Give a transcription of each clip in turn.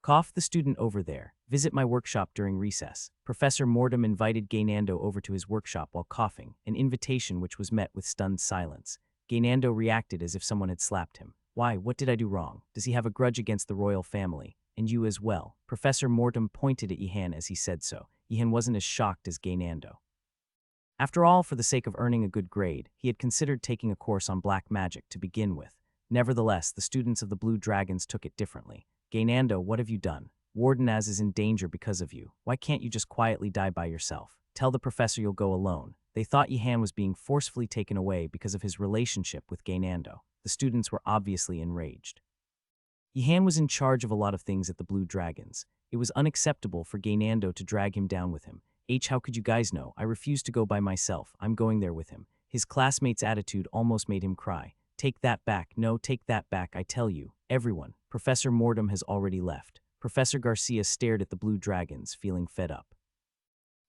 Cough the student over there. Visit my workshop during recess. Professor Mortem invited Gaynando over to his workshop while coughing, an invitation which was met with stunned silence. Gaynando reacted as if someone had slapped him. Why, what did I do wrong? Does he have a grudge against the royal family? And you as well. Professor Mortem pointed at Ihan as he said so. Ihan wasn't as shocked as Gaynando. After all, for the sake of earning a good grade, he had considered taking a course on black magic to begin with. Nevertheless, the students of the Blue Dragons took it differently. Gaynando, what have you done? Wardenaz is in danger because of you. Why can't you just quietly die by yourself? Tell the professor you'll go alone. They thought Ihan was being forcefully taken away because of his relationship with Gaynando. The students were obviously enraged. Ihan was in charge of a lot of things at the Blue Dragons. It was unacceptable for Gaynando to drag him down with him. How could you guys know? I refuse to go by myself. I'm going there with him. His classmate's attitude almost made him cry. Take that back. No, take that back, I tell you. Everyone. Professor Mortem has already left. Professor Garcia stared at the Blue Dragons, feeling fed up.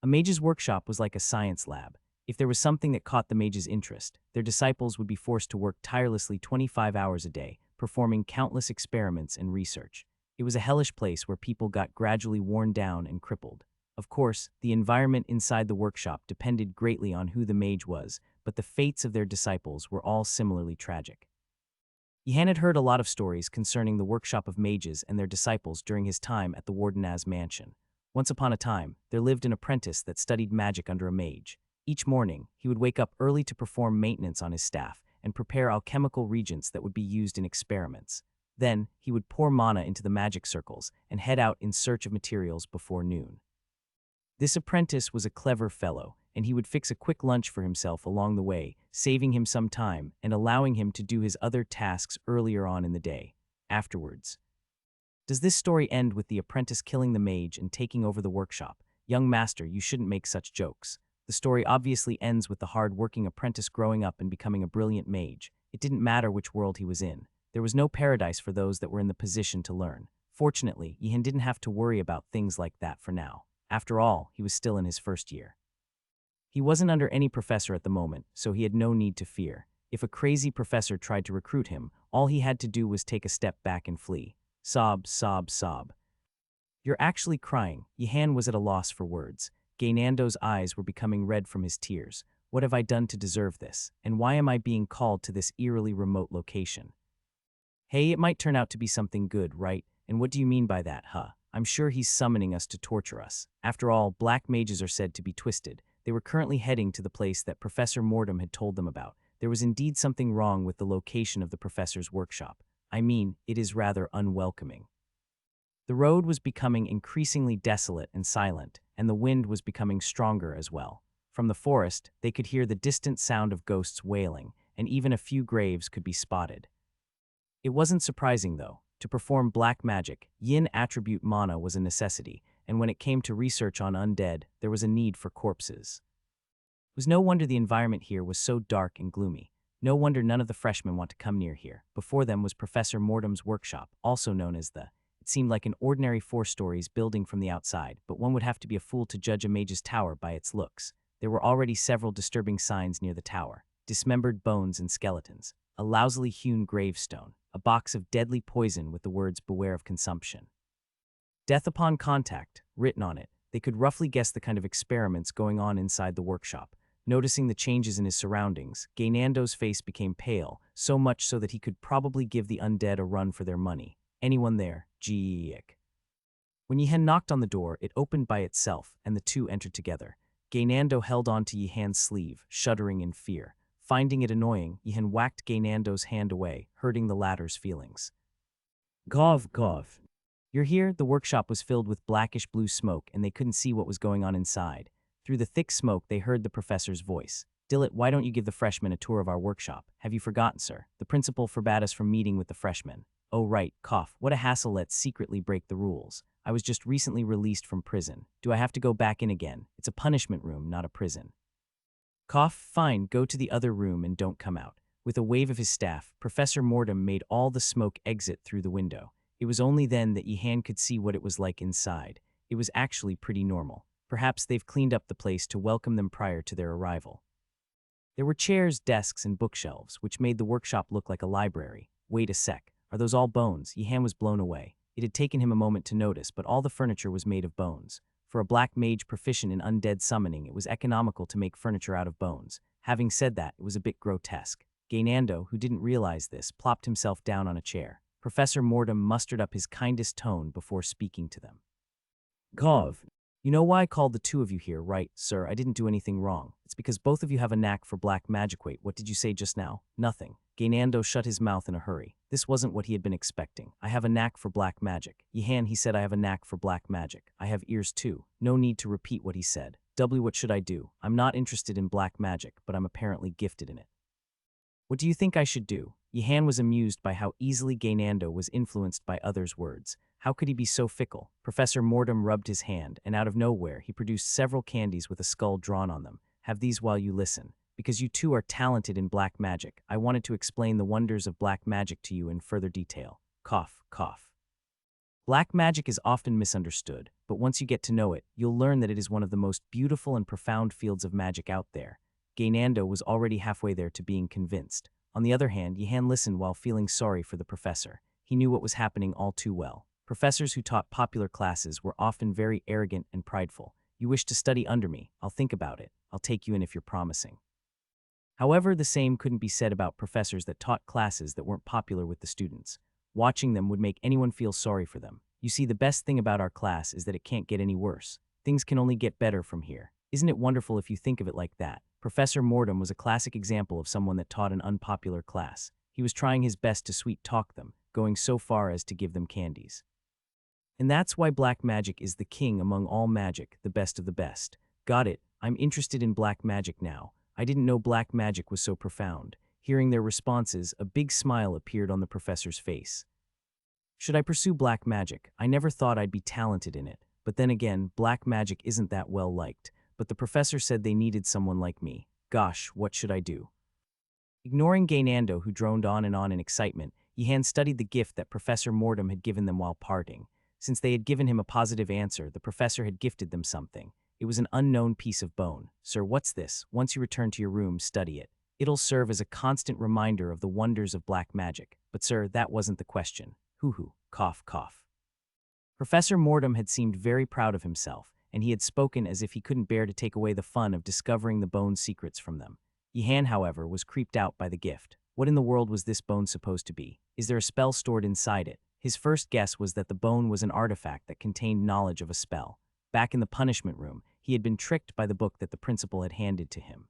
A mage's workshop was like a science lab. If there was something that caught the mage's interest, their disciples would be forced to work tirelessly 25 hours a day, performing countless experiments and research. It was a hellish place where people got gradually worn down and crippled. Of course, the environment inside the workshop depended greatly on who the mage was, but the fates of their disciples were all similarly tragic. Ihan had heard a lot of stories concerning the workshop of mages and their disciples during his time at the Wardenaz mansion. Once upon a time, there lived an apprentice that studied magic under a mage. Each morning, he would wake up early to perform maintenance on his staff and prepare alchemical reagents that would be used in experiments. Then, he would pour mana into the magic circles and head out in search of materials before noon. This apprentice was a clever fellow, and he would fix a quick lunch for himself along the way, saving him some time and allowing him to do his other tasks earlier on in the day. Afterwards. Does this story end with the apprentice killing the mage and taking over the workshop? Young master, you shouldn't make such jokes. The story obviously ends with the hard-working apprentice growing up and becoming a brilliant mage. It didn't matter which world he was in. There was no paradise for those that were in the position to learn. Fortunately, Ihan didn't have to worry about things like that for now. After all, he was still in his first year. He wasn't under any professor at the moment, so he had no need to fear. If a crazy professor tried to recruit him, all he had to do was take a step back and flee. Sob, sob, sob. You're actually crying. Ihan was at a loss for words. Gaynando's eyes were becoming red from his tears. What have I done to deserve this? And why am I being called to this eerily remote location? Hey, it might turn out to be something good, right? And what do you mean by that, huh? I'm sure he's summoning us to torture us. After all, black mages are said to be twisted. They were currently heading to the place that Professor Mortem had told them about. There was indeed something wrong with the location of the professor's workshop. I mean, it is rather unwelcoming. The road was becoming increasingly desolate and silent, and the wind was becoming stronger as well. From the forest, they could hear the distant sound of ghosts wailing, and even a few graves could be spotted. It wasn't surprising, though. To perform black magic, yin attribute mana was a necessity, and when it came to research on undead, there was a need for corpses. It was no wonder the environment here was so dark and gloomy. No wonder none of the freshmen want to come near here. Before them was Professor Mortem's workshop, also known as the... It seemed like an ordinary 4 stories building from the outside, but one would have to be a fool to judge a mage's tower by its looks. There were already several disturbing signs near the tower. Dismembered bones and skeletons, a lousily hewn gravestone, a box of deadly poison with the words "Beware of consumption." Death upon contact, written on it. They could roughly guess the kind of experiments going on inside the workshop. Noticing the changes in his surroundings, Gaynando's face became pale, so much so that he could probably give the undead a run for their money. Anyone there? Geek. When Yihan knocked on the door, it opened by itself, and the two entered together. Gaynando held on to Yihan's sleeve, shuddering in fear. Finding it annoying, Yihan whacked Gaynando's hand away, hurting the latter's feelings. Gov, gov. You're here? The workshop was filled with blackish blue smoke, and they couldn't see what was going on inside. Through the thick smoke, they heard the professor's voice. Dillet, why don't you give the freshmen a tour of our workshop? Have you forgotten, sir? The principal forbade us from meeting with the freshmen. Oh right, cough. What a hassle, let's secretly break the rules. I was just recently released from prison. Do I have to go back in again? It's a punishment room, not a prison. Cough, fine, go to the other room and don't come out. With a wave of his staff, Professor Mortem made all the smoke exit through the window. It was only then that Yihan could see what it was like inside. It was actually pretty normal. Perhaps they've cleaned up the place to welcome them prior to their arrival. There were chairs, desks, and bookshelves, which made the workshop look like a library. Wait a sec. Are those all bones? Yihan was blown away. It had taken him a moment to notice, but all the furniture was made of bones. For a black mage proficient in undead summoning, it was economical to make furniture out of bones. Having said that, it was a bit grotesque. Gaynando, who didn't realize this, plopped himself down on a chair. Professor Mordum mustered up his kindest tone before speaking to them. Gov. You know why I called the two of you here, right, sir? I didn't do anything wrong. It's because both of you have a knack for black magic. Wait, what did you say just now? Nothing. Gaynando shut his mouth in a hurry. This wasn't what he had been expecting. I have a knack for black magic. Yihan, he said I have a knack for black magic. I have ears too. No need to repeat what he said. W, what should I do? I'm not interested in black magic, but I'm apparently gifted in it. What do you think I should do? Yihan was amused by how easily Gaynando was influenced by others' words. How could he be so fickle? Professor Mordum rubbed his hand, and out of nowhere, he produced several candies with a skull drawn on them. Have these while you listen. Because you two are talented in black magic, I wanted to explain the wonders of black magic to you in further detail. Cough, cough. Black magic is often misunderstood, but once you get to know it, you'll learn that it is one of the most beautiful and profound fields of magic out there. Gaynando was already halfway there to being convinced. On the other hand, Yihan listened while feeling sorry for the professor. He knew what was happening all too well. Professors who taught popular classes were often very arrogant and prideful. You wish to study under me? I'll think about it. I'll take you in if you're promising. However, the same couldn't be said about professors that taught classes that weren't popular with the students. Watching them would make anyone feel sorry for them. You see, the best thing about our class is that it can't get any worse. Things can only get better from here. Isn't it wonderful if you think of it like that? Professor Mordum was a classic example of someone that taught an unpopular class. He was trying his best to sweet-talk them, going so far as to give them candies. And that's why black magic is the king among all magic, the best of the best. Got it. I'm interested in black magic now. I didn't know black magic was so profound. Hearing their responses, a big smile appeared on the professor's face. Should I pursue black magic? I never thought I'd be talented in it. But then again, black magic isn't that well liked. But the professor said they needed someone like me. Gosh, what should I do? Ignoring Gaynando, who droned on in excitement, Yihan studied the gift that Professor Mordum had given them while parting. Since they had given him a positive answer, the professor had gifted them something. It was an unknown piece of bone. Sir, what's this? Once you return to your room, study it. It'll serve as a constant reminder of the wonders of black magic. But sir, that wasn't the question. Hoo-hoo, cough, cough. Professor Mordum had seemed very proud of himself, and he had spoken as if he couldn't bear to take away the fun of discovering the bone's secrets from them. Yihan, however, was creeped out by the gift. What in the world was this bone supposed to be? Is there a spell stored inside it? His first guess was that the bone was an artifact that contained knowledge of a spell. Back in the punishment room, he had been tricked by the book that the principal had handed to him.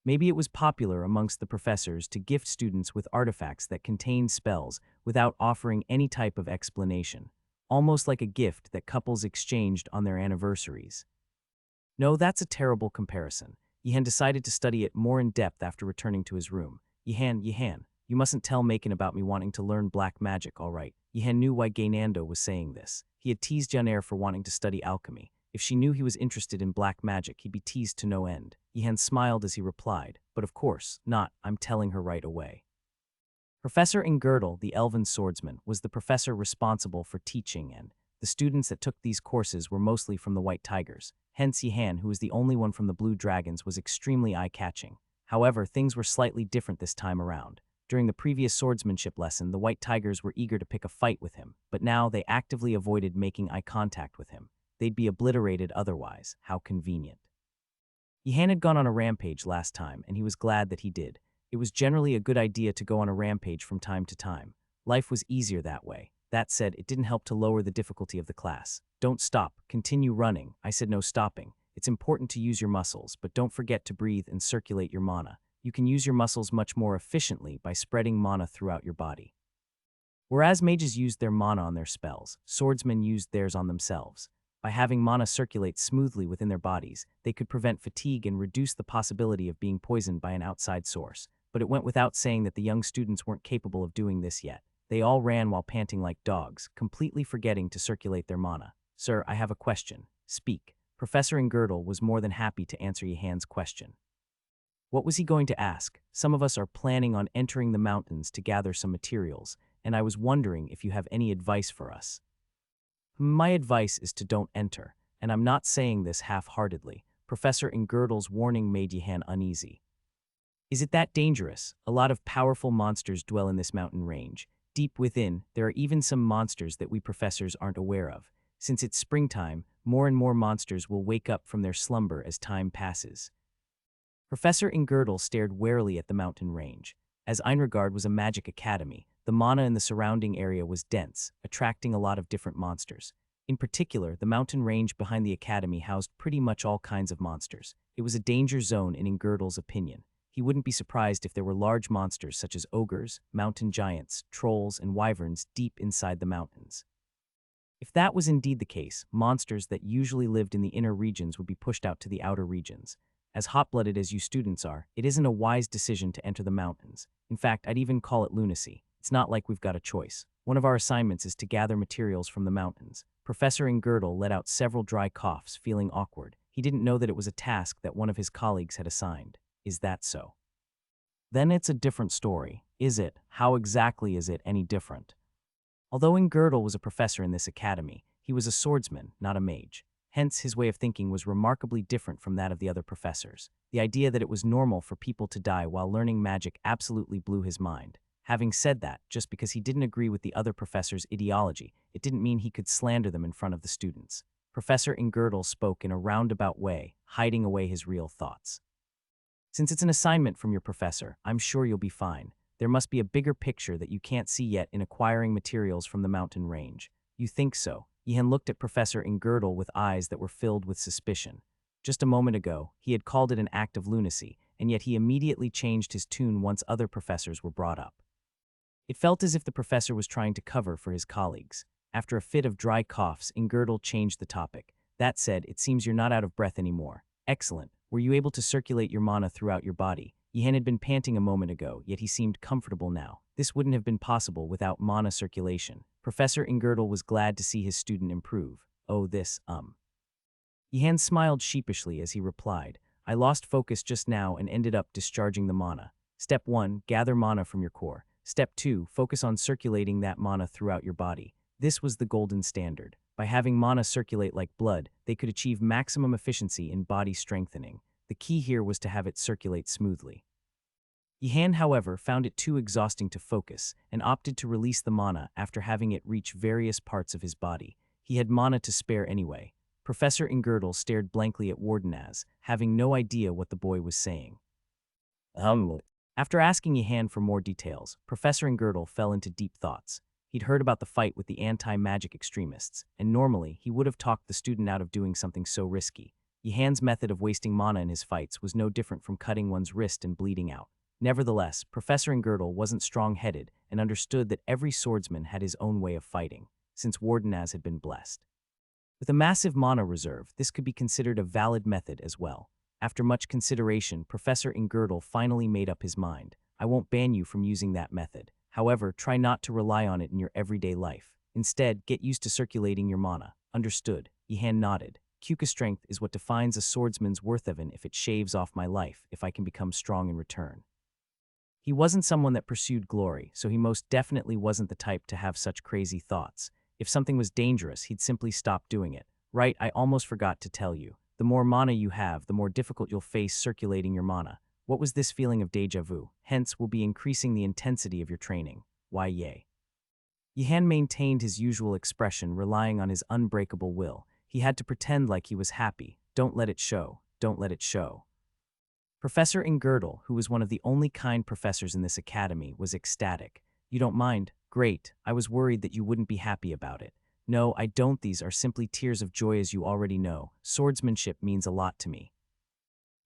Maybe it was popular amongst the professors to gift students with artifacts that contained spells without offering any type of explanation, almost like a gift that couples exchanged on their anniversaries. No, that's a terrible comparison. Yihan decided to study it more in depth after returning to his room. Yihan, you mustn't tell Macon about me wanting to learn black magic, all right? Yihan knew why Gaynando was saying this. He had teased Janair for wanting to study alchemy. If she knew he was interested in black magic, he'd be teased to no end. Yihan smiled as he replied, but of course, not, I'm telling her right away. Professor Ingerdle, the elven swordsman, was the professor responsible for teaching, and the students that took these courses were mostly from the White Tigers. Hence Yihan, who was the only one from the Blue Dragons, was extremely eye-catching. However, things were slightly different this time around. During the previous swordsmanship lesson, the White Tigers were eager to pick a fight with him, but now they actively avoided making eye contact with him. They'd be obliterated otherwise. How convenient. Yihan had gone on a rampage last time, and he was glad that he did. It was generally a good idea to go on a rampage from time to time. Life was easier that way. That said, it didn't help to lower the difficulty of the class. Don't stop. Continue running. I said no stopping. It's important to use your muscles, but don't forget to breathe and circulate your mana. You can use your muscles much more efficiently by spreading mana throughout your body. Whereas mages used their mana on their spells, swordsmen used theirs on themselves. By having mana circulate smoothly within their bodies, they could prevent fatigue and reduce the possibility of being poisoned by an outside source. But it went without saying that the young students weren't capable of doing this yet. They all ran while panting like dogs, completely forgetting to circulate their mana. Sir, I have a question. Speak. Professor Ingerdle was more than happy to answer Yihan's question. What was he going to ask? Some of us are planning on entering the mountains to gather some materials, and I was wondering if you have any advice for us. My advice is to don't enter, and I'm not saying this half-heartedly. Professor Ingerdle's warning made Yihan uneasy. Is it that dangerous? A lot of powerful monsters dwell in this mountain range. Deep within, there are even some monsters that we professors aren't aware of. Since it's springtime, more and more monsters will wake up from their slumber as time passes. Professor Ingerdl stared warily at the mountain range. As Einregard was a magic academy, the mana in the surrounding area was dense, attracting a lot of different monsters. In particular, the mountain range behind the academy housed pretty much all kinds of monsters. It was a danger zone in Ingerdl's opinion. He wouldn't be surprised if there were large monsters such as ogres, mountain giants, trolls, and wyverns deep inside the mountains. If that was indeed the case, monsters that usually lived in the inner regions would be pushed out to the outer regions. As hot-blooded as you students are, it isn't a wise decision to enter the mountains. In fact, I'd even call it lunacy. It's not like we've got a choice. One of our assignments is to gather materials from the mountains. Professor Ingerdl let out several dry coughs, feeling awkward. He didn't know that it was a task that one of his colleagues had assigned. Is that so? Then it's a different story. Is it? How exactly is it any different? Although Ingerdl was a professor in this academy, he was a swordsman, not a mage. Hence, his way of thinking was remarkably different from that of the other professors. The idea that it was normal for people to die while learning magic absolutely blew his mind. Having said that, just because he didn't agree with the other professors' ideology, it didn't mean he could slander them in front of the students. Professor Ingerdl spoke in a roundabout way, hiding away his real thoughts. Since it's an assignment from your professor, I'm sure you'll be fine. There must be a bigger picture that you can't see yet in acquiring materials from the mountain range. You think so? Yihan looked at Professor Ingerdl with eyes that were filled with suspicion. Just a moment ago, he had called it an act of lunacy, and yet he immediately changed his tune once other professors were brought up. It felt as if the professor was trying to cover for his colleagues. After a fit of dry coughs, Ingerdl changed the topic. That said, it seems you're not out of breath anymore. Excellent. Were you able to circulate your mana throughout your body? Yihan had been panting a moment ago, yet he seemed comfortable now. This wouldn't have been possible without mana circulation. Professor Ingerdl was glad to see his student improve. Oh, this. Yihan smiled sheepishly as he replied, I lost focus just now and ended up discharging the mana. Step 1, gather mana from your core. Step 2, focus on circulating that mana throughout your body. This was the golden standard. By having mana circulate like blood, they could achieve maximum efficiency in body strengthening. The key here was to have it circulate smoothly. Yihan, however, found it too exhausting to focus and opted to release the mana after having it reach various parts of his body. He had mana to spare anyway. Professor Ingerdl stared blankly at Wardenaz, having no idea what the boy was saying. After asking Yihan for more details, Professor Ingerdl fell into deep thoughts. He'd heard about the fight with the anti-magic extremists, and normally he would have talked the student out of doing something so risky. Yihan's method of wasting mana in his fights was no different from cutting one's wrist and bleeding out. Nevertheless, Professor Ingerdl wasn't strong-headed and understood that every swordsman had his own way of fighting, since Wardenaz had been blessed. With a massive mana reserve, this could be considered a valid method as well. After much consideration, Professor Ingerdl finally made up his mind. I won't ban you from using that method. However, try not to rely on it in your everyday life. Instead, get used to circulating your mana. Understood. Yihan nodded. Kuka strength is what defines a swordsman's worth even if it shaves off my life, if I can become strong in return. He wasn't someone that pursued glory, so he most definitely wasn't the type to have such crazy thoughts. If something was dangerous, he'd simply stop doing it. Right, I almost forgot to tell you. The more mana you have, the more difficult you'll face circulating your mana. What was this feeling of déjà vu? Hence, will be increasing the intensity of your training. Why, yay. Yihan maintained his usual expression, relying on his unbreakable will. He had to pretend like he was happy. Don't let it show. Don't let it show. Professor Ingerdl, who was one of the only kind professors in this academy, was ecstatic. You don't mind? Great. I was worried that you wouldn't be happy about it. No, I don't. These are simply tears of joy, as you already know. Swordsmanship means a lot to me.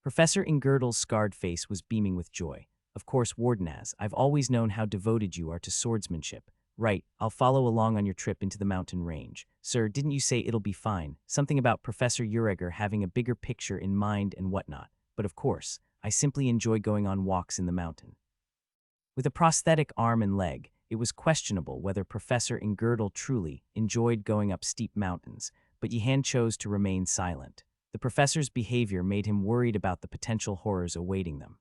Professor Ingerdl's scarred face was beaming with joy. Of course, Wardenaz, I've always known how devoted you are to swordsmanship. Right, I'll follow along on your trip into the mountain range. Sir, didn't you say it'll be fine? Something about Professor Ureger having a bigger picture in mind and whatnot. But of course, I simply enjoy going on walks in the mountain. With a prosthetic arm and leg, it was questionable whether Professor Ingerdl truly enjoyed going up steep mountains, but Yihan chose to remain silent. The professor's behavior made him worried about the potential horrors awaiting them.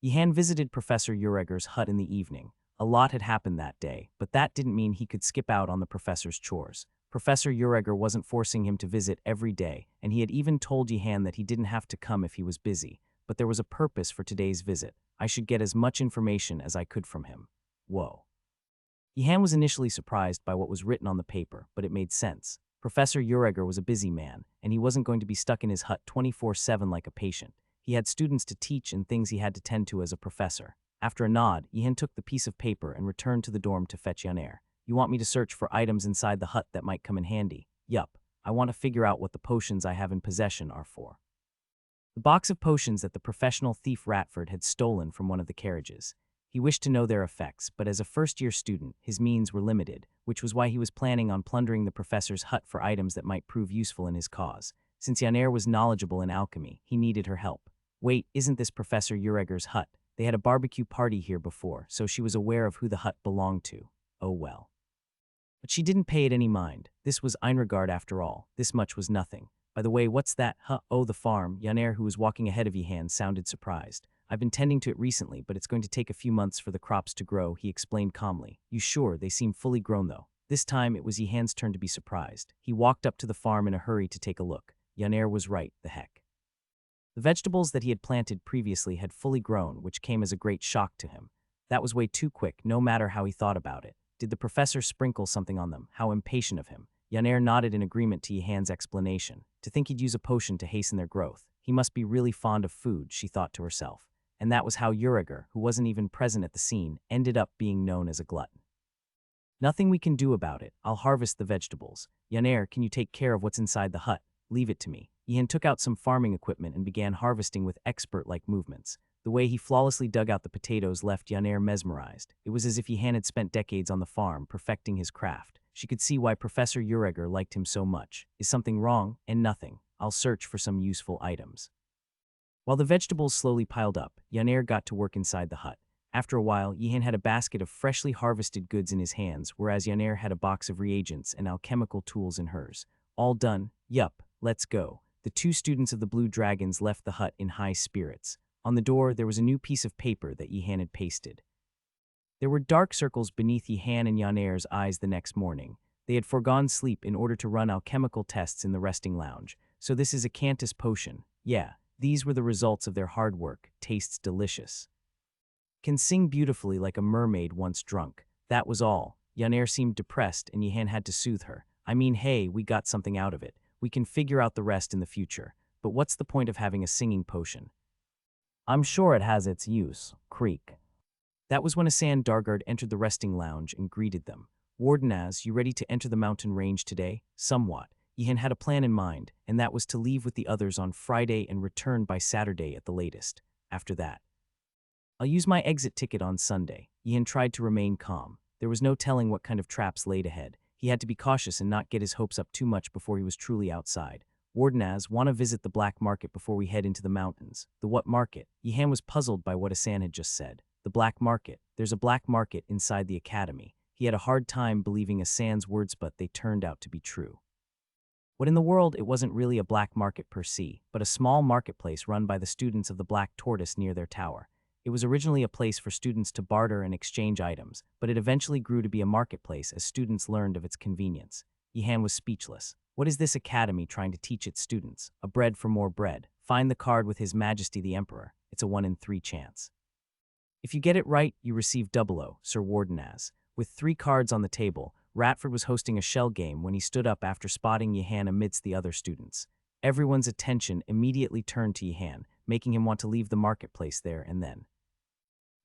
Yihan visited Professor Ureger's hut in the evening. A lot had happened that day, but that didn't mean he could skip out on the professor's chores. Professor Ureger wasn't forcing him to visit every day, and he had even told Yihan that he didn't have to come if he was busy. But there was a purpose for today's visit. I should get as much information as I could from him. Whoa. Yihan was initially surprised by what was written on the paper, but it made sense. Professor Ureger was a busy man, and he wasn't going to be stuck in his hut 24/7 like a patient. He had students to teach and things he had to tend to as a professor. After a nod, Yihan took the piece of paper and returned to the dorm to fetch Yaner. You want me to search for items inside the hut that might come in handy? Yup. I want to figure out what the potions I have in possession are for. The box of potions that the professional thief Ratford had stolen from one of the carriages. He wished to know their effects, but as a first-year student, his means were limited, which was why he was planning on plundering the professor's hut for items that might prove useful in his cause. Since Yaner was knowledgeable in alchemy, he needed her help. Wait, isn't this Professor Ureger's hut? They had a barbecue party here before, so she was aware of who the hut belonged to. Oh well. But she didn't pay it any mind. This was Einregard after all. This much was nothing. By the way, what's that? Huh? Oh, the farm. Yaner, who was walking ahead of Yihan, sounded surprised. I've been tending to it recently, but it's going to take a few months for the crops to grow, he explained calmly. You sure? They seem fully grown though. This time it was Yihan's turn to be surprised. He walked up to the farm in a hurry to take a look. Yaner was right, the heck. The vegetables that he had planted previously had fully grown, which came as a great shock to him. That was way too quick, no matter how he thought about it. Did the professor sprinkle something on them? How impatient of him. Yaner nodded in agreement to Yihan's explanation. To think he'd use a potion to hasten their growth. He must be really fond of food, she thought to herself. And that was how Ureger, who wasn't even present at the scene, ended up being known as a glutton. Nothing we can do about it. I'll harvest the vegetables. Yaner, can you take care of what's inside the hut? Leave it to me. Yihan took out some farming equipment and began harvesting with expert-like movements. The way he flawlessly dug out the potatoes left Yaner mesmerized. It was as if Yihan had spent decades on the farm, perfecting his craft. She could see why Professor Ureger liked him so much. Is something wrong? And nothing. I'll search for some useful items. While the vegetables slowly piled up, Yaner got to work inside the hut. After a while, Yihan had a basket of freshly harvested goods in his hands, whereas Yaner had a box of reagents and alchemical tools in hers. All done? Yup, let's go. The two students of the Blue Dragons left the hut in high spirits. On the door, there was a new piece of paper that Yihan had pasted. There were dark circles beneath Yihan and Yaner's eyes the next morning. They had foregone sleep in order to run alchemical tests in the resting lounge. So this is a Cantus potion. Yeah, these were the results of their hard work. Tastes delicious. Can sing beautifully like a mermaid once drunk. That was all. Yaner seemed depressed and Yihan had to soothe her. I mean, hey, we got something out of it. We can figure out the rest in the future. But what's the point of having a singing potion? I'm sure it has its use. Creak. That was when a sand Dargard entered the resting lounge and greeted them. Wardenaz, you ready to enter the mountain range today? Somewhat. Yihan had a plan in mind, and that was to leave with the others on Friday and return by Saturday at the latest. After that, I'll use my exit ticket on Sunday. Yihan tried to remain calm. There was no telling what kind of traps laid ahead. He had to be cautious and not get his hopes up too much before he was truly outside. Wardenaz, want to visit the black market before we head into the mountains. The what market? Yihan was puzzled by what Asan had just said. The black market. There's a black market inside the academy. He had a hard time believing Asan's words, but they turned out to be true. What in the world? It wasn't really a black market per se, but a small marketplace run by the students of the Black Tortoise near their tower. It was originally a place for students to barter and exchange items, but it eventually grew to be a marketplace as students learned of its convenience. Yihan was speechless. What is this academy trying to teach its students? A bread for more bread. Find the card with His Majesty the Emperor. It's a 1 in 3 chance. If you get it right, you receive 00, Sir Wardenaz. With 3 cards on the table, Ratford was hosting a shell game when he stood up after spotting Yihan amidst the other students. Everyone's attention immediately turned to Yihan, making him want to leave the marketplace there and then.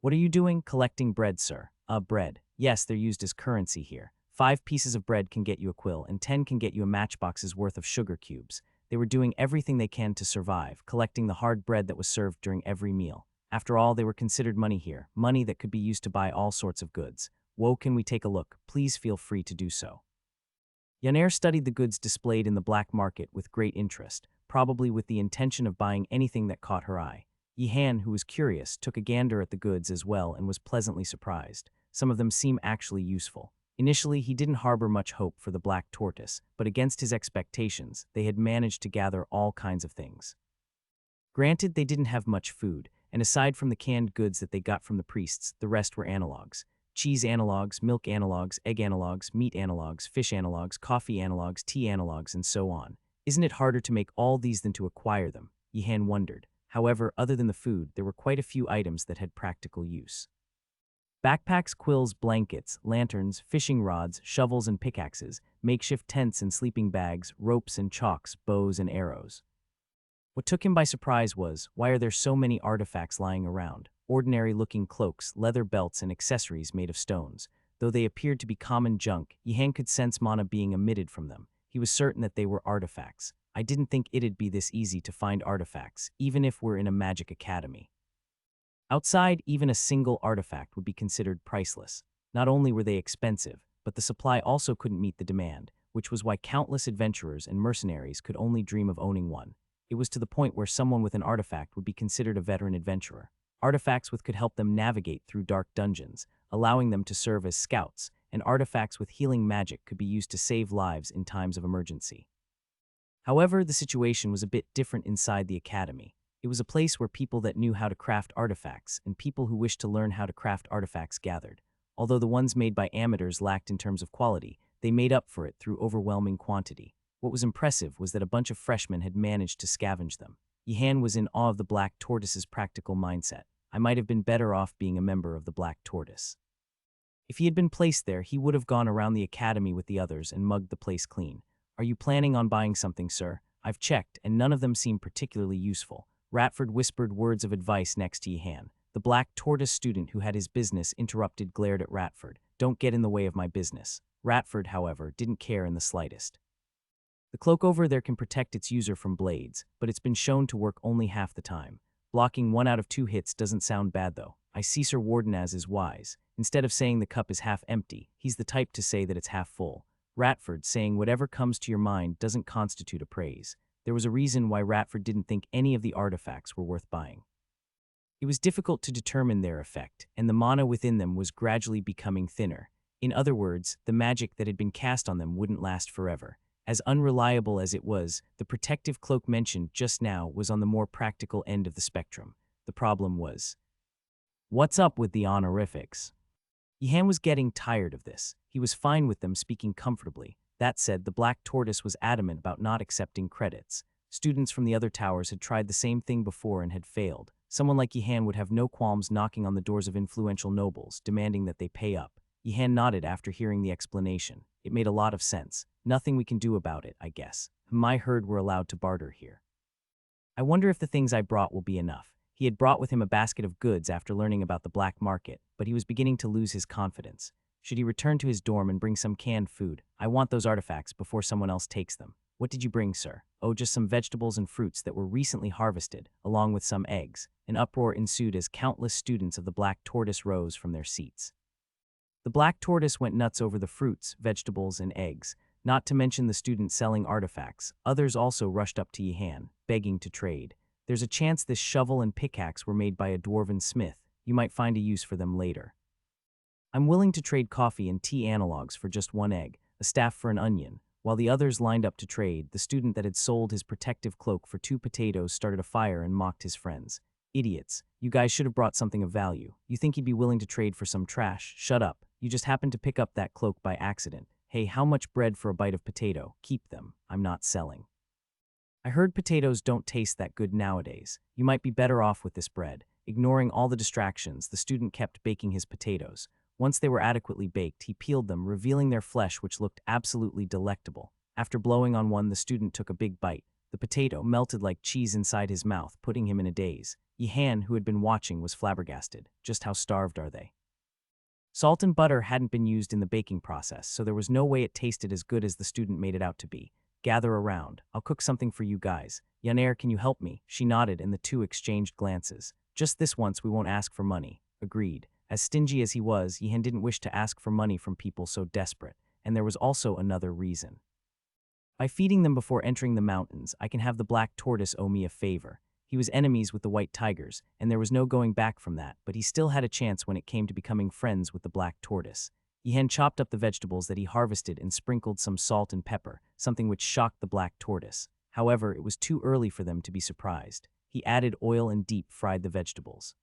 What are you doing? Collecting bread, sir. Bread. Yes, they're used as currency here. 5 pieces of bread can get you a quill, and 10 can get you a matchbox's worth of sugar cubes. They were doing everything they can to survive, collecting the hard bread that was served during every meal. After all, they were considered money here, money that could be used to buy all sorts of goods. Whoa, can we take a look? Please feel free to do so. Yaner studied the goods displayed in the black market with great interest, probably with the intention of buying anything that caught her eye. Yihan, who was curious, took a gander at the goods as well and was pleasantly surprised. Some of them seem actually useful. Initially, he didn't harbor much hope for the Black Tortoise, but against his expectations, they had managed to gather all kinds of things. Granted, they didn't have much food, and aside from the canned goods that they got from the priests, the rest were analogs. Cheese analogs, milk analogs, egg analogs, meat analogs, fish analogs, coffee analogs, tea analogs, and so on. Isn't it harder to make all these than to acquire them? Yihan wondered. However, other than the food, there were quite a few items that had practical use. Backpacks, quills, blankets, lanterns, fishing rods, shovels and pickaxes, makeshift tents and sleeping bags, ropes and chalks, bows and arrows. What took him by surprise was, why are there so many artifacts lying around? Ordinary-looking cloaks, leather belts, and accessories made of stones. Though they appeared to be common junk, Yihan could sense mana being emitted from them. He was certain that they were artifacts. I didn't think it'd be this easy to find artifacts, even if we're in a magic academy. Outside, even a single artifact would be considered priceless. Not only were they expensive, but the supply also couldn't meet the demand, which was why countless adventurers and mercenaries could only dream of owning one. It was to the point where someone with an artifact would be considered a veteran adventurer. Artifacts could help them navigate through dark dungeons, allowing them to serve as scouts, and artifacts with healing magic could be used to save lives in times of emergency. However, the situation was a bit different inside the academy. It was a place where people that knew how to craft artifacts and people who wished to learn how to craft artifacts gathered. Although the ones made by amateurs lacked in terms of quality, they made up for it through overwhelming quantity. What was impressive was that a bunch of freshmen had managed to scavenge them. Yihan was in awe of the Black Tortoise's practical mindset. I might have been better off being a member of the Black Tortoise. If he had been placed there, he would have gone around the academy with the others and mugged the place clean. Are you planning on buying something, sir? I've checked, and none of them seem particularly useful. Ratford whispered words of advice next to Yihan. The Black Tortoise student who had his business interrupted glared at Ratford. Don't get in the way of my business. Ratford, however, didn't care in the slightest. The cloak over there can protect its user from blades, but it's been shown to work only half the time. Blocking 1 out of 2 hits doesn't sound bad though. I see Sir Wardenaz is wise. Instead of saying the cup is half empty, he's the type to say that it's half full. Ratford saying whatever comes to your mind doesn't constitute a praise. There was a reason why Ratford didn't think any of the artifacts were worth buying. It was difficult to determine their effect, and the mana within them was gradually becoming thinner. In other words, the magic that had been cast on them wouldn't last forever. As unreliable as it was, the protective cloak mentioned just now was on the more practical end of the spectrum. The problem was, what's up with the honorifics? Yihan was getting tired of this. He was fine with them speaking comfortably. That said, the Black Tortoise was adamant about not accepting credits. Students from the other towers had tried the same thing before and had failed. Someone like Yihan would have no qualms knocking on the doors of influential nobles, demanding that they pay up. Yihan nodded after hearing the explanation. It made a lot of sense. Nothing we can do about it, I guess. My herd were allowed to barter here. I wonder if the things I brought will be enough. He had brought with him a basket of goods after learning about the black market, but he was beginning to lose his confidence. Should he return to his dorm and bring some canned food? I want those artifacts before someone else takes them. What did you bring, sir? Oh, just some vegetables and fruits that were recently harvested, along with some eggs. An uproar ensued as countless students of the Black Tortoise rose from their seats. The Black Tortoise went nuts over the fruits, vegetables, and eggs, not to mention the students selling artifacts. Others also rushed up to Yihan, begging to trade. There's a chance this shovel and pickaxe were made by a dwarven smith. You might find a use for them later. I'm willing to trade coffee and tea analogs for just 1 egg, a staff for an onion. While the others lined up to trade, the student that had sold his protective cloak for 2 potatoes started a fire and mocked his friends. Idiots. You guys should have brought something of value. You think he'd be willing to trade for some trash? Shut up. You just happened to pick up that cloak by accident. Hey, how much bread for a bite of potato? Keep them. I'm not selling. I heard potatoes don't taste that good nowadays. You might be better off with this bread. Ignoring all the distractions, the student kept baking his potatoes. Once they were adequately baked, he peeled them, revealing their flesh, which looked absolutely delectable. After blowing on one, the student took a big bite. The potato melted like cheese inside his mouth, putting him in a daze. Yihan, who had been watching, was flabbergasted. Just how starved are they? Salt and butter hadn't been used in the baking process, so there was no way it tasted as good as the student made it out to be. Gather around. I'll cook something for you guys. Yaner, can you help me? She nodded, and the two exchanged glances. Just this once, we won't ask for money. Agreed. As stingy as he was, Yihan didn't wish to ask for money from people so desperate, and there was also another reason. By feeding them before entering the mountains, I can have the Black Tortoise owe me a favor. He was enemies with the White Tigers, and there was no going back from that, but he still had a chance when it came to becoming friends with the Black Tortoise. Yihan chopped up the vegetables that he harvested and sprinkled some salt and pepper, something which shocked the Black Tortoise. However, it was too early for them to be surprised. He added oil and deep-fried the vegetables.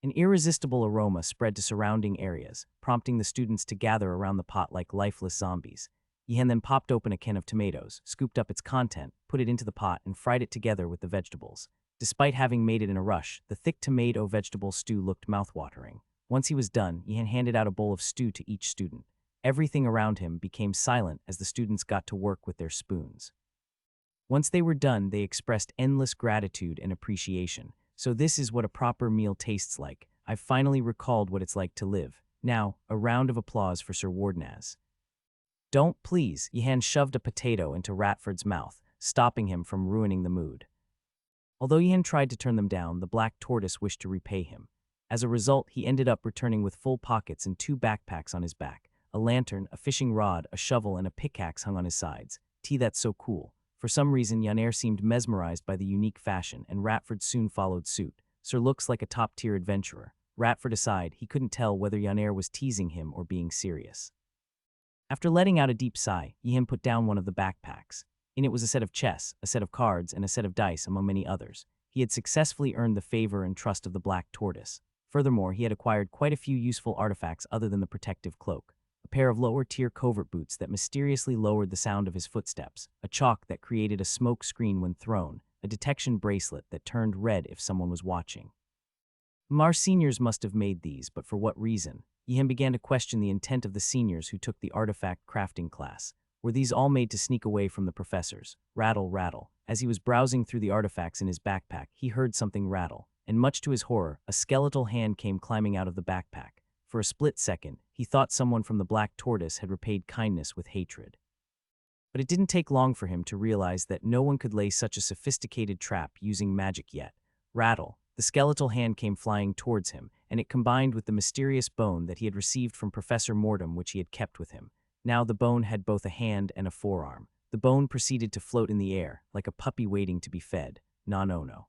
An irresistible aroma spread to surrounding areas, prompting the students to gather around the pot like lifeless zombies. Yihan then popped open a can of tomatoes, scooped up its content, put it into the pot, and fried it together with the vegetables. Despite having made it in a rush, the thick tomato vegetable stew looked mouthwatering. Once he was done, Ihan handed out a bowl of stew to each student. Everything around him became silent as the students got to work with their spoons. Once they were done, they expressed endless gratitude and appreciation. So this is what a proper meal tastes like. I've finally recalled what it's like to live. Now, a round of applause for Sir Wardenaz. Don't please, Ihan shoved a potato into Ratford's mouth, stopping him from ruining the mood. Although Ihan tried to turn them down, the black tortoise wished to repay him. As a result, he ended up returning with full pockets and 2 backpacks on his back. A lantern, a fishing rod, a shovel, and a pickaxe hung on his sides. That's so cool. For some reason, Yanair seemed mesmerized by the unique fashion, and Ratford soon followed suit. Sir looks like a top-tier adventurer. Ratford aside, he couldn't tell whether Yanair was teasing him or being serious. After letting out a deep sigh, Ihan put down one of the backpacks. In it was a set of chess, a set of cards, and a set of dice, among many others. He had successfully earned the favor and trust of the black tortoise. Furthermore, he had acquired quite a few useful artifacts other than the protective cloak. A pair of lower-tier covert boots that mysteriously lowered the sound of his footsteps, a chalk that created a smoke screen when thrown, a detection bracelet that turned red if someone was watching. Mars seniors must have made these, but for what reason? Ihan began to question the intent of the seniors who took the artifact crafting class. Were these all made to sneak away from the professors? Rattle, rattle. As he was browsing through the artifacts in his backpack, he heard something rattle, and much to his horror, a skeletal hand came climbing out of the backpack. For a split second, he thought someone from the black tortoise had repaid kindness with hatred. But it didn't take long for him to realize that no one could lay such a sophisticated trap using magic yet. Rattle. The skeletal hand came flying towards him, and it combined with the mysterious bone that he had received from Professor Mortem, which he had kept with him. Now the bone had both a hand and a forearm. The bone proceeded to float in the air, like a puppy waiting to be fed. No.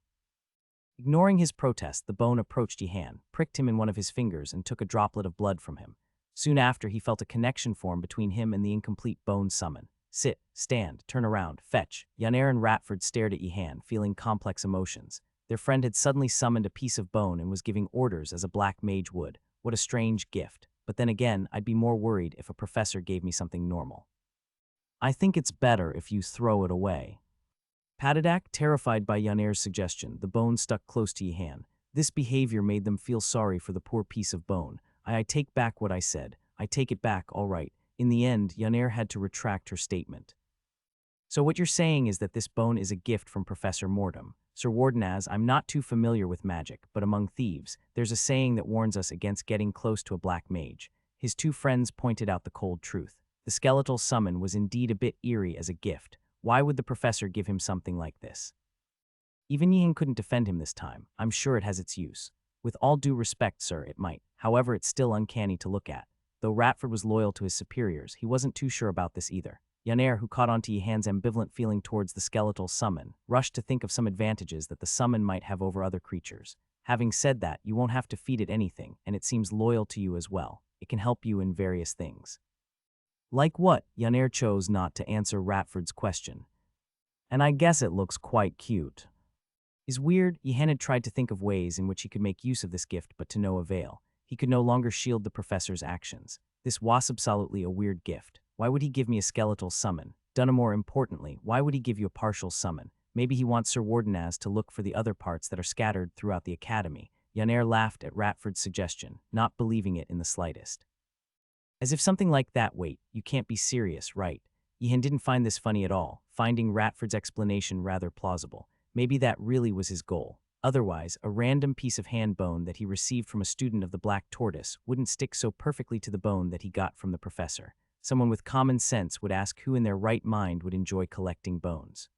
Ignoring his protest, the bone approached Ihan, pricked him in one of his fingers, and took a droplet of blood from him. Soon after, he felt a connection form between him and the incomplete bone summon. Sit, stand, turn around, fetch. Yanair and Ratford stared at Ihan, feeling complex emotions. Their friend had suddenly summoned a piece of bone and was giving orders as a black mage would. What a strange gift. But then again, I'd be more worried if a professor gave me something normal. I think it's better if you throw it away. Patadak, terrified by Yanair's suggestion, the bone stuck close to Ihan. This behavior made them feel sorry for the poor piece of bone. I take back what I said. I take it back, all right. In the end, Yanair had to retract her statement. So what you're saying is that this bone is a gift from Professor Mortem. Sir Wardenaz, I'm not too familiar with magic, but among thieves, there's a saying that warns us against getting close to a black mage. His 2 friends pointed out the cold truth. The skeletal summon was indeed a bit eerie as a gift. Why would the professor give him something like this? Even Ihan couldn't defend him this time. I'm sure it has its use. With all due respect, sir, it might. However, it's still uncanny to look at. Though Ratford was loyal to his superiors, he wasn't too sure about this either. Yanair, who caught on to Ihan's ambivalent feeling towards the skeletal summon, rushed to think of some advantages that the summon might have over other creatures. Having said that, you won't have to feed it anything, and it seems loyal to you as well. It can help you in various things. Like what? Yanair chose not to answer Ratford's question. And I guess it looks quite cute. Is weird, Ihan had tried to think of ways in which he could make use of this gift, but to no avail. He could no longer shield the professor's actions. This was absolutely a weird gift. Why would he give me a skeletal summon? Done more importantly, why would he give you a partial summon? Maybe he wants Sir Wardenaz to look for the other parts that are scattered throughout the academy. Yanair laughed at Ratford's suggestion, not believing it in the slightest. As if something like that, wait, you can't be serious, right? Ihan didn't find this funny at all, finding Ratford's explanation rather plausible. Maybe that really was his goal. Otherwise, a random piece of hand bone that he received from a student of the Black Tortoise wouldn't stick so perfectly to the bone that he got from the professor. Someone with common sense would ask who in their right mind would enjoy collecting bones.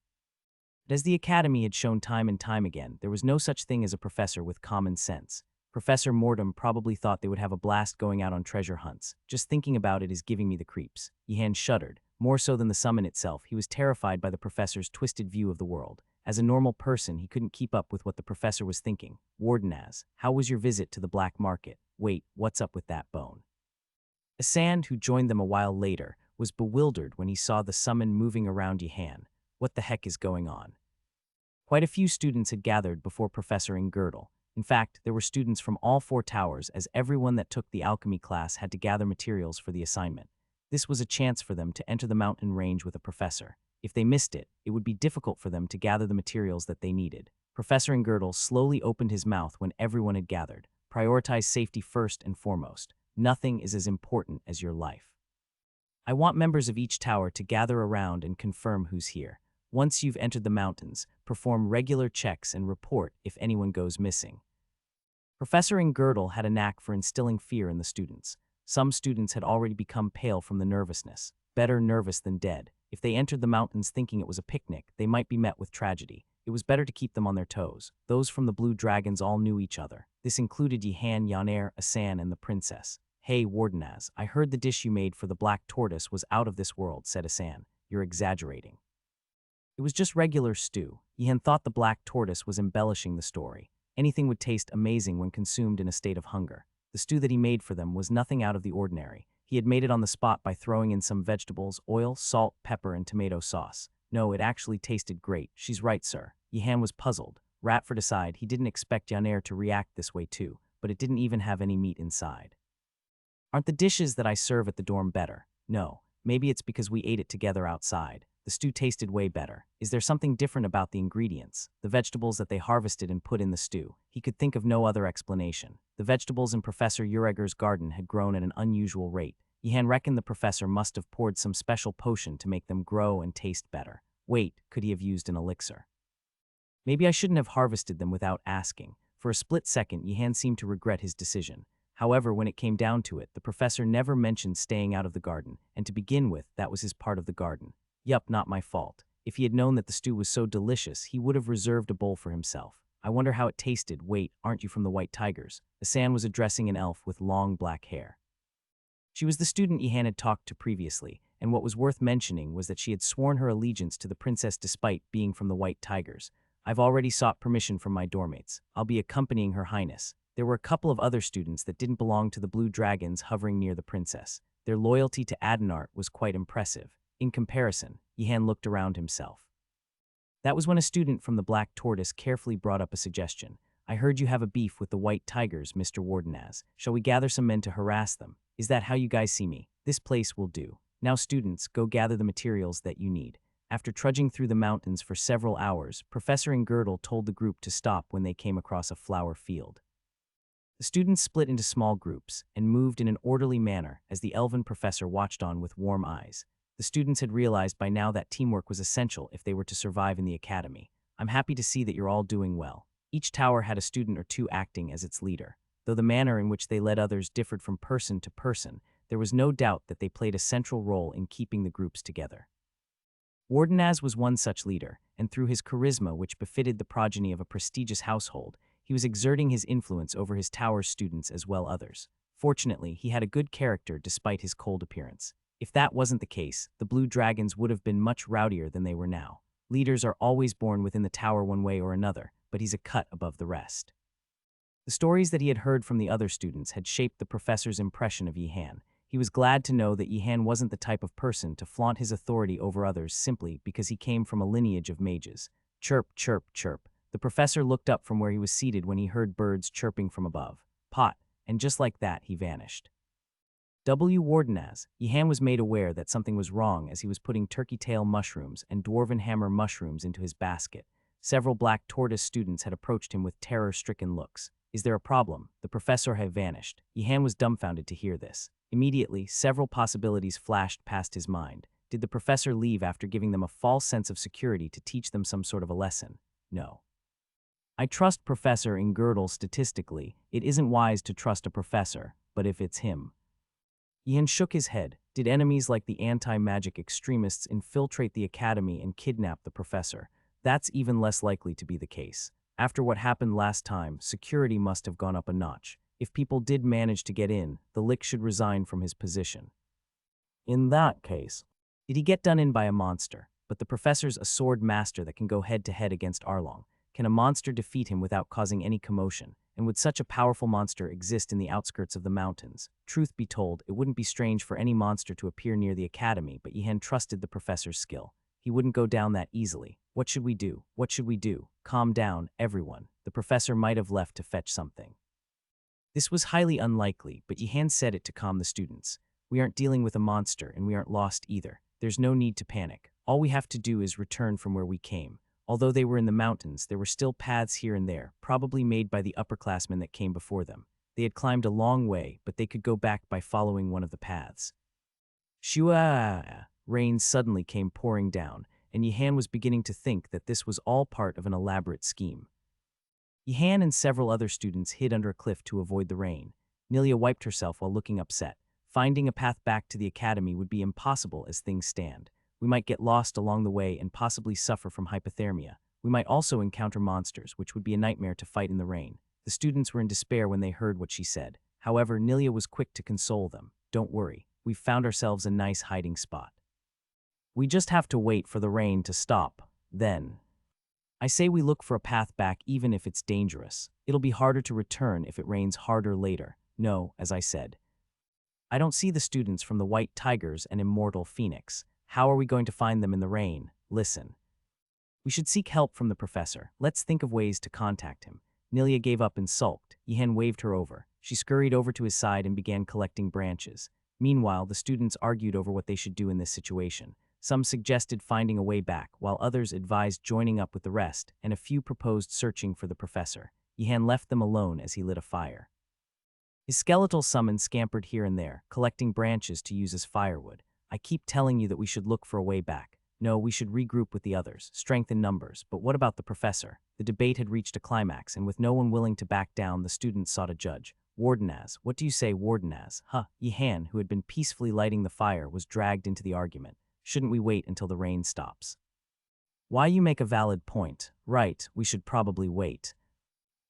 But as the Academy had shown time and time again, there was no such thing as a professor with common sense. Professor Mortem probably thought they would have a blast going out on treasure hunts. Just thinking about it is giving me the creeps. Ihan shuddered. More so than the summon itself, he was terrified by the professor's twisted view of the world. As a normal person, he couldn't keep up with what the professor was thinking. Wardenaz, how was your visit to the black market? Wait, what's up with that bone? Asand, who joined them a while later, was bewildered when he saw the summon moving around Ihan. What the heck is going on? Quite a few students had gathered before Professor Girdle. In fact, there were students from all 4 towers, as everyone that took the alchemy class had to gather materials for the assignment. This was a chance for them to enter the mountain range with a professor. If they missed it, it would be difficult for them to gather the materials that they needed. Professor Girdle slowly opened his mouth when everyone had gathered. Prioritize safety first and foremost. Nothing is as important as your life. I want members of each tower to gather around and confirm who's here. Once you've entered the mountains, perform regular checks and report if anyone goes missing. Professor Girdle had a knack for instilling fear in the students. Some students had already become pale from the nervousness. Better nervous than dead. If they entered the mountains thinking it was a picnic, they might be met with tragedy. It was better to keep them on their toes. Those from the Blue Dragons all knew each other. This included Yihan, Yanair, Asan, and the princess. "Hey, Wardenaz, I heard the dish you made for the Black Tortoise was out of this world," said Asan. "You're exaggerating." It was just regular stew. Yihan thought the Black Tortoise was embellishing the story. Anything would taste amazing when consumed in a state of hunger. The stew that he made for them was nothing out of the ordinary. He had made it on the spot by throwing in some vegetables, oil, salt, pepper, and tomato sauce. No, it actually tasted great. "She's right, sir." Yihan was puzzled. Ratford aside, he didn't expect Yanair to react this way too, but it didn't even have any meat inside. "Aren't the dishes that I serve at the dorm better?" "No. Maybe it's because we ate it together outside. The stew tasted way better. Is there something different about the ingredients? The vegetables that they harvested and put in the stew?" He could think of no other explanation. The vegetables in Professor Ureger's garden had grown at an unusual rate. Yihan reckoned the professor must have poured some special potion to make them grow and taste better. Wait, could he have used an elixir? Maybe I shouldn't have harvested them without asking. For a split second, Yihan seemed to regret his decision. However, when it came down to it, the professor never mentioned staying out of the garden, and to begin with, that was his part of the garden. Yup, not my fault. If he had known that the stew was so delicious, he would have reserved a bowl for himself. I wonder how it tasted. Wait, aren't you from the White Tigers? Asan was addressing an elf with long black hair. She was the student Yihan had talked to previously, and what was worth mentioning was that she had sworn her allegiance to the princess despite being from the White Tigers. "I've already sought permission from my dormmates. I'll be accompanying Her Highness." There were a couple of other students that didn't belong to the Blue Dragons hovering near the princess. Their loyalty to Adenart was quite impressive. In comparison, Yihan looked around himself. That was when a student from the Black Tortoise carefully brought up a suggestion. "I heard you have a beef with the White Tigers, Mr. Wardenaz. Shall we gather some men to harass them? Is that how you guys see me? This place will do. Now students, go gather the materials that you need." After trudging through the mountains for several hours, Professor Girdle told the group to stop when they came across a flower field. The students split into small groups and moved in an orderly manner as the elven professor watched on with warm eyes. The students had realized by now that teamwork was essential if they were to survive in the academy. "I'm happy to see that you're all doing well." Each tower had a student or two acting as its leader. Though the manner in which they led others differed from person to person, there was no doubt that they played a central role in keeping the groups together. Wardenaz was one such leader, and through his charisma, which befitted the progeny of a prestigious household, he was exerting his influence over his tower's students as well others. Fortunately, he had a good character despite his cold appearance. If that wasn't the case, the Blue Dragons would have been much rowdier than they were now. Leaders are always born within the tower one way or another, but he's a cut above the rest. The stories that he had heard from the other students had shaped the professor's impression of Yihan. He was glad to know that Yihan wasn't the type of person to flaunt his authority over others simply because he came from a lineage of mages. Chirp, chirp, chirp. The professor looked up from where he was seated when he heard birds chirping from above. Pot, and just like that, he vanished. Wardenaz, Yihan was made aware that something was wrong as he was putting turkey tail mushrooms and dwarven hammer mushrooms into his basket. Several Black Tortoise students had approached him with terror-stricken looks. "Is there a problem?" The professor had vanished. Yihan was dumbfounded to hear this. Immediately, several possibilities flashed past his mind. Did the professor leave after giving them a false sense of security to teach them some sort of a lesson? No. I trust Professor Girdle statistically. It isn't wise to trust a professor, but if it's him. Yihan shook his head. Did enemies like the anti-magic extremists infiltrate the academy and kidnap the professor? That's even less likely to be the case. After what happened last time, security must have gone up a notch. If people did manage to get in, the Lick should resign from his position. In that case, did he get done in by a monster? But the professor's a sword master that can go head-to-head against Arlong. Can a monster defeat him without causing any commotion? And would such a powerful monster exist in the outskirts of the mountains? Truth be told, it wouldn't be strange for any monster to appear near the academy, but Yihan trusted the professor's skill. He wouldn't go down that easily. What should we do? What should we do? Calm down, everyone. The professor might have left to fetch something. This was highly unlikely, but Yihan said it to calm the students. We aren't dealing with a monster, and we aren't lost either. There's no need to panic. All we have to do is return from where we came. Although they were in the mountains, there were still paths here and there, probably made by the upperclassmen that came before them. They had climbed a long way, but they could go back by following one of the paths. Shua! Rain suddenly came pouring down, and Yihan was beginning to think that this was all part of an elaborate scheme. Yihan and several other students hid under a cliff to avoid the rain. Nilia wiped herself while looking upset. Finding a path back to the academy would be impossible as things stand. We might get lost along the way and possibly suffer from hypothermia. We might also encounter monsters, which would be a nightmare to fight in the rain. The students were in despair when they heard what she said. However, Nilia was quick to console them. Don't worry, we've found ourselves a nice hiding spot. We just have to wait for the rain to stop, then. I say we look for a path back even if it's dangerous. It'll be harder to return if it rains harder later. No, as I said. I don't see the students from the White Tigers and Immortal Phoenix. How are we going to find them in the rain? Listen. We should seek help from the professor. Let's think of ways to contact him. Nilia gave up and sulked. Yihan waved her over. She scurried over to his side and began collecting branches. Meanwhile, the students argued over what they should do in this situation. Some suggested finding a way back, while others advised joining up with the rest, and a few proposed searching for the professor. Yihan left them alone as he lit a fire. His skeletal summons scampered here and there, collecting branches to use as firewood. I keep telling you that we should look for a way back. No, we should regroup with the others, strength in numbers. But what about the professor? The debate had reached a climax, and with no one willing to back down, the students sought a judge. Wardenaz, what do you say, Wardenaz? Huh, Yihan, who had been peacefully lighting the fire, was dragged into the argument. Shouldn't we wait until the rain stops? Why, you make a valid point. Right, we should probably wait.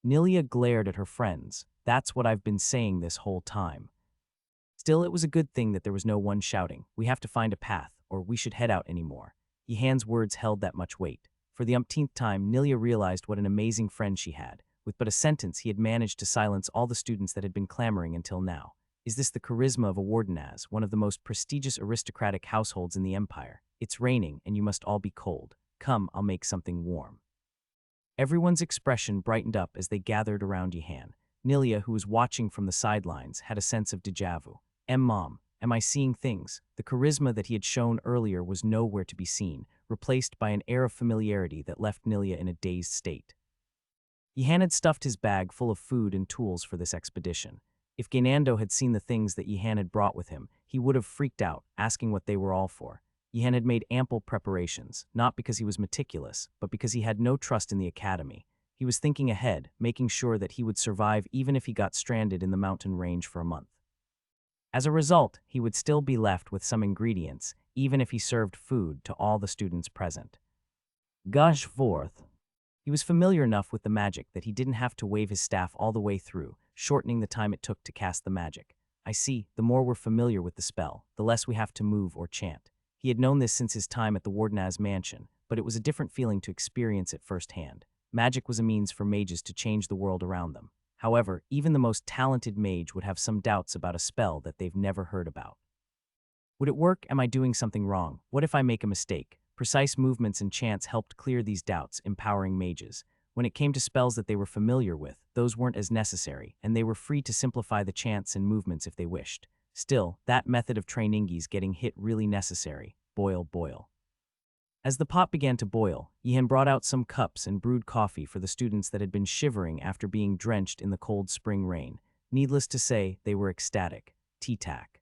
Nilia glared at her friends. That's what I've been saying this whole time. Still, it was a good thing that there was no one shouting, we have to find a path, or we should head out anymore. Yihan's words held that much weight. For the umpteenth time, Nilia realized what an amazing friend she had. With but a sentence, he had managed to silence all the students that had been clamoring until now. Is this the charisma of a Wardenaz, one of the most prestigious aristocratic households in the empire? It's raining, and you must all be cold. Come, I'll make something warm. Everyone's expression brightened up as they gathered around Yihan. Nilia, who was watching from the sidelines, had a sense of déjà vu. Mom, am I seeing things? The charisma that he had shown earlier was nowhere to be seen, replaced by an air of familiarity that left Nilia in a dazed state. Yihan had stuffed his bag full of food and tools for this expedition. If Gainando had seen the things that Yihan had brought with him, he would have freaked out, asking what they were all for. Yihan had made ample preparations, not because he was meticulous, but because he had no trust in the academy. He was thinking ahead, making sure that he would survive even if he got stranded in the mountain range for a month. As a result, he would still be left with some ingredients, even if he served food to all the students present. Gush forth. He was familiar enough with the magic that he didn't have to wave his staff all the way through, shortening the time it took to cast the magic. I see, the more we're familiar with the spell, the less we have to move or chant. He had known this since his time at the Wardenaz mansion, but it was a different feeling to experience it firsthand. Magic was a means for mages to change the world around them. However, even the most talented mage would have some doubts about a spell that they've never heard about. Would it work? Am I doing something wrong? What if I make a mistake? Precise movements and chants helped clear these doubts, empowering mages. When it came to spells that they were familiar with, those weren't as necessary, and they were free to simplify the chants and movements if they wished. Still, that method of trainingi's getting hit really necessary. Boil, boil. As the pot began to boil, Yihan brought out some cups and brewed coffee for the students that had been shivering after being drenched in the cold spring rain. Needless to say, they were ecstatic. Tea-tack.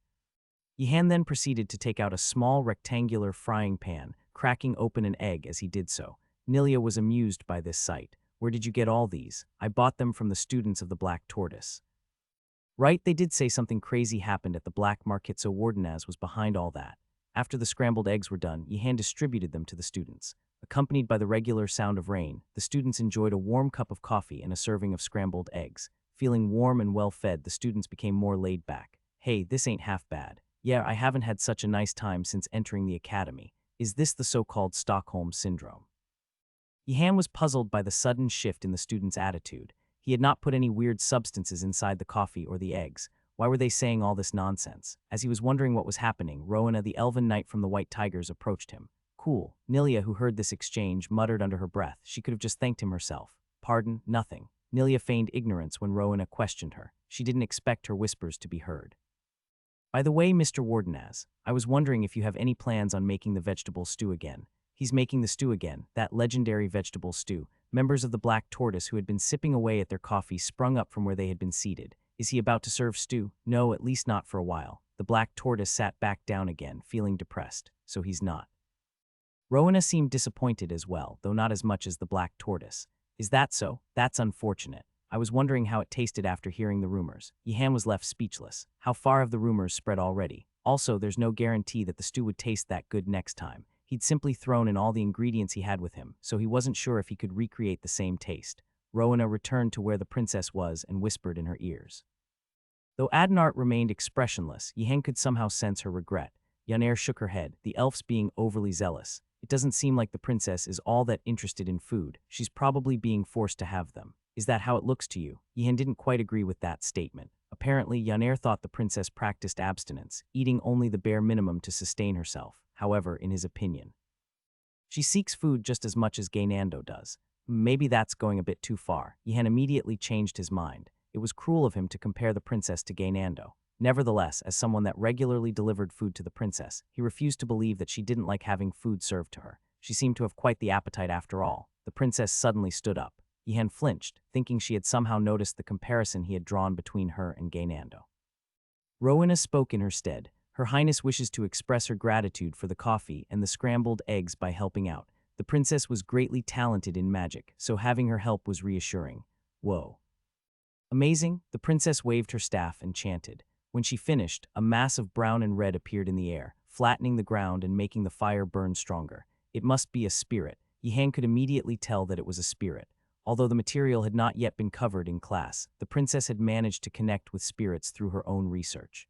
Yihan then proceeded to take out a small rectangular frying pan, cracking open an egg as he did so. Nilia was amused by this sight. Where did you get all these? I bought them from the students of the Black Tortoise. Right, they did say something crazy happened at the Black Market, so Wardenaz was behind all that. After the scrambled eggs were done, Yihan distributed them to the students. Accompanied by the regular sound of rain, the students enjoyed a warm cup of coffee and a serving of scrambled eggs. Feeling warm and well-fed, the students became more laid back. Hey, this ain't half bad. Yeah, I haven't had such a nice time since entering the academy. Is this the so-called Stockholm Syndrome? Yihan was puzzled by the sudden shift in the students' attitude. He had not put any weird substances inside the coffee or the eggs. Why were they saying all this nonsense? As he was wondering what was happening, Rowena, the elven knight from the White Tigers, approached him. Cool. Nilia, who heard this exchange, muttered under her breath. She could have just thanked him herself. Pardon? Nothing. Nilia feigned ignorance when Rowena questioned her. She didn't expect her whispers to be heard. By the way, Mr. Wardenaz, I was wondering if you have any plans on making the vegetable stew again. He's making the stew again, that legendary vegetable stew. Members of the Black Tortoise who had been sipping away at their coffee sprung up from where they had been seated. Is he about to serve stew? No, at least not for a while. The black tortoise sat back down again, feeling depressed. So he's not. Rowena seemed disappointed as well, though not as much as the black tortoise. Is that so? That's unfortunate. I was wondering how it tasted after hearing the rumors. Yihan was left speechless. How far have the rumors spread already? Also, there's no guarantee that the stew would taste that good next time. He'd simply thrown in all the ingredients he had with him, so he wasn't sure if he could recreate the same taste. Rowena returned to where the princess was and whispered in her ears. Though Adenart remained expressionless, Yihan could somehow sense her regret. Yaner shook her head, the elves being overly zealous. It doesn't seem like the princess is all that interested in food. She's probably being forced to have them. Is that how it looks to you? Yihan didn't quite agree with that statement. Apparently, Yaner thought the princess practiced abstinence, eating only the bare minimum to sustain herself, however, in his opinion. She seeks food just as much as Gaynando does. Maybe that's going a bit too far. Yihan immediately changed his mind. It was cruel of him to compare the princess to Gaynando. Nevertheless, as someone that regularly delivered food to the princess, he refused to believe that she didn't like having food served to her. She seemed to have quite the appetite after all. The princess suddenly stood up. Yihan flinched, thinking she had somehow noticed the comparison he had drawn between her and Gaynando. Rowena spoke in her stead. Her Highness wishes to express her gratitude for the coffee and the scrambled eggs by helping out. The princess was greatly talented in magic, so having her help was reassuring. Whoa. Amazing, the princess waved her staff and chanted. When she finished, a mass of brown and red appeared in the air, flattening the ground and making the fire burn stronger. It must be a spirit. Yihan could immediately tell that it was a spirit. Although the material had not yet been covered in class, the princess had managed to connect with spirits through her own research.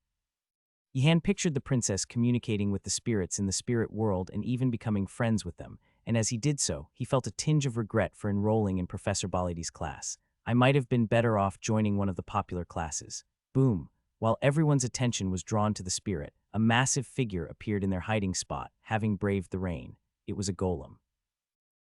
Yihan pictured the princess communicating with the spirits in the spirit world and even becoming friends with them, and as he did so, he felt a tinge of regret for enrolling in Professor Balidi's class. I might have been better off joining one of the popular classes. Boom. While everyone's attention was drawn to the spirit, a massive figure appeared in their hiding spot, having braved the rain. It was a golem.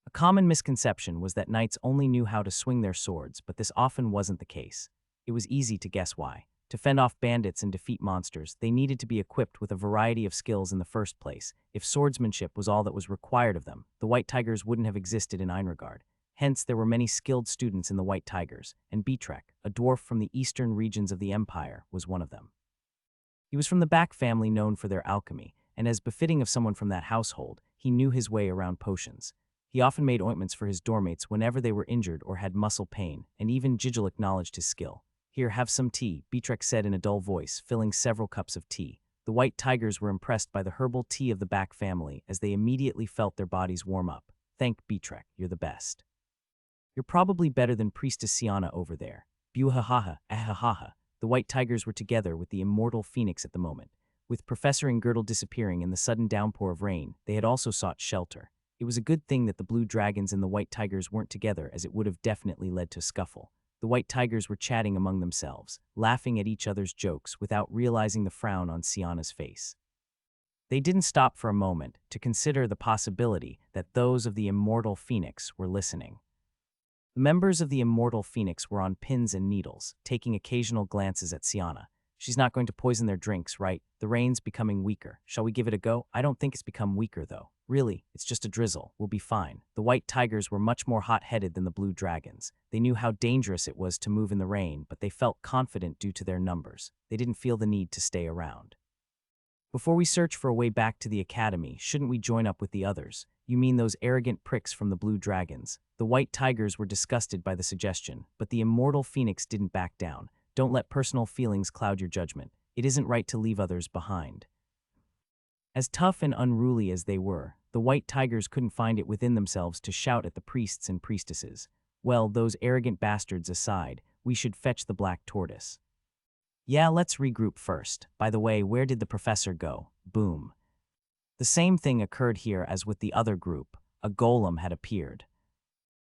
A common misconception was that knights only knew how to swing their swords, but this often wasn't the case. It was easy to guess why. To fend off bandits and defeat monsters, they needed to be equipped with a variety of skills in the first place. If swordsmanship was all that was required of them, the White Tigers wouldn't have existed in Einregard. Hence, there were many skilled students in the White Tigers, and Betrek, a dwarf from the eastern regions of the Empire, was one of them. He was from the Back family known for their alchemy, and as befitting of someone from that household, he knew his way around potions. He often made ointments for his dormates whenever they were injured or had muscle pain, and even Jigil acknowledged his skill. Here, have some tea, Betrek said in a dull voice, filling several cups of tea. The White Tigers were impressed by the herbal tea of the Back family as they immediately felt their bodies warm up. Thank Betrek, you're the best. You're probably better than Priestess Siana over there. Buhahaha, ahahaha. The White Tigers were together with the immortal Phoenix at the moment. With Professor Girdle disappearing and the sudden downpour of rain, they had also sought shelter. It was a good thing that the Blue Dragons and the White Tigers weren't together, as it would have definitely led to a scuffle. The White Tigers were chatting among themselves, laughing at each other's jokes without realizing the frown on Siana's face. They didn't stop for a moment to consider the possibility that those of the immortal Phoenix were listening. The members of the immortal Phoenix were on pins and needles, taking occasional glances at Siana. She's not going to poison their drinks, right? The rain's becoming weaker. Shall we give it a go? I don't think it's become weaker, though. Really, it's just a drizzle. We'll be fine. The White Tigers were much more hot-headed than the Blue Dragons. They knew how dangerous it was to move in the rain, but they felt confident due to their numbers. They didn't feel the need to stay around. Before we search for a way back to the academy, shouldn't we join up with the others? You mean those arrogant pricks from the Blue Dragons? The White Tigers were disgusted by the suggestion, but the immortal Phoenix didn't back down. Don't let personal feelings cloud your judgment. It isn't right to leave others behind. As tough and unruly as they were, the White Tigers couldn't find it within themselves to shout at the priests and priestesses. Well, those arrogant bastards aside, we should fetch the Black Tortoise. Yeah, let's regroup first. By the way, where did the professor go? Boom. The same thing occurred here as with the other group. A golem had appeared.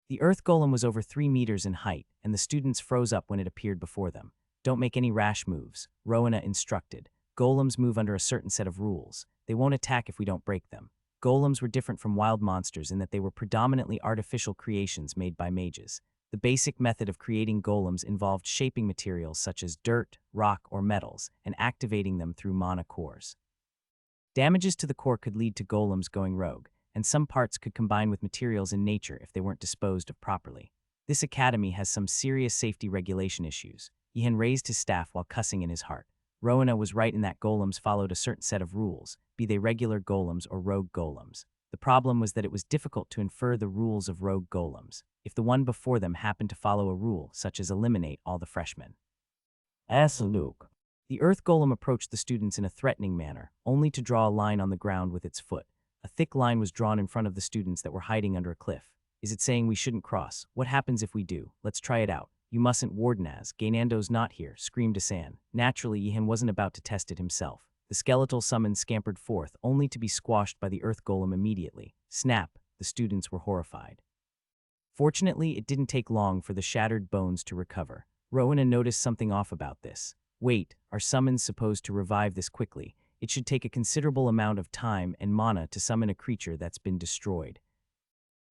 The earth golem was over 3 meters in height, and the students froze up when it appeared before them. Don't make any rash moves, Rowena instructed. Golems move under a certain set of rules. They won't attack if we don't break them. Golems were different from wild monsters in that they were predominantly artificial creations made by mages. The basic method of creating golems involved shaping materials such as dirt, rock, or metals, and activating them through mana cores. Damages to the core could lead to golems going rogue, and some parts could combine with materials in nature if they weren't disposed of properly. This academy has some serious safety regulation issues. Yihan raised his staff while cussing in his heart. Rowena was right in that golems followed a certain set of rules, be they regular golems or rogue golems. The problem was that it was difficult to infer the rules of rogue golems, if the one before them happened to follow a rule, such as eliminate all the freshmen. Luke. The earth golem approached the students in a threatening manner, only to draw a line on the ground with its foot. A thick line was drawn in front of the students that were hiding under a cliff. Is it saying we shouldn't cross? What happens if we do? Let's try it out. You mustn't, Wardenaz. Gainando's not here, screamed Asan. Naturally, Yihan wasn't about to test it himself. The skeletal summons scampered forth, only to be squashed by the earth golem immediately. Snap! The students were horrified. Fortunately, it didn't take long for the shattered bones to recover. Rowena noticed something off about this. Wait, are summons supposed to revive this quickly? It should take a considerable amount of time and mana to summon a creature that's been destroyed.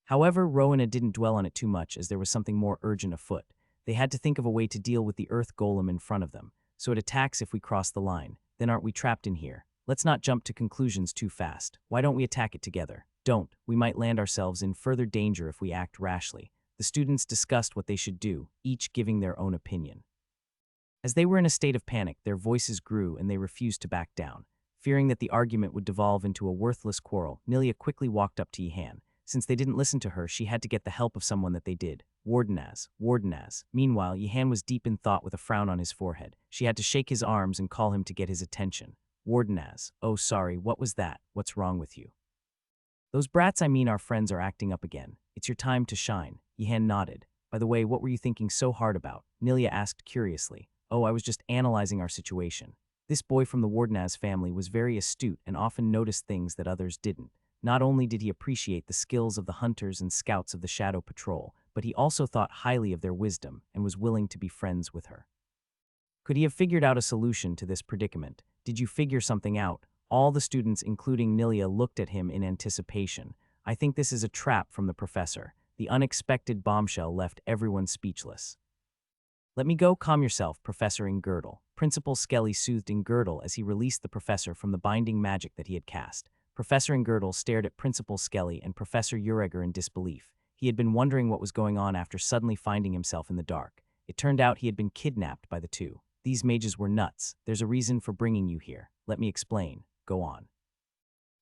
However, Rowena didn't dwell on it too much as there was something more urgent afoot. They had to think of a way to deal with the earth golem in front of them. So it attacks if we cross the line. Then aren't we trapped in here? Let's not jump to conclusions too fast. Why don't we attack it together? Don't. We might land ourselves in further danger if we act rashly. The students discussed what they should do, each giving their own opinion. As they were in a state of panic, their voices grew and they refused to back down. Fearing that the argument would devolve into a worthless quarrel, Nilia quickly walked up to Yihan. Since they didn't listen to her, she had to get the help of someone that they did. Wardenaz. Meanwhile, Yihan was deep in thought with a frown on his forehead. She had to shake his arms and call him to get his attention. Wardenaz. Oh, sorry, what was that? What's wrong with you? Those brats, our friends, are acting up again. It's your time to shine. Yihan nodded. By the way, what were you thinking so hard about? Nilia asked curiously. Oh, I was just analyzing our situation. This boy from the Wardenaz family was very astute and often noticed things that others didn't. Not only did he appreciate the skills of the hunters and scouts of the Shadow Patrol, but he also thought highly of their wisdom and was willing to be friends with her. Could he have figured out a solution to this predicament? Did you figure something out? All the students, including Nilia, looked at him in anticipation. I think this is a trap from the professor. The unexpected bombshell left everyone speechless. Let me go, calm yourself, Professor Ingirdle. Principal Skelly soothed Ingirdle as he released the professor from the binding magic that he had cast. Professor Ingirdle stared at Principal Skelly and Professor Ureger in disbelief. He had been wondering what was going on after suddenly finding himself in the dark. It turned out he had been kidnapped by the two. These mages were nuts. There's a reason for bringing you here. Let me explain. Go on.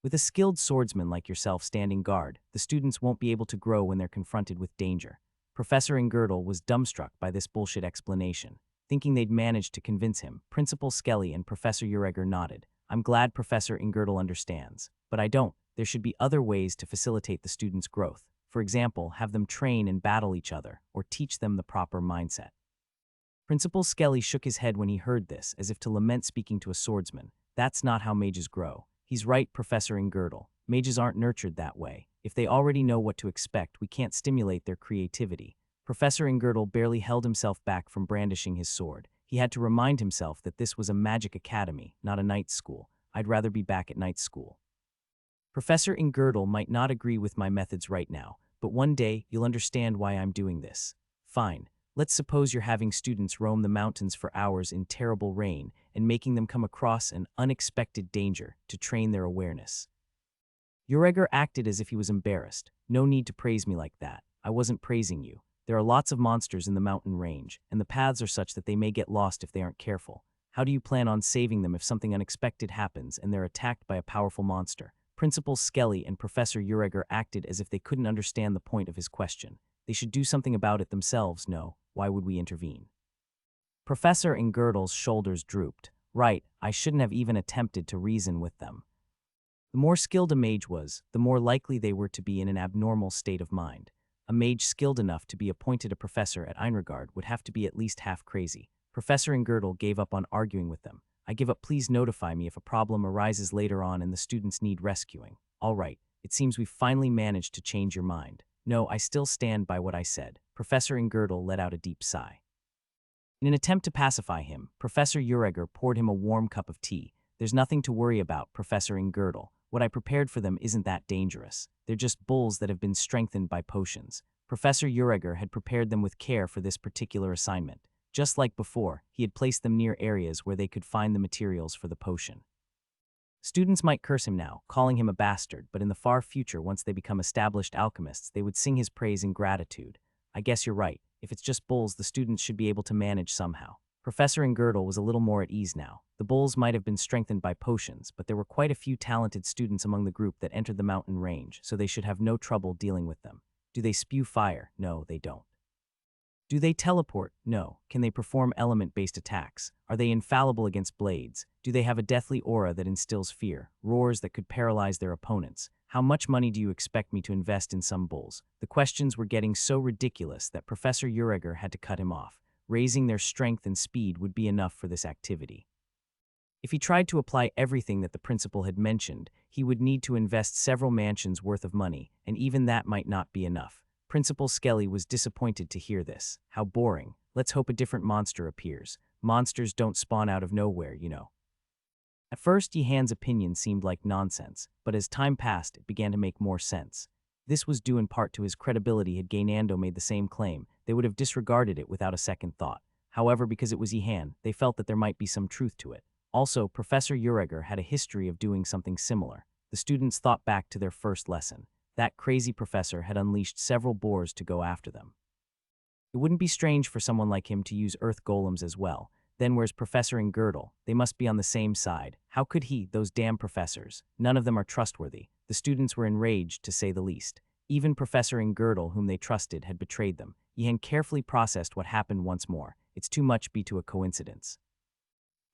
With a skilled swordsman like yourself standing guard, the students won't be able to grow when they're confronted with danger. Professor Ingirdle was dumbstruck by this bullshit explanation. Thinking they'd managed to convince him, Principal Skelly and Professor Ureger nodded. I'm glad Professor Ingirdle understands. But I don't. There should be other ways to facilitate the students' growth. For example, have them train and battle each other, or teach them the proper mindset. Principal Skelly shook his head when he heard this, as if to lament speaking to a swordsman. That's not how mages grow. He's right, Professor Ingirdle. Mages aren't nurtured that way. If they already know what to expect, we can't stimulate their creativity. Professor Ingirdle barely held himself back from brandishing his sword. He had to remind himself that this was a magic academy, not a night school. I'd rather be back at night school. Professor Ingirdle might not agree with my methods right now, but one day you'll understand why I'm doing this. Fine. Let's suppose you're having students roam the mountains for hours in terrible rain and making them come across an unexpected danger to train their awareness. Ureger acted as if he was embarrassed. No need to praise me like that. I wasn't praising you. There are lots of monsters in the mountain range, and the paths are such that they may get lost if they aren't careful. How do you plan on saving them if something unexpected happens and they're attacked by a powerful monster? Principal Skelly and Professor Ureger acted as if they couldn't understand the point of his question. They should do something about it themselves, no. Why would we intervene? Professor Ingirdle's shoulders drooped. Right, I shouldn't have even attempted to reason with them. The more skilled a mage was, the more likely they were to be in an abnormal state of mind. A mage skilled enough to be appointed a professor at Einregard would have to be at least half crazy. Professor Ingirdle gave up on arguing with them. I give up, please notify me if a problem arises later on and the students need rescuing. All right, it seems we've finally managed to change your mind. No, I still stand by what I said. Professor Ingirdle let out a deep sigh. In an attempt to pacify him, Professor Ureger poured him a warm cup of tea. There's nothing to worry about, Professor Ingirdle. What I prepared for them isn't that dangerous. They're just bulls that have been strengthened by potions. Professor Ureger had prepared them with care for this particular assignment. Just like before, he had placed them near areas where they could find the materials for the potion. Students might curse him now, calling him a bastard, but in the far future, once they become established alchemists, they would sing his praise in gratitude. I guess you're right. If it's just bulls, the students should be able to manage somehow. Professor Girdle was a little more at ease now. The bulls might have been strengthened by potions, but there were quite a few talented students among the group that entered the mountain range, so they should have no trouble dealing with them. Do they spew fire? No, they don't. Do they teleport? No. Can they perform element-based attacks? Are they infallible against blades? Do they have a deathly aura that instills fear, roars that could paralyze their opponents? How much money do you expect me to invest in some bulls? The questions were getting so ridiculous that Professor Uriger had to cut him off. Raising their strength and speed would be enough for this activity. If he tried to apply everything that the principal had mentioned, he would need to invest several mansions worth of money, and even that might not be enough. Principal Skelly was disappointed to hear this. How boring. Let's hope a different monster appears. Monsters don't spawn out of nowhere, you know. At first, Yehan's opinion seemed like nonsense, but as time passed, it began to make more sense. This was due in part to his credibility. Had Gainando made the same claim, they would have disregarded it without a second thought. However, because it was Yehan, they felt that there might be some truth to it. Also, Professor Uriger had a history of doing something similar. The students thought back to their first lesson. That crazy professor had unleashed several boars to go after them. It wouldn't be strange for someone like him to use earth golems as well. Then where's Professor Girdle? They must be on the same side. How could he, those damn professors? None of them are trustworthy. The students were enraged, to say the least. Even Professor Girdle, whom they trusted, had betrayed them. Yehan carefully processed what happened once more. It's too much be to a coincidence.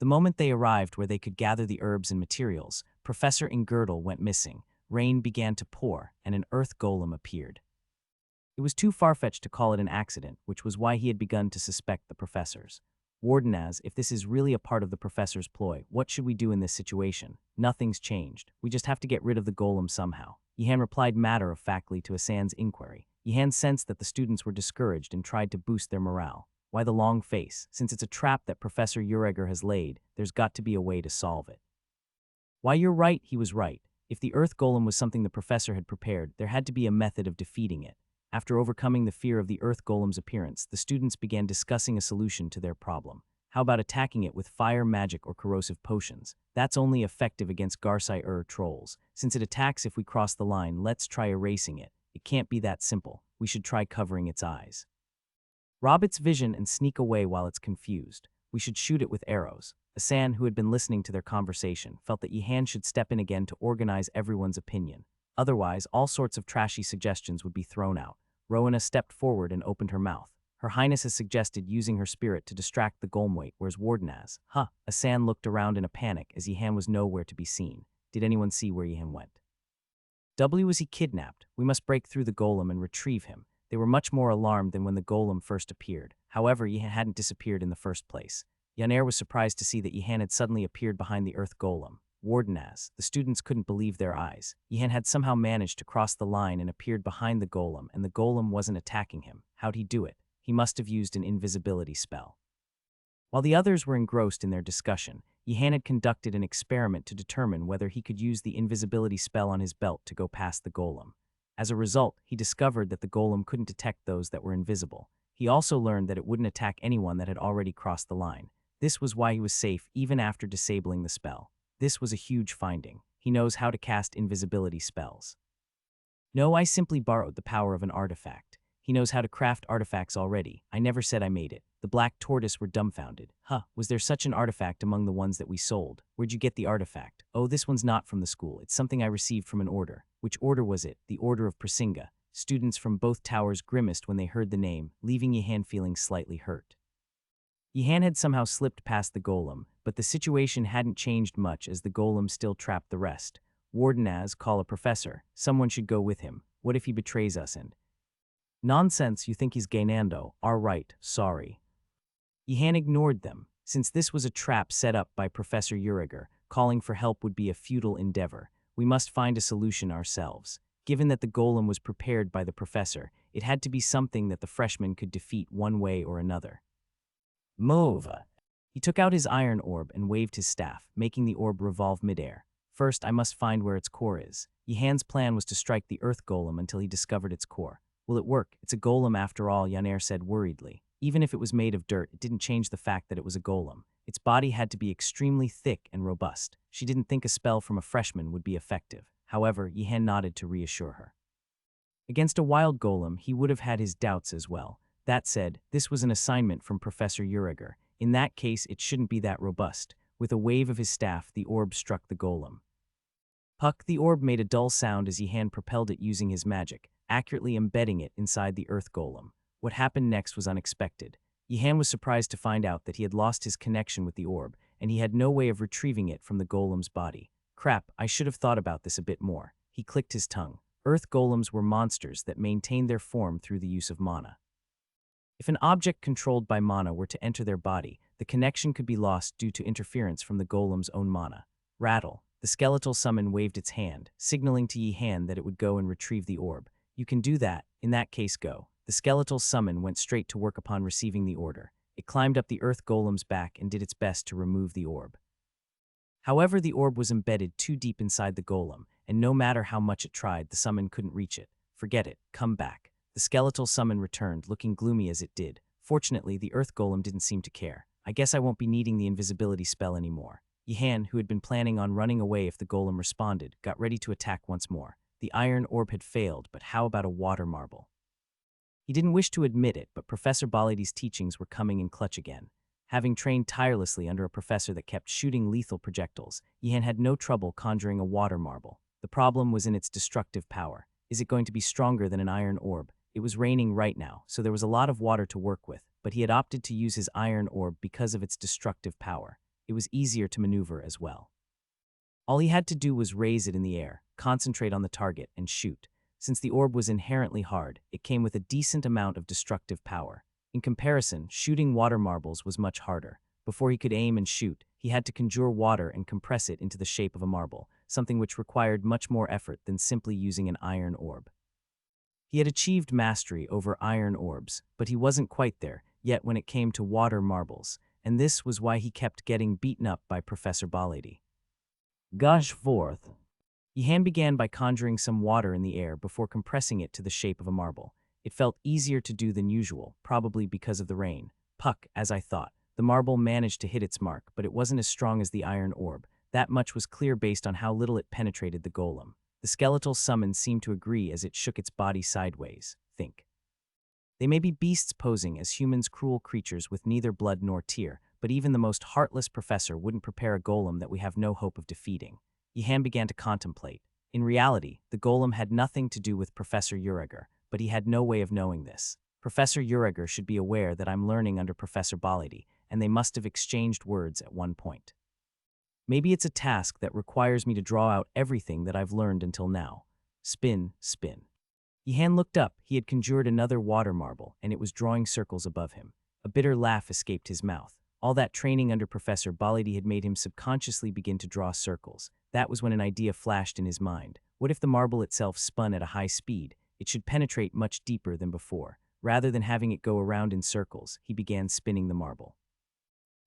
The moment they arrived where they could gather the herbs and materials, Professor Girdle went missing. Rain began to pour, and an earth golem appeared. It was too far-fetched to call it an accident, which was why he had begun to suspect the professors. Warden, if this is really a part of the professor's ploy, what should we do in this situation? Nothing's changed. We just have to get rid of the golem somehow. Yehan replied matter-of-factly to Asan's inquiry. Yehan sensed that the students were discouraged and tried to boost their morale. Why the long face? Since it's a trap that Professor Uriger has laid, there's got to be a way to solve it. Why, you're right, he was right. If the earth golem was something the professor had prepared, there had to be a method of defeating it. After overcoming the fear of the earth golem's appearance, the students began discussing a solution to their problem. How about attacking it with fire, magic, or corrosive potions? That's only effective against Garsai trolls. Since it attacks if we cross the line, let's try erasing it. It can't be that simple. We should try covering its eyes. Rob its vision and sneak away while it's confused. We should shoot it with arrows. Asan, who had been listening to their conversation, felt that Yehan should step in again to organize everyone's opinion. Otherwise, all sorts of trashy suggestions would be thrown out. Rowena stepped forward and opened her mouth. Her Highness has suggested using her spirit to distract the golem. Where's Warden? Asan looked around in a panic as Yehan was nowhere to be seen. Did anyone see where Yehan went? Was he kidnapped? We must break through the golem and retrieve him. They were much more alarmed than when the golem first appeared. However, Yehan hadn't disappeared in the first place. Yaner was surprised to see that Yehan had suddenly appeared behind the earth golem. Warden, the students couldn't believe their eyes. Yehan had somehow managed to cross the line and appeared behind the golem, and the golem wasn't attacking him. How'd he do it? He must have used an invisibility spell. While the others were engrossed in their discussion, Yehan had conducted an experiment to determine whether he could use the invisibility spell on his belt to go past the golem. As a result, he discovered that the golem couldn't detect those that were invisible. He also learned that it wouldn't attack anyone that had already crossed the line. This was why he was safe even after disabling the spell. This was a huge finding. He knows how to cast invisibility spells. No, I simply borrowed the power of an artifact. He knows how to craft artifacts already. I never said I made it. The Black Tortoise were dumbfounded. Was there such an artifact among the ones that we sold? Where'd you get the artifact? Oh, this one's not from the school. It's something I received from an order. Which order was it? The Order of Prasinga. Students from both towers grimaced when they heard the name, leaving Yehan feeling slightly hurt. Yehan had somehow slipped past the golem, but the situation hadn't changed much as the golem still trapped the rest. Warden, call a professor. Someone should go with him. What if he betrays us and... Nonsense, you think he's Gainando. All right, sorry. Yehan ignored them. Since this was a trap set up by Professor Uriger, calling for help would be a futile endeavor. We must find a solution ourselves. Given that the golem was prepared by the professor, it had to be something that the freshman could defeat one way or another. Move! He took out his iron orb and waved his staff, making the orb revolve midair. First, I must find where its core is. Yehan's plan was to strike the earth golem until he discovered its core. Will it work? It's a golem after all, Yaner said worriedly. Even if it was made of dirt, it didn't change the fact that it was a golem. Its body had to be extremely thick and robust. She didn't think a spell from a freshman would be effective. However, Yehan nodded to reassure her. Against a wild golem, he would have had his doubts as well. That said, this was an assignment from Professor Uriger. In that case, it shouldn't be that robust. With a wave of his staff, the orb struck the golem. Puck, the orb made a dull sound as Yihan propelled it using his magic, accurately embedding it inside the earth golem. What happened next was unexpected. Yihan was surprised to find out that he had lost his connection with the orb, and he had no way of retrieving it from the golem's body. Crap, I should have thought about this a bit more. He clicked his tongue. Earth golems were monsters that maintained their form through the use of mana. If an object controlled by mana were to enter their body, the connection could be lost due to interference from the golem's own mana. Rattle. The skeletal summon waved its hand, signaling to Yihan that it would go and retrieve the orb. You can do that. In that case, go. The skeletal summon went straight to work upon receiving the order. It climbed up the earth golem's back and did its best to remove the orb. However, the orb was embedded too deep inside the golem, and no matter how much it tried, the summon couldn't reach it. Forget it. Come back. The skeletal summon returned, looking gloomy as it did. Fortunately, the earth golem didn't seem to care. I guess I won't be needing the invisibility spell anymore. Yihan, who had been planning on running away if the golem responded, got ready to attack once more. The iron orb had failed, but how about a water marble? He didn't wish to admit it, but Professor Balidi's teachings were coming in clutch again. Having trained tirelessly under a professor that kept shooting lethal projectiles, Yihan had no trouble conjuring a water marble. The problem was in its destructive power. Is it going to be stronger than an iron orb? It was raining right now, so there was a lot of water to work with, but he had opted to use his iron orb because of its destructive power. It was easier to maneuver as well. All he had to do was raise it in the air, concentrate on the target, and shoot. Since the orb was inherently hard, it came with a decent amount of destructive power. In comparison, shooting water marbles was much harder. Before he could aim and shoot, he had to conjure water and compress it into the shape of a marble, something which required much more effort than simply using an iron orb. He had achieved mastery over iron orbs, but he wasn't quite there yet when it came to water marbles, and this was why he kept getting beaten up by Professor Baladi. Gush forth. Yihan began by conjuring some water in the air before compressing it to the shape of a marble. It felt easier to do than usual, probably because of the rain. Puck, as I thought. The marble managed to hit its mark, but it wasn't as strong as the iron orb. That much was clear based on how little it penetrated the golem. The skeletal summon seemed to agree as it shook its body sideways. Think. They may be beasts posing as humans, cruel creatures with neither blood nor tear, but even the most heartless professor wouldn't prepare a golem that we have no hope of defeating. Yihan began to contemplate. In reality, the golem had nothing to do with Professor Uriger, but he had no way of knowing this. Professor Uriger should be aware that I'm learning under Professor Baladi, and they must have exchanged words at one point. Maybe it's a task that requires me to draw out everything that I've learned until now. Spin, spin. Yihan looked up. He had conjured another water marble, and it was drawing circles above him. A bitter laugh escaped his mouth. All that training under Professor Baladi had made him subconsciously begin to draw circles. That was when an idea flashed in his mind. What if the marble itself spun at a high speed? It should penetrate much deeper than before. Rather than having it go around in circles, he began spinning the marble.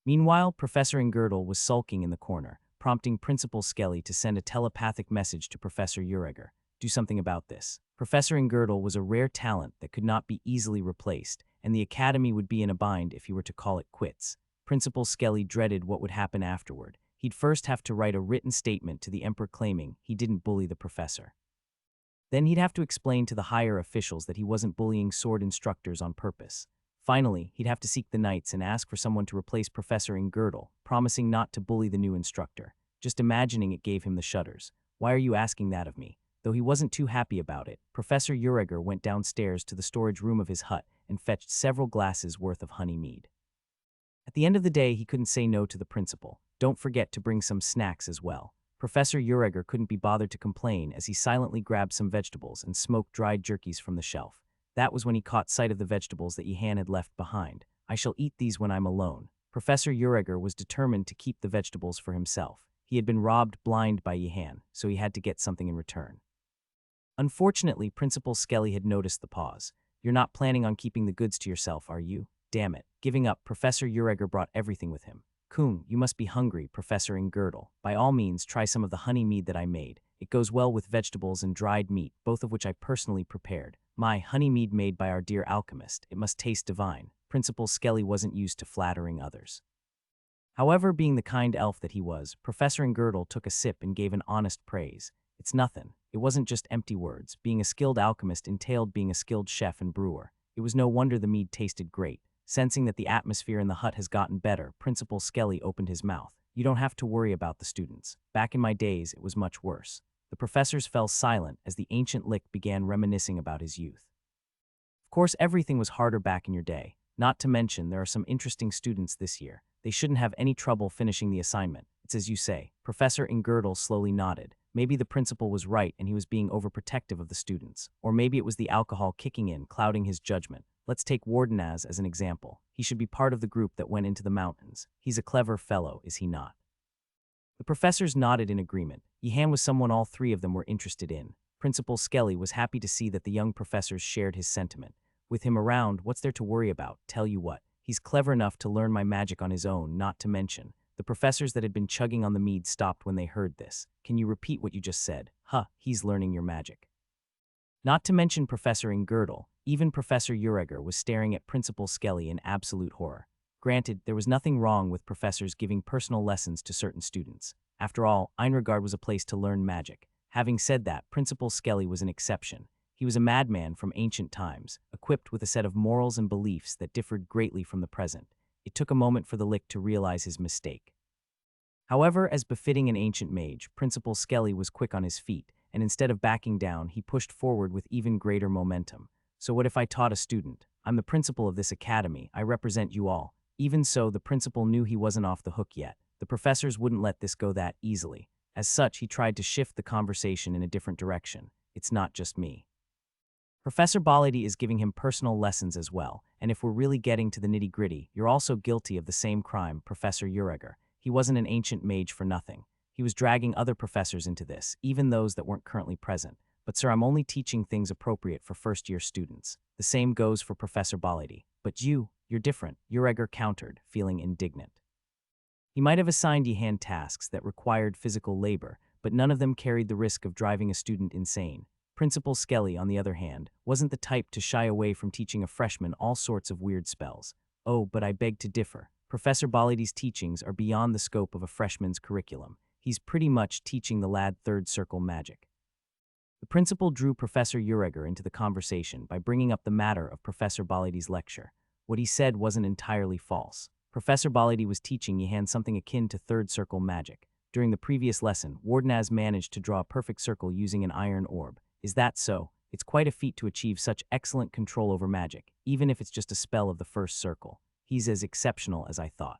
Meanwhile, Professor Ingerdle was sulking in the corner, prompting Principal Skelly to send a telepathic message to Professor Uriger. Do something about this. Professor Ingerdle was a rare talent that could not be easily replaced, and the Academy would be in a bind if he were to call it quits. Principal Skelly dreaded what would happen afterward. He'd first have to write a written statement to the Emperor claiming he didn't bully the professor. Then he'd have to explain to the higher officials that he wasn't bullying sword instructors on purpose. Finally, he'd have to seek the knights and ask for someone to replace Professor Ingerdle, promising not to bully the new instructor. Just imagining it gave him the shudders. Why are you asking that of me? Though he wasn't too happy about it, Professor Uriger went downstairs to the storage room of his hut and fetched several glasses worth of honey mead. At the end of the day, he couldn't say no to the principal. Don't forget to bring some snacks as well. Professor Uriger couldn't be bothered to complain as he silently grabbed some vegetables and smoked dried jerkies from the shelf. That was when he caught sight of the vegetables that Yihan had left behind. I shall eat these when I'm alone. Professor Uriger was determined to keep the vegetables for himself. He had been robbed blind by Yihan, so he had to get something in return. Unfortunately, Principal Skelly had noticed the pause. You're not planning on keeping the goods to yourself, are you? Damn it. Giving up, Professor Uriger brought everything with him. Coon, you must be hungry, Professor Ingerdle. By all means, try some of the honey mead that I made. It goes well with vegetables and dried meat, both of which I personally prepared. My honey mead made by our dear alchemist. It must taste divine. Principal Skelly wasn't used to flattering others. However, being the kind elf that he was, Professor Ingerdle took a sip and gave an honest praise. It's nothing. It wasn't just empty words. Being a skilled alchemist entailed being a skilled chef and brewer. It was no wonder the mead tasted great. Sensing that the atmosphere in the hut has gotten better, Principal Skelly opened his mouth. You don't have to worry about the students. Back in my days, it was much worse. The professors fell silent as the ancient lick began reminiscing about his youth. Of course, everything was harder back in your day. Not to mention, there are some interesting students this year. They shouldn't have any trouble finishing the assignment. It's as you say. Professor Ingirdle slowly nodded. Maybe the principal was right and he was being overprotective of the students. Or maybe it was the alcohol kicking in, clouding his judgment. Let's take Wardenaz as an example. He should be part of the group that went into the mountains. He's a clever fellow, is he not? The professors nodded in agreement. Yihan was someone all three of them were interested in. Principal Skelly was happy to see that the young professors shared his sentiment. With him around, what's there to worry about? Tell you what, he's clever enough to learn my magic on his own, not to mention. The professors that had been chugging on the mead stopped when they heard this. Can you repeat what you just said? Huh, he's learning your magic. Not to mention Professor Ingirdle, even Professor Ureger was staring at Principal Skelly in absolute horror. Granted, there was nothing wrong with professors giving personal lessons to certain students. After all, Einregard was a place to learn magic. Having said that, Principal Skelly was an exception. He was a madman from ancient times, equipped with a set of morals and beliefs that differed greatly from the present. It took a moment for the lick to realize his mistake. However, as befitting an ancient mage, Principal Skelly was quick on his feet, and instead of backing down, he pushed forward with even greater momentum. So what if I taught a student? I'm the principal of this academy. I represent you all. Even so, the principal knew he wasn't off the hook yet. The professors wouldn't let this go that easily. As such, he tried to shift the conversation in a different direction. It's not just me. Professor Baladi is giving him personal lessons as well, and if we're really getting to the nitty-gritty, you're also guilty of the same crime, Professor Ureger. He wasn't an ancient mage for nothing. He was dragging other professors into this, even those that weren't currently present. But sir, I'm only teaching things appropriate for first-year students. The same goes for Professor Baladi. But you're different, Ureger countered, feeling indignant. He might have assigned Yihan tasks that required physical labor, but none of them carried the risk of driving a student insane. Principal Skelly, on the other hand, wasn't the type to shy away from teaching a freshman all sorts of weird spells. Oh, but I beg to differ. Professor Baladi's teachings are beyond the scope of a freshman's curriculum. He's pretty much teaching the lad third circle magic. The principal drew Professor Ureger into the conversation by bringing up the matter of Professor Baladi's lecture. What he said wasn't entirely false. Professor Baladi was teaching Yihan something akin to third circle magic. During the previous lesson, Wardenaz managed to draw a perfect circle using an iron orb. Is that so? It's quite a feat to achieve such excellent control over magic, even if it's just a spell of the first circle. He's as exceptional as I thought.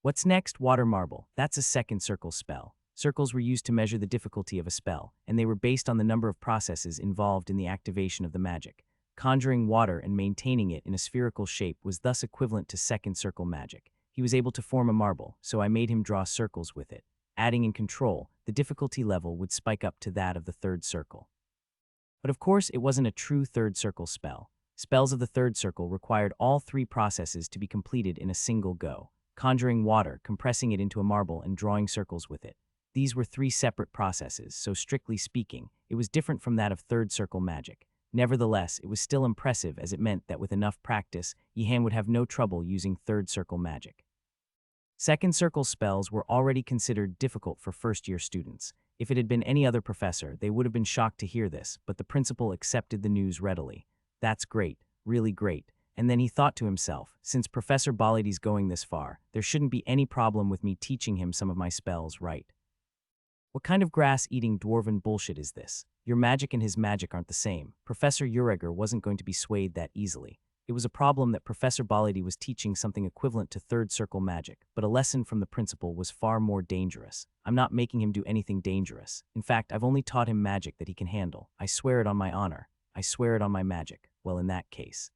What's next? Water marble. That's a second circle spell. Circles were used to measure the difficulty of a spell, and they were based on the number of processes involved in the activation of the magic. Conjuring water and maintaining it in a spherical shape was thus equivalent to second circle magic. He was able to form a marble, so I made him draw circles with it. Adding in control, the difficulty level would spike up to that of the third circle. But of course, it wasn't a true third circle spell. Spells of the third circle required all three processes to be completed in a single go. Conjuring water, compressing it into a marble, and drawing circles with it. These were three separate processes, so strictly speaking, it was different from that of third circle magic. Nevertheless, it was still impressive as it meant that with enough practice, Yihan would have no trouble using third circle magic. Second circle spells were already considered difficult for first-year students. If it had been any other professor, they would have been shocked to hear this, but the principal accepted the news readily. That's great, really great. And then he thought to himself, since Professor Baladi's going this far, there shouldn't be any problem with me teaching him some of my spells, right? What kind of grass-eating dwarven bullshit is this? Your magic and his magic aren't the same. Professor Ureger wasn't going to be swayed that easily. It was a problem that Professor Baladi was teaching something equivalent to third circle magic, but a lesson from the principal was far more dangerous. I'm not making him do anything dangerous. In fact, I've only taught him magic that he can handle. I swear it on my honor. I swear it on my magic. Well, in that case,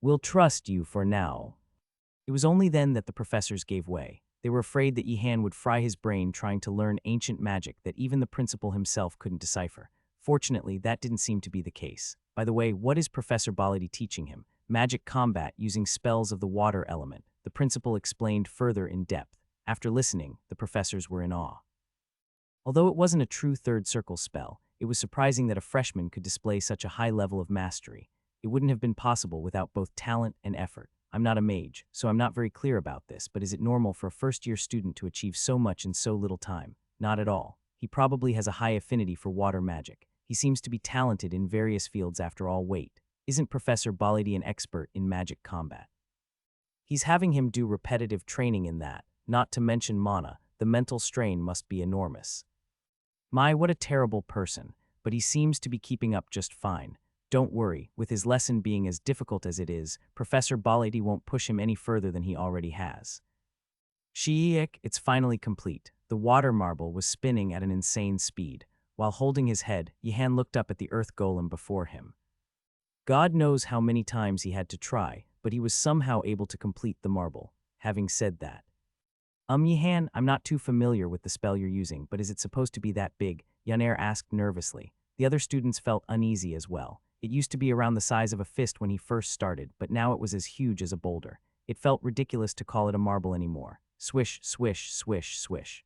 we'll trust you for now. It was only then that the professors gave way. They were afraid that Yihan would fry his brain trying to learn ancient magic that even the principal himself couldn't decipher. Fortunately, that didn't seem to be the case. By the way, what is Professor Baladi teaching him? Magic combat using spells of the water element. The principal explained further in depth. After listening, the professors were in awe. Although it wasn't a true third circle spell, it was surprising that a freshman could display such a high level of mastery. It wouldn't have been possible without both talent and effort. I'm not a mage, so I'm not very clear about this, but is it normal for a first-year student to achieve so much in so little time? Not at all. He probably has a high affinity for water magic. He seems to be talented in various fields after all. Wait, isn't Professor Baladi an expert in magic combat? He's having him do repetitive training in that, not to mention mana. The mental strain must be enormous. My, what a terrible person, but he seems to be keeping up just fine. Don't worry, with his lesson being as difficult as it is, Professor Baladi won't push him any further than he already has. Shiik, it's finally complete. The water marble was spinning at an insane speed. While holding his head, Yihan looked up at the earth golem before him. God knows how many times he had to try, but he was somehow able to complete the marble. Having said that, Yihan, I'm not too familiar with the spell you're using, but is it supposed to be that big? Yaner asked nervously. The other students felt uneasy as well. It used to be around the size of a fist when he first started, but now it was as huge as a boulder. It felt ridiculous to call it a marble anymore. Swish, swish, swish, swish.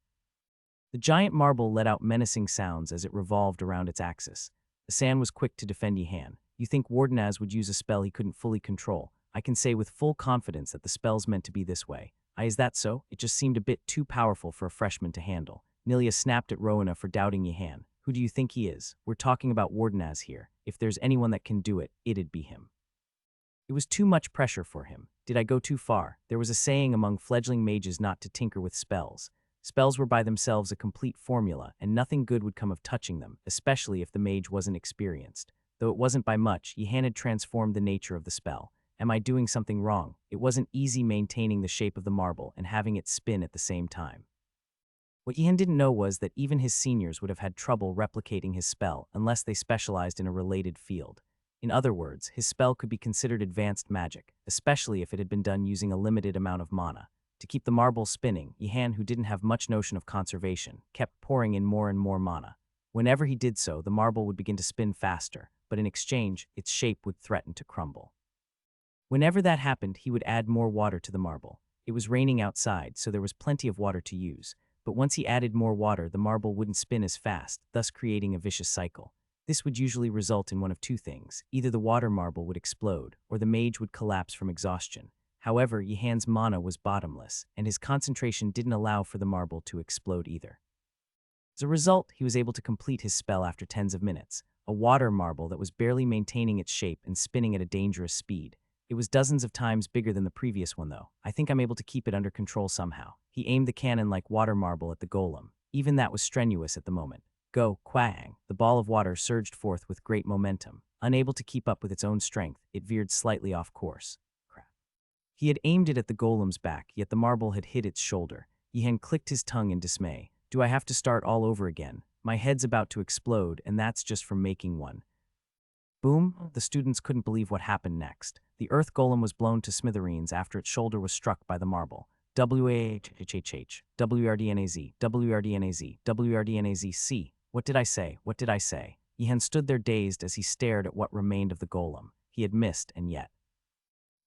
The giant marble let out menacing sounds as it revolved around its axis. The sand was quick to defend Yihan. You think Wardenaz would use a spell he couldn't fully control? I can say with full confidence that the spell's meant to be this way. Is that so? It just seemed a bit too powerful for a freshman to handle. Nilia snapped at Rowena for doubting Yihan. Who do you think he is? We're talking about Wardenaz here. If there's anyone that can do it, it'd be him. It was too much pressure for him. Did I go too far? There was a saying among fledgling mages not to tinker with spells. Spells were by themselves a complete formula, and nothing good would come of touching them, especially if the mage wasn't experienced. Though it wasn't by much, Yihan had transformed the nature of the spell. Am I doing something wrong? It wasn't easy maintaining the shape of the marble and having it spin at the same time. What Yihan didn't know was that even his seniors would have had trouble replicating his spell unless they specialized in a related field. In other words, his spell could be considered advanced magic, especially if it had been done using a limited amount of mana. To keep the marble spinning, Yihan, who didn't have much notion of conservation, kept pouring in more and more mana. Whenever he did so, the marble would begin to spin faster, but in exchange, its shape would threaten to crumble. Whenever that happened, he would add more water to the marble. It was raining outside, so there was plenty of water to use. But once he added more water, the marble wouldn't spin as fast, thus creating a vicious cycle. This would usually result in one of two things. Either the water marble would explode, or the mage would collapse from exhaustion. However, Yihan's mana was bottomless, and his concentration didn't allow for the marble to explode either. As a result, he was able to complete his spell after tens of minutes. A water marble that was barely maintaining its shape and spinning at a dangerous speed. It was dozens of times bigger than the previous one, though. I think I'm able to keep it under control somehow. He aimed the cannon like water marble at the golem. Even that was strenuous at the moment. Go, quang! The ball of water surged forth with great momentum. Unable to keep up with its own strength, it veered slightly off course. Crap. He had aimed it at the golem's back, yet the marble had hit its shoulder. Yihan clicked his tongue in dismay. Do I have to start all over again? My head's about to explode, and that's just from making one. Boom! The students couldn't believe what happened next. The earth golem was blown to smithereens after its shoulder was struck by the marble. WAHHH, WRDNAZ, WRDNAZ, WRDNAZ. What did I say? What did I say? Yihan stood there dazed as he stared at what remained of the golem. He had missed, and yet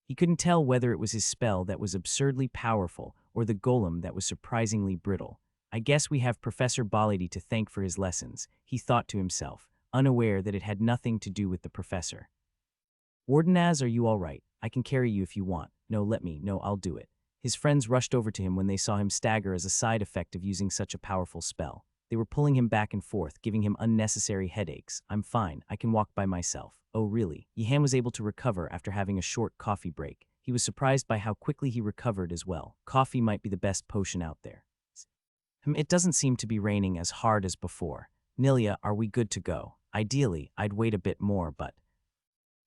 he couldn't tell whether it was his spell that was absurdly powerful or the golem that was surprisingly brittle. I guess we have Professor Baladi to thank for his lessons, he thought to himself, unaware that it had nothing to do with the professor. Wardenaz, are you all right? I can carry you if you want. No, let me. No, I'll do it. His friends rushed over to him when they saw him stagger as a side effect of using such a powerful spell. They were pulling him back and forth, giving him unnecessary headaches. I'm fine. I can walk by myself. Oh, really? Yihan was able to recover after having a short coffee break. He was surprised by how quickly he recovered as well. Coffee might be the best potion out there. It doesn't seem to be raining as hard as before. Nilia, are we good to go? Ideally, I'd wait a bit more, but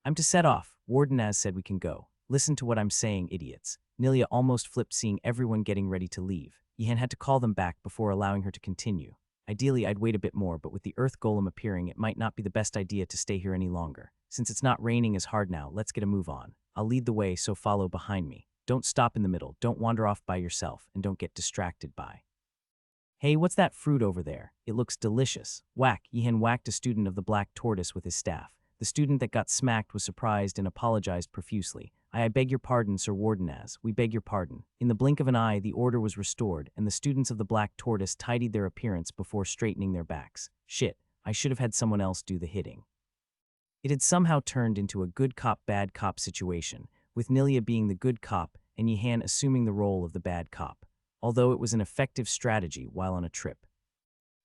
I'm to set off. Wardenaz said we can go. Listen to what I'm saying, idiots. Nilia almost flipped seeing everyone getting ready to leave. Yihan had to call them back before allowing her to continue. Ideally, I'd wait a bit more, but with the earth golem appearing, it might not be the best idea to stay here any longer. Since it's not raining as hard now, let's get a move on. I'll lead the way, so follow behind me. Don't stop in the middle, don't wander off by yourself, and don't get distracted by. Hey, what's that fruit over there? It looks delicious. Whack! Yihan whacked a student of the black tortoise with his staff. The student that got smacked was surprised and apologized profusely. I beg your pardon, Sir Wardenaz. We beg your pardon. In the blink of an eye, the order was restored, and the students of the black tortoise tidied their appearance before straightening their backs. Shit, I should have had someone else do the hitting. It had somehow turned into a good cop, bad cop situation, with Nilia being the good cop and Yihan assuming the role of the bad cop, although it was an effective strategy while on a trip.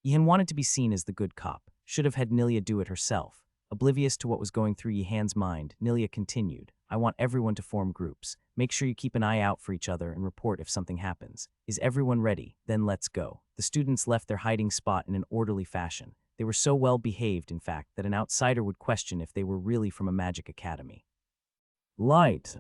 Yihan wanted to be seen as the good cop, should have had Nilia do it herself. Oblivious to what was going through Yihan's mind, Nilia continued. I want everyone to form groups. Make sure you keep an eye out for each other and report if something happens. Is everyone ready? Then let's go." The students left their hiding spot in an orderly fashion. They were so well behaved, in fact, that an outsider would question if they were really from a magic academy. Light.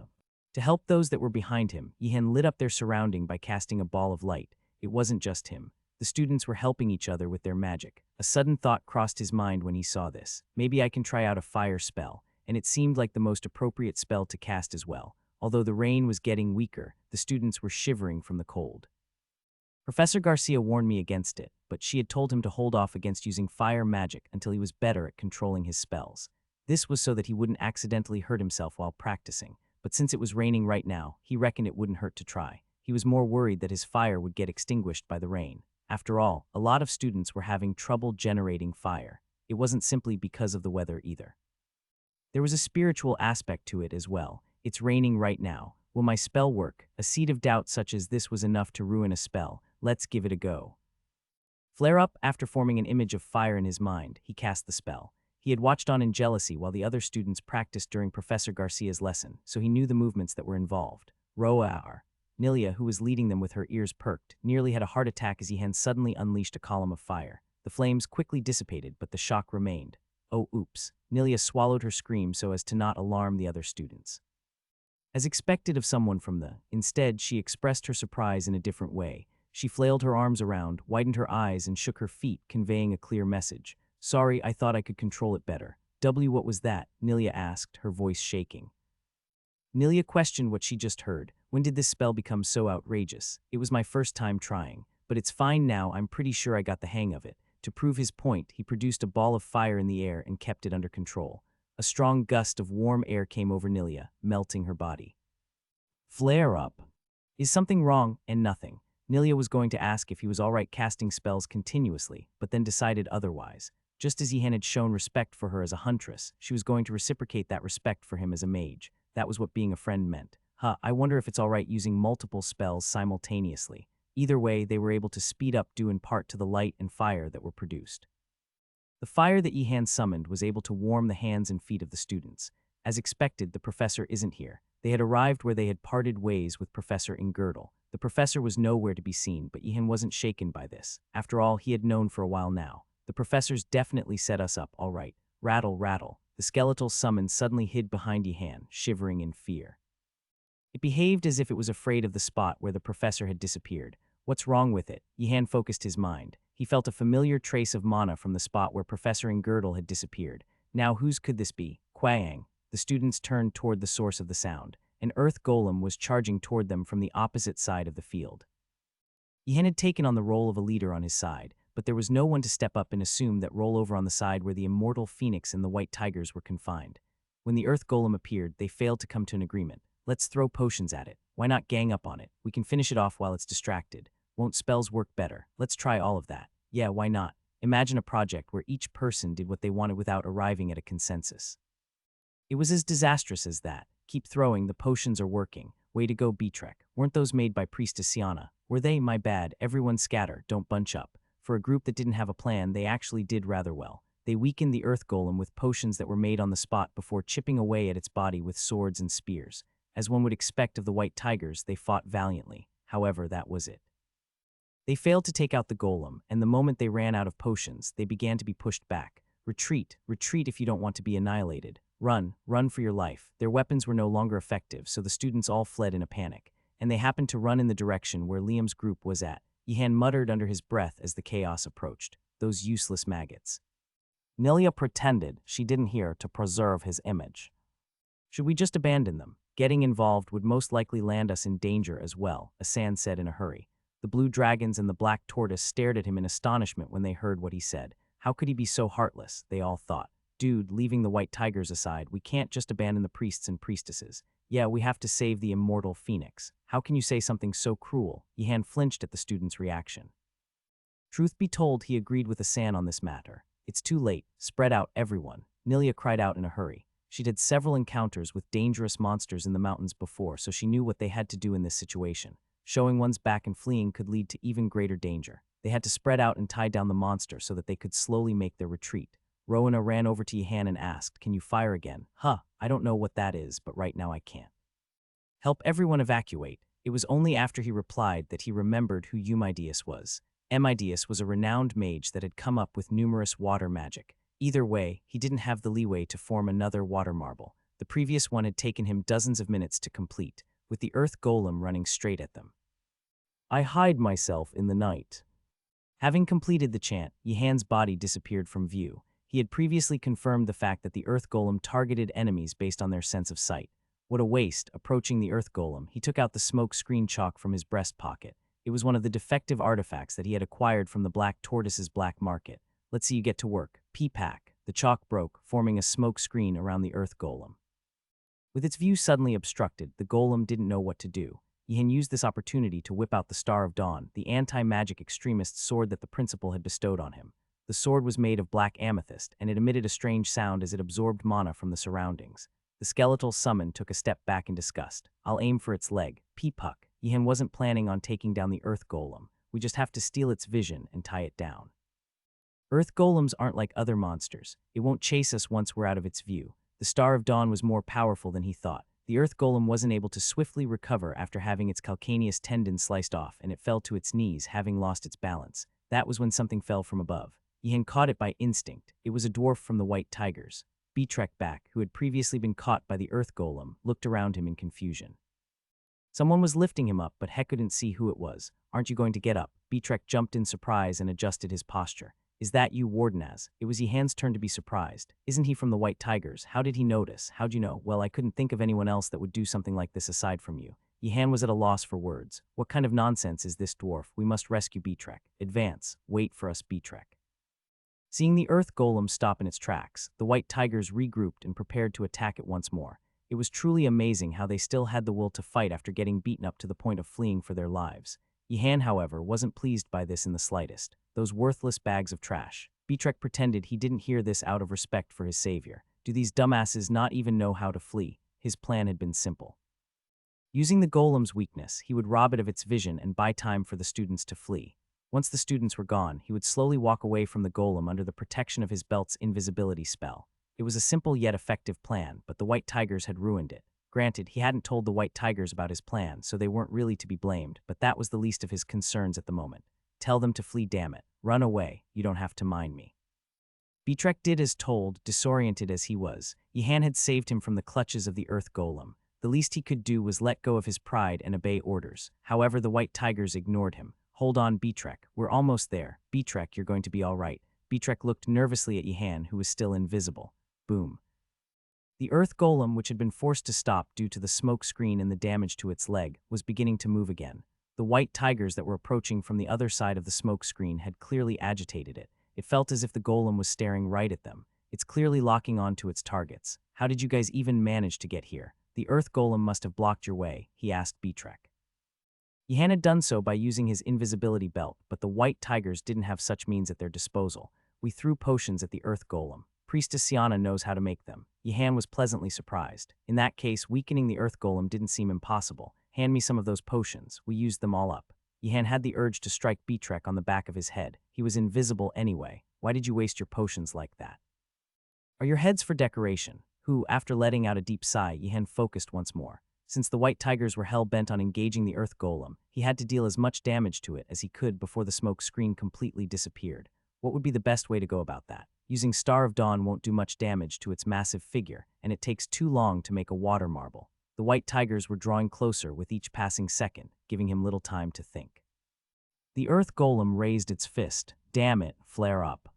To help those that were behind him, Yihan lit up their surrounding by casting a ball of light. It wasn't just him. The students were helping each other with their magic. A sudden thought crossed his mind when he saw this. Maybe I can try out a fire spell, and it seemed like the most appropriate spell to cast as well. Although the rain was getting weaker, the students were shivering from the cold. Professor Garcia warned me against it, but she had told him to hold off against using fire magic until he was better at controlling his spells. This was so that he wouldn't accidentally hurt himself while practicing, but since it was raining right now, he reckoned it wouldn't hurt to try. He was more worried that his fire would get extinguished by the rain. After all, a lot of students were having trouble generating fire. It wasn't simply because of the weather either. There was a spiritual aspect to it as well. It's raining right now. Will my spell work? A seed of doubt such as this was enough to ruin a spell. Let's give it a go. Flare up. After forming an image of fire in his mind, he cast the spell. He had watched on in jealousy while the other students practiced during Professor Garcia's lesson, so he knew the movements that were involved. Roar. Nilia, who was leading them with her ears perked, nearly had a heart attack as Yihan suddenly unleashed a column of fire. The flames quickly dissipated, but the shock remained. Oh, oops. Nilia swallowed her scream so as to not alarm the other students. As expected of someone from instead, she expressed her surprise in a different way. She flailed her arms around, widened her eyes, and shook her feet, conveying a clear message. Sorry, I thought I could control it better. What was that? Nilia asked, her voice shaking. Nilia questioned what she just heard. When did this spell become so outrageous? It was my first time trying, but it's fine now. I'm pretty sure I got the hang of it. To prove his point, he produced a ball of fire in the air and kept it under control. A strong gust of warm air came over Nilia, melting her body. Flare up. Is something wrong? And nothing. Nilia was going to ask if he was all right casting spells continuously, but then decided otherwise. Just as Yihan had shown respect for her as a huntress, she was going to reciprocate that respect for him as a mage. That was what being a friend meant. I wonder if it's all right using multiple spells simultaneously. Either way, they were able to speed up due in part to the light and fire that were produced. The fire that Yihan summoned was able to warm the hands and feet of the students. As expected, the professor isn't here. They had arrived where they had parted ways with Professor Ingirdle. The professor was nowhere to be seen, but Yihan wasn't shaken by this. After all, he had known for a while now. The professors definitely set us up, all right. Rattle, rattle. The skeletal summon suddenly hid behind Yihan, shivering in fear. It behaved as if it was afraid of the spot where the professor had disappeared. What's wrong with it? Yihan focused his mind. He felt a familiar trace of mana from the spot where Professor Ingirdle had disappeared. Now whose could this be? Quang. The students turned toward the source of the sound. An earth golem was charging toward them from the opposite side of the field. Yihan had taken on the role of a leader on his side, but there was no one to step up and assume that role over on the side where the immortal phoenix and the white tigers were confined. When the earth golem appeared, they failed to come to an agreement. Let's throw potions at it. Why not gang up on it? We can finish it off while it's distracted. Won't spells work better? Let's try all of that. Yeah, why not? Imagine a project where each person did what they wanted without arriving at a consensus. It was as disastrous as that. Keep throwing, the potions are working. Way to go, Beatrek. Weren't those made by Priestess Siana? Were they? My bad. Everyone scatter, don't bunch up. For a group that didn't have a plan, they actually did rather well. They weakened the earth golem with potions that were made on the spot before chipping away at its body with swords and spears. As one would expect of the white tigers, they fought valiantly. However, that was it. They failed to take out the golem, and the moment they ran out of potions, they began to be pushed back. Retreat, retreat if you don't want to be annihilated. Run, run for your life. Their weapons were no longer effective, so the students all fled in a panic, and they happened to run in the direction where Liam's group was at. Yihan muttered under his breath as the chaos approached. Those useless maggots. Nilia pretended she didn't hear to preserve his image. Should we just abandon them? Getting involved would most likely land us in danger as well, Asan said in a hurry. The blue dragons and the black tortoise stared at him in astonishment when they heard what he said. How could he be so heartless, they all thought. Dude, leaving the white tigers aside, we can't just abandon the priests and priestesses. Yeah, we have to save the immortal phoenix. How can you say something so cruel? Yihan flinched at the student's reaction. Truth be told, he agreed with Asan on this matter. It's too late. Spread out, everyone. Nilia cried out in a hurry. She'd had several encounters with dangerous monsters in the mountains before, so she knew what they had to do in this situation. Showing one's back and fleeing could lead to even greater danger. They had to spread out and tie down the monster so that they could slowly make their retreat. Rowena ran over to Yihan and asked, "Can you fire again?" "Huh, I don't know what that is, but right now I can't." "Help everyone evacuate." It was only after he replied that he remembered who Eumidius was. Eumidius was a renowned mage that had come up with numerous water magic. Either way, he didn't have the leeway to form another water marble. The previous one had taken him dozens of minutes to complete, with the earth golem running straight at them. "I hide myself in the night." Having completed the chant, Yihan's body disappeared from view. He had previously confirmed the fact that the earth golem targeted enemies based on their sense of sight. What a waste. Approaching the earth golem, he took out the smoke screen chalk from his breast pocket. It was one of the defective artifacts that he had acquired from the Black Tortoise's black market. "Let's see you get to work." P-pack. The chalk broke, forming a smoke screen around the earth golem. With its view suddenly obstructed, the golem didn't know what to do. Yihan used this opportunity to whip out the Star of Dawn, the anti-magic extremist's sword that the principal had bestowed on him. The sword was made of black amethyst, and it emitted a strange sound as it absorbed mana from the surroundings. The skeletal summon took a step back in disgust. "I'll aim for its leg." P-puck. Yihan wasn't planning on taking down the earth golem. "We just have to steal its vision and tie it down." Earth golems aren't like other monsters. It won't chase us once we're out of its view. The Star of Dawn was more powerful than he thought. The earth golem wasn't able to swiftly recover after having its calcaneus tendon sliced off, and it fell to its knees, having lost its balance. That was when something fell from above. Yihan caught it by instinct. It was a dwarf from the White Tigers. Betrek back, who had previously been caught by the earth golem, looked around him in confusion. Someone was lifting him up, but Heck couldn't see who it was. "Aren't you going to get up?" Betrek jumped in surprise and adjusted his posture. "Is that you, Wardenaz?" It was Yihan's turn to be surprised. "Isn't he from the White Tigers? How did he notice? How'd you know?" "Well, I couldn't think of anyone else that would do something like this aside from you." Yihan was at a loss for words. "What kind of nonsense is this, dwarf? We must rescue Betrek. Advance. Wait for us, Betrek." Seeing the earth golem stop in its tracks, the White Tigers regrouped and prepared to attack it once more. It was truly amazing how they still had the will to fight after getting beaten up to the point of fleeing for their lives. Yihan, however, wasn't pleased by this in the slightest. "Those worthless bags of trash." Betrek pretended he didn't hear this out of respect for his savior. "Do these dumbasses not even know how to flee?" His plan had been simple. Using the golem's weakness, he would rob it of its vision and buy time for the students to flee. Once the students were gone, he would slowly walk away from the golem under the protection of his belt's invisibility spell. It was a simple yet effective plan, but the White Tigers had ruined it. Granted, he hadn't told the White Tigers about his plan, so they weren't really to be blamed, but that was the least of his concerns at the moment. "Tell them to flee, damn it. Run away. You don't have to mind me." Betrek did as told, disoriented as he was. Yihan had saved him from the clutches of the earth golem. The least he could do was let go of his pride and obey orders. However, the White Tigers ignored him. "Hold on, Betrek. We're almost there. Betrek, you're going to be all right." Betrek looked nervously at Yihan, who was still invisible. Boom. The earth golem, which had been forced to stop due to the smoke screen and the damage to its leg, was beginning to move again. The White Tigers that were approaching from the other side of the smoke screen had clearly agitated it. It felt as if the golem was staring right at them. It's clearly locking on to its targets. "How did you guys even manage to get here?" "The earth golem must have blocked your way," he asked Betrek. Yihan had done so by using his invisibility belt, but the White Tigers didn't have such means at their disposal. "We threw potions at the earth golem. Priestess Siana knows how to make them." Yihan was pleasantly surprised. "In that case, weakening the earth golem didn't seem impossible. Hand me some of those potions. We used them all up." Yihan had the urge to strike Betrek on the back of his head. He was invisible anyway. "Why did you waste your potions like that?" "Are your heads for decoration?" Who, after letting out a deep sigh, Yihan focused once more. Since the White Tigers were hell-bent on engaging the earth golem, he had to deal as much damage to it as he could before the smoke screen completely disappeared. What would be the best way to go about that? Using Star of Dawn won't do much damage to its massive figure, and it takes too long to make a water marble. The White Tigers were drawing closer with each passing second, giving him little time to think. The earth golem raised its fist. "Damn it, flare up."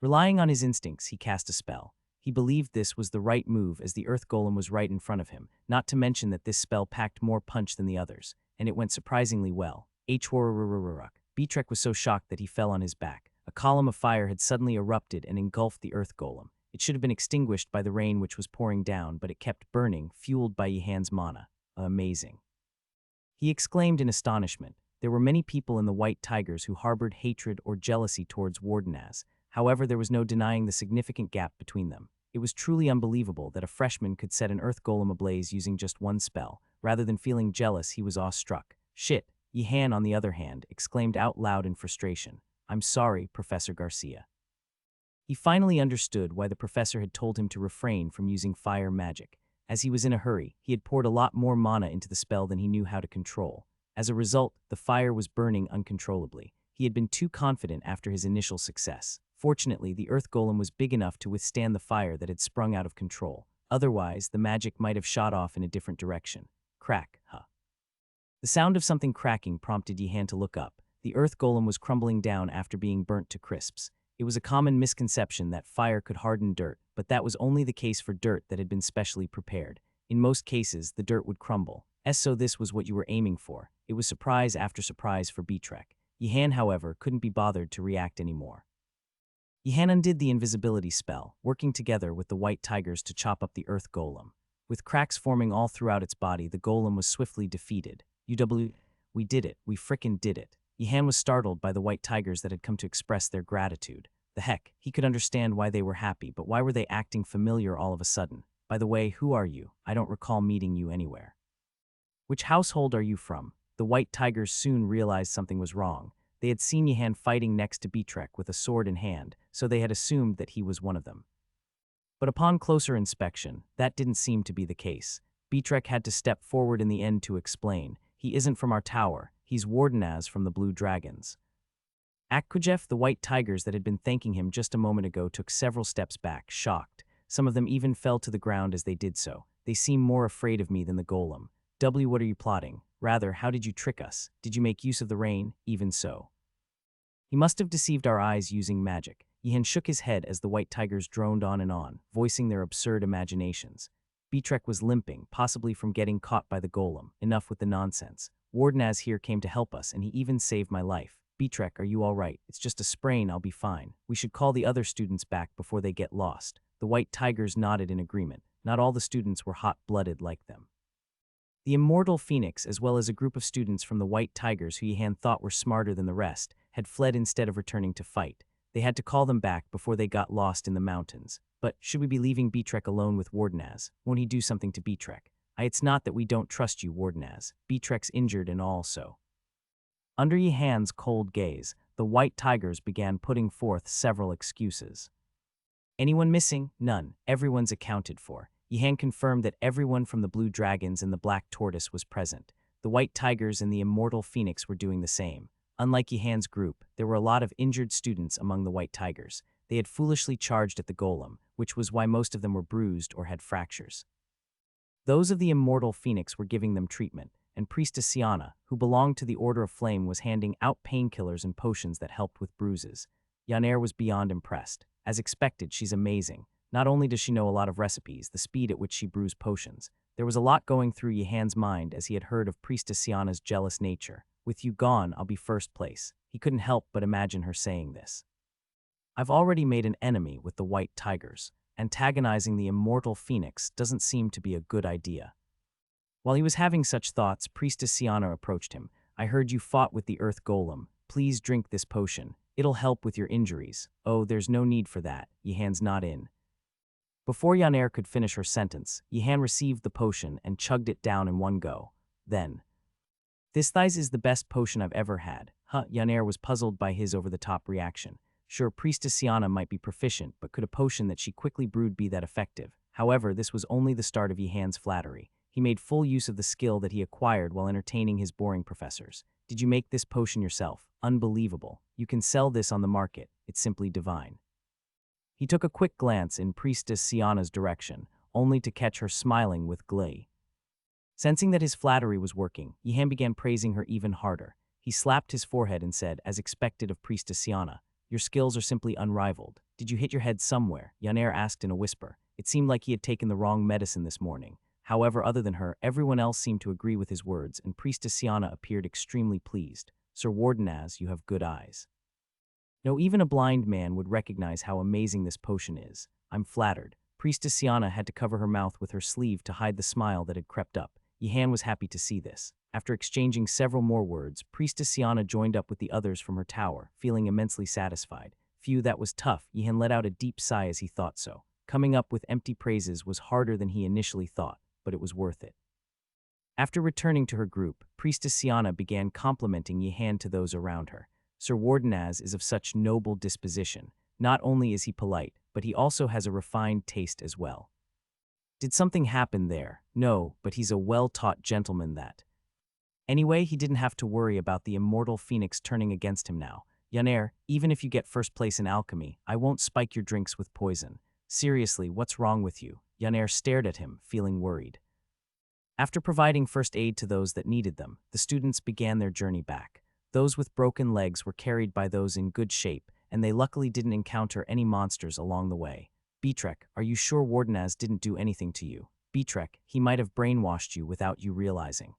Relying on his instincts, he cast a spell. He believed this was the right move as the earth golem was right in front of him, not to mention that this spell packed more punch than the others, and it went surprisingly well. Betrek was so shocked that he fell on his back. A column of fire had suddenly erupted and engulfed the earth golem. It should have been extinguished by the rain which was pouring down, but it kept burning, fueled by Yihan's mana. Amazing. He exclaimed in astonishment. There were many people in the White Tigers who harbored hatred or jealousy towards Wardenaz. However, there was no denying the significant gap between them. It was truly unbelievable that a freshman could set an earth golem ablaze using just one spell. Rather than feeling jealous, he was awestruck. "Shit." Yihan, on the other hand, exclaimed out loud in frustration. "I'm sorry, Professor Garcia." He finally understood why the professor had told him to refrain from using fire magic. As he was in a hurry, he had poured a lot more mana into the spell than he knew how to control. As a result, the fire was burning uncontrollably. He had been too confident after his initial success. Fortunately, the earth golem was big enough to withstand the fire that had sprung out of control. Otherwise, the magic might have shot off in a different direction. Crack, huh? The sound of something cracking prompted Yihan to look up. The earth golem was crumbling down after being burnt to crisps. It was a common misconception that fire could harden dirt, but that was only the case for dirt that had been specially prepared. In most cases, the dirt would crumble. So this was what you were aiming for. It was surprise after surprise for Beatrek. Yihan, however, couldn't be bothered to react anymore. Yihan undid the invisibility spell, working together with the white tigers to chop up the earth golem. With cracks forming all throughout its body, the golem was swiftly defeated. We did it. We frickin' did it. Yihan was startled by the white tigers that had come to express their gratitude. The heck, he could understand why they were happy, but why were they acting familiar all of a sudden? By the way, who are you? I don't recall meeting you anywhere. Which household are you from? The white tigers soon realized something was wrong. They had seen Yihan fighting next to Beatrek with a sword in hand, so they had assumed that he was one of them. But upon closer inspection, that didn't seem to be the case. Beatrek had to step forward in the end to explain. He isn't from our tower. He's Wardenaz from the Blue Dragons. Akkujef, the white tigers that had been thanking him just a moment ago, took several steps back, shocked. Some of them even fell to the ground as they did so. They seemed more afraid of me than the golem. What are you plotting? Rather, how did you trick us? Did you make use of the rain? Even so. He must have deceived our eyes using magic. Yihan shook his head as the white tigers droned on, voicing their absurd imaginations. Beatrek was limping, possibly from getting caught by the golem. Enough with the nonsense. Wardenaz here came to help us, and he even saved my life. Beatrek, are you all right? It's just a sprain, I'll be fine. We should call the other students back before they get lost. The white tigers nodded in agreement. Not all the students were hot-blooded like them. The immortal Phoenix, as well as a group of students from the white tigers who Yihan thought were smarter than the rest, had fled instead of returning to fight. They had to call them back before they got lost in the mountains. But should we be leaving Beatrek alone with Wardenaz? Won't he do something to Beatrek? It's not that we don't trust you, Wardenaz. Beatrek's injured and all so. Under Yihan's cold gaze, the white tigers began putting forth several excuses. Anyone missing? None. Everyone's accounted for. Yihan confirmed that everyone from the Blue Dragons and the Black Tortoise was present. The white tigers and the immortal Phoenix were doing the same. Unlike Yihan's group, there were a lot of injured students among the white tigers. They had foolishly charged at the golem, which was why most of them were bruised or had fractures. Those of the immortal Phoenix were giving them treatment, and Priestess Siana, who belonged to the Order of Flame, was handing out painkillers and potions that helped with bruises. Yaner was beyond impressed. As expected, she's amazing. Not only does she know a lot of recipes, the speed at which she brews potions. There was a lot going through Yihan's mind as he had heard of Priestess Siana's jealous nature. With you gone, I'll be first place. He couldn't help but imagine her saying this. I've already made an enemy with the white tigers. Antagonizing the immortal Phoenix doesn't seem to be a good idea. While he was having such thoughts, Priestess Siana approached him. I heard you fought with the earth golem. Please drink this potion. It'll help with your injuries. Oh, there's no need for that. Yihan's not in. Before Yaner could finish her sentence, Yihan received the potion and chugged it down in one go. Then, this thighs is the best potion I've ever had. Yaner was puzzled by his over-the-top reaction. Sure, Priestess Siana might be proficient, but could a potion that she quickly brewed be that effective? However, this was only the start of Yihan's flattery. He made full use of the skill that he acquired while entertaining his boring professors. Did you make this potion yourself? Unbelievable. You can sell this on the market. It's simply divine. He took a quick glance in Priestess Siana's direction, only to catch her smiling with glee. Sensing that his flattery was working, Yihan began praising her even harder. He slapped his forehead and said, as expected of Priestess Siana, your skills are simply unrivaled. Did you hit your head somewhere? Yaner asked in a whisper. It seemed like he had taken the wrong medicine this morning. However, other than her, everyone else seemed to agree with his words, and Priestess Siana appeared extremely pleased. Sir Wardenaz, you have good eyes. No, even a blind man would recognize how amazing this potion is. I'm flattered. Priestess Siana had to cover her mouth with her sleeve to hide the smile that had crept up. Yihan was happy to see this. After exchanging several more words, Priestess Siana joined up with the others from her tower, feeling immensely satisfied. Phew, that was tough. Yihan let out a deep sigh as he thought so. Coming up with empty praises was harder than he initially thought, but it was worth it. After returning to her group, Priestess Siana began complimenting Yihan to those around her. Sir Wardenaz is of such noble disposition. Not only is he polite, but he also has a refined taste as well. Did something happen there? No, but he's a well-taught gentleman that. Anyway, he didn't have to worry about the immortal phoenix turning against him now. Yaner, even if you get first place in alchemy, I won't spike your drinks with poison. Seriously, what's wrong with you? Yaner stared at him, feeling worried. After providing first aid to those that needed them, the students began their journey back. Those with broken legs were carried by those in good shape, and they luckily didn't encounter any monsters along the way. Beatrek, are you sure Wardenaz didn't do anything to you? Beatrek, he might have brainwashed you without you realizing.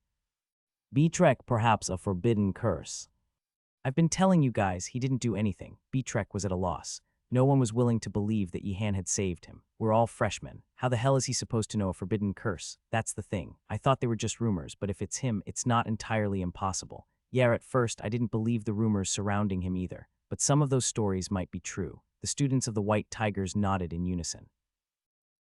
Beatrek, perhaps a forbidden curse. I've been telling you guys he didn't do anything. Beatrek was at a loss. No one was willing to believe that Yihan had saved him. We're all freshmen. How the hell is he supposed to know a forbidden curse? That's the thing. I thought they were just rumors, but if it's him, it's not entirely impossible. Yeah, at first, I didn't believe the rumors surrounding him either, but some of those stories might be true. The students of the White Tigers nodded in unison.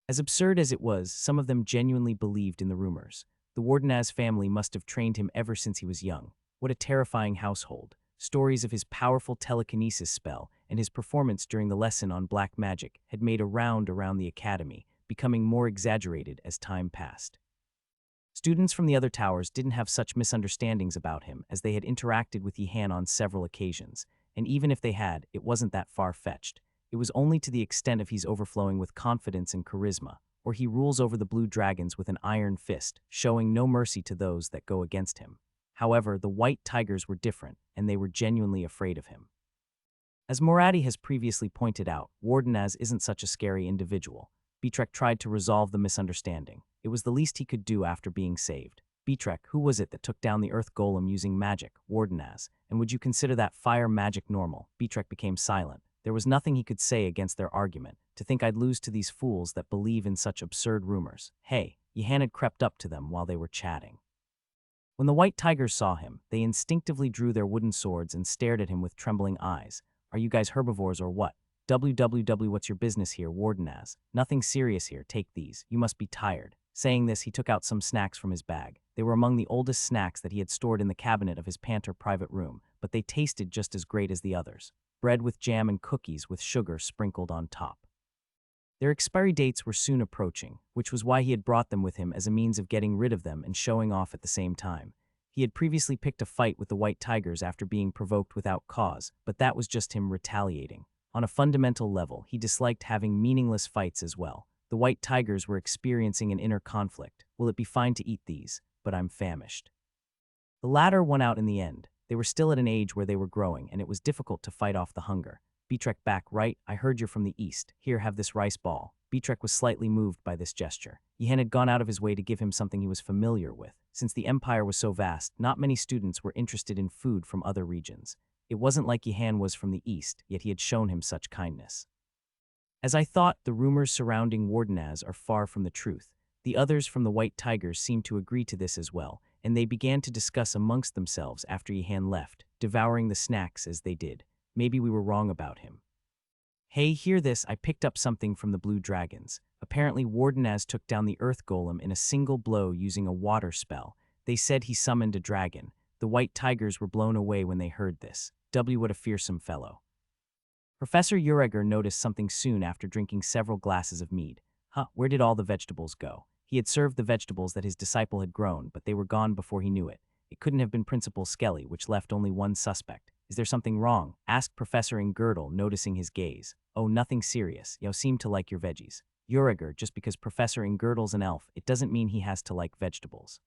As absurd as it was, some of them genuinely believed in the rumors. The Wardenaz family must have trained him ever since he was young. What a terrifying household. Stories of his powerful telekinesis spell and his performance during the lesson on black magic had made a round around the academy, becoming more exaggerated as time passed. Students from the other towers didn't have such misunderstandings about him as they had interacted with Yihan on several occasions, and even if they had, it wasn't that far-fetched. It was only to the extent of he's overflowing with confidence and charisma, or he rules over the blue dragons with an iron fist, showing no mercy to those that go against him. However, the White Tigers were different, and they were genuinely afraid of him. As Moradi has previously pointed out, Wardenaz isn't such a scary individual. Beatrek tried to resolve the misunderstanding. It was the least he could do after being saved. Beatrek, who was it that took down the Earth Golem using magic? Wardenaz. And would you consider that fire magic normal? Beatrek became silent. There was nothing he could say against their argument. To think I'd lose to these fools that believe in such absurd rumors. Hey, Yihan had crept up to them while they were chatting. When the White Tigers saw him, they instinctively drew their wooden swords and stared at him with trembling eyes. Are you guys herbivores or what? WWW, what's your business here, Wardenaz? Nothing serious here, take these. You must be tired. Saying this, he took out some snacks from his bag. They were among the oldest snacks that he had stored in the cabinet of his Panther private room, but they tasted just as great as the others. Bread with jam and cookies with sugar sprinkled on top. Their expiry dates were soon approaching, which was why he had brought them with him as a means of getting rid of them and showing off at the same time. He had previously picked a fight with the White Tigers after being provoked without cause, but that was just him retaliating. On a fundamental level, he disliked having meaningless fights as well. The White Tigers were experiencing an inner conflict. Will it be fine to eat these? But I'm famished. The latter won out in the end. They were still at an age where they were growing, and it was difficult to fight off the hunger. Beatrek back right, I heard you're from the east. Here, have this rice ball. Beatrek was slightly moved by this gesture. Yihan had gone out of his way to give him something he was familiar with. Since the empire was so vast, not many students were interested in food from other regions. It wasn't like Yihan was from the east, yet he had shown him such kindness. As I thought, the rumors surrounding Wardenaz are far from the truth. The others from the White Tigers seemed to agree to this as well, and they began to discuss amongst themselves after Yihan left, devouring the snacks as they did. Maybe we were wrong about him. Hey, hear this, I picked up something from the Blue Dragons. Apparently Wardenaz took down the Earth Golem in a single blow using a water spell. They said he summoned a dragon. The White Tigers were blown away when they heard this. What a fearsome fellow. Professor Ureger noticed something soon after drinking several glasses of mead. Where did all the vegetables go? He had served the vegetables that his disciple had grown, but they were gone before he knew it. It couldn't have been Principal Skelly, which left only one suspect. Is there something wrong? Asked Professor Ingerdle, noticing his gaze. Oh, nothing serious. You seem to like your veggies. Ureger, just because Professor Ingerdle's an elf, it doesn't mean he has to like vegetables.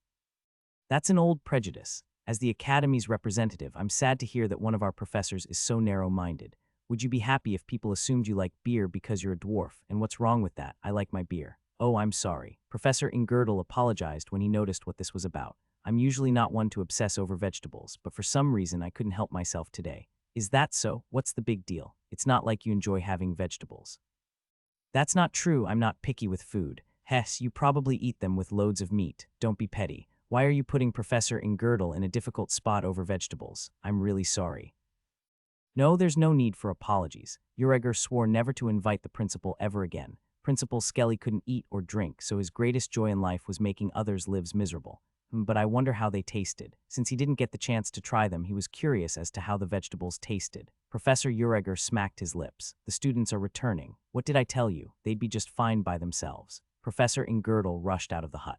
That's an old prejudice. As the Academy's representative, I'm sad to hear that one of our professors is so narrow-minded. Would you be happy if people assumed you like beer because you're a dwarf? And what's wrong with that? I like my beer. Oh, I'm sorry. Professor Ingerdle apologized when he noticed what this was about. I'm usually not one to obsess over vegetables, but for some reason I couldn't help myself today. Is that so? What's the big deal? It's not like you enjoy having vegetables. That's not true, I'm not picky with food. Hess, you probably eat them with loads of meat. Don't be petty. Why are you putting Professor Ingerdle in a difficult spot over vegetables? I'm really sorry. No, there's no need for apologies. Ureger swore never to invite the principal ever again. Principal Skelly couldn't eat or drink, so his greatest joy in life was making others' lives miserable. But I wonder how they tasted. Since he didn't get the chance to try them, he was curious as to how the vegetables tasted. Professor Ureger smacked his lips. The students are returning. What did I tell you? They'd be just fine by themselves. Professor Ingerdle rushed out of the hut.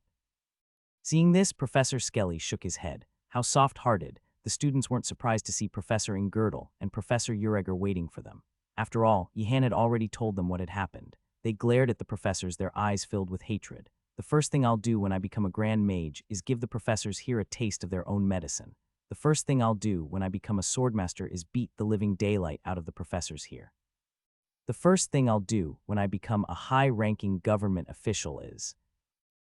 Seeing this, Professor Skelly shook his head. How soft-hearted. The students weren't surprised to see Professor Ingerdle and Professor Ureger waiting for them. After all, Yehan had already told them what had happened. They glared at the professors, their eyes filled with hatred. The first thing I'll do when I become a grand mage is give the professors here a taste of their own medicine. The first thing I'll do when I become a swordmaster is beat the living daylight out of the professors here. The first thing I'll do when I become a high-ranking government official is...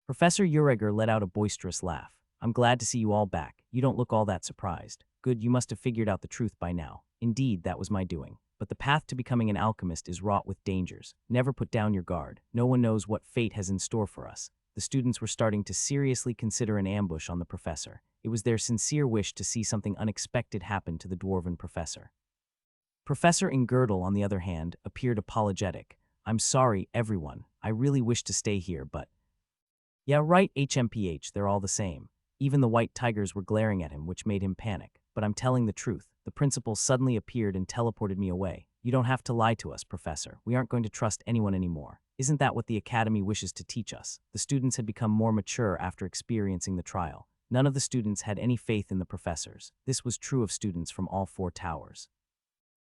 Professor Ureger let out a boisterous laugh. I'm glad to see you all back. You don't look all that surprised. Good, you must have figured out the truth by now. Indeed, that was my doing. But the path to becoming an alchemist is wrought with dangers. Never put down your guard. No one knows what fate has in store for us. The students were starting to seriously consider an ambush on the professor. It was their sincere wish to see something unexpected happen to the dwarven professor. Professor Ingerdle, on the other hand, appeared apologetic. I'm sorry, everyone. I really wish to stay here, but... Yeah, right, HMPH, they're all the same. Even the white tigers were glaring at him, which made him panic. But I'm telling the truth. The principal suddenly appeared and teleported me away. You don't have to lie to us, Professor. We aren't going to trust anyone anymore. Isn't that what the Academy wishes to teach us? The students had become more mature after experiencing the trial. None of the students had any faith in the professors. This was true of students from all four towers.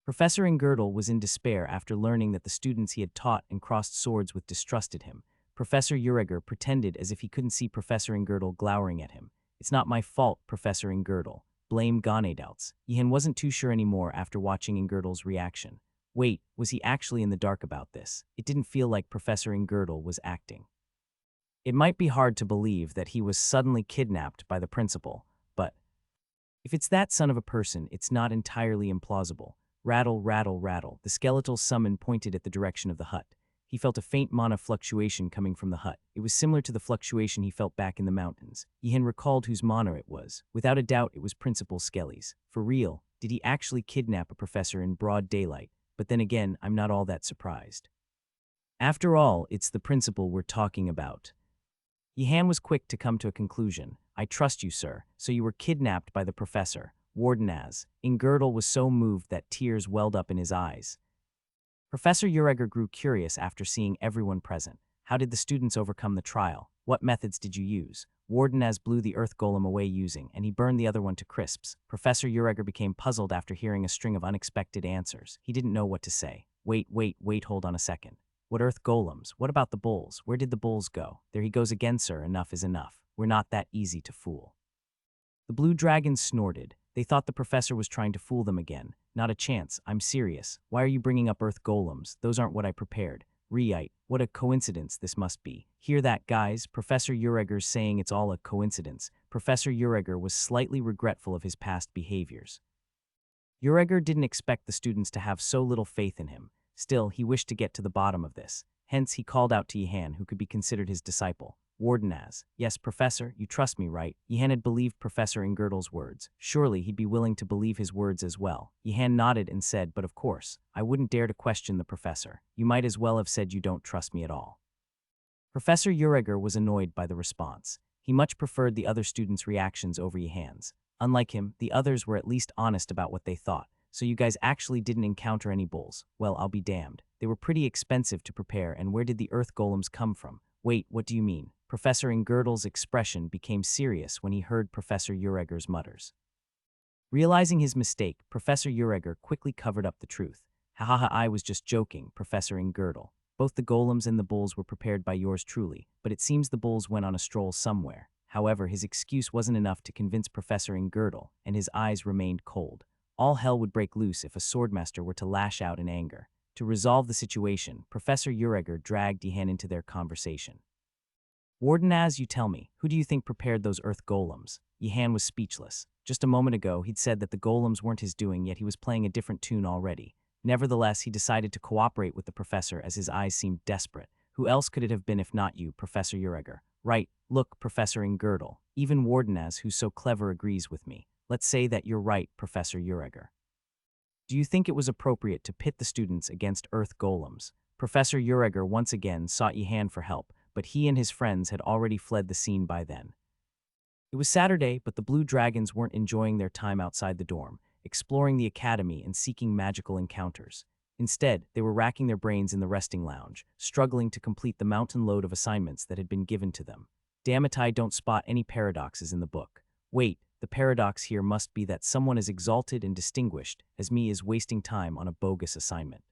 Professor Ingerdle was in despair after learning that the students he had taught and crossed swords with distrusted him. Professor Ureger pretended as if he couldn't see Professor Ingerdle glowering at him. It's not my fault, Professor Ingerdle. Blame Ganedoubts. Yehan wasn't too sure anymore after watching Ingerdle's reaction. Wait, was he actually in the dark about this? It didn't feel like Professor Ingerdle was acting. It might be hard to believe that he was suddenly kidnapped by the principal, but if it's that son of a person, it's not entirely implausible. Rattle, rattle, rattle. The skeletal summon pointed at the direction of the hut. He felt a faint mana fluctuation coming from the hut. It was similar to the fluctuation he felt back in the mountains. Yehan recalled whose mana it was. Without a doubt, it was Principal Skelly's. For real, did he actually kidnap a professor in broad daylight? But then again, I'm not all that surprised. After all, it's the principal we're talking about. Yehan was quick to come to a conclusion. I trust you, sir. So you were kidnapped by the professor. Wardenaz. Ingerdle was so moved that tears welled up in his eyes. Professor Ureger grew curious after seeing everyone present. How did the students overcome the trial? What methods did you use? Wardenaz blew the earth golem away using, and he burned the other one to crisps. Professor Ureger became puzzled after hearing a string of unexpected answers. He didn't know what to say. Wait, hold on a second. What earth golems? What about the bulls? Where did the bulls go? There he goes again, sir. Enough is enough. We're not that easy to fool. The blue dragons snorted. They thought the professor was trying to fool them again. Not a chance. I'm serious. Why are you bringing up earth golems? Those aren't what I prepared. Reite, what a coincidence this must be. Hear that, guys? Professor Ureger's saying it's all a coincidence. Professor Ureger was slightly regretful of his past behaviors. Ureger didn't expect the students to have so little faith in him. Still, he wished to get to the bottom of this. Hence, he called out to Yehan, who could be considered his disciple. Wardenaz. Yes, Professor, you trust me, right? Yehan had believed Professor Ingerdle's words. Surely he'd be willing to believe his words as well. Yehan nodded and said, but of course, I wouldn't dare to question the professor. You might as well have said you don't trust me at all. Professor Ureger was annoyed by the response. He much preferred the other students' reactions over Yehan's. Unlike him, the others were at least honest about what they thought. So you guys actually didn't encounter any bulls. Well, I'll be damned. They were pretty expensive to prepare, and where did the earth golems come from? Wait, what do you mean? Professor Ingerdle's expression became serious when he heard Professor Ureger's mutters. Realizing his mistake, Professor Ureger quickly covered up the truth. Ha, I was just joking, Professor Ingerdle. Both the golems and the bulls were prepared by yours truly, but it seems the bulls went on a stroll somewhere. However, his excuse wasn't enough to convince Professor Ingerdle, and his eyes remained cold. All hell would break loose if a swordmaster were to lash out in anger. To resolve the situation, Professor Ureger dragged Yehan into their conversation. Wardenaz, you tell me, who do you think prepared those earth golems? Yehan was speechless. Just a moment ago, he'd said that the golems weren't his doing, yet he was playing a different tune already. Nevertheless, he decided to cooperate with the professor as his eyes seemed desperate. Who else could it have been if not you, Professor Ureger? Right, look, Professor Ingerdle. Even Wardenaz, who's so clever, agrees with me. Let's say that you're right, Professor Ureger. Do you think it was appropriate to pit the students against earth golems? Professor Ureger once again sought Yehan for help, but he and his friends had already fled the scene by then. It was Saturday, but the Blue Dragons weren't enjoying their time outside the dorm, exploring the academy and seeking magical encounters. Instead, they were racking their brains in the resting lounge, struggling to complete the mountain load of assignments that had been given to them. Damn it, I don't spot any paradoxes in the book. Wait, the paradox here must be that someone as exalted and distinguished as me is wasting time on a bogus assignment.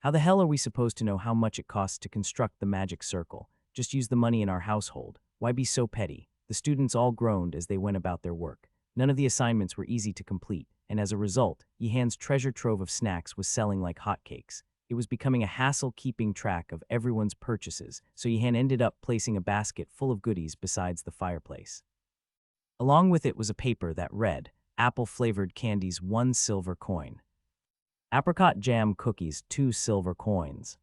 How the hell are we supposed to know how much it costs to construct the magic circle? Just use the money in our household. Why be so petty? The students all groaned as they went about their work. None of the assignments were easy to complete, and as a result, Yihan's treasure trove of snacks was selling like hotcakes. It was becoming a hassle keeping track of everyone's purchases, so Yihan ended up placing a basket full of goodies besides the fireplace. Along with it was a paper that read, apple-flavored candies 1 silver coin. Apricot jam cookies 2 silver coins.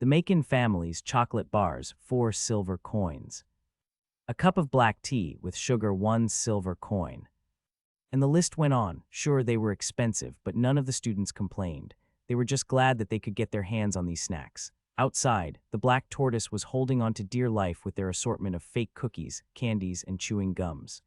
The Macon family's chocolate bars 4 silver coins. A cup of black tea with sugar 1 silver coin. And the list went on. Sure, they were expensive, but none of the students complained. They were just glad that they could get their hands on these snacks. Outside, the black tortoise was holding on to dear life with their assortment of fake cookies, candies, and chewing gums.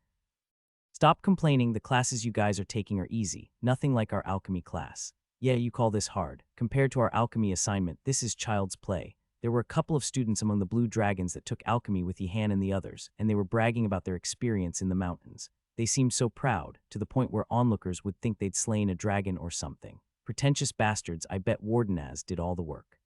Stop complaining, the classes you guys are taking are easy, nothing like our alchemy class. Yeah, you call this hard. Compared to our alchemy assignment, this is child's play. There were a couple of students among the Blue Dragons that took alchemy with Yihan and the others, and they were bragging about their experience in the mountains. They seemed so proud, to the point where onlookers would think they'd slain a dragon or something. Pretentious bastards, I bet Wardenaz did all the work.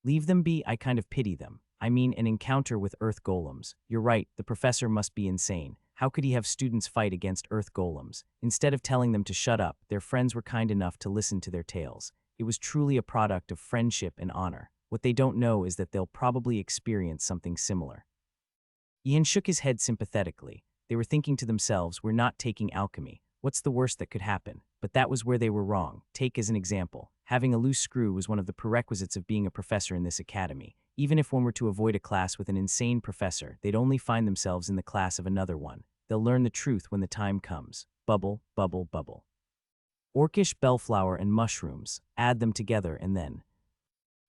Leave them be, I kind of pity them. I mean, an encounter with earth golems. You're right, the professor must be insane. How could he have students fight against earth golems? Instead of telling them to shut up, their friends were kind enough to listen to their tales. It was truly a product of friendship and honor. What they don't know is that they'll probably experience something similar. Ian shook his head sympathetically. They were thinking to themselves, we're not taking alchemy. What's the worst that could happen? But that was where they were wrong. Take as an example. Having a loose screw was one of the prerequisites of being a professor in this academy. Even if one were to avoid a class with an insane professor, they'd only find themselves in the class of another one. They'll learn the truth when the time comes. Bubble, bubble, bubble. Orcish bellflower and mushrooms. Add them together and then.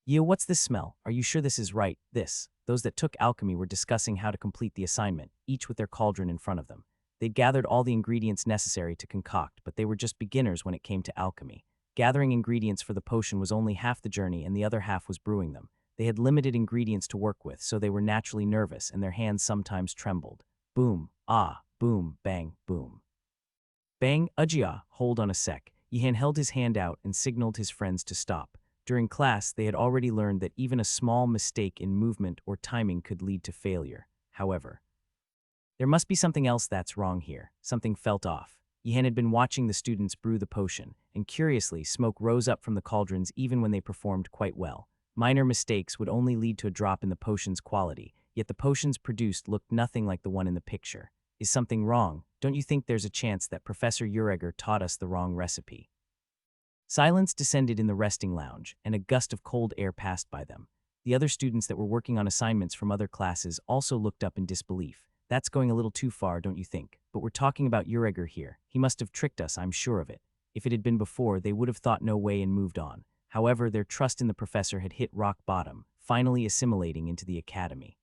Yo, what's this smell? Are you sure this is right? Those that took alchemy were discussing how to complete the assignment, each with their cauldron in front of them. They'd gathered all the ingredients necessary to concoct, but they were just beginners when it came to alchemy. Gathering ingredients for the potion was only half the journey and the other half was brewing them. They had limited ingredients to work with, so they were naturally nervous and their hands sometimes trembled. Boom, ah, boom, bang, boom. Bang, ujia, hold on a sec. Yihan held his hand out and signaled his friends to stop. During class, they had already learned that even a small mistake in movement or timing could lead to failure. However, there must be something else that's wrong here. Something felt off. Yihan had been watching the students brew the potion, and curiously, smoke rose up from the cauldrons even when they performed quite well. Minor mistakes would only lead to a drop in the potion's quality, yet the potions produced looked nothing like the one in the picture. Is something wrong? Don't you think there's a chance that Professor Ureger taught us the wrong recipe? Silence descended in the resting lounge, and a gust of cold air passed by them. The other students that were working on assignments from other classes also looked up in disbelief. That's going a little too far, don't you think? But we're talking about Ureger here. He must have tricked us, I'm sure of it. If it had been before, they would have thought no way and moved on. However, their trust in the professor had hit rock bottom, finally assimilating into the academy.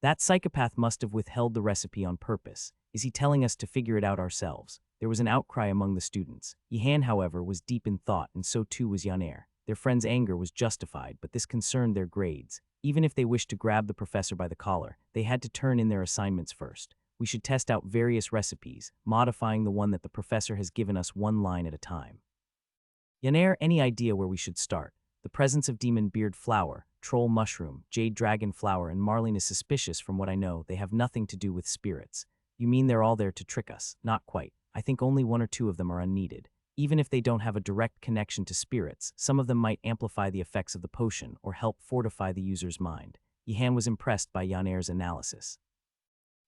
That psychopath must have withheld the recipe on purpose. Is he telling us to figure it out ourselves? There was an outcry among the students. Yihan, however, was deep in thought, and so too was Yaner. Their friend's anger was justified, but this concerned their grades. Even if they wished to grab the professor by the collar, they had to turn in their assignments first. We should test out various recipes, modifying the one that the professor has given us one line at a time. Yaner, any idea where we should start? The presence of demon beard flower, troll mushroom, jade dragon flower, and marlene is suspicious from what I know. They have nothing to do with spirits. You mean they're all there to trick us? Not quite. I think only 1 or 2 of them are unneeded. Even if they don't have a direct connection to spirits, some of them might amplify the effects of the potion or help fortify the user's mind. Yihan was impressed by Yaner's analysis.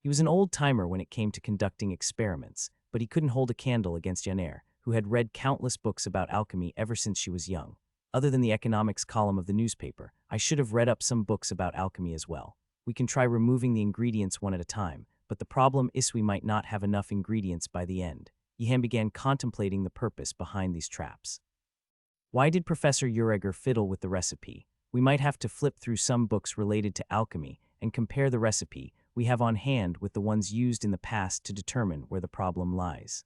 He was an old-timer when it came to conducting experiments, but he couldn't hold a candle against Yaner, who had read countless books about alchemy ever since she was young. Other than the economics column of the newspaper, I should have read up some books about alchemy as well. We can try removing the ingredients one at a time, but the problem is we might not have enough ingredients by the end. Yihan began contemplating the purpose behind these traps. Why did Professor Ureger fiddle with the recipe? We might have to flip through some books related to alchemy and compare the recipe we have on hand with the ones used in the past to determine where the problem lies.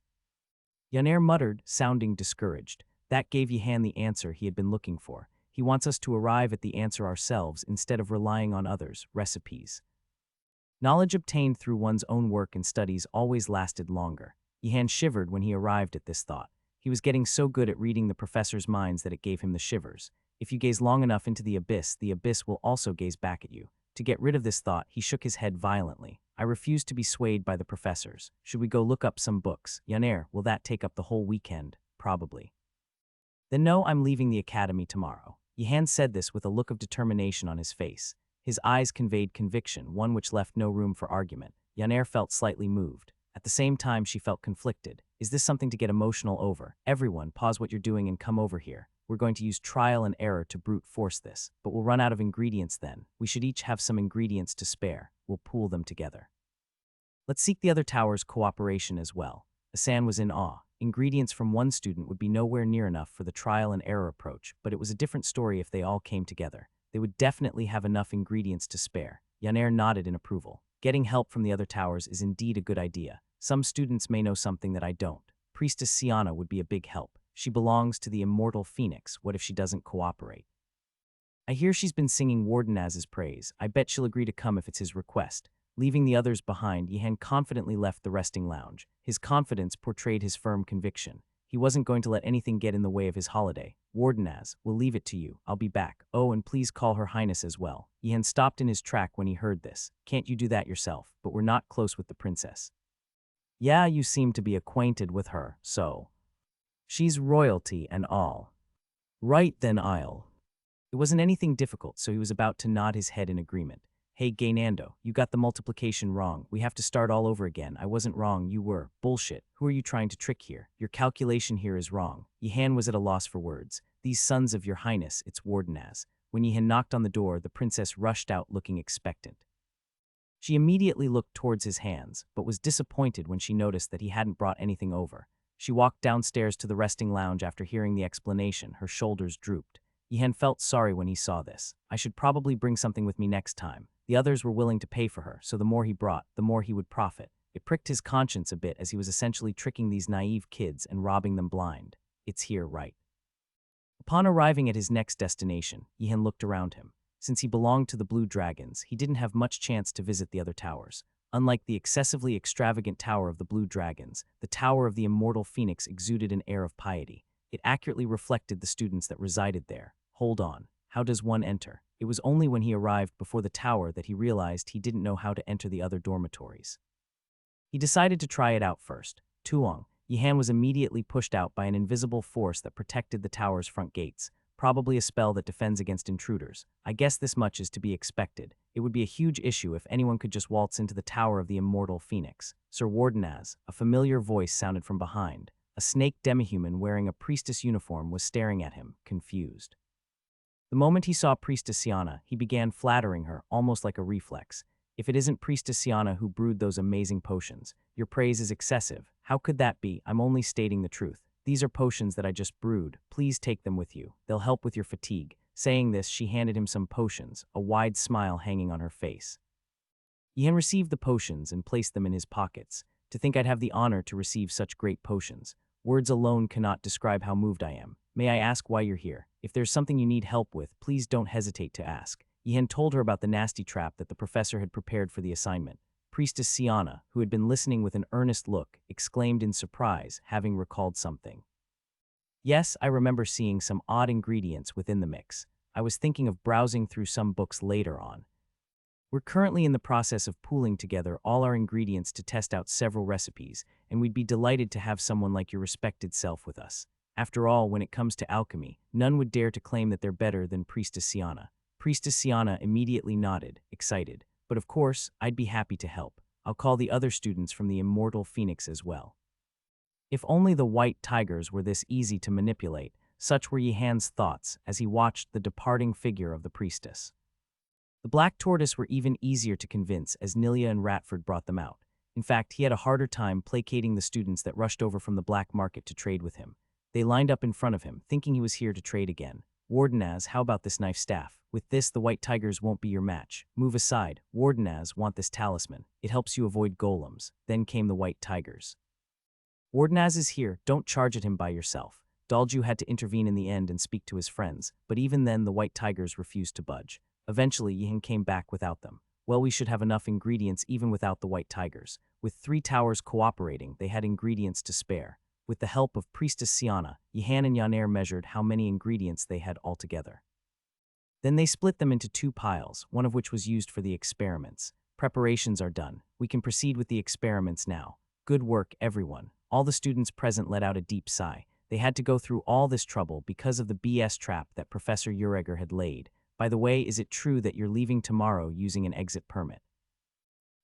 Yaner muttered, sounding discouraged. That gave Yihan the answer he had been looking for. He wants us to arrive at the answer ourselves instead of relying on others' recipes. Knowledge obtained through one's own work and studies always lasted longer. Yihan shivered when he arrived at this thought. He was getting so good at reading the professor's minds that it gave him the shivers. If you gaze long enough into the abyss will also gaze back at you. To get rid of this thought, he shook his head violently. I refuse to be swayed by the professors. Should we go look up some books? Yaner, will that take up the whole weekend? Probably. Then no, I'm leaving the academy tomorrow. Yihan said this with a look of determination on his face. His eyes conveyed conviction, one which left no room for argument. Yaner felt slightly moved. At the same time, she felt conflicted. Is this something to get emotional over? Everyone, pause what you're doing and come over here. We're going to use trial and error to brute force this, but we'll run out of ingredients then. We should each have some ingredients to spare. We'll pool them together. Let's seek the other tower's cooperation as well. Asan was in awe. Ingredients from one student would be nowhere near enough for the trial and error approach, but it was a different story if they all came together. They would definitely have enough ingredients to spare. Yaner nodded in approval. Getting help from the other towers is indeed a good idea. Some students may know something that I don't. Priestess Siana would be a big help. She belongs to the immortal phoenix. What if she doesn't cooperate? I hear she's been singing Wardenaz's praise. I bet she'll agree to come if it's his request. Leaving the others behind, Yihan confidently left the resting lounge. His confidence portrayed his firm conviction. He wasn't going to let anything get in the way of his holiday. Wardenaz, we'll leave it to you. I'll be back. Oh, and please call her highness as well. Yihan stopped in his track when he heard this. Can't you do that yourself? But we're not close with the princess. Yeah, you seem to be acquainted with her, so. She's royalty and all. Right then I'll. It wasn't anything difficult, so he was about to nod his head in agreement. Hey, Gaynando, you got the multiplication wrong. We have to start all over again. I wasn't wrong, you were. Bullshit. Who are you trying to trick here? Your calculation here is wrong. Yihan was at a loss for words. These sons of your highness, it's Wardenaz. When Yihan knocked on the door, the princess rushed out looking expectant. She immediately looked towards his hands, but was disappointed when she noticed that he hadn't brought anything over. She walked downstairs to the resting lounge after hearing the explanation. Her shoulders drooped. Yihan felt sorry when he saw this. I should probably bring something with me next time. The others were willing to pay for her, so the more he brought, the more he would profit. It pricked his conscience a bit as he was essentially tricking these naive kids and robbing them blind. It's here, right? Upon arriving at his next destination, Yihan looked around him. Since he belonged to the Blue Dragons, he didn't have much chance to visit the other towers. Unlike the excessively extravagant Tower of the Blue Dragons, the Tower of the Immortal Phoenix exuded an air of piety. It accurately reflected the students that resided there. Hold on. How does one enter? It was only when he arrived before the tower that he realized he didn't know how to enter the other dormitories. He decided to try it out first. Tuong. Yihan was immediately pushed out by an invisible force that protected the tower's front gates, probably a spell that defends against intruders. I guess this much is to be expected. It would be a huge issue if anyone could just waltz into the Tower of the Immortal Phoenix. Sir Wardenaz, a familiar voice sounded from behind. A snake demihuman wearing a priestess uniform was staring at him, confused. The moment he saw Priestess Siana, he began flattering her, almost like a reflex. If it isn't Priestess Siana who brewed those amazing potions, your praise is excessive. How could that be? I'm only stating the truth. These are potions that I just brewed. Please take them with you. They'll help with your fatigue. Saying this, she handed him some potions, a wide smile hanging on her face. Yihan received the potions and placed them in his pockets. To think I'd have the honor to receive such great potions. Words alone cannot describe how moved I am. May I ask why you're here? If there's something you need help with, please don't hesitate to ask. Yihan told her about the nasty trap that the professor had prepared for the assignment. Priestess Siana, who had been listening with an earnest look, exclaimed in surprise, having recalled something. Yes, I remember seeing some odd ingredients within the mix. I was thinking of browsing through some books later on. We're currently in the process of pooling together all our ingredients to test out several recipes, and we'd be delighted to have someone like your respected self with us. After all, when it comes to alchemy, none would dare to claim that they're better than Priestess Siana. Priestess Siana immediately nodded, excited. But of course, I'd be happy to help. I'll call the other students from the Immortal Phoenix as well. If only the white tigers were this easy to manipulate, such were Yihan's thoughts as he watched the departing figure of the priestess. The black tortoise were even easier to convince as Nilia and Ratford brought them out. In fact, he had a harder time placating the students that rushed over from the black market to trade with him. They lined up in front of him, thinking he was here to trade again. Wardenaz, how about this knife staff? With this, the white tigers won't be your match. Move aside. Wardenaz, want this talisman. It helps you avoid golems. Then came the white tigers. Wardenaz is here, don't charge at him by yourself. Dalju had to intervene in the end and speak to his friends, but even then the white tigers refused to budge. Eventually, Yihan came back without them. Well, we should have enough ingredients even without the white tigers. With 3 towers cooperating, they had ingredients to spare. With the help of Priestess Siana, Yihan and Yanair measured how many ingredients they had altogether. Then they split them into 2 piles, one of which was used for the experiments. Preparations are done. We can proceed with the experiments now. Good work, everyone. All the students present let out a deep sigh. They had to go through all this trouble because of the BS trap that Professor Ureger had laid. By the way, is it true that you're leaving tomorrow using an exit permit?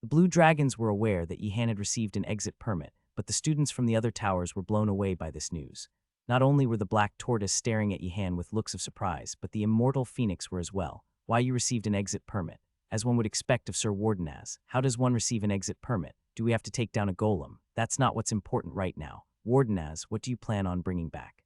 The Blue Dragons were aware that Yihan had received an exit permit, but the students from the other towers were blown away by this news. Not only were the Black Tortoise staring at Yihan with looks of surprise, but the Immortal Phoenix were as well. Why you received an exit permit? As one would expect of Sir Wardenaz. How does one receive an exit permit? Do we have to take down a golem? That's not what's important right now. Wardenaz, what do you plan on bringing back?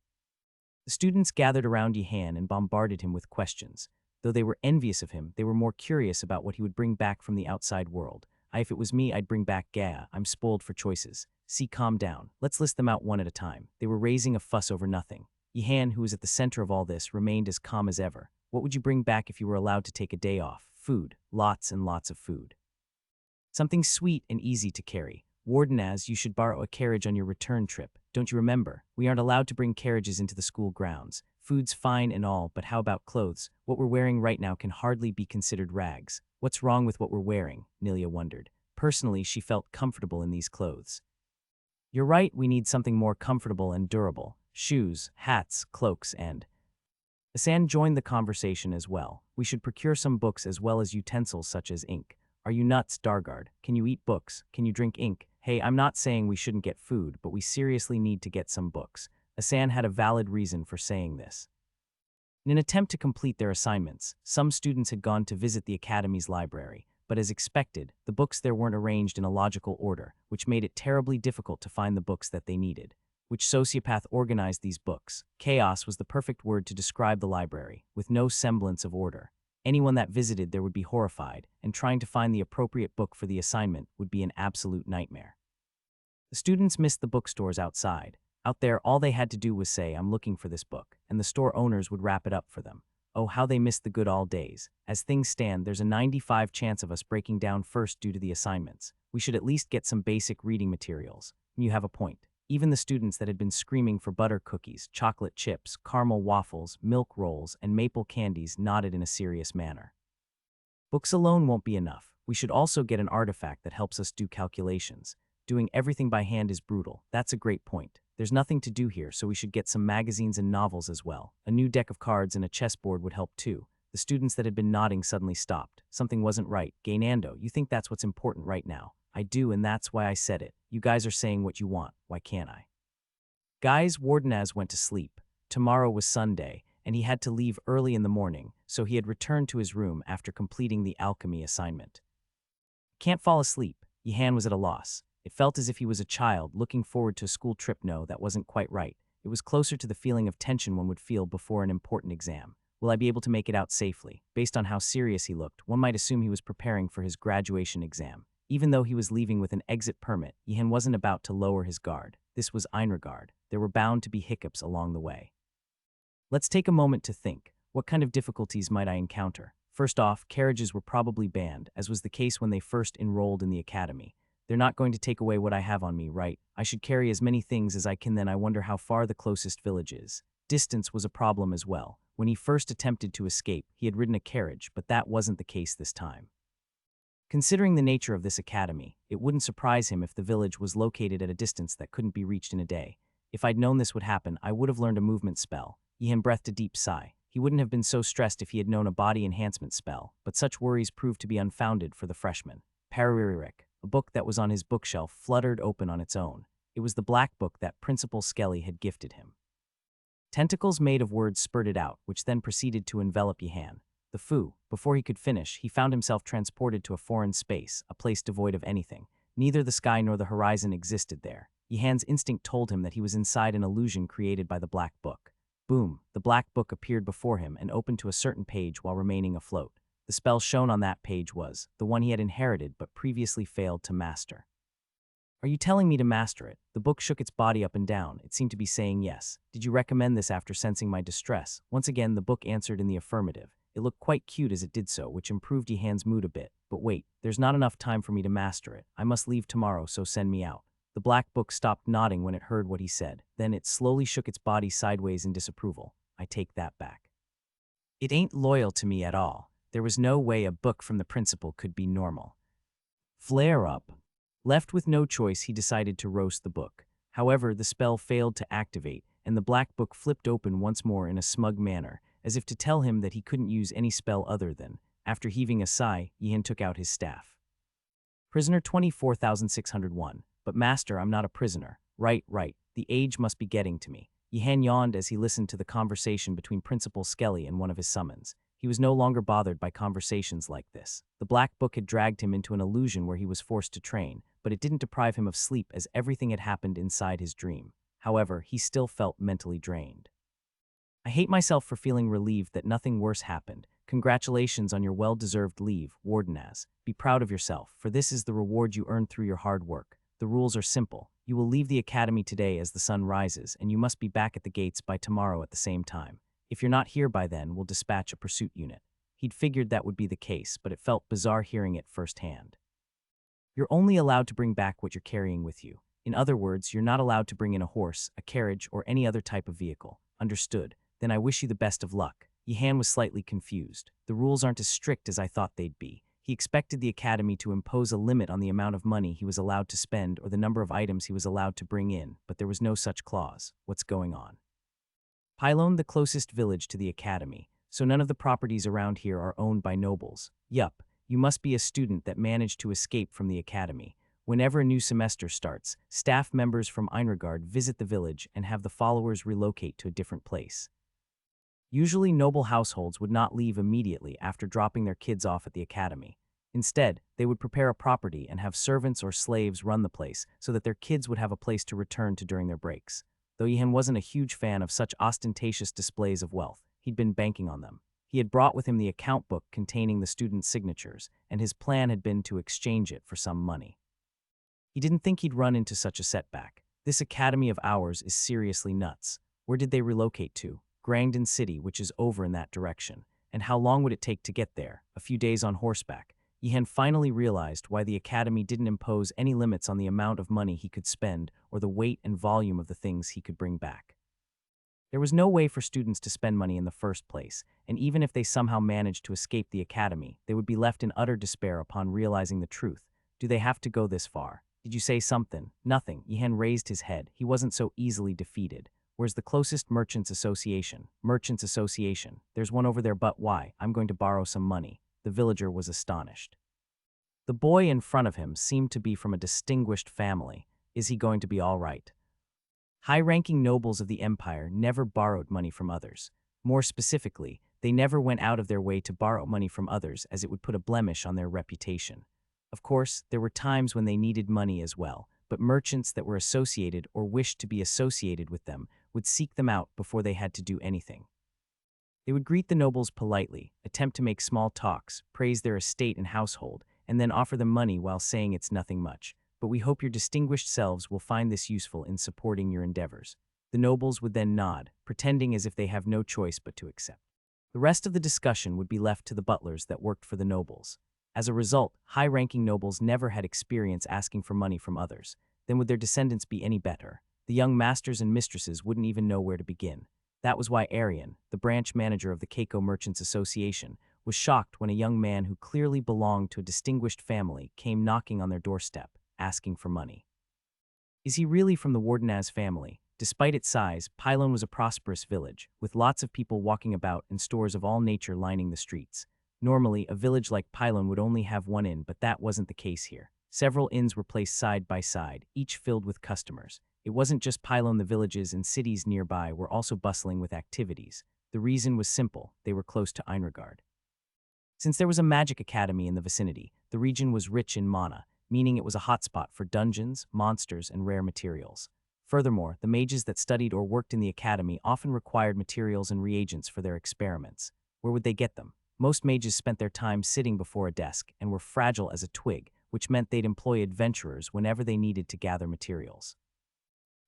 The students gathered around Yihan and bombarded him with questions. Though they were envious of him, they were more curious about what he would bring back from the outside world. If it was me, I'd bring back Gaia. I'm spoiled for choices. See, calm down. Let's list them out one at a time. They were raising a fuss over nothing. Yihan, who was at the center of all this, remained as calm as ever. What would you bring back if you were allowed to take a day off? Food. Lots and lots of food. Something sweet and easy to carry. Wardenaz, you should borrow a carriage on your return trip. Don't you remember? We aren't allowed to bring carriages into the school grounds. Food's fine and all, but how about clothes? What we're wearing right now can hardly be considered rags. What's wrong with what we're wearing? Nilia wondered. Personally, she felt comfortable in these clothes. You're right, we need something more comfortable and durable. Shoes, hats, cloaks, and… Asan joined the conversation as well. We should procure some books as well as utensils such as ink. Are you nuts, Dargard? Can you eat books? Can you drink ink? Hey, I'm not saying we shouldn't get food, but we seriously need to get some books. Asan had a valid reason for saying this. In an attempt to complete their assignments, some students had gone to visit the Academy's library, but as expected, the books there weren't arranged in a logical order, which made it terribly difficult to find the books that they needed. Which sociopath organized these books? Chaos was the perfect word to describe the library, with no semblance of order. Anyone that visited there would be horrified, and trying to find the appropriate book for the assignment would be an absolute nightmare. The students missed the bookstores outside. Out there, all they had to do was say, I'm looking for this book, and the store owners would wrap it up for them. Oh, how they missed the good old days. As things stand, there's a 95% chance of us breaking down first due to the assignments. We should at least get some basic reading materials. You have a point. Even the students that had been screaming for butter cookies, chocolate chips, caramel waffles, milk rolls, and maple candies nodded in a serious manner. Books alone won't be enough. We should also get an artifact that helps us do calculations. Doing everything by hand is brutal. That's a great point. There's nothing to do here, so we should get some magazines and novels as well. A new deck of cards and a chessboard would help too. The students that had been nodding suddenly stopped. Something wasn't right. Gainando, you think that's what's important right now? I do, and that's why I said it. You guys are saying what you want. Why can't I? Guys, Wardenaz went to sleep. Tomorrow was Sunday, and he had to leave early in the morning, so he had returned to his room after completing the alchemy assignment. Can't fall asleep. Yihan was at a loss. It felt as if he was a child looking forward to a school trip. No, that wasn't quite right. It was closer to the feeling of tension one would feel before an important exam. Will I be able to make it out safely? Based on how serious he looked, one might assume he was preparing for his graduation exam. Even though he was leaving with an exit permit, Yihan wasn't about to lower his guard. This was Einregard. There were bound to be hiccups along the way. Let's take a moment to think. What kind of difficulties might I encounter? First off, carriages were probably banned, as was the case when they first enrolled in the academy. They're not going to take away what I have on me, right? I should carry as many things as I can. Then I wonder how far the closest village is. Distance was a problem as well. When he first attempted to escape, he had ridden a carriage, but that wasn't the case this time. Considering the nature of this academy, it wouldn't surprise him if the village was located at a distance that couldn't be reached in a day. If I'd known this would happen, I would have learned a movement spell. Yihan breathed a deep sigh. He wouldn't have been so stressed if he had known a body enhancement spell, but such worries proved to be unfounded for the freshman. Pararirik, a book that was on his bookshelf, fluttered open on its own. It was the black book that Principal Skelly had gifted him. Tentacles made of words spurted out, which then proceeded to envelop Yihan. The foo. Before he could finish, he found himself transported to a foreign space, a place devoid of anything. Neither the sky nor the horizon existed there. Yihan's instinct told him that he was inside an illusion created by the black book. Boom, the black book appeared before him and opened to a certain page while remaining afloat. The spell shown on that page was the one he had inherited but previously failed to master. Are you telling me to master it? The book shook its body up and down. It seemed to be saying yes. Did you recommend this after sensing my distress? Once again, the book answered in the affirmative. It looked quite cute as it did so, which improved Yihan's mood a bit. But wait, there's not enough time for me to master it. I must leave tomorrow, so send me out. The black book stopped nodding when it heard what he said. Then it slowly shook its body sideways in disapproval. I take that back. It ain't loyal to me at all. There was no way a book from the principal could be normal. Flare up. Left with no choice, he decided to roast the book. However, the spell failed to activate, and the black book flipped open once more in a smug manner, as if to tell him that he couldn't use any spell other than. After heaving a sigh, Yihan took out his staff. Prisoner 24601. But master, I'm not a prisoner. Right. The age must be getting to me. Yihan yawned as he listened to the conversation between Principal Skelly and one of his summons. He was no longer bothered by conversations like this. The black book had dragged him into an illusion where he was forced to train, but it didn't deprive him of sleep as everything had happened inside his dream. However, he still felt mentally drained. I hate myself for feeling relieved that nothing worse happened. Congratulations on your well-deserved leave, Wardenaz. Be proud of yourself, for this is the reward you earned through your hard work. The rules are simple. You will leave the academy today as the sun rises, and you must be back at the gates by tomorrow at the same time. If you're not here by then, we'll dispatch a pursuit unit. He'd figured that would be the case, but it felt bizarre hearing it firsthand. You're only allowed to bring back what you're carrying with you. In other words, you're not allowed to bring in a horse, a carriage, or any other type of vehicle. Understood. Then I wish you the best of luck. Yihan was slightly confused. The rules aren't as strict as I thought they'd be. He expected the academy to impose a limit on the amount of money he was allowed to spend or the number of items he was allowed to bring in, but there was no such clause. What's going on? Pylone, the closest village to the academy, so none of the properties around here are owned by nobles. Yup, you must be a student that managed to escape from the academy. Whenever a new semester starts, staff members from Einregard visit the village and have the followers relocate to a different place. Usually, noble households would not leave immediately after dropping their kids off at the academy. Instead, they would prepare a property and have servants or slaves run the place so that their kids would have a place to return to during their breaks. Though Yihan wasn't a huge fan of such ostentatious displays of wealth, he'd been banking on them. He had brought with him the account book containing the students' signatures, and his plan had been to exchange it for some money. He didn't think he'd run into such a setback. This academy of ours is seriously nuts. Where did they relocate to? Grangdon City, which is over in that direction. And how long would it take to get there? A few days on horseback. Yihan finally realized why the academy didn't impose any limits on the amount of money he could spend or the weight and volume of the things he could bring back. There was no way for students to spend money in the first place, and even if they somehow managed to escape the academy, they would be left in utter despair upon realizing the truth. Do they have to go this far? Did you say something? Nothing. Yihan raised his head. He wasn't so easily defeated. Where's the closest Merchants Association? Merchants Association. There's one over there, but why? I'm going to borrow some money. The villager was astonished. The boy in front of him seemed to be from a distinguished family. Is he going to be all right? High-ranking nobles of the empire never borrowed money from others. More specifically, they never went out of their way to borrow money from others as it would put a blemish on their reputation. Of course, there were times when they needed money as well, but merchants that were associated or wished to be associated with them would seek them out before they had to do anything. They would greet the nobles politely, attempt to make small talks, praise their estate and household, and then offer them money while saying it's nothing much. But we hope your distinguished selves will find this useful in supporting your endeavors. The nobles would then nod, pretending as if they have no choice but to accept. The rest of the discussion would be left to the butlers that worked for the nobles. As a result, high-ranking nobles never had experience asking for money from others. Then would their descendants be any better? The young masters and mistresses wouldn't even know where to begin. That was why Arian, the branch manager of the Keiko Merchants Association, was shocked when a young man who clearly belonged to a distinguished family came knocking on their doorstep, asking for money. Is he really from the Wardenaz family? Despite its size, Pylone was a prosperous village, with lots of people walking about and stores of all nature lining the streets. Normally, a village like Pylone would only have one inn, but that wasn't the case here. Several inns were placed side by side, each filled with customers. It wasn't just Pylone, the villages and cities nearby were also bustling with activities. The reason was simple: they were close to Einregard. Since there was a magic academy in the vicinity, the region was rich in mana, meaning it was a hotspot for dungeons, monsters, and rare materials. Furthermore, the mages that studied or worked in the academy often required materials and reagents for their experiments. Where would they get them? Most mages spent their time sitting before a desk and were fragile as a twig, which meant they'd employ adventurers whenever they needed to gather materials.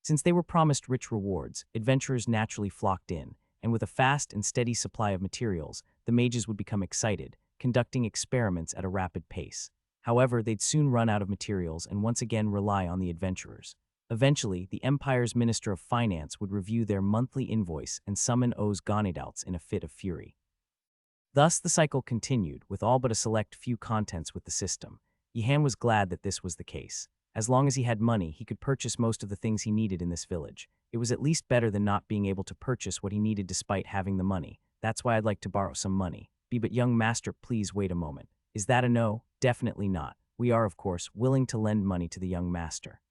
Since they were promised rich rewards, adventurers naturally flocked in, and with a fast and steady supply of materials, the mages would become excited, conducting experiments at a rapid pace. However, they'd soon run out of materials and once again rely on the adventurers. Eventually, the Empire's Minister of Finance would review their monthly invoice and summon O's Ganedouts in a fit of fury. Thus, the cycle continued, with all but a select few contents with the system. Yihan was glad that this was the case. As long as he had money, he could purchase most of the things he needed in this village. It was at least better than not being able to purchase what he needed despite having the money. That's why I'd like to borrow some money. But young master, please wait a moment. Is that a no? Definitely not. We are, of course, willing to lend money to the young master.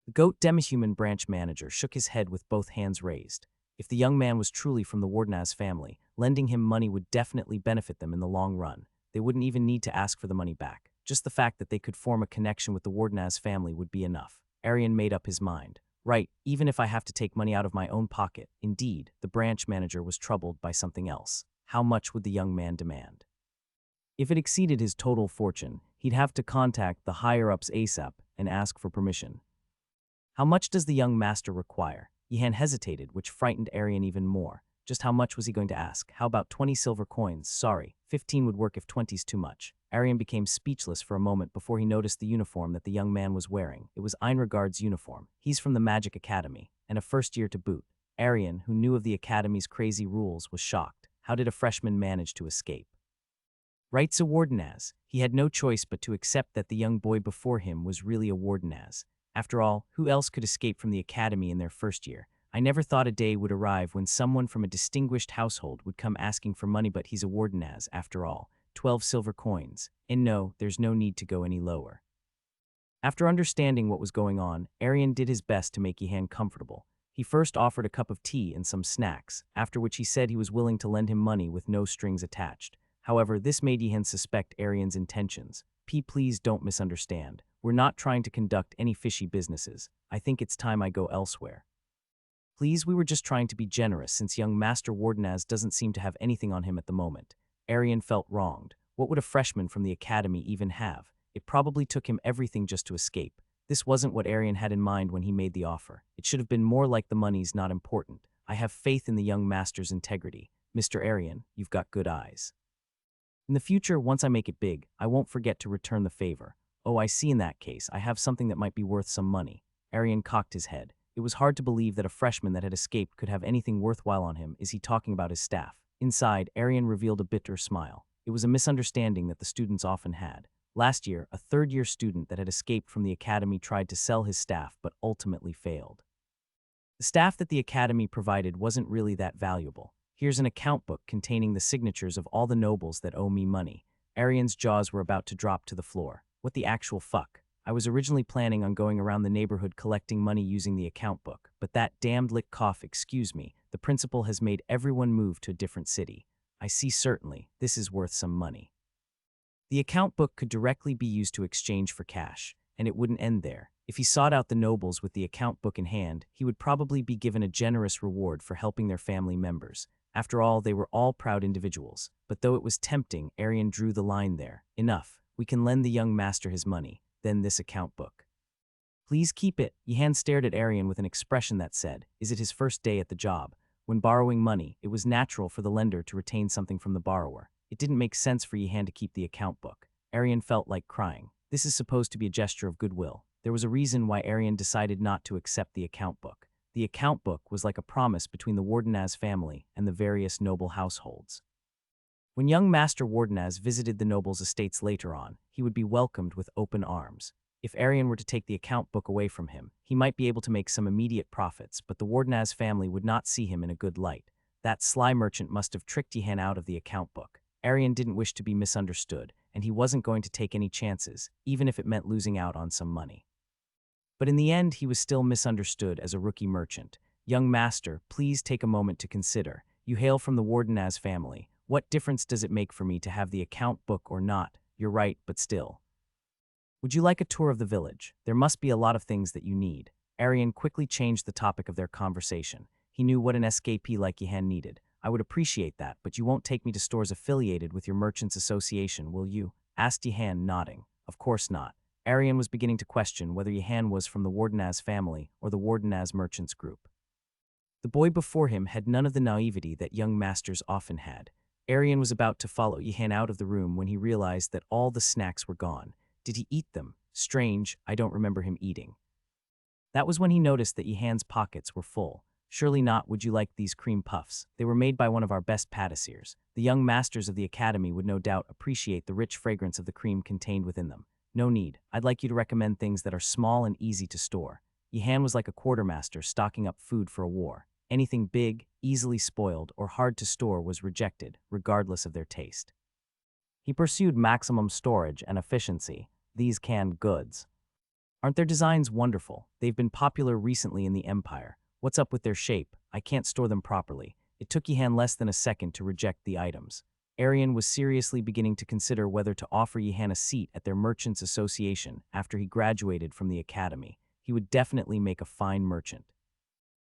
The goat demihuman branch manager shook his head with both hands raised. If the young man was truly from the Wardenaz family, lending him money would definitely benefit them in the long run. They wouldn't even need to ask for the money back. Just the fact that they could form a connection with the Wardenaz family would be enough. Arian made up his mind. Right, even if I have to take money out of my own pocket. Indeed, the branch manager was troubled by something else. How much would the young man demand? If it exceeded his total fortune, he'd have to contact the higher-ups ASAP and ask for permission. How much does the young master require? Yihan hesitated, which frightened Arian even more. Just how much was he going to ask? How about 20 silver coins? Sorry, 15 would work if 20's too much. Arian became speechless for a moment before he noticed the uniform that the young man was wearing. It was Einregard's uniform. He's from the Magic Academy, and a first year to boot. Arian, who knew of the Academy's crazy rules, was shocked. How did a freshman manage to escape? Writes a Wardenaz. He had no choice but to accept that the young boy before him was really a Wardenaz. After all, who else could escape from the Academy in their first year? I never thought a day would arrive when someone from a distinguished household would come asking for money, but he's a Wardenaz, after all. 12 silver coins. And no, there's no need to go any lower. After understanding what was going on, Arian did his best to make Yihan comfortable. He first offered a cup of tea and some snacks, after which he said he was willing to lend him money with no strings attached. However, this made Yihan suspect Arian's intentions. Please don't misunderstand. We're not trying to conduct any fishy businesses. I think it's time I go elsewhere. Please, we were just trying to be generous since young Master Wardenaz doesn't seem to have anything on him at the moment. Arian felt wronged. What would a freshman from the academy even have? It probably took him everything just to escape. This wasn't what Arian had in mind when he made the offer. It should have been more like the money's not important. I have faith in the young master's integrity. Mr. Arian, you've got good eyes. In the future, once I make it big, I won't forget to return the favor. Oh, I see. In that case, I have something that might be worth some money. Arian cocked his head. It was hard to believe that a freshman that had escaped could have anything worthwhile on him. Is he talking about his staff? Inside, Arian revealed a bitter smile. It was a misunderstanding that the students often had. Last year, a third-year student that had escaped from the academy tried to sell his staff but ultimately failed. The staff that the academy provided wasn't really that valuable. Here's an account book containing the signatures of all the nobles that owe me money. Arian's jaws were about to drop to the floor. What the actual fuck? I was originally planning on going around the neighborhood collecting money using the account book, but that damned lick cough, excuse me, the principal has made everyone move to a different city. I see. Certainly, this is worth some money. The account book could directly be used to exchange for cash, and it wouldn't end there. If he sought out the nobles with the account book in hand, he would probably be given a generous reward for helping their family members. After all, they were all proud individuals. But though it was tempting, Arian drew the line there. Enough. We can lend the young master his money, then this account book. Please keep it. Yihan stared at Arian with an expression that said, is it his first day at the job? When borrowing money, it was natural for the lender to retain something from the borrower. It didn't make sense for Yihan to keep the account book. Arian felt like crying. This is supposed to be a gesture of goodwill. There was a reason why Arian decided not to accept the account book. The account book was like a promise between the Wardenaz family and the various noble households. When young Master Wardenaz visited the nobles' estates later on, he would be welcomed with open arms. If Arian were to take the account book away from him, he might be able to make some immediate profits, but the Wardenaz family would not see him in a good light. That sly merchant must have tricked Yihan out of the account book. Arian didn't wish to be misunderstood, and he wasn't going to take any chances, even if it meant losing out on some money. But in the end, he was still misunderstood as a rookie merchant. Young master, please take a moment to consider. You hail from the Wardenaz family. What difference does it make for me to have the account book or not? You're right, but still. Would you like a tour of the village? There must be a lot of things that you need. Arian quickly changed the topic of their conversation. He knew what an escapee like Yihan needed. I would appreciate that, but you won't take me to stores affiliated with your Merchants Association, will you? Asked Yihan, nodding. Of course not. Arian was beginning to question whether Yihan was from the Wardenaz family or the Wardenaz Merchants group. The boy before him had none of the naivety that young masters often had. Arian was about to follow Yihan out of the room when he realized that all the snacks were gone. Did he eat them? Strange, I don't remember him eating. That was when he noticed that Yihan's pockets were full. Surely not would you like these cream puffs. They were made by one of our best patissiers. The young masters of the academy would no doubt appreciate the rich fragrance of the cream contained within them. No need. I'd like you to recommend things that are small and easy to store. Yihan was like a quartermaster stocking up food for a war. Anything big, easily spoiled, or hard to store was rejected, regardless of their taste. He pursued maximum storage and efficiency. These canned goods. Aren't their designs wonderful? They've been popular recently in the Empire. What's up with their shape? I can't store them properly. It took Yihan less than a second to reject the items. Arian was seriously beginning to consider whether to offer Yihan a seat at their Merchants Association after he graduated from the academy. He would definitely make a fine merchant.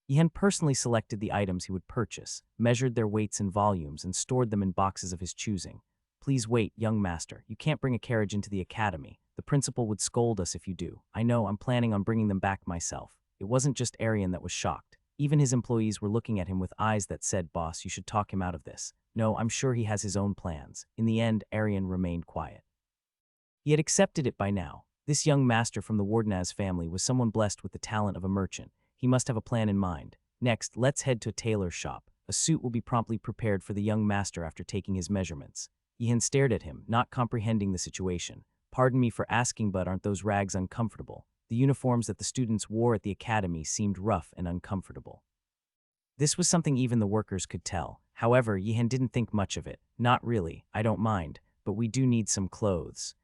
Yihan personally selected the items he would purchase, measured their weights and volumes, and stored them in boxes of his choosing. Please wait, young master. You can't bring a carriage into the academy. The principal would scold us if you do. I know, I'm planning on bringing them back myself. It wasn't just Arian that was shocked. Even his employees were looking at him with eyes that said, boss, you should talk him out of this. No, I'm sure he has his own plans. In the end, Arian remained quiet. He had accepted it by now. This young master from the Wardenaz family was someone blessed with the talent of a merchant. He must have a plan in mind. Next, let's head to a tailor's shop. A suit will be promptly prepared for the young master after taking his measurements. Yihan stared at him, not comprehending the situation. Pardon me for asking, but aren't those rags uncomfortable? The uniforms that the students wore at the academy seemed rough and uncomfortable. This was something even the workers could tell. However, Yihan didn't think much of it. Not really, I don't mind, but we do need some clothes.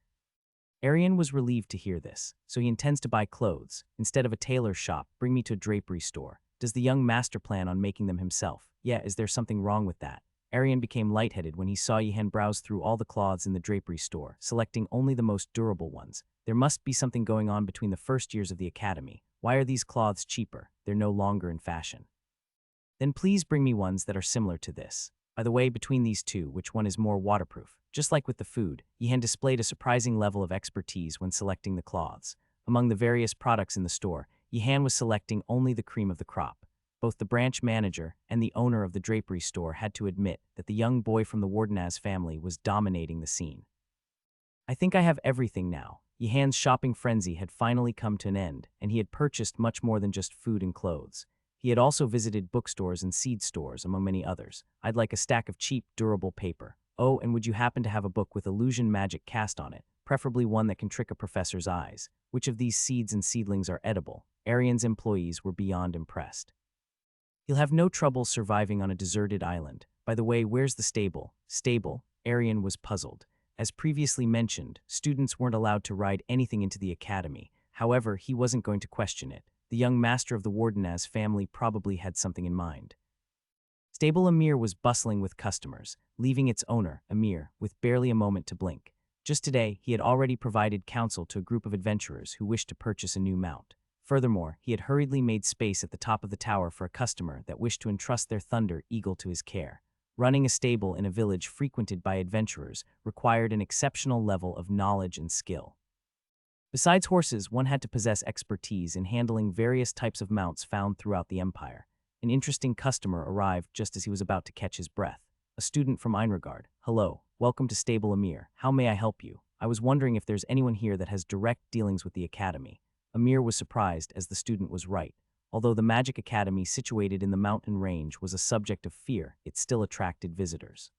Arian was relieved to hear this, so he intends to buy clothes. Instead of a tailor's shop, bring me to a drapery store. Does the young master plan on making them himself? Yeah, is there something wrong with that? Arian became lightheaded when he saw Yihan browse through all the cloths in the drapery store, selecting only the most durable ones. There must be something going on between the first years of the academy. Why are these cloths cheaper? They're no longer in fashion. Then please bring me ones that are similar to this. By the way, between these two, which one is more waterproof? Just like with the food, Yihan displayed a surprising level of expertise when selecting the cloths. Among the various products in the store, Yihan was selecting only the cream of the crop. Both the branch manager and the owner of the drapery store had to admit that the young boy from the Wardenaz family was dominating the scene. I think I have everything now. Yihan's shopping frenzy had finally come to an end, and he had purchased much more than just food and clothes. He had also visited bookstores and seed stores, among many others. I'd like a stack of cheap, durable paper. Oh, and would you happen to have a book with illusion magic cast on it, preferably one that can trick a professor's eyes? Which of these seeds and seedlings are edible? Arian's employees were beyond impressed. He'll have no trouble surviving on a deserted island. By the way, where's the stable? Stable? Arian was puzzled. As previously mentioned, students weren't allowed to ride anything into the academy. However, he wasn't going to question it. The young master of the Wardenaz family probably had something in mind. Stable Amir was bustling with customers, leaving its owner, Amir, with barely a moment to blink. Just today, he had already provided counsel to a group of adventurers who wished to purchase a new mount. Furthermore, he had hurriedly made space at the top of the tower for a customer that wished to entrust their thunder eagle to his care. Running a stable in a village frequented by adventurers required an exceptional level of knowledge and skill. Besides horses, one had to possess expertise in handling various types of mounts found throughout the empire. An interesting customer arrived just as he was about to catch his breath. A student from Einregard. Hello, welcome to Stable Amir. How may I help you? I was wondering if there's anyone here that has direct dealings with the academy. Amir was surprised, as the student was right. Although the Magic Academy situated in the mountain range was a subject of fear, it still attracted visitors.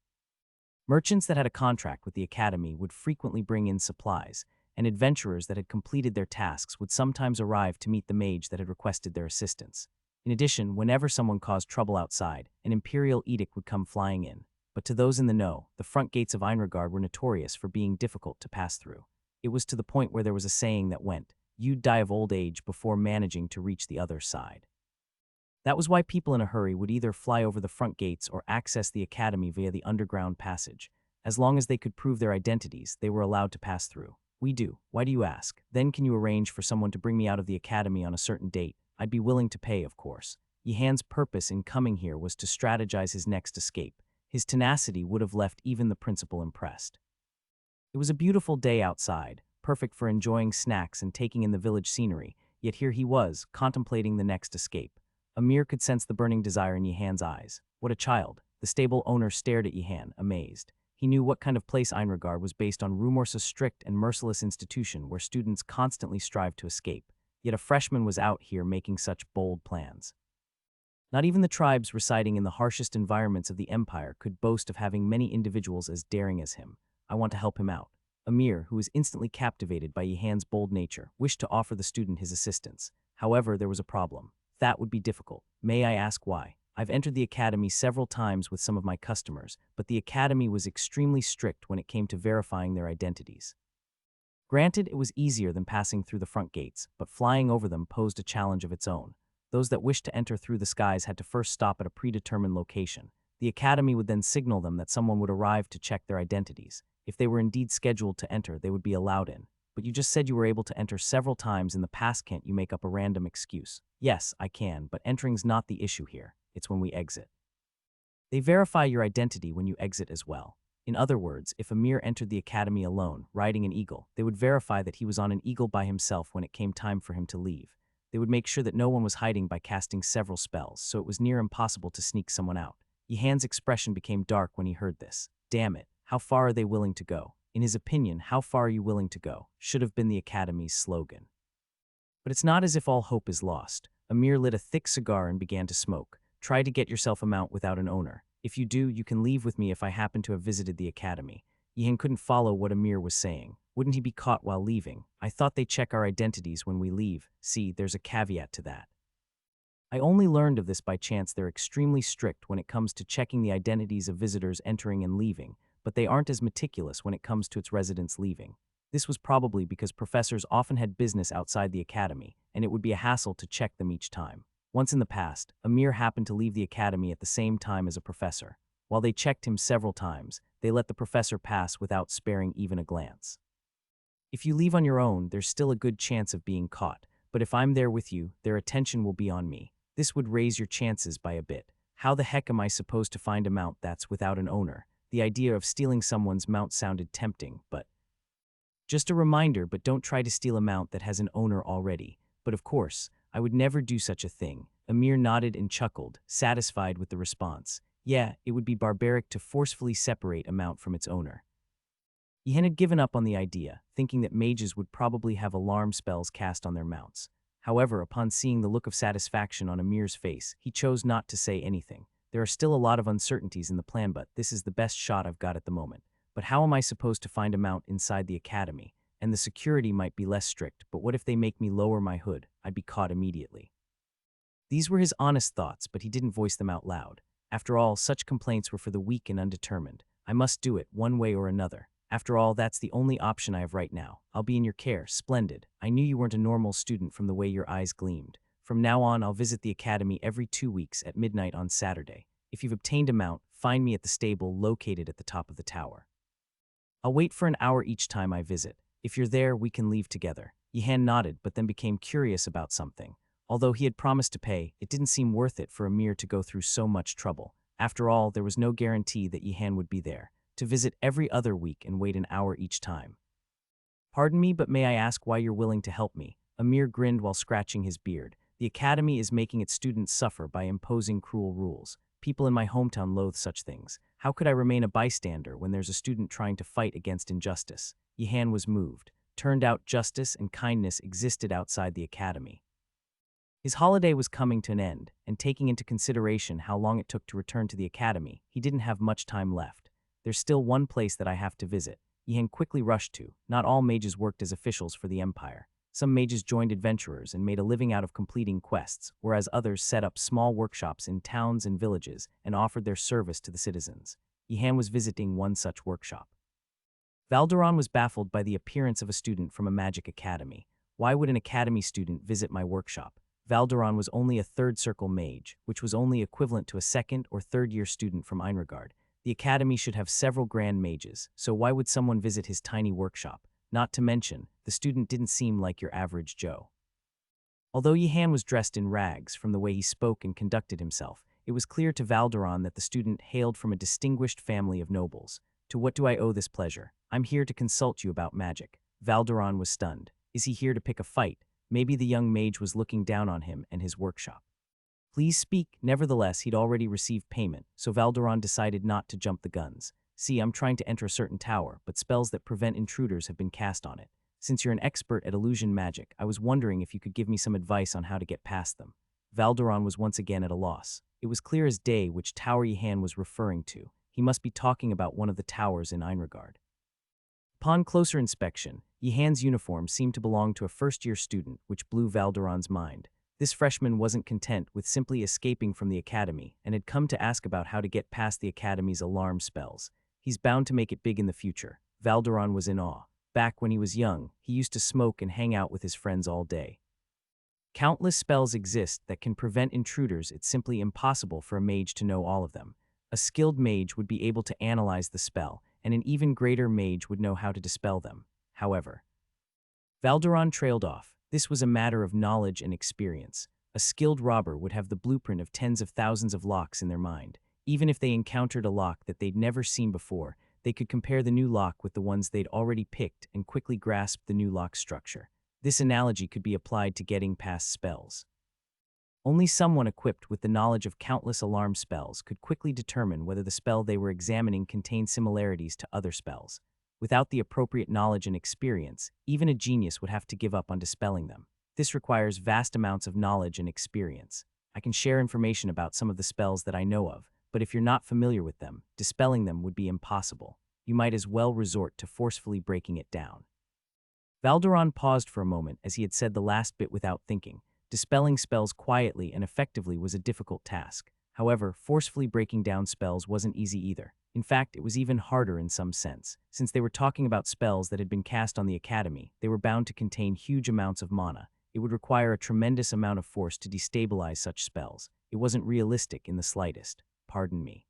Merchants that had a contract with the academy would frequently bring in supplies, and adventurers that had completed their tasks would sometimes arrive to meet the mage that had requested their assistance. In addition, whenever someone caused trouble outside, an imperial edict would come flying in. But to those in the know, the front gates of Einregard were notorious for being difficult to pass through. It was to the point where there was a saying that went, "You'd die of old age before managing to reach the other side." That was why people in a hurry would either fly over the front gates or access the academy via the underground passage. As long as they could prove their identities, they were allowed to pass through. We do. Why do you ask? Then can you arrange for someone to bring me out of the academy on a certain date? I'd be willing to pay, of course. Yihan's purpose in coming here was to strategize his next escape. His tenacity would have left even the principal impressed. It was a beautiful day outside, perfect for enjoying snacks and taking in the village scenery, yet here he was, contemplating the next escape. Amir could sense the burning desire in Yihan's eyes. What a child! The stable owner stared at Yihan, amazed. He knew what kind of place Einregard was based on Rumor's strict and merciless institution where students constantly strive to escape. Yet a freshman was out here making such bold plans. Not even the tribes residing in the harshest environments of the empire could boast of having many individuals as daring as him. I want to help him out. Amir, who was instantly captivated by Yihan's bold nature, wished to offer the student his assistance. However, there was a problem. That would be difficult. May I ask why? I've entered the academy several times with some of my customers, but the academy was extremely strict when it came to verifying their identities. Granted, it was easier than passing through the front gates, but flying over them posed a challenge of its own. Those that wished to enter through the skies had to first stop at a predetermined location. The academy would then signal them that someone would arrive to check their identities. If they were indeed scheduled to enter, they would be allowed in. But you just said you were able to enter several times in the past. Can't you make up a random excuse? Yes, I can, but entering's not the issue here. It's when we exit. They verify your identity when you exit as well. In other words, if Amir entered the academy alone, riding an eagle, they would verify that he was on an eagle by himself when it came time for him to leave. They would make sure that no one was hiding by casting several spells, so it was near impossible to sneak someone out. Yihan's expression became dark when he heard this. Damn it, how far are they willing to go? In his opinion, how far are you willing to go? Should have been the academy's slogan. But it's not as if all hope is lost. Amir lit a thick cigar and began to smoke. Try to get yourself a mount without an owner. If you do, you can leave with me if I happen to have visited the academy. Yihan couldn't follow what Amir was saying. Wouldn't he be caught while leaving? I thought they check our identities when we leave. See, there's a caveat to that. I only learned of this by chance. They're extremely strict when it comes to checking the identities of visitors entering and leaving, but they aren't as meticulous when it comes to its residents leaving. This was probably because professors often had business outside the academy, and it would be a hassle to check them each time. Once in the past, Amir happened to leave the academy at the same time as a professor. While they checked him several times, they let the professor pass without sparing even a glance. If you leave on your own, there's still a good chance of being caught, but if I'm there with you, their attention will be on me. This would raise your chances by a bit. How the heck am I supposed to find a mount that's without an owner? The idea of stealing someone's mount sounded tempting, but just a reminder, but don't try to steal a mount that has an owner already. But of course, I would never do such a thing. Amir nodded and chuckled, satisfied with the response. Yeah, it would be barbaric to forcefully separate a mount from its owner. Yihan had given up on the idea, thinking that mages would probably have alarm spells cast on their mounts. However, upon seeing the look of satisfaction on Amir's face, he chose not to say anything. There are still a lot of uncertainties in the plan, but this is the best shot I've got at the moment. But how am I supposed to find a mount inside the academy? And the security might be less strict, but what if they make me lower my hood? I'd be caught immediately. These were his honest thoughts, but he didn't voice them out loud. After all, such complaints were for the weak and undetermined. I must do it, one way or another. After all, that's the only option I have right now. I'll be in your care. Splendid. I knew you weren't a normal student from the way your eyes gleamed. From now on, I'll visit the academy every 2 weeks at midnight on Saturday. If you've obtained a mount, find me at the stable located at the top of the tower. I'll wait for an hour each time I visit. If you're there, we can leave together. Yihan nodded, but then became curious about something. Although he had promised to pay, it didn't seem worth it for Amir to go through so much trouble. After all, there was no guarantee that Yihan would be there, to visit every other week and wait an hour each time. Pardon me, but may I ask why you're willing to help me? Amir grinned while scratching his beard. The academy is making its students suffer by imposing cruel rules. People in my hometown loathe such things. How could I remain a bystander when there's a student trying to fight against injustice? Yihan was moved. Turned out justice and kindness existed outside the academy. His holiday was coming to an end, and taking into consideration how long it took to return to the academy, he didn't have much time left. There's still one place that I have to visit. Yihan quickly rushed to. Not all mages worked as officials for the empire. Some mages joined adventurers and made a living out of completing quests, whereas others set up small workshops in towns and villages and offered their service to the citizens. Yihan was visiting one such workshop. Valderon was baffled by the appearance of a student from a magic academy. Why would an academy student visit my workshop? Valderon was only a third circle mage, which was only equivalent to a second or third year student from Einregard. The academy should have several grand mages, so why would someone visit his tiny workshop? Not to mention, the student didn't seem like your average Joe. Although Yihan was dressed in rags from the way he spoke and conducted himself, it was clear to Valderon that the student hailed from a distinguished family of nobles. To what do I owe this pleasure? I'm here to consult you about magic. Valderon was stunned. Is he here to pick a fight? Maybe the young mage was looking down on him and his workshop. Please speak. Nevertheless, he'd already received payment, so Valderon decided not to jump the guns. See, I'm trying to enter a certain tower, but spells that prevent intruders have been cast on it. Since you're an expert at illusion magic, I was wondering if you could give me some advice on how to get past them. Valderon was once again at a loss. It was clear as day which tower Yihan was referring to. He must be talking about one of the towers in Einregard. Upon closer inspection, Yihan's uniform seemed to belong to a first-year student, which blew Valderon's mind. This freshman wasn't content with simply escaping from the academy and had come to ask about how to get past the academy's alarm spells. He's bound to make it big in the future. Valderon was in awe. Back when he was young, he used to smoke and hang out with his friends all day. Countless spells exist that can prevent intruders. It's simply impossible for a mage to know all of them. A skilled mage would be able to analyze the spell, and an even greater mage would know how to dispel them. However, Valderon trailed off. This was a matter of knowledge and experience. A skilled robber would have the blueprint of tens of thousands of locks in their mind. Even if they encountered a lock that they'd never seen before, they could compare the new lock with the ones they'd already picked and quickly grasp the new lock structure. This analogy could be applied to getting past spells. Only someone equipped with the knowledge of countless alarm spells could quickly determine whether the spell they were examining contained similarities to other spells. Without the appropriate knowledge and experience, even a genius would have to give up on dispelling them. This requires vast amounts of knowledge and experience. I can share information about some of the spells that I know of, but if you're not familiar with them, dispelling them would be impossible. You might as well resort to forcefully breaking it down. Valderon paused for a moment as he had said the last bit without thinking. Dispelling spells quietly and effectively was a difficult task. However, forcefully breaking down spells wasn't easy either. In fact, it was even harder in some sense. Since they were talking about spells that had been cast on the academy, they were bound to contain huge amounts of mana. It would require a tremendous amount of force to destabilize such spells. It wasn't realistic in the slightest. Pardon me.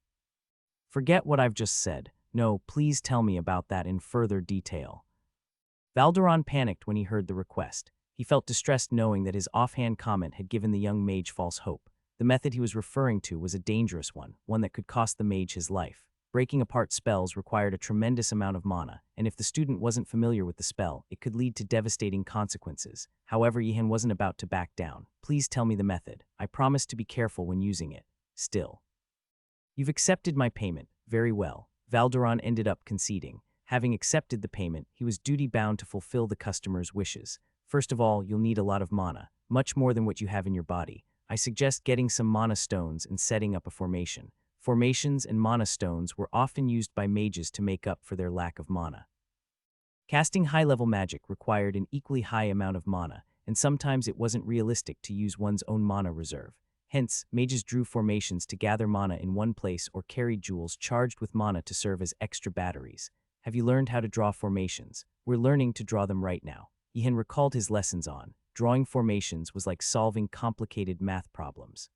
Forget what I've just said. No, please tell me about that in further detail. Valderon panicked when he heard the request. He felt distressed knowing that his offhand comment had given the young mage false hope. The method he was referring to was a dangerous one that could cost the mage his life. Breaking apart spells required a tremendous amount of mana, and if the student wasn't familiar with the spell, it could lead to devastating consequences. However, Yihan wasn't about to back down. Please tell me the method. I promise to be careful when using it. Still. You've accepted my payment. Very well. Valderon ended up conceding. Having accepted the payment, he was duty-bound to fulfill the customer's wishes. First of all, you'll need a lot of mana, much more than what you have in your body. I suggest getting some mana stones and setting up a formation. Formations and mana stones were often used by mages to make up for their lack of mana. Casting high-level magic required an equally high amount of mana, and sometimes it wasn't realistic to use one's own mana reserve. Hence, mages drew formations to gather mana in one place or carried jewels charged with mana to serve as extra batteries. Have you learned how to draw formations? We're learning to draw them right now. Yihan recalled his lessons on drawing formations was like solving complicated math problems.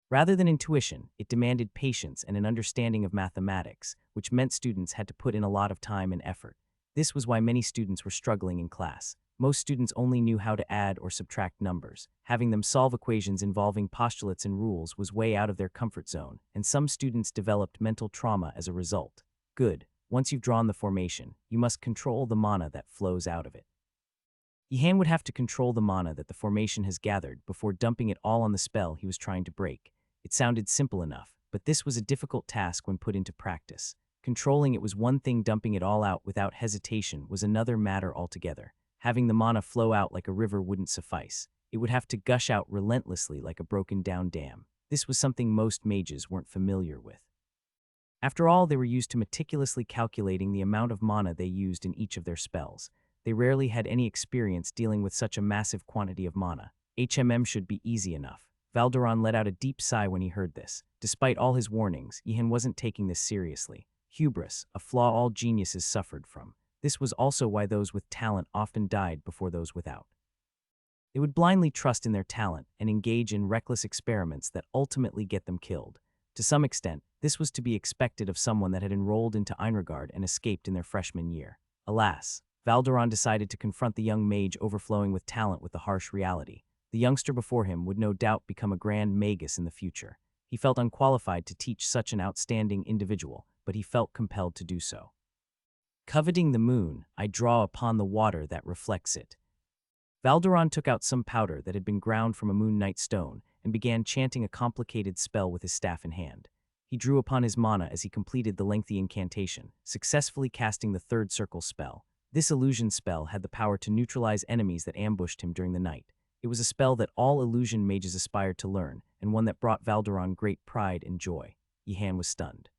Rather than intuition, it demanded patience and an understanding of mathematics, which meant students had to put in a lot of time and effort. This was why many students were struggling in class. Most students only knew how to add or subtract numbers. Having them solve equations involving postulates and rules was way out of their comfort zone, and some students developed mental trauma as a result. Good. Once you've drawn the formation, you must control the mana that flows out of it. Yihan would have to control the mana that the formation has gathered before dumping it all on the spell he was trying to break. It sounded simple enough, but this was a difficult task when put into practice. Controlling it was one thing, dumping it all out without hesitation was another matter altogether. Having the mana flow out like a river wouldn't suffice. It would have to gush out relentlessly like a broken-down dam. This was something most mages weren't familiar with. After all, they were used to meticulously calculating the amount of mana they used in each of their spells. They rarely had any experience dealing with such a massive quantity of mana. Should be easy enough. Valderon let out a deep sigh when he heard this. Despite all his warnings, Yihan wasn't taking this seriously. Hubris, a flaw all geniuses suffered from. This was also why those with talent often died before those without. They would blindly trust in their talent and engage in reckless experiments that ultimately get them killed. To some extent, this was to be expected of someone that had enrolled into Einregard and escaped in their freshman year. Alas, Valderon decided to confront the young mage overflowing with talent with the harsh reality. The youngster before him would no doubt become a grand magus in the future. He felt unqualified to teach such an outstanding individual, but he felt compelled to do so. Coveting the moon, I draw upon the water that reflects it. Valderon took out some powder that had been ground from a moon night stone and began chanting a complicated spell with his staff in hand. He drew upon his mana as he completed the lengthy incantation, successfully casting the third circle spell. This illusion spell had the power to neutralize enemies that ambushed him during the night. It was a spell that all illusion mages aspired to learn, and one that brought Valderon great pride and joy. Yihan was stunned.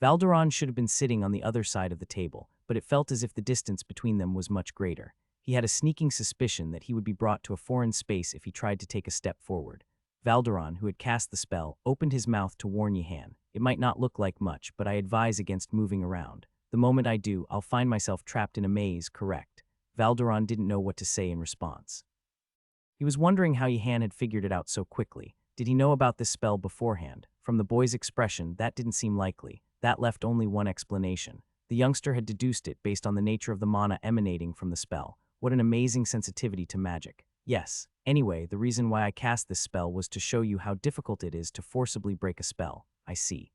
Valderon should have been sitting on the other side of the table, but it felt as if the distance between them was much greater. He had a sneaking suspicion that he would be brought to a foreign space if he tried to take a step forward. Valderon, who had cast the spell, opened his mouth to warn Yihan. It might not look like much, but I advise against moving around. The moment I do, I'll find myself trapped in a maze, correct? Valderon didn't know what to say in response. He was wondering how Yihan had figured it out so quickly. Did he know about this spell beforehand? From the boy's expression, that didn't seem likely. That left only one explanation. The youngster had deduced it based on the nature of the mana emanating from the spell. What an amazing sensitivity to magic. Yes. Anyway, the reason why I cast this spell was to show you how difficult it is to forcibly break a spell. I see.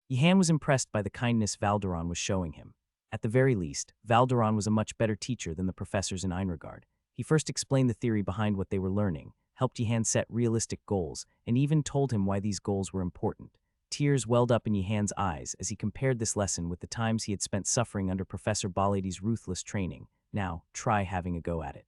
Yihan was impressed by the kindness Valderon was showing him. At the very least, Valderon was a much better teacher than the professors in Einregard. He first explained the theory behind what they were learning, helped Yihan set realistic goals, and even told him why these goals were important. Tears welled up in Yihan's eyes as he compared this lesson with the times he had spent suffering under Professor Baladi's ruthless training. Now, try having a go at it.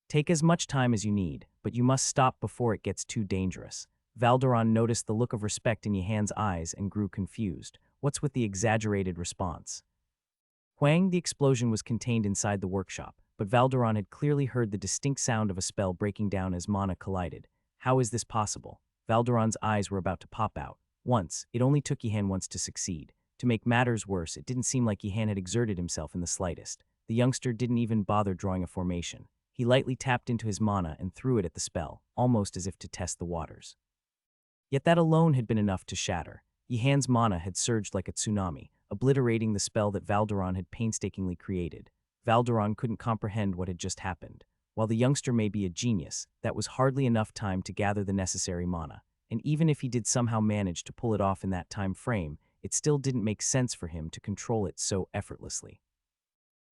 Take as much time as you need, but you must stop before it gets too dangerous. Valderon noticed the look of respect in Yihan's eyes and grew confused. What's with the exaggerated response? Huang, the explosion was contained inside the workshop, but Valderon had clearly heard the distinct sound of a spell breaking down as mana collided. How is this possible? Valderon's eyes were about to pop out. It only took Yihan once to succeed. To make matters worse, it didn't seem like Yihan had exerted himself in the slightest. The youngster didn't even bother drawing a formation. He lightly tapped into his mana and threw it at the spell, almost as if to test the waters. Yet that alone had been enough to shatter. Yihan's mana had surged like a tsunami, obliterating the spell that Valderon had painstakingly created. Valderon couldn't comprehend what had just happened. While the youngster may be a genius, that was hardly enough time to gather the necessary mana. And even if he did somehow manage to pull it off in that time frame, it still didn't make sense for him to control it so effortlessly.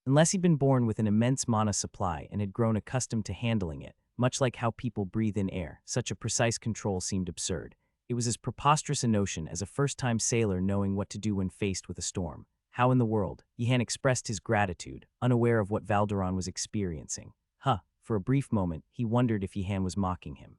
Unless he'd been born with an immense mana supply and had grown accustomed to handling it, much like how people breathe in air, such a precise control seemed absurd. It was as preposterous a notion as a first-time sailor knowing what to do when faced with a storm. How in the world? Yihan expressed his gratitude, unaware of what Valderon was experiencing. For a brief moment, he wondered if Yihan was mocking him.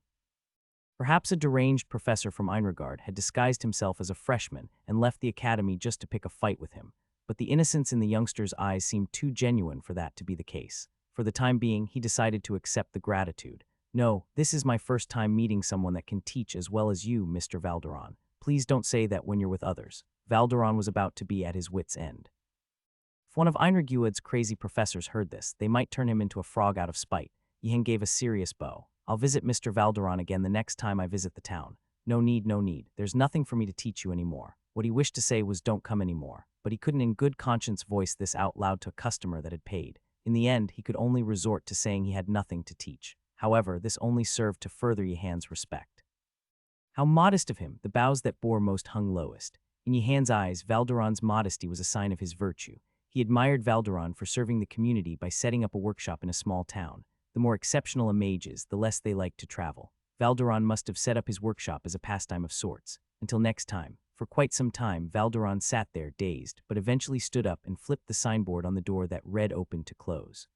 Perhaps a deranged professor from Einregard had disguised himself as a freshman and left the academy just to pick a fight with him. But the innocence in the youngster's eyes seemed too genuine for that to be the case. For the time being, he decided to accept the gratitude. No, this is my first time meeting someone that can teach as well as you, Mr. Valderon. Please don't say that when you're with others. Valderon was about to be at his wit's end. If one of Einreguad's crazy professors heard this, they might turn him into a frog out of spite. Yihan gave a serious bow. I'll visit Mr. Valderon again the next time I visit the town. No need, no need. There's nothing for me to teach you anymore. What he wished to say was don't come anymore, but he couldn't in good conscience voice this out loud to a customer that had paid. In the end, he could only resort to saying he had nothing to teach. However, this only served to further Yihan's respect. How modest of him, the bows that bore most hung lowest. In Yihan's eyes, Valderon's modesty was a sign of his virtue. He admired Valderon for serving the community by setting up a workshop in a small town. The more exceptional a mage is, the less they like to travel. Valderon must have set up his workshop as a pastime of sorts. Until next time. For quite some time, Valderon sat there, dazed, but eventually stood up and flipped the signboard on the door that read open to close.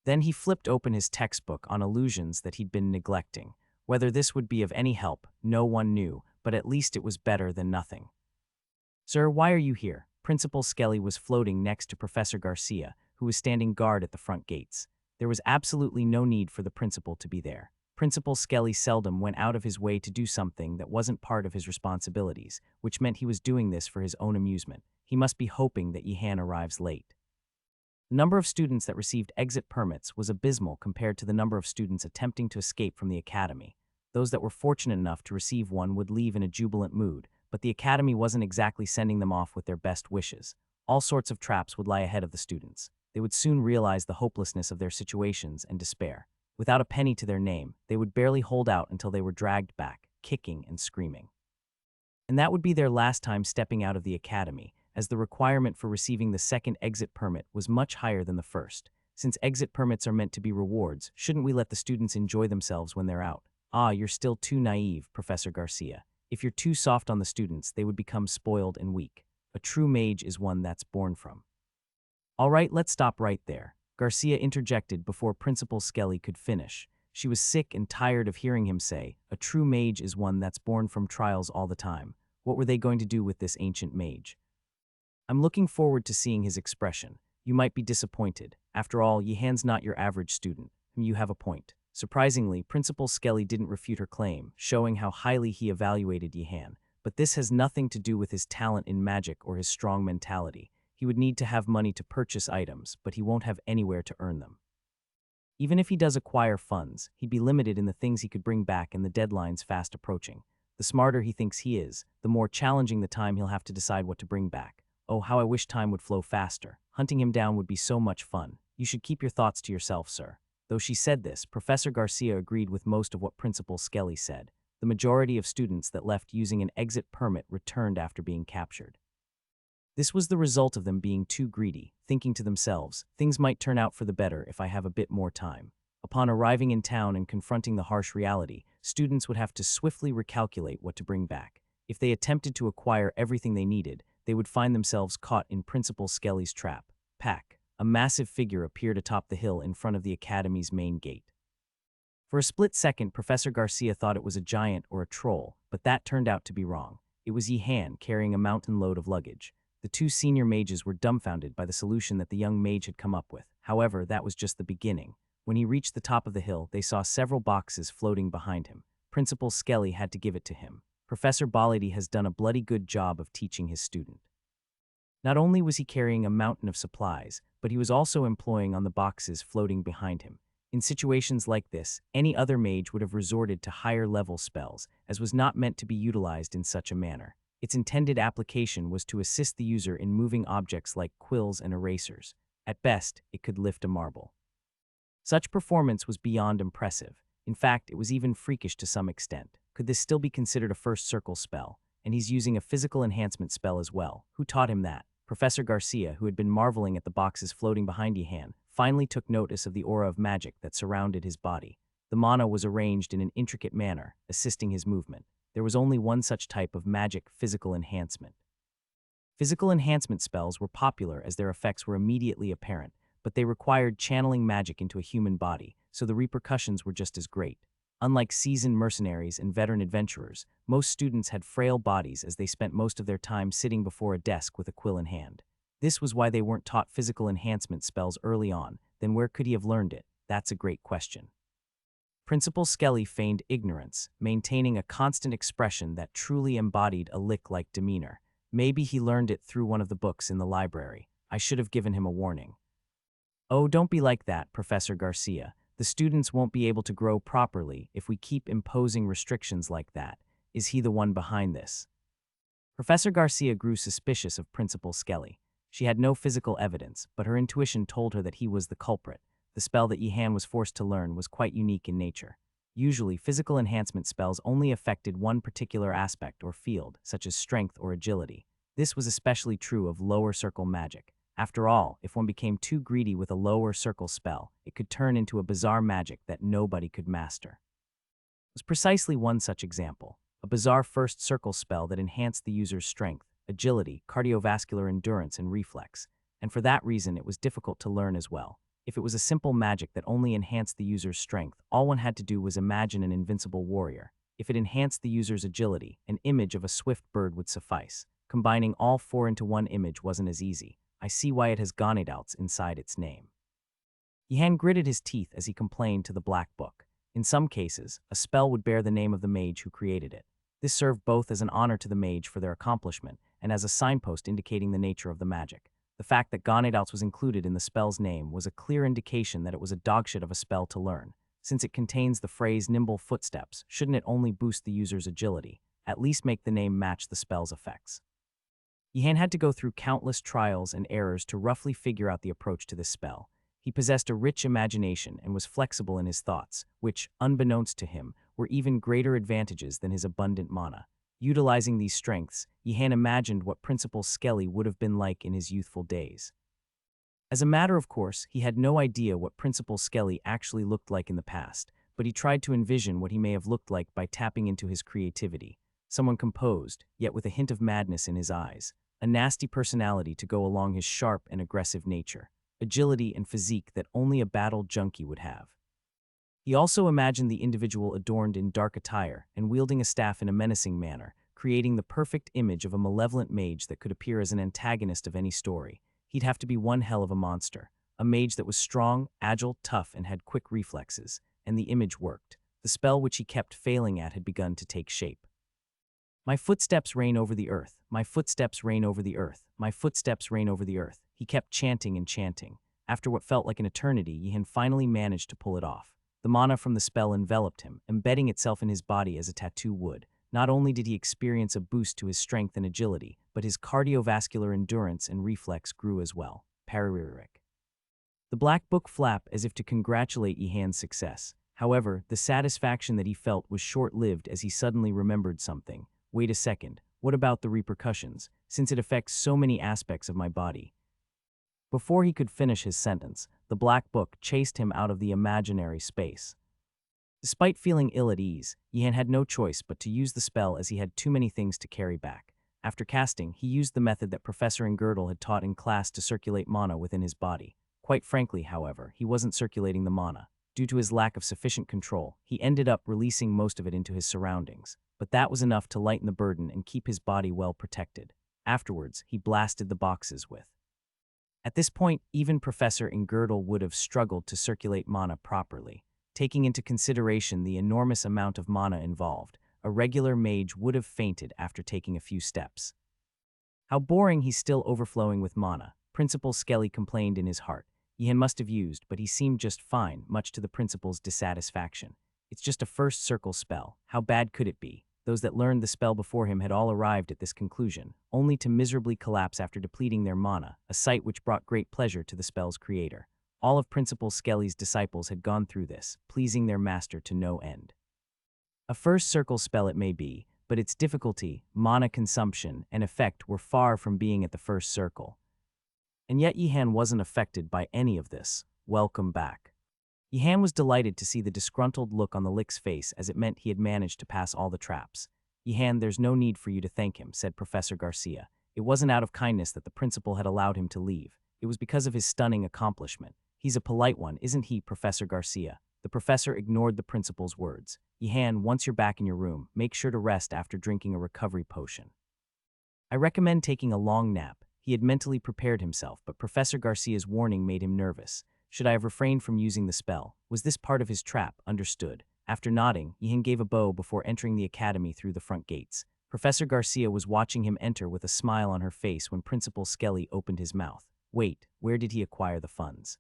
Then he flipped open his textbook on illusions that he'd been neglecting. Whether this would be of any help, no one knew, but at least it was better than nothing. Sir, why are you here? Principal Skelly was floating next to Professor Garcia, who was standing guard at the front gates. There was absolutely no need for the principal to be there. Principal Skelly seldom went out of his way to do something that wasn't part of his responsibilities, which meant he was doing this for his own amusement. He must be hoping that Yihan arrives late. The number of students that received exit permits was abysmal compared to the number of students attempting to escape from the academy. Those that were fortunate enough to receive one would leave in a jubilant mood, but the academy wasn't exactly sending them off with their best wishes. All sorts of traps would lie ahead of the students. They would soon realize the hopelessness of their situations and despair. Without a penny to their name, they would barely hold out until they were dragged back, kicking and screaming. And that would be their last time stepping out of the academy, as the requirement for receiving the second exit permit was much higher than the first. Since exit permits are meant to be rewards, shouldn't we let the students enjoy themselves when they're out? Ah, you're still too naive, Professor Garcia. If you're too soft on the students, they would become spoiled and weak. A true mage is one that's born from. All right, let's stop right there. Garcia interjected before Principal Skelly could finish. She was sick and tired of hearing him say, a true mage is one that's born from trials all the time. What were they going to do with this ancient mage? I'm looking forward to seeing his expression. You might be disappointed. After all, Yihan's not your average student. You have a point. Surprisingly, Principal Skelly didn't refute her claim, showing how highly he evaluated Yihan. But this has nothing to do with his talent in magic or his strong mentality. He would need to have money to purchase items, but he won't have anywhere to earn them. Even if he does acquire funds, he'd be limited in the things he could bring back and the deadline's fast approaching. The smarter he thinks he is, the more challenging the time he'll have to decide what to bring back. Oh, how I wish time would flow faster. Hunting him down would be so much fun. You should keep your thoughts to yourself, sir. Though she said this, Professor Garcia agreed with most of what Principal Skelly said. The majority of students that left using an exit permit returned after being captured. This was the result of them being too greedy, thinking to themselves, things might turn out for the better if I have a bit more time. Upon arriving in town and confronting the harsh reality, students would have to swiftly recalculate what to bring back. If they attempted to acquire everything they needed, they would find themselves caught in Principal Skelly's trap. Pack. A massive figure appeared atop the hill in front of the academy's main gate. For a split second, Professor Garcia thought it was a giant or a troll, but that turned out to be wrong. It was Yihan carrying a mountain load of luggage. The two senior mages were dumbfounded by the solution that the young mage had come up with. However, that was just the beginning. When he reached the top of the hill, they saw several boxes floating behind him. Principal Skelly had to give it to him. Professor Baladi has done a bloody good job of teaching his student. Not only was he carrying a mountain of supplies, but he was also employing on the boxes floating behind him. In situations like this, any other mage would have resorted to higher-level spells, as was not meant to be utilized in such a manner. Its intended application was to assist the user in moving objects like quills and erasers. At best, it could lift a marble. Such performance was beyond impressive. In fact, it was even freakish to some extent. Could this still be considered a first circle spell? And he's using a physical enhancement spell as well. Who taught him that? Professor Garcia, who had been marveling at the boxes floating behind Yihan, finally took notice of the aura of magic that surrounded his body. The mana was arranged in an intricate manner, assisting his movement. There was only one such type of magic physical enhancement. Physical enhancement spells were popular as their effects were immediately apparent, but they required channeling magic into a human body, so the repercussions were just as great. Unlike seasoned mercenaries and veteran adventurers, most students had frail bodies as they spent most of their time sitting before a desk with a quill in hand. This was why they weren't taught physical enhancement spells early on. Then where could he have learned it? That's a great question. Principal Skelly feigned ignorance, maintaining a constant expression that truly embodied a lick-like demeanor. Maybe he learned it through one of the books in the library. I should have given him a warning. Oh, don't be like that, Professor Garcia. The students won't be able to grow properly if we keep imposing restrictions like that. Is he the one behind this? Professor Garcia grew suspicious of Principal Skelly. She had no physical evidence, but her intuition told her that he was the culprit. The spell that Yihan was forced to learn was quite unique in nature. Usually, physical enhancement spells only affected one particular aspect or field, such as strength or agility. This was especially true of lower circle magic. After all, if one became too greedy with a lower circle spell, it could turn into a bizarre magic that nobody could master. It was precisely one such example, a bizarre first circle spell that enhanced the user's strength, agility, cardiovascular endurance, and reflex, and for that reason it was difficult to learn as well. If it was a simple magic that only enhanced the user's strength, all one had to do was imagine an invincible warrior. If it enhanced the user's agility, an image of a swift bird would suffice. Combining all four into one image wasn't as easy. I see why it has ganedouts inside its name. Yihan gritted his teeth as he complained to the Black Book. In some cases, a spell would bear the name of the mage who created it. This served both as an honor to the mage for their accomplishment and as a signpost indicating the nature of the magic. The fact that ganedouts was included in the spell's name was a clear indication that it was a dogshit of a spell to learn. Since it contains the phrase nimble footsteps, shouldn't it only boost the user's agility, at least make the name match the spell's effects? Yihan had to go through countless trials and errors to roughly figure out the approach to this spell. He possessed a rich imagination and was flexible in his thoughts, which, unbeknownst to him, were even greater advantages than his abundant mana. Utilizing these strengths, Yihan imagined what Principal Skelly would have been like in his youthful days. As a matter of course, he had no idea what Principal Skelly actually looked like in the past, but he tried to envision what he may have looked like by tapping into his creativity. Someone composed, yet with a hint of madness in his eyes, a nasty personality to go along his sharp and aggressive nature, agility and physique that only a battle junkie would have. He also imagined the individual adorned in dark attire and wielding a staff in a menacing manner, creating the perfect image of a malevolent mage that could appear as an antagonist of any story. He'd have to be one hell of a monster, a mage that was strong, agile, tough, and had quick reflexes, and the image worked. The spell which he kept failing at had begun to take shape. My footsteps reign over the earth, my footsteps reign over the earth, my footsteps reign over the earth. He kept chanting and chanting. After what felt like an eternity, Yihan finally managed to pull it off. The mana from the spell enveloped him, embedding itself in his body as a tattoo would. Not only did he experience a boost to his strength and agility, but his cardiovascular endurance and reflex grew as well. Parariric. The black book flapped as if to congratulate Yihan's success. However, the satisfaction that he felt was short-lived as he suddenly remembered something. Wait a second, what about the repercussions, since it affects so many aspects of my body? Before he could finish his sentence, the black book chased him out of the imaginary space. Despite feeling ill at ease, Yihan had no choice but to use the spell as he had too many things to carry back. After casting, he used the method that Professor Girdle had taught in class to circulate mana within his body. Quite frankly, however, he wasn't circulating the mana. Due to his lack of sufficient control, he ended up releasing most of it into his surroundings. But that was enough to lighten the burden and keep his body well protected. Afterwards, he blasted the boxes with. At this point, even Professor Girdle would have struggled to circulate mana properly. Taking into consideration the enormous amount of mana involved, a regular mage would have fainted after taking a few steps. How boring, he's still overflowing with mana, Principal Skelly complained in his heart. Yihan must have used, but he seemed just fine, much to the principal's dissatisfaction. It's just a first circle spell. How bad could it be? Those that learned the spell before him had all arrived at this conclusion, only to miserably collapse after depleting their mana, a sight which brought great pleasure to the spell's creator. All of Principal Skelly's disciples had gone through this, pleasing their master to no end. A first circle spell it may be, but its difficulty, mana consumption, and effect were far from being at the first circle. And yet Yihan wasn't affected by any of this. Welcome back. Yihan was delighted to see the disgruntled look on the Lick's face as it meant he had managed to pass all the traps. Yihan, there's no need for you to thank him, said Professor Garcia. It wasn't out of kindness that the principal had allowed him to leave. It was because of his stunning accomplishment. He's a polite one, isn't he, Professor Garcia? The professor ignored the principal's words. Yihan, once you're back in your room, make sure to rest after drinking a recovery potion. I recommend taking a long nap. He had mentally prepared himself, but Professor Garcia's warning made him nervous. Should I have refrained from using the spell? Was this part of his trap? Understood. After nodding, Yihan gave a bow before entering the academy through the front gates. Professor Garcia was watching him enter with a smile on her face when Principal Skelly opened his mouth. Wait, where did he acquire the funds?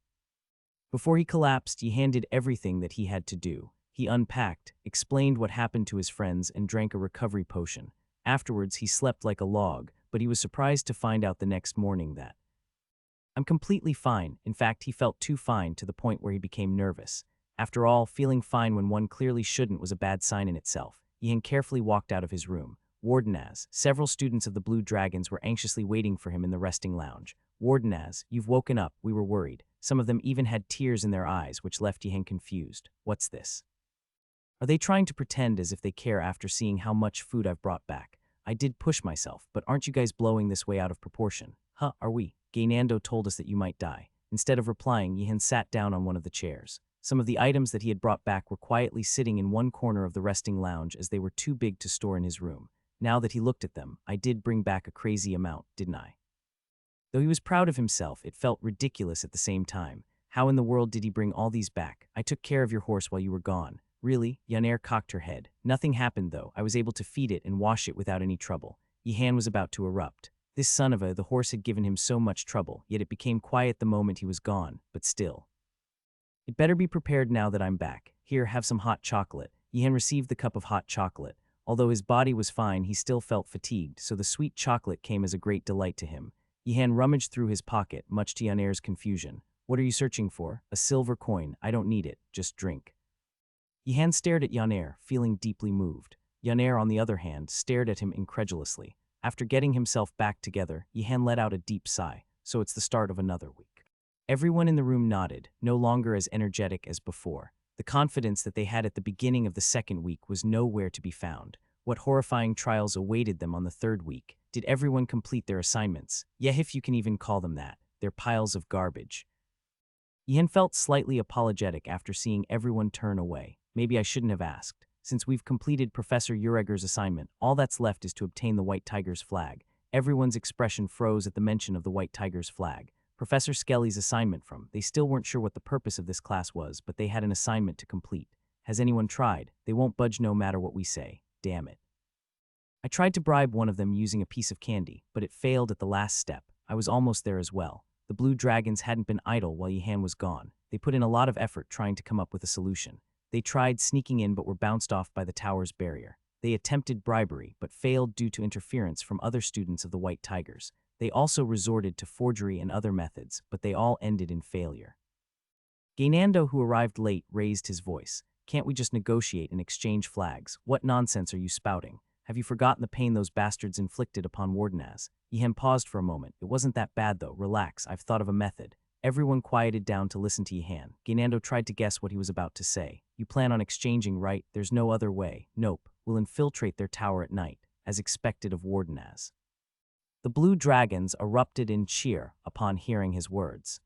Before he collapsed, Yihan did everything that he had to do. He unpacked, explained what happened to his friends, and drank a recovery potion. Afterwards, he slept like a log, but he was surprised to find out the next morning that I'm completely fine. In fact, he felt too fine to the point where he became nervous. After all, feeling fine when one clearly shouldn't was a bad sign in itself. Yihan carefully walked out of his room. Wardenaz, several students of the Blue Dragons were anxiously waiting for him in the resting lounge. Wardenaz, you've woken up, we were worried. Some of them even had tears in their eyes, which left Yihan confused. What's this? Are they trying to pretend as if they care after seeing how much food I've brought back? I did push myself, but aren't you guys blowing this way out of proportion? Huh, are we? Gaynando told us that you might die. Instead of replying, Yihan sat down on one of the chairs. Some of the items that he had brought back were quietly sitting in one corner of the resting lounge as they were too big to store in his room. Now that he looked at them, I did bring back a crazy amount, didn't I? Though he was proud of himself, it felt ridiculous at the same time. How in the world did he bring all these back? I took care of your horse while you were gone. Really? Yaner cocked her head. Nothing happened though. I was able to feed it and wash it without any trouble. Yihan was about to erupt. This son of a, the horse had given him so much trouble, yet it became quiet the moment he was gone, but still. It better be prepared now that I'm back. Here, have some hot chocolate. Yihan received the cup of hot chocolate. Although his body was fine, he still felt fatigued, so the sweet chocolate came as a great delight to him. Yihan rummaged through his pocket, much to Yaner's confusion. What are you searching for? A silver coin. I don't need it. Just drink. Yihan stared at Yaner, feeling deeply moved. Yaner, on the other hand, stared at him incredulously. After getting himself back together, Yihan let out a deep sigh. So it's the start of another week. Everyone in the room nodded, no longer as energetic as before. The confidence that they had at the beginning of the second week was nowhere to be found. What horrifying trials awaited them on the third week? Did everyone complete their assignments? Yeah, if you can even call them that. They're piles of garbage. Yihan felt slightly apologetic after seeing everyone turn away. Maybe I shouldn't have asked. Since we've completed Professor Ureger's assignment, all that's left is to obtain the White Tiger's flag. Everyone's expression froze at the mention of the White Tiger's flag. Professor Skelly's assignment from. They still weren't sure what the purpose of this class was, but they had an assignment to complete. Has anyone tried? They won't budge no matter what we say. Damn it. I tried to bribe one of them using a piece of candy, but it failed at the last step. I was almost there as well. The blue dragons hadn't been idle while Yihan was gone. They put in a lot of effort trying to come up with a solution. They tried sneaking in but were bounced off by the tower's barrier. They attempted bribery but failed due to interference from other students of the White Tigers. They also resorted to forgery and other methods, but they all ended in failure. Gainando, who arrived late, raised his voice. Can't we just negotiate and exchange flags? What nonsense are you spouting? Have you forgotten the pain those bastards inflicted upon Wardenaz? Yihan paused for a moment. It wasn't that bad though. Relax, I've thought of a method. Everyone quieted down to listen to Yihan. Gainando tried to guess what he was about to say. You plan on exchanging, right? There's no other way. Nope. We'll infiltrate their tower at night, as expected of Wardenaz. The blue dragons erupted in cheer upon hearing his words.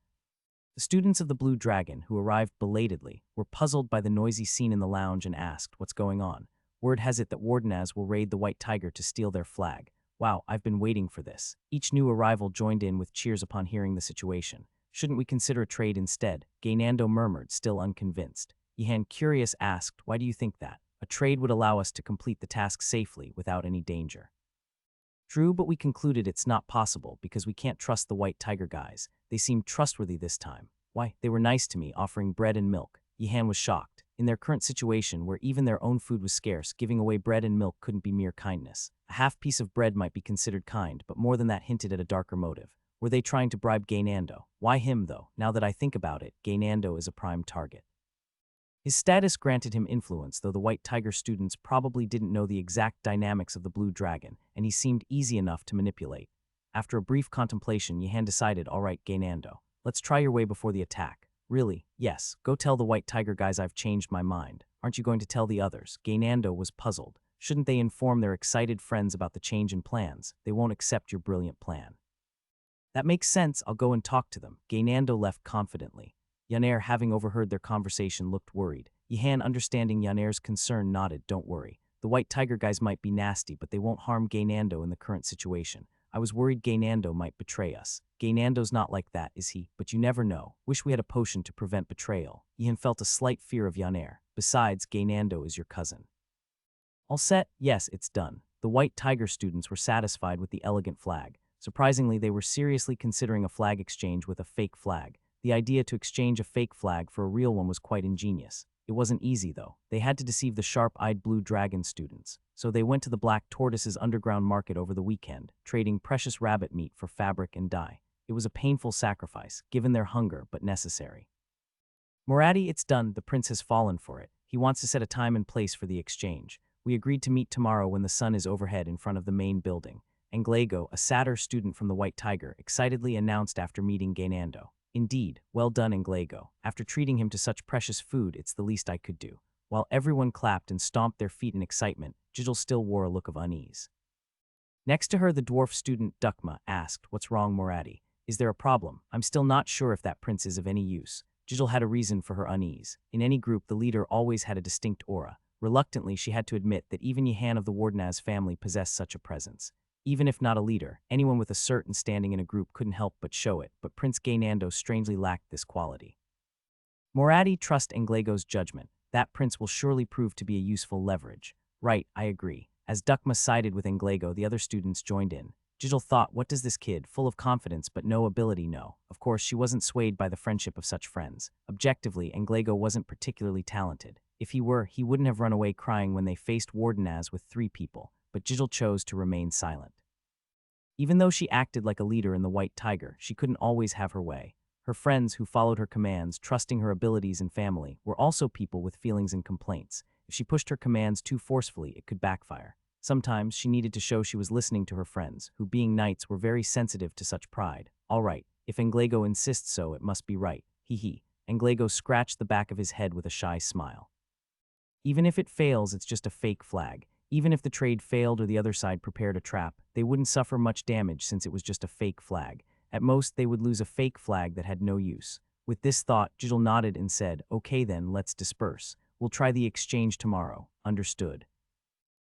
The students of the Blue Dragon, who arrived belatedly, were puzzled by the noisy scene in the lounge and asked, what's going on? Word has it that Wardenaz will raid the White Tiger to steal their flag. Wow, I've been waiting for this. Each new arrival joined in with cheers upon hearing the situation. Shouldn't we consider a trade instead? Gainando murmured, still unconvinced. Yihan, curious, asked, why do you think that? A trade would allow us to complete the task safely without any danger. True, but we concluded it's not possible because we can't trust the White Tiger guys. They seemed trustworthy this time. Why, they were nice to me, offering bread and milk. Yihan was shocked. In their current situation, where even their own food was scarce, giving away bread and milk couldn't be mere kindness. A half piece of bread might be considered kind, but more than that hinted at a darker motive. Were they trying to bribe Gainando? Why him, though? Now that I think about it, Gainando is a prime target. His status granted him influence, though the White Tiger students probably didn't know the exact dynamics of the Blue Dragon, and he seemed easy enough to manipulate. After a brief contemplation, Yihan decided, all right, Gainando, let's try your way before the attack. Really? Yes. Go tell the White Tiger guys I've changed my mind. Aren't you going to tell the others? Gainando was puzzled. Shouldn't they inform their excited friends about the change in plans? They won't accept your brilliant plan. That makes sense. I'll go and talk to them. Gainando left confidently. Yaner, having overheard their conversation, looked worried. Yihan, understanding Yaner's concern, nodded. Don't worry. The White Tiger guys might be nasty, but they won't harm Gainando in the current situation. I was worried Gainando might betray us. Gainando's not like that, is he? But you never know. Wish we had a potion to prevent betrayal. Yihan felt a slight fear of Yaner. Besides, Gainando is your cousin. All set? Yes, it's done. The White Tiger students were satisfied with the elegant flag. Surprisingly, they were seriously considering a flag exchange with a fake flag. The idea to exchange a fake flag for a real one was quite ingenious. It wasn't easy, though. They had to deceive the sharp-eyed Blue Dragon students. So they went to the Black Tortoise's underground market over the weekend, trading precious rabbit meat for fabric and dye. It was a painful sacrifice, given their hunger, but necessary. Morati, it's done. The prince has fallen for it. He wants to set a time and place for the exchange. We agreed to meet tomorrow when the sun is overhead in front of the main building. Anglego, a satyr student from the White Tiger, excitedly announced after meeting Gainando. Indeed, well done, Anglego. After treating him to such precious food, it's the least I could do. While everyone clapped and stomped their feet in excitement, Jijil still wore a look of unease. Next to her, the dwarf student Dukma asked, what's wrong, Morati? Is there a problem? I'm still not sure if that prince is of any use. Jijil had a reason for her unease. In any group, the leader always had a distinct aura. Reluctantly, she had to admit that even Yihan of the Wardenaz family possessed such a presence. Even if not a leader, anyone with a certain standing in a group couldn't help but show it, but Prince Gainando strangely lacked this quality. Morati, trust Anglego's judgment. That prince will surely prove to be a useful leverage. Right, I agree. As Dukma sided with Anglego, the other students joined in. Jijil thought, what does this kid, full of confidence but no ability, know? Of course, she wasn't swayed by the friendship of such friends. Objectively, Anglego wasn't particularly talented. If he were, he wouldn't have run away crying when they faced Wardenaz with 3 people. But Jijil chose to remain silent. Even though she acted like a leader in the White Tiger, she couldn't always have her way. Her friends who followed her commands, trusting her abilities and family, were also people with feelings and complaints. If she pushed her commands too forcefully, it could backfire. Sometimes she needed to show she was listening to her friends, who being knights were very sensitive to such pride. All right, if Englego insists so, it must be right. Hee. Englego scratched the back of his head with a shy smile. Even if it fails, it's just a fake flag. Even if the trade failed or the other side prepared a trap, they wouldn't suffer much damage since it was just a fake flag. At most, they would lose a fake flag that had no use. With this thought, Jiggle nodded and said, "Okay then, let's disperse. We'll try the exchange tomorrow." Understood.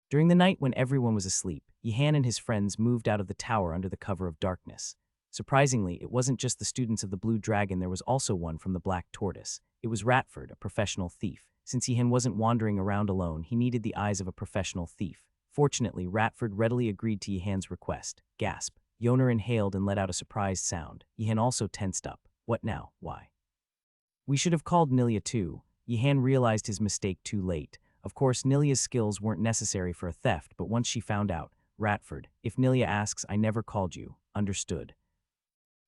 During the night when everyone was asleep, Yihan and his friends moved out of the tower under the cover of darkness. Surprisingly, it wasn't just the students of the Blue Dragon, there was also one from the Black Tortoise. It was Ratford, a professional thief. Since Yihan wasn't wandering around alone, he needed the eyes of a professional thief. Fortunately, Ratford readily agreed to Yihan's request. Gasp. Yoner inhaled and let out a surprised sound. Yihan also tensed up. What now? Why? We should have called Nilia too. Yihan realized his mistake too late. Of course, Nilia's skills weren't necessary for a theft, but once she found out, Ratford, if Nilia asks, I never called you. Understood.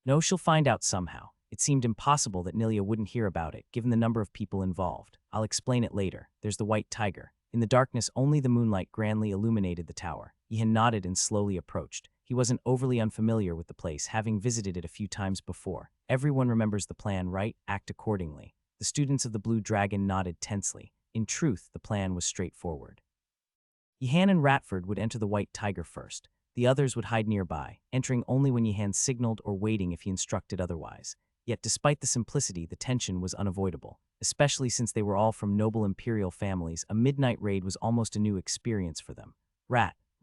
No, she'll find out somehow. It seemed impossible that Nilia wouldn't hear about it, given the number of people involved. I'll explain it later. There's the White Tiger. In the darkness, only the moonlight grandly illuminated the tower. Yihan nodded and slowly approached. He wasn't overly unfamiliar with the place, having visited it a few times before. Everyone remembers the plan, right? Act accordingly. The students of the Blue Dragon nodded tensely. In truth, the plan was straightforward. Yihan and Ratford would enter the White Tiger first. The others would hide nearby, entering only when Yihan signaled or waiting if he instructed otherwise. Yet despite the simplicity, the tension was unavoidable. Especially since they were all from noble imperial families, a midnight raid was almost a new experience for them.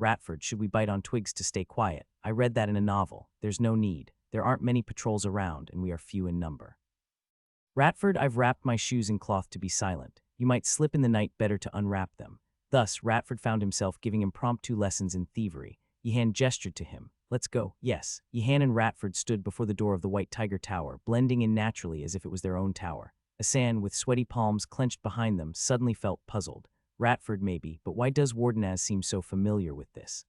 Ratford, should we bite on twigs to stay quiet? I read that in a novel. There's no need. There aren't many patrols around, and we are few in number. Ratford, I've wrapped my shoes in cloth to be silent. You might slip in the night, better to unwrap them. Thus, Ratford found himself giving impromptu lessons in thievery. Yihan gestured to him. Let's go. Yes. Yihan and Ratford stood before the door of the White Tiger Tower, blending in naturally as if it was their own tower. Asan, with sweaty palms clenched behind them, suddenly felt puzzled. Ratford maybe, but why does Wardenaz seem so familiar with this?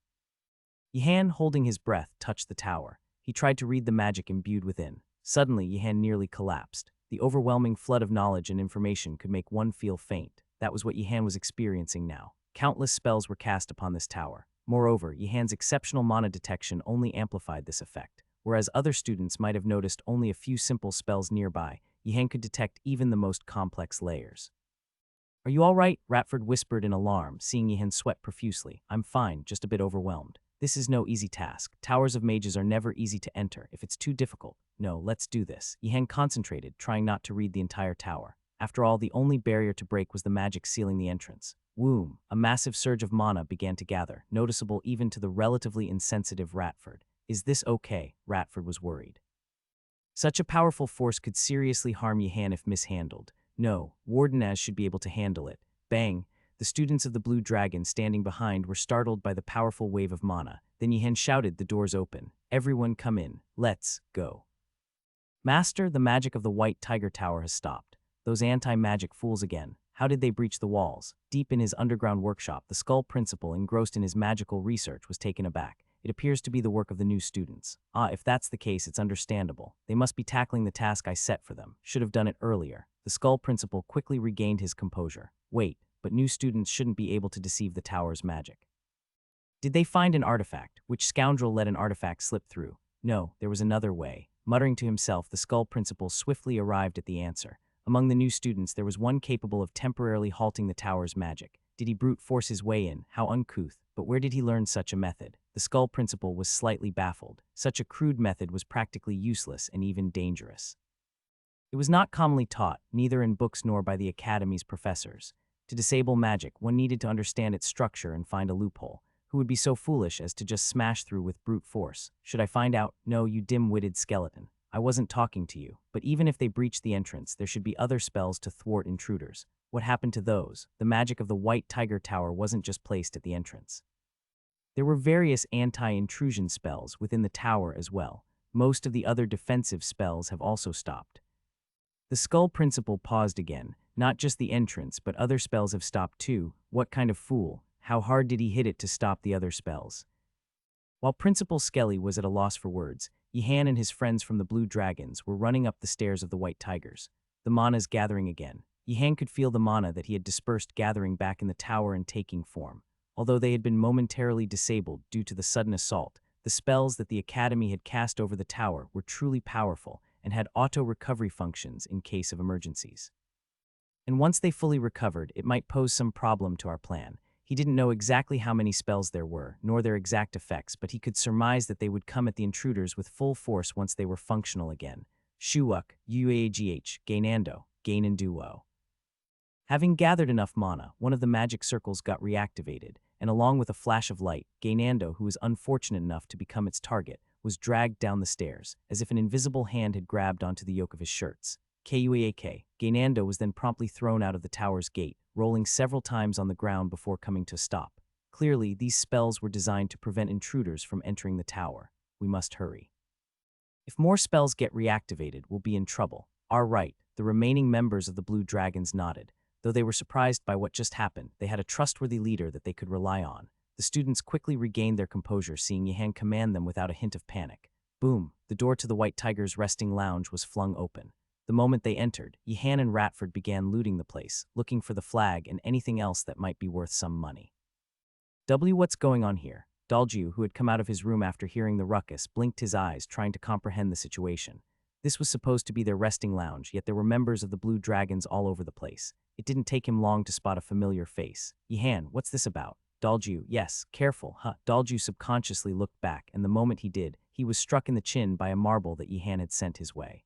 Yihan, holding his breath, touched the tower. He tried to read the magic imbued within. Suddenly, Yihan nearly collapsed. The overwhelming flood of knowledge and information could make one feel faint. That was what Yihan was experiencing now. Countless spells were cast upon this tower. Moreover, Yihan's exceptional mana detection only amplified this effect. Whereas other students might have noticed only a few simple spells nearby, Yihan could detect even the most complex layers. Are you all right? Ratford whispered in alarm, seeing Yihan sweat profusely. I'm fine, just a bit overwhelmed. This is no easy task. Towers of mages are never easy to enter. If it's too difficult, no, let's do this. Yihan concentrated, trying not to read the entire tower. After all, the only barrier to break was the magic sealing the entrance. Whoom! A massive surge of mana began to gather, noticeable even to the relatively insensitive Ratford. Is this okay? Ratford was worried. Such a powerful force could seriously harm Yihan if mishandled. No, Wardenaz should be able to handle it. Bang! The students of the Blue Dragon standing behind were startled by the powerful wave of mana. Then Yihan shouted, the doors open. Everyone come in. Let's go. Master, the magic of the White Tiger Tower has stopped. Those anti-magic fools again. How did they breach the walls? Deep in his underground workshop, the Skull Principal, engrossed in his magical research, was taken aback. It appears to be the work of the new students. If that's the case, it's understandable. They must be tackling the task I set for them. Should have done it earlier. The Skull Principal quickly regained his composure. Wait, but new students shouldn't be able to deceive the tower's magic. Did they find an artifact? Which scoundrel let an artifact slip through? No, there was another way. Muttering to himself, the Skull Principal swiftly arrived at the answer. Among the new students, there was one capable of temporarily halting the tower's magic. Did he brute force his way in? How uncouth. But where did he learn such a method? The Skull Principal was slightly baffled. Such a crude method was practically useless and even dangerous. It was not commonly taught, neither in books nor by the Academy's professors. To disable magic, one needed to understand its structure and find a loophole. Who would be so foolish as to just smash through with brute force? Should I find out? No, you dim-witted skeleton. I wasn't talking to you. But even if they breached the entrance, there should be other spells to thwart intruders. What happened to those? The magic of the White Tiger Tower wasn't just placed at the entrance. There were various anti-intrusion spells within the tower as well. Most of the other defensive spells have also stopped. The Skull Principal paused again. Not just the entrance, but other spells have stopped too. What kind of fool? How hard did he hit it to stop the other spells? While Principal Skelly was at a loss for words, Yihan and his friends from the Blue Dragons were running up the stairs of the White Tigers. The mana's gathering again. Yihan could feel the mana that he had dispersed gathering back in the tower and taking form. Although they had been momentarily disabled due to the sudden assault, the spells that the Academy had cast over the tower were truly powerful and had auto-recovery functions in case of emergencies. And once they fully recovered, it might pose some problem to our plan. He didn't know exactly how many spells there were, nor their exact effects, but he could surmise that they would come at the intruders with full force once they were functional again. Shuuk, Uagh, Gainando, Gainanduo. Having gathered enough mana, one of the magic circles got reactivated, and along with a flash of light, Gainando, who was unfortunate enough to become its target, was dragged down the stairs, as if an invisible hand had grabbed onto the yoke of his shirts. Kuak, Gainando was then promptly thrown out of the tower's gate, rolling several times on the ground before coming to a stop. Clearly, these spells were designed to prevent intruders from entering the tower. We must hurry. If more spells get reactivated, we'll be in trouble. Right, the remaining members of the Blue Dragons nodded. Though they were surprised by what just happened, they had a trustworthy leader that they could rely on. The students quickly regained their composure, seeing Yihan command them without a hint of panic. Boom! The door to the White Tiger's resting lounge was flung open. The moment they entered, Yihan and Ratford began looting the place, looking for the flag and anything else that might be worth some money. What's going on here? Dalju, who had come out of his room after hearing the ruckus, blinked his eyes, trying to comprehend the situation. This was supposed to be their resting lounge, yet there were members of the Blue Dragons all over the place. It didn't take him long to spot a familiar face. Yihan, what's this about? Dalju, yes, careful, huh? Dalju subconsciously looked back, and the moment he did, he was struck in the chin by a marble that Yihan had sent his way.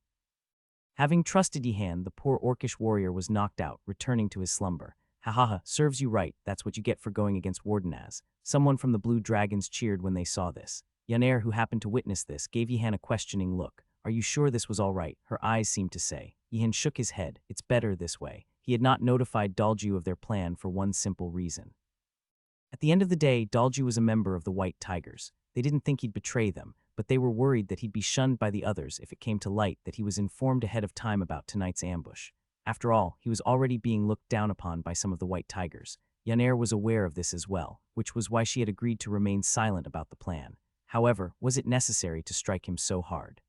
Having trusted Yihan, the poor orcish warrior was knocked out, returning to his slumber. Ha ha ha, serves you right, that's what you get for going against Wardenaz. Someone from the Blue Dragons cheered when they saw this. Yaner, who happened to witness this, gave Yihan a questioning look. Are you sure this was all right? Her eyes seemed to say. Yihan shook his head. It's better this way. He had not notified Dalju of their plan for one simple reason. At the end of the day, Dalju was a member of the White Tigers. They didn't think he'd betray them, but they were worried that he'd be shunned by the others if it came to light that he was informed ahead of time about tonight's ambush. After all, he was already being looked down upon by some of the White Tigers. Yaner was aware of this as well, which was why she had agreed to remain silent about the plan. However, was it necessary to strike him so hard?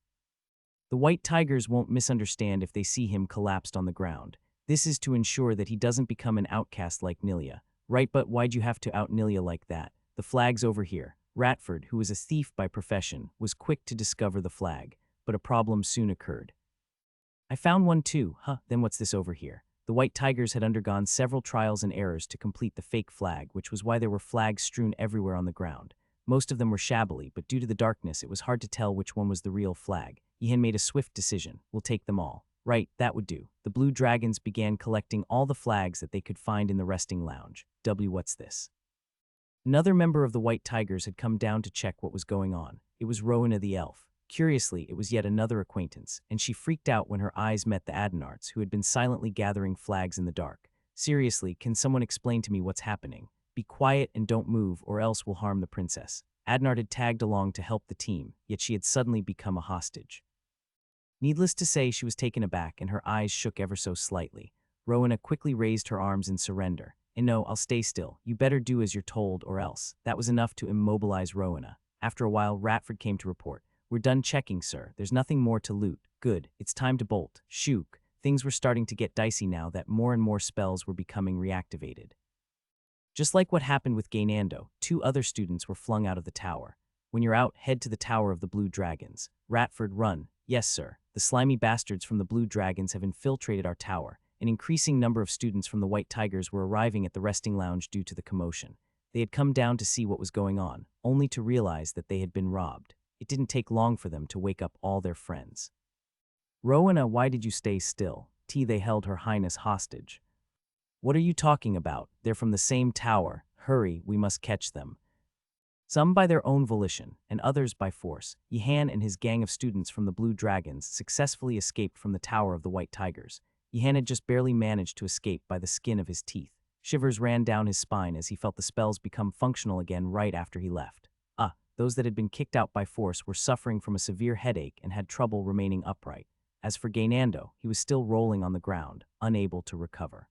The White Tigers won't misunderstand if they see him collapsed on the ground. This is to ensure that he doesn't become an outcast like Nilia. Right, but why'd you have to out Nilia like that? The flag's over here. Ratford, who was a thief by profession, was quick to discover the flag, but a problem soon occurred. I found one too, then what's this over here? The White Tigers had undergone several trials and errors to complete the fake flag, which was why there were flags strewn everywhere on the ground. Most of them were shabbily, but due to the darkness, it was hard to tell which one was the real flag. Yihan made a swift decision. We'll take them all. Right, that would do. The Blue Dragons began collecting all the flags that they could find in the resting lounge. What's this? Another member of the White Tigers had come down to check what was going on. It was Rowena the elf. Curiously, it was yet another acquaintance, and she freaked out when her eyes met the Adenarts, who had been silently gathering flags in the dark. Seriously, can someone explain to me what's happening? Be quiet and don't move, or else we'll harm the princess. Adenart had tagged along to help the team, yet she had suddenly become a hostage. Needless to say, she was taken aback, and her eyes shook ever so slightly. Rowena quickly raised her arms in surrender. And no, I'll stay still. You better do as you're told, or else. That was enough to immobilize Rowena. After a while, Ratford came to report. We're done checking, sir. There's nothing more to loot. Good. It's time to bolt. Shook. Things were starting to get dicey now that more and more spells were becoming reactivated. Just like what happened with Gainando, 2 other students were flung out of the tower. When you're out, head to the Tower of the Blue Dragons. Ratford, run. Yes, sir. The slimy bastards from the Blue Dragons have infiltrated our tower. An increasing number of students from the White Tigers were arriving at the resting lounge due to the commotion. They had come down to see what was going on, only to realize that they had been robbed. It didn't take long for them to wake up all their friends. Rowena, why did you stay still? They held Her Highness hostage. What are you talking about? They're from the same tower. Hurry, we must catch them. Some by their own volition, and others by force, Yihan and his gang of students from the Blue Dragons successfully escaped from the Tower of the White Tigers. Yihan had just barely managed to escape by the skin of his teeth. Shivers ran down his spine as he felt the spells become functional again right after he left. Those that had been kicked out by force were suffering from a severe headache and had trouble remaining upright. As for Gainando, he was still rolling on the ground, unable to recover.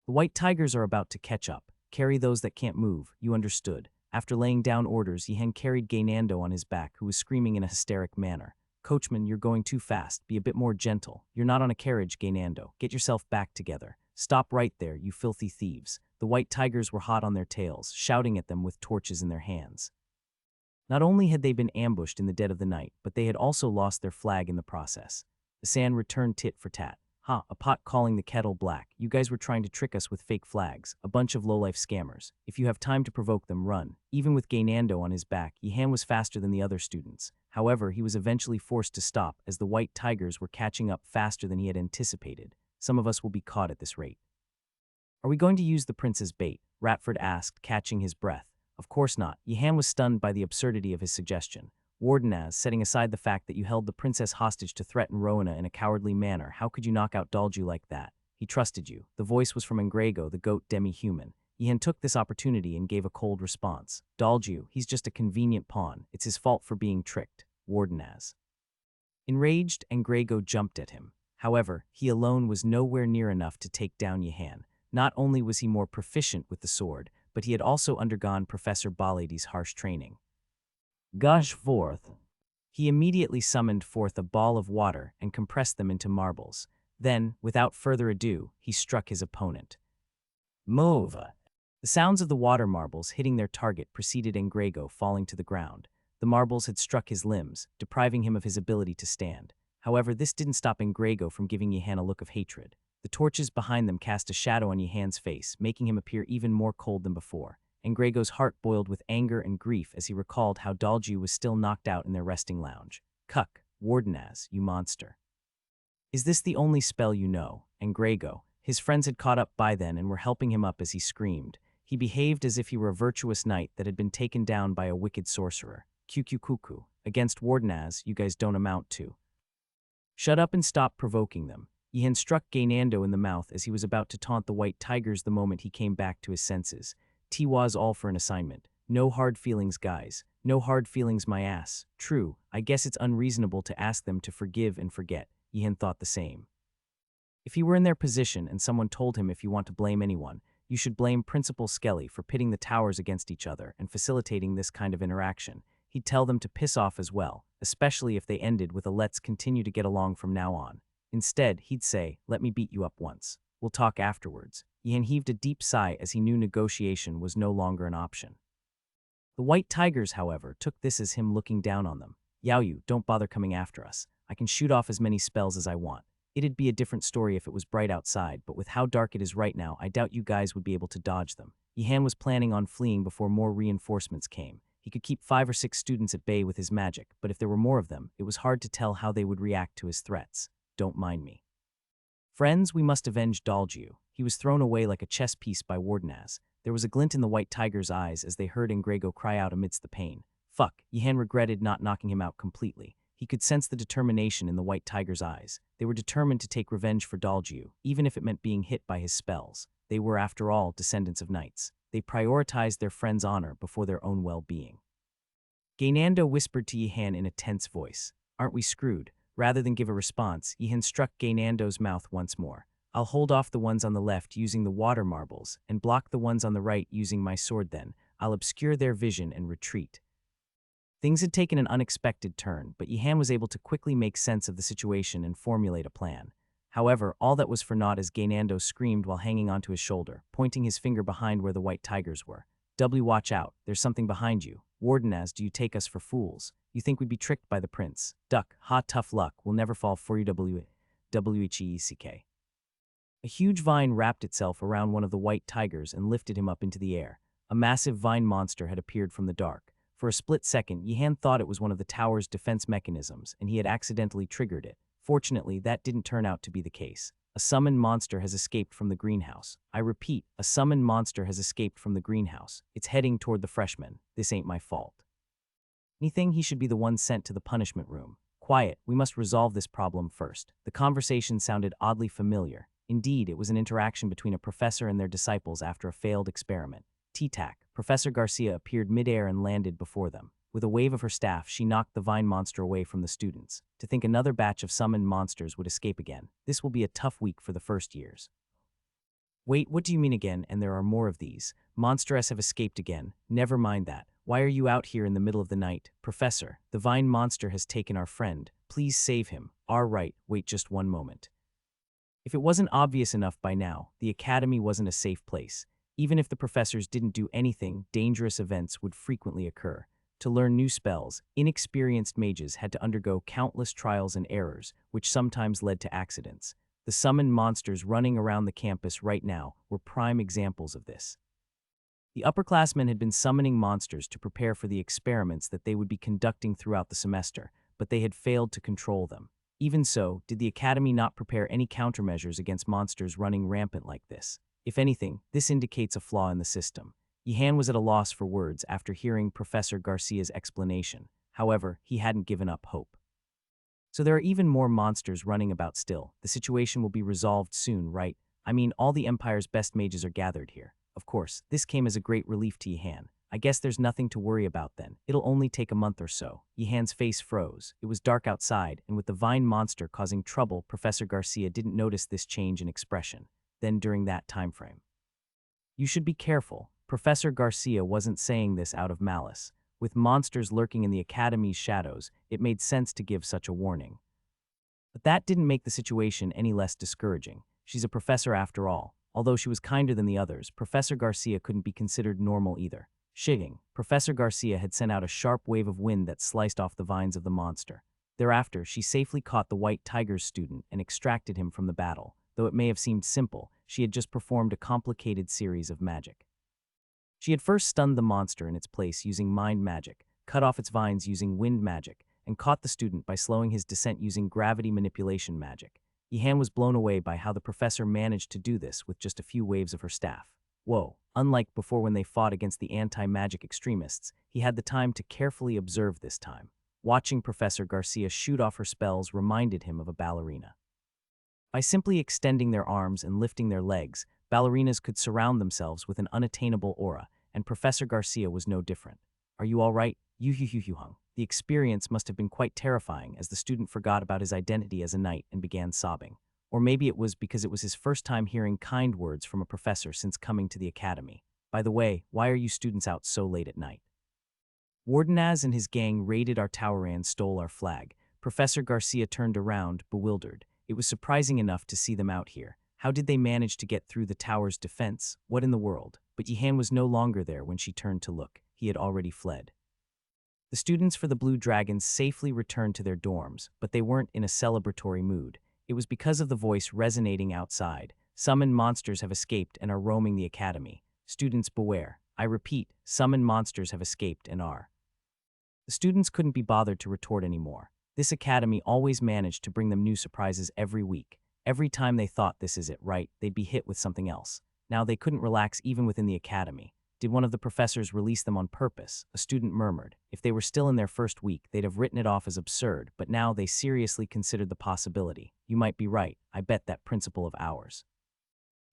The White Tigers are about to catch up. Carry those that can't move, you understood. After laying down orders, Yihen carried Gainando on his back, who was screaming in a hysteric manner. "Coachman, you're going too fast. Be a bit more gentle. You're not on a carriage, Gainando. Get yourself back together. Stop right there, you filthy thieves." The white tigers were hot on their tails, shouting at them with torches in their hands. Not only had they been ambushed in the dead of the night, but they had also lost their flag in the process. The San returned tit for tat. "Ha, a pot calling the kettle black. You guys were trying to trick us with fake flags, a bunch of lowlife scammers. If you have time to provoke them, run." Even with Gainando on his back, Yihan was faster than the other students. However, he was eventually forced to stop as the white tigers were catching up faster than he had anticipated. "Some of us will be caught at this rate." "Are we going to use the prince as bait?" Ratford asked, catching his breath. "Of course not." Yihan was stunned by the absurdity of his suggestion. "Wardenaz, setting aside the fact that you held the princess hostage to threaten Rowena in a cowardly manner, how could you knock out Dalju like that? He trusted you." The voice was from Engrego, the goat demi-human. Yihan took this opportunity and gave a cold response. "Dalju, he's just a convenient pawn. It's his fault for being tricked." Wardenaz. Enraged, Engrego jumped at him. However, he alone was nowhere near enough to take down Yihan. Not only was he more proficient with the sword, but he had also undergone Professor Baladi's harsh training. "Gush forth." He immediately summoned forth a ball of water and compressed them into marbles. Then, without further ado, he struck his opponent. "Move." The sounds of the water marbles hitting their target preceded Engrego falling to the ground. The marbles had struck his limbs, depriving him of his ability to stand. However, this didn't stop Engrego from giving Yihan a look of hatred. The torches behind them cast a shadow on Yihan's face, making him appear even more cold than before. Engrego's heart boiled with anger and grief as he recalled how Dalju was still knocked out in their resting lounge. "Cuck, Wardenaz, you monster. Is this the only spell you know?" Engrego. His friends had caught up by then and were helping him up as he screamed. He behaved as if he were a virtuous knight that had been taken down by a wicked sorcerer. "Cuckoo. Against Wardenaz, you guys don't amount to. Shut up and stop provoking them." Yihan struck Gainando in the mouth as he was about to taunt the white tigers the moment he came back to his senses. "Tiwa's all for an assignment. No hard feelings, guys. No hard feelings, my ass. True, I guess it's unreasonable to ask them to forgive and forget." Yihan thought the same. If he were in their position and someone told him, "If you want to blame anyone, you should blame Principal Skelly for pitting the towers against each other and facilitating this kind of interaction," he'd tell them to piss off as well, especially if they ended with a "let's continue to get along from now on." Instead, he'd say, "Let me beat you up once. We'll talk afterwards." Yihan heaved a deep sigh as he knew negotiation was no longer an option. The white tigers, however, took this as him looking down on them. "Yaoyu, don't bother coming after us. I can shoot off as many spells as I want. It'd be a different story if it was bright outside, but with how dark it is right now, I doubt you guys would be able to dodge them." Yihan was planning on fleeing before more reinforcements came. He could keep 5 or 6 students at bay with his magic, but if there were more of them, it was hard to tell how they would react to his threats. "Don't mind me. Friends, we must avenge Dalju." He was thrown away like a chess piece by Wardenaz. There was a glint in the white tiger's eyes as they heard Engrego cry out amidst the pain. "Fuck." Yihan regretted not knocking him out completely. He could sense the determination in the white tiger's eyes. They were determined to take revenge for Dalju, even if it meant being hit by his spells. They were, after all, descendants of knights. They prioritized their friend's honor before their own well-being. Gainando whispered to Yihan in a tense voice, "Aren't we screwed?" Rather than give a response, Yihan struck Gainando's mouth once more. "I'll hold off the ones on the left using the water marbles, and block the ones on the right using my sword then. I'll obscure their vision and retreat." Things had taken an unexpected turn, but Yihan was able to quickly make sense of the situation and formulate a plan. However, all that was for naught as Gainando screamed while hanging onto his shoulder, pointing his finger behind where the white tigers were. "W, watch out. There's something behind you. Wardenaz, do you take us for fools? You think we'd be tricked by the prince? Duck, ha, tough luck. We'll never fall for you, Wheck." A huge vine wrapped itself around one of the white tigers and lifted him up into the air. A massive vine monster had appeared from the dark. For a split second, Yihan thought it was one of the tower's defense mechanisms, and he had accidentally triggered it. Fortunately, that didn't turn out to be the case. A summoned monster has escaped from the greenhouse. I repeat, a summoned monster has escaped from the greenhouse. It's heading toward the freshmen. This ain't my fault. Anything, he should be the one sent to the punishment room. Quiet, we must resolve this problem first. The conversation sounded oddly familiar. Indeed, it was an interaction between a professor and their disciples after a failed experiment. T-tac, Professor Garcia appeared midair and landed before them. With a wave of her staff, she knocked the vine monster away from the students. To think another batch of summoned monsters would escape again. This will be a tough week for the first years. Wait, what do you mean again? And there are more of these. Monsters have escaped again. Never mind that. Why are you out here in the middle of the night? Professor, the vine monster has taken our friend. Please save him. All right, wait just one moment. If it wasn't obvious enough by now, the academy wasn't a safe place. Even if the professors didn't do anything, dangerous events would frequently occur. To learn new spells, inexperienced mages had to undergo countless trials and errors, which sometimes led to accidents. The summoned monsters running around the campus right now were prime examples of this. The upperclassmen had been summoning monsters to prepare for the experiments that they would be conducting throughout the semester, but they had failed to control them. Even so, did the academy not prepare any countermeasures against monsters running rampant like this? If anything, this indicates a flaw in the system. Yihan was at a loss for words after hearing Professor Garcia's explanation. However, he hadn't given up hope. So there are even more monsters running about still. The situation will be resolved soon, right? I mean, all the Empire's best mages are gathered here. Of course, this came as a great relief to Yihan. I guess there's nothing to worry about then. It'll only take a month or so. Yihan's face froze. It was dark outside, and with the vine monster causing trouble, Professor Garcia didn't notice this change in expression. Then during that time frame. You should be careful. Professor Garcia wasn't saying this out of malice. With monsters lurking in the academy's shadows, it made sense to give such a warning. But that didn't make the situation any less discouraging. She's a professor after all. Although she was kinder than the others, Professor Garcia couldn't be considered normal either. Shigging, Professor Garcia had sent out a sharp wave of wind that sliced off the vines of the monster. Thereafter, she safely caught the White Tiger's student and extracted him from the battle. Though it may have seemed simple, she had just performed a complicated series of magic. She had first stunned the monster in its place using mind magic, cut off its vines using wind magic, and caught the student by slowing his descent using gravity manipulation magic. Yihan was blown away by how the professor managed to do this with just a few waves of her staff. Whoa, unlike before when they fought against the anti-magic extremists, he had the time to carefully observe this time. Watching Professor Garcia shoot off her spells reminded him of a ballerina. By simply extending their arms and lifting their legs, ballerinas could surround themselves with an unattainable aura, and Professor Garcia was no different. Are you all right? Hung. The experience must have been quite terrifying as the student forgot about his identity as a knight and began sobbing. Or maybe it was because it was his first time hearing kind words from a professor since coming to the academy. By the way, why are you students out so late at night? Wardenaz and his gang raided our tower and stole our flag. Professor Garcia turned around, bewildered. It was surprising enough to see them out here. How did they manage to get through the tower's defense? What in the world? But Yihan was no longer there when she turned to look. He had already fled. The students for the Blue Dragons safely returned to their dorms, but they weren't in a celebratory mood. It was because of the voice resonating outside. Summoned monsters have escaped and are roaming the academy. Students beware. I repeat, summoned monsters have escaped and are. The students couldn't be bothered to retort anymore. This academy always managed to bring them new surprises every week. Every time they thought this is it right, they'd be hit with something else. Now they couldn't relax even within the academy. Did one of the professors release them on purpose? A student murmured. If they were still in their first week, they'd have written it off as absurd, but now they seriously considered the possibility. You might be right. I bet that principle of ours.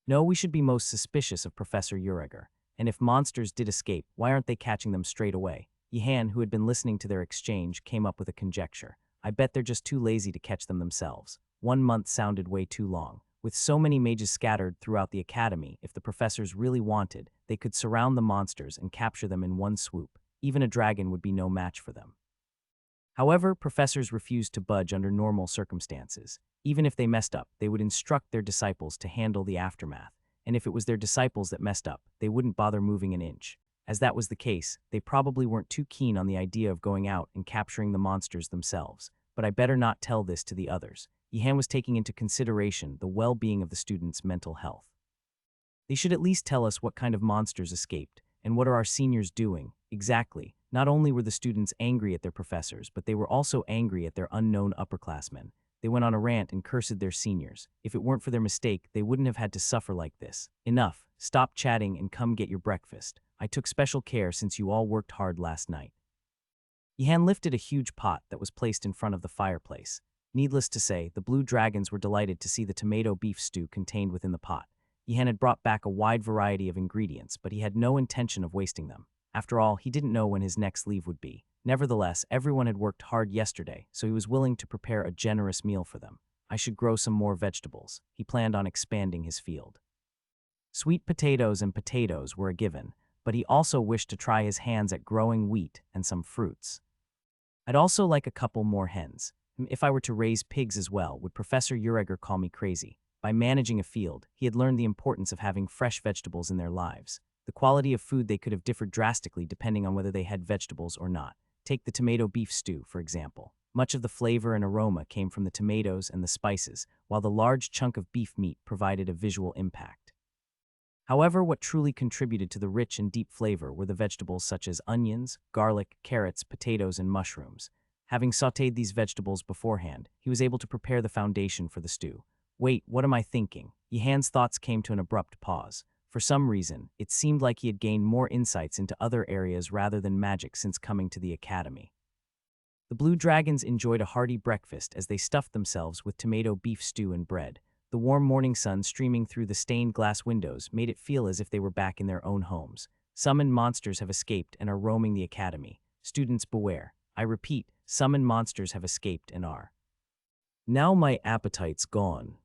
No, we should be most suspicious of Professor Uriger. And if monsters did escape, why aren't they catching them straight away? Yihan, who had been listening to their exchange, came up with a conjecture. I bet they're just too lazy to catch them themselves. 1 month sounded way too long. With so many mages scattered throughout the academy, if the professors really wanted, they could surround the monsters and capture them in one swoop. Even a dragon would be no match for them. However, professors refused to budge under normal circumstances. Even if they messed up, they would instruct their disciples to handle the aftermath. And if it was their disciples that messed up, they wouldn't bother moving an inch. As that was the case, they probably weren't too keen on the idea of going out and capturing the monsters themselves. But I better not tell this to the others. Yihan was taking into consideration the well-being of the students' mental health. They should at least tell us what kind of monsters escaped, and what are our seniors doing, exactly. Not only were the students angry at their professors, but they were also angry at their unknown upperclassmen. They went on a rant and cursed their seniors. If it weren't for their mistake, they wouldn't have had to suffer like this. Enough. Stop chatting and come get your breakfast. I took special care since you all worked hard last night. Yihan lifted a huge pot that was placed in front of the fireplace. Needless to say, the Blue Dragons were delighted to see the tomato beef stew contained within the pot. Yihan had brought back a wide variety of ingredients, but he had no intention of wasting them. After all, he didn't know when his next leave would be. Nevertheless, everyone had worked hard yesterday, so he was willing to prepare a generous meal for them. I should grow some more vegetables. He planned on expanding his field. Sweet potatoes and potatoes were a given, but he also wished to try his hands at growing wheat and some fruits. I'd also like a couple more hens. If I were to raise pigs as well, would Professor Ureger call me crazy? By managing a field, he had learned the importance of having fresh vegetables in their lives. The quality of food they could have differed drastically depending on whether they had vegetables or not. Take the tomato beef stew, for example. Much of the flavor and aroma came from the tomatoes and the spices, while the large chunk of beef meat provided a visual impact. However, what truly contributed to the rich and deep flavor were the vegetables such as onions, garlic, carrots, potatoes, and mushrooms. Having sautéed these vegetables beforehand, he was able to prepare the foundation for the stew. Wait, what am I thinking? Yehan's thoughts came to an abrupt pause. For some reason, it seemed like he had gained more insights into other areas rather than magic since coming to the academy. The blue dragons enjoyed a hearty breakfast as they stuffed themselves with tomato beef stew and bread. The warm morning sun streaming through the stained glass windows made it feel as if they were back in their own homes. Summoned monsters have escaped and are roaming the academy. Students beware. I repeat, summoned monsters have escaped and are. Now my appetite's gone.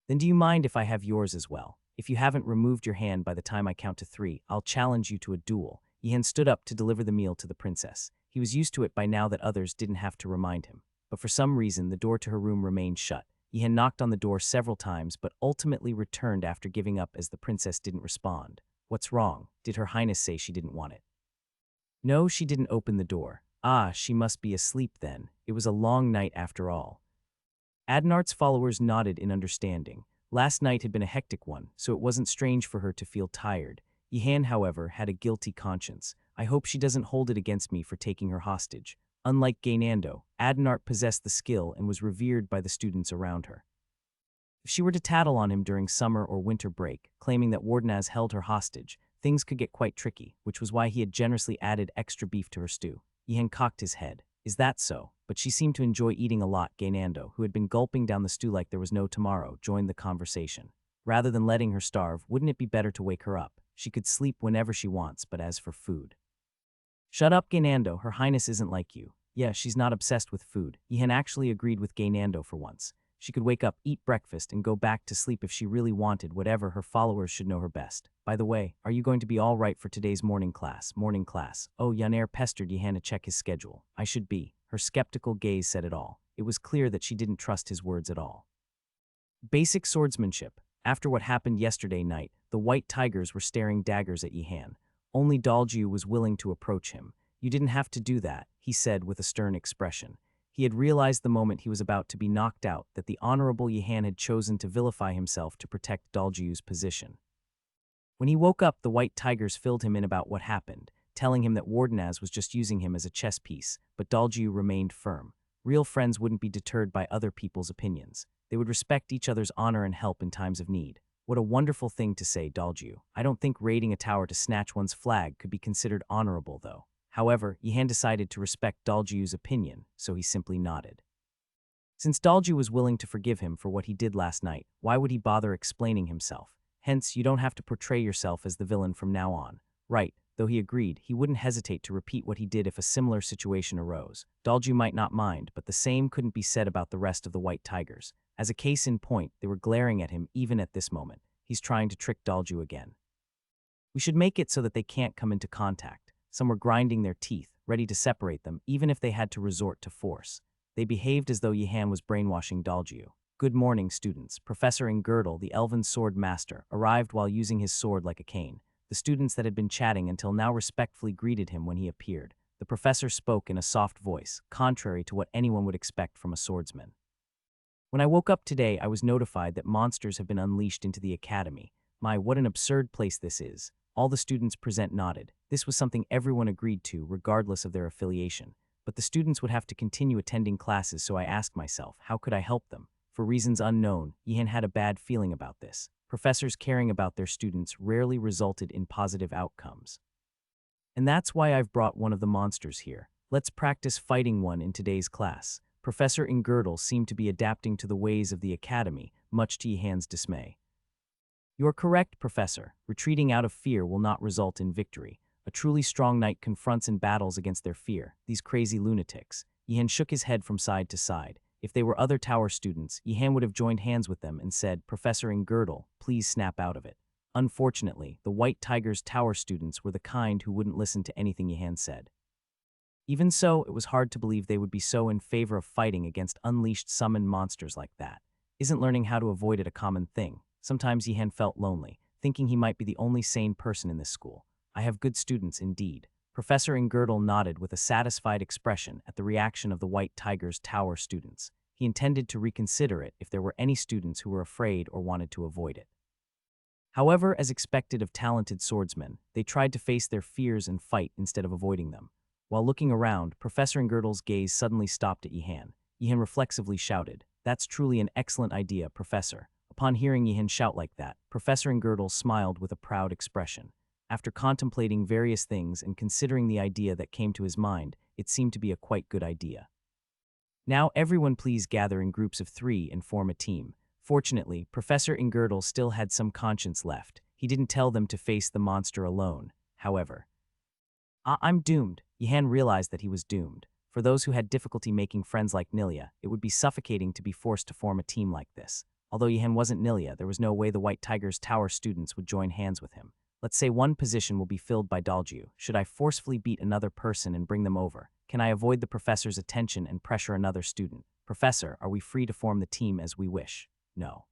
Then do you mind if I have yours as well? If you haven't removed your hand by the time I count to 3, I'll challenge you to a duel. Yehan stood up to deliver the meal to the princess. He was used to it by now that others didn't have to remind him. But for some reason, the door to her room remained shut. Yehan knocked on the door several times, but ultimately returned after giving up as the princess didn't respond. What's wrong? Did Her Highness say she didn't want it? No, she didn't open the door. Ah, she must be asleep then. It was a long night after all. Adnart's followers nodded in understanding. Last night had been a hectic one, so it wasn't strange for her to feel tired. Yehan, however, had a guilty conscience. I hope she doesn't hold it against me for taking her hostage. Unlike Gaynando, Adnart possessed the skill and was revered by the students around her. If she were to tattle on him during summer or winter break, claiming that Wardenaz held her hostage, things could get quite tricky, which was why he had generously added extra beef to her stew. Yehan cocked his head. Is that so? But she seemed to enjoy eating a lot. Gaynando, who had been gulping down the stew like there was no tomorrow, joined the conversation. Rather than letting her starve, wouldn't it be better to wake her up? She could sleep whenever she wants, but as for food. Shut up, Gaynando. Her Highness isn't like you. Yeah, she's not obsessed with food. Yehan actually agreed with Gaynando for once. She could wake up, eat breakfast, and go back to sleep if she really wanted. Whatever, her followers should know her best. By the way, are you going to be all right for today's morning class? Morning class. Oh, Yaner pestered Yehan to check his schedule. I should be. Her skeptical gaze said it all. It was clear that she didn't trust his words at all. Basic swordsmanship. After what happened yesterday night, the white tigers were staring daggers at Yehan. Only Dalju was willing to approach him. You didn't have to do that, he said with a stern expression. He had realized the moment he was about to be knocked out that the honorable Yehan had chosen to vilify himself to protect Dalju's position. When he woke up, the white tigers filled him in about what happened, telling him that Wardenaz was just using him as a chess piece, but Dalju remained firm. Real friends wouldn't be deterred by other people's opinions. They would respect each other's honor and help in times of need. What a wonderful thing to say, Dalju. I don't think raiding a tower to snatch one's flag could be considered honorable, though. However, Yehan decided to respect Dalju's opinion, so he simply nodded. Since Dalju was willing to forgive him for what he did last night, why would he bother explaining himself? Hence, you don't have to portray yourself as the villain from now on. Right, though he agreed, he wouldn't hesitate to repeat what he did if a similar situation arose. Dalju might not mind, but the same couldn't be said about the rest of the white tigers. As a case in point, they were glaring at him even at this moment. He's trying to trick Dalju again. We should make it so that they can't come into contact. Some were grinding their teeth, ready to separate them, even if they had to resort to force. They behaved as though Yehan was brainwashing Dalju. Good morning, students. Professor Ingerdle, the elven sword master, arrived while using his sword like a cane. The students that had been chatting until now respectfully greeted him when he appeared. The professor spoke in a soft voice, contrary to what anyone would expect from a swordsman. When I woke up today, I was notified that monsters have been unleashed into the academy. My, what an absurd place this is. All the students present nodded. This was something everyone agreed to, regardless of their affiliation. But the students would have to continue attending classes, so I asked myself, how could I help them? For reasons unknown, Yehan had a bad feeling about this. Professors caring about their students rarely resulted in positive outcomes. And that's why I've brought one of the monsters here. Let's practice fighting one in today's class. Professor Ingerdle seemed to be adapting to the ways of the academy, much to Yehan's dismay. You're correct, Professor. Retreating out of fear will not result in victory. A truly strong knight confronts and battles against their fear, these crazy lunatics. Yehan shook his head from side to side. If they were other tower students, Yehan would have joined hands with them and said, Professor Ingerdle, please snap out of it. Unfortunately, the White Tiger's Tower students were the kind who wouldn't listen to anything Yihan said. Even so, it was hard to believe they would be so in favor of fighting against unleashed summoned monsters like that. Isn't learning how to avoid it a common thing? Sometimes Yihan felt lonely, thinking he might be the only sane person in this school. I have good students indeed. Professor Ingerdle nodded with a satisfied expression at the reaction of the White Tiger's Tower students. He intended to reconsider it if there were any students who were afraid or wanted to avoid it. However, as expected of talented swordsmen, they tried to face their fears and fight instead of avoiding them. While looking around, Professor Ingerdle's gaze suddenly stopped at Yihan. Yihan reflexively shouted, "That's truly an excellent idea, Professor." Upon hearing Yihan shout like that, Professor Ingerdle smiled with a proud expression. After contemplating various things and considering the idea that came to his mind, it seemed to be a quite good idea. Now everyone please gather in groups of 3 and form a team. Fortunately, Professor Ingerdle still had some conscience left. He didn't tell them to face the monster alone, however. I'm doomed. Yihan realized that he was doomed. For those who had difficulty making friends like Nilia, it would be suffocating to be forced to form a team like this. Although Yihan wasn't Nilia, there was no way the White Tiger's Tower students would join hands with him. Let's say one position will be filled by Dalju. Should I forcefully beat another person and bring them over? Can I avoid the professor's attention and pressure another student? Professor, are we free to form the team as we wish? No.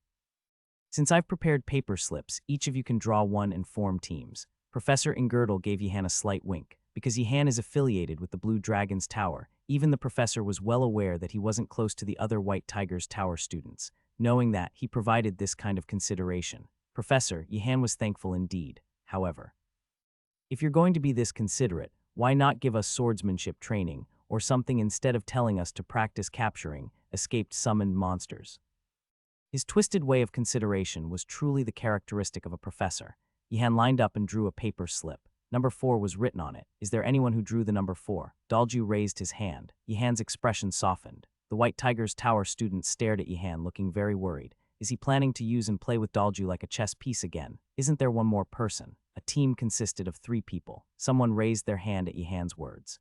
Since I've prepared paper slips, each of you can draw one and form teams. Professor Ingerdle gave Yihan a slight wink. Because Yihan is affiliated with the Blue Dragon's Tower, even the professor was well aware that he wasn't close to the other White Tiger's Tower students. Knowing that, he provided this kind of consideration. Professor, Yihan was thankful indeed, however. If you're going to be this considerate, why not give us swordsmanship training, or something instead of telling us to practice capturing escaped summoned monsters? His twisted way of consideration was truly the characteristic of a professor. Yihan lined up and drew a paper slip. Number 4 was written on it. Is there anyone who drew the number 4? Dalju raised his hand. Yihan's expression softened. The White Tiger's Tower student stared at Yihan, looking very worried. Is he planning to use and play with Dalju like a chess piece again? Isn't there one more person? A team consisted of 3 people. Someone raised their hand at Yihan's words.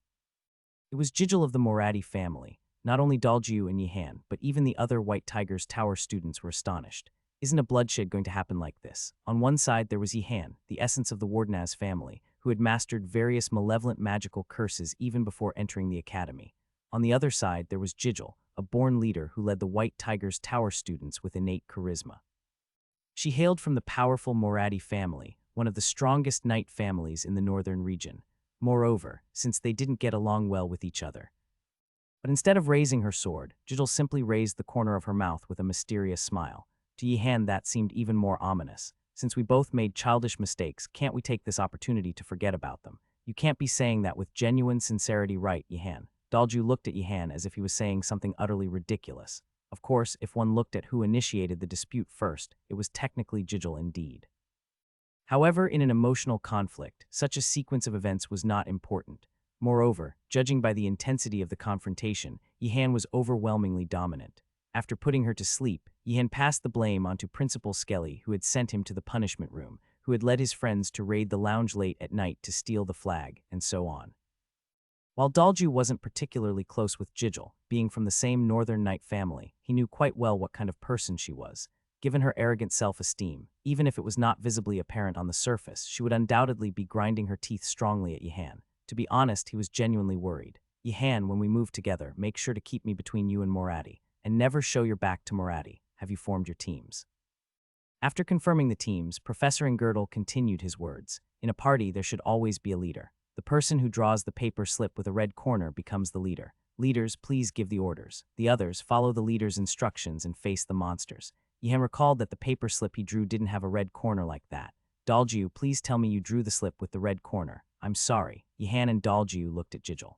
It was Jijil of the Moradi family. Not only Dalju and Yihan, but even the other White Tiger's Tower students were astonished. Isn't a bloodshed going to happen like this? On one side, there was Yihan, the essence of the Wardenaz family, who had mastered various malevolent magical curses even before entering the academy. On the other side, there was Jijil, a born leader who led the White Tiger's Tower students with innate charisma. She hailed from the powerful Moradi family, one of the strongest knight families in the northern region. Moreover, since they didn't get along well with each other. But instead of raising her sword, Jijil simply raised the corner of her mouth with a mysterious smile. To Yihan, that seemed even more ominous. Since we both made childish mistakes, can't we take this opportunity to forget about them? You can't be saying that with genuine sincerity, right, Yihan? Dalju looked at Yihan as if he was saying something utterly ridiculous. Of course, if one looked at who initiated the dispute first, it was technically Jijil indeed. However, in an emotional conflict, such a sequence of events was not important. Moreover, judging by the intensity of the confrontation, Yihan was overwhelmingly dominant. After putting her to sleep, Yihan passed the blame onto Principal Skelly, who had sent him to the punishment room, who had led his friends to raid the lounge late at night to steal the flag, and so on. While Dalju wasn't particularly close with Jijil, being from the same Northern Knight family, he knew quite well what kind of person she was. Given her arrogant self-esteem, even if it was not visibly apparent on the surface, she would undoubtedly be grinding her teeth strongly at Yihan. To be honest, he was genuinely worried. Yihan, when we move together, make sure to keep me between you and Moradi. And never show your back to Moradi. Have you formed your teams? After confirming the teams, Professor Ingerdle continued his words. In a party, there should always be a leader. The person who draws the paper slip with a red corner becomes the leader. Leaders, please give the orders. The others, follow the leader's instructions and face the monsters. Yihan recalled that the paper slip he drew didn't have a red corner like that. Dalju, please tell me you drew the slip with the red corner. I'm sorry. Yihan and Dalju looked at Jijil.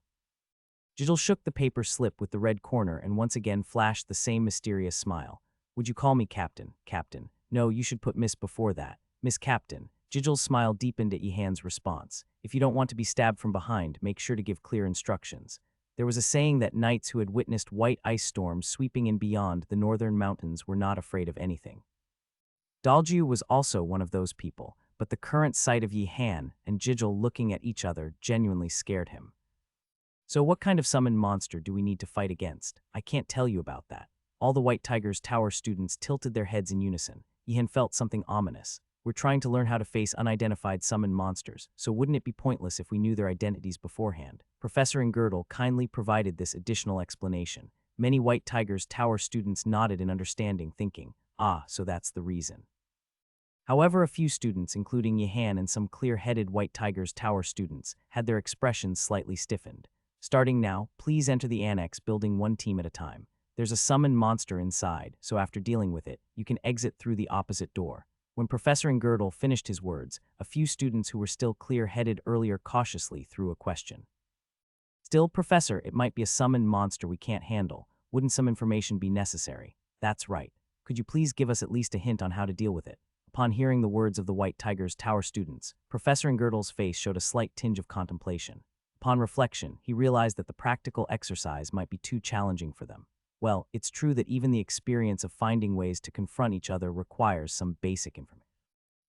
Jijil shook the paper slip with the red corner and once again flashed the same mysterious smile. Would you call me Captain? Captain. No, you should put Miss before that. Miss Captain. Jijil's smile deepened at Yihan's response. If you don't want to be stabbed from behind, make sure to give clear instructions. There was a saying that knights who had witnessed white ice storms sweeping in beyond the northern mountains were not afraid of anything. Dalju was also one of those people, but the current sight of Yihan and Jijil looking at each other genuinely scared him. So what kind of summoned monster do we need to fight against? I can't tell you about that. All the White Tiger's Tower students tilted their heads in unison. Yihan felt something ominous. We're trying to learn how to face unidentified summoned monsters, so wouldn't it be pointless if we knew their identities beforehand? Professor Girdle kindly provided this additional explanation. Many White Tiger's Tower students nodded in understanding, thinking, ah, so that's the reason. However, a few students, including Yehan and some clear-headed White Tiger's Tower students, had their expressions slightly stiffened. Starting now, please enter the annex building one team at a time. There's a summoned monster inside, so after dealing with it, you can exit through the opposite door. When Professor Girdle finished his words, a few students who were still clear-headed earlier cautiously threw a question. Still, Professor, it might be a summoned monster we can't handle. Wouldn't some information be necessary? That's right. Could you please give us at least a hint on how to deal with it? Upon hearing the words of the White Tiger's Tower students, Professor Girdle's face showed a slight tinge of contemplation. Upon reflection, he realized that the practical exercise might be too challenging for them. Well, it's true that even the experience of finding ways to confront each other requires some basic information.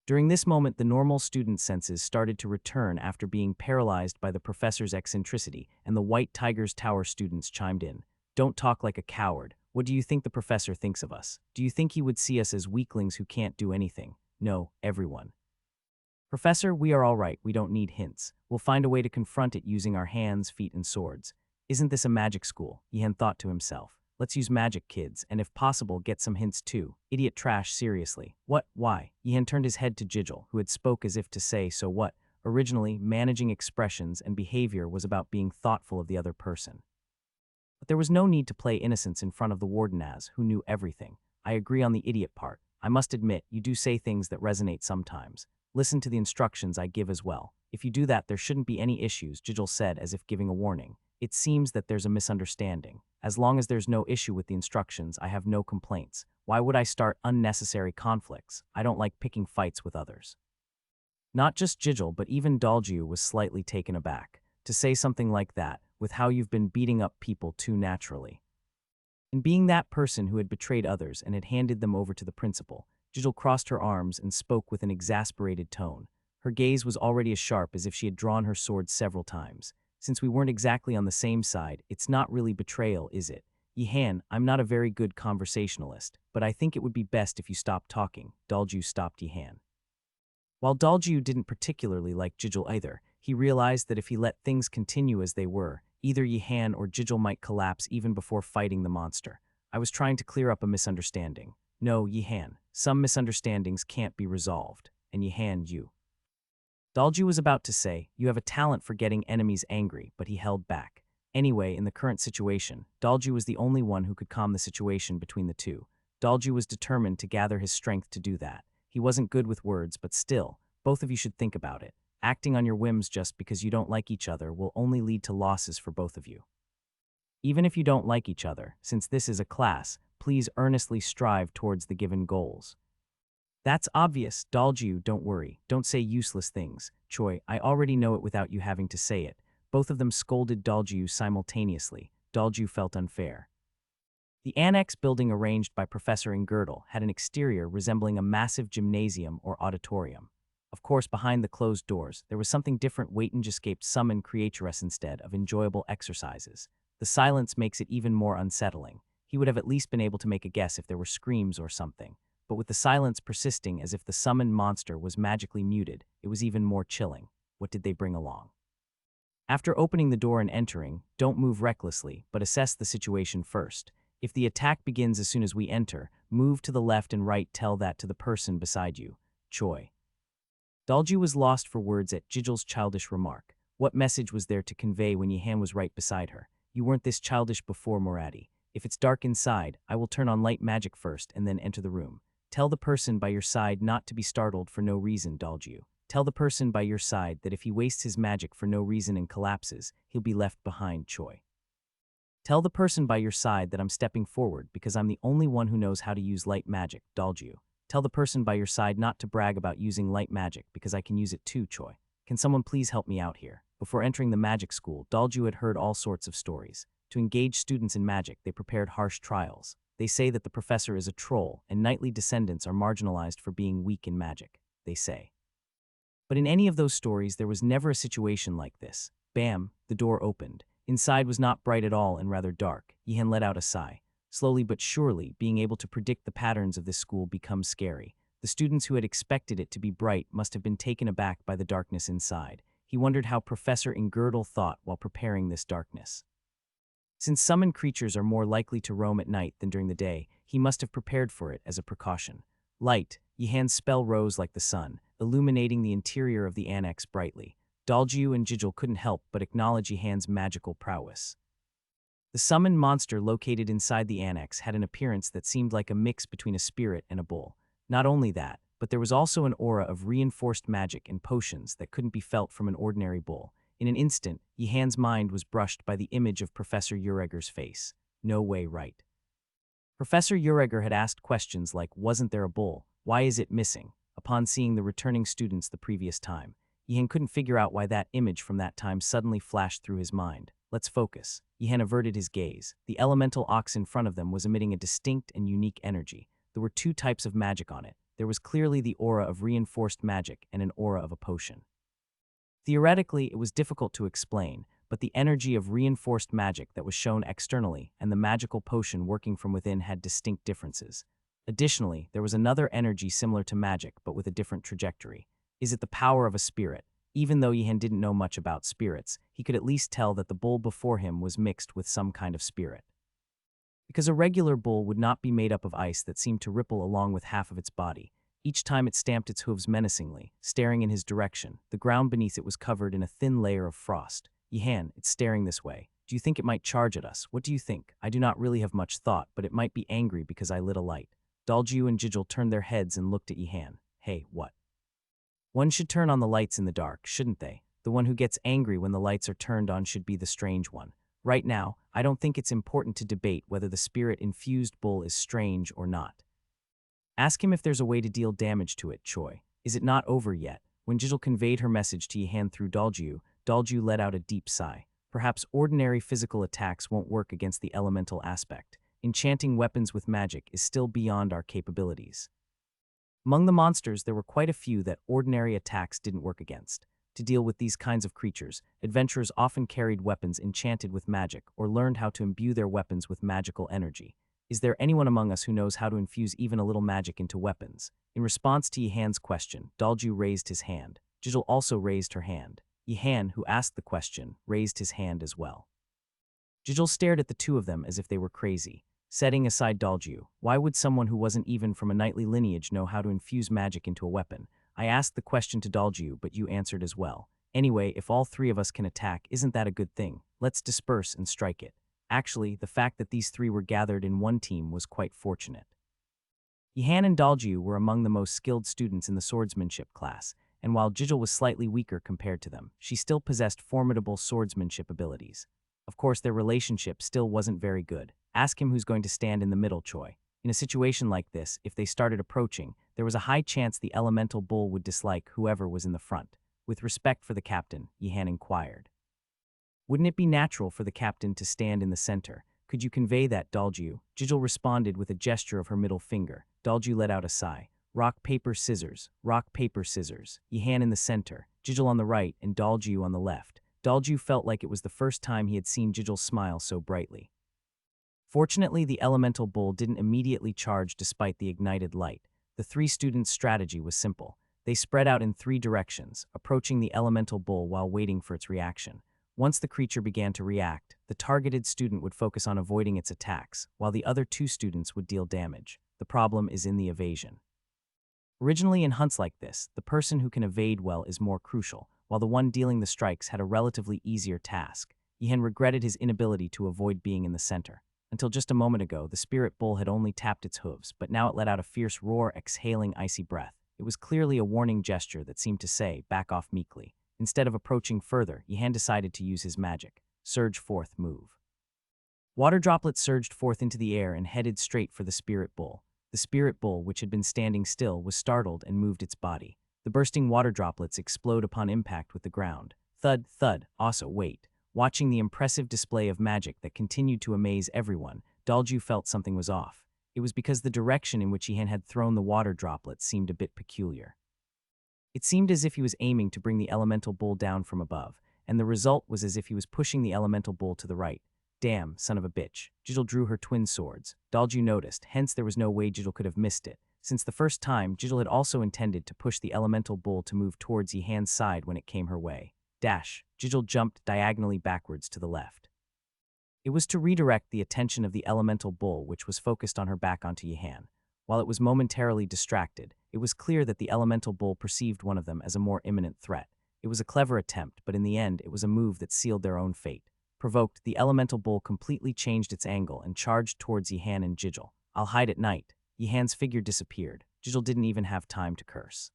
During this moment, the normal student senses started to return after being paralyzed by the professor's eccentricity, and the White Tiger's Tower students chimed in. Don't talk like a coward. What do you think the professor thinks of us? Do you think he would see us as weaklings who can't do anything? No, everyone. Professor, we are all right. We don't need hints. We'll find a way to confront it using our hands, feet, and swords. Isn't this a magic school? Yihan thought to himself. Let's use magic, kids, and if possible, get some hints too. Idiot trash, seriously. What? Why? Yihan turned his head to Jijil, who had spoke as if to say, so what? Originally, managing expressions and behavior was about being thoughtful of the other person. But there was no need to play innocence in front of the warden who knew everything. I agree on the idiot part. I must admit, you do say things that resonate sometimes. Listen to the instructions I give as well. If you do that, there shouldn't be any issues, Jijil said as if giving a warning. It seems that there's a misunderstanding. As long as there's no issue with the instructions, I have no complaints. Why would I start unnecessary conflicts? I don't like picking fights with others. Not just Jijil, but even Dalju was slightly taken aback. To say something like that, with how you've been beating up people too naturally. And being that person who had betrayed others and had handed them over to the principal, Jijil crossed her arms and spoke with an exasperated tone. Her gaze was already as sharp as if she had drawn her sword several times. Since we weren't exactly on the same side, it's not really betrayal, is it? Yihan, I'm not a very good conversationalist, but I think it would be best if you stopped talking. Dalju stopped Yihan. While Dalju didn't particularly like Jijil either, he realized that if he let things continue as they were, either Yihan or Jijil might collapse even before fighting the monster. I was trying to clear up a misunderstanding. No, Yihan, some misunderstandings can't be resolved. And Yihan, you. Dalju was about to say, you have a talent for getting enemies angry, but he held back. Anyway, in the current situation, Dalju was the only one who could calm the situation between the two. Dalju was determined to gather his strength to do that. He wasn't good with words, but still, both of you should think about it. Acting on your whims just because you don't like each other will only lead to losses for both of you. Even if you don't like each other, since this is a class, please earnestly strive towards the given goals. That's obvious, Dalju, don't worry. Don't say useless things. Choi, I already know it without you having to say it. Both of them scolded Dalju simultaneously. Dalju felt unfair. The annex building arranged by Professor Girdle had an exterior resembling a massive gymnasium or auditorium. Of course, behind the closed doors, there was something different. Waiting escaped summon creaturess instead of enjoyable exercises. The silence makes it even more unsettling. He would have at least been able to make a guess if there were screams or something. But with the silence persisting as if the summoned monster was magically muted, it was even more chilling. What did they bring along? After opening the door and entering, don't move recklessly, but assess the situation first. If the attack begins as soon as we enter, move to the left and right. Tell that to the person beside you. Choi. Dalju was lost for words at Jijil's childish remark. What message was there to convey when Yihan was right beside her? You weren't this childish before, Moradi. If it's dark inside, I will turn on light magic first and then enter the room. Tell the person by your side not to be startled for no reason, Dalju. Tell the person by your side that if he wastes his magic for no reason and collapses, he'll be left behind, Choi. Tell the person by your side that I'm stepping forward because I'm the only one who knows how to use light magic, Dalju. Tell the person by your side not to brag about using light magic because I can use it too, Choi. Can someone please help me out here? Before entering the magic school, Dalju had heard all sorts of stories. To engage students in magic, they prepared harsh trials. They say that the professor is a troll, and knightly descendants are marginalized for being weak in magic, they say. But in any of those stories, there was never a situation like this. Bam, the door opened. Inside was not bright at all and rather dark. Yihan let out a sigh. Slowly but surely, being able to predict the patterns of this school becomes scary. The students who had expected it to be bright must have been taken aback by the darkness inside. He wondered how Professor Ingirdle thought while preparing this darkness. Since summoned creatures are more likely to roam at night than during the day, he must have prepared for it as a precaution. Light, Yihan's spell rose like the sun, illuminating the interior of the annex brightly. Daljiu and Jijil couldn't help but acknowledge Yihan's magical prowess. The summoned monster located inside the annex had an appearance that seemed like a mix between a spirit and a bull. Not only that, but there was also an aura of reinforced magic and potions that couldn't be felt from an ordinary bull. In an instant, Yihan's mind was brushed by the image of Professor Ureger's face. No way right. Professor Ureger had asked questions like, wasn't there a bull? Why is it missing? Upon seeing the returning students the previous time, Yihan couldn't figure out why that image from that time suddenly flashed through his mind. Let's focus. Yihan averted his gaze. The elemental ox in front of them was emitting a distinct and unique energy. There were two types of magic on it. There was clearly the aura of reinforced magic and an aura of a potion. Theoretically, it was difficult to explain, but the energy of reinforced magic that was shown externally and the magical potion working from within had distinct differences. Additionally, there was another energy similar to magic but with a different trajectory. Is it the power of a spirit? Even though Yihan didn't know much about spirits, he could at least tell that the bull before him was mixed with some kind of spirit. Because a regular bull would not be made up of ice that seemed to ripple along with half of its body. Each time it stamped its hooves menacingly, staring in his direction, the ground beneath it was covered in a thin layer of frost. Yihan, it's staring this way. Do you think it might charge at us? What do you think? I do not really have much thought, but it might be angry because I lit a light. Daljiu and Jijil turned their heads and looked at Yihan. Hey, what? One should turn on the lights in the dark, shouldn't they? The one who gets angry when the lights are turned on should be the strange one. Right now, I don't think it's important to debate whether the spirit-infused bull is strange or not. Ask him if there's a way to deal damage to it, Choi. Is it not over yet? When Jijil conveyed her message to Yihan through Daljiu, Daljiu let out a deep sigh. Perhaps ordinary physical attacks won't work against the elemental aspect. Enchanting weapons with magic is still beyond our capabilities. Among the monsters, there were quite a few that ordinary attacks didn't work against. To deal with these kinds of creatures, adventurers often carried weapons enchanted with magic or learned how to imbue their weapons with magical energy. Is there anyone among us who knows how to infuse even a little magic into weapons? In response to Yihan's question, Daljiu raised his hand. Jijil also raised her hand. Yihan, who asked the question, raised his hand as well. Jijil stared at the two of them as if they were crazy. Setting aside Daljiu, why would someone who wasn't even from a knightly lineage know how to infuse magic into a weapon? I asked the question to Daljiu, but you answered as well. Anyway, if all three of us can attack, isn't that a good thing? Let's disperse and strike it. Actually, the fact that these three were gathered in one team was quite fortunate. Yihan and Daljiu were among the most skilled students in the swordsmanship class, and while Jijil was slightly weaker compared to them, she still possessed formidable swordsmanship abilities. Of course, their relationship still wasn't very good. Ask him who's going to stand in the middle, Choi. In a situation like this, if they started approaching, there was a high chance the elemental bull would dislike whoever was in the front. With respect for the captain, Yihan inquired. Wouldn't it be natural for the captain to stand in the center? Could you convey that, Daljiu? Jijil responded with a gesture of her middle finger. Daljiu let out a sigh. Rock, paper, scissors. Rock, paper, scissors. Yihan in the center, Jijil on the right, and Daljiu on the left. Daljiu felt like it was the first time he had seen Jijil smile so brightly. Fortunately, the elemental bull didn't immediately charge despite the ignited light. The three students' strategy was simple. They spread out in three directions, approaching the elemental bull while waiting for its reaction. Once the creature began to react, the targeted student would focus on avoiding its attacks, while the other two students would deal damage. The problem is in the evasion. Originally in hunts like this, the person who can evade well is more crucial, while the one dealing the strikes had a relatively easier task. Yihan regretted his inability to avoid being in the center. Until just a moment ago, the spirit bull had only tapped its hooves, but now it let out a fierce roar, exhaling icy breath. It was clearly a warning gesture that seemed to say, back off meekly. Instead of approaching further, Yihan decided to use his magic. Surge forth, move. Water droplets surged forth into the air and headed straight for the spirit bull. The spirit bull, which had been standing still, was startled and moved its body. The bursting water droplets explode upon impact with the ground. Thud, thud. Also, wait. Watching the impressive display of magic that continued to amaze everyone, Daljiu felt something was off. It was because the direction in which Yihan had thrown the water droplets seemed a bit peculiar. It seemed as if he was aiming to bring the elemental bull down from above, and the result was as if he was pushing the elemental bull to the right. Damn, son of a bitch. Jijil drew her twin swords. Daljiu noticed, hence there was no way Jijil could have missed it. Since the first time, Jijil had also intended to push the elemental bull to move towards Yihan's side when it came her way. Dash, Jijil jumped diagonally backwards to the left. It was to redirect the attention of the elemental bull, which was focused on her back onto Yihan. While it was momentarily distracted, it was clear that the elemental bull perceived one of them as a more imminent threat. It was a clever attempt, but in the end, it was a move that sealed their own fate. Provoked, the elemental bull completely changed its angle and charged towards Yihan and Jijil. "I'll hide at night." Yihan's figure disappeared. Jijil didn't even have time to curse.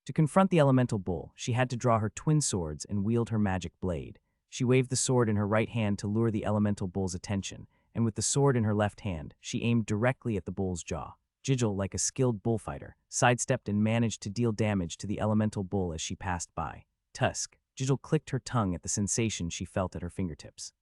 To confront the elemental bull, she had to draw her twin swords and wield her magic blade. She waved the sword in her right hand to lure the elemental bull's attention, and with the sword in her left hand, she aimed directly at the bull's jaw. Jijil, like a skilled bullfighter, sidestepped and managed to deal damage to the elemental bull as she passed by. Tusk. Jijil clicked her tongue at the sensation she felt at her fingertips.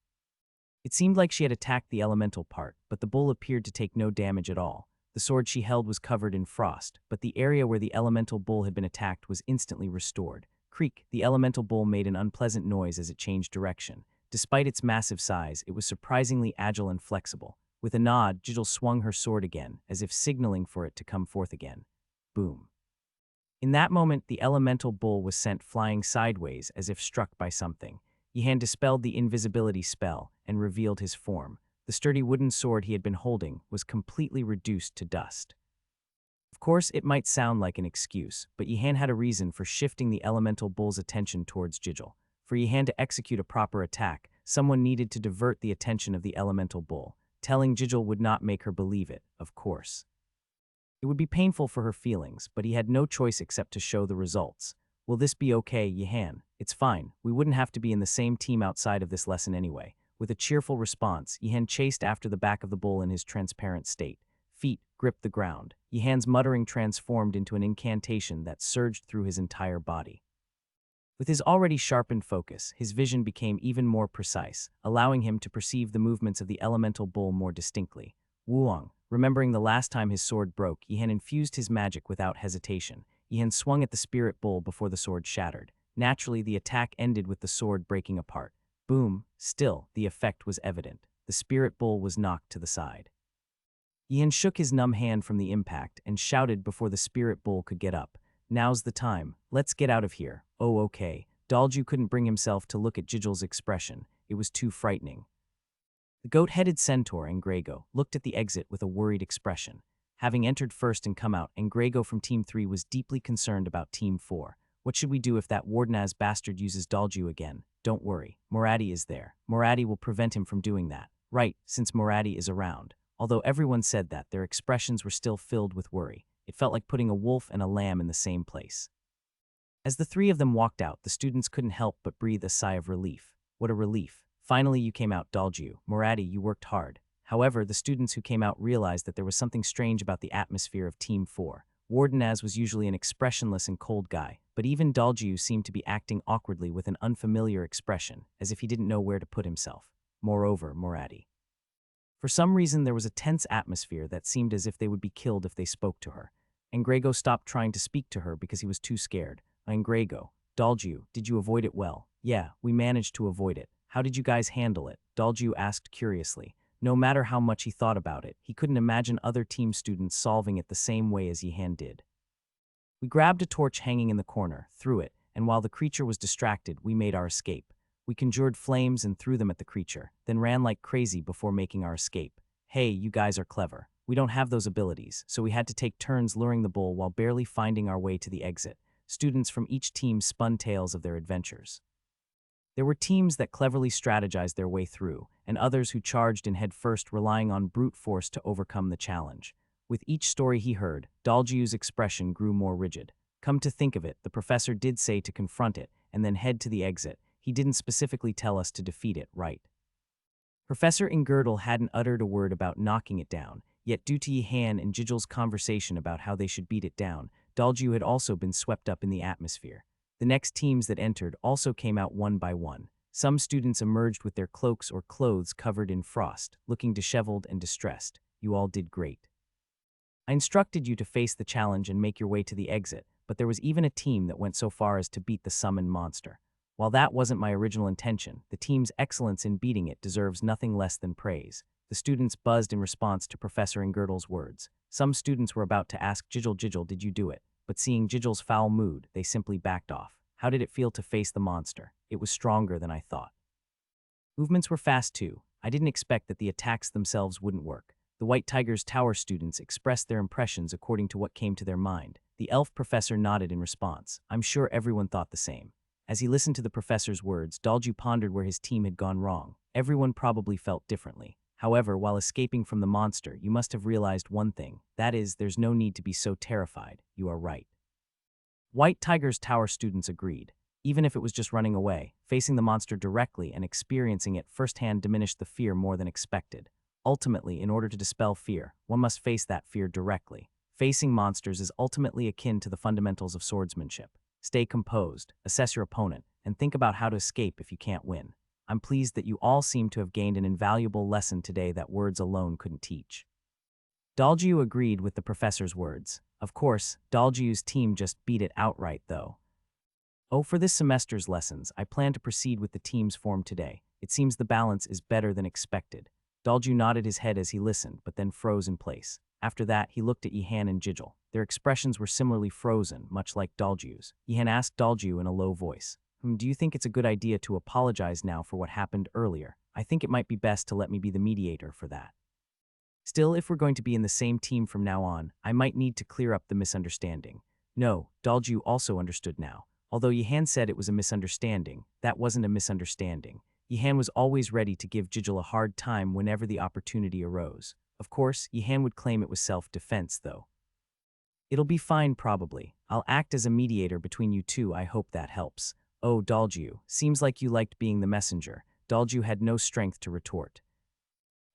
It seemed like she had attacked the elemental part, but the bull appeared to take no damage at all. The sword she held was covered in frost, but the area where the elemental bull had been attacked was instantly restored. Creak, the elemental bull made an unpleasant noise as it changed direction. Despite its massive size, it was surprisingly agile and flexible. With a nod, Jijil swung her sword again, as if signaling for it to come forth again. Boom. In that moment, the elemental bull was sent flying sideways as if struck by something. Yihan dispelled the invisibility spell and revealed his form. The sturdy wooden sword he had been holding was completely reduced to dust. Of course, it might sound like an excuse, but Yihan had a reason for shifting the elemental bull's attention towards Jijil. For Yihan to execute a proper attack, someone needed to divert the attention of the elemental bull. Telling Jijil would not make her believe it, of course. It would be painful for her feelings, but he had no choice except to show the results. "Will this be okay, Yihan? It's fine. We wouldn't have to be in the same team outside of this lesson anyway." With a cheerful response, Yihan chased after the back of the bull in his transparent state. Feet gripped the ground. Yihan's muttering transformed into an incantation that surged through his entire body. With his already sharpened focus, his vision became even more precise, allowing him to perceive the movements of the elemental bull more distinctly. Wuong, remembering the last time his sword broke, Yihan infused his magic without hesitation. Yihan swung at the spirit bull before the sword shattered. Naturally, the attack ended with the sword breaking apart. Boom. Still, the effect was evident. The spirit bull was knocked to the side. Yihan shook his numb hand from the impact and shouted before the spirit bull could get up. "Now's the time. Let's get out of here." "Oh, okay." Dalju couldn't bring himself to look at Jijil's expression. It was too frightening. The goat-headed centaur, Engrego, looked at the exit with a worried expression. Having entered first and come out, Engrego from Team 3 was deeply concerned about Team 4. "What should we do if that Wardenaz bastard uses Dalju again?" "Don't worry. Moradi is there. Moradi will prevent him from doing that." "Right, since Moradi is around." Although everyone said that, their expressions were still filled with worry. It felt like putting a wolf and a lamb in the same place. As the three of them walked out, the students couldn't help but breathe a sigh of relief. What a relief. Finally you came out, Dalju. Moradi, you worked hard. However, the students who came out realized that there was something strange about the atmosphere of Team 4. Wardenaz was usually an expressionless and cold guy, but even Dalju seemed to be acting awkwardly with an unfamiliar expression, as if he didn't know where to put himself. Moreover, Moradi. For some reason, there was a tense atmosphere that seemed as if they would be killed if they spoke to her. Engrego stopped trying to speak to her because he was too scared. Engrego, Dalju, did you avoid it well? Yeah, we managed to avoid it. How did you guys handle it? Dalju asked curiously. No matter how much he thought about it, he couldn't imagine other team students solving it the same way as Yihan did. We grabbed a torch hanging in the corner, threw it, and while the creature was distracted, we made our escape. We conjured flames and threw them at the creature, then ran like crazy before making our escape. Hey, you guys are clever. We don't have those abilities, so we had to take turns luring the bull while barely finding our way to the exit. Students from each team spun tales of their adventures. There were teams that cleverly strategized their way through, and others who charged in headfirst, relying on brute force to overcome the challenge. With each story he heard, Dalju's expression grew more rigid. Come to think of it, the professor did say to confront it, and then head to the exit. He didn't specifically tell us to defeat it, right? Professor Ingirdle hadn't uttered a word about knocking it down, yet due to Yihan and Jijil's conversation about how they should beat it down, Dalju had also been swept up in the atmosphere. The next teams that entered also came out one by one. Some students emerged with their cloaks or clothes covered in frost, looking disheveled and distressed. You all did great. I instructed you to face the challenge and make your way to the exit, but there was even a team that went so far as to beat the summoned monster. While that wasn't my original intention, the team's excellence in beating it deserves nothing less than praise. The students buzzed in response to Professor Ingirdle's words. Some students were about to ask Jijil, did you do it? But seeing Jijil's foul mood, they simply backed off. How did it feel to face the monster? It was stronger than I thought. Movements were fast too. I didn't expect that the attacks themselves wouldn't work. The White Tiger's Tower students expressed their impressions according to what came to their mind. The elf professor nodded in response. I'm sure everyone thought the same. As he listened to the professor's words, Dalju pondered where his team had gone wrong. Everyone probably felt differently. However, while escaping from the monster, you must have realized one thing. That is, there's no need to be so terrified. You are right. White Tiger's Tower students agreed. Even if it was just running away, facing the monster directly and experiencing it firsthand diminished the fear more than expected. Ultimately, in order to dispel fear, one must face that fear directly. Facing monsters is ultimately akin to the fundamentals of swordsmanship. Stay composed, assess your opponent, and think about how to escape if you can't win. I'm pleased that you all seem to have gained an invaluable lesson today that words alone couldn't teach. Daljiu agreed with the professor's words. Of course, Daljiu's team just beat it outright though. Oh, for this semester's lessons, I plan to proceed with the teams formed today. It seems the balance is better than expected. Dalju nodded his head as he listened, but then froze in place. After that, he looked at Yihan and Jijil. Their expressions were similarly frozen, much like Dalju's. Yihan asked Dalju in a low voice, do you think it's a good idea to apologize now for what happened earlier? I think it might be best to let me be the mediator for that. Still, if we're going to be in the same team from now on, I might need to clear up the misunderstanding. No, Dalju also understood now. Although Yihan said it was a misunderstanding, that wasn't a misunderstanding. Yihan was always ready to give Jijil a hard time whenever the opportunity arose. Of course, Yihan would claim it was self-defense, though. It'll be fine, probably. I'll act as a mediator between you two. I hope that helps. Oh, Dalju, seems like you liked being the messenger. Dalju had no strength to retort.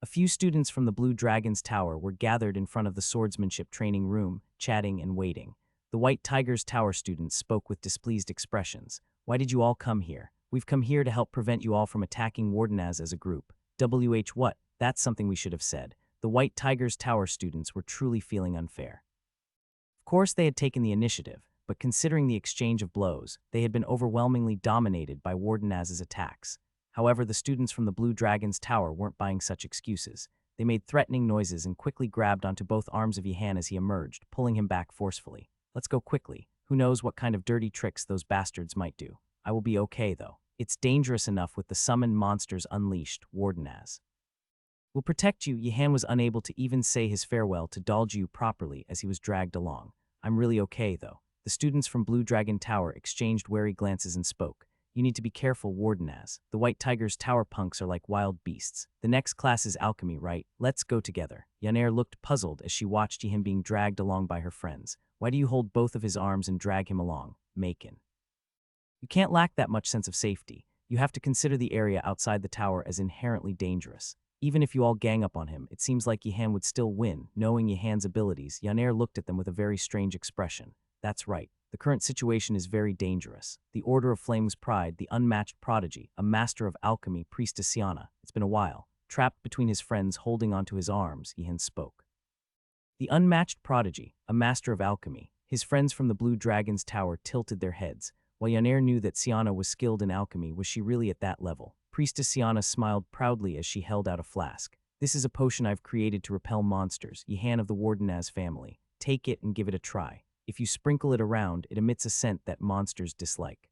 A few students from the Blue Dragon's Tower were gathered in front of the swordsmanship training room, chatting and waiting. The White Tiger's Tower students spoke with displeased expressions. Why did you all come here? We've come here to help prevent you all from attacking Wardenaz as a group. What? That's something we should have said. The White Tiger's Tower students were truly feeling unfair. Of course, they had taken the initiative, but considering the exchange of blows, they had been overwhelmingly dominated by Wardenaz's attacks. However, the students from the Blue Dragon's Tower weren't buying such excuses. They made threatening noises and quickly grabbed onto both arms of Yihan as he emerged, pulling him back forcefully. Let's go quickly. Who knows what kind of dirty tricks those bastards might do. I will be okay, though. It's dangerous enough with the summoned monsters unleashed, Wardenaz. We'll protect you. Yihan was unable to even say his farewell to Dalju properly as he was dragged along. I'm really okay, though. The students from Blue Dragon Tower exchanged wary glances and spoke. You need to be careful, Wardenaz. The White Tiger's Tower punks are like wild beasts. The next class is alchemy, right? Let's go together. Yaner looked puzzled as she watched him being dragged along by her friends. Why do you hold both of his arms and drag him along, Macon? You can't lack that much sense of safety. You have to consider the area outside the tower as inherently dangerous. Even if you all gang up on him, it seems like Yihan would still win. Knowing Yihan's abilities, Yaner looked at them with a very strange expression. That's right. The current situation is very dangerous. The Order of Flame's pride, the unmatched prodigy, a master of alchemy, Priestess Siana. It's been a while. Trapped between his friends holding onto his arms, Yihan spoke. The unmatched prodigy, a master of alchemy. His friends from the Blue Dragon's Tower tilted their heads. While Yaner knew that Siana was skilled in alchemy, was she really at that level? Priestess Siana smiled proudly as she held out a flask. This is a potion I've created to repel monsters, Yihan of the Wardenaz family. Take it and give it a try. If you sprinkle it around, it emits a scent that monsters dislike.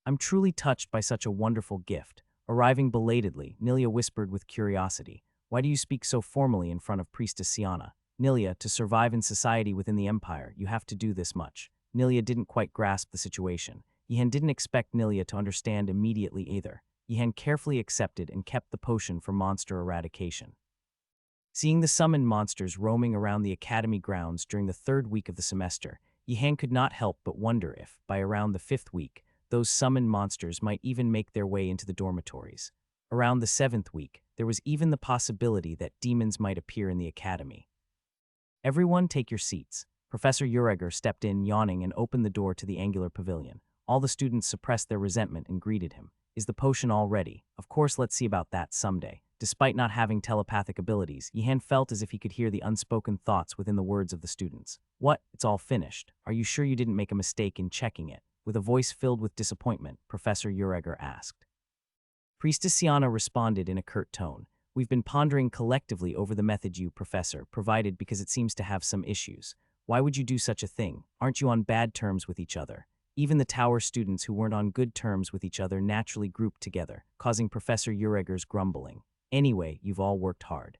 I'm truly touched by such a wonderful gift. Arriving belatedly, Nilia whispered with curiosity. Why do you speak so formally in front of Priestess Siana? Nilia, to survive in society within the Empire, you have to do this much. Nilia didn't quite grasp the situation. Yihan didn't expect Nilia to understand immediately either. Yihan carefully accepted and kept the potion for monster eradication. Seeing the summoned monsters roaming around the academy grounds during the third week of the semester, Yihan could not help but wonder if, by around the fifth week, those summoned monsters might even make their way into the dormitories. Around the seventh week, there was even the possibility that demons might appear in the academy. Everyone take your seats. Professor Ureger stepped in, yawning, and opened the door to the angular pavilion. All the students suppressed their resentment and greeted him. Is the potion all ready? Of course, let's see about that someday. Despite not having telepathic abilities, Yihan felt as if he could hear the unspoken thoughts within the words of the students. What? It's all finished. Are you sure you didn't make a mistake in checking it? With a voice filled with disappointment, Professor Ureger asked. Priestess Siana responded in a curt tone. We've been pondering collectively over the method you, Professor, provided because it seems to have some issues. Why would you do such a thing? Aren't you on bad terms with each other? Even the tower students who weren't on good terms with each other naturally grouped together, causing Professor Ureger's grumbling. Anyway, you've all worked hard.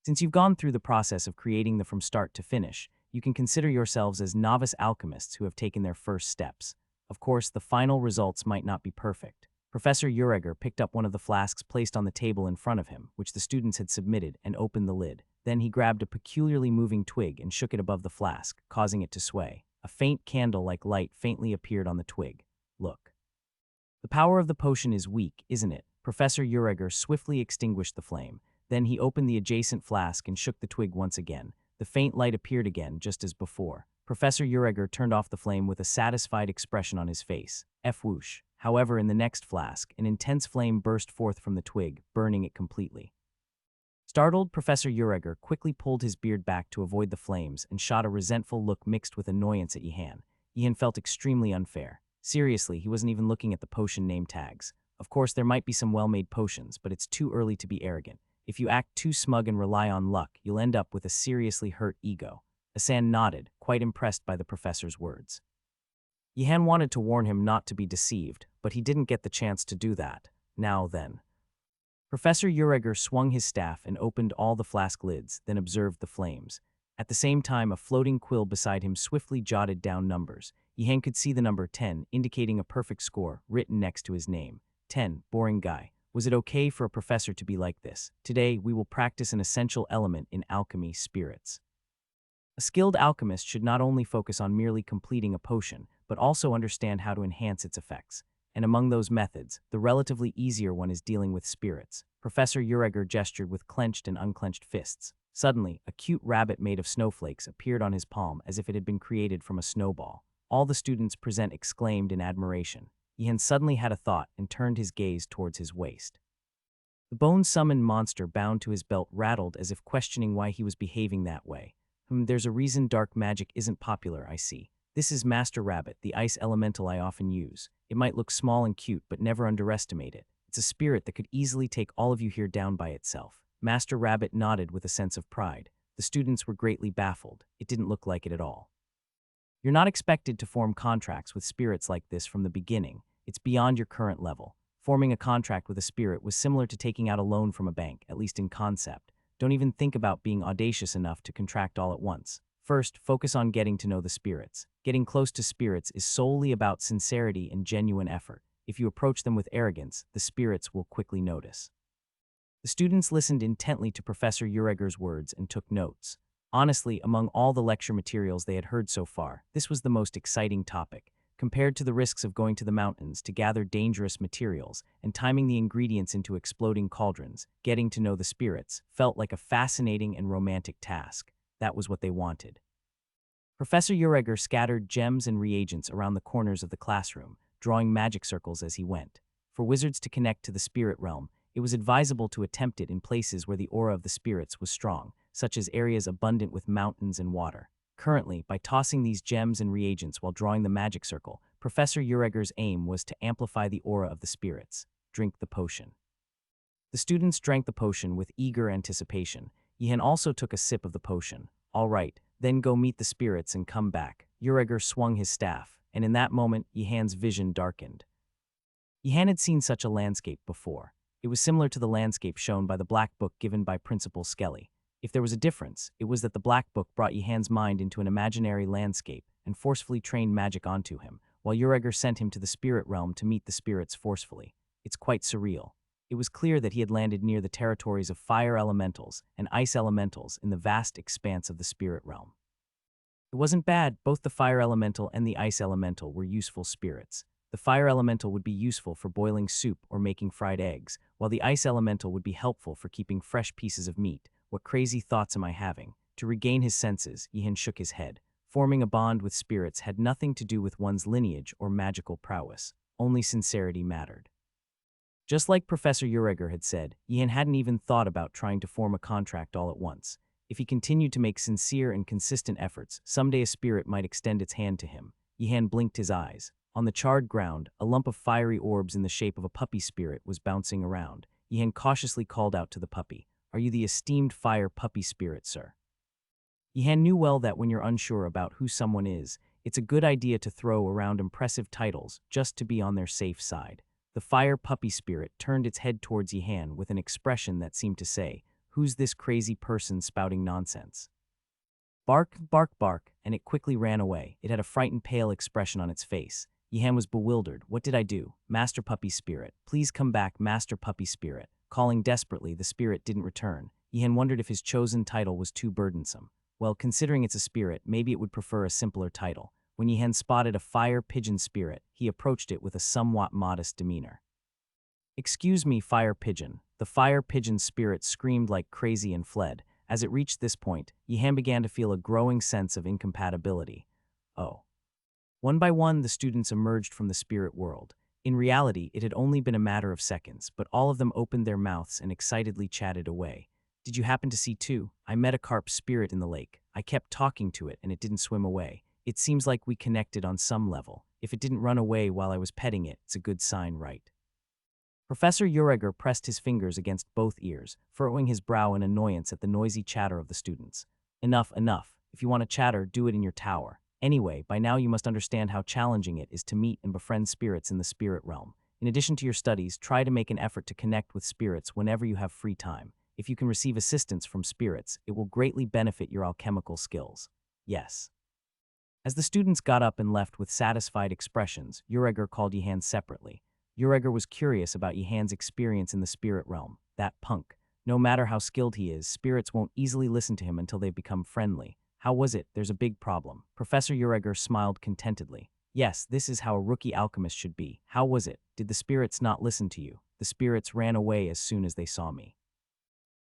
Since you've gone through the process of creating them from start to finish, you can consider yourselves as novice alchemists who have taken their first steps. Of course, the final results might not be perfect. Professor Ureger picked up one of the flasks placed on the table in front of him, which the students had submitted, and opened the lid. Then he grabbed a peculiarly moving twig and shook it above the flask, causing it to sway. A faint candle-like light faintly appeared on the twig. Look. The power of the potion is weak, isn't it? Professor Ureger swiftly extinguished the flame. Then he opened the adjacent flask and shook the twig once again. The faint light appeared again, just as before. Professor Ureger turned off the flame with a satisfied expression on his face. Whoosh. However, in the next flask, an intense flame burst forth from the twig, burning it completely. Startled, Professor Ureger quickly pulled his beard back to avoid the flames and shot a resentful look mixed with annoyance at Ihan. Ihan felt extremely unfair. Seriously, he wasn't even looking at the potion name tags. Of course, there might be some well-made potions, but it's too early to be arrogant. If you act too smug and rely on luck, you'll end up with a seriously hurt ego. Asan nodded, quite impressed by the professor's words. Ihan wanted to warn him not to be deceived, but he didn't get the chance to do that. Now then. Professor Ureger swung his staff and opened all the flask lids, then observed the flames. At the same time, a floating quill beside him swiftly jotted down numbers. Ihan could see the number 10, indicating a perfect score, written next to his name. 10, boring guy. Was it okay for a professor to be like this? Today, we will practice an essential element in alchemy, spirits. A skilled alchemist should not only focus on merely completing a potion, but also understand how to enhance its effects. And among those methods, the relatively easier one is dealing with spirits. Professor Ureger gestured with clenched and unclenched fists. Suddenly, a cute rabbit made of snowflakes appeared on his palm as if it had been created from a snowball. All the students present exclaimed in admiration. Ihan suddenly had a thought and turned his gaze towards his waist. The bone-summoned monster bound to his belt rattled as if questioning why he was behaving that way. There's a reason dark magic isn't popular, I see. This is Master Rabbit, the ice elemental I often use. It might look small and cute, but never underestimate it. It's a spirit that could easily take all of you here down by itself. Master Rabbit nodded with a sense of pride. The students were greatly baffled. It didn't look like it at all. You're not expected to form contracts with spirits like this from the beginning. It's beyond your current level. Forming a contract with a spirit was similar to taking out a loan from a bank, at least in concept. Don't even think about being audacious enough to contract all at once. First, focus on getting to know the spirits. Getting close to spirits is solely about sincerity and genuine effort. If you approach them with arrogance, the spirits will quickly notice. The students listened intently to Professor Ureger's words and took notes. Honestly, among all the lecture materials they had heard so far, this was the most exciting topic. Compared to the risks of going to the mountains to gather dangerous materials and timing the ingredients into exploding cauldrons, getting to know the spirits felt like a fascinating and romantic task. That was what they wanted. Professor Ureger scattered gems and reagents around the corners of the classroom, drawing magic circles as he went. For wizards to connect to the spirit realm, it was advisable to attempt it in places where the aura of the spirits was strong, such as areas abundant with mountains and water. Currently, by tossing these gems and reagents while drawing the magic circle, Professor Ureger's aim was to amplify the aura of the spirits. Drink the potion. The students drank the potion with eager anticipation. Ihan also took a sip of the potion. All right, then go meet the spirits and come back. Ureger swung his staff, and in that moment, Ihan's vision darkened. Ihan had seen such a landscape before. It was similar to the landscape shown by the black book given by Principal Skelly. If there was a difference, it was that the black book brought Ihan's mind into an imaginary landscape and forcefully trained magic onto him, while Ureger sent him to the spirit realm to meet the spirits forcefully. It's quite surreal. It was clear that he had landed near the territories of fire elementals and ice elementals in the vast expanse of the spirit realm. It wasn't bad. Both the fire elemental and the ice elemental were useful spirits. The fire elemental would be useful for boiling soup or making fried eggs, while the ice elemental would be helpful for keeping fresh pieces of meat. What crazy thoughts am I having? To regain his senses, Ihan shook his head. Forming a bond with spirits had nothing to do with one's lineage or magical prowess. Only sincerity mattered. Just like Professor Ureger had said, Ihan hadn't even thought about trying to form a contract all at once. If he continued to make sincere and consistent efforts, someday a spirit might extend its hand to him. Ihan blinked his eyes. On the charred ground, a lump of fiery orbs in the shape of a puppy spirit was bouncing around. Yihan cautiously called out to the puppy, "Are you the esteemed fire puppy spirit, sir?" Yihan knew well that when you're unsure about who someone is, it's a good idea to throw around impressive titles just to be on their safe side. The fire puppy spirit turned its head towards Yihan with an expression that seemed to say, "Who's this crazy person spouting nonsense?" Bark, bark, bark, and it quickly ran away. It had a frightened, pale expression on its face. Yihan was bewildered. What did I do? Master Puppy Spirit, please come back, Master Puppy Spirit. Calling desperately, the spirit didn't return. Yihan wondered if his chosen title was too burdensome. Well, considering it's a spirit, maybe it would prefer a simpler title. When Yihan spotted a fire pigeon spirit, he approached it with a somewhat modest demeanor. "Excuse me, fire pigeon." The fire pigeon spirit screamed like crazy and fled. As it reached this point, Yihan began to feel a growing sense of incompatibility. Oh. One by one, the students emerged from the spirit world. In reality, it had only been a matter of seconds, but all of them opened their mouths and excitedly chatted away. "Did you happen to see too? I met a carp spirit in the lake. I kept talking to it and it didn't swim away. It seems like we connected on some level. If it didn't run away while I was petting it, it's a good sign, right?" Professor Ureger pressed his fingers against both ears, furrowing his brow in annoyance at the noisy chatter of the students. "Enough, enough. If you want to chatter, do it in your tower. Anyway, by now you must understand how challenging it is to meet and befriend spirits in the spirit realm. In addition to your studies, try to make an effort to connect with spirits whenever you have free time. If you can receive assistance from spirits, it will greatly benefit your alchemical skills." Yes. As the students got up and left with satisfied expressions, Ureger called Yihan separately. Ureger was curious about Yihan's experience in the spirit realm. That punk. No matter how skilled he is, spirits won't easily listen to him until they've become friendly. How was it? There's a big problem. Professor Ureger smiled contentedly. Yes, this is how a rookie alchemist should be. How was it? Did the spirits not listen to you? The spirits ran away as soon as they saw me.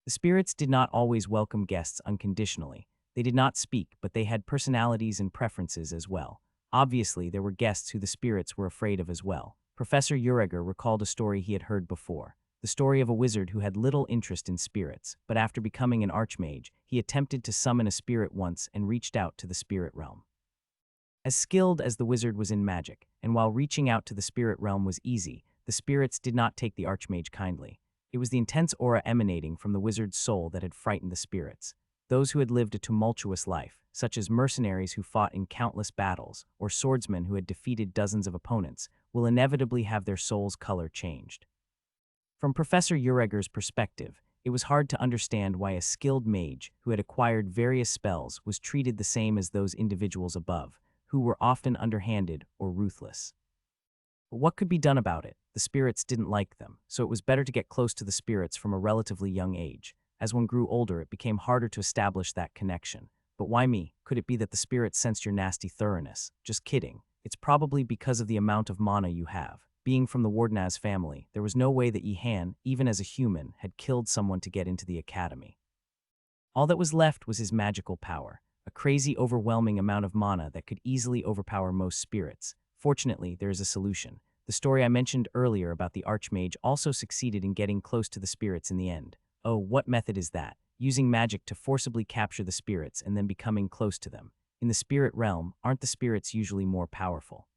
The spirits did not always welcome guests unconditionally. They did not speak, but they had personalities and preferences as well. Obviously, there were guests who the spirits were afraid of as well. Professor Ureger recalled a story he had heard before. The story of a wizard who had little interest in spirits, but after becoming an archmage, he attempted to summon a spirit once and reached out to the spirit realm. As skilled as the wizard was in magic, and while reaching out to the spirit realm was easy, the spirits did not take the archmage kindly. It was the intense aura emanating from the wizard's soul that had frightened the spirits. Those who had lived a tumultuous life, such as mercenaries who fought in countless battles, or swordsmen who had defeated dozens of opponents, will inevitably have their soul's color changed. From Professor Ureger's perspective, it was hard to understand why a skilled mage who had acquired various spells was treated the same as those individuals above, who were often underhanded or ruthless. But what could be done about it? The spirits didn't like them, so it was better to get close to the spirits from a relatively young age. As one grew older, it became harder to establish that connection. But why me? Could it be that the spirits sensed your nasty thoroughness? Just kidding. It's probably because of the amount of mana you have. Being from the Wardenaz family, there was no way that Yihan, even as a human, had killed someone to get into the academy. All that was left was his magical power, a crazy, overwhelming amount of mana that could easily overpower most spirits. Fortunately, there is a solution. The story I mentioned earlier about the Archmage also succeeded in getting close to the spirits in the end. Oh, what method is that? Using magic to forcibly capture the spirits and then becoming close to them. In the spirit realm, aren't the spirits usually more powerful?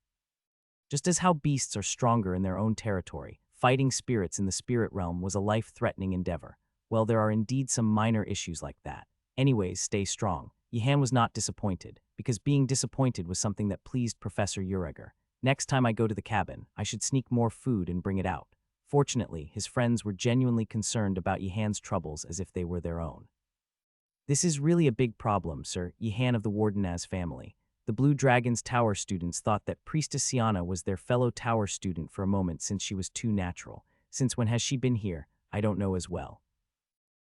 Just as how beasts are stronger in their own territory, fighting spirits in the spirit realm was a life-threatening endeavor. Well, there are indeed some minor issues like that. Anyways, stay strong. Yihan was not disappointed, because being disappointed was something that pleased Professor Ureger. Next time I go to the cabin, I should sneak more food and bring it out. Fortunately, his friends were genuinely concerned about Yihan's troubles as if they were their own. This is really a big problem, Sir, Yihan of the Wardenaz family. The Blue Dragon's tower students thought that Priestess Siana was their fellow tower student for a moment since she was too natural. Since when has she been here? I don't know as well.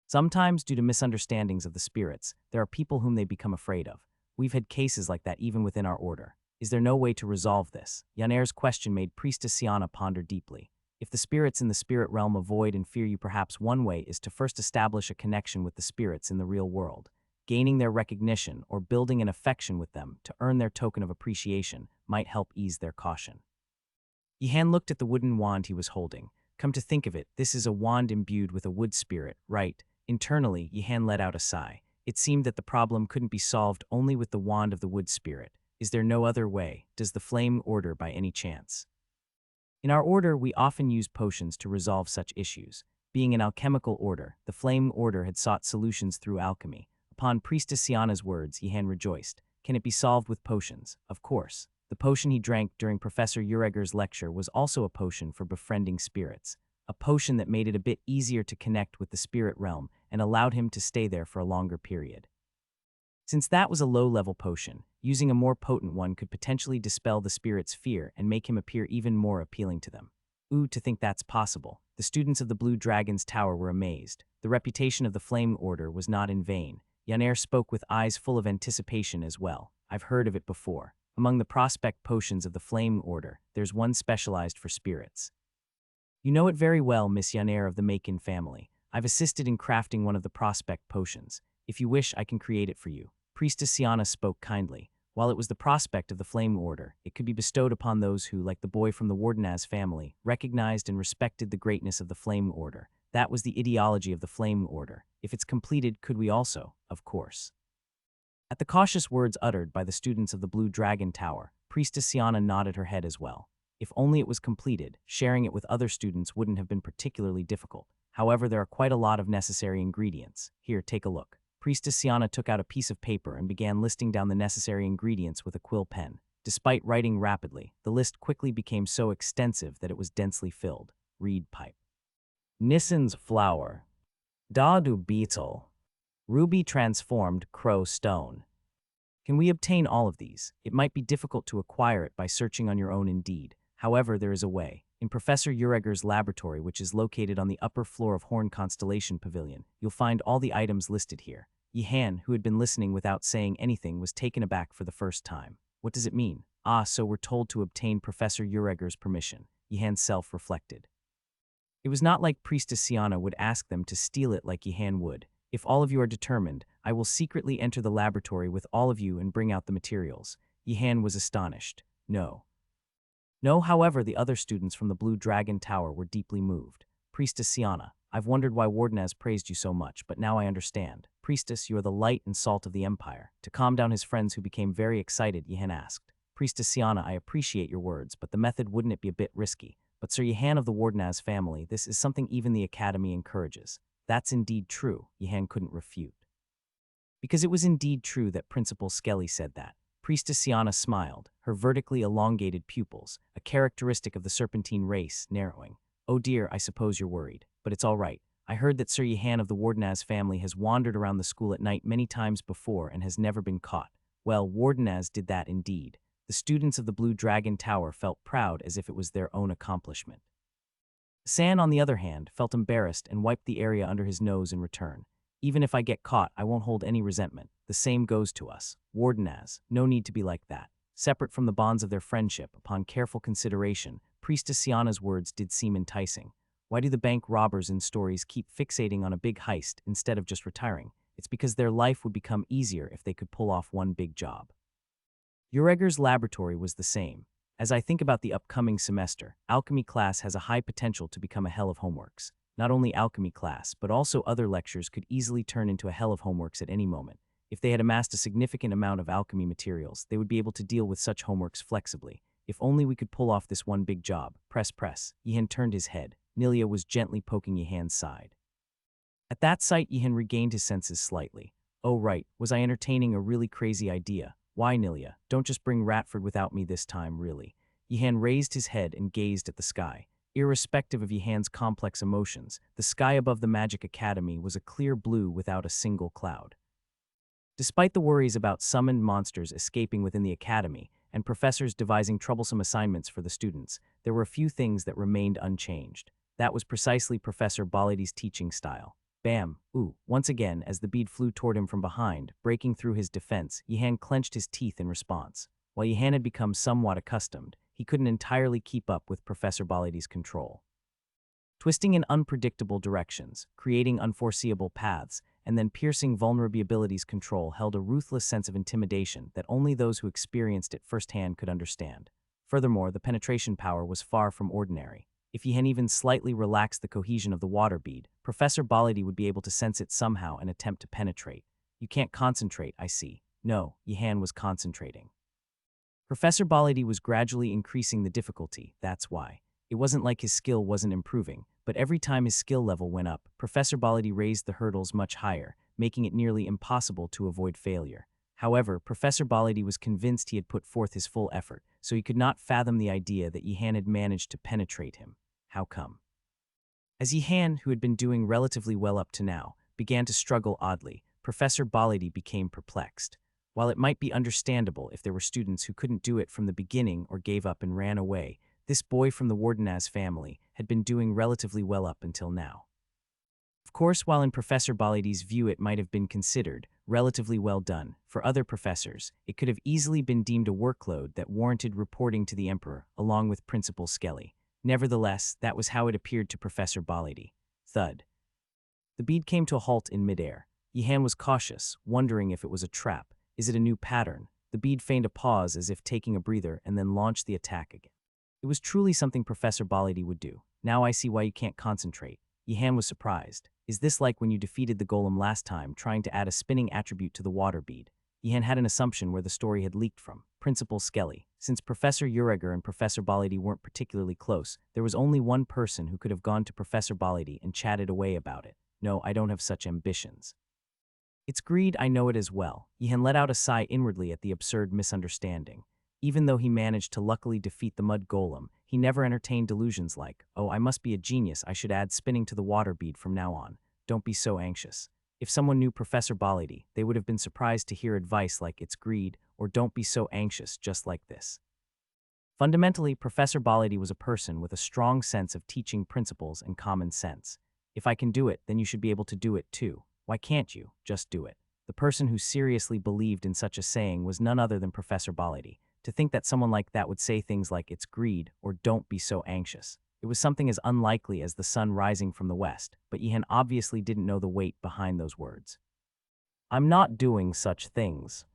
Sometimes, due to misunderstandings of the spirits, there are people whom they become afraid of. We've had cases like that even within our order. Is there no way to resolve this? Yaner's question made Priestess Siana ponder deeply. If the spirits in the spirit realm avoid and fear you, perhaps one way is to first establish a connection with the spirits in the real world. Gaining their recognition or building an affection with them to earn their token of appreciation might help ease their caution. Yihan looked at the wooden wand he was holding. Come to think of it, this is a wand imbued with a wood spirit, right? Internally, Yihan let out a sigh. It seemed that the problem couldn't be solved only with the wand of the wood spirit. Is there no other way? Does the flame order by any chance? In our order, we often use potions to resolve such issues. Being an alchemical order, the Flame Order had sought solutions through alchemy. Upon Priestess Siana's words, Yihan rejoiced. Can it be solved with potions? Of course. The potion he drank during Professor Ureger's lecture was also a potion for befriending spirits. A potion that made it a bit easier to connect with the spirit realm and allowed him to stay there for a longer period. Since that was a low-level potion, using a more potent one could potentially dispel the spirit's fear and make him appear even more appealing to them. Ooh, to think that's possible. The students of the Blue Dragon's Tower were amazed. The reputation of the Flame Order was not in vain. Yaner spoke with eyes full of anticipation as well. I've heard of it before. Among the prospect potions of the Flame Order, there's one specialized for spirits. You know it very well, Miss Yaner of the Macon family. I've assisted in crafting one of the prospect potions. If you wish, I can create it for you. Priestess Siana spoke kindly. While it was the prospect of the Flame Order, it could be bestowed upon those who, like the boy from the Wardenaz family, recognized and respected the greatness of the Flame Order. That was the ideology of the Flame Order. If it's completed, could we also? Of course. At the cautious words uttered by the students of the Blue Dragon Tower, Priestess Siana nodded her head as well. If only it was completed, sharing it with other students wouldn't have been particularly difficult. However, there are quite a lot of necessary ingredients. Here, take a look. Priestess Siana took out a piece of paper and began listing down the necessary ingredients with a quill pen. Despite writing rapidly, the list quickly became so extensive that it was densely filled. Reed pipe. Nissan's flower. Dadu beetle. Ruby transformed crow stone. Can we obtain all of these? It might be difficult to acquire it by searching on your own indeed. However, there is a way. In Professor Ureger's laboratory, which is located on the upper floor of Horn Constellation Pavilion, you'll find all the items listed here. Yihan, who had been listening without saying anything, was taken aback for the first time. What does it mean? Ah, so we're told to obtain Professor Ureger's permission. Yihan self-reflected. It was not like Priestess Siana would ask them to steal it like Yihan would. If all of you are determined, I will secretly enter the laboratory with all of you and bring out the materials. Yihan was astonished. No, however, the other students from the Blue Dragon Tower were deeply moved. Priestess Siana, I've wondered why Wardenaz praised you so much, but now I understand. Priestess, you are the light and salt of the Empire. To calm down his friends who became very excited, Yihan asked. Priestess Siana, I appreciate your words, but the method wouldn't it be a bit risky? But Sir Yihan of the Wardenaz family, this is something even the Academy encourages. That's indeed true, Yihan couldn't refute. Because it was indeed true that Principal Skelly said that. Priestess Siana smiled, her vertically elongated pupils, a characteristic of the Serpentine race, narrowing. Oh dear, I suppose you're worried. But it's all right. I heard that Sir Yihan of the Wardenaz family has wandered around the school at night many times before and has never been caught. Well, Wardenaz did that indeed. The students of the Blue Dragon Tower felt proud as if it was their own accomplishment. San, on the other hand, felt embarrassed and wiped the area under his nose in return. Even if I get caught, I won't hold any resentment. The same goes to us. Wardenaz, no need to be like that. Separate from the bonds of their friendship, upon careful consideration, Priestess Siana's words did seem enticing. Why do the bank robbers in stories keep fixating on a big heist instead of just retiring? It's because their life would become easier if they could pull off one big job. Ureger's laboratory was the same. As I think about the upcoming semester, alchemy class has a high potential to become a hell of homeworks. Not only alchemy class, but also other lectures could easily turn into a hell of homeworks at any moment. If they had amassed a significant amount of alchemy materials, they would be able to deal with such homeworks flexibly. If only we could pull off this one big job. Press. Yihan turned his head. Nilia was gently poking Yihan's side. At that sight, Yihan regained his senses slightly. Oh right, was I entertaining a really crazy idea? Why, Nilia? Don't just bring Ratford without me this time, really. Yihan raised his head and gazed at the sky. Irrespective of Yihan's complex emotions, the sky above the Magic Academy was a clear blue without a single cloud. Despite the worries about summoned monsters escaping within the academy and professors devising troublesome assignments for the students, there were a few things that remained unchanged. That was precisely Professor Balidi's teaching style. Bam! Ooh! Once again, as the bead flew toward him from behind, breaking through his defense, Yihan clenched his teeth in response. While Yihan had become somewhat accustomed, he couldn't entirely keep up with Professor Balidi's control. Twisting in unpredictable directions, creating unforeseeable paths, and then piercing vulnerability's control held a ruthless sense of intimidation that only those who experienced it firsthand could understand. Furthermore, the penetration power was far from ordinary. If Yihan even slightly relaxed the cohesion of the water bead, Professor Baladi would be able to sense it somehow and attempt to penetrate. You can't concentrate, I see. No, Yihan was concentrating. Professor Baladi was gradually increasing the difficulty, that's why. It wasn't like his skill wasn't improving, but every time his skill level went up, Professor Baladi raised the hurdles much higher, making it nearly impossible to avoid failure. However, Professor Baladi was convinced he had put forth his full effort, so he could not fathom the idea that Yihan had managed to penetrate him. How come? As Yihan, who had been doing relatively well up to now, began to struggle oddly, Professor Baladi became perplexed. While it might be understandable if there were students who couldn't do it from the beginning or gave up and ran away, this boy from the Wardenaz family had been doing relatively well up until now. Of course, while in Professor Baladi's view it might have been considered relatively well done, for other professors, it could have easily been deemed a workload that warranted reporting to the Emperor, along with Principal Skelly. Nevertheless, that was how it appeared to Professor Baladi. Thud. The bead came to a halt in midair. Yihan was cautious, wondering if it was a trap. Is it a new pattern? The bead feigned a pause as if taking a breather and then launched the attack again. It was truly something Professor Baladi would do. Now I see why you can't concentrate. Yihan was surprised. Is this like when you defeated the golem last time, trying to add a spinning attribute to the water bead? Yihan had an assumption where the story had leaked from. Principal Skelly. Since Professor Ureger and Professor Baladi weren't particularly close, there was only one person who could have gone to Professor Baladi and chatted away about it. No, I don't have such ambitions. It's greed, I know it as well. Yihan let out a sigh inwardly at the absurd misunderstanding. Even though he managed to luckily defeat the mud golem, he never entertained delusions like, oh, I must be a genius, I should add spinning to the water bead from now on. Don't be so anxious. If someone knew Professor Baladi, they would have been surprised to hear advice like it's greed or don't be so anxious just like this. Fundamentally, Professor Baladi was a person with a strong sense of teaching principles and common sense. If I can do it, then you should be able to do it too. Why can't you? Just do it. The person who seriously believed in such a saying was none other than Professor Baladi. To think that someone like that would say things like it's greed or don't be so anxious. It was something as unlikely as the sun rising from the west, but Yihan obviously didn't know the weight behind those words. I'm not doing such things.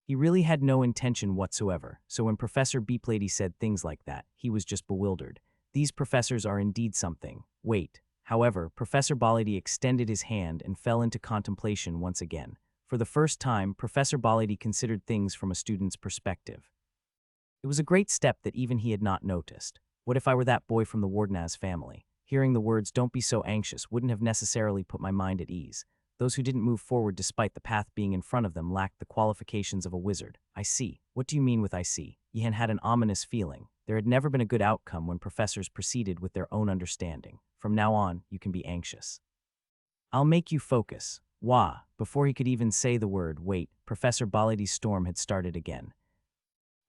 He really had no intention whatsoever, so when Professor Beeplady said things like that, he was just bewildered. These professors are indeed something. Wait. However, Professor Baladi extended his hand and fell into contemplation once again. For the first time, Professor Baladi considered things from a student's perspective. It was a great step that even he had not noticed. What if I were that boy from the Wardenaz family? Hearing the words, don't be so anxious, wouldn't have necessarily put my mind at ease. Those who didn't move forward despite the path being in front of them lacked the qualifications of a wizard. I see. What do you mean with I see? Yihan had an ominous feeling. There had never been a good outcome when professors proceeded with their own understanding. From now on, you can be anxious. I'll make you focus. Wah! Before he could even say the word, wait, Professor Baladi's storm had started again.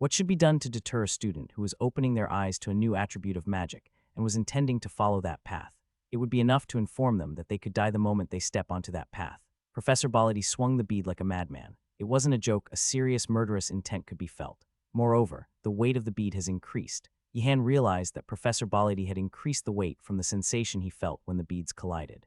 What should be done to deter a student who was opening their eyes to a new attribute of magic and was intending to follow that path? It would be enough to inform them that they could die the moment they step onto that path. Professor Baladi swung the bead like a madman. It wasn't a joke, a serious murderous intent could be felt. Moreover, the weight of the bead has increased. Yihan realized that Professor Baladi had increased the weight from the sensation he felt when the beads collided.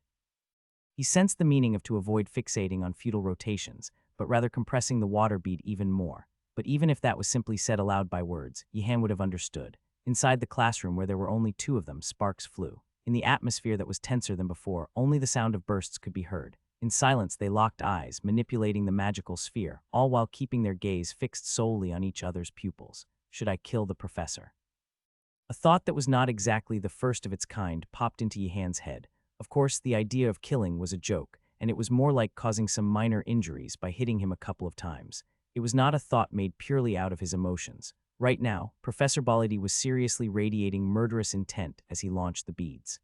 He sensed the meaning of to avoid fixating on futile rotations, but rather compressing the water bead even more. But even if that was simply said aloud by words, Yihan would have understood. Inside the classroom where there were only two of them, sparks flew. In the atmosphere that was tenser than before, only the sound of bursts could be heard. In silence, they locked eyes, manipulating the magical sphere, all while keeping their gaze fixed solely on each other's pupils. Should I kill the professor? A thought that was not exactly the first of its kind popped into Yihan's head. Of course, the idea of killing was a joke, and it was more like causing some minor injuries by hitting him a couple of times. It was not a thought made purely out of his emotions. Right now, Professor Baladi was seriously radiating murderous intent as he launched the beads.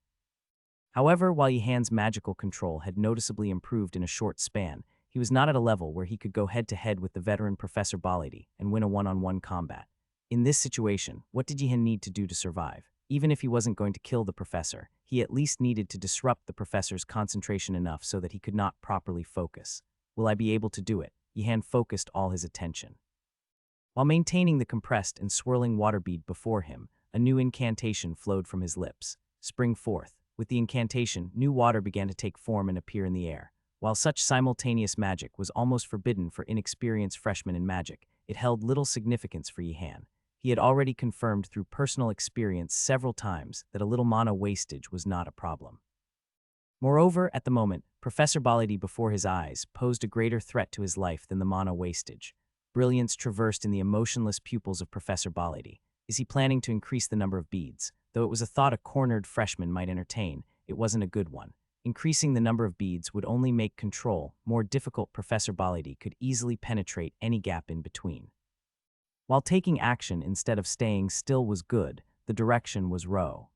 However, while Yihan's magical control had noticeably improved in a short span, he was not at a level where he could go head-to-head with the veteran Professor Baladi and win a one-on-one combat. In this situation, what did Yihan need to do to survive? Even if he wasn't going to kill the professor, he at least needed to disrupt the professor's concentration enough so that he could not properly focus. Will I be able to do it? Yihan focused all his attention. While maintaining the compressed and swirling water bead before him, a new incantation flowed from his lips. Spring forth. With the incantation, new water began to take form and appear in the air. While such simultaneous magic was almost forbidden for inexperienced freshmen in magic, it held little significance for Yihan. He had already confirmed through personal experience several times that a little mana wastage was not a problem. Moreover, at the moment, Professor Baladi before his eyes posed a greater threat to his life than the mana wastage. Brilliance traversed in the emotionless pupils of Professor Baladi. Is he planning to increase the number of beads? Though it was a thought a cornered freshman might entertain, it wasn't a good one. Increasing the number of beads would only make control more difficult. Professor Baladi could easily penetrate any gap in between. While taking action instead of staying still was good, the direction was row.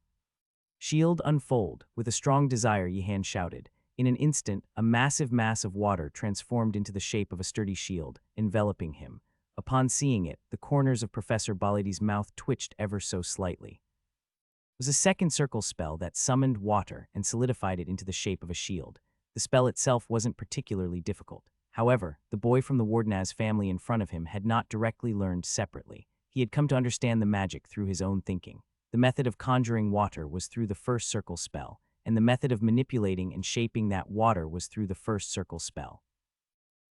Shield unfold. With a strong desire, Yihan shouted. In an instant, a massive mass of water transformed into the shape of a sturdy shield, enveloping him. Upon seeing it, the corners of Professor Baladi's mouth twitched ever so slightly. It was a second circle spell that summoned water and solidified it into the shape of a shield. The spell itself wasn't particularly difficult. However, the boy from the Wardenaz family in front of him had not directly learned separately. He had come to understand the magic through his own thinking. The method of conjuring water was through the first circle spell, and the method of manipulating and shaping that water was through the first circle spell.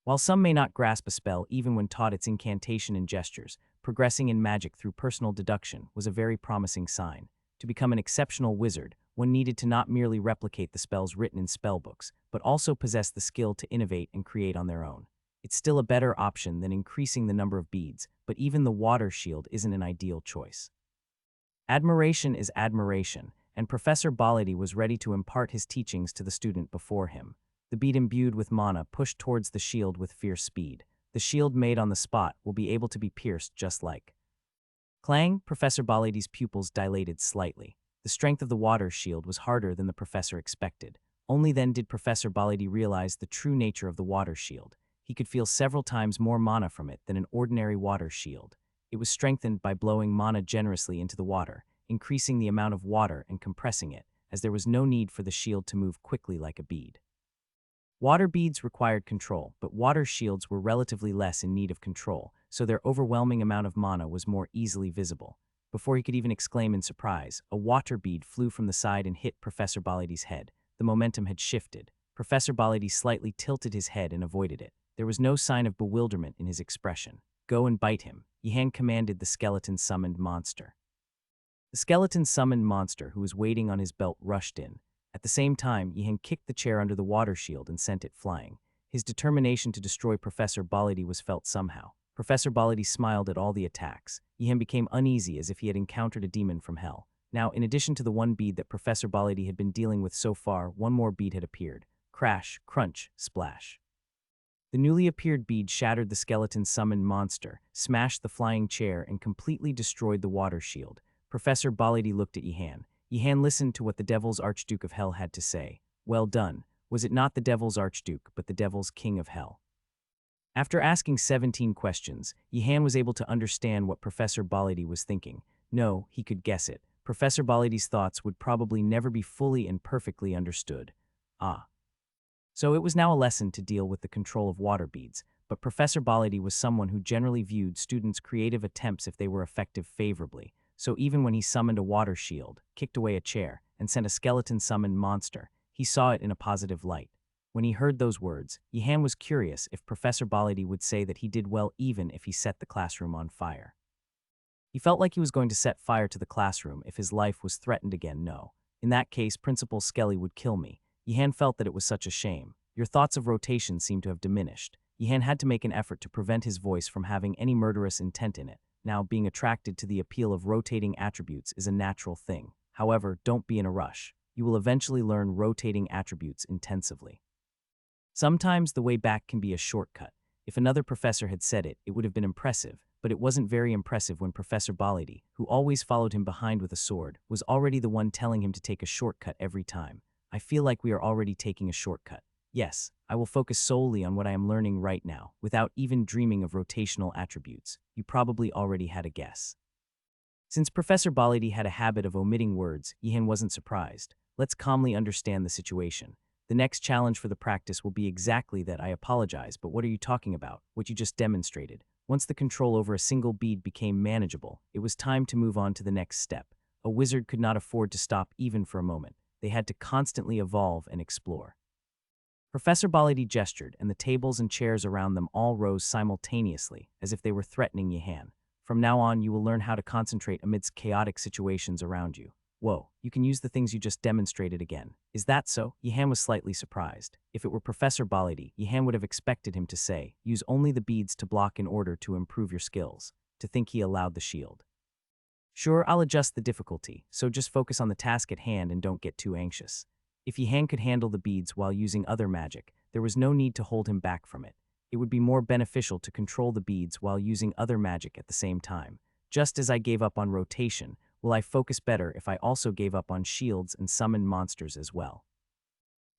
While some may not grasp a spell even when taught its incantation and gestures, progressing in magic through personal deduction was a very promising sign. To become an exceptional wizard, one needed to not merely replicate the spells written in spellbooks, but also possess the skill to innovate and create on their own. It's still a better option than increasing the number of beads, but even the water shield isn't an ideal choice. Admiration is admiration, and Professor Baladi was ready to impart his teachings to the student before him. The bead imbued with mana pushed towards the shield with fierce speed. The shield made on the spot will be able to be pierced just like. Clang, Professor Baladi's pupils dilated slightly. The strength of the water shield was harder than the professor expected. Only then did Professor Baladi realize the true nature of the water shield. He could feel several times more mana from it than an ordinary water shield. It was strengthened by blowing mana generously into the water, increasing the amount of water and compressing it, as there was no need for the shield to move quickly like a bead. Water beads required control, but water shields were relatively less in need of control, so their overwhelming amount of mana was more easily visible. Before he could even exclaim in surprise, a water bead flew from the side and hit Professor Baladi's head. The momentum had shifted. Professor Baladi slightly tilted his head and avoided it. There was no sign of bewilderment in his expression. Go and bite him, Yihan commanded the skeleton-summoned monster. The skeleton-summoned monster, who was waiting on his belt, rushed in. At the same time, Yihan kicked the chair under the water shield and sent it flying. His determination to destroy Professor Baladi was felt somehow. Professor Baladi smiled at all the attacks. Yihan became uneasy as if he had encountered a demon from hell. Now, in addition to the one bead that Professor Baladi had been dealing with so far, one more bead had appeared. Crash, crunch, splash. The newly appeared bead shattered the skeleton-summoned monster, smashed the flying chair, and completely destroyed the water shield. Professor Baladi looked at Yihan. Yihan listened to what the Devil's Archduke of Hell had to say. Well done. Was it not the Devil's Archduke, but the Devil's King of Hell? After asking 17 questions, Yihan was able to understand what Professor Baladi was thinking. No, he could guess it. Professor Baladi's thoughts would probably never be fully and perfectly understood. So it was now a lesson to deal with the control of water beads, but Professor Baladi was someone who generally viewed students' creative attempts if they were effective favorably. So even when he summoned a water shield, kicked away a chair, and sent a skeleton-summoned monster, he saw it in a positive light. When he heard those words, Yihan was curious if Professor Baladi would say that he did well even if he set the classroom on fire. He felt like he was going to set fire to the classroom if his life was threatened again. No. In that case, Principal Skelly would kill me. Yihan felt that it was such a shame. Your thoughts of rotation seemed to have diminished. Yihan had to make an effort to prevent his voice from having any murderous intent in it. Now, being attracted to the appeal of rotating attributes is a natural thing. However, don't be in a rush. You will eventually learn rotating attributes intensively. Sometimes the way back can be a shortcut. If another professor had said it, it would have been impressive, but it wasn't very impressive when Professor Baladi, who always followed him behind with a sword, was already the one telling him to take a shortcut every time. I feel like we are already taking a shortcut. Yes, I will focus solely on what I am learning right now, without even dreaming of rotational attributes. You probably already had a guess. Since Professor Baladi had a habit of omitting words, Yihan wasn't surprised. Let's calmly understand the situation. The next challenge for the practice will be exactly that. I apologize, but what are you talking about? What you just demonstrated. Once the control over a single bead became manageable, it was time to move on to the next step. A wizard could not afford to stop even for a moment. They had to constantly evolve and explore. Professor Baladi gestured, and the tables and chairs around them all rose simultaneously, as if they were threatening Yihan. From now on, you will learn how to concentrate amidst chaotic situations around you. Whoa, you can use the things you just demonstrated again. Is that so? Yihan was slightly surprised. If it were Professor Baladi, Yihan would have expected him to say, use only the beads to block in order to improve your skills. To think he allowed the shield. Sure, I'll adjust the difficulty, so just focus on the task at hand and don't get too anxious. If Yihan could handle the beads while using other magic, there was no need to hold him back from it. It would be more beneficial to control the beads while using other magic at the same time. Just as I gave up on rotation, will I focus better if I also gave up on shields and summoned monsters as well?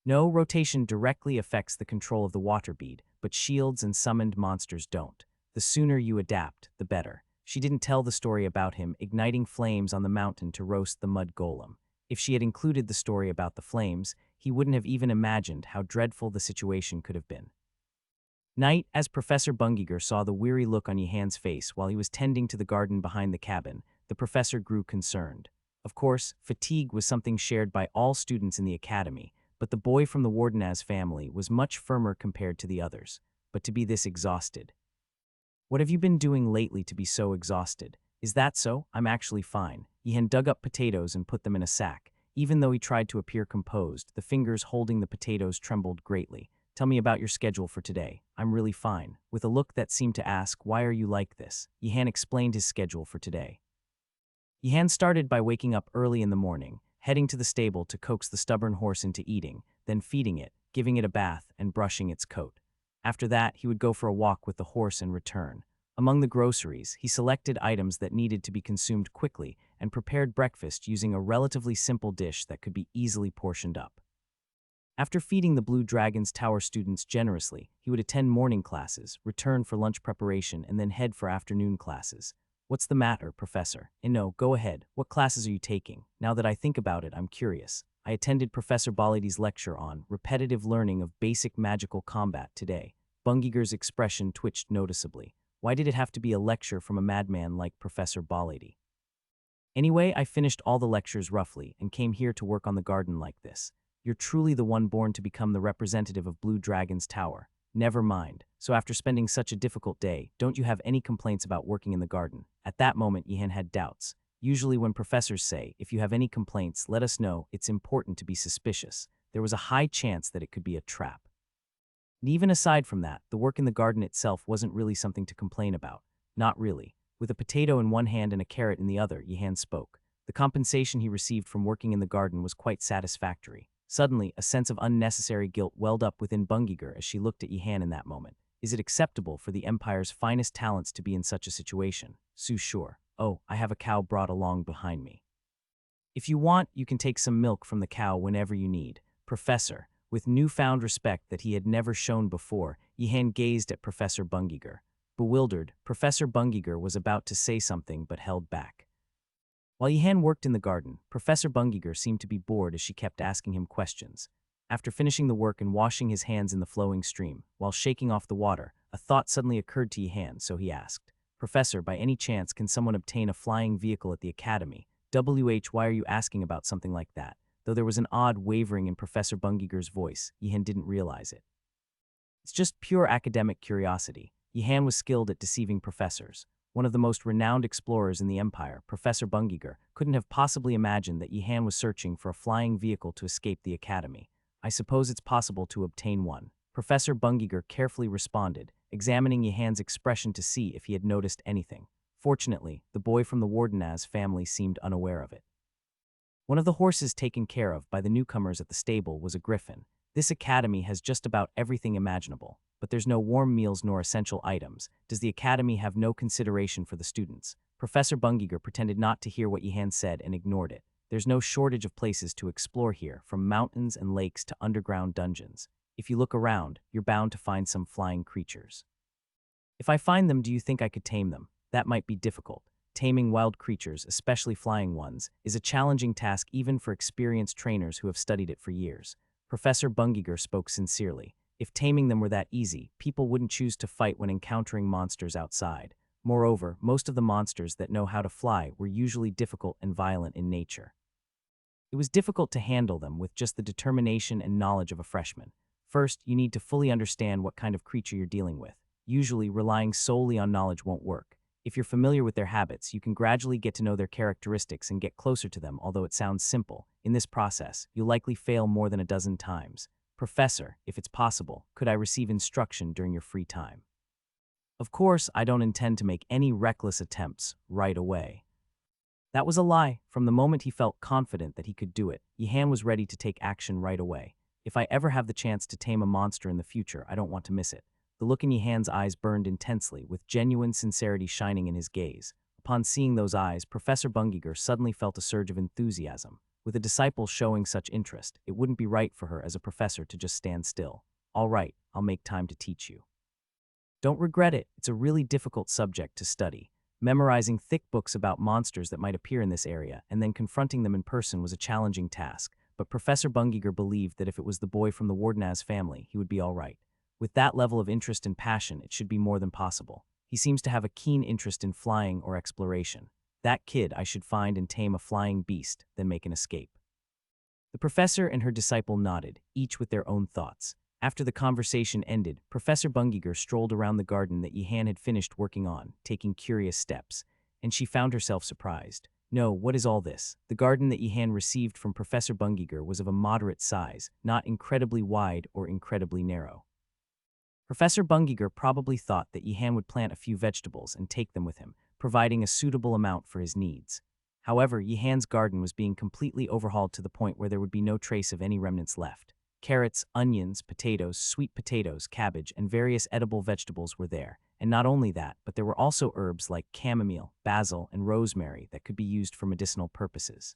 No, rotation directly affects the control of the water bead, but shields and summoned monsters don't. The sooner you adapt, the better. She didn't tell the story about him igniting flames on the mountain to roast the mud golem. If she had included the story about the flames, he wouldn't have even imagined how dreadful the situation could have been. Night, as Professor Bungiger saw the weary look on Yihan's face while he was tending to the garden behind the cabin, the professor grew concerned. Of course, fatigue was something shared by all students in the academy, but the boy from the Wardenaz family was much firmer compared to the others. But to be this exhausted. What have you been doing lately to be so exhausted? Is that so? I'm actually fine. Yihan dug up potatoes and put them in a sack. Even though he tried to appear composed, the fingers holding the potatoes trembled greatly. Tell me about your schedule for today. I'm really fine. With a look that seemed to ask, why are you like this? Yihan explained his schedule for today. Yihan started by waking up early in the morning, heading to the stable to coax the stubborn horse into eating, then feeding it, giving it a bath, and brushing its coat. After that, he would go for a walk with the horse and return. Among the groceries, he selected items that needed to be consumed quickly and prepared breakfast using a relatively simple dish that could be easily portioned up. After feeding the Blue Dragon's Tower students generously, he would attend morning classes, return for lunch preparation, and then head for afternoon classes. What's the matter, Professor? No, go ahead. What classes are you taking? Now that I think about it, I'm curious. I attended Professor Balidi's lecture on repetitive learning of basic magical combat today. Bungiger's expression twitched noticeably. Why did it have to be a lecture from a madman like Professor Baladi? Anyway, I finished all the lectures roughly and came here to work on the garden like this. You're truly the one born to become the representative of Blue Dragon's Tower. Never mind. So after spending such a difficult day, don't you have any complaints about working in the garden? At that moment, Yihan had doubts. Usually when professors say, if you have any complaints, let us know, it's important to be suspicious. There was a high chance that it could be a trap. And even aside from that, the work in the garden itself wasn't really something to complain about. Not really. With a potato in one hand and a carrot in the other, Yihan spoke. The compensation he received from working in the garden was quite satisfactory. Suddenly, a sense of unnecessary guilt welled up within Bungiger as she looked at Yihan in that moment. Is it acceptable for the Empire's finest talents to be in such a situation? Su sure. Oh, I have a cow brought along behind me. If you want, you can take some milk from the cow whenever you need. Professor. With newfound respect that he had never shown before, Yihan gazed at Professor Bungiger. Bewildered, Professor Bungiger was about to say something but held back. While Yihan worked in the garden, Professor Bungiger seemed to be bored as she kept asking him questions. After finishing the work and washing his hands in the flowing stream, while shaking off the water, a thought suddenly occurred to Yihan, so he asked, Professor, by any chance can someone obtain a flying vehicle at the academy? Why are you asking about something like that? Though there was an odd wavering in Professor Bungiger's voice, Yihan didn't realize it. It's just pure academic curiosity. Yihan was skilled at deceiving professors. One of the most renowned explorers in the Empire, Professor Bungiger, couldn't have possibly imagined that Yihan was searching for a flying vehicle to escape the academy. I suppose it's possible to obtain one. Professor Bungiger carefully responded, examining Yihan's expression to see if he had noticed anything. Fortunately, the boy from the Wardenaz family seemed unaware of it. One of the horses taken care of by the newcomers at the stable was a griffin. This academy has just about everything imaginable, but there's no warm meals nor essential items. Does the academy have no consideration for the students? Professor Bungiger pretended not to hear what Yihan said and ignored it. There's no shortage of places to explore here, from mountains and lakes to underground dungeons. If you look around, you're bound to find some flying creatures. If I find them, do you think I could tame them? That might be difficult. Taming wild creatures, especially flying ones, is a challenging task even for experienced trainers who have studied it for years. Professor Bungiger spoke sincerely. If taming them were that easy, people wouldn't choose to fight when encountering monsters outside. Moreover, most of the monsters that know how to fly were usually difficult and violent in nature. It was difficult to handle them with just the determination and knowledge of a freshman. First, you need to fully understand what kind of creature you're dealing with. Usually, relying solely on knowledge won't work. If you're familiar with their habits, you can gradually get to know their characteristics and get closer to them, although it sounds simple. In this process, you'll likely fail more than a dozen times. Professor, if it's possible, could I receive instruction during your free time? Of course, I don't intend to make any reckless attempts right away. That was a lie. From the moment he felt confident that he could do it, Yihan was ready to take action right away. If I ever have the chance to tame a monster in the future, I don't want to miss it. The look in Yihan's eyes burned intensely, with genuine sincerity shining in his gaze. Upon seeing those eyes, Professor Bungiger suddenly felt a surge of enthusiasm. With a disciple showing such interest, it wouldn't be right for her as a professor to just stand still. All right, I'll make time to teach you. Don't regret it. It's a really difficult subject to study. Memorizing thick books about monsters that might appear in this area and then confronting them in person was a challenging task, but Professor Bungiger believed that if it was the boy from the Wardenaz family, he would be all right. With that level of interest and passion, it should be more than possible. He seems to have a keen interest in flying or exploration. That kid, I should find and tame a flying beast, then make an escape. The professor and her disciple nodded, each with their own thoughts. After the conversation ended, Professor Bungiger strolled around the garden that Yihan had finished working on, taking curious steps, and she found herself surprised. No, what is all this? The garden that Yihan received from Professor Bungiger was of a moderate size, not incredibly wide or incredibly narrow. Professor Bungiger probably thought that Yihan would plant a few vegetables and take them with him, providing a suitable amount for his needs. However, Yihan's garden was being completely overhauled to the point where there would be no trace of any remnants left. Carrots, onions, potatoes, sweet potatoes, cabbage, and various edible vegetables were there. And not only that, but there were also herbs like chamomile, basil, and rosemary that could be used for medicinal purposes.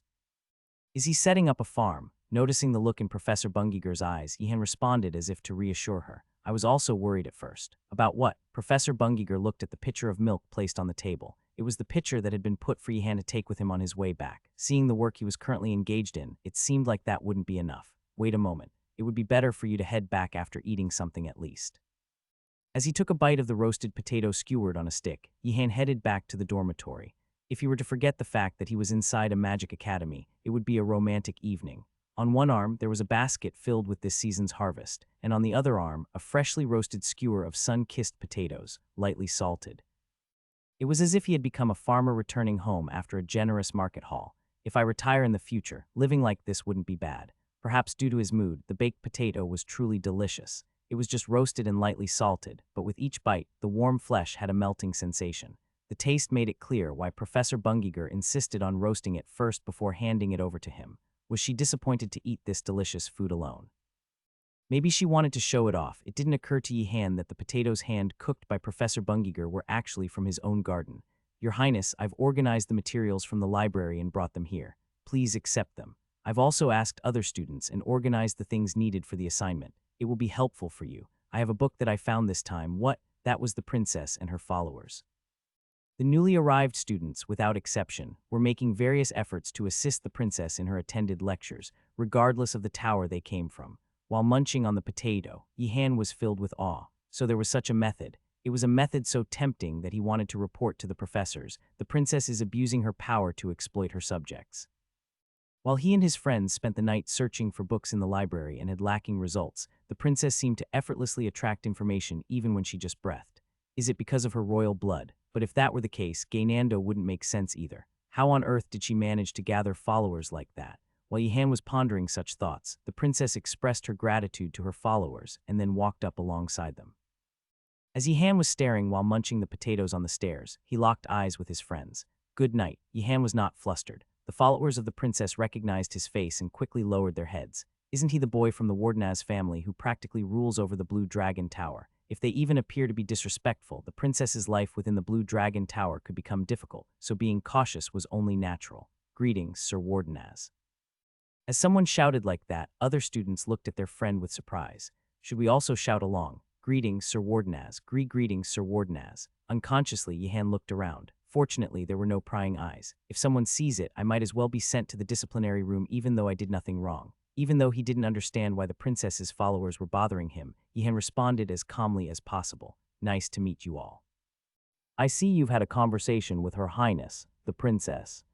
Is he setting up a farm? Noticing the look in Professor Bungiger's eyes, Yihan responded as if to reassure her. I was also worried at first. About what? Professor Bungiger looked at the pitcher of milk placed on the table. It was the pitcher that had been put for Yihan to take with him on his way back. Seeing the work he was currently engaged in, it seemed like that wouldn't be enough. Wait a moment. It would be better for you to head back after eating something at least. As he took a bite of the roasted potato skewered on a stick, Yihan headed back to the dormitory. If he were to forget the fact that he was inside a magic academy, it would be a romantic evening. On one arm, there was a basket filled with this season's harvest, and on the other arm, a freshly roasted skewer of sun-kissed potatoes, lightly salted. It was as if he had become a farmer returning home after a generous market haul. If I retire in the future, living like this wouldn't be bad. Perhaps due to his mood, the baked potato was truly delicious. It was just roasted and lightly salted, but with each bite, the warm flesh had a melting sensation. The taste made it clear why Professor Bungiger insisted on roasting it first before handing it over to him. Was she disappointed to eat this delicious food alone? Maybe she wanted to show it off. It didn't occur to Yihan that the potatoes hand-cooked by Professor Bungiger were actually from his own garden. Your Highness, I've organized the materials from the library and brought them here. Please accept them. I've also asked other students and organized the things needed for the assignment. It will be helpful for you. I have a book that I found this time. What? That was the princess and her followers. The newly arrived students, without exception, were making various efforts to assist the princess in her attended lectures, regardless of the tower they came from. While munching on the potato, Yihan was filled with awe. So there was such a method. It was a method so tempting that he wanted to report to the professors. The princess is abusing her power to exploit her subjects. While he and his friends spent the night searching for books in the library and had lacking results, the princess seemed to effortlessly attract information even when she just breathed. Is it because of her royal blood? But if that were the case, Gaynando wouldn't make sense either. How on earth did she manage to gather followers like that? While Yihan was pondering such thoughts, the princess expressed her gratitude to her followers and then walked up alongside them. As Yihan was staring while munching the potatoes on the stairs, he locked eyes with his friends. Good night. Yihan was not flustered. The followers of the princess recognized his face and quickly lowered their heads. Isn't he the boy from the Wardenaz family who practically rules over the Blue Dragon Tower? If they even appear to be disrespectful, the princess's life within the Blue Dragon Tower could become difficult, so being cautious was only natural. Greetings, Sir Wardenaz. As someone shouted like that, other students looked at their friend with surprise. Should we also shout along? Greetings, Sir Wardenaz. Greetings, Sir Wardenaz. Unconsciously, Yihan looked around. Fortunately, there were no prying eyes. If someone sees it, I might as well be sent to the disciplinary room even though I did nothing wrong. Even though he didn't understand why the princess's followers were bothering him, Yihan responded as calmly as possible. Nice to meet you all. I see you've had a conversation with Her Highness, the princess.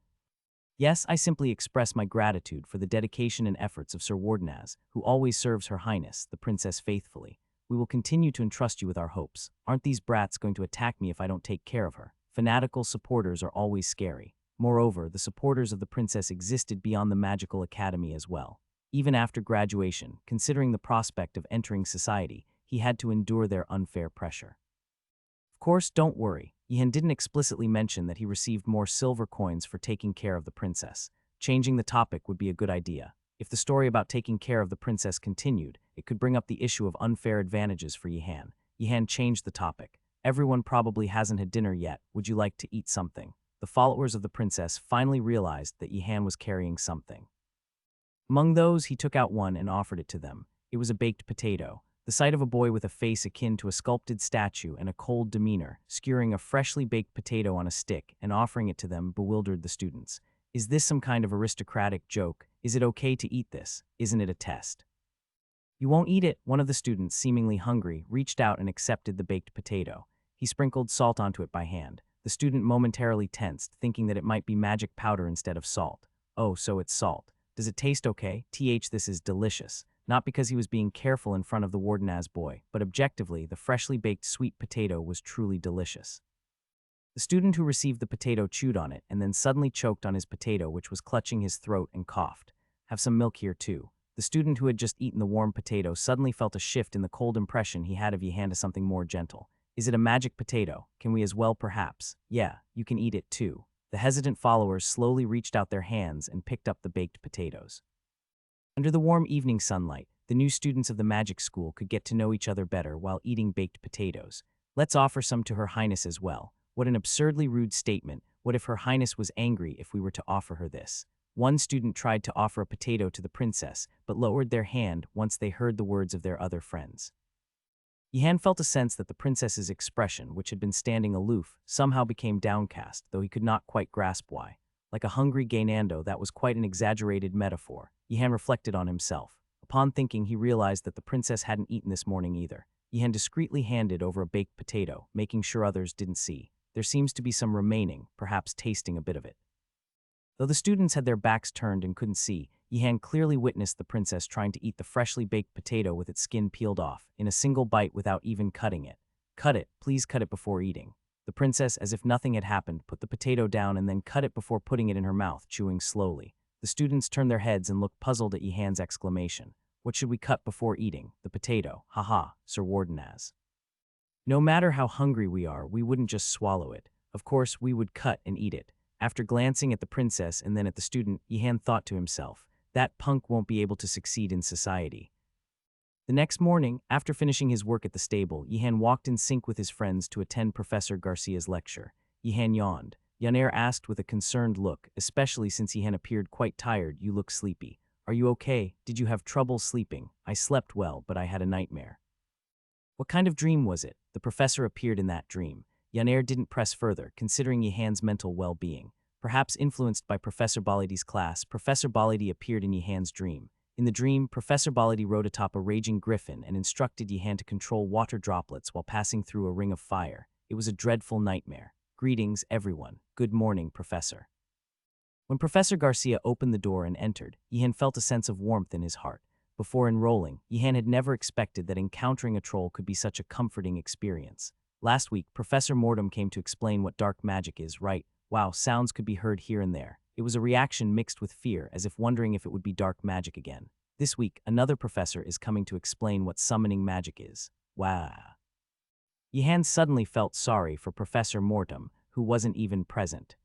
Yes, I simply express my gratitude for the dedication and efforts of Sir Wardenaz, who always serves Her Highness, the princess, faithfully. We will continue to entrust you with our hopes. Aren't these brats going to attack me if I don't take care of her? Fanatical supporters are always scary. Moreover, the supporters of the princess existed beyond the magical academy as well. Even after graduation, considering the prospect of entering society, he had to endure their unfair pressure. Of course, don't worry. Yihan didn't explicitly mention that he received more silver coins for taking care of the princess. Changing the topic would be a good idea. If the story about taking care of the princess continued, it could bring up the issue of unfair advantages for Yihan. Yihan changed the topic. Everyone probably hasn't had dinner yet. Would you like to eat something? The followers of the princess finally realized that Yihan was carrying something. Among those, he took out one and offered it to them. It was a baked potato. The sight of a boy with a face akin to a sculpted statue and a cold demeanor, skewering a freshly baked potato on a stick and offering it to them, bewildered the students. Is this some kind of aristocratic joke? Is it okay to eat this? Isn't it a test? You won't eat it? One of the students, seemingly hungry, reached out and accepted the baked potato. He sprinkled salt onto it by hand. The student momentarily tensed, thinking that it might be magic powder instead of salt. Oh, so it's salt. Does it taste okay? This is delicious. Not because he was being careful in front of the warden's boy, but objectively, the freshly baked sweet potato was truly delicious. The student who received the potato chewed on it and then suddenly choked on his potato, which was clutching his throat, and coughed. Have some milk here too. The student who had just eaten the warm potato suddenly felt a shift in the cold impression he had of Yihan to something more gentle. Is it a magic potato? Can we as well perhaps? Yeah, you can eat it too. The hesitant followers slowly reached out their hands and picked up the baked potatoes. Under the warm evening sunlight, the new students of the magic school could get to know each other better while eating baked potatoes. Let's offer some to Her Highness as well. What an absurdly rude statement. What if Her Highness was angry if we were to offer her this? One student tried to offer a potato to the princess, but lowered their hand once they heard the words of their other friends. Yihan felt a sense that the princess's expression, which had been standing aloof, somehow became downcast, though he could not quite grasp why. Like a hungry Gainando, that was quite an exaggerated metaphor. Yihan reflected on himself. Upon thinking, he realized that the princess hadn't eaten this morning either. Yihan discreetly handed over a baked potato, making sure others didn't see. There seems to be some remaining, perhaps tasting a bit of it. Though the students had their backs turned and couldn't see, Yihan clearly witnessed the princess trying to eat the freshly baked potato with its skin peeled off, in a single bite without even cutting it. Cut it, please cut it before eating. The princess, as if nothing had happened, put the potato down and then cut it before putting it in her mouth, chewing slowly. The students turned their heads and looked puzzled at Yihan's exclamation. What should we cut before eating? The potato. Haha, Sir Wardenaz. No matter how hungry we are, we wouldn't just swallow it. Of course, we would cut and eat it. After glancing at the princess and then at the student, Yihan thought to himself, that punk won't be able to succeed in society. The next morning, after finishing his work at the stable, Yihan walked in sync with his friends to attend Professor Garcia's lecture. Yihan yawned. Yaner asked with a concerned look, especially since Yihan appeared quite tired. You look sleepy. Are you okay? Did you have trouble sleeping? I slept well, but I had a nightmare. What kind of dream was it? The professor appeared in that dream. Yaner didn't press further, considering Yihan's mental well-being. Perhaps influenced by Professor Balidi's class, Professor Balidi appeared in Yihan's dream. In the dream, Professor Balidi rode atop a raging griffin and instructed Yihan to control water droplets while passing through a ring of fire. It was a dreadful nightmare. Greetings, everyone. Good morning, Professor. When Professor Garcia opened the door and entered, Yihan felt a sense of warmth in his heart. Before enrolling, Yihan had never expected that encountering a troll could be such a comforting experience. Last week, Professor Mortem came to explain what dark magic is, right? Wow, sounds could be heard here and there. It was a reaction mixed with fear, as if wondering if it would be dark magic again. This week, another professor is coming to explain what summoning magic is. Wow. Yihan suddenly felt sorry for Professor Mortem, who wasn't even present.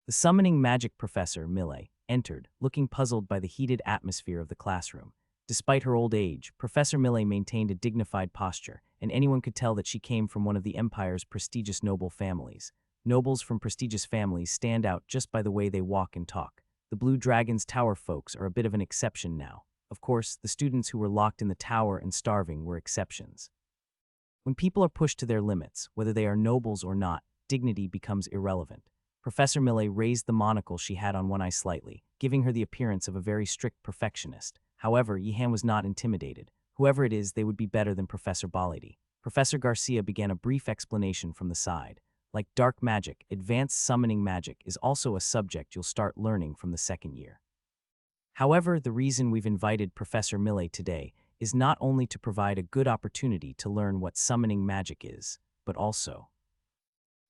The summoning magic professor, Mille, entered, looking puzzled by the heated atmosphere of the classroom. Despite her old age, Professor Mille maintained a dignified posture, and anyone could tell that she came from one of the Empire's prestigious noble families. Nobles from prestigious families stand out just by the way they walk and talk. The Blue Dragon's tower folks are a bit of an exception now. Of course, the students who were locked in the tower and starving were exceptions. When people are pushed to their limits, whether they are nobles or not, dignity becomes irrelevant. Professor Mille raised the monocle she had on one eye slightly, giving her the appearance of a very strict perfectionist. However, Yihan was not intimidated. Whoever it is, they would be better than Professor Balidi. Professor Garcia began a brief explanation from the side. Like dark magic, advanced summoning magic is also a subject you'll start learning from the second year. However, the reason we've invited Professor Mille today is not only to provide a good opportunity to learn what summoning magic is, but also.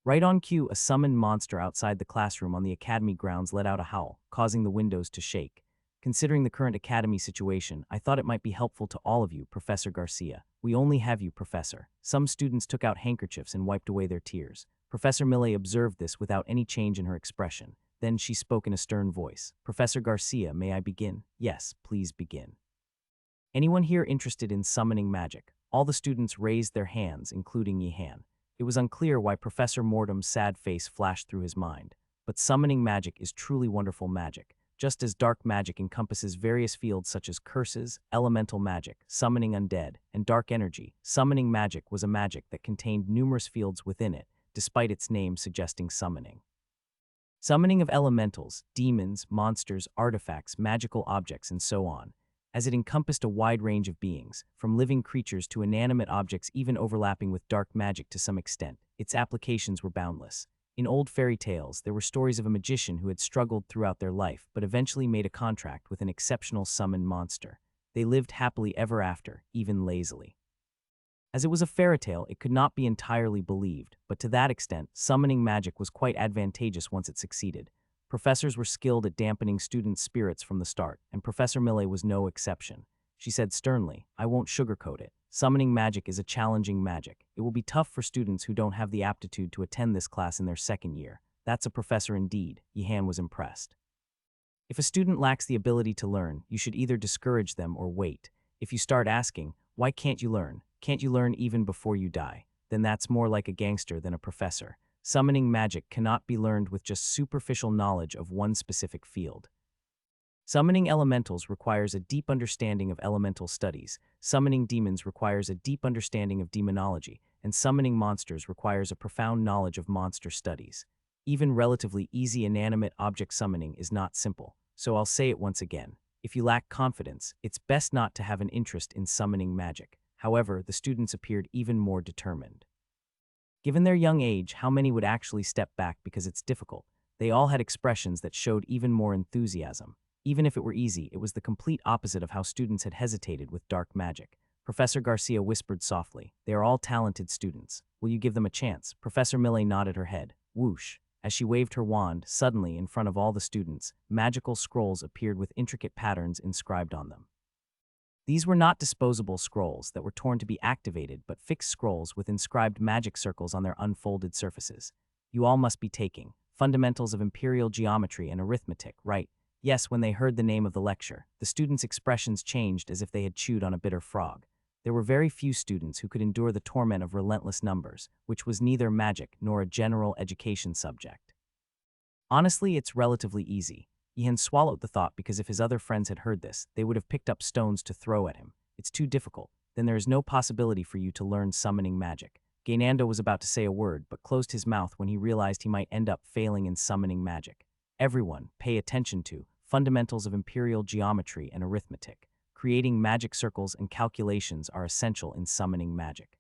Right on cue, a summoned monster outside the classroom on the academy grounds let out a howl, causing the windows to shake. Considering the current academy situation, I thought it might be helpful to all of you, Professor Garcia. We only have you, Professor. Some students took out handkerchiefs and wiped away their tears. Professor Millet observed this without any change in her expression. Then she spoke in a stern voice. Professor Garcia, may I begin? Yes, please begin. Anyone here interested in summoning magic? All the students raised their hands, including Yihan. It was unclear why Professor Mortem's sad face flashed through his mind. But summoning magic is truly wonderful magic. Just as dark magic encompasses various fields such as curses, elemental magic, summoning undead, and dark energy, summoning magic was a magic that contained numerous fields within it, despite its name suggesting summoning. Summoning of elementals, demons, monsters, artifacts, magical objects, and so on, as it encompassed a wide range of beings, from living creatures to inanimate objects even overlapping with dark magic to some extent. Its applications were boundless. In old fairy tales, there were stories of a magician who had struggled throughout their life but eventually made a contract with an exceptional summoned monster. They lived happily ever after, even lazily. As it was a fairy tale, it could not be entirely believed, but to that extent, summoning magic was quite advantageous once it succeeded. Professors were skilled at dampening students' spirits from the start, and Professor Millet was no exception. She said sternly, I won't sugarcoat it. Summoning magic is a challenging magic. It will be tough for students who don't have the aptitude to attend this class in their second year. That's a professor indeed. Yihan was impressed. If a student lacks the ability to learn, you should either discourage them or wait. If you start asking, why can't you learn? Can't you learn even before you die? Then that's more like a gangster than a professor. Summoning magic cannot be learned with just superficial knowledge of one specific field. Summoning elementals requires a deep understanding of elemental studies, summoning demons requires a deep understanding of demonology, and summoning monsters requires a profound knowledge of monster studies. Even relatively easy inanimate object summoning is not simple, so I'll say it once again. If you lack confidence, it's best not to have an interest in summoning magic. However, the students appeared even more determined. Given their young age, how many would actually step back because it's difficult? They all had expressions that showed even more enthusiasm. Even if it were easy, it was the complete opposite of how students had hesitated with dark magic. Professor Garcia whispered softly, they are all talented students. Will you give them a chance? Professor Millet nodded her head. Whoosh. As she waved her wand, suddenly, in front of all the students, magical scrolls appeared with intricate patterns inscribed on them. These were not disposable scrolls that were torn to be activated, but fixed scrolls with inscribed magic circles on their unfolded surfaces. You all must be taking Fundamentals of Imperial Geometry and Arithmetic, right? Yes, when they heard the name of the lecture, the students' expressions changed as if they had chewed on a bitter frog. There were very few students who could endure the torment of relentless numbers, which was neither magic nor a general education subject. Honestly, it's relatively easy. Yihan swallowed the thought because if his other friends had heard this, they would have picked up stones to throw at him. It's too difficult. Then there is no possibility for you to learn summoning magic. Gainando was about to say a word, but closed his mouth when he realized he might end up failing in summoning magic. Everyone, pay attention to Fundamentals of Imperial Geometry and Arithmetic. Creating magic circles and calculations are essential in summoning magic.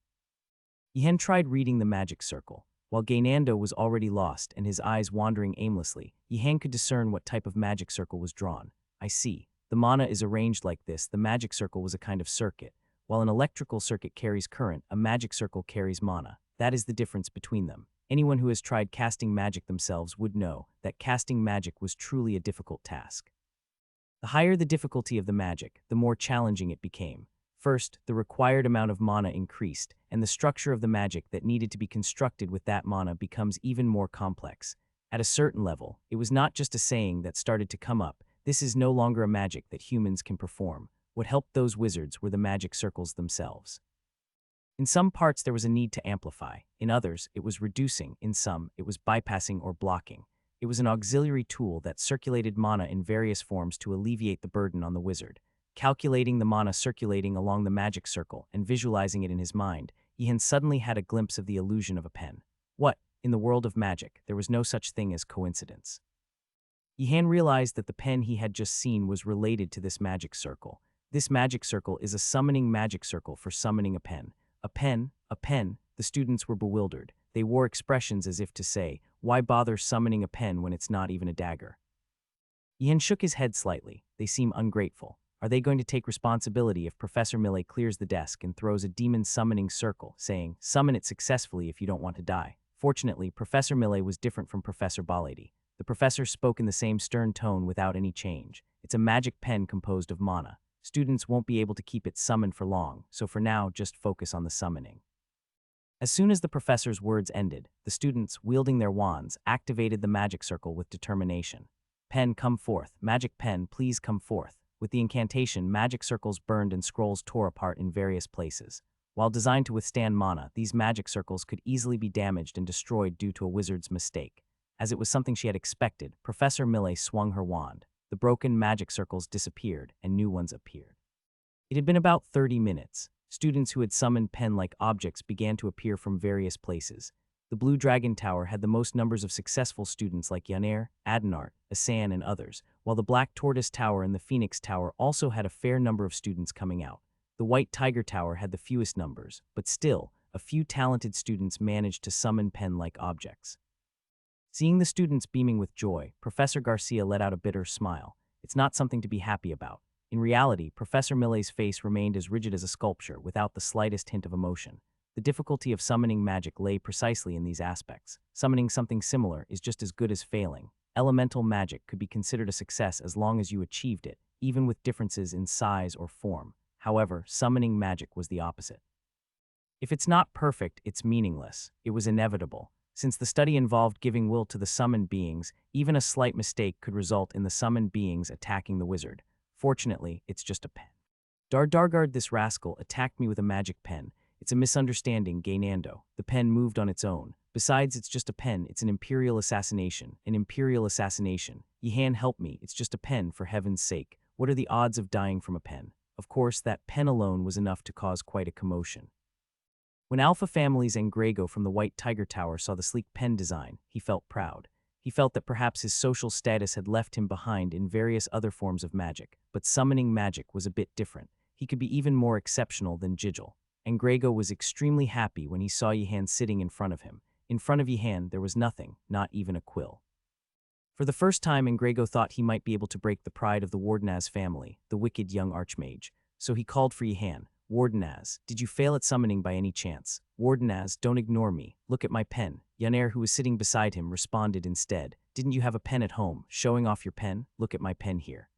Yihan tried reading the magic circle. While Gainando was already lost and his eyes wandering aimlessly, Yihan could discern what type of magic circle was drawn. I see. The mana is arranged like this. The magic circle was a kind of circuit. While an electrical circuit carries current, a magic circle carries mana. That is the difference between them. Anyone who has tried casting magic themselves would know that casting magic was truly a difficult task. The higher the difficulty of the magic, the more challenging it became. First, the required amount of mana increased, and the structure of the magic that needed to be constructed with that mana becomes even more complex. At a certain level, it was not just a saying that started to come up. This is no longer a magic that humans can perform. What helped those wizards were the magic circles themselves. In some parts there was a need to amplify, in others it was reducing, in some it was bypassing or blocking. It was an auxiliary tool that circulated mana in various forms to alleviate the burden on the wizard. Calculating the mana circulating along the magic circle and visualizing it in his mind, Yihan suddenly had a glimpse of the illusion of a pen. What? In the world of magic, there was no such thing as coincidence. Yihan realized that the pen he had just seen was related to this magic circle. This magic circle is a summoning magic circle for summoning a pen. A pen, a pen, the students were bewildered. They wore expressions as if to say, why bother summoning a pen when it's not even a dagger? Yihan shook his head slightly. They seem ungrateful. Are they going to take responsibility if Professor Millet clears the desk and throws a demon summoning circle, saying, summon it successfully if you don't want to die? Fortunately, Professor Millet was different from Professor Baladi. The professor spoke in the same stern tone without any change. It's a magic pen composed of mana. Students won't be able to keep it summoned for long, so for now, just focus on the summoning. As soon as the professor's words ended, the students, wielding their wands, activated the magic circle with determination. Pen, come forth. Magic pen, please come forth. With the incantation, magic circles burned and scrolls tore apart in various places. While designed to withstand mana, these magic circles could easily be damaged and destroyed due to a wizard's mistake. As it was something she had expected, Professor Millet swung her wand. The broken magic circles disappeared, and new ones appeared. It had been about 30 minutes. Students who had summoned pen-like objects began to appear from various places. The Blue Dragon Tower had the most numbers of successful students like Yaner, Adenart, Asan, and others, while the Black Tortoise Tower and the Phoenix Tower also had a fair number of students coming out. The White Tiger Tower had the fewest numbers, but still, a few talented students managed to summon pen-like objects. Seeing the students beaming with joy, Professor Garcia let out a bitter smile. It's not something to be happy about. In reality, Professor Millet's face remained as rigid as a sculpture, without the slightest hint of emotion. The difficulty of summoning magic lay precisely in these aspects. Summoning something similar is just as good as failing. Elemental magic could be considered a success as long as you achieved it, even with differences in size or form. However, summoning magic was the opposite. If it's not perfect, it's meaningless. It was inevitable. Since the study involved giving will to the summoned beings, even a slight mistake could result in the summoned beings attacking the wizard. Fortunately, it's just a pen. Dardargard, this rascal, attacked me with a magic pen. It's a misunderstanding, Gaynando. The pen moved on its own. Besides, it's just a pen. It's an imperial assassination. An imperial assassination. Yihan, help me. It's just a pen, for heaven's sake. What are the odds of dying from a pen? Of course, that pen alone was enough to cause quite a commotion. When Alpha Families and Grego from the White Tiger Tower saw the sleek pen design, he felt proud. He felt that perhaps his social status had left him behind in various other forms of magic, but summoning magic was a bit different. He could be even more exceptional than Jigil. And Grego was extremely happy when he saw Yihan sitting in front of him. In front of Yihan, there was nothing, not even a quill. For the first time, Grego thought he might be able to break the pride of the Wardenaz family, the wicked young archmage. So he called for Yihan. Wardenaz, did you fail at summoning by any chance? Wardenaz, don't ignore me. Look at my pen. Yaner, who was sitting beside him, responded instead. Didn't you have a pen at home? Showing off your pen? Look at my pen here.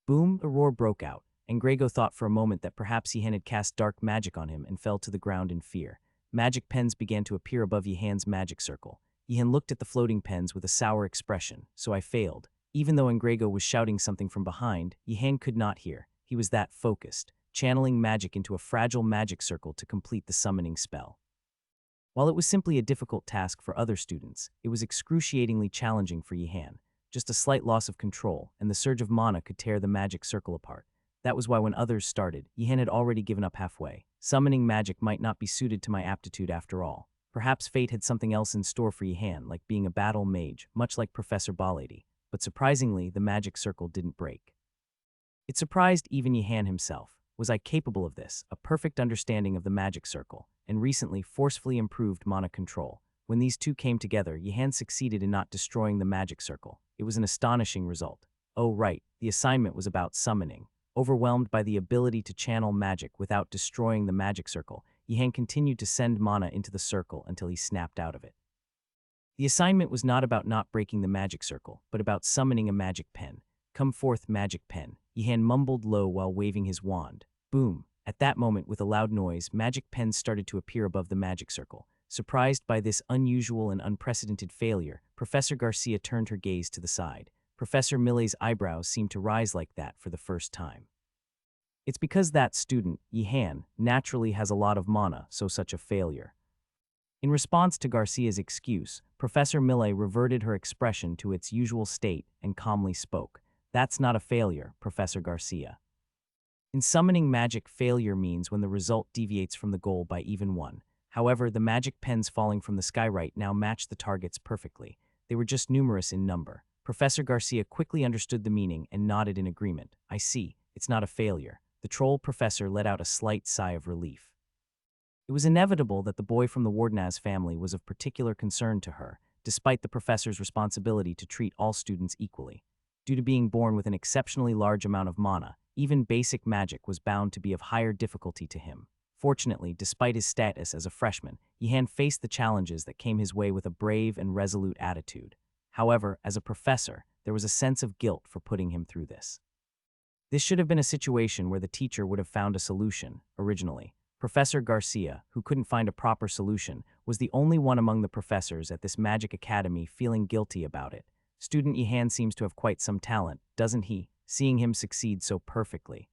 Boom, a roar broke out, and Grego thought for a moment that perhaps Yihan had cast dark magic on him and fell to the ground in fear. Magic pens began to appear above Yihan's magic circle. Yihan looked at the floating pens with a sour expression. So I failed. Even though Grego was shouting something from behind, Yihan could not hear. He was that focused, channeling magic into a fragile magic circle to complete the summoning spell. While it was simply a difficult task for other students, it was excruciatingly challenging for Yihan. Just a slight loss of control, and the surge of mana could tear the magic circle apart. That was why when others started, Yihan had already given up halfway. Summoning magic might not be suited to my aptitude after all. Perhaps fate had something else in store for Yihan, like being a battle mage, much like Professor Baladi. But surprisingly, the magic circle didn't break. It surprised even Yihan himself. Was I capable of this? A perfect understanding of the magic circle, and recently forcefully improved mana control. When these two came together, Yihan succeeded in not destroying the magic circle. It was an astonishing result. Oh right, the assignment was about summoning. Overwhelmed by the ability to channel magic without destroying the magic circle, Yihan continued to send mana into the circle until he snapped out of it. The assignment was not about not breaking the magic circle, but about summoning a magic pen. Come forth, magic pen. Yihan mumbled low while waving his wand. Boom. At that moment, with a loud noise, magic pens started to appear above the magic circle. Surprised by this unusual and unprecedented failure, Professor Garcia turned her gaze to the side. Professor Millet's eyebrows seemed to rise like that for the first time. It's because that student, Yihan, naturally has a lot of mana, so such a failure. In response to Garcia's excuse, Professor Millet reverted her expression to its usual state and calmly spoke. That's not a failure, Professor Garcia. In summoning magic, failure means when the result deviates from the goal by even one. However, the magic pens falling from the sky right now matched the targets perfectly. They were just numerous in number. Professor Garcia quickly understood the meaning and nodded in agreement. I see, it's not a failure. The troll professor let out a slight sigh of relief. It was inevitable that the boy from the Wardenaz family was of particular concern to her, despite the professor's responsibility to treat all students equally. Due to being born with an exceptionally large amount of mana, even basic magic was bound to be of higher difficulty to him. Fortunately, despite his status as a freshman, Yihan faced the challenges that came his way with a brave and resolute attitude. However, as a professor, there was a sense of guilt for putting him through this. This should have been a situation where the teacher would have found a solution, originally. Professor Garcia, who couldn't find a proper solution, was the only one among the professors at this magic academy feeling guilty about it. Student Ihan seems to have quite some talent, doesn't he? Seeing him succeed so perfectly.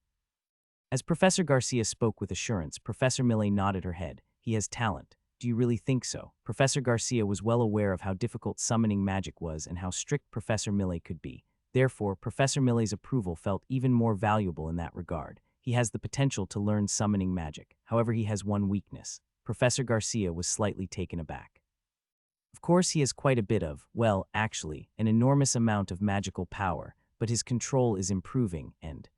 As Professor Garcia spoke with assurance, Professor Millet nodded her head. He has talent. Do you really think so? Professor Garcia was well aware of how difficult summoning magic was and how strict Professor Millet could be. Therefore, Professor Millet's approval felt even more valuable in that regard. He has the potential to learn summoning magic. However, he has one weakness. Professor Garcia was slightly taken aback. Of course, he has quite a bit of, well, actually, an enormous amount of magical power, but his control is improving and…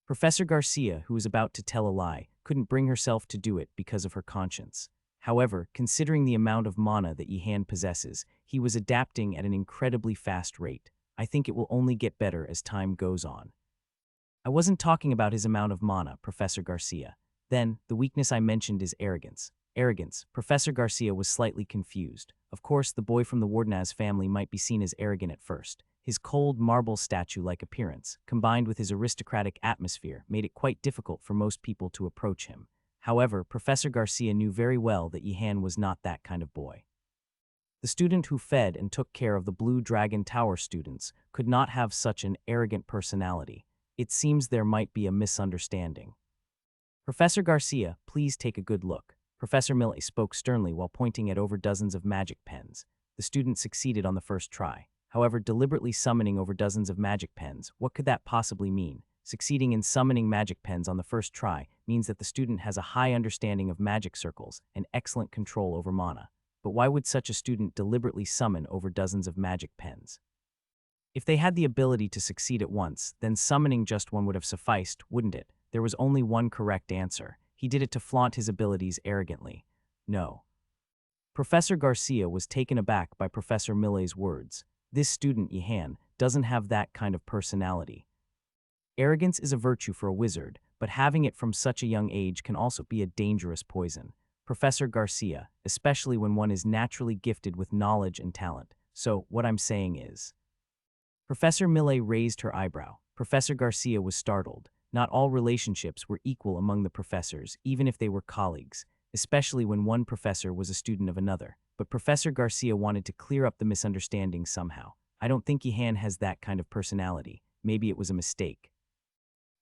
Professor Garcia, who was about to tell a lie, couldn't bring herself to do it because of her conscience. However, considering the amount of mana that Ihan possesses, he was adapting at an incredibly fast rate. I think it will only get better as time goes on. I wasn't talking about his amount of mana, Professor Garcia. Then, the weakness I mentioned is arrogance. Arrogance. Professor Garcia was slightly confused. Of course, the boy from the Wardenaz family might be seen as arrogant at first. His cold, marble statue-like appearance, combined with his aristocratic atmosphere, made it quite difficult for most people to approach him. However, Professor Garcia knew very well that Ihan was not that kind of boy. The student who fed and took care of the Blue Dragon Tower students could not have such an arrogant personality. It seems there might be a misunderstanding. Professor Garcia, please take a good look. Professor Millet spoke sternly while pointing at over dozens of magic pens. The student succeeded on the first try. However, deliberately summoning over dozens of magic pens, what could that possibly mean? Succeeding in summoning magic pens on the first try means that the student has a high understanding of magic circles and excellent control over mana. But why would such a student deliberately summon over dozens of magic pens? If they had the ability to succeed at once, then summoning just one would have sufficed, wouldn't it? There was only one correct answer. He did it to flaunt his abilities arrogantly. No. Professor Garcia was taken aback by Professor Millet's words. This student, Ihan, doesn't have that kind of personality. Arrogance is a virtue for a wizard, but having it from such a young age can also be a dangerous poison. Professor Garcia, especially when one is naturally gifted with knowledge and talent. So, what I'm saying is… Professor Millet raised her eyebrow. Professor Garcia was startled. Not all relationships were equal among the professors, even if they were colleagues, especially when one professor was a student of another. But Professor Garcia wanted to clear up the misunderstanding somehow. I don't think Ihan has that kind of personality. Maybe it was a mistake.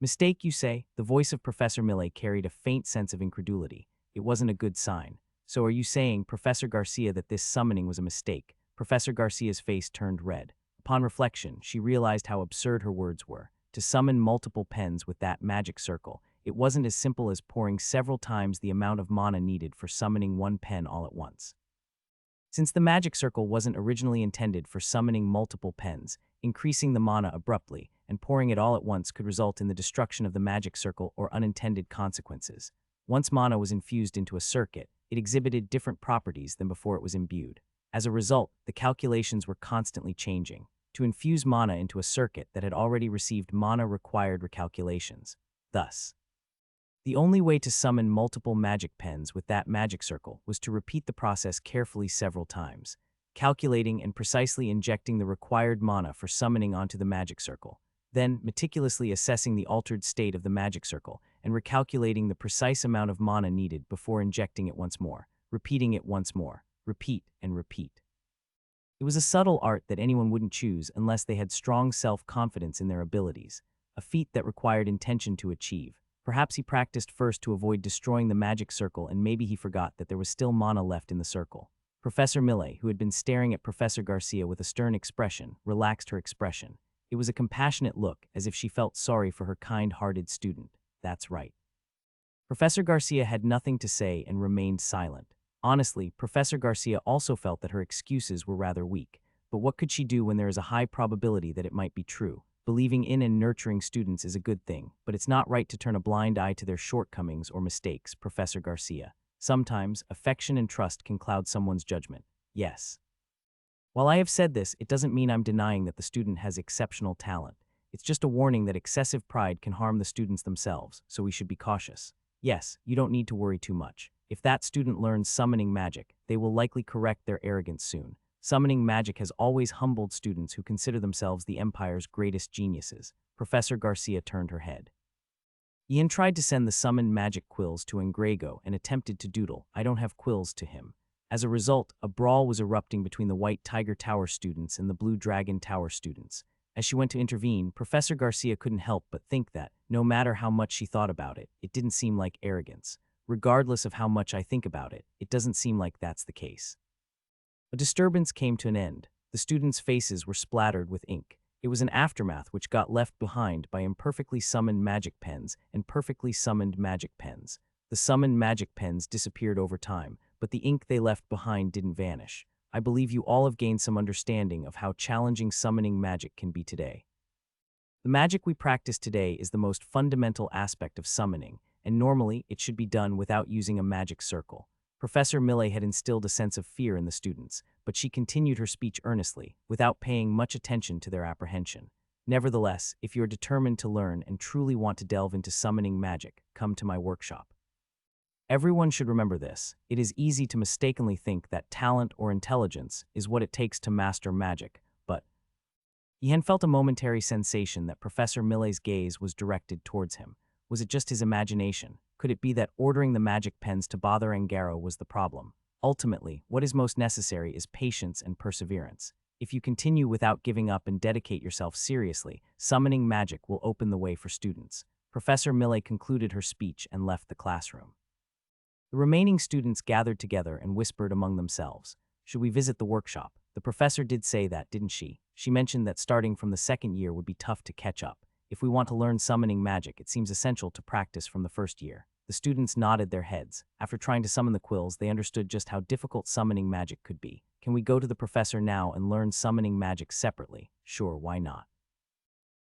Mistake, you say? The voice of Professor Millet carried a faint sense of incredulity. It wasn't a good sign. So are you saying, Professor Garcia, that this summoning was a mistake? Professor Garcia's face turned red. Upon reflection, she realized how absurd her words were. To summon multiple pens with that magic circle, it wasn't as simple as pouring several times the amount of mana needed for summoning one pen all at once. Since the magic circle wasn't originally intended for summoning multiple pens, increasing the mana abruptly and pouring it all at once could result in the destruction of the magic circle or unintended consequences. Once mana was infused into a circuit, it exhibited different properties than before it was imbued. As a result, the calculations were constantly changing. To infuse mana into a circuit that had already received mana required recalculations. Thus, the only way to summon multiple magic pens with that magic circle was to repeat the process carefully several times, calculating and precisely injecting the required mana for summoning onto the magic circle, then meticulously assessing the altered state of the magic circle and recalculating the precise amount of mana needed before injecting it once more, repeating it once more, repeat and repeat. It was a subtle art that anyone wouldn't choose unless they had strong self-confidence in their abilities, a feat that required intention to achieve. Perhaps he practiced first to avoid destroying the magic circle, and maybe he forgot that there was still mana left in the circle. Professor Millet, who had been staring at Professor Garcia with a stern expression, relaxed her expression. It was a compassionate look, as if she felt sorry for her kind-hearted student. That's right. Professor Garcia had nothing to say and remained silent. Honestly, Professor Garcia also felt that her excuses were rather weak. But what could she do when there is a high probability that it might be true? Believing in and nurturing students is a good thing, but it's not right to turn a blind eye to their shortcomings or mistakes, Professor Garcia. Sometimes, affection and trust can cloud someone's judgment. Yes. While I have said this, it doesn't mean I'm denying that the student has exceptional talent. It's just a warning that excessive pride can harm the students themselves, so we should be cautious. Yes, you don't need to worry too much. If that student learns summoning magic, they will likely correct their arrogance soon. Summoning magic has always humbled students who consider themselves the Empire's greatest geniuses. Professor Garcia turned her head. Ian tried to send the summoned magic quills to Engrago and attempted to doodle "I don't have quills" to him. As a result, a brawl was erupting between the White Tiger Tower students and the Blue Dragon Tower students. As she went to intervene, Professor Garcia couldn't help but think that, no matter how much she thought about it, it didn't seem like arrogance. Regardless of how much I think about it, it doesn't seem like that's the case. A disturbance came to an end. The students' faces were splattered with ink. It was an aftermath which got left behind by imperfectly summoned magic pens and perfectly summoned magic pens. The summoned magic pens disappeared over time, but the ink they left behind didn't vanish. I believe you all have gained some understanding of how challenging summoning magic can be today. The magic we practice today is the most fundamental aspect of summoning, and normally it should be done without using a magic circle. Professor Millet had instilled a sense of fear in the students, but she continued her speech earnestly, without paying much attention to their apprehension. Nevertheless, if you are determined to learn and truly want to delve into summoning magic, come to my workshop. Everyone should remember this. It is easy to mistakenly think that talent or intelligence is what it takes to master magic, but Ian felt a momentary sensation that Professor Millet's gaze was directed towards him. Was it just his imagination? Could it be that ordering the magic pens to bother Angaro was the problem? Ultimately, what is most necessary is patience and perseverance. If you continue without giving up and dedicate yourself seriously, summoning magic will open the way for students. Professor Millet concluded her speech and left the classroom. The remaining students gathered together and whispered among themselves. Should we visit the workshop? The professor did say that, didn't she? She mentioned that starting from the second year would be tough to catch up. If we want to learn summoning magic, it seems essential to practice from the first year. The students nodded their heads. After trying to summon the quills, they understood just how difficult summoning magic could be. Can we go to the professor now and learn summoning magic separately? Sure, why not?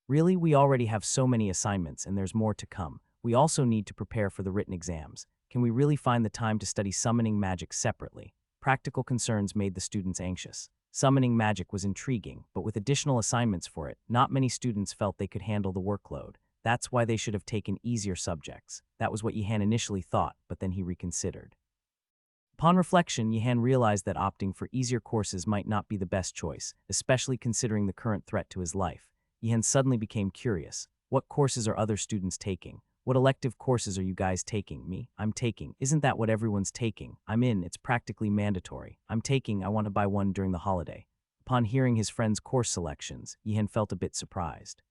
Really, we already have so many assignments and there's more to come. We also need to prepare for the written exams. Can we really find the time to study summoning magic separately? Practical concerns made the students anxious. Summoning magic was intriguing, but with additional assignments for it, not many students felt they could handle the workload. That's why they should have taken easier subjects. That was what Yihan initially thought, but then he reconsidered. Upon reflection, Yihan realized that opting for easier courses might not be the best choice, especially considering the current threat to his life. Yihan suddenly became curious. What courses are other students taking? What elective courses are you guys taking? Me? I'm taking. Isn't that what everyone's taking? I'm in. It's practically mandatory. I'm taking. I want to buy one during the holiday. Upon hearing his friend's course selections, Yihan felt a bit surprised.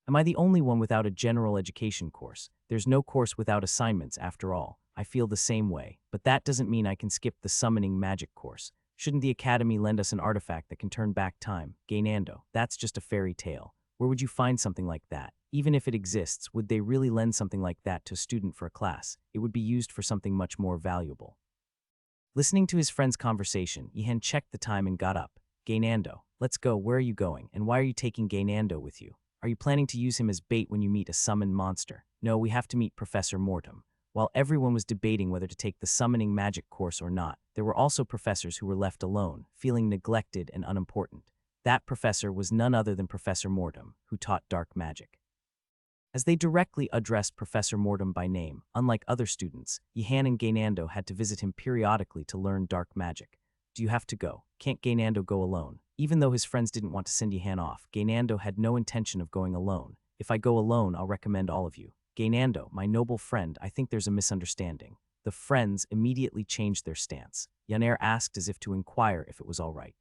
Am I the only one without a general education course? There's no course without assignments after all. I feel the same way, but that doesn't mean I can skip the summoning magic course. Shouldn't the academy lend us an artifact that can turn back time? Gainando, that's just a fairy tale. Where would you find something like that? Even if it exists, would they really lend something like that to a student for a class? It would be used for something much more valuable. Listening to his friend's conversation, Yihan checked the time and got up. Gainando, let's go. Where are you going? And why are you taking Gainando with you? Are you planning to use him as bait when you meet a summoned monster? No, we have to meet Professor Mortem. While everyone was debating whether to take the summoning magic course or not, there were also professors who were left alone, feeling neglected and unimportant. That professor was none other than Professor Mortem, who taught dark magic. As they directly addressed Professor Mortem by name, unlike other students, Yihan and Gainando had to visit him periodically to learn dark magic. Do you have to go? Can't Gainando go alone? Even though his friends didn't want to send Yihan off, Gainando had no intention of going alone. If I go alone, I'll recommend all of you. Gainando, my noble friend, I think there's a misunderstanding. The friends immediately changed their stance. Yaner asked as if to inquire if it was all right.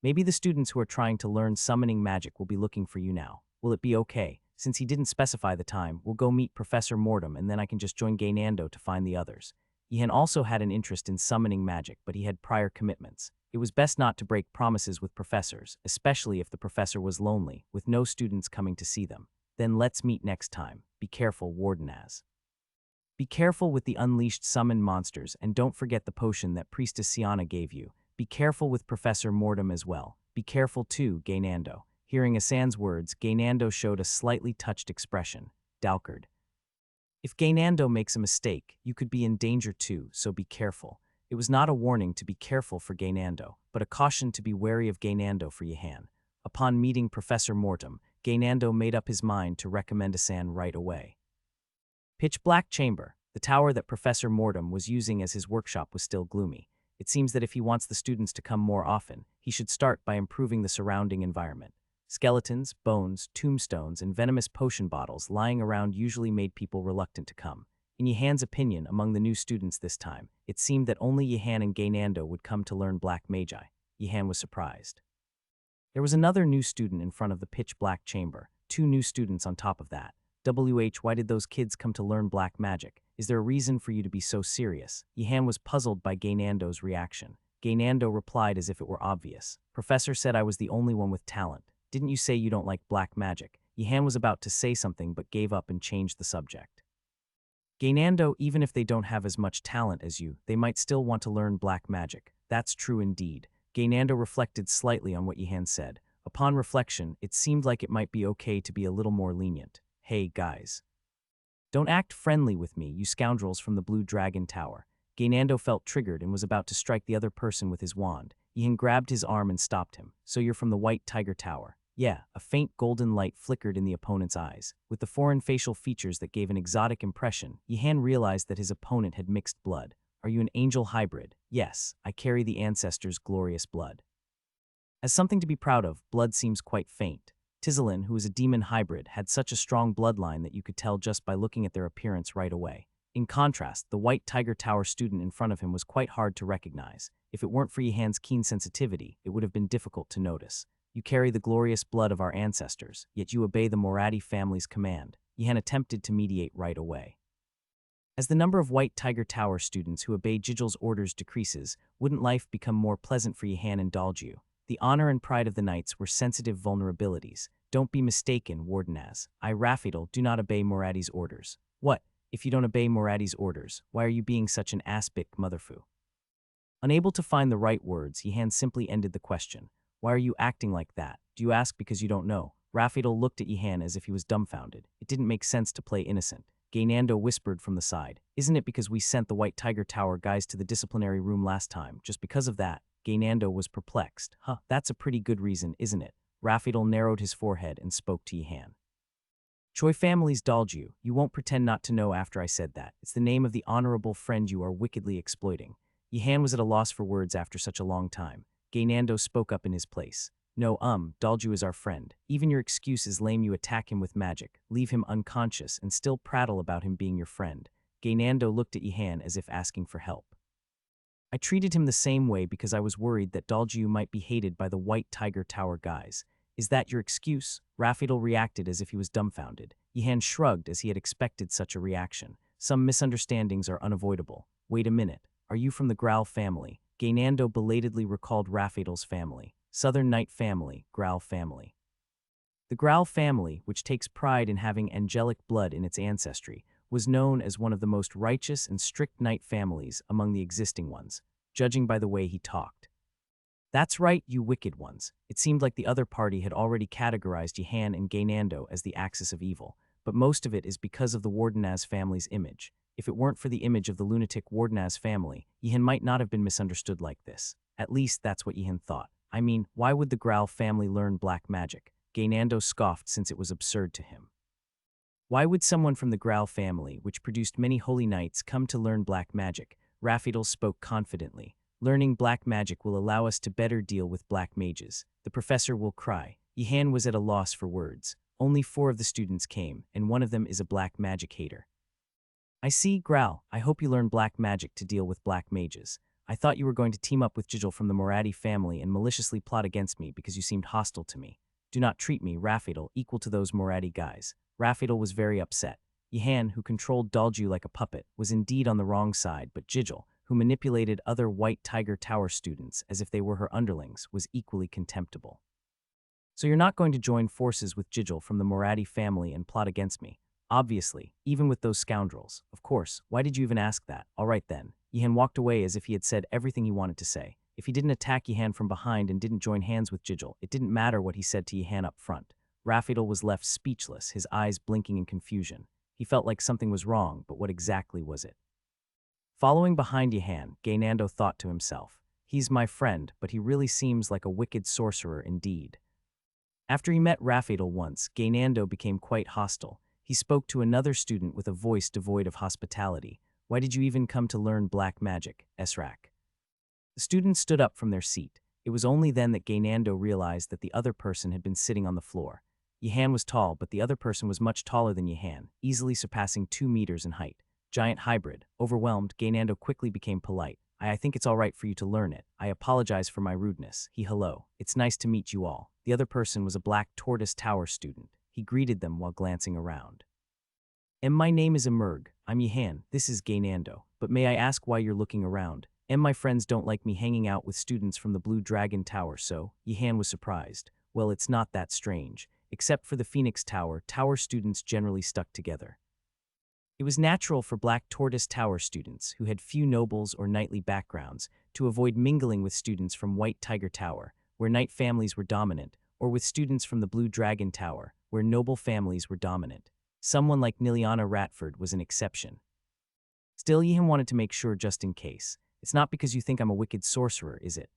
Maybe the students who are trying to learn summoning magic will be looking for you now. Will it be okay? Since he didn't specify the time, we'll go meet Professor Mortem and then I can just join Gainando to find the others. Yihan also had an interest in summoning magic, but he had prior commitments. It was best not to break promises with professors, especially if the professor was lonely, with no students coming to see them. Then let's meet next time. Be careful, Wardenaz. Be careful with the unleashed summoned monsters, and don't forget the potion that Priestess Siana gave you. Be careful with Professor Mortem as well. Be careful too, Gainando. Hearing Asan's words, Gainando showed a slightly touched expression. Dalkard. If Gainando makes a mistake, you could be in danger too, so be careful. It was not a warning to be careful for Gainando, but a caution to be wary of Gainando for Yihan. Upon meeting Professor Mortem, Gainando made up his mind to recommend Asan right away. Pitch Black Chamber. The tower that Professor Mortem was using as his workshop was still gloomy. It seems that if he wants the students to come more often, he should start by improving the surrounding environment. Skeletons, bones, tombstones, and venomous potion bottles lying around usually made people reluctant to come. In Yihan's opinion, among the new students this time, it seemed that only Yihan and Gaynando would come to learn black magi. Yihan was surprised. There was another new student in front of the pitch-black chamber, 2 new students on top of that. Why did those kids come to learn black magic? Is there a reason for you to be so serious? Yihan was puzzled by Gaynando's reaction. Gaynando replied as if it were obvious. Professor said I was the only one with talent. Didn't you say you don't like black magic? Yihan was about to say something but gave up and changed the subject. Gaynando, even if they don't have as much talent as you, they might still want to learn black magic. That's true indeed. Gaynando reflected slightly on what Yihan said. Upon reflection, it seemed like it might be okay to be a little more lenient. Hey, guys. Don't act friendly with me, you scoundrels from the Blue Dragon Tower. Gaynando felt triggered and was about to strike the other person with his wand. Yihan grabbed his arm and stopped him. So you're from the White Tiger Tower. Yeah, a faint golden light flickered in the opponent's eyes. With the foreign facial features that gave an exotic impression, Yihan realized that his opponent had mixed blood. Are you an angel hybrid? Yes, I carry the ancestors' glorious blood. As something to be proud of, blood seems quite faint. Tizalin, who is a demon hybrid, had such a strong bloodline that you could tell just by looking at their appearance right away. In contrast, the White Tiger Tower student in front of him was quite hard to recognize. If it weren't for Yihan's keen sensitivity, it would have been difficult to notice. You carry the glorious blood of our ancestors, yet you obey the Manhwaedit family's command. Yihan attempted to mediate right away. As the number of White Tiger Tower students who obey Jijil's orders decreases, wouldn't life become more pleasant for Yihan and Dalju? The honor and pride of the knights were sensitive vulnerabilities. Don't be mistaken, Wardenaz. I, Rafidal, do not obey Manhwaedit's orders. What? If you don't obey Manhwaedit's orders, why are you being such an aspic motherfu? Unable to find the right words, Yihan simply ended the question. Why are you acting like that? Do you ask because you don't know? Rafidal looked at Yihan as if he was dumbfounded. It didn't make sense to play innocent. Gaynando whispered from the side. Isn't it because we sent the White Tiger Tower guys to the disciplinary room last time? Just because of that? Gaynando was perplexed. That's a pretty good reason, isn't it? Rafidal narrowed his forehead and spoke to Yihan. Choi family's Dalju, you won't pretend not to know after I said that. It's the name of the honorable friend you are wickedly exploiting. Yihan was at a loss for words after such a long time. Gaynando spoke up in his place. No, Dalju is our friend. Even your excuse is lame. You attack him with magic, leave him unconscious, and still prattle about him being your friend. Gaynando looked at Yihan as if asking for help. I treated him the same way because I was worried that Dalju might be hated by the White Tiger Tower guys. Is that your excuse? Rafidal reacted as if he was dumbfounded. Yihan shrugged as he had expected such a reaction. Some misunderstandings are unavoidable. Wait a minute. Are you from the Growl family? Gaynando belatedly recalled Rafidal's family. Southern Knight family, Growl family. The Growl family, which takes pride in having angelic blood in its ancestry, was known as one of the most righteous and strict knight families among the existing ones, judging by the way he talked. That's right, you wicked ones. It seemed like the other party had already categorized Yihan and Gaynando as the axis of evil, but most of it is because of the Wardenaz family's image. If it weren't for the image of the lunatic Wardenaz family, Yihan might not have been misunderstood like this. At least that's what Yihan thought. I mean, why would the Growl family learn black magic? Gaynando scoffed since it was absurd to him. Why would someone from the Growl family, which produced many holy knights, come to learn black magic? Rafidal spoke confidently. Learning black magic will allow us to better deal with black mages. The professor will cry. Yihan was at a loss for words. Only 4 of the students came, and one of them is a black magic hater. I see, Growl. I hope you learn black magic to deal with black mages. I thought you were going to team up with Jijil from the Manhwaedit family and maliciously plot against me because you seemed hostile to me. Do not treat me, Rafidal, equal to those Manhwaedit guys. Rafidal was very upset. Yihan, who controlled Dalju like a puppet, was indeed on the wrong side, but Jijil, who manipulated other White Tiger Tower students as if they were her underlings, was equally contemptible. So you're not going to join forces with Jijil from the Manhwaedit family and plot against me? Obviously, even with those scoundrels. Of course, why did you even ask that? All right then. Yihan walked away as if he had said everything he wanted to say. If he didn't attack Yihan from behind and didn't join hands with Jijil, it didn't matter what he said to Yihan up front. Rafidal was left speechless, his eyes blinking in confusion. He felt like something was wrong, but what exactly was it? Following behind Yihan, Gaynando thought to himself, he's my friend, but he really seems like a wicked sorcerer indeed. After he met Rafidal once, Gaynando became quite hostile. He spoke to another student with a voice devoid of hospitality. Why did you even come to learn black magic, Esrak? The student stood up from their seat. It was only then that Gainando realized that the other person had been sitting on the floor. Yihan was tall, but the other person was much taller than Yihan, easily surpassing 2 meters in height. Giant hybrid. Overwhelmed, Gainando quickly became polite. I think it's all right for you to learn it. I apologize for my rudeness. Hello. It's nice to meet you all. The other person was a black tortoise tower student. He greeted them while glancing around. My name is Emerg. I'm Yihan. This is Gainando. But may I ask why you're looking around? My friends don't like me hanging out with students from the Blue Dragon Tower, so Yihan was surprised. Well, it's not that strange. Except for the Phoenix Tower, tower students generally stuck together. It was natural for Black Tortoise Tower students, who had few nobles or knightly backgrounds, to avoid mingling with students from White Tiger Tower, where knight families were dominant, or with students from the Blue Dragon Tower, where noble families were dominant. Someone like Niliana Ratford was an exception. Still, Yihan wanted to make sure just in case. It's not because you think I'm a wicked sorcerer, is it?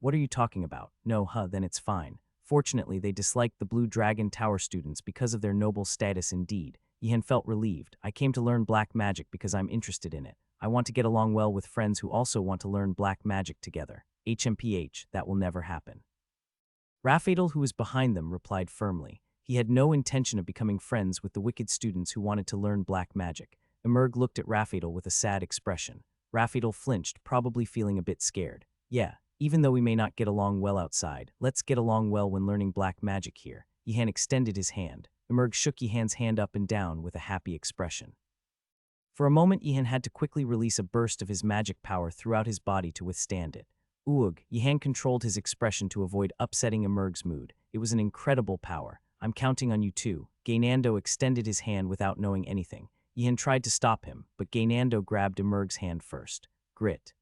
What are you talking about? No, then it's fine. Fortunately, they disliked the Blue Dragon Tower students because of their noble status indeed. Yihan felt relieved. I came to learn black magic because I'm interested in it. I want to get along well with friends who also want to learn black magic together. That will never happen. Raphael, who was behind them, replied firmly. He had no intention of becoming friends with the wicked students who wanted to learn black magic. Emerg looked at Raphael with a sad expression. Raphael flinched, probably feeling a bit scared. Yeah, even though we may not get along well outside, let's get along well when learning black magic here. Yihan extended his hand. Emerg shook Yihan's hand up and down with a happy expression. For a moment, Yihan had to quickly release a burst of his magic power throughout his body to withstand it. Yihan controlled his expression to avoid upsetting Emerg's mood. It was an incredible power. I'm counting on you too. Gainando extended his hand without knowing anything. Yihan tried to stop him, but Gainando grabbed Emerg's hand first. Grit.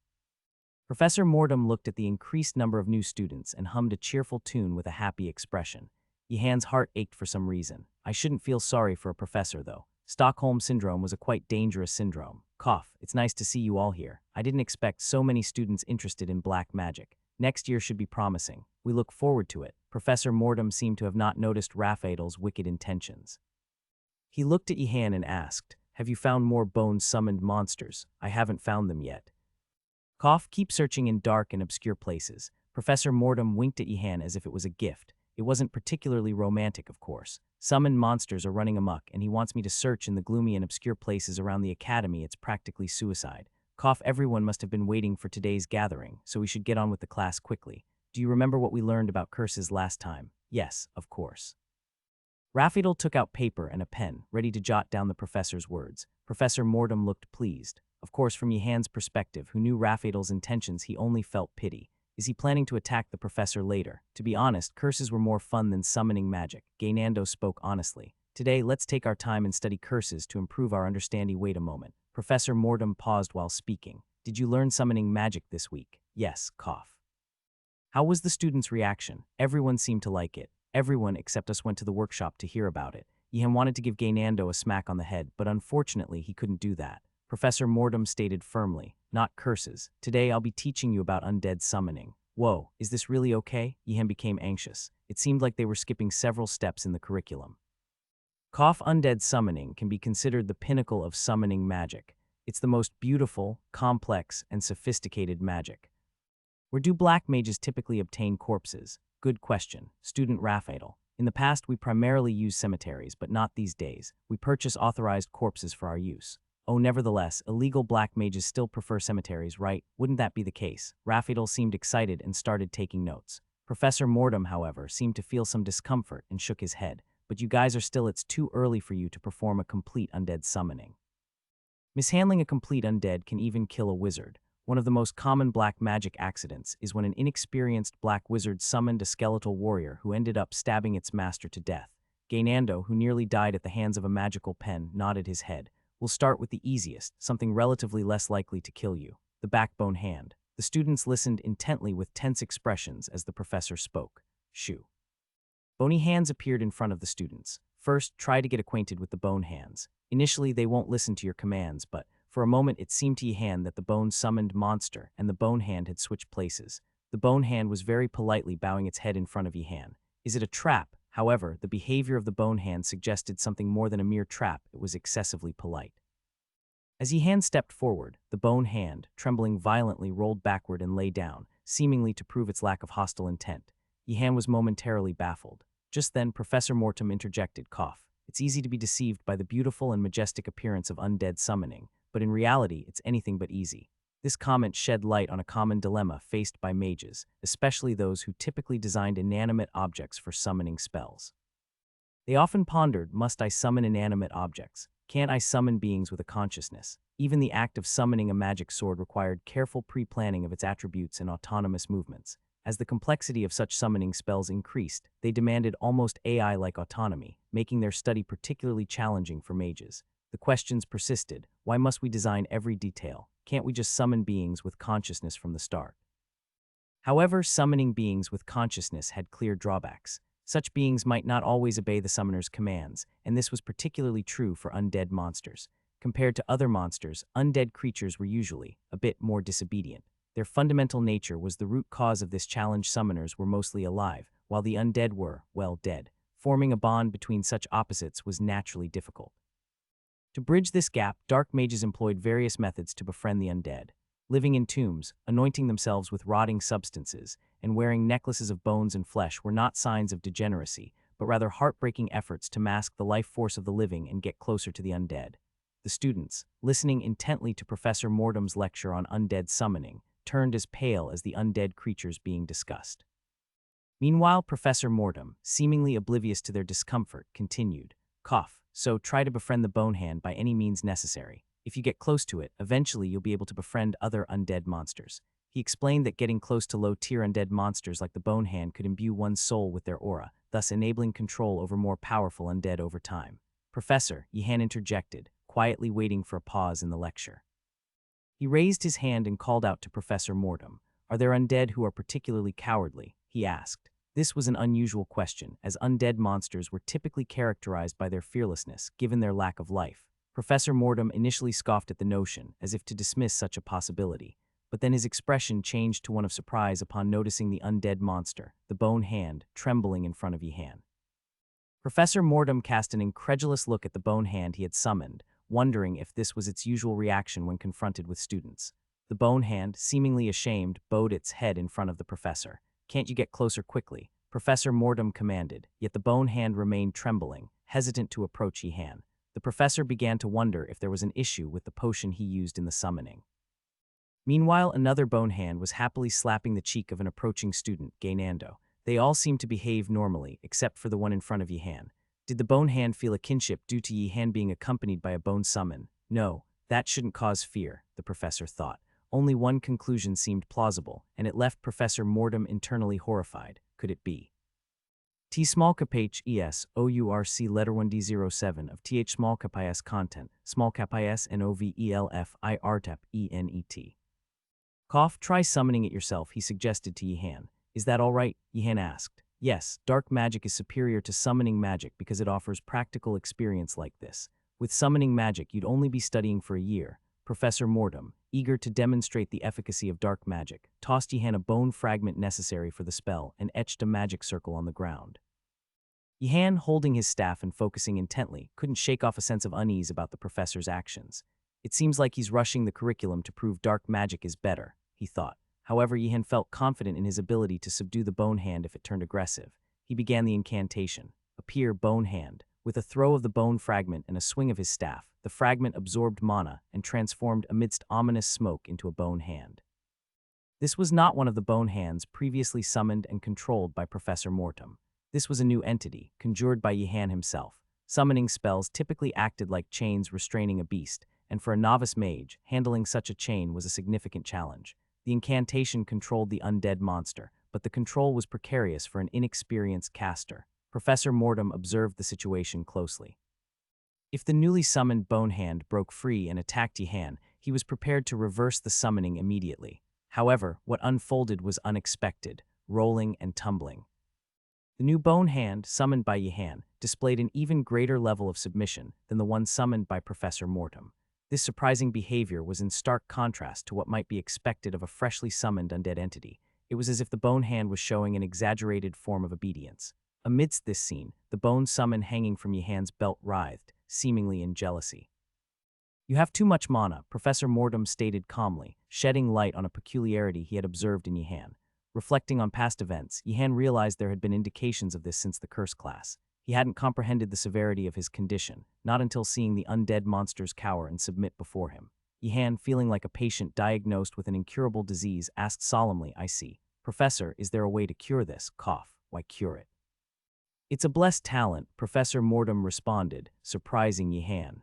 Professor Mortem looked at the increased number of new students and hummed a cheerful tune with a happy expression. Yihan's heart ached for some reason. I shouldn't feel sorry for a professor, though. Stockholm Syndrome was a quite dangerous syndrome. It's nice to see you all here. I didn't expect so many students interested in black magic. Next year should be promising. We look forward to it. Professor Mortem seemed to have not noticed Raphael's wicked intentions. He looked at Yihan and asked, have you found more bone-summoned monsters? I haven't found them yet. Keep searching in dark and obscure places. Professor Mortem winked at Yihan as if it was a gift. It wasn't particularly romantic, of course. Summoned monsters are running amok, and he wants me to search in the gloomy and obscure places around the academy. It's practically suicide. Everyone must have been waiting for today's gathering, so we should get on with the class quickly. Do you remember what we learned about curses last time? Yes, of course. Raphael took out paper and a pen, ready to jot down the professor's words. Professor Mortem looked pleased. Of course, from Yihan's perspective, who knew Raphael's intentions, he only felt pity. Is he planning to attack the professor later? To be honest, curses were more fun than summoning magic. Gainando spoke honestly. Today, let's take our time and study curses to improve our understanding. Wait a moment. Professor Mortem paused while speaking. Did you learn summoning magic this week? Yes, How was the students' reaction? Everyone seemed to like it. Everyone except us went to the workshop to hear about it. Yihan wanted to give Gainando a smack on the head, but unfortunately he couldn't do that. Professor Mortem stated firmly, not curses. Today I'll be teaching you about undead summoning. Whoa, is this really okay? Yihan became anxious. It seemed like they were skipping several steps in the curriculum. Undead summoning can be considered the pinnacle of summoning magic. It's the most beautiful, complex, and sophisticated magic. Where do black mages typically obtain corpses? Good question. Student Raphael. In the past, we primarily used cemeteries, but not these days. We purchase authorized corpses for our use. Nevertheless, illegal black mages still prefer cemeteries, right? Wouldn't that be the case? Raphael seemed excited and started taking notes. Professor Mortem, however, seemed to feel some discomfort and shook his head. But you guys are still, it's too early for you to perform a complete undead summoning. Mishandling a complete undead can even kill a wizard. One of the most common black magic accidents is when an inexperienced black wizard summoned a skeletal warrior who ended up stabbing its master to death. Gainando, who nearly died at the hands of a magical pen, nodded his head. We'll start with the easiest, something relatively less likely to kill you, the backbone hand. The students listened intently with tense expressions as the professor spoke. Shoo. Bony hands appeared in front of the students. First, try to get acquainted with the bone hands. Initially, they won't listen to your commands, but for a moment it seemed to Yihan that the bone-summoned monster and the bone hand had switched places. The bone hand was very politely bowing its head in front of Yihan. Is it a trap? However, the behavior of the bone hand suggested something more than a mere trap. It was excessively polite. As Yihan stepped forward, the bone hand, trembling violently, rolled backward and lay down. seemingly to prove its lack of hostile intent. Yihan was momentarily baffled. Just then, Professor Mortem interjected, cough. It's easy to be deceived by the beautiful and majestic appearance of undead summoning, but in reality, it's anything but easy. This comment shed light on a common dilemma faced by mages, especially those who typically designed inanimate objects for summoning spells. They often pondered, must I summon inanimate objects? Can't I summon beings with a consciousness? Even the act of summoning a magic sword required careful pre-planning of its attributes and autonomous movements. As the complexity of such summoning spells increased, they demanded almost AI-like autonomy, making their study particularly challenging for mages. The questions persisted. Why must we design every detail? Can't we just summon beings with consciousness from the start? However, summoning beings with consciousness had clear drawbacks. Such beings might not always obey the summoner's commands, and this was particularly true for undead monsters. Compared to other monsters, undead creatures were usually a bit more disobedient. Their fundamental nature was the root cause of this challenge. Summoners were mostly alive, while the undead were, well, dead. Forming a bond between such opposites was naturally difficult. To bridge this gap, dark mages employed various methods to befriend the undead. Living in tombs, anointing themselves with rotting substances, and wearing necklaces of bones and flesh were not signs of degeneracy, but rather heartbreaking efforts to mask the life force of the living and get closer to the undead. The students, listening intently to Professor Mortem's lecture on undead summoning, turned as pale as the undead creatures being discussed. Meanwhile, Professor Mortem, seemingly oblivious to their discomfort, continued, cough, so try to befriend the bone hand by any means necessary. If you get close to it, eventually you'll be able to befriend other undead monsters. He explained that getting close to low-tier undead monsters like the bone hand could imbue one's soul with their aura, thus enabling control over more powerful undead over time. Professor, Yihan interjected, quietly waiting for a pause in the lecture. He raised his hand and called out to Professor Mortem. Are there undead who are particularly cowardly? He asked. This was an unusual question, as undead monsters were typically characterized by their fearlessness, given their lack of life. Professor Mortem initially scoffed at the notion, as if to dismiss such a possibility, but then his expression changed to one of surprise upon noticing the undead monster, the bone hand, trembling in front of Yihan. Professor Mortem cast an incredulous look at the bone hand he had summoned, wondering if this was its usual reaction when confronted with students. The bone hand, seemingly ashamed, bowed its head in front of the professor. Can't you get closer quickly? Professor Mortem commanded, yet the bone hand remained trembling, hesitant to approach Yihan. The professor began to wonder if there was an issue with the potion he used in the summoning. Meanwhile, another bone hand was happily slapping the cheek of an approaching student, Gaynando. They all seemed to behave normally, except for the one in front of Yihan. Did the bone hand feel a kinship due to Yihan being accompanied by a bone summon? No, that shouldn't cause fear, the professor thought. Only one conclusion seemed plausible, and it left Professor Mortem internally horrified. Could it be? T small cap H ES OURC letter 1D07 of TH small cap IS content, small cap IS NOVELF IRTAP ENET. Cough, try summoning it yourself, he suggested to Yihan. Is that all right? Yihan asked. Yes, dark magic is superior to summoning magic because it offers practical experience like this. With summoning magic, you'd only be studying for a year. Professor Mortem, eager to demonstrate the efficacy of dark magic, tossed Yihan a bone fragment necessary for the spell and etched a magic circle on the ground. Yihan, holding his staff and focusing intently, couldn't shake off a sense of unease about the professor's actions. It seems like he's rushing the curriculum to prove dark magic is better, he thought. However, Yihan felt confident in his ability to subdue the bone hand if it turned aggressive. He began the incantation. Appear, bone hand. With a throw of the bone fragment and a swing of his staff, the fragment absorbed mana and transformed amidst ominous smoke into a bone hand. This was not one of the bone hands previously summoned and controlled by Professor Mortem. This was a new entity, conjured by Yihan himself. Summoning spells typically acted like chains restraining a beast, and for a novice mage, handling such a chain was a significant challenge. The incantation controlled the undead monster, but the control was precarious for an inexperienced caster. Professor Mortem observed the situation closely. If the newly summoned bone hand broke free and attacked Yihan, he was prepared to reverse the summoning immediately. However, what unfolded was unexpected, rolling and tumbling. The new bone hand, summoned by Yihan, displayed an even greater level of submission than the one summoned by Professor Mortem. This surprising behavior was in stark contrast to what might be expected of a freshly summoned undead entity. It was as if the bone hand was showing an exaggerated form of obedience. Amidst this scene, the bone summon hanging from Yihan's belt writhed, seemingly in jealousy. You have too much mana, Professor Mortem stated calmly, shedding light on a peculiarity he had observed in Yihan. Reflecting on past events, Yihan realized there had been indications of this since the curse class. He hadn't comprehended the severity of his condition, not until seeing the undead monsters cower and submit before him. Yihan, feeling like a patient diagnosed with an incurable disease, asked solemnly, I see. Professor, is there a way to cure this? Cough. Why cure it? It's a blessed talent, Professor Mortem responded, surprising Yihan.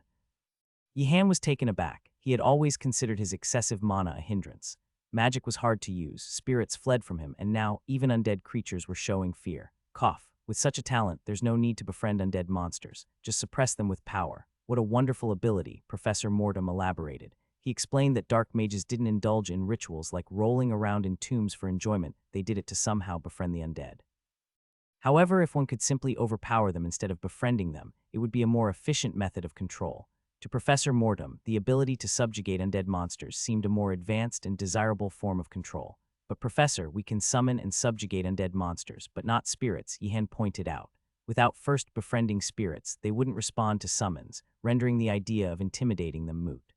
Yihan was taken aback. He had always considered his excessive mana a hindrance. Magic was hard to use, spirits fled from him, and now even undead creatures were showing fear. Cough. With such a talent, there's no need to befriend undead monsters. Just suppress them with power. What a wonderful ability, Professor Mortem elaborated. He explained that dark mages didn't indulge in rituals like rolling around in tombs for enjoyment, they did it to somehow befriend the undead. However, if one could simply overpower them instead of befriending them, it would be a more efficient method of control. To Professor Mortem, the ability to subjugate undead monsters seemed a more advanced and desirable form of control. But Professor, we can summon and subjugate undead monsters, but not spirits, Yihan pointed out. Without first befriending spirits, they wouldn't respond to summons, rendering the idea of intimidating them moot.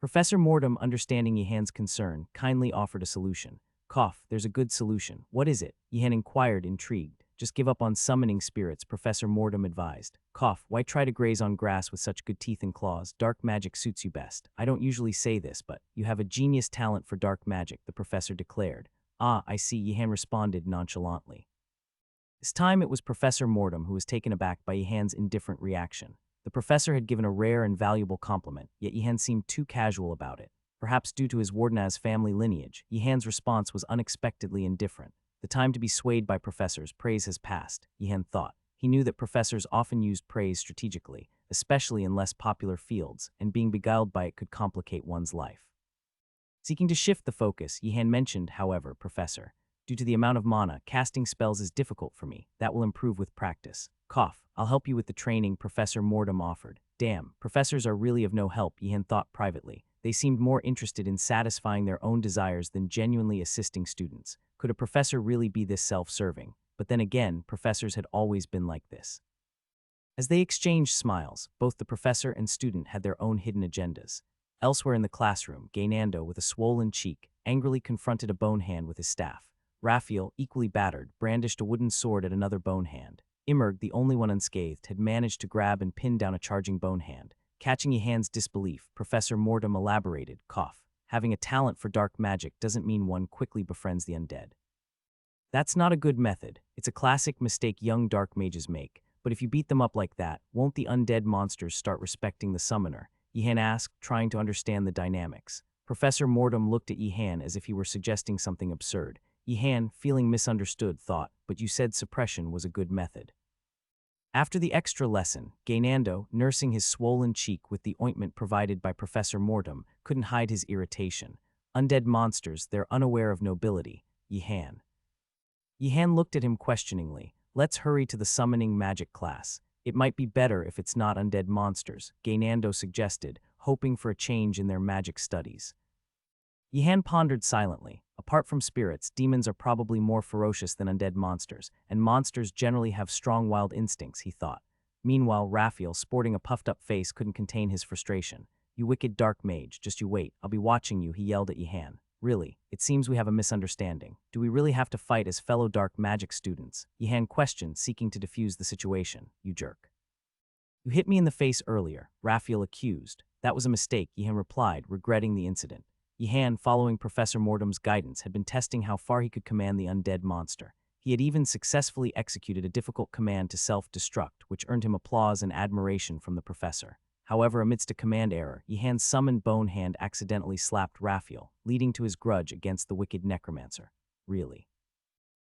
Professor Mortem, understanding Yihan's concern, kindly offered a solution. Cough, there's a good solution. What is it? Yihan inquired, intrigued. Just give up on summoning spirits, Professor Mortem advised. Cough, why try to graze on grass with such good teeth and claws? Dark magic suits you best. I don't usually say this, but you have a genius talent for dark magic, the professor declared. Ah, I see, Yihan responded nonchalantly. This time it was Professor Mortem who was taken aback by Yihan's indifferent reaction. The professor had given a rare and valuable compliment, yet Yihan seemed too casual about it. Perhaps due to his Wardenaz family lineage, Yihan's response was unexpectedly indifferent. The time to be swayed by professors' praise has passed, Yihan thought. He knew that professors often used praise strategically, especially in less popular fields, and being beguiled by it could complicate one's life. Seeking to shift the focus, Yihan mentioned, however, Professor, due to the amount of mana, casting spells is difficult for me. That will improve with practice. Cough, I'll help you with the training Professor Mortem offered. Damn, professors are really of no help, Yihan thought privately. They seemed more interested in satisfying their own desires than genuinely assisting students. Could a professor really be this self-serving? But then again, professors had always been like this. As they exchanged smiles, both the professor and student had their own hidden agendas. Elsewhere in the classroom, Gaynando, with a swollen cheek, angrily confronted a bone hand with his staff. Raphael, equally battered, brandished a wooden sword at another bone hand. Immerg, the only one unscathed, had managed to grab and pin down a charging bone hand. Catching Yihan's disbelief, Professor Mortem elaborated, cough. Having a talent for dark magic doesn't mean one quickly befriends the undead. That's not a good method. It's a classic mistake young dark mages make. But if you beat them up like that, won't the undead monsters start respecting the summoner? Yihan asked, trying to understand the dynamics. Professor Mortem looked at Yihan as if he were suggesting something absurd. Yihan, feeling misunderstood, thought, but you said suppression was a good method. After the extra lesson, Gaynando, nursing his swollen cheek with the ointment provided by Professor Mortem, couldn't hide his irritation. Undead monsters, they're unaware of nobility. Yihan. Yihan looked at him questioningly. Let's hurry to the summoning magic class. It might be better if it's not undead monsters, Gaynando suggested, hoping for a change in their magic studies. Yihan pondered silently. Apart from spirits, demons are probably more ferocious than undead monsters, and monsters generally have strong wild instincts, he thought. Meanwhile, Raphael, sporting a puffed-up face, couldn't contain his frustration. You wicked dark mage, just you wait, I'll be watching you, he yelled at Yihan. Really, it seems we have a misunderstanding. Do we really have to fight as fellow dark magic students? Yihan questioned, seeking to defuse the situation. You jerk. You hit me in the face earlier, Raphael accused. That was a mistake, Yihan replied, regretting the incident. Yihan, following Professor Mortem's guidance, had been testing how far he could command the undead monster. He had even successfully executed a difficult command to self-destruct, which earned him applause and admiration from the professor. However, amidst a command error, Yihan's summoned bone hand accidentally slapped Raphael, leading to his grudge against the wicked necromancer. Really?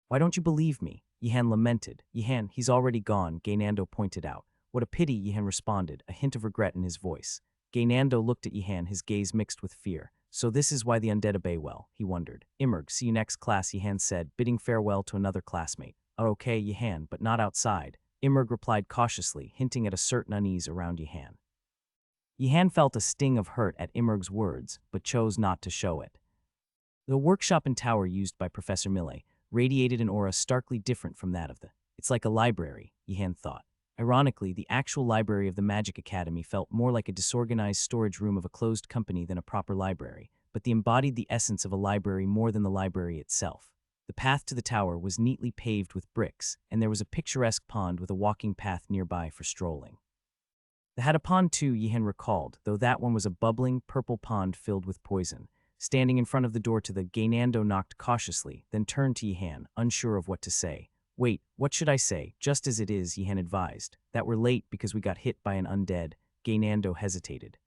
Why don't you believe me? Yihan lamented. Yihan, he's already gone, Gaynando pointed out. What a pity, Yihan responded, a hint of regret in his voice. Gaynando looked at Yihan, his gaze mixed with fear. So this is why the undead obey well, he wondered. Immerg, see you next class, Yihan said, bidding farewell to another classmate. Oh, okay, Yihan, but not outside. Immerg replied cautiously, hinting at a certain unease around Yihan. Yihan felt a sting of hurt at Immerg's words, but chose not to show it. The workshop and tower used by Professor Millet radiated an aura starkly different from that of the. It's like a library, Yihan thought. Ironically, the actual library of the Magic Academy felt more like a disorganized storage room of a closed company than a proper library, but they embodied the essence of a library more than the library itself. The path to the tower was neatly paved with bricks, and there was a picturesque pond with a walking path nearby for strolling. They had a pond too, Yihan recalled, though that one was a bubbling, purple pond filled with poison. Standing in front of the door to the Gainando knocked cautiously, then turned to Yihan, unsure of what to say. Wait, what should I say? Just as it is, Yihan advised. That we're late because we got hit by an undead. Gainando hesitated.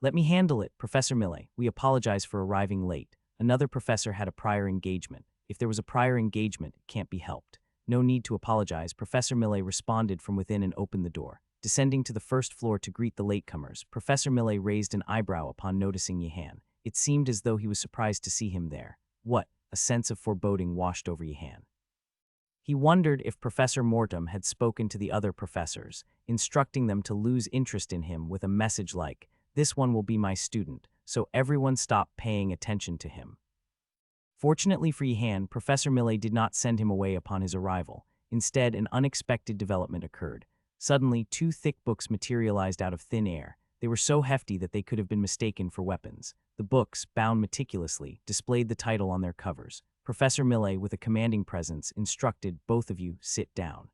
Let me handle it, Professor Millet. We apologize for arriving late. Another professor had a prior engagement. If there was a prior engagement, it can't be helped. No need to apologize, Professor Millet responded from within and opened the door. Descending to the first floor to greet the latecomers, Professor Millet raised an eyebrow upon noticing Yihan. It seemed as though he was surprised to see him there. What? A sense of foreboding washed over Yihan. He wondered if Professor Mortem had spoken to the other professors, instructing them to lose interest in him with a message like, "This one will be my student," so everyone stopped paying attention to him. Fortunately for Yihan, Professor Millet did not send him away upon his arrival. Instead, an unexpected development occurred. Suddenly, two thick books materialized out of thin air. They were so hefty that they could have been mistaken for weapons. The books, bound meticulously, displayed the title on their covers. Professor Millet, with a commanding presence, instructed, "Both of you, sit down."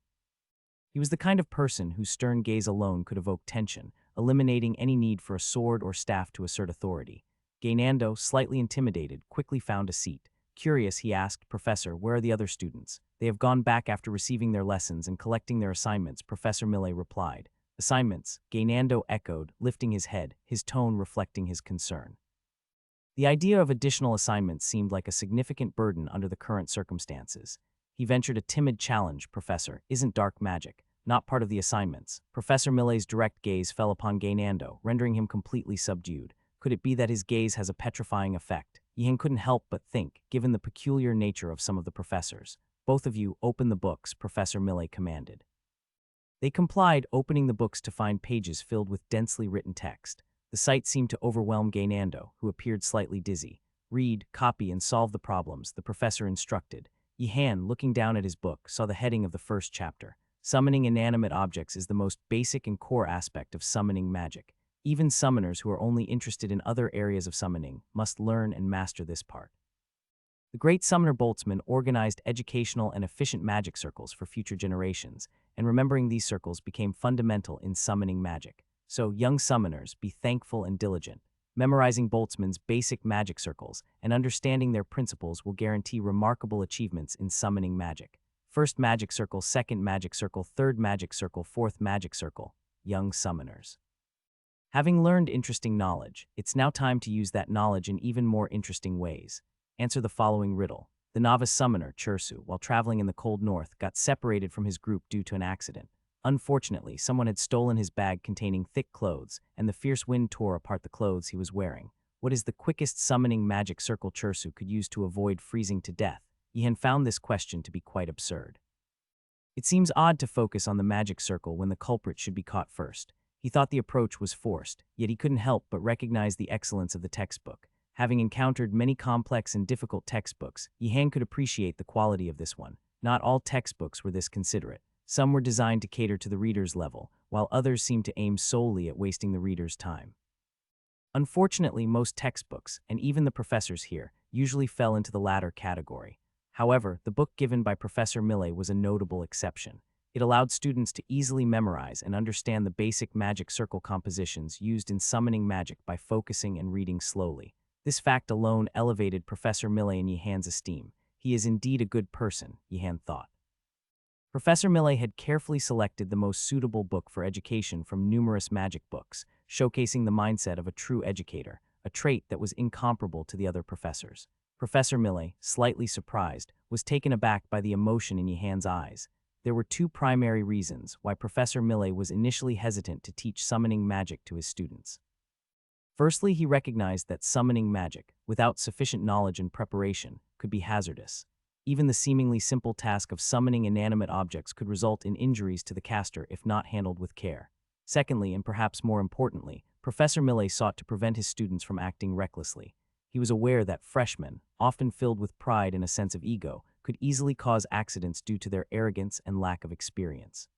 He was the kind of person whose stern gaze alone could evoke tension, eliminating any need for a sword or staff to assert authority. Gainando, slightly intimidated, quickly found a seat. Curious, he asked, "Professor, where are the other students?" "They have gone back after receiving their lessons and collecting their assignments," Professor Millet replied. "Assignments," Gainando echoed, lifting his head, his tone reflecting his concern. The idea of additional assignments seemed like a significant burden under the current circumstances. He ventured a timid challenge, "Professor, isn't dark magic not part of the assignments?" Professor Millet's direct gaze fell upon Gainando, rendering him completely subdued. Could it be that his gaze has a petrifying effect? Yihan couldn't help but think, given the peculiar nature of some of the professors. "Both of you, open the books," Professor Millet commanded. They complied, opening the books to find pages filled with densely written text. The sight seemed to overwhelm Gainando, who appeared slightly dizzy. "Read, copy, and solve the problems," the professor instructed. Yihan, looking down at his book, saw the heading of the first chapter. Summoning inanimate objects is the most basic and core aspect of summoning magic. Even summoners who are only interested in other areas of summoning must learn and master this part. The great summoner Boltzmann organized educational and efficient magic circles for future generations, and remembering these circles became fundamental in summoning magic. So, young summoners, be thankful and diligent. Memorizing Boltzmann's basic magic circles and understanding their principles will guarantee remarkable achievements in summoning magic. First magic circle, second magic circle, third magic circle, fourth magic circle. Young summoners. Having learned interesting knowledge, it's now time to use that knowledge in even more interesting ways. Answer the following riddle. The novice summoner, Chursu, while traveling in the cold north, got separated from his group due to an accident. Unfortunately, someone had stolen his bag containing thick clothes, and the fierce wind tore apart the clothes he was wearing. What is the quickest summoning magic circle Chursu could use to avoid freezing to death? Yihan found this question to be quite absurd. It seems odd to focus on the magic circle when the culprit should be caught first. He thought the approach was forced, yet he couldn't help but recognize the excellence of the textbook. Having encountered many complex and difficult textbooks, Yihan could appreciate the quality of this one. Not all textbooks were this considerate. Some were designed to cater to the reader's level, while others seemed to aim solely at wasting the reader's time. Unfortunately, most textbooks, and even the professors here, usually fell into the latter category. However, the book given by Professor Millet was a notable exception. It allowed students to easily memorize and understand the basic magic circle compositions used in summoning magic by focusing and reading slowly. This fact alone elevated Professor Millet in Yihan's esteem. He is indeed a good person, Yihan thought. Professor Millet had carefully selected the most suitable book for education from numerous magic books, showcasing the mindset of a true educator, a trait that was incomparable to the other professors. Professor Millet, slightly surprised, was taken aback by the emotion in Yihan's eyes. There were two primary reasons why Professor Millet was initially hesitant to teach summoning magic to his students. Firstly, he recognized that summoning magic, without sufficient knowledge and preparation, could be hazardous. Even the seemingly simple task of summoning inanimate objects could result in injuries to the caster if not handled with care. Secondly, and perhaps more importantly, Professor Millet sought to prevent his students from acting recklessly. He was aware that freshmen, often filled with pride and a sense of ego, could easily cause accidents due to their arrogance and lack of experience.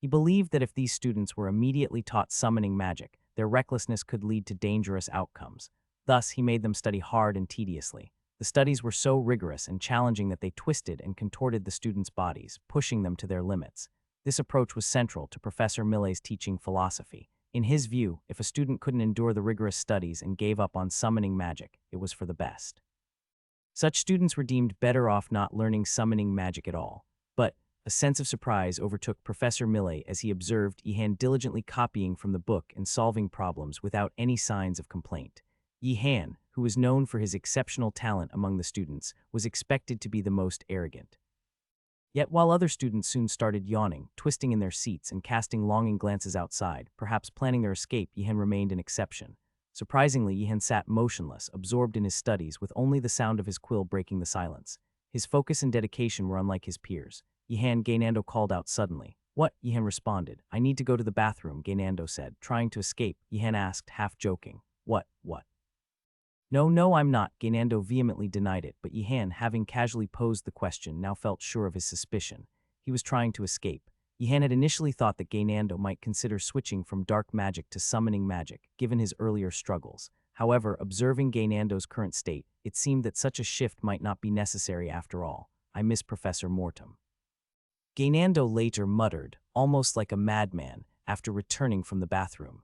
He believed that if these students were immediately taught summoning magic, their recklessness could lead to dangerous outcomes. Thus, he made them study hard and tediously. The studies were so rigorous and challenging that they twisted and contorted the students' bodies, pushing them to their limits. This approach was central to Professor Millet's teaching philosophy. In his view, if a student couldn't endure the rigorous studies and gave up on summoning magic, it was for the best. Such students were deemed better off not learning summoning magic at all. But a sense of surprise overtook Professor Millet as he observed Yihan diligently copying from the book and solving problems without any signs of complaint. Yihan, who was known for his exceptional talent among the students, was expected to be the most arrogant. Yet while other students soon started yawning, twisting in their seats, and casting longing glances outside, perhaps planning their escape, Yihan remained an exception. Surprisingly, Yihan sat motionless, absorbed in his studies, with only the sound of his quill breaking the silence. His focus and dedication were unlike his peers. Yihan, Gainando called out suddenly. "What?" Yihan responded. "I need to go to the bathroom," Gainando said. Trying to escape, Yihan asked, half joking. What? No, I'm not," Gainando vehemently denied it, but Yihan, having casually posed the question, now felt sure of his suspicion. He was trying to escape. Yihan had initially thought that Gainando might consider switching from dark magic to summoning magic, given his earlier struggles. However, observing Gainando's current state, it seemed that such a shift might not be necessary after all. "I miss Professor Mortem," Gainando later muttered, almost like a madman, after returning from the bathroom.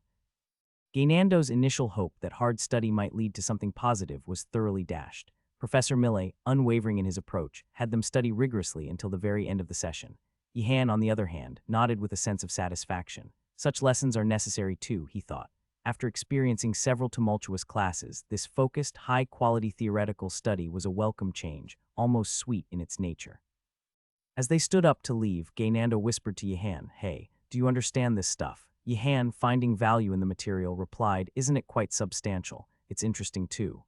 Gainando's initial hope that hard study might lead to something positive was thoroughly dashed. Professor Millet, unwavering in his approach, had them study rigorously until the very end of the session. Yihan, on the other hand, nodded with a sense of satisfaction. Such lessons are necessary too, he thought. After experiencing several tumultuous classes, this focused, high-quality theoretical study was a welcome change, almost sweet in its nature. As they stood up to leave, Gainando whispered to Yihan, "Hey, do you understand this stuff?" Yihan, finding value in the material, replied, "Isn't it quite substantial? It's interesting too."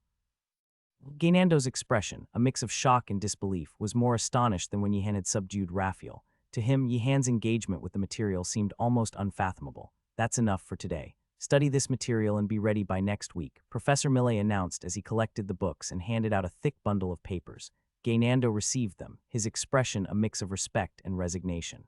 Gainando's expression, a mix of shock and disbelief, was more astonished than when Yihan had subdued Raphael. To him, Yihan's engagement with the material seemed almost unfathomable. "That's enough for today. Study this material and be ready by next week," Professor Millet announced as he collected the books and handed out a thick bundle of papers. Gainando received them, his expression a mix of respect and resignation.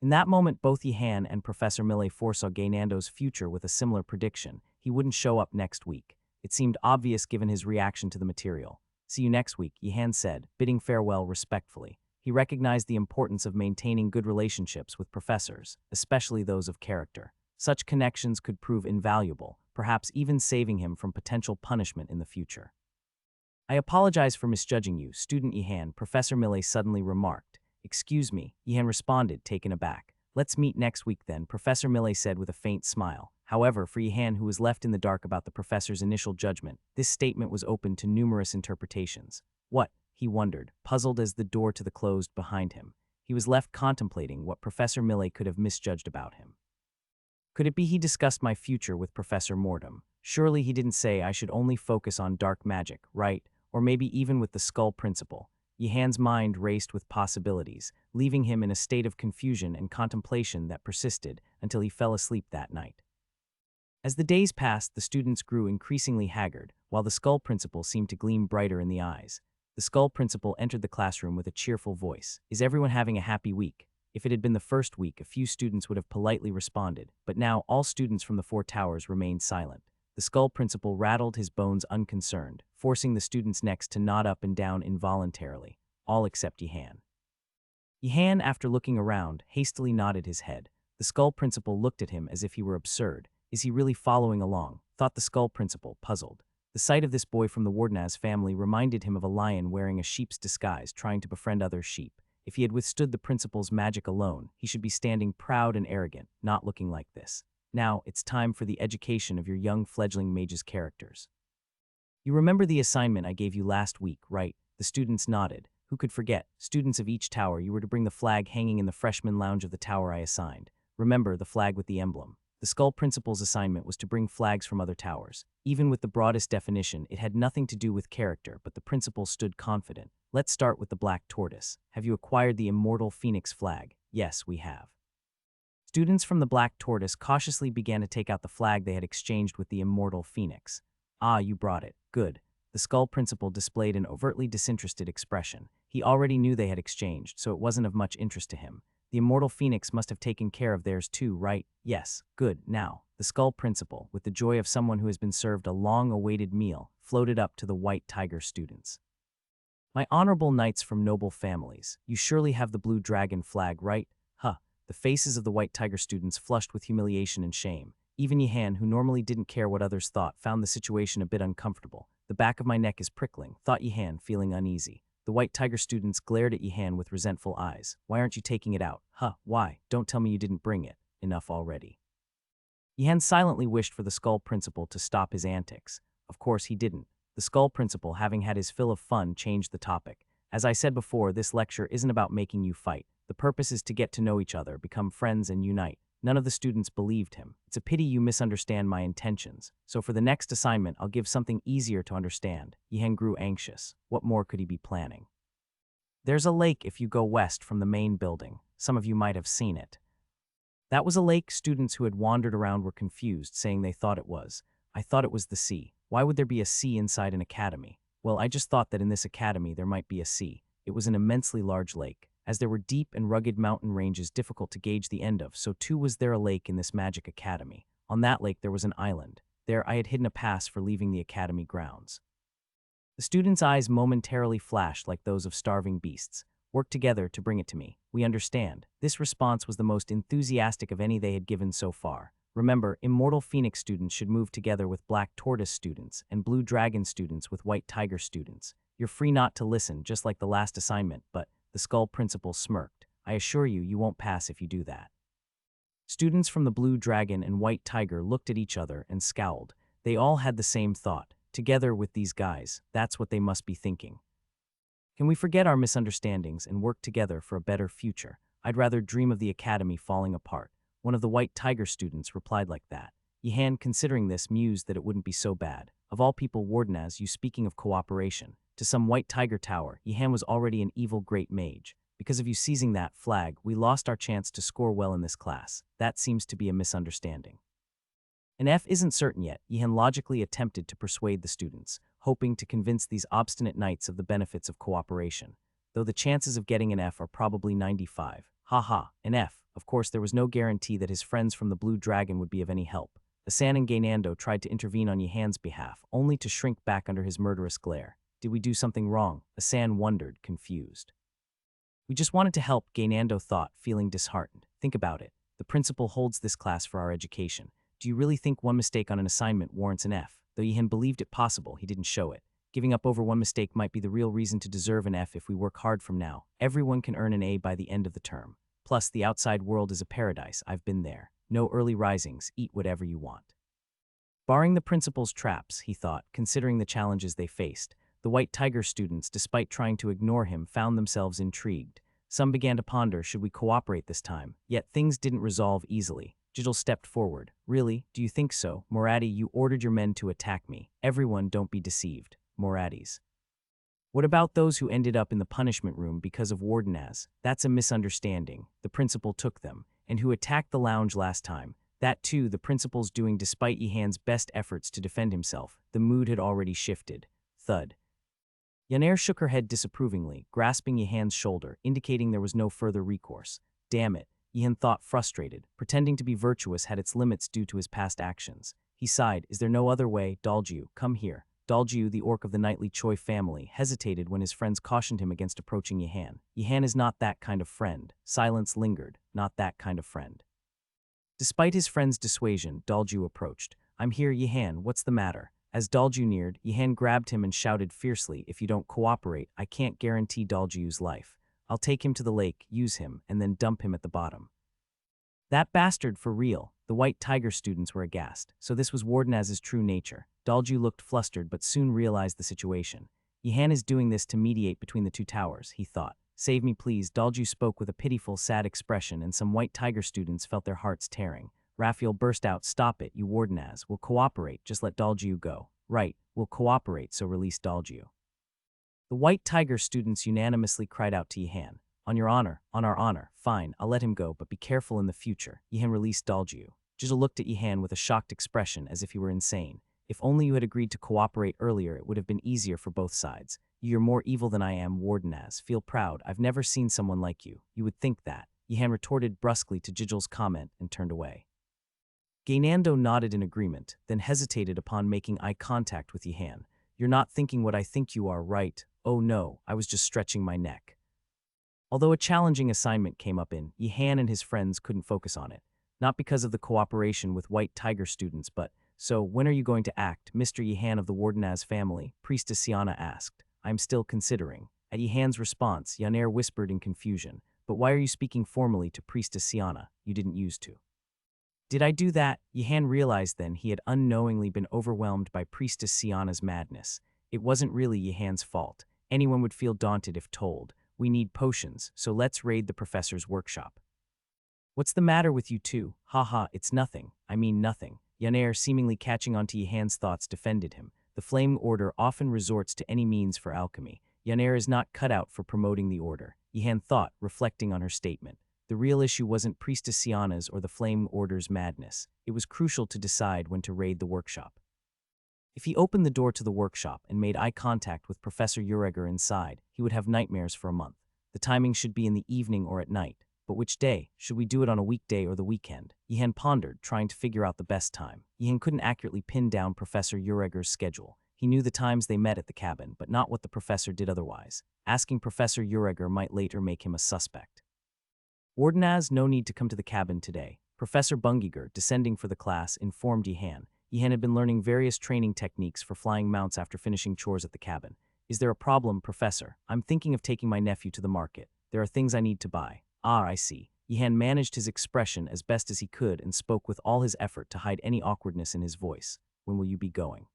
In that moment, both Yihan and Professor Millet foresaw Gainando's future with a similar prediction. He wouldn't show up next week. It seemed obvious given his reaction to the material. "See you next week," Yihan said, bidding farewell respectfully. He recognized the importance of maintaining good relationships with professors, especially those of character. Such connections could prove invaluable, perhaps even saving him from potential punishment in the future. "I apologize for misjudging you, student Yihan," Professor Millet suddenly remarked. "Excuse me," Yihan responded, taken aback. "Let's meet next week then," Professor Millet said with a faint smile. However, for Yihan, who was left in the dark about the professor's initial judgment, this statement was open to numerous interpretations. What? He wondered, puzzled as the door to the closed behind him. He was left contemplating what Professor Millet could have misjudged about him. Could it be he discussed my future with Professor Mortem? Surely he didn't say I should only focus on dark magic, right? Or maybe even with the skull principle. Yihan's mind raced with possibilities, leaving him in a state of confusion and contemplation that persisted until he fell asleep that night. As the days passed, the students grew increasingly haggard, while the skull principle seemed to gleam brighter in the eyes. The skull principle entered the classroom with a cheerful voice. "Is everyone having a happy week?" If it had been the first week, a few students would have politely responded, but now all students from the 4 towers remained silent. The skull principle rattled his bones unconcerned, forcing the students next to nod up and down involuntarily, all except Yihan. Yihan, after looking around, hastily nodded his head. The skull principle looked at him as if he were absurd. Is he really following along? Thought the skull principle, puzzled. The sight of this boy from the Wardenaz family reminded him of a lion wearing a sheep's disguise, trying to befriend other sheep. If he had withstood the principal's magic alone, he should be standing proud and arrogant, not looking like this. Now, it's time for the education of your young fledgling mage's characters. You remember the assignment I gave you last week, right? The students nodded. Who could forget? Students of each tower, you were to bring the flag hanging in the freshman lounge of the tower I assigned. Remember, the flag with the emblem. The skull principal's assignment was to bring flags from other towers. Even with the broadest definition, it had nothing to do with character, but the principal stood confident. Let's start with the black tortoise. Have you acquired the immortal phoenix flag? Yes, we have. Students from the Black Tortoise cautiously began to take out the flag they had exchanged with the immortal phoenix. "Ah, you brought it. Good." The skull principal displayed an overtly disinterested expression. He already knew they had exchanged, so it wasn't of much interest to him. The immortal phoenix must have taken care of theirs too, right? Yes, good. Now, the skull principal, with the joy of someone who has been served a long-awaited meal, floated up to the white tiger students. My honorable knights from noble families, you surely have the blue dragon flag, right? Huh. The faces of the white tiger students flushed with humiliation and shame. Even Yihan, who normally didn't care what others thought, found the situation a bit uncomfortable. The back of my neck is prickling, thought Yihan, feeling uneasy. The white tiger students glared at Yihan with resentful eyes. Why aren't you taking it out? Huh, why? Don't tell me you didn't bring it. Enough already. Yihan silently wished for the skull principal to stop his antics. Of course he didn't. The skull principal, having had his fill of fun, changed the topic. As I said before, this lecture isn't about making you fight. The purpose is to get to know each other, become friends, and unite. None of the students believed him. It's a pity you misunderstand my intentions. So for the next assignment, I'll give something easier to understand. Yihan grew anxious. What more could he be planning? There's a lake if you go west from the main building. Some of you might have seen it. That was a lake. Students who had wandered around were confused, saying they thought it was. I thought it was the sea. Why would there be a sea inside an academy? Well, I just thought that in this academy there might be a sea. It was an immensely large lake. As there were deep and rugged mountain ranges difficult to gauge the end of, so too was there a lake in this magic academy. On that lake there was an island. There I had hidden a pass for leaving the academy grounds. The students' eyes momentarily flashed like those of starving beasts. Work together to bring it to me. We understand. This response was the most enthusiastic of any they had given so far. Remember, Immortal Phoenix students should move together with Black Tortoise students and Blue Dragon students with White Tiger students. You're free not to listen, just like the last assignment, but the skull principal smirked. I assure you, you won't pass if you do that. Students from the Blue Dragon and White Tiger looked at each other and scowled. They all had the same thought. Together with these guys, that's what they must be thinking. Can we forget our misunderstandings and work together for a better future? I'd rather dream of the academy falling apart. One of the White Tiger students replied like that. Yihan, considering this, mused that it wouldn't be so bad. Of all people, Wardenaz, you speaking of cooperation. To some White Tiger tower, Yihan was already an evil great mage. Because of you seizing that flag, we lost our chance to score well in this class. That seems to be a misunderstanding. An F isn't certain yet. Yihan logically attempted to persuade the students, hoping to convince these obstinate knights of the benefits of cooperation. Though the chances of getting an F are probably 95. Haha, an F. Of course, there was no guarantee that his friends from the Blue Dragon would be of any help. Asan and Gaynando tried to intervene on Yihan's behalf, only to shrink back under his murderous glare. Did we do something wrong? Asan wondered, confused. We just wanted to help, Gaynando thought, feeling disheartened. Think about it. The principal holds this class for our education. Do you really think one mistake on an assignment warrants an F? Though Yihan believed it possible, he didn't show it. Giving up over one mistake might be the real reason to deserve an F if we work hard from now. Everyone can earn an A by the end of the term. Plus, the outside world is a paradise. I've been there. No early risings. Eat whatever you want. Barring the principal's traps, he thought, considering the challenges they faced, the White Tiger students, despite trying to ignore him, found themselves intrigued. Some began to ponder, should we cooperate this time? Yet things didn't resolve easily. Jigel stepped forward. Really? Do you think so? Moradi, you ordered your men to attack me. Everyone, don't be deceived. Moradis. What about those who ended up in the punishment room because of Wardenaz? That's a misunderstanding. The principal took them. And who attacked the lounge last time? That too, the principal's doing despite Yihan's best efforts to defend himself. The mood had already shifted. Thud. Yaner shook her head disapprovingly, grasping Yihan's shoulder, indicating there was no further recourse. Damn it, Yihan thought, frustrated. Pretending to be virtuous had its limits due to his past actions. He sighed. Is there no other way? Dalju, come here. Dalju, the orc of the knightly Choi family, hesitated when his friends cautioned him against approaching Yihan. Yihan is not that kind of friend. Silence lingered. Not that kind of friend. Despite his friend's dissuasion, Dalju approached. I'm here, Yihan. What's the matter? As Dalju neared, Yihan grabbed him and shouted fiercely, if you don't cooperate, I can't guarantee Dalju's life. I'll take him to the lake, use him, and then dump him at the bottom. That bastard, for real. The White Tiger students were aghast. So this was Wardenaz's true nature. Dalju looked flustered but soon realized the situation. Yihan is doing this to mediate between the two towers, he thought. Save me please. Dalju spoke with a pitiful, sad expression, and some White Tiger students felt their hearts tearing. Raphael burst out, stop it, you Wardenaz. We'll cooperate, just let Dalju go. Right, we'll cooperate, so release Dalju. The White Tiger students unanimously cried out to Yihan. On your honor, on our honor. Fine, I'll let him go, but be careful in the future. Yihan released Dalju. Jizil looked at Yihan with a shocked expression as if he were insane. If only you had agreed to cooperate earlier, it would have been easier for both sides. You're more evil than I am, Wardenaz. Feel proud. I've never seen someone like you. You would think that. Yihan retorted brusquely to Jijil's comment and turned away. Gainando nodded in agreement, then hesitated upon making eye contact with Yihan. You're not thinking what I think you are, right? Oh no, I was just stretching my neck. Although a challenging assignment came up Yihan and his friends couldn't focus on it. Not because of the cooperation with White Tiger students, but, so, when are you going to act, Mr. Yihan of the Wardenaz family? Priestess Siana asked. I'm still considering. At Yihan's response, Yaner whispered in confusion. But why are you speaking formally to Priestess Siana? You didn't use to. Did I do that? Yihan realized then he had unknowingly been overwhelmed by Priestess Siana's madness. It wasn't really Yihan's fault. Anyone would feel daunted if told. We need potions, so let's raid the professor's workshop. What's the matter with you two? Haha, it's nothing. I mean nothing. Yaner, seemingly catching on to Yihan's thoughts, defended him. The Flame Order often resorts to any means for alchemy. Yaner is not cut out for promoting the order. Yihan thought, reflecting on her statement. The real issue wasn't Priestess Siana's or the Flame Order's madness. It was crucial to decide when to raid the workshop. If he opened the door to the workshop and made eye contact with Professor Ureger inside, he would have nightmares for a month. The timing should be in the evening or at night. But which day? Should we do it on a weekday or the weekend? Yihan pondered, trying to figure out the best time. Yihan couldn't accurately pin down Professor Ureger's schedule. He knew the times they met at the cabin, but not what the professor did otherwise. Asking Professor Ureger might later make him a suspect. Wardenaz, no need to come to the cabin today. Professor Bungiger, descending for the class, informed Yihan. Yihan had been learning various training techniques for flying mounts after finishing chores at the cabin. Is there a problem, Professor? I'm thinking of taking my nephew to the market. There are things I need to buy. Ah, I see. Yihan managed his expression as best as he could and spoke with all his effort to hide any awkwardness in his voice. When will you be going?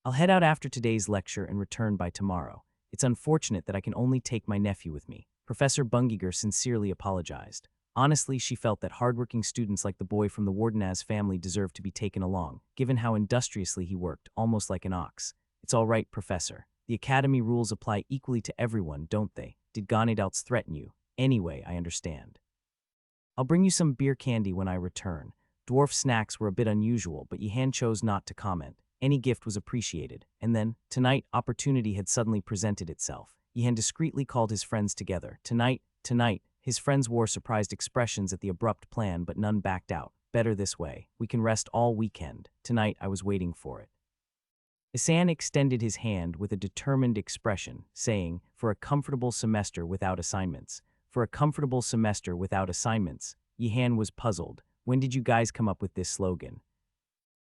I'll head out after today's lecture and return by tomorrow. It's unfortunate that I can only take my nephew with me. Professor Bungiger sincerely apologized. Honestly, she felt that hardworking students like the boy from the Wardenaz family deserved to be taken along, given how industriously he worked, almost like an ox. It's all right, Professor. The academy rules apply equally to everyone, don't they? Did Ganadouts threaten you? Anyway, I understand. I'll bring you some beer candy when I return. Dwarf snacks were a bit unusual, but Yihan chose not to comment. Any gift was appreciated. And then, tonight, opportunity had suddenly presented itself. Yihan discreetly called his friends together. Tonight. His friends wore surprised expressions at the abrupt plan, but none backed out. Better this way. We can rest all weekend. Tonight, I was waiting for it. Isan extended his hand with a determined expression, saying, for a comfortable semester without assignments. For a comfortable semester without assignments. Yihan was puzzled. When did you guys come up with this slogan?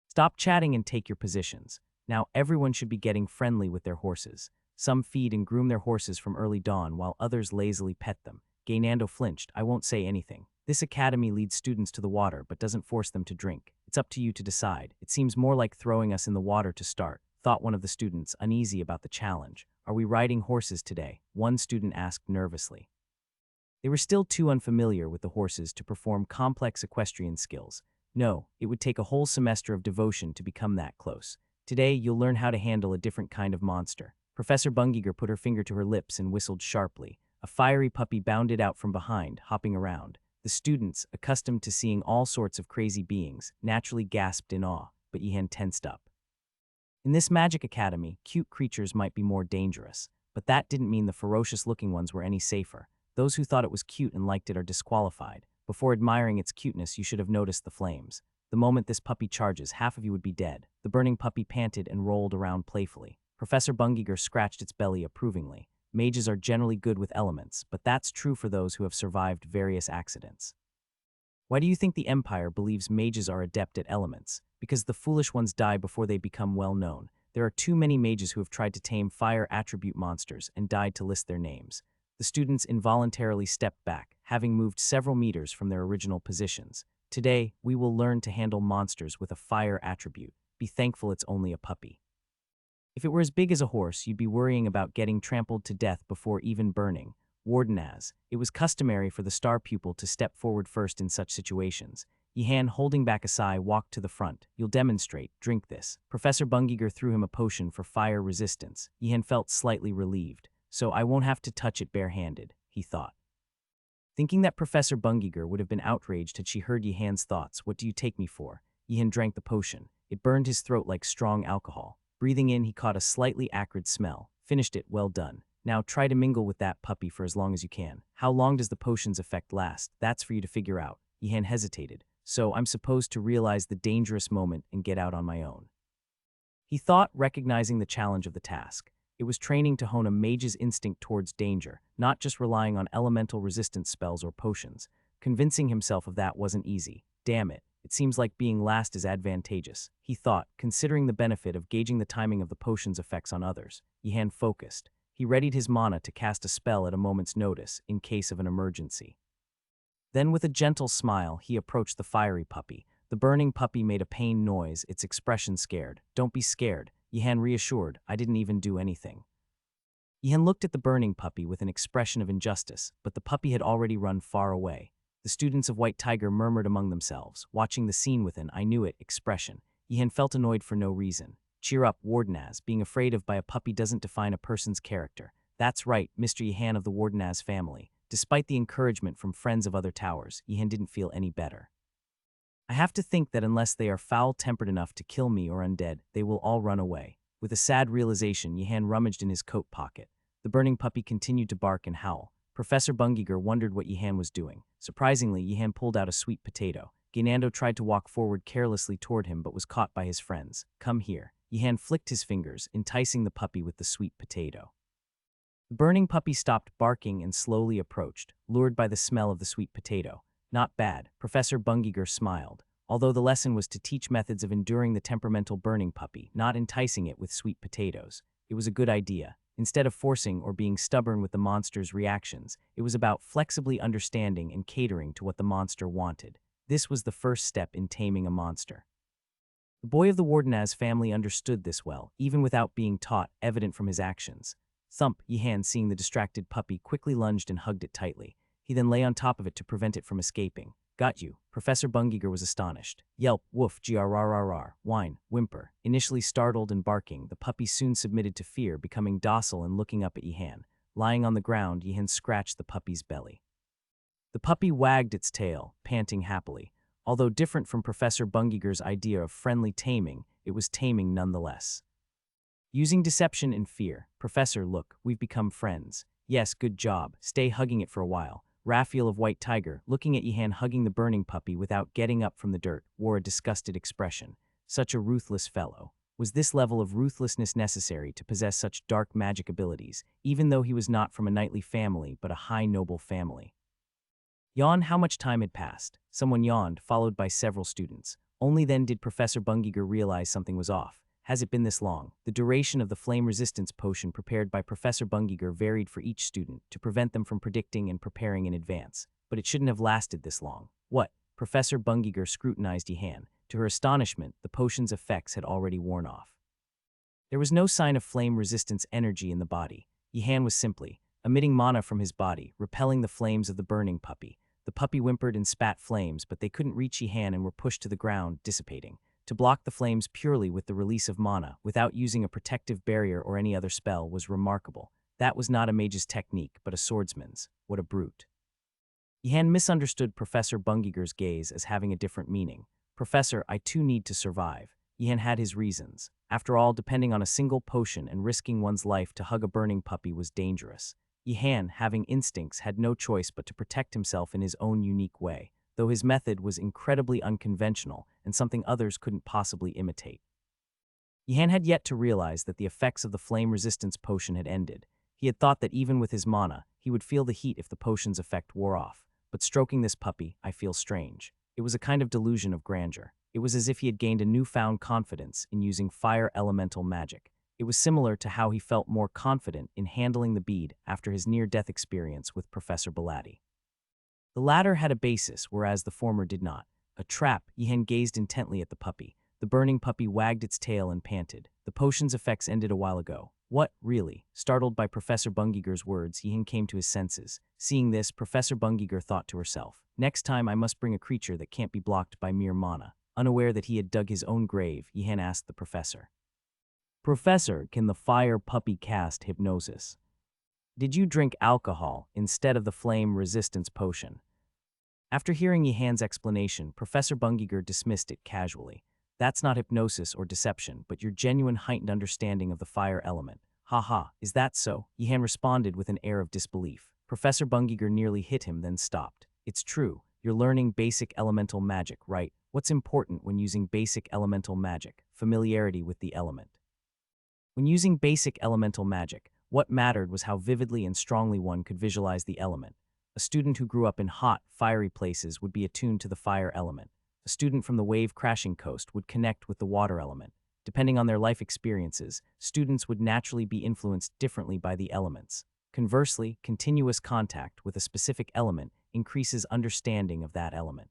Stop chatting and take your positions. Now everyone should be getting friendly with their horses. Some feed and groom their horses from early dawn while others lazily pet them. Gainando flinched. I won't say anything. This academy leads students to the water but doesn't force them to drink. It's up to you to decide. It seems more like throwing us in the water to start, thought one of the students, uneasy about the challenge. Are we riding horses today? One student asked nervously. They were still too unfamiliar with the horses to perform complex equestrian skills. No, it would take a whole semester of devotion to become that close. Today, you'll learn how to handle a different kind of monster. Professor Bungiger put her finger to her lips and whistled sharply. A fiery puppy bounded out from behind, hopping around. The students, accustomed to seeing all sorts of crazy beings, naturally gasped in awe, but Yihan tensed up. In this magic academy, cute creatures might be more dangerous, but that didn't mean the ferocious-looking ones were any safer. Those who thought it was cute and liked it are disqualified. Before admiring its cuteness, you should have noticed the flames. The moment this puppy charges, half of you would be dead. The burning puppy panted and rolled around playfully. Professor Bungiger scratched its belly approvingly. Mages are generally good with elements, but that's true for those who have survived various accidents. Why do you think the Empire believes mages are adept at elements? Because the foolish ones die before they become well known. There are too many mages who have tried to tame fire attribute monsters and died to list their names. The students involuntarily stepped back, having moved several meters from their original positions. Today, we will learn to handle monsters with a fire attribute. Be thankful it's only a puppy. If it were as big as a horse, you'd be worrying about getting trampled to death before even burning. Wardenaz, it was customary for the star pupil to step forward first in such situations. Yihan, holding back a sigh, walked to the front. You'll demonstrate. Drink this. Professor Bungiger threw him a potion for fire resistance. Yihan felt slightly relieved. So I won't have to touch it barehanded, he thought. Thinking that Professor Bungiger would have been outraged had she heard Yihan's thoughts. What do you take me for? Yihan drank the potion. It burned his throat like strong alcohol. Breathing in, he caught a slightly acrid smell. Finished it, well done. Now try to mingle with that puppy for as long as you can. How long does the potion's effect last? That's for you to figure out. Yihan hesitated. So I'm supposed to realize the dangerous moment and get out on my own. He thought, recognizing the challenge of the task. It was training to hone a mage's instinct towards danger, not just relying on elemental resistance spells or potions. Convincing himself of that wasn't easy. Damn it, it seems like being last is advantageous, he thought, considering the benefit of gauging the timing of the potion's effects on others. Yihan focused. He readied his mana to cast a spell at a moment's notice, in case of an emergency. Then with a gentle smile, he approached the fiery puppy. The burning puppy made a pained noise, its expression scared. Don't be scared, Yihan reassured. I didn't even do anything. Yihan looked at the burning puppy with an expression of injustice, but the puppy had already run far away. The students of White Tiger murmured among themselves, watching the scene with an "I knew it" expression. Yihan felt annoyed for no reason. Cheer up, Wardenaz. Being afraid of by a puppy doesn't define a person's character. That's right, Mr. Yihan of the Wardenaz family. Despite the encouragement from friends of other towers, Yihan didn't feel any better. I have to think that unless they are foul-tempered enough to kill me or undead, they will all run away. With a sad realization, Yihan rummaged in his coat pocket. The burning puppy continued to bark and howl. Professor Bungiger wondered what Yihan was doing. Surprisingly, Yihan pulled out a sweet potato. Gainando tried to walk forward carelessly toward him but was caught by his friends. Come here. Yihan flicked his fingers, enticing the puppy with the sweet potato. The burning puppy stopped barking and slowly approached, lured by the smell of the sweet potato. Not bad, Professor Bungiger smiled. Although the lesson was to teach methods of enduring the temperamental burning puppy, not enticing it with sweet potatoes. It was a good idea. Instead of forcing or being stubborn with the monster's reactions, it was about flexibly understanding and catering to what the monster wanted. This was the first step in taming a monster. The boy of the Wardenaz family understood this well, even without being taught, evident from his actions. Thump, Yihan, seeing the distracted puppy, quickly lunged and hugged it tightly. He then lay on top of it to prevent it from escaping. Got you. Professor Bungiger was astonished. Yelp, woof, grrrr, whine, whimper. Initially startled and barking, the puppy soon submitted to fear, becoming docile and looking up at Yihan. Lying on the ground, Yihan scratched the puppy's belly. The puppy wagged its tail, panting happily. Although different from Professor Bungiger's idea of friendly taming, it was taming nonetheless. Using deception and fear, Professor, look, we've become friends. Yes, good job. Stay hugging it for a while. Raphael of White Tiger, looking at Yihan hugging the burning puppy without getting up from the dirt, wore a disgusted expression. Such a ruthless fellow. Was this level of ruthlessness necessary to possess such dark magic abilities, even though he was not from a knightly family but a high noble family? Yawn, how much time had passed? Someone yawned, followed by several students. Only then did Professor Bungiger realize something was off. Has it been this long? The duration of the flame resistance potion prepared by Professor Bungiger varied for each student to prevent them from predicting and preparing in advance. But it shouldn't have lasted this long. What? Professor Bungiger scrutinized Yihan. To her astonishment, the potion's effects had already worn off. There was no sign of flame resistance energy in the body. Yihan was simply emitting mana from his body, repelling the flames of the burning puppy. The puppy whimpered and spat flames, but they couldn't reach Yihan and were pushed to the ground, dissipating. To block the flames purely with the release of mana, without using a protective barrier or any other spell, was remarkable. That was not a mage's technique, but a swordsman's. What a brute. Yihan misunderstood Professor Bungiger's gaze as having a different meaning. Professor, I too need to survive. Yihan had his reasons. After all, depending on a single potion and risking one's life to hug a burning puppy was dangerous. Yihan, having instincts, had no choice but to protect himself in his own unique way, though his method was incredibly unconventional and something others couldn't possibly imitate. Yihan had yet to realize that the effects of the flame resistance potion had ended. He had thought that even with his mana, he would feel the heat if the potion's effect wore off. But stroking this puppy, I feel strange. It was a kind of delusion of grandeur. It was as if he had gained a newfound confidence in using fire elemental magic. It was similar to how he felt more confident in handling the bead after his near-death experience with Professor Belatti. The latter had a basis, whereas the former did not. A trap, Yihan gazed intently at the puppy. The burning puppy wagged its tail and panted. The potion's effects ended a while ago. What, really? Startled by Professor Bungiger's words, Yihan came to his senses. Seeing this, Professor Bungiger thought to herself, next time I must bring a creature that can't be blocked by mere mana. Unaware that he had dug his own grave, Yihan asked the professor. Professor, can the fire puppy cast hypnosis? Did you drink alcohol instead of the flame resistance potion? After hearing Yihan's explanation, Professor Bungiger dismissed it casually. That's not hypnosis or deception, but your genuine heightened understanding of the fire element. Haha, is that so? Yihan responded with an air of disbelief. Professor Bungiger nearly hit him, then stopped. It's true. You're learning basic elemental magic, right? What's important when using basic elemental magic? Familiarity with the element. When using basic elemental magic, what mattered was how vividly and strongly one could visualize the element. A student who grew up in hot, fiery places would be attuned to the fire element. A student from the wave-crashing coast would connect with the water element. Depending on their life experiences, students would naturally be influenced differently by the elements. Conversely, continuous contact with a specific element increases understanding of that element.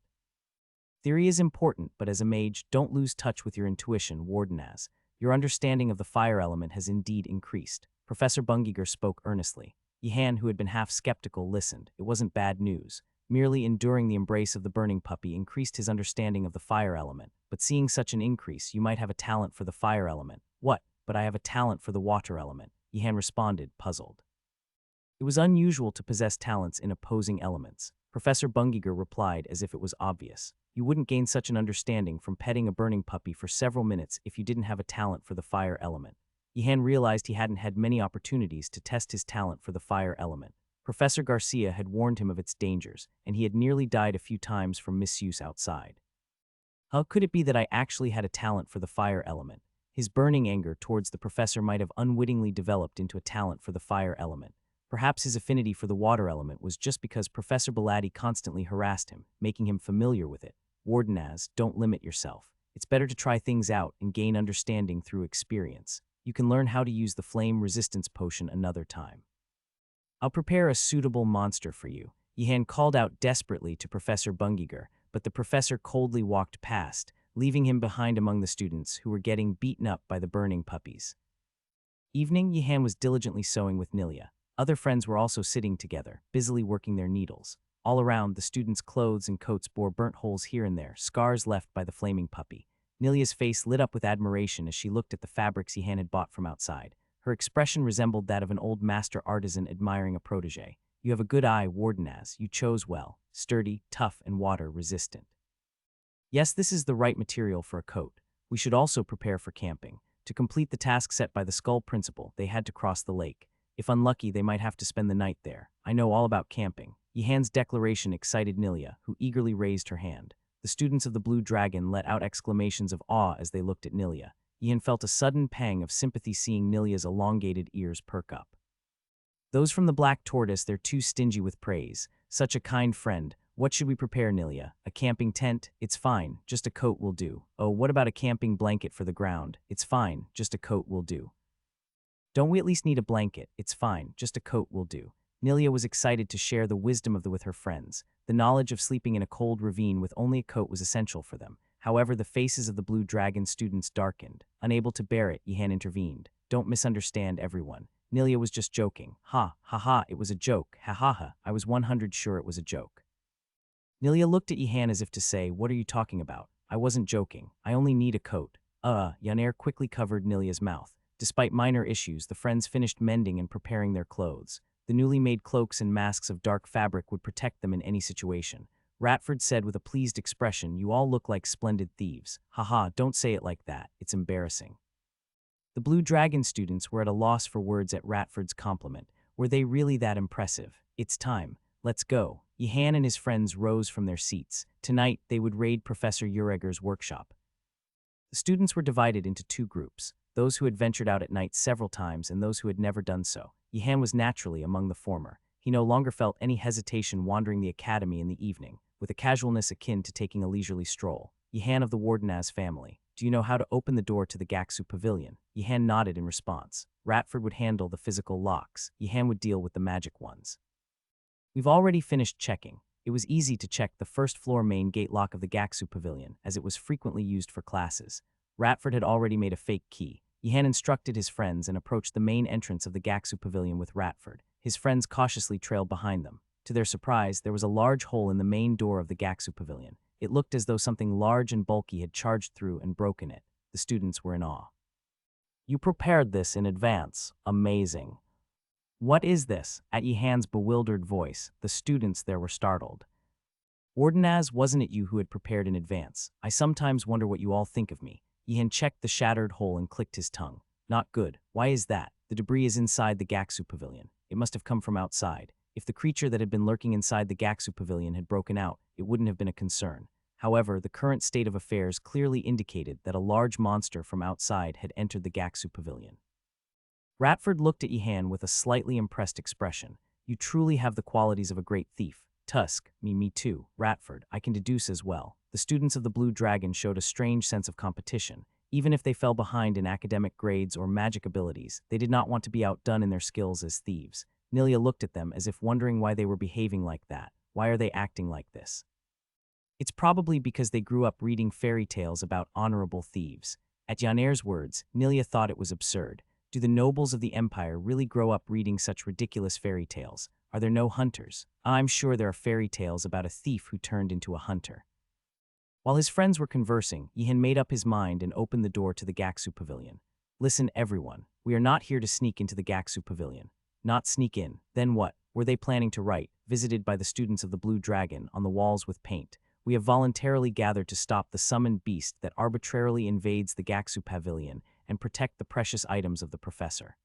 Theory is important, but as a mage, don't lose touch with your intuition, Wardenaz. Your understanding of the fire element has indeed increased. Professor Bungiger spoke earnestly. Yihan, who had been half skeptical, listened. It wasn't bad news. Merely enduring the embrace of the burning puppy increased his understanding of the fire element. But seeing such an increase, you might have a talent for the fire element. What? But I have a talent for the water element, Yihan responded, puzzled. It was unusual to possess talents in opposing elements. Professor Bungiger replied as if it was obvious. You wouldn't gain such an understanding from petting a burning puppy for several minutes if you didn't have a talent for the fire element. Yihan realized he hadn't had many opportunities to test his talent for the fire element. Professor Garcia had warned him of its dangers, and he had nearly died a few times from misuse outside. How could it be that I actually had a talent for the fire element? His burning anger towards the professor might have unwittingly developed into a talent for the fire element. Perhaps his affinity for the water element was just because Professor Belatti constantly harassed him, making him familiar with it. Wardenaz, don't limit yourself. It's better to try things out and gain understanding through experience. You can learn how to use the flame resistance potion another time. I'll prepare a suitable monster for you. Yihan called out desperately to Professor Bungiger, but the professor coldly walked past, leaving him behind among the students who were getting beaten up by the burning puppies. Evening, Yihan was diligently sewing with Nilia. Other friends were also sitting together, busily working their needles. All around, the students' clothes and coats bore burnt holes here and there, scars left by the flaming puppy. Nilia's face lit up with admiration as she looked at the fabrics Yihan had bought from outside. Her expression resembled that of an old master artisan admiring a protege. You have a good eye, Wardenaz. You chose well. Sturdy, tough, and water-resistant. Yes, this is the right material for a coat. We should also prepare for camping. To complete the task set by the Skull Principal, they had to cross the lake. If unlucky, they might have to spend the night there. I know all about camping. Yihan's declaration excited Nilia, who eagerly raised her hand. The students of the Blue Dragon let out exclamations of awe as they looked at Nilia. Yihan felt a sudden pang of sympathy seeing Nilia's elongated ears perk up. Those from the Black Tortoise, they're too stingy with praise. Such a kind friend. What should we prepare, Nilia? A camping tent? It's fine. Just a coat will do. Oh, what about a camping blanket for the ground? It's fine. Just a coat will do. Don't we at least need a blanket? It's fine. Just a coat will do. Nilia was excited to share the wisdom with her friends. The knowledge of sleeping in a cold ravine with only a coat was essential for them. However, the faces of the Blue Dragon students darkened. Unable to bear it, Yihan intervened. Don't misunderstand everyone. Nilia was just joking. Ha, ha ha, it was a joke. Ha ha ha, I was 100% sure it was a joke. Nilia looked at Yihan as if to say, what are you talking about? I wasn't joking. I only need a coat. Yaner quickly covered Nilia's mouth. Despite minor issues, the friends finished mending and preparing their clothes. The newly made cloaks and masks of dark fabric would protect them in any situation. Ratford said with a pleased expression, you all look like splendid thieves. Haha, don't say it like that. It's embarrassing. The Blue Dragon students were at a loss for words at Ratford's compliment. Were they really that impressive? It's time. Let's go. Yihan and his friends rose from their seats. Tonight, they would raid Professor Ureger's workshop. The students were divided into two groups, those who had ventured out at night several times and those who had never done so. Yihan was naturally among the former. He no longer felt any hesitation wandering the academy in the evening, with a casualness akin to taking a leisurely stroll. Yihan of the Wardenaz family. Do you know how to open the door to the Gaksu Pavilion? Yihan nodded in response. Ratford would handle the physical locks. Yihan would deal with the magic ones. We've already finished checking. It was easy to check the first-floor main gate lock of the Gaksu Pavilion, as it was frequently used for classes. Ratford had already made a fake key. Yihan instructed his friends and approached the main entrance of the Gaksu Pavilion with Ratford. His friends cautiously trailed behind them. To their surprise, there was a large hole in the main door of the Gaksu Pavilion. It looked as though something large and bulky had charged through and broken it. The students were in awe. You prepared this in advance. Amazing. What is this? At Yihan's bewildered voice, the students there were startled. Wardenaz, wasn't it you who had prepared in advance? I sometimes wonder what you all think of me. Yihan checked the shattered hole and clicked his tongue. Not good. Why is that? The debris is inside the Gaksu pavilion. It must have come from outside. If the creature that had been lurking inside the Gaksu pavilion had broken out, it wouldn't have been a concern. However, the current state of affairs clearly indicated that a large monster from outside had entered the Gaksu pavilion. Ratford looked at Ihan with a slightly impressed expression. You truly have the qualities of a great thief. Tusk, me too, Ratford, I can deduce as well. The students of the Blue Dragon showed a strange sense of competition. Even if they fell behind in academic grades or magic abilities, they did not want to be outdone in their skills as thieves. Nilia looked at them as if wondering why they were behaving like that. Why are they acting like this? It's probably because they grew up reading fairy tales about honorable thieves. At Yaner's words, Nilia thought it was absurd. Do the nobles of the Empire really grow up reading such ridiculous fairy tales? Are there no hunters? I'm sure there are fairy tales about a thief who turned into a hunter. While his friends were conversing, Ihan made up his mind and opened the door to the Gaksu pavilion. Listen, everyone, we are not here to sneak into the Gaksu pavilion. Not sneak in. Then what? Were they planning to write, visited by the students of the Blue Dragon, on the walls with paint? We have voluntarily gathered to stop the summoned beast that arbitrarily invades the Gaksu pavilion and protect the precious items of the professor.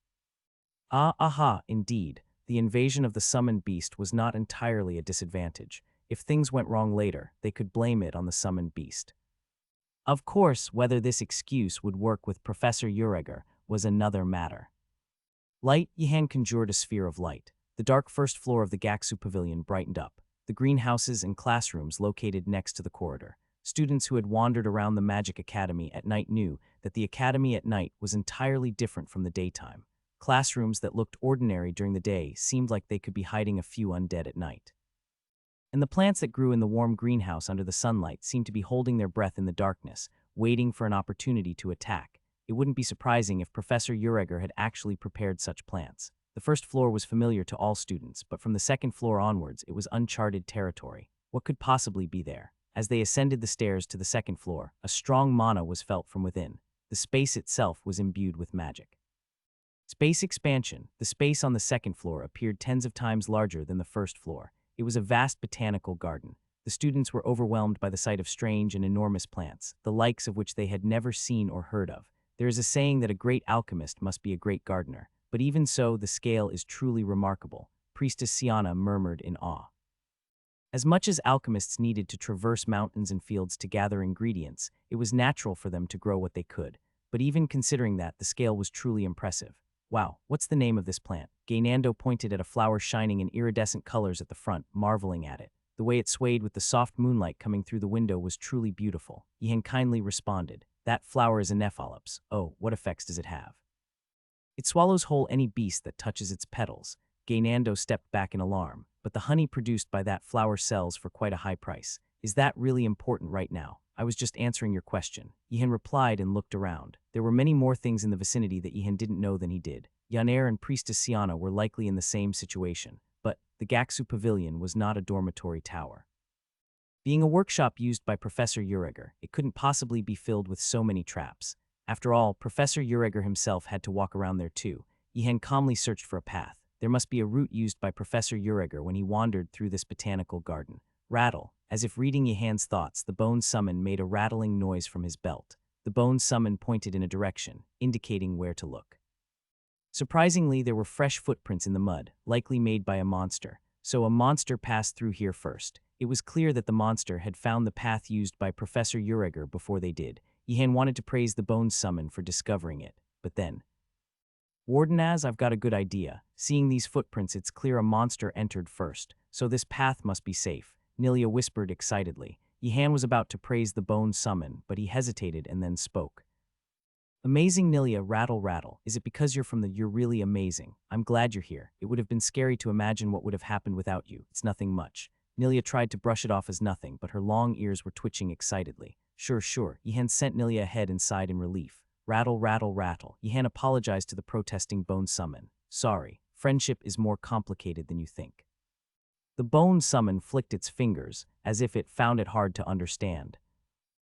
Indeed. The invasion of the summoned beast was not entirely a disadvantage. If things went wrong later, they could blame it on the summoned beast. Of course, whether this excuse would work with Professor Ureger was another matter. Light, Ihan conjured a sphere of light. The dark first floor of the Gaksu pavilion brightened up. The greenhouses and classrooms located next to the corridor. Students who had wandered around the Magic Academy at night knew that the academy at night was entirely different from the daytime. Classrooms that looked ordinary during the day seemed like they could be hiding a few undead at night. And the plants that grew in the warm greenhouse under the sunlight seemed to be holding their breath in the darkness, waiting for an opportunity to attack. It wouldn't be surprising if Professor Ureger had actually prepared such plants. The first floor was familiar to all students, but from the second floor onwards, it was uncharted territory. What could possibly be there? As they ascended the stairs to the second floor, a strong mana was felt from within. The space itself was imbued with magic. Space expansion. The space on the second floor appeared tens of times larger than the first floor. It was a vast botanical garden. The students were overwhelmed by the sight of strange and enormous plants, the likes of which they had never seen or heard of. There is a saying that a great alchemist must be a great gardener, but even so, the scale is truly remarkable. Priestess Siana murmured in awe. As much as alchemists needed to traverse mountains and fields to gather ingredients, it was natural for them to grow what they could. But even considering that, the scale was truly impressive. Wow, what's the name of this plant? Gaynando pointed at a flower shining in iridescent colors at the front, marveling at it. The way it swayed with the soft moonlight coming through the window was truly beautiful. Ihan kindly responded, that flower is a nepholops. Oh, what effects does it have? It swallows whole any beast that touches its petals. Gaynando stepped back in alarm, but the honey produced by that flower sells for quite a high price. Is that really important right now? I was just answering your question. Ihan replied and looked around. There were many more things in the vicinity that Ihan didn't know than he did. Yaner and Priestess Siana were likely in the same situation, but the Gaksu Pavilion was not a dormitory tower. Being a workshop used by Professor Ureger, it couldn't possibly be filled with so many traps. After all, Professor Ureger himself had to walk around there too. Ihan calmly searched for a path. There must be a route used by Professor Ureger when he wandered through this botanical garden. Rattle. As if reading Ihan's thoughts, the bone summon made a rattling noise from his belt. The bone summon pointed in a direction, indicating where to look. Surprisingly, there were fresh footprints in the mud, likely made by a monster. So a monster passed through here first. It was clear that the monster had found the path used by Professor Ureger before they did. Ihan wanted to praise the bone summon for discovering it, but then, Wardenaz, I've got a good idea. Seeing these footprints, it's clear a monster entered first, so this path must be safe. Nilia whispered excitedly. Ihan was about to praise the bone summon, but he hesitated and then spoke. Amazing Nilia, rattle rattle. Is it because you're really amazing? I'm glad you're here. It would have been scary to imagine what would have happened without you. It's nothing much. Nilia tried to brush it off as nothing, but her long ears were twitching excitedly. Sure. Ihan sent Nilia ahead and sighed in relief. Rattle, rattle, rattle. Ihan apologized to the protesting bone summon. Sorry, friendship is more complicated than you think. The bone summon flicked its fingers, as if it found it hard to understand.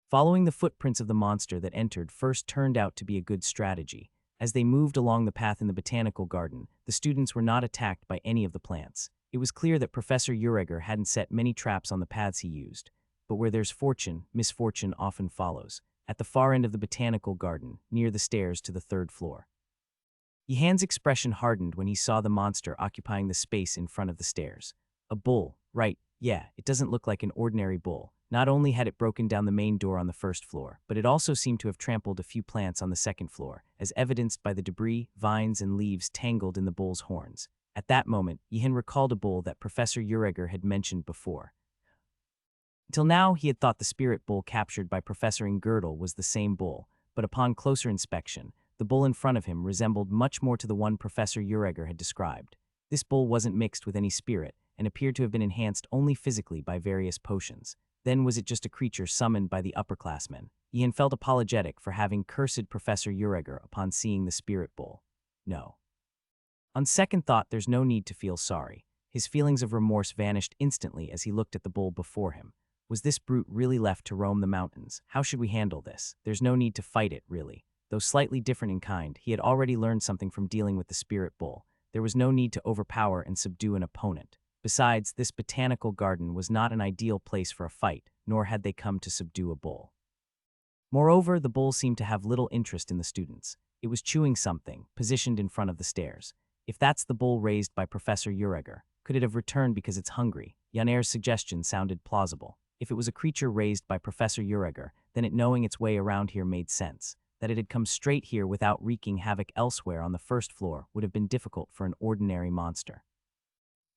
Following the footprints of the monster that entered first turned out to be a good strategy. As they moved along the path in the botanical garden, the students were not attacked by any of the plants. It was clear that Professor Ureger hadn't set many traps on the paths he used. But where there's fortune, misfortune often follows. At the far end of the botanical garden, near the stairs to the third floor, Yihan's expression hardened when he saw the monster occupying the space in front of the stairs. A bull, right, yeah, it doesn't look like an ordinary bull. Not only had it broken down the main door on the first floor, but it also seemed to have trampled a few plants on the second floor, as evidenced by the debris, vines, and leaves tangled in the bull's horns. At that moment, Yihan recalled a bull that Professor Ureger had mentioned before. Until now, he had thought the spirit bull captured by Professor Girdle was the same bull, but upon closer inspection, the bull in front of him resembled much more to the one Professor Ureger had described. This bull wasn't mixed with any spirit, and appeared to have been enhanced only physically by various potions. Then was it just a creature summoned by the upperclassmen? Yihan felt apologetic for having cursed Professor Ureger upon seeing the spirit bull. No. On second thought, there's no need to feel sorry. His feelings of remorse vanished instantly as he looked at the bull before him. Was this brute really left to roam the mountains? How should we handle this? There's no need to fight it, really. Though slightly different in kind, he had already learned something from dealing with the spirit bull. There was no need to overpower and subdue an opponent. Besides, this botanical garden was not an ideal place for a fight, nor had they come to subdue a bull. Moreover, the bull seemed to have little interest in the students. It was chewing something, positioned in front of the stairs. If that's the bull raised by Professor Ureger, could it have returned because it's hungry? Yaner's suggestion sounded plausible. If it was a creature raised by Professor Ureger, then it knowing its way around here made sense. That it had come straight here without wreaking havoc elsewhere on the first floor would have been difficult for an ordinary monster.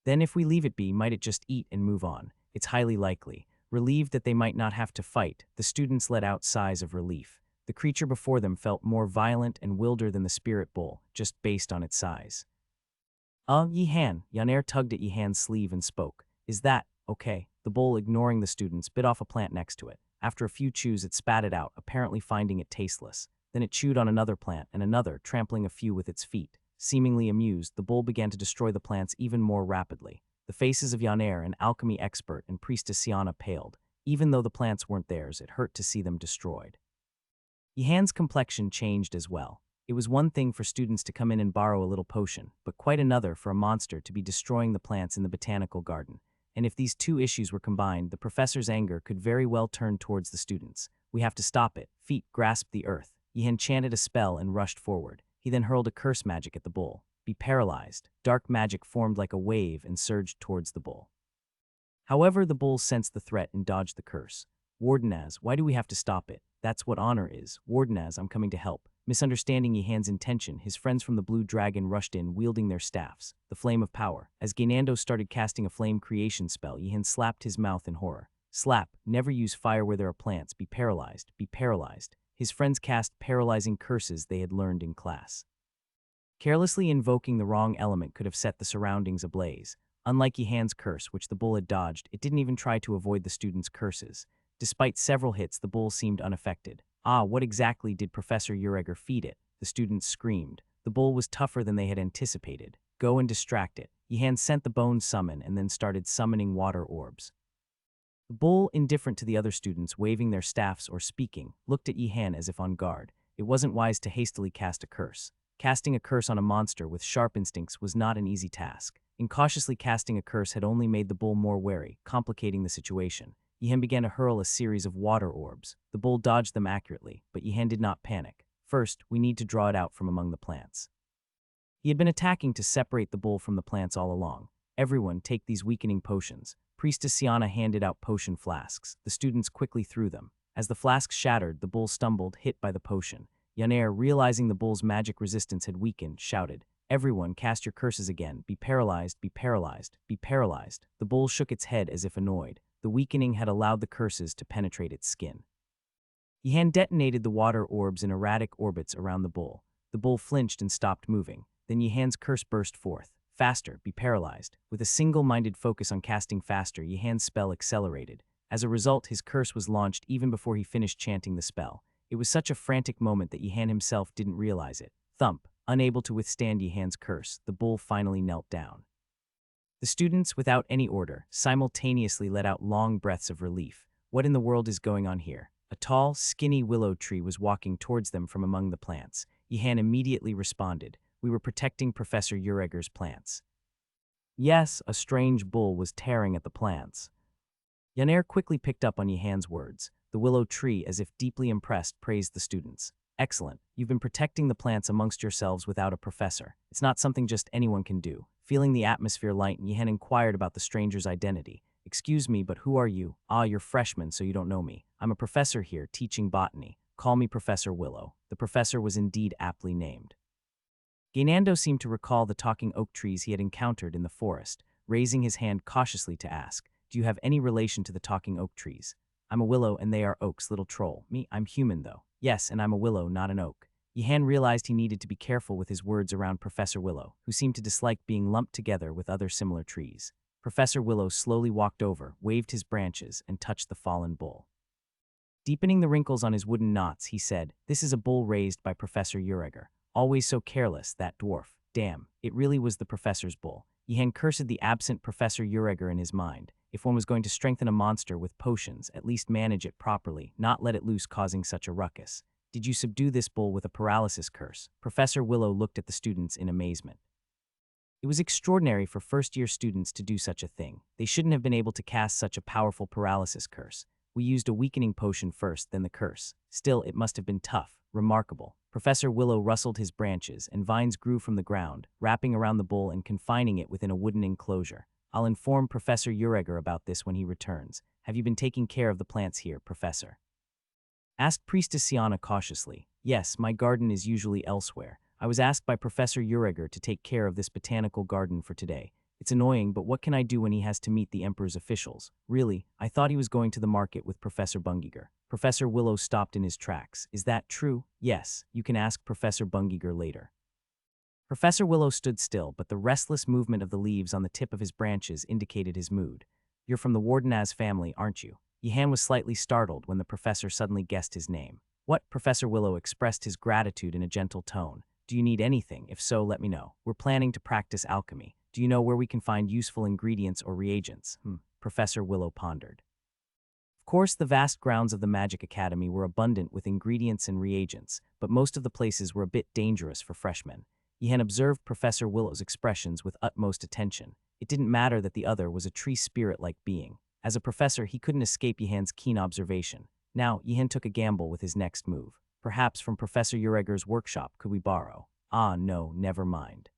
Then if we leave it be, might it just eat and move on? It's highly likely. Relieved that they might not have to fight, the students let out sighs of relief. The creature before them felt more violent and wilder than the spirit bull, just based on its size. Yihan, Yaner tugged at Yihan's sleeve and spoke. Is that, okay? The bull, ignoring the students, bit off a plant next to it. After a few chews, it spat it out, apparently finding it tasteless. Then it chewed on another plant and another, trampling a few with its feet. Seemingly amused, the bull began to destroy the plants even more rapidly. The faces of Yaner, an alchemy expert, and Priestess Siana paled. Even though the plants weren't theirs, it hurt to see them destroyed. Yihan's complexion changed as well. It was one thing for students to come in and borrow a little potion, but quite another for a monster to be destroying the plants in the botanical garden. And if these two issues were combined, the professor's anger could very well turn towards the students. We have to stop it. Feet grasped the earth. Yihan chanted a spell and rushed forward. He then hurled a curse magic at the bull. Be paralyzed. Dark magic formed like a wave and surged towards the bull. However, the bull sensed the threat and dodged the curse. Wardenaz, why do we have to stop it? That's what honor is. Wardenaz, I'm coming to help. Misunderstanding Yihan's intention, his friends from the Blue Dragon rushed in, wielding their staffs. The flame of power. As Gainando started casting a flame creation spell, Yihan slapped his mouth in horror. Slap. Never use fire where there are plants. Be paralyzed. Be paralyzed. His friends cast paralyzing curses they had learned in class. Carelessly invoking the wrong element could have set the surroundings ablaze. Unlike Yihan's curse, which the bull had dodged, it didn't even try to avoid the students' curses. Despite several hits, the bull seemed unaffected. What exactly did Professor Ureger feed it? The students screamed. The bull was tougher than they had anticipated. Go and distract it. Yihan sent the bone summon and then started summoning water orbs. The bull, indifferent to the other students waving their staffs or speaking, looked at Yihan as if on guard. It wasn't wise to hastily cast a curse. Casting a curse on a monster with sharp instincts was not an easy task. Incautiously casting a curse had only made the bull more wary, complicating the situation. Yihan began to hurl a series of water orbs. The bull dodged them accurately, but Yihan did not panic. First, we need to draw it out from among the plants. He had been attacking to separate the bull from the plants all along. Everyone, take these weakening potions. Priestess Siana handed out potion flasks. The students quickly threw them. As the flasks shattered, the bull stumbled, hit by the potion. Yaner, realizing the bull's magic resistance had weakened, shouted, Everyone, cast your curses again. Be paralyzed, be paralyzed, be paralyzed. The bull shook its head as if annoyed. The weakening had allowed the curses to penetrate its skin. Yihan detonated the water orbs in erratic orbits around the bull. The bull flinched and stopped moving. Then Yihan's curse burst forth. Faster, be paralyzed. With a single-minded focus on casting faster, Yihan's spell accelerated. As a result, his curse was launched even before he finished chanting the spell. It was such a frantic moment that Yihan himself didn't realize it. Thump. Unable to withstand Yihan's curse, the bull finally knelt down. The students, without any order, simultaneously let out long breaths of relief. What in the world is going on here? A tall, skinny willow tree was walking towards them from among the plants. Yihan immediately responded. We were protecting Professor Ureger's plants. Yes, a strange bull was tearing at the plants. Yaner quickly picked up on Yihan's words. The willow tree, as if deeply impressed, praised the students. Excellent. You've been protecting the plants amongst yourselves without a professor. It's not something just anyone can do. Feeling the atmosphere lighten, Yihen inquired about the stranger's identity. Excuse me, but who are you? Ah, you're freshmen, so you don't know me. I'm a professor here, teaching botany. Call me Professor Willow. The professor was indeed aptly named. Gainando seemed to recall the talking oak trees he had encountered in the forest, raising his hand cautiously to ask, do you have any relation to the talking oak trees? I'm a willow and they are oaks, little troll. Me, I'm human though. Yes, and I'm a willow, not an oak. Yihan realized he needed to be careful with his words around Professor Willow, who seemed to dislike being lumped together with other similar trees. Professor Willow slowly walked over, waved his branches, and touched the fallen bull. Deepening the wrinkles on his wooden knots, he said, this is a bull raised by Professor Ureger. Always so careless, that dwarf. Damn, it really was the professor's bull. Yihan cursed the absent Professor Ureger in his mind. If one was going to strengthen a monster with potions, at least manage it properly, not let it loose causing such a ruckus. Did you subdue this bull with a paralysis curse? Professor Willow looked at the students in amazement. It was extraordinary for first-year students to do such a thing. They shouldn't have been able to cast such a powerful paralysis curse. We used a weakening potion first, then the curse. Still, it must have been tough, remarkable. Professor Willow rustled his branches, and vines grew from the ground, wrapping around the bull and confining it within a wooden enclosure. I'll inform Professor Ureger about this when he returns. Have you been taking care of the plants here, Professor? Asked Priestess Siana cautiously. Yes, my garden is usually elsewhere. I was asked by Professor Ureger to take care of this botanical garden for today. It's annoying, but what can I do when he has to meet the Emperor's officials? Really, I thought he was going to the market with Professor Bungiger. Professor Willow stopped in his tracks. Is that true? Yes, you can ask Professor Bungiger later. Professor Willow stood still, but the restless movement of the leaves on the tip of his branches indicated his mood. You're from the Wardenaz family, aren't you? Yihan was slightly startled when the professor suddenly guessed his name. What? Professor Willow expressed his gratitude in a gentle tone. Do you need anything? If so, let me know. We're planning to practice alchemy. Do you know where we can find useful ingredients or reagents? Professor Willow pondered. Of course, the vast grounds of the Magic Academy were abundant with ingredients and reagents, but most of the places were a bit dangerous for freshmen. Yihan observed Professor Willow's expressions with utmost attention. It didn't matter that the other was a tree spirit-like being. As a professor, he couldn't escape Yihan's keen observation. Now, Yihan took a gamble with his next move. Perhaps from Professor Ureger's workshop could we borrow? Ah, no, never mind.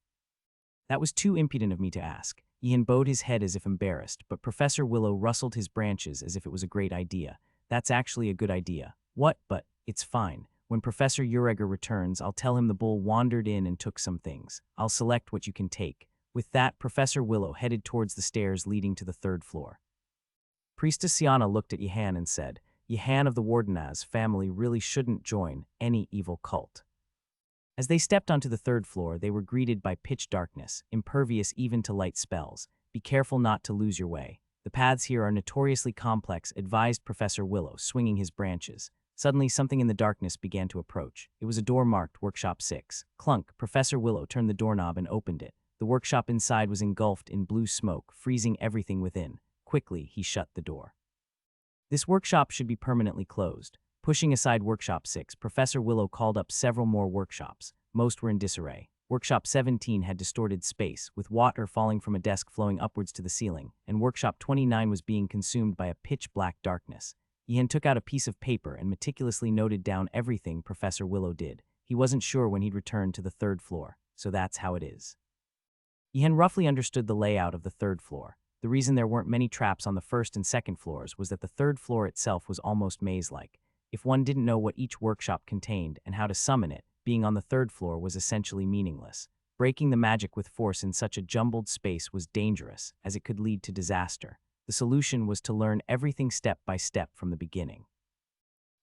That was too impudent of me to ask. Yihan bowed his head as if embarrassed, but Professor Willow rustled his branches as if it was a great idea. That's actually a good idea. What? But it's fine. When Professor Ureger returns, I'll tell him the bull wandered in and took some things. I'll select what you can take. With that, Professor Willow headed towards the stairs leading to the third floor. Priestess Siana looked at Yihan and said, Yihan of the Wardenaz family really shouldn't join any evil cult. As they stepped onto the third floor, they were greeted by pitch darkness, impervious even to light spells. Be careful not to lose your way. The paths here are notoriously complex, advised Professor Willow, swinging his branches. Suddenly, something in the darkness began to approach. It was a door marked Workshop 6. Clunk, Professor Willow turned the doorknob and opened it. The workshop inside was engulfed in blue smoke, freezing everything within. Quickly, he shut the door. This workshop should be permanently closed. Pushing aside Workshop 6, Professor Willow called up several more workshops. Most were in disarray. Workshop 17 had distorted space, with water falling from a desk flowing upwards to the ceiling, and Workshop 29 was being consumed by a pitch-black darkness. Yihan took out a piece of paper and meticulously noted down everything Professor Willow did. He wasn't sure when he'd return to the third floor, so that's how it is. Yihan roughly understood the layout of the third floor. The reason there weren't many traps on the first and second floors was that the third floor itself was almost maze-like. If one didn't know what each workshop contained and how to summon it, being on the third floor was essentially meaningless. Breaking the magic with force in such a jumbled space was dangerous, as it could lead to disaster. The solution was to learn everything step by step from the beginning.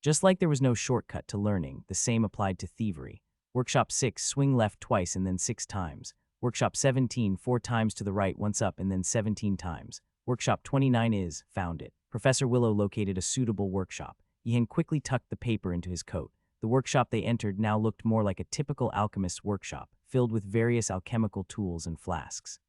Just like there was no shortcut to learning, the same applied to thievery. Workshop 6, swing left twice and then 6 times. Workshop 17, 4 times to the right, once up and then 17 times. Workshop 29 is, found it. Professor Willow located a suitable workshop. Yihan quickly tucked the paper into his coat. The workshop they entered now looked more like a typical alchemist's workshop, filled with various alchemical tools and flasks.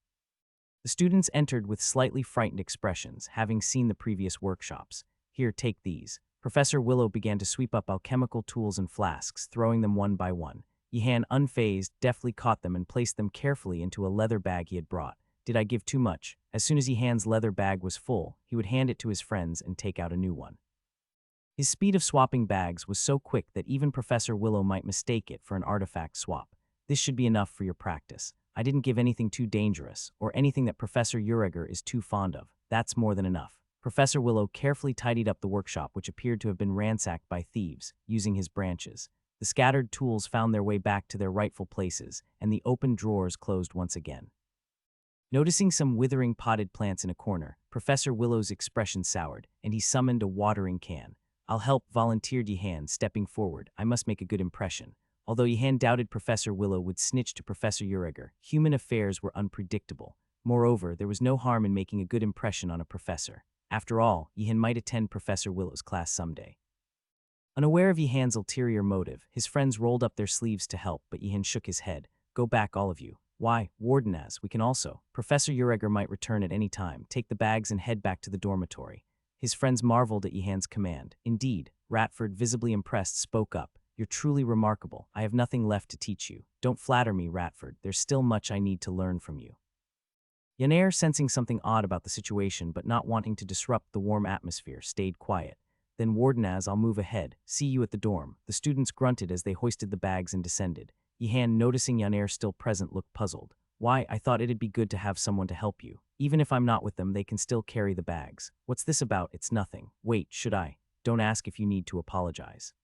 The students entered with slightly frightened expressions, having seen the previous workshops. Here, take these. Professor Willow began to sweep up alchemical tools and flasks, throwing them one by one. Yihan, unfazed, deftly caught them and placed them carefully into a leather bag he had brought. Did I give too much? As soon as Yihan's leather bag was full, he would hand it to his friends and take out a new one. His speed of swapping bags was so quick that even Professor Willow might mistake it for an artifact swap. This should be enough for your practice. I didn't give anything too dangerous, or anything that Professor Uriger is too fond of. That's more than enough. Professor Willow carefully tidied up the workshop, which appeared to have been ransacked by thieves, using his branches. The scattered tools found their way back to their rightful places, and the open drawers closed once again. Noticing some withering potted plants in a corner, Professor Willow's expression soured, and he summoned a watering can. "I'll help," volunteered Yihan, stepping forward. "I must make a good impression." Although Yihan doubted Professor Willow would snitch to Professor Uriger, human affairs were unpredictable. Moreover, there was no harm in making a good impression on a professor. After all, Yihan might attend Professor Willow's class someday. Unaware of Yihan's ulterior motive, his friends rolled up their sleeves to help, but Yihan shook his head. "Go back, all of you." "Why, Wardenaz, we can also." "Professor Uriger might return at any time. Take the bags and head back to the dormitory." His friends marveled at Yihan's command. Indeed, Ratford, visibly impressed, spoke up. "You're truly remarkable. I have nothing left to teach you." "Don't flatter me, Ratford. There's still much I need to learn from you." Yanair, sensing something odd about the situation but not wanting to disrupt the warm atmosphere, stayed quiet. "Then Wardenaz, I'll move ahead. See you at the dorm." The students grunted as they hoisted the bags and descended. Yihan, noticing Yanair still present, looked puzzled. "Why, I thought it'd be good to have someone to help you. Even if I'm not with them, they can still carry the bags." "What's this about? It's nothing." "Wait, should I?" "Don't ask if you need to apologize."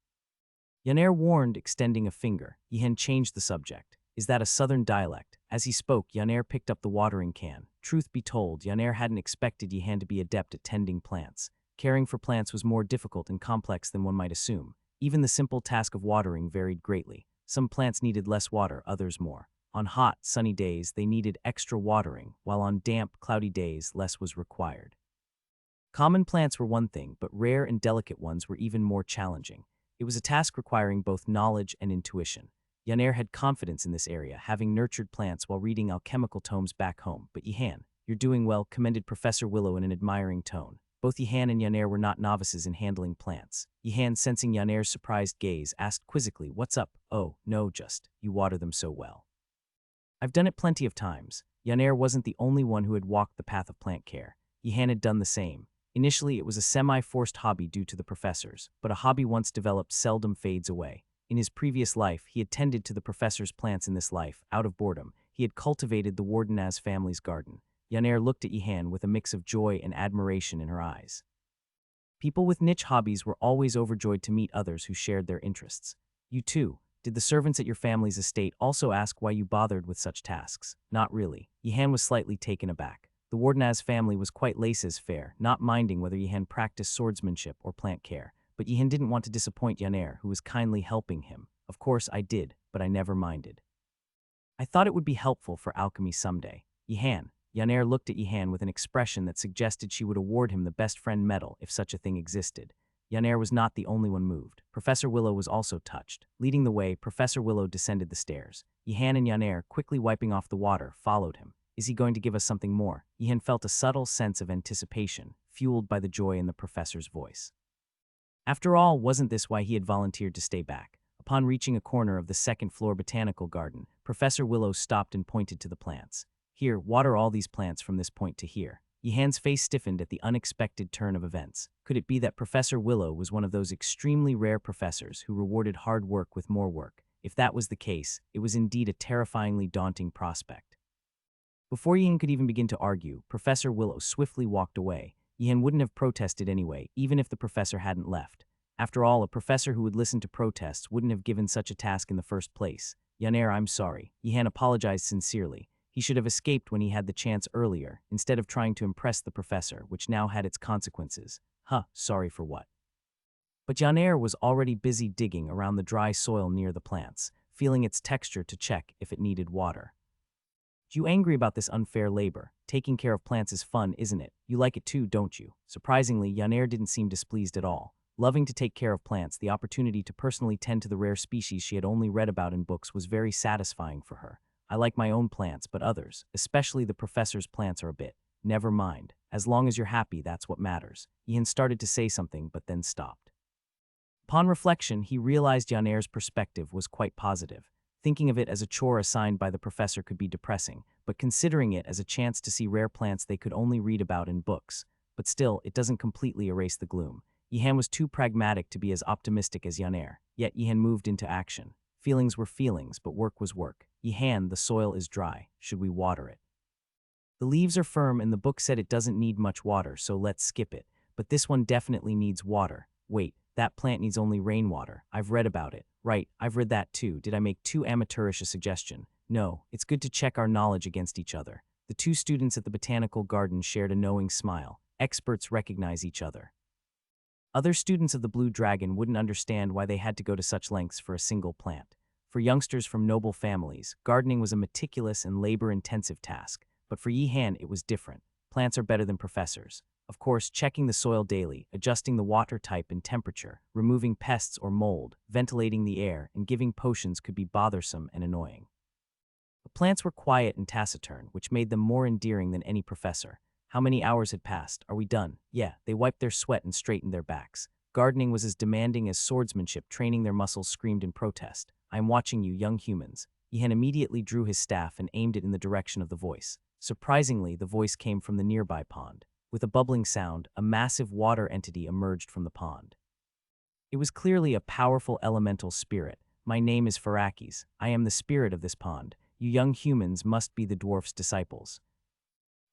Yanair warned, extending a finger. Yihan changed the subject. "Is that a southern dialect?" As he spoke, Yanair picked up the watering can. Truth be told, Yanair hadn't expected Yihan to be adept at tending plants. Caring for plants was more difficult and complex than one might assume. Even the simple task of watering varied greatly. Some plants needed less water, others more. On hot, sunny days, they needed extra watering, while on damp, cloudy days, less was required. Common plants were one thing, but rare and delicate ones were even more challenging. It was a task requiring both knowledge and intuition. Yanair had confidence in this area, having nurtured plants while reading alchemical tomes back home. "But Yihan, you're doing well," commended Professor Willow in an admiring tone. Both Yihan and Yanair were not novices in handling plants. Yihan, sensing Yanair's surprised gaze, asked quizzically, "What's up?" "Oh, no, just, you water them so well." "I've done it plenty of times." Yanair wasn't the only one who had walked the path of plant care. Yihan had done the same. Initially, it was a semi-forced hobby due to the professors, but a hobby once developed seldom fades away. In his previous life, he had tended to the professor's plants. In this life, out of boredom, he had cultivated the Wardenaz family's garden. Yanair looked at Yihan with a mix of joy and admiration in her eyes. People with niche hobbies were always overjoyed to meet others who shared their interests. "You too. Did the servants at your family's estate also ask why you bothered with such tasks?" "Not really." Yihan was slightly taken aback. The Wardenaz family was quite laissez-faire, not minding whether Yihan practiced swordsmanship or plant care. But Yihan didn't want to disappoint Yanair, who was kindly helping him. "Of course I did, but I never minded. I thought it would be helpful for alchemy someday." "Yihan." Yanair looked at Yihan with an expression that suggested she would award him the best friend medal if such a thing existed. Yanair was not the only one moved. Professor Willow was also touched. Leading the way, Professor Willow descended the stairs. Yihan and Yanair, quickly wiping off the water, followed him. "Is he going to give us something more?" Yihan felt a subtle sense of anticipation, fueled by the joy in the professor's voice. After all, wasn't this why he had volunteered to stay back? Upon reaching a corner of the second-floor botanical garden, Professor Willow stopped and pointed to the plants. "Here, water all these plants from this point to here." Yihan's face stiffened at the unexpected turn of events. Could it be that Professor Willow was one of those extremely rare professors who rewarded hard work with more work? If that was the case, it was indeed a terrifyingly daunting prospect. Before Yihan could even begin to argue, Professor Willow swiftly walked away. Yihan wouldn't have protested anyway, even if the professor hadn't left. After all, a professor who would listen to protests wouldn't have given such a task in the first place. "Yanair, I'm sorry." Yihan apologized sincerely. He should have escaped when he had the chance earlier, instead of trying to impress the professor, which now had its consequences. Sorry for what? But Yanair was already busy digging around the dry soil near the plants, feeling its texture to check if it needed water. "You angry about this unfair labor? Taking care of plants is fun, isn't it? You like it too, don't you?" Surprisingly, Yanair didn't seem displeased at all. Loving to take care of plants, the opportunity to personally tend to the rare species she had only read about in books was very satisfying for her. "I like my own plants, but others, especially the professor's plants, are a bit. Never mind. As long as you're happy, that's what matters." Yihan started to say something, but then stopped. Upon reflection, he realized Yanair's perspective was quite positive. Thinking of it as a chore assigned by the professor could be depressing, but considering it as a chance to see rare plants they could only read about in books. But still, it doesn't completely erase the gloom. Yihan was too pragmatic to be as optimistic as Yaner, yet Yihan moved into action. Feelings were feelings, but work was work. Yihan, the soil is dry. Should we water it? The leaves are firm and the book said it doesn't need much water, so let's skip it. But this one definitely needs water. Wait, that plant needs only rainwater. I've read about it. Right, I've read that too. Did I make too amateurish a suggestion? No, it's good to check our knowledge against each other. The two students at the botanical garden shared a knowing smile. Experts recognize each other. Other students of the Blue Dragon wouldn't understand why they had to go to such lengths for a single plant. For youngsters from noble families, gardening was a meticulous and labor-intensive task. But for Yihan, it was different. Plants are better than professors. Of course, checking the soil daily, adjusting the water type and temperature, removing pests or mold, ventilating the air, and giving potions could be bothersome and annoying. The plants were quiet and taciturn, which made them more endearing than any professor. How many hours had passed? Are we done? Yeah, they wiped their sweat and straightened their backs. Gardening was as demanding as swordsmanship, training their muscles screamed in protest. I am watching you, young humans. Yihan immediately drew his staff and aimed it in the direction of the voice. Surprisingly, the voice came from the nearby pond. With a bubbling sound, a massive water entity emerged from the pond. It was clearly a powerful elemental spirit. My name is Farakis. I am the spirit of this pond. You young humans must be the dwarf's disciples.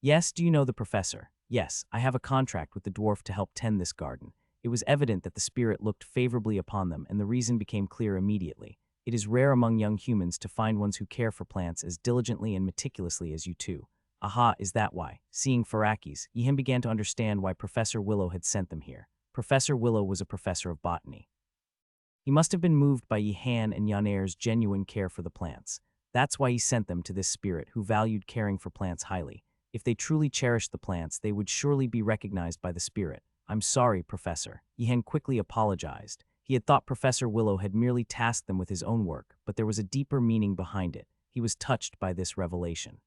Yes, do you know the professor? Yes, I have a contract with the dwarf to help tend this garden. It was evident that the spirit looked favorably upon them, and the reason became clear immediately. It is rare among young humans to find ones who care for plants as diligently and meticulously as you two. Aha, is that why? Seeing Farakis, Yihan began to understand why Professor Willow had sent them here. Professor Willow was a professor of botany. He must have been moved by Yihan and Yaner's genuine care for the plants. That's why he sent them to this spirit who valued caring for plants highly. If they truly cherished the plants, they would surely be recognized by the spirit. I'm sorry, Professor. Yihan quickly apologized. He had thought Professor Willow had merely tasked them with his own work, but there was a deeper meaning behind it. He was touched by this revelation.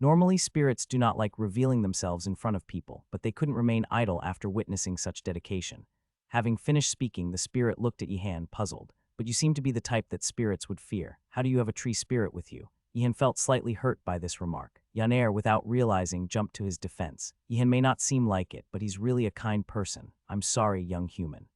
Normally, spirits do not like revealing themselves in front of people, but they couldn't remain idle after witnessing such dedication. Having finished speaking, the spirit looked at Yihan, puzzled. But you seem to be the type that spirits would fear. How do you have a tree spirit with you? Yihan felt slightly hurt by this remark. Yaner, without realizing, jumped to his defense. Yihan may not seem like it, but he's really a kind person. I'm sorry, young human.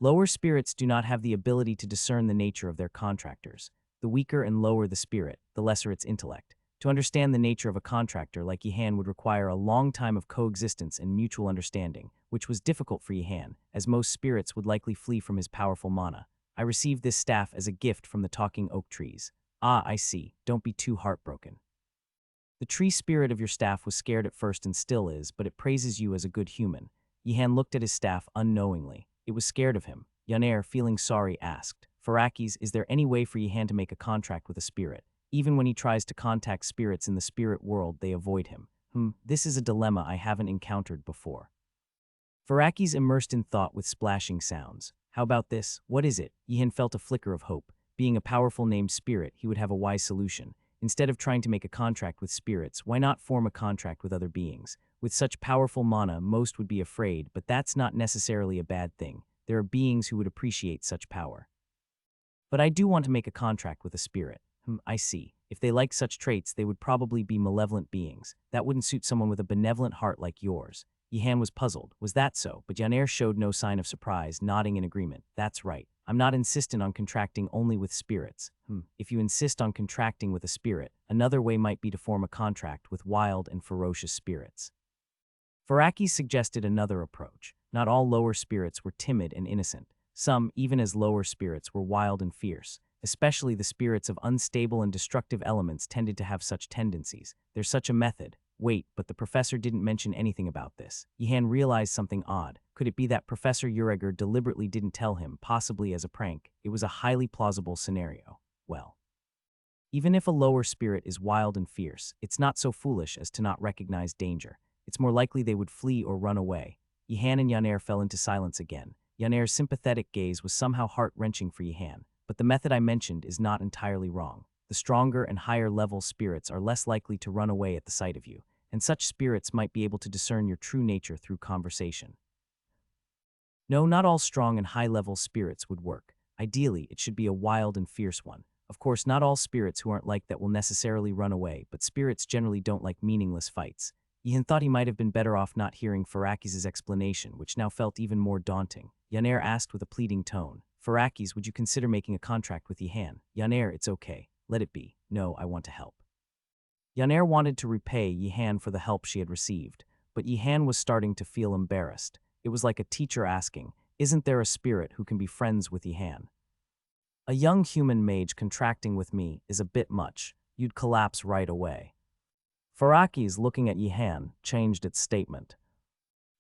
Lower spirits do not have the ability to discern the nature of their contractors. The weaker and lower the spirit, the lesser its intellect. To understand the nature of a contractor like Yihan would require a long time of coexistence and mutual understanding, which was difficult for Yihan, as most spirits would likely flee from his powerful mana. I received this staff as a gift from the talking oak trees. Ah, I see. Don't be too heartbroken. The tree spirit of your staff was scared at first and still is, but it praises you as a good human. Yihan looked at his staff unknowingly. It was scared of him. Yaner, feeling sorry, asked, Farakis, is there any way for Yihan to make a contract with a spirit? Even when he tries to contact spirits in the spirit world, they avoid him. This is a dilemma I haven't encountered before. Farakis immersed in thought with splashing sounds. How about this? What is it? Yihan felt a flicker of hope. Being a powerful named spirit, he would have a wise solution. Instead of trying to make a contract with spirits, why not form a contract with other beings? With such powerful mana, most would be afraid, but that's not necessarily a bad thing. There are beings who would appreciate such power. But I do want to make a contract with a spirit. I see. If they like such traits, they would probably be malevolent beings. That wouldn't suit someone with a benevolent heart like yours. Yihan was puzzled. Was that so? But Yaner showed no sign of surprise, nodding in agreement. That's right. I'm not insistent on contracting only with spirits. If you insist on contracting with a spirit, another way might be to form a contract with wild and ferocious spirits. Farakis suggested another approach. Not all lower spirits were timid and innocent. Some, even as lower spirits, were wild and fierce. Especially the spirits of unstable and destructive elements tended to have such tendencies. There's such a method. Wait, but the professor didn't mention anything about this. Yihan realized something odd. Could it be that Professor Ureger deliberately didn't tell him, possibly as a prank? It was a highly plausible scenario. Well, even if a lower spirit is wild and fierce, it's not so foolish as to not recognize danger. It's more likely they would flee or run away. Yihan and Yaner fell into silence again. Yaner's sympathetic gaze was somehow heart-wrenching for Yihan. But the method I mentioned is not entirely wrong. The stronger and higher-level spirits are less likely to run away at the sight of you, and such spirits might be able to discern your true nature through conversation. No, not all strong and high-level spirits would work. Ideally, it should be a wild and fierce one. Of course, not all spirits who aren't like that will necessarily run away, but spirits generally don't like meaningless fights. Yihan thought he might have been better off not hearing Farakis' explanation, which now felt even more daunting. Yaner asked with a pleading tone, "Farakis, would you consider making a contract with Yihan?" "Yaner, it's okay. Let it be. No, I want to help." Yaner wanted to repay Yihan for the help she had received, but Yihan was starting to feel embarrassed. It was like a teacher asking, "Isn't there a spirit who can be friends with Yihan?" "A young human mage contracting with me is a bit much. You'd collapse right away." Farakis, looking at Yihan, changed its statement.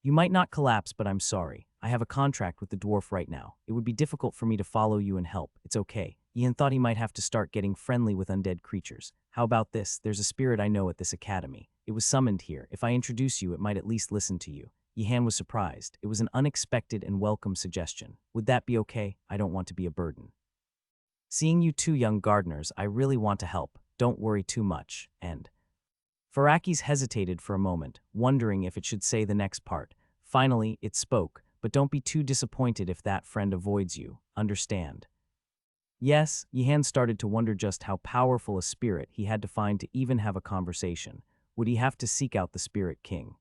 "You might not collapse, but I'm sorry. I have a contract with the dwarf right now. It would be difficult for me to follow you and help. It's okay." Yihan thought he might have to start getting friendly with undead creatures. "How about this? There's a spirit I know at this academy. It was summoned here. If I introduce you, it might at least listen to you." Yihan was surprised. It was an unexpected and welcome suggestion. "Would that be okay? I don't want to be a burden. Seeing you two young gardeners, I really want to help. Don't worry too much." And Farakis hesitated for a moment, wondering if it should say the next part. Finally, it spoke, "But don't be too disappointed if that friend avoids you. Understand?" Yes, Yihan started to wonder just how powerful a spirit he had to find to even have a conversation. Would he have to seek out the Spirit King?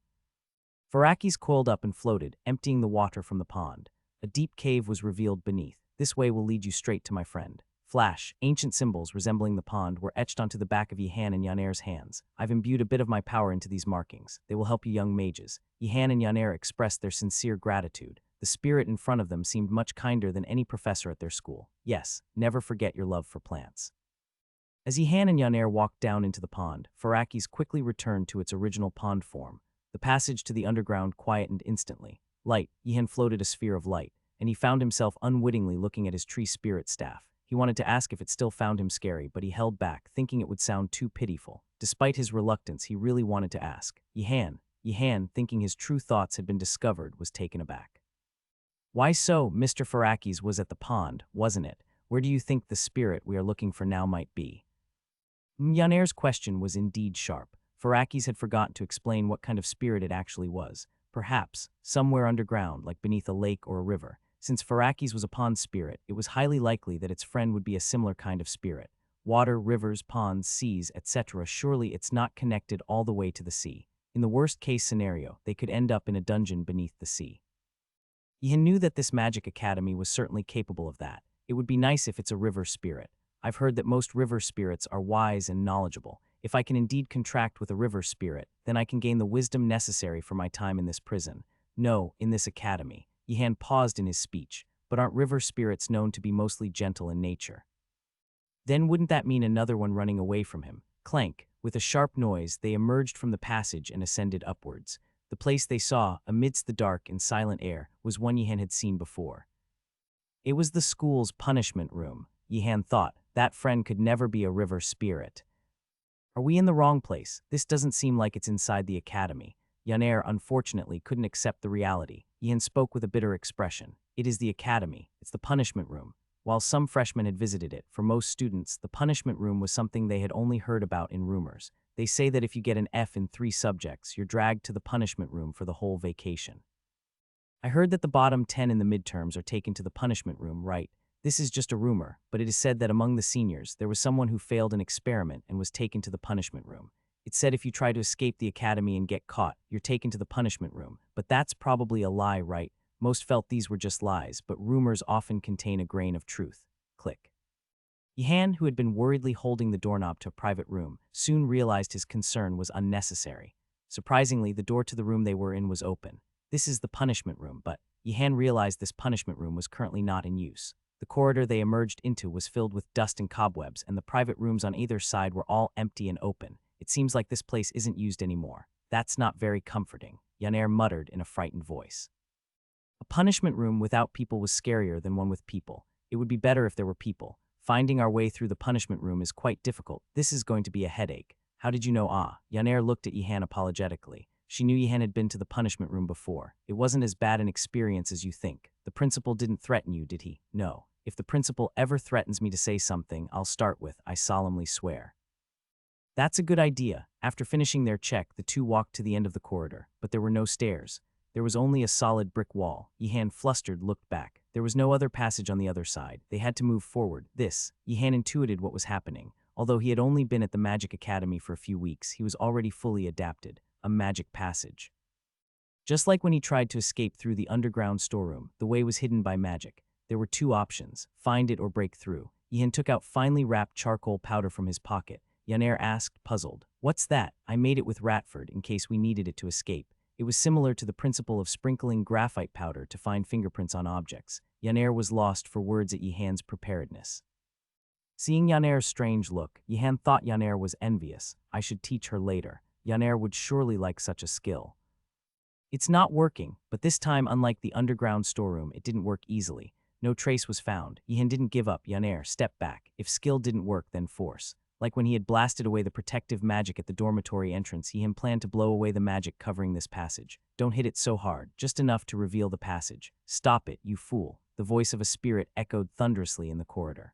Farakis coiled up and floated, emptying the water from the pond. A deep cave was revealed beneath. "This way will lead you straight to my friend." Flash, ancient symbols resembling the pond were etched onto the back of Yihan and Yaner's hands. "I've imbued a bit of my power into these markings. They will help you young mages." Yihan and Yaner expressed their sincere gratitude. The spirit in front of them seemed much kinder than any professor at their school. "Yes, never forget your love for plants." As Yihan and Yaner walked down into the pond, Farakis quickly returned to its original pond form. The passage to the underground quietened instantly. Light, Yihan floated a sphere of light, and he found himself unwittingly looking at his tree spirit staff. He wanted to ask if it still found him scary, but he held back, thinking it would sound too pitiful. Despite his reluctance, he really wanted to ask. Yihan, thinking his true thoughts had been discovered, was taken aback. "Why so? Mr. Farakis was at the pond, wasn't it? Where do you think the spirit we are looking for now might be?" Yaner's question was indeed sharp. Farakis had forgotten to explain what kind of spirit it actually was. Perhaps, somewhere underground, like beneath a lake or a river. Since Farakis was a pond spirit, it was highly likely that its friend would be a similar kind of spirit. Water, rivers, ponds, seas, etc. Surely it's not connected all the way to the sea. In the worst-case scenario, they could end up in a dungeon beneath the sea. Yihan knew that this magic academy was certainly capable of that. It would be nice if it's a river spirit. I've heard that most river spirits are wise and knowledgeable. If I can indeed contract with a river spirit, then I can gain the wisdom necessary for my time in this prison. No, in this academy. Yihan paused in his speech. But aren't river spirits known to be mostly gentle in nature? Then wouldn't that mean another one running away from him? Clank. With a sharp noise, they emerged from the passage and ascended upwards. The place they saw, amidst the dark and silent air, was one Yihan had seen before. It was the school's punishment room. Yihan thought, that friend could never be a river spirit. "Are we in the wrong place? This doesn't seem like it's inside the academy." Yaner, unfortunately, couldn't accept the reality. Yihan spoke with a bitter expression. "It is the academy. It's the punishment room." While some freshmen had visited it, for most students, the punishment room was something they had only heard about in rumors. They say that if you get an F in 3 subjects, you're dragged to the punishment room for the whole vacation. I heard that the bottom 10 in the midterms are taken to the punishment room, right? This is just a rumor, but it is said that among the seniors, there was someone who failed an experiment and was taken to the punishment room. It said if you try to escape the academy and get caught, you're taken to the punishment room. But that's probably a lie, right? Most felt these were just lies, but rumors often contain a grain of truth. Click. Yihan, who had been worriedly holding the doorknob to a private room, soon realized his concern was unnecessary. Surprisingly, the door to the room they were in was open. This is the punishment room, but Yihan realized this punishment room was currently not in use. The corridor they emerged into was filled with dust and cobwebs, and the private rooms on either side were all empty and open. It seems like this place isn't used anymore. That's not very comforting, Yaner muttered in a frightened voice. A punishment room without people was scarier than one with people. It would be better if there were people. Finding our way through the punishment room is quite difficult. This is going to be a headache. How did you know? Yaner looked at Yihan apologetically. She knew Yihan had been to the punishment room before. It wasn't as bad an experience as you think. The principal didn't threaten you, did he? No. If the principal ever threatens me to say something, I'll start with, I solemnly swear. That's a good idea. After finishing their check, the two walked to the end of the corridor, but there were no stairs. There was only a solid brick wall. Yihan, flustered, looked back. There was no other passage on the other side. They had to move forward. Yihan intuited what was happening. Although he had only been at the Magic Academy for a few weeks, he was already fully adapted. a magic passage. Just like when he tried to escape through the underground storeroom, the way was hidden by magic. There were two options, find it or break through. Yihan took out finely wrapped charcoal powder from his pocket. Yaner asked, puzzled, "What's that?" "I made it with Ratford in case we needed it to escape." It was similar to the principle of sprinkling graphite powder to find fingerprints on objects. Yaner was lost for words at Yihan's preparedness. Seeing Yaner's strange look, Yihan thought Yaner was envious. I should teach her later. Yaner would surely like such a skill. It's not working, but this time, unlike the underground storeroom, it didn't work easily. No trace was found. Yihan didn't give up. Yaner stepped back. If skill didn't work, then force. Like when he had blasted away the protective magic at the dormitory entrance, Yihan planned to blow away the magic covering this passage. Don't hit it so hard, just enough to reveal the passage. Stop it, you fool. The voice of a spirit echoed thunderously in the corridor.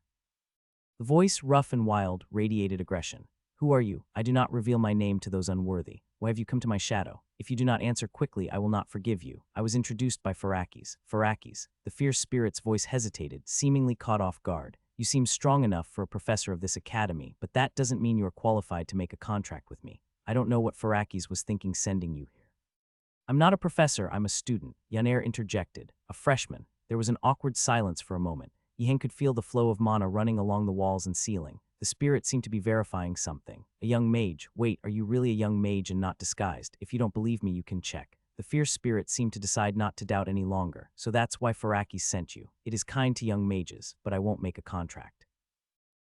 The voice, rough and wild, radiated aggression. Who are you? I do not reveal my name to those unworthy. Why have you come to my shadow? If you do not answer quickly, I will not forgive you. I was introduced by Farakis. Farakis. The fierce spirit's voice hesitated, seemingly caught off guard. You seem strong enough for a professor of this academy, but that doesn't mean you are qualified to make a contract with me. I don't know what Farakis was thinking sending you here. I'm not a professor, I'm a student, Yaner interjected. A freshman. There was an awkward silence for a moment. Yihan could feel the flow of mana running along the walls and ceiling. The spirit seemed to be verifying something. A young mage. Wait, are you really a young mage and not disguised? If you don't believe me, you can check. The fierce spirit seemed to decide not to doubt any longer, so that's why Farakis sent you. It is kind to young mages, but I won't make a contract.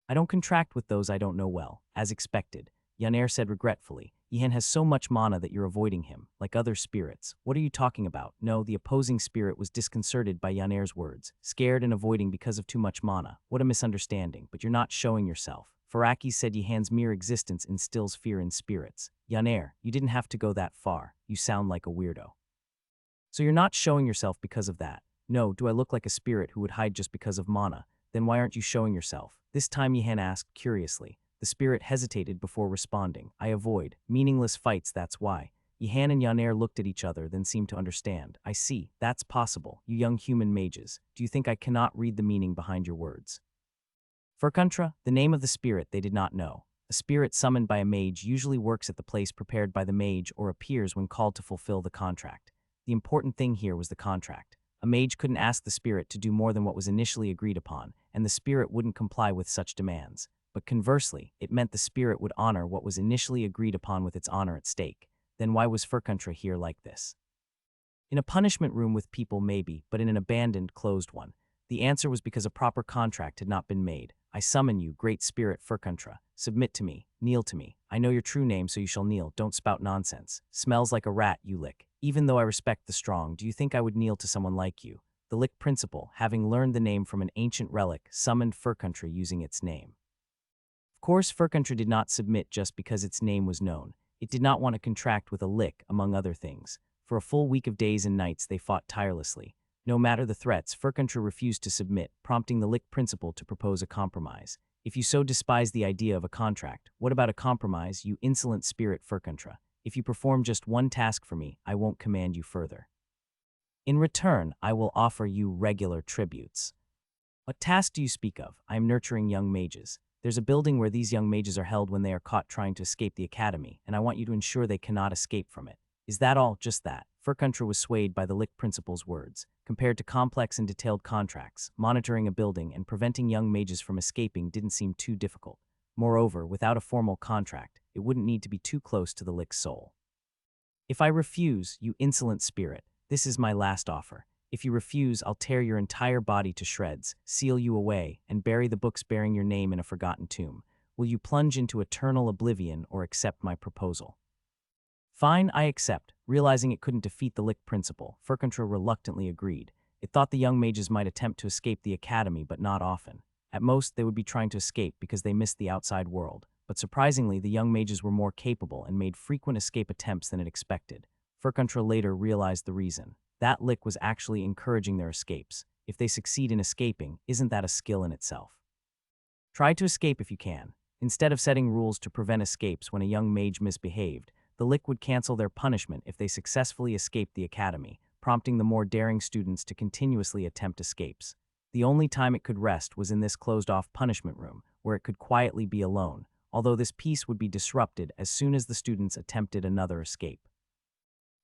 I don't contract with those I don't know well. As expected, Yaner said regretfully. Yihan has so much mana that you're avoiding him, like other spirits. What are you talking about? No, the opposing spirit was disconcerted by Yaner's words. Scared and avoiding because of too much mana. What a misunderstanding, but you're not showing yourself. Farakis said Yihan's mere existence instills fear in spirits. Yaner, you didn't have to go that far. You sound like a weirdo. So you're not showing yourself because of that. No, do I look like a spirit who would hide just because of mana? Then why aren't you showing yourself? This time Yihan asked curiously. The spirit hesitated before responding. I avoid meaningless fights, that's why. Yihan and Yaner looked at each other, then seemed to understand. I see, that's possible, you young human mages. Do you think I cannot read the meaning behind your words? Furkuntra, the name of the spirit they did not know. A spirit summoned by a mage usually works at the place prepared by the mage or appears when called to fulfill the contract. The important thing here was the contract. A mage couldn't ask the spirit to do more than what was initially agreed upon, and the spirit wouldn't comply with such demands. But conversely, it meant the spirit would honor what was initially agreed upon with its honor at stake. Then why was Furkuntra here like this? In a punishment room with people maybe, but in an abandoned, closed one. The answer was because a proper contract had not been made. I summon you, great spirit Furkuntra. Submit to me, kneel to me. I know your true name, so you shall kneel. Don't spout nonsense. Smells like a rat, you lick. Even though I respect the strong, do you think I would kneel to someone like you? The lick principal, having learned the name from an ancient relic, summoned Furkuntra using its name. Of course, Furkuntra did not submit just because its name was known. It did not want to contract with a lick, among other things. For a full week of days and nights, they fought tirelessly. No matter the threats, Furkuntra refused to submit, prompting the lick principal to propose a compromise. If you so despise the idea of a contract, what about a compromise, you insolent spirit Furkuntra? If you perform just one task for me, I won't command you further. In return, I will offer you regular tributes. What task do you speak of? I am nurturing young mages. There's a building where these young mages are held when they are caught trying to escape the academy, and I want you to ensure they cannot escape from it. Is that all? Just that. Furkuntra was swayed by the lick principal's words. Compared to complex and detailed contracts, monitoring a building and preventing young mages from escaping didn't seem too difficult. Moreover, without a formal contract, it wouldn't need to be too close to the lick's soul. If I refuse, you insolent spirit, this is my last offer. If you refuse, I'll tear your entire body to shreds, seal you away, and bury the books bearing your name in a forgotten tomb. Will you plunge into eternal oblivion or accept my proposal? Fine, I accept. Realizing it couldn't defeat the lick principal, Furkuntra reluctantly agreed. It thought the young mages might attempt to escape the academy, but not often. At most, they would be trying to escape because they missed the outside world. But surprisingly, the young mages were more capable and made frequent escape attempts than it expected. Furkuntra later realized the reason. That lick was actually encouraging their escapes. If they succeed in escaping, isn't that a skill in itself? Try to escape if you can. Instead of setting rules to prevent escapes when a young mage misbehaved, the lick would cancel their punishment if they successfully escaped the academy, prompting the more daring students to continuously attempt escapes. The only time it could rest was in this closed-off punishment room, where it could quietly be alone. although this peace would be disrupted as soon as the students attempted another escape.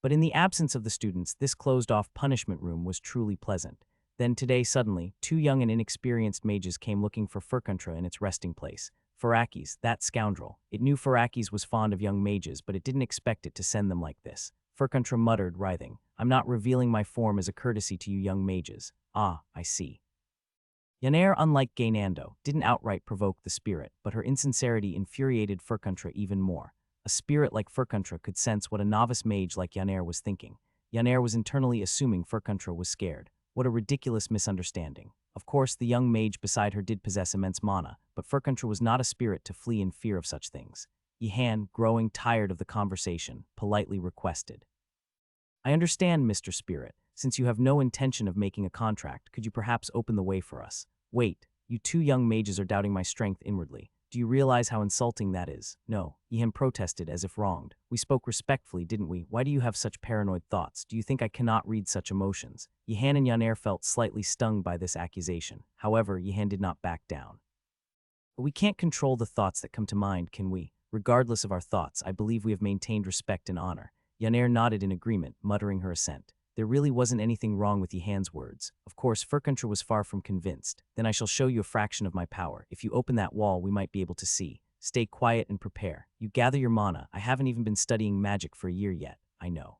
But in the absence of the students, this closed-off punishment room was truly pleasant. Then today, suddenly, two young and inexperienced mages came looking for Furkantra in its resting place. Farakis, that scoundrel. It knew Farakis was fond of young mages, but it didn't expect it to send them like this. Furkantra muttered, writhing, "I'm not revealing my form as a courtesy to you young mages. Ah, I see." Yaner, unlike Gaynando, didn't outright provoke the spirit, but her insincerity infuriated Furkantra even more. A spirit like Furkantra could sense what a novice mage like Yaner was thinking. Yaner was internally assuming Furkantra was scared. What a ridiculous misunderstanding. Of course, the young mage beside her did possess immense mana, but Furkantra was not a spirit to flee in fear of such things. Yihan, growing tired of the conversation, politely requested, "I understand, Mr. Spirit. Since you have no intention of making a contract, could you perhaps open the way for us?" "Wait, you two young mages are doubting my strength inwardly. Do you realize how insulting that is?" "No," Yihan protested as if wronged. "We spoke respectfully, didn't we? Why do you have such paranoid thoughts? Do you think I cannot read such emotions?" Yihan and Yaner felt slightly stung by this accusation. However, Yihan did not back down. "But we can't control the thoughts that come to mind, can we? Regardless of our thoughts, I believe we have maintained respect and honor." Yaner nodded in agreement, muttering her assent. There really wasn't anything wrong with Yihan's words. Of course, Furkantra was far from convinced. "Then I shall show you a fraction of my power. If you open that wall, we might be able to see. Stay quiet and prepare. You gather your mana. I haven't even been studying magic for a year yet, I know.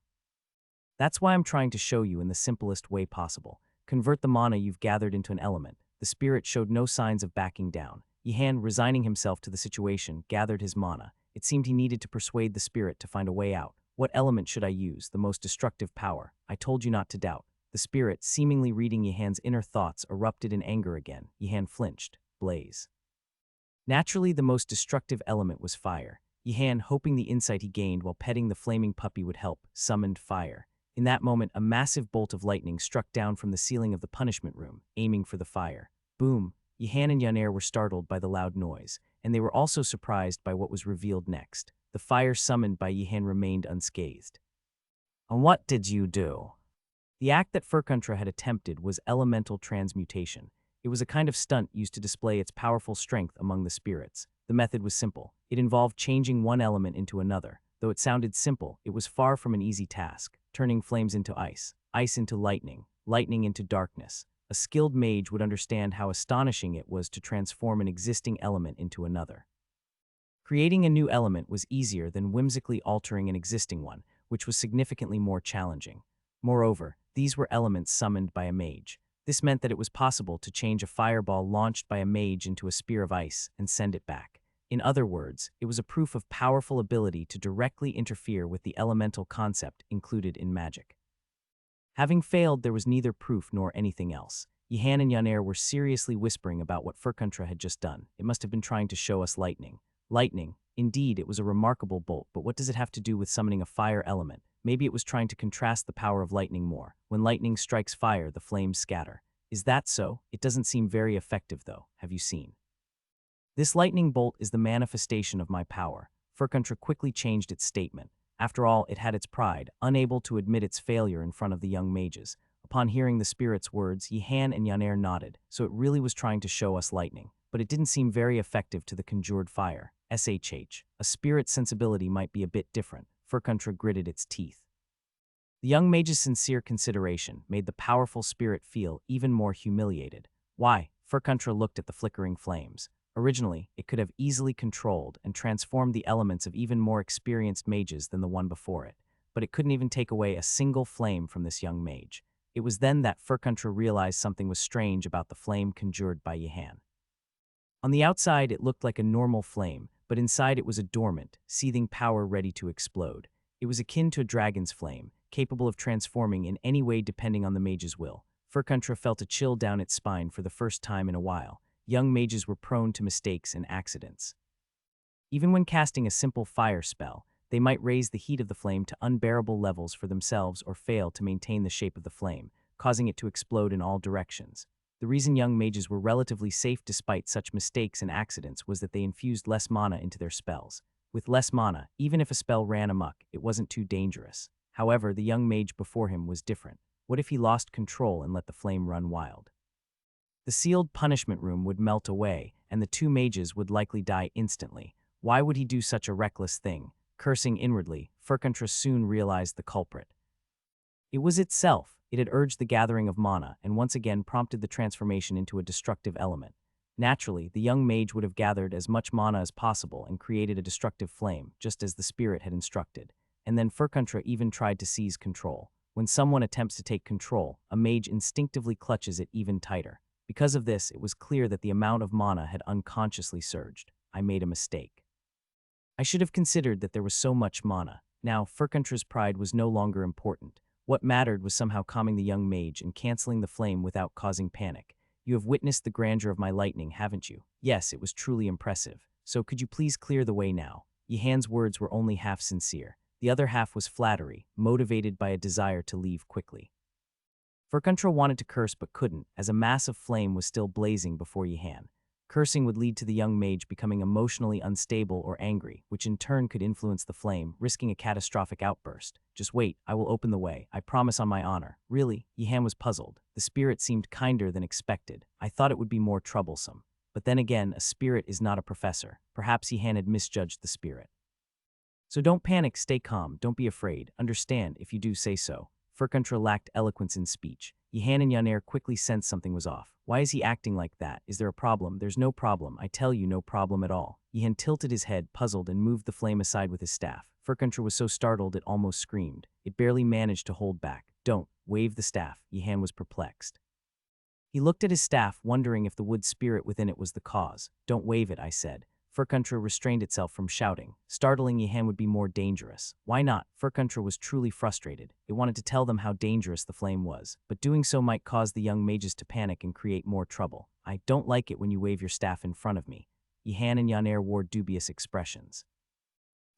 That's why I'm trying to show you in the simplest way possible. Convert the mana you've gathered into an element." The spirit showed no signs of backing down. Yihan, resigning himself to the situation, gathered his mana. It seemed he needed to persuade the spirit to find a way out. "What element should I use? The most destructive power. I told you not to doubt." The spirit, seemingly reading Yihan's inner thoughts, erupted in anger again. Yihan flinched. Blaze. Naturally, the most destructive element was fire. Yihan, hoping the insight he gained while petting the flaming puppy would help, summoned fire. In that moment, a massive bolt of lightning struck down from the ceiling of the punishment room, aiming for the fire. Boom! Yihan and Yaner were startled by the loud noise, and they were also surprised by what was revealed next. The fire summoned by Yihan remained unscathed. "And what did you do?" The act that Furkantra had attempted was elemental transmutation. It was a kind of stunt used to display its powerful strength among the spirits. The method was simple. It involved changing one element into another. Though it sounded simple, it was far from an easy task, turning flames into ice, ice into lightning, lightning into darkness. A skilled mage would understand how astonishing it was to transform an existing element into another. Creating a new element was easier than whimsically altering an existing one, which was significantly more challenging. Moreover, these were elements summoned by a mage. This meant that it was possible to change a fireball launched by a mage into a spear of ice and send it back. In other words, it was a proof of powerful ability to directly interfere with the elemental concept included in magic. Having failed, there was neither proof nor anything else. Yihan and Yaner were seriously whispering about what Furkantra had just done. It must have been trying to show us lightning. Lightning. Indeed, it was a remarkable bolt, but what does it have to do with summoning a fire element? Maybe it was trying to contrast the power of lightning more. When lightning strikes fire, the flames scatter. Is that so? It doesn't seem very effective, though. Have you seen? "This lightning bolt is the manifestation of my power." Furkantra quickly changed its statement. After all, it had its pride, unable to admit its failure in front of the young mages. Upon hearing the spirit's words, Yihan and Yaner nodded, so it really was trying to show us lightning. But it didn't seem very effective to the conjured fire. SHH. A spirit's sensibility might be a bit different. Furkantra gritted its teeth. The young mage's sincere consideration made the powerful spirit feel even more humiliated. Why? Furkantra looked at the flickering flames. Originally, it could have easily controlled and transformed the elements of even more experienced mages than the one before it, but it couldn't even take away a single flame from this young mage. It was then that Furkantra realized something was strange about the flame conjured by Yihan. On the outside, it looked like a normal flame, but inside it was a dormant, seething power ready to explode. It was akin to a dragon's flame, capable of transforming in any way depending on the mage's will. Furkantra felt a chill down its spine for the first time in a while. Young mages were prone to mistakes and accidents. Even when casting a simple fire spell, they might raise the heat of the flame to unbearable levels for themselves or fail to maintain the shape of the flame, causing it to explode in all directions. The reason young mages were relatively safe despite such mistakes and accidents was that they infused less mana into their spells. With less mana, even if a spell ran amok, it wasn't too dangerous. However, the young mage before him was different. What if he lost control and let the flame run wild? The sealed punishment room would melt away, and the two mages would likely die instantly. Why would he do such a reckless thing? Cursing inwardly, Furkantra soon realized the culprit. It was itself. It had urged the gathering of mana and once again prompted the transformation into a destructive element. Naturally, the young mage would have gathered as much mana as possible and created a destructive flame, just as the spirit had instructed. And then Furkantra even tried to seize control. When someone attempts to take control, a mage instinctively clutches it even tighter. Because of this, it was clear that the amount of mana had unconsciously surged. I made a mistake. I should have considered that there was so much mana. Now, Furkantra's pride was no longer important. What mattered was somehow calming the young mage and canceling the flame without causing panic. You have witnessed the grandeur of my lightning, haven't you? Yes, it was truly impressive. So could you please clear the way now? Yihan's words were only half sincere. The other half was flattery, motivated by a desire to leave quickly. Furkantra wanted to curse but couldn't, as a massive flame was still blazing before Yihan. Cursing would lead to the young mage becoming emotionally unstable or angry, which in turn could influence the flame, risking a catastrophic outburst. Just wait, I will open the way. I promise on my honor. Really? Yihan was puzzled. The spirit seemed kinder than expected. I thought it would be more troublesome. But then again, a spirit is not a professor. Perhaps Yihan had misjudged the spirit. So don't panic, stay calm, don't be afraid. Understand, if you do say so. Furkantra lacked eloquence in speech. Yihan and Yaner quickly sensed something was off. Why is he acting like that? Is there a problem? There's no problem. I tell you, no problem at all. Yihan tilted his head, puzzled, and moved the flame aside with his staff. Furkantra was so startled it almost screamed. It barely managed to hold back. Don't. Wave the staff. Yihan was perplexed. He looked at his staff, wondering if the wood spirit within it was the cause. Don't wave it, I said. Furkantra restrained itself from shouting. Startling Yihan would be more dangerous. Why not? Furkantra was truly frustrated. It wanted to tell them how dangerous the flame was, but doing so might cause the young mages to panic and create more trouble. I don't like it when you wave your staff in front of me. Yihan and Yaner wore dubious expressions.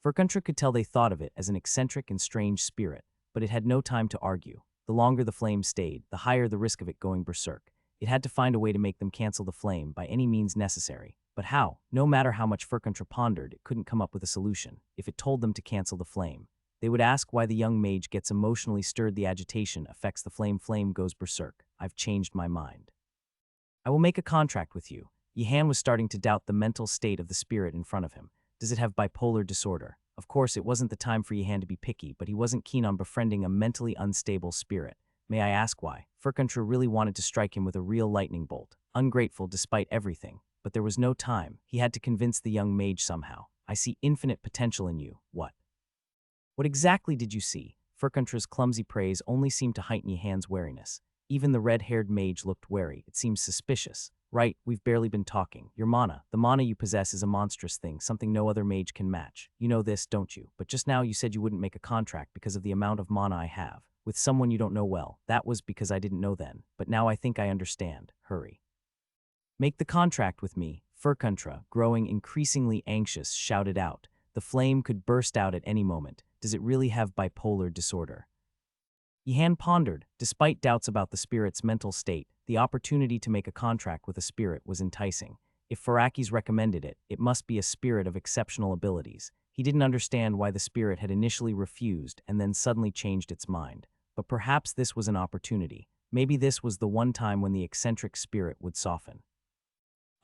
Furkantra could tell they thought of it as an eccentric and strange spirit, but it had no time to argue. The longer the flame stayed, the higher the risk of it going berserk. It had to find a way to make them cancel the flame by any means necessary. But how? No matter how much Furkantra pondered, it couldn't come up with a solution. If it told them to cancel the flame, they would ask why the young mage gets emotionally stirred. The agitation affects the flame goes berserk. I've changed my mind. I will make a contract with you. Yihan was starting to doubt the mental state of the spirit in front of him. Does it have bipolar disorder? Of course, it wasn't the time for Yihan to be picky, but he wasn't keen on befriending a mentally unstable spirit. May I ask why? Furkantra really wanted to strike him with a real lightning bolt. Ungrateful despite everything. But there was no time. He had to convince the young mage somehow. I see infinite potential in you. What? What exactly did you see? Furkantra's clumsy praise only seemed to heighten Yihan's wariness. Even the red-haired mage looked wary. It seemed suspicious. Right, we've barely been talking. Your mana. The mana you possess is a monstrous thing, something no other mage can match. You know this, don't you? But just now you said you wouldn't make a contract because of the amount of mana I have. With someone you don't know well. That was because I didn't know then. But now I think I understand. Hurry. Make the contract with me, Furkantra, growing increasingly anxious, shouted out. The flame could burst out at any moment. Does it really have bipolar disorder? Yihan pondered. Despite doubts about the spirit's mental state, the opportunity to make a contract with a spirit was enticing. If Farakis recommended it, it must be a spirit of exceptional abilities. He didn't understand why the spirit had initially refused and then suddenly changed its mind. But perhaps this was an opportunity. Maybe this was the one time when the eccentric spirit would soften.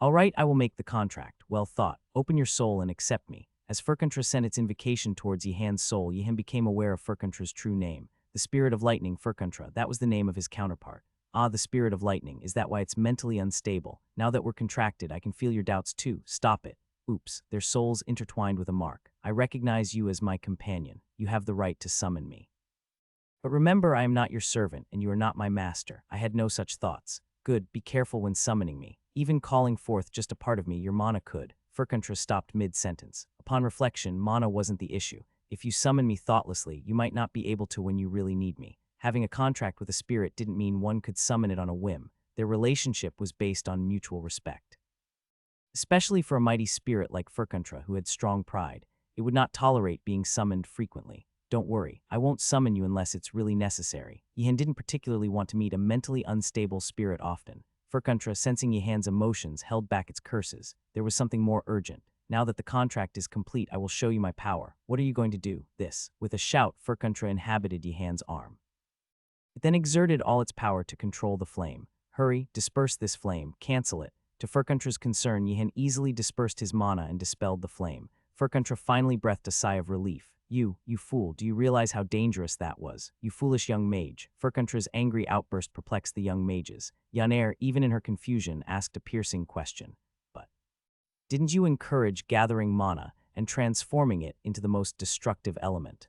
All right, I will make the contract. Well thought. Open your soul and accept me. As Furkantra sent its invocation towards Yihan's soul, Yihan became aware of Furkantra's true name. The Spirit of Lightning, Furkantra, that was the name of his counterpart. Ah, the Spirit of Lightning, is that why it's mentally unstable? Now that we're contracted, I can feel your doubts too. Stop it. Oops, their souls intertwined with a mark. I recognize you as my companion. You have the right to summon me. But remember, I am not your servant, and you are not my master. I had no such thoughts. Good, be careful when summoning me. Even calling forth just a part of me, your mana could. Furkantra stopped mid-sentence. Upon reflection, mana wasn't the issue. If you summon me thoughtlessly, you might not be able to when you really need me. Having a contract with a spirit didn't mean one could summon it on a whim. Their relationship was based on mutual respect. Especially for a mighty spirit like Furkantra, who had strong pride, it would not tolerate being summoned frequently. Don't worry, I won't summon you unless it's really necessary. Yihan didn't particularly want to meet a mentally unstable spirit often. Furkantra, sensing Yihan's emotions, held back its curses. There was something more urgent. Now that the contract is complete, I will show you my power. What are you going to do? This. With a shout, Furkantra inhabited Yihan's arm. It then exerted all its power to control the flame. Hurry, disperse this flame, cancel it. To Furkantra's concern, Yihan easily dispersed his mana and dispelled the flame. Furkantra finally breathed a sigh of relief. You fool, do you realize how dangerous that was? You foolish young mage. Furkantra's angry outburst perplexed the young mages. Yaner, even in her confusion, asked a piercing question. But didn't you encourage gathering mana and transforming it into the most destructive element?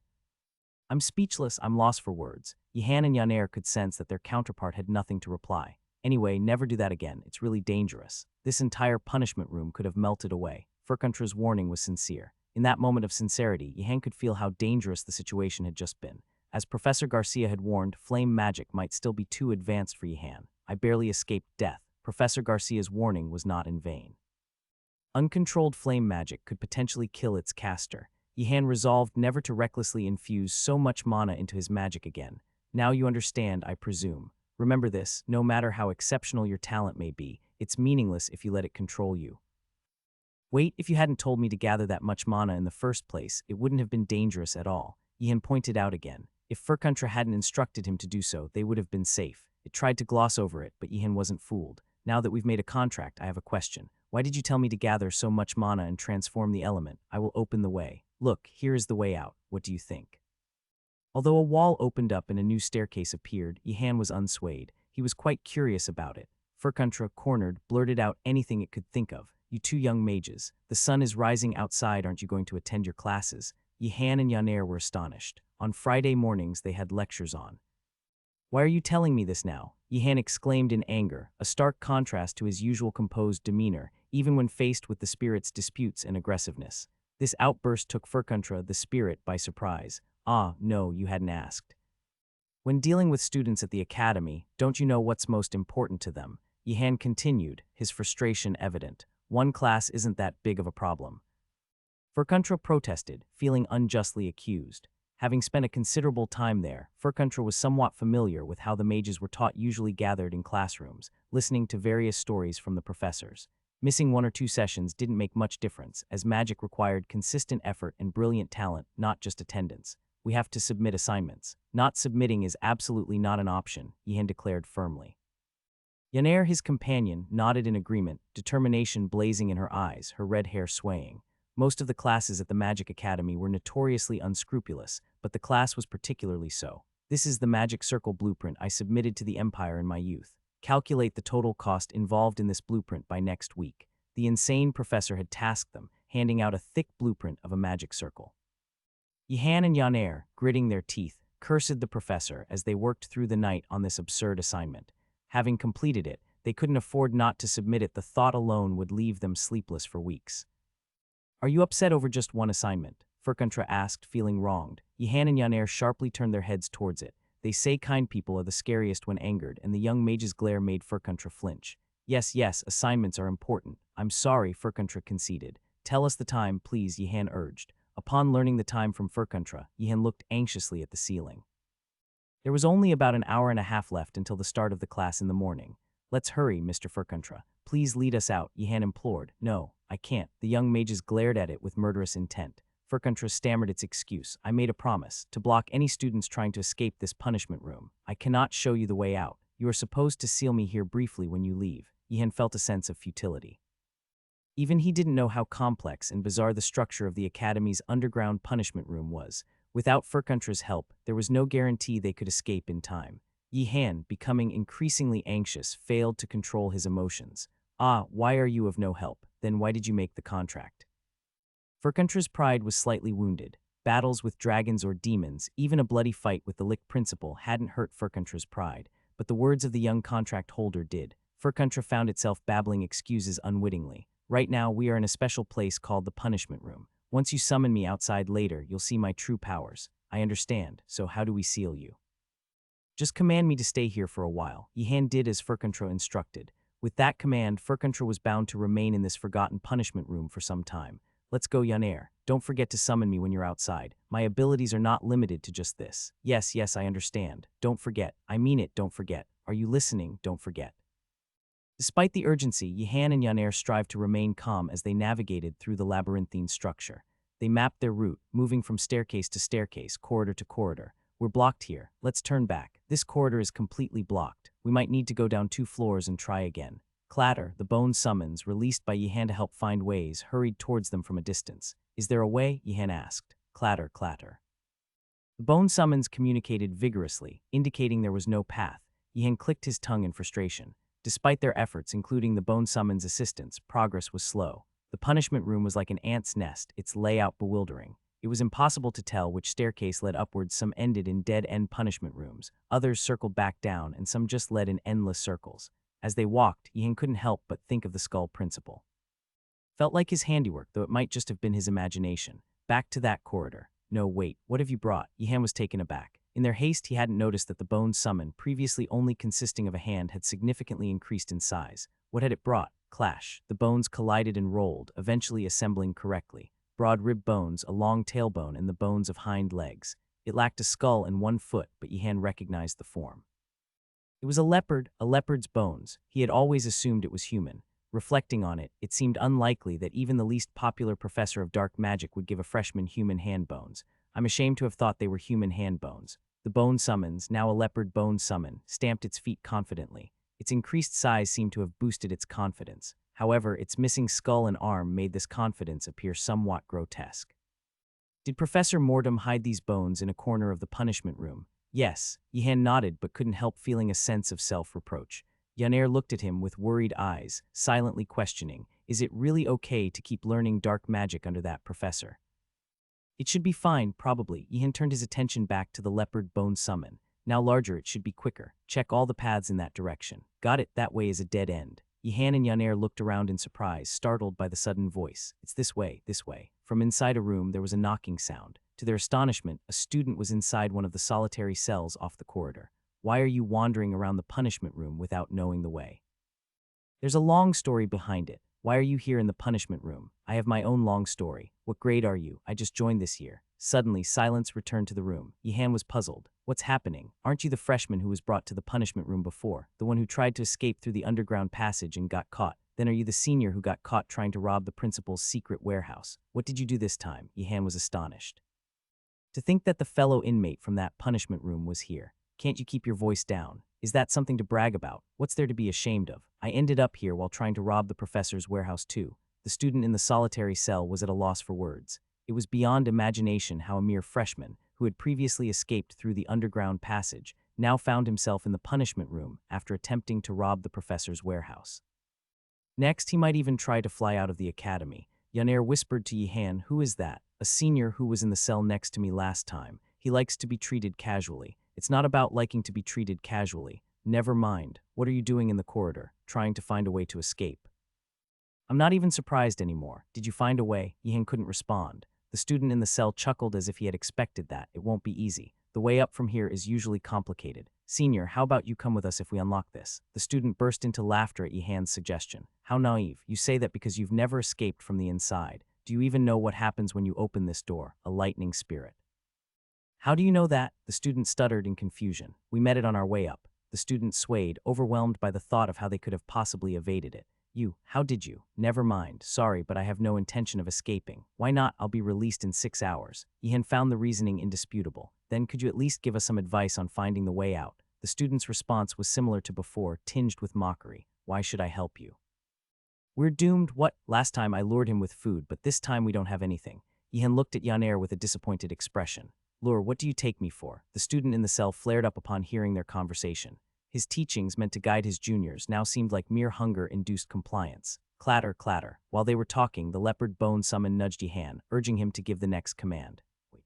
I'm speechless, I'm lost for words. Yihan and Yaner could sense that their counterpart had nothing to reply. Anyway, never do that again, it's really dangerous. This entire punishment room could have melted away. Furkantra's warning was sincere. In that moment of sincerity, Yihan could feel how dangerous the situation had just been. As Professor Garcia had warned, flame magic might still be too advanced for Yihan. I barely escaped death. Professor Garcia's warning was not in vain. Uncontrolled flame magic could potentially kill its caster. Yihan resolved never to recklessly infuse so much mana into his magic again. Now you understand, I presume. Remember this, no matter how exceptional your talent may be, it's meaningless if you let it control you. Wait, if you hadn't told me to gather that much mana in the first place, it wouldn't have been dangerous at all. Yihan pointed out again. If Furkantra hadn't instructed him to do so, they would have been safe. It tried to gloss over it, but Yihan wasn't fooled. Now that we've made a contract, I have a question. Why did you tell me to gather so much mana and transform the element? I will open the way. Look, here is the way out. What do you think? Although a wall opened up and a new staircase appeared, Yihan was unswayed. He was quite curious about it. Furkantra, cornered, blurted out anything it could think of. You two young mages. The sun is rising outside, aren't you going to attend your classes? Yihan and Yaner were astonished. On Friday mornings they had lectures on. Why are you telling me this now? Yihan exclaimed in anger, a stark contrast to his usual composed demeanor, even when faced with the spirit's disputes and aggressiveness. This outburst took Furkantra, the spirit, by surprise. Ah, no, you hadn't asked. When dealing with students at the academy, don't you know what's most important to them? Yihan continued, his frustration evident. One class isn't that big of a problem. Furkantra protested, feeling unjustly accused. Having spent a considerable time there, Furkantra was somewhat familiar with how the mages were taught, usually gathered in classrooms, listening to various stories from the professors. Missing 1 or 2 sessions didn't make much difference, as magic required consistent effort and brilliant talent, not just attendance. We have to submit assignments. Not submitting is absolutely not an option, Yihan declared firmly. Yaner, his companion, nodded in agreement, determination blazing in her eyes, her red hair swaying. Most of the classes at the Magic Academy were notoriously unscrupulous, but the class was particularly so. This is the Magic Circle blueprint I submitted to the Empire in my youth. Calculate the total cost involved in this blueprint by next week. The insane professor had tasked them, handing out a thick blueprint of a magic circle. Yihan and Yaner, gritting their teeth, cursed the professor as they worked through the night on this absurd assignment. Having completed it, they couldn't afford not to submit it. The thought alone would leave them sleepless for weeks. Are you upset over just one assignment? Furkantra asked, feeling wronged. Yihan and Yaner sharply turned their heads towards it. They say kind people are the scariest when angered, and the young mage's glare made Furkantra flinch. Yes, assignments are important. I'm sorry, Furkantra conceded. Tell us the time, please, Yihan urged. Upon learning the time from Furkantra, Yihan looked anxiously at the ceiling. There was only about an hour and a half left until the start of the class in the morning. Let's hurry, Mr. Furkantra. Please lead us out, Yihan implored. No, I can't. The young mages glared at it with murderous intent. Furkantra stammered its excuse. I made a promise to block any students trying to escape this punishment room. I cannot show you the way out. You are supposed to seal me here briefly when you leave. Yihan felt a sense of futility. Even he didn't know how complex and bizarre the structure of the Academy's underground punishment room was. Without Furkantra's help, there was no guarantee they could escape in time. Yihan, becoming increasingly anxious, failed to control his emotions. Ah, why are you of no help? Then why did you make the contract? Furkantra's pride was slightly wounded. Battles with dragons or demons, even a bloody fight with the Lick Principal hadn't hurt Furkantra's pride, but the words of the young contract holder did. Furkantra found itself babbling excuses unwittingly. Right now, we are in a special place called the Punishment Room. Once you summon me outside later, you'll see my true powers. I understand, so how do we seal you? Just command me to stay here for a while. Yihan did as Furkantra instructed. With that command, Furkantra was bound to remain in this forgotten punishment room for some time. Let's go, Yaner. Don't forget to summon me when you're outside. My abilities are not limited to just this. Yes, I understand. Don't forget. I mean it, don't forget. Are you listening? Don't forget. Despite the urgency, Yihan and Yaner strived to remain calm as they navigated through the labyrinthine structure. They mapped their route, moving from staircase to staircase, corridor to corridor. We're blocked here. Let's turn back. This corridor is completely blocked. We might need to go down 2 floors and try again. Clatter, the bone summons, released by Yihan to help find ways, hurried towards them from a distance. Is there a way? Yihan asked. Clatter, clatter. The bone summons communicated vigorously, indicating there was no path. Yihan clicked his tongue in frustration. Despite their efforts, including the bone summons assistance, progress was slow. The punishment room was like an ant's nest, its layout bewildering. It was impossible to tell which staircase led upwards. Some ended in dead-end punishment rooms, others circled back down, and some just led in endless circles. As they walked, Yihan couldn't help but think of the skull principle. Felt like his handiwork, though it might just have been his imagination. Back to that corridor. No, wait, what have you brought? Yihan was taken aback. In their haste, he hadn't noticed that the bone summon, previously only consisting of a hand, had significantly increased in size. What had it brought? Clash. The bones collided and rolled, eventually assembling correctly. Broad rib bones, a long tailbone, and the bones of hind legs. It lacked a skull and one foot, but Yihan recognized the form. It was a leopard's bones. He had always assumed it was human. Reflecting on it, it seemed unlikely that even the least popular professor of dark magic would give a freshman human hand bones. I'm ashamed to have thought they were human hand bones. The bone summons, now a leopard bone summon, stamped its feet confidently. Its increased size seemed to have boosted its confidence. However, its missing skull and arm made this confidence appear somewhat grotesque. Did Professor Mortem hide these bones in a corner of the punishment room? Yes. Yihan nodded but couldn't help feeling a sense of self-reproach. Yaner looked at him with worried eyes, silently questioning, is it really okay to keep learning dark magic under that professor? It should be fine, probably. Yihan turned his attention back to the leopard bone summon. Now larger, it should be quicker. Check all the paths in that direction. Got it, that way is a dead end. Yihan and Yaner looked around in surprise, startled by the sudden voice. It's this way, this way. From inside a room, there was a knocking sound. To their astonishment, a student was inside one of the solitary cells off the corridor. Why are you wandering around the punishment room without knowing the way? There's a long story behind it. Why are you here in the punishment room? I have my own long story. What grade are you? I just joined this year. Suddenly, silence returned to the room. Yihan was puzzled. What's happening? Aren't you the freshman who was brought to the punishment room before? The one who tried to escape through the underground passage and got caught? Then are you the senior who got caught trying to rob the principal's secret warehouse? What did you do this time? Yihan was astonished. To think that the fellow inmate from that punishment room was here. Can't you keep your voice down? Is that something to brag about? What's there to be ashamed of? I ended up here while trying to rob the professor's warehouse too. The student in the solitary cell was at a loss for words. It was beyond imagination how a mere freshman, who had previously escaped through the underground passage, now found himself in the punishment room after attempting to rob the professor's warehouse. Next, he might even try to fly out of the academy. Yaner whispered to Yihan, who is that? A senior who was in the cell next to me last time. He likes to be treated casually. It's not about liking to be treated casually. Never mind. What are you doing in the corridor? Trying to find a way to escape. I'm not even surprised anymore. Did you find a way? Yihan couldn't respond. The student in the cell chuckled as if he had expected that. It won't be easy. The way up from here is usually complicated. Senior, how about you come with us if we unlock this? The student burst into laughter at Yihan's suggestion. How naive. You say that because you've never escaped from the inside. Do you even know what happens when you open this door? A lightning spirit. How do you know that? The student stuttered in confusion. We met it on our way up. The student swayed, overwhelmed by the thought of how they could have possibly evaded it. You, how did you? Never mind. Sorry, but I have no intention of escaping. Why not? I'll be released in 6 hours. Yihan found the reasoning indisputable. Then could you at least give us some advice on finding the way out? The student's response was similar to before, tinged with mockery. Why should I help you? We're doomed. What? Last time I lured him with food, but this time we don't have anything. Yihan looked at Yaner with a disappointed expression. Lure, what do you take me for? The student in the cell flared up upon hearing their conversation. His teachings, meant to guide his juniors, now seemed like mere hunger-induced compliance. Clatter, clatter. While they were talking, the leopard bone summon nudged Yihan, urging him to give the next command. Wait.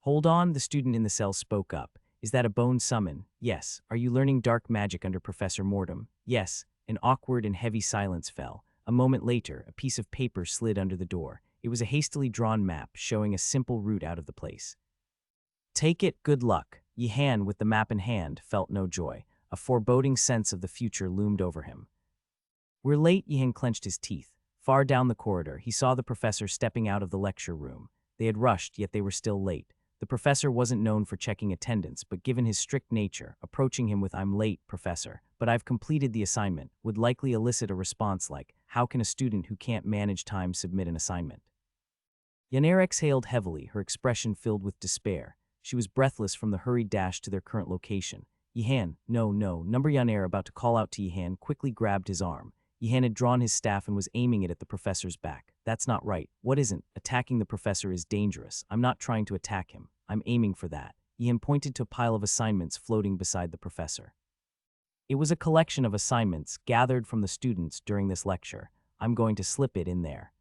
Hold on, the student in the cell spoke up. Is that a bone summon? Yes. Are you learning dark magic under Professor Mortem? Yes. An awkward and heavy silence fell. A moment later, a piece of paper slid under the door. It was a hastily drawn map showing a simple route out of the place. Take it, good luck. Yihan, with the map in hand, felt no joy. A foreboding sense of the future loomed over him. We're late, Yihan clenched his teeth. Far down the corridor, he saw the professor stepping out of the lecture room. They had rushed, yet they were still late. The professor wasn't known for checking attendance, but given his strict nature, approaching him with "I'm late, professor, but I've completed the assignment," would likely elicit a response like, "How can a student who can't manage time submit an assignment?" Yaner exhaled heavily, her expression filled with despair. She was breathless from the hurried dash to their current location. Yihan, no, number Yaner, about to call out to Yihan, quickly grabbed his arm. Yihan had drawn his staff and was aiming it at the professor's back. That's not right. What isn't? Attacking the professor is dangerous. I'm not trying to attack him. I'm aiming for that. Yihan pointed to a pile of assignments floating beside the professor. It was a collection of assignments gathered from the students during this lecture. I'm going to slip it in there.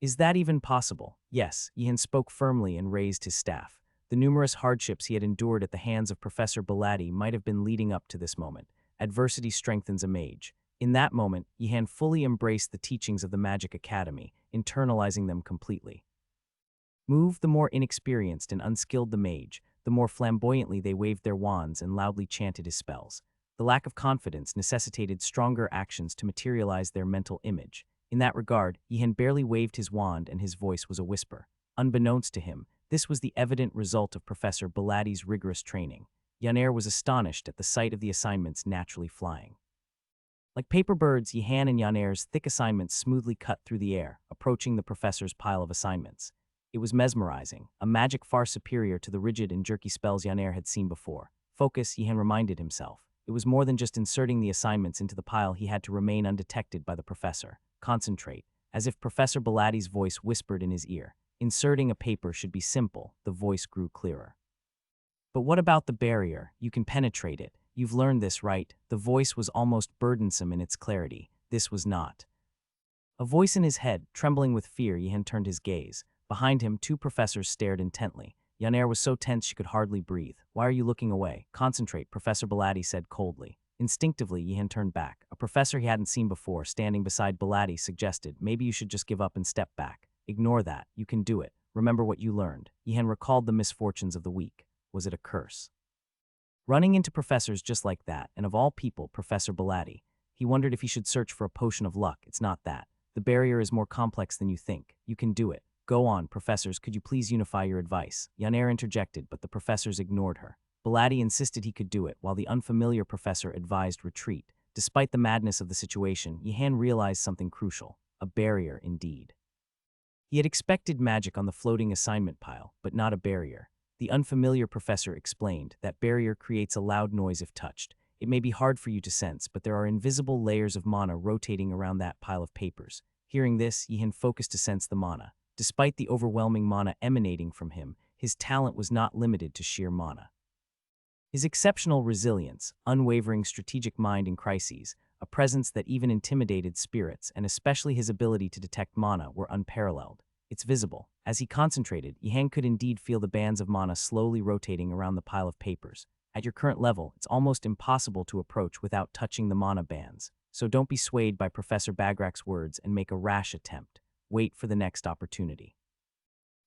Is that even possible? Yes, Yihan spoke firmly and raised his staff. The numerous hardships he had endured at the hands of Professor Belati might have been leading up to this moment. Adversity strengthens a mage. In that moment, Yihan fully embraced the teachings of the Magic Academy, internalizing them completely. Move the more inexperienced and unskilled the mage, the more flamboyantly they waved their wands and loudly chanted his spells. The lack of confidence necessitated stronger actions to materialize their mental image. In that regard, Yihan barely waved his wand and his voice was a whisper. Unbeknownst to him, this was the evident result of Professor Belati's rigorous training. Yaner was astonished at the sight of the assignments naturally flying. Like paper birds, Yihan and Yaner's thick assignments smoothly cut through the air, approaching the professor's pile of assignments. It was mesmerizing, a magic far superior to the rigid and jerky spells Yaner had seen before. Focus, Yihan reminded himself. It was more than just inserting the assignments into the pile. He had to remain undetected by the professor. Concentrate, as if Professor Belati's voice whispered in his ear. Inserting a paper should be simple, the voice grew clearer. But what about the barrier? You can penetrate it. You've learned this, right? The voice was almost burdensome in its clarity. This was not. A voice in his head, trembling with fear, Yihan turned his gaze. Behind him, two professors stared intently. Yaner was so tense she could hardly breathe. Why are you looking away? Concentrate, Professor Belati said coldly. Instinctively, Yihan turned back. A professor he hadn't seen before, standing beside Belati, suggested, maybe you should just give up and step back. Ignore that. You can do it. Remember what you learned. Yihan recalled the misfortunes of the week. Was it a curse? Running into professors just like that, and of all people, Professor Belati. He wondered if he should search for a potion of luck. It's not that. The barrier is more complex than you think. You can do it. Go on, professors, could you please unify your advice? Yaner interjected, but the professors ignored her. Belati insisted he could do it, while the unfamiliar professor advised retreat. Despite the madness of the situation, Yihan realized something crucial. A barrier, indeed. He had expected magic on the floating assignment pile, but not a barrier. The unfamiliar professor explained that barrier creates a loud noise if touched. It may be hard for you to sense, but there are invisible layers of mana rotating around that pile of papers. Hearing this, Yihan focused to sense the mana. Despite the overwhelming mana emanating from him, his talent was not limited to sheer mana. His exceptional resilience, unwavering strategic mind in crises, a presence that even intimidated spirits, and especially his ability to detect mana were unparalleled. It's visible. As he concentrated, Yihan could indeed feel the bands of mana slowly rotating around the pile of papers. At your current level, it's almost impossible to approach without touching the mana bands. So don't be swayed by Professor Bagrak's words and make a rash attempt. Wait for the next opportunity.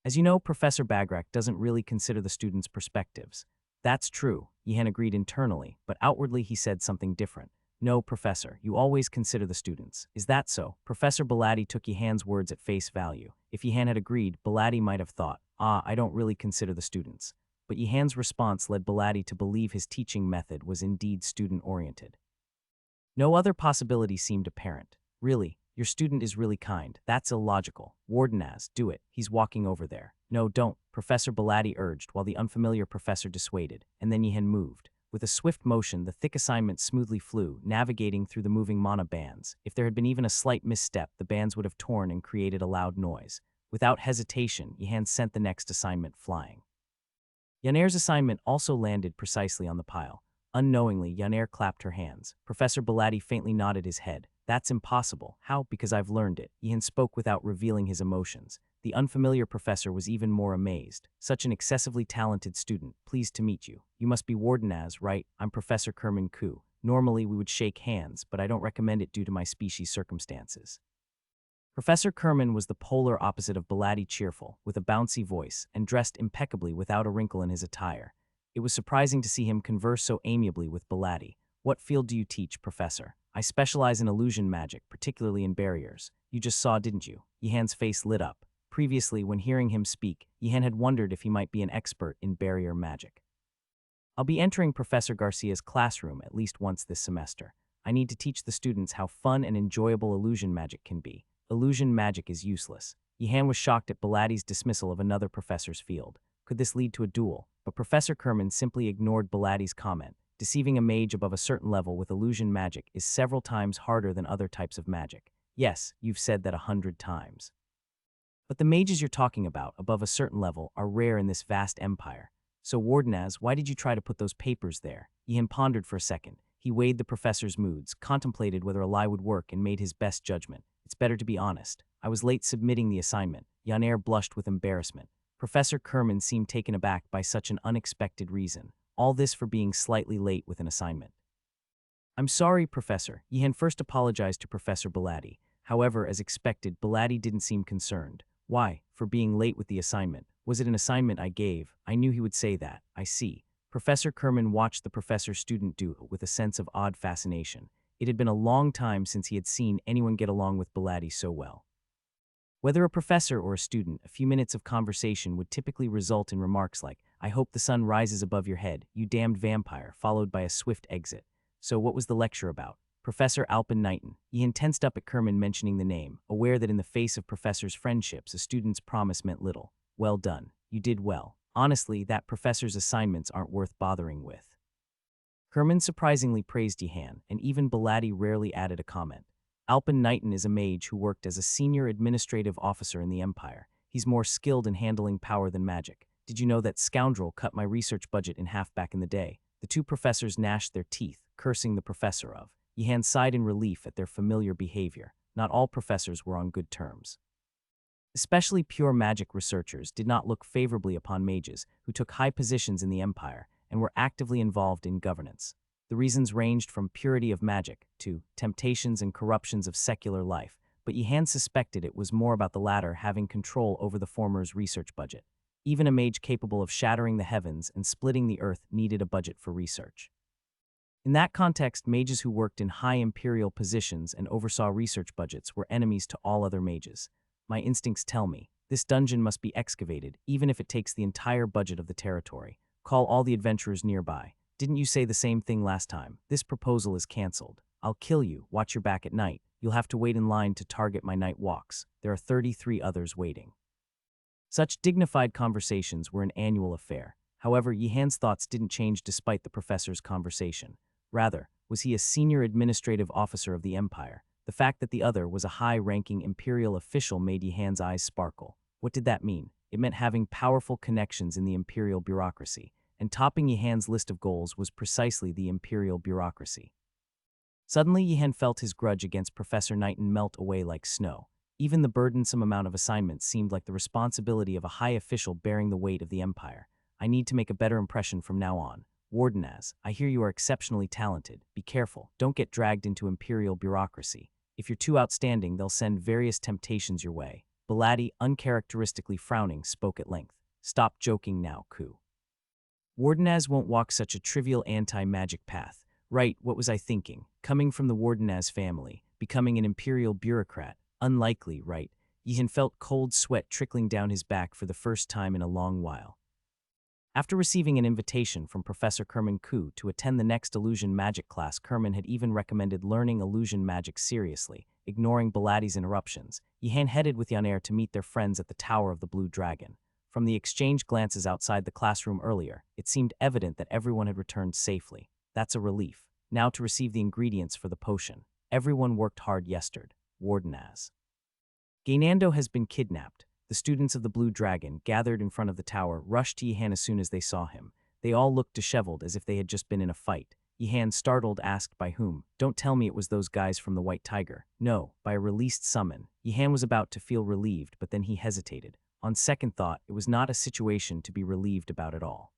As you know, Professor Bagrak doesn't really consider the students' perspectives. That's true, Yihan agreed internally, but outwardly he said something different. No, Professor, you always consider the students. Is that so? Professor Belati took Yihan's words at face value. If Yihan had agreed, Belati might have thought, I don't really consider the students. But Yihan's response led Belati to believe his teaching method was indeed student-oriented. No other possibility seemed apparent. Really, your student is really kind. That's illogical. Wardenaz, do it. He's walking over there. No, don't, Professor Belati urged while the unfamiliar professor dissuaded, and then Yihan moved. With a swift motion, the thick assignment smoothly flew, navigating through the moving mana bands. If there had been even a slight misstep, the bands would have torn and created a loud noise. Without hesitation, Yihan sent the next assignment flying. Yaner's assignment also landed precisely on the pile. Unknowingly, Yaner clapped her hands. Professor Belati faintly nodded his head. That's impossible. How? Because I've learned it. Yihan spoke without revealing his emotions. The unfamiliar professor was even more amazed. Such an excessively talented student. Pleased to meet you. You must be Wardenaz, right? I'm Professor Kerman Ku. Normally we would shake hands, but I don't recommend it due to my species' circumstances. Professor Kerman was the polar opposite of Belati, cheerful, with a bouncy voice, and dressed impeccably without a wrinkle in his attire. It was surprising to see him converse so amiably with Belati. What field do you teach, Professor? I specialize in illusion magic, particularly in barriers. You just saw, didn't you? Yihan's face lit up. Previously, when hearing him speak, Yihan had wondered if he might be an expert in barrier magic. I'll be entering Professor Garcia's classroom at least once this semester. I need to teach the students how fun and enjoyable illusion magic can be. Illusion magic is useless. Yihan was shocked at Belati's dismissal of another professor's field. Could this lead to a duel? But Professor Kerman simply ignored Belati's comment. Deceiving a mage above a certain level with illusion magic is several times harder than other types of magic. Yes, you've said that 100 times. But the mages you're talking about, above a certain level, are rare in this vast empire. So Wardenaz, why did you try to put those papers there? Ian pondered for a second. He weighed the professor's moods, contemplated whether a lie would work, and made his best judgment. It's better to be honest. I was late submitting the assignment. Yanair blushed with embarrassment. Professor Kerman seemed taken aback by such an unexpected reason. All this for being slightly late with an assignment. I'm sorry, Professor. Yihan first apologized to Professor Belatti. However, as expected, Belatti didn't seem concerned. Why? For being late with the assignment. Was it an assignment I gave? I knew he would say that. I see. Professor Kerman watched the professor-student duel with a sense of odd fascination. It had been a long time since he had seen anyone get along with Belatti so well. Whether a professor or a student, a few minutes of conversation would typically result in remarks like, I hope the sun rises above your head, you damned vampire, followed by a swift exit. So what was the lecture about? Professor Alpin Knighton. Ian tensed up at Kerman mentioning the name, aware that in the face of professors' friendships, a student's promise meant little. Well done. You did well. Honestly, that professor's assignments aren't worth bothering with. Kerman surprisingly praised Yihan, and even Belatti rarely added a comment. Alpin Knighton is a mage who worked as a senior administrative officer in the Empire. He's more skilled in handling power than magic. Did you know that scoundrel cut my research budget in half back in the day? The two professors gnashed their teeth, cursing the professor of. Yihan sighed in relief at their familiar behavior. Not all professors were on good terms. Especially pure magic researchers did not look favorably upon mages who took high positions in the Empire and were actively involved in governance. The reasons ranged from purity of magic to temptations and corruptions of secular life, but Yihan suspected it was more about the latter having control over the former's research budget. Even a mage capable of shattering the heavens and splitting the earth needed a budget for research. In that context, mages who worked in high imperial positions and oversaw research budgets were enemies to all other mages. My instincts tell me, this dungeon must be excavated, even if it takes the entire budget of the territory. Call all the adventurers nearby. Didn't you say the same thing last time? This proposal is cancelled. I'll kill you. Watch your back at night. You'll have to wait in line to target my night walks. There are 33 others waiting. Such dignified conversations were an annual affair. However, Yihan's thoughts didn't change despite the professor's conversation. Rather, was he a senior administrative officer of the Empire? The fact that the other was a high-ranking imperial official made Yihan's eyes sparkle. What did that mean? It meant having powerful connections in the imperial bureaucracy, and topping Yihan's list of goals was precisely the imperial bureaucracy. Suddenly, Yihan felt his grudge against Professor Knighton melt away like snow. Even the burdensome amount of assignments seemed like the responsibility of a high official bearing the weight of the Empire. I need to make a better impression from now on. Wardenaz, I hear you are exceptionally talented. Be careful. Don't get dragged into imperial bureaucracy. If you're too outstanding, they'll send various temptations your way. Belatti, uncharacteristically frowning, spoke at length. Stop joking now, Ku. Wardenaz won't walk such a trivial anti-magic path. Right, what was I thinking? Coming from the Wardenaz family, becoming an imperial bureaucrat. Unlikely, right? Yihan felt cold sweat trickling down his back for the first time in a long while. After receiving an invitation from Professor Kerman Ku to attend the next illusion magic class, Kerman had even recommended learning illusion magic seriously, ignoring Belatti's interruptions. Yihan headed with Yanair to meet their friends at the Tower of the Blue Dragon. From the exchanged glances outside the classroom earlier, it seemed evident that everyone had returned safely. That's a relief. Now to receive the ingredients for the potion. Everyone worked hard yesterday. Wardenaz. Gainando has been kidnapped. The students of the Blue Dragon, gathered in front of the tower, rushed to Yihan as soon as they saw him. They all looked disheveled as if they had just been in a fight. Yihan, startled, asked by whom. Don't tell me it was those guys from the White Tiger. No, by a released summon. Yihan was about to feel relieved, but then he hesitated. On second thought, it was not a situation to be relieved about at all.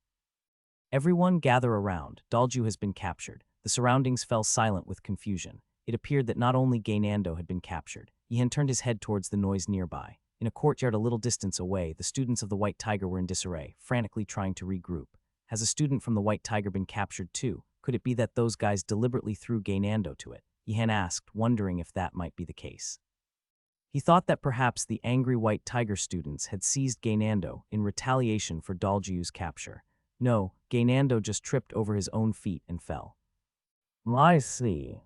Everyone gather around. Dalju has been captured. The surroundings fell silent with confusion. It appeared that not only Gainando had been captured. Yihan turned his head towards the noise nearby. In a courtyard a little distance away, the students of the White Tiger were in disarray, frantically trying to regroup. Has a student from the White Tiger been captured too? Could it be that those guys deliberately threw Gainando to it? Yihan asked, wondering if that might be the case. He thought that perhaps the angry White Tiger students had seized Gainando in retaliation for Dalju's capture. No, Gainando just tripped over his own feet and fell. I see.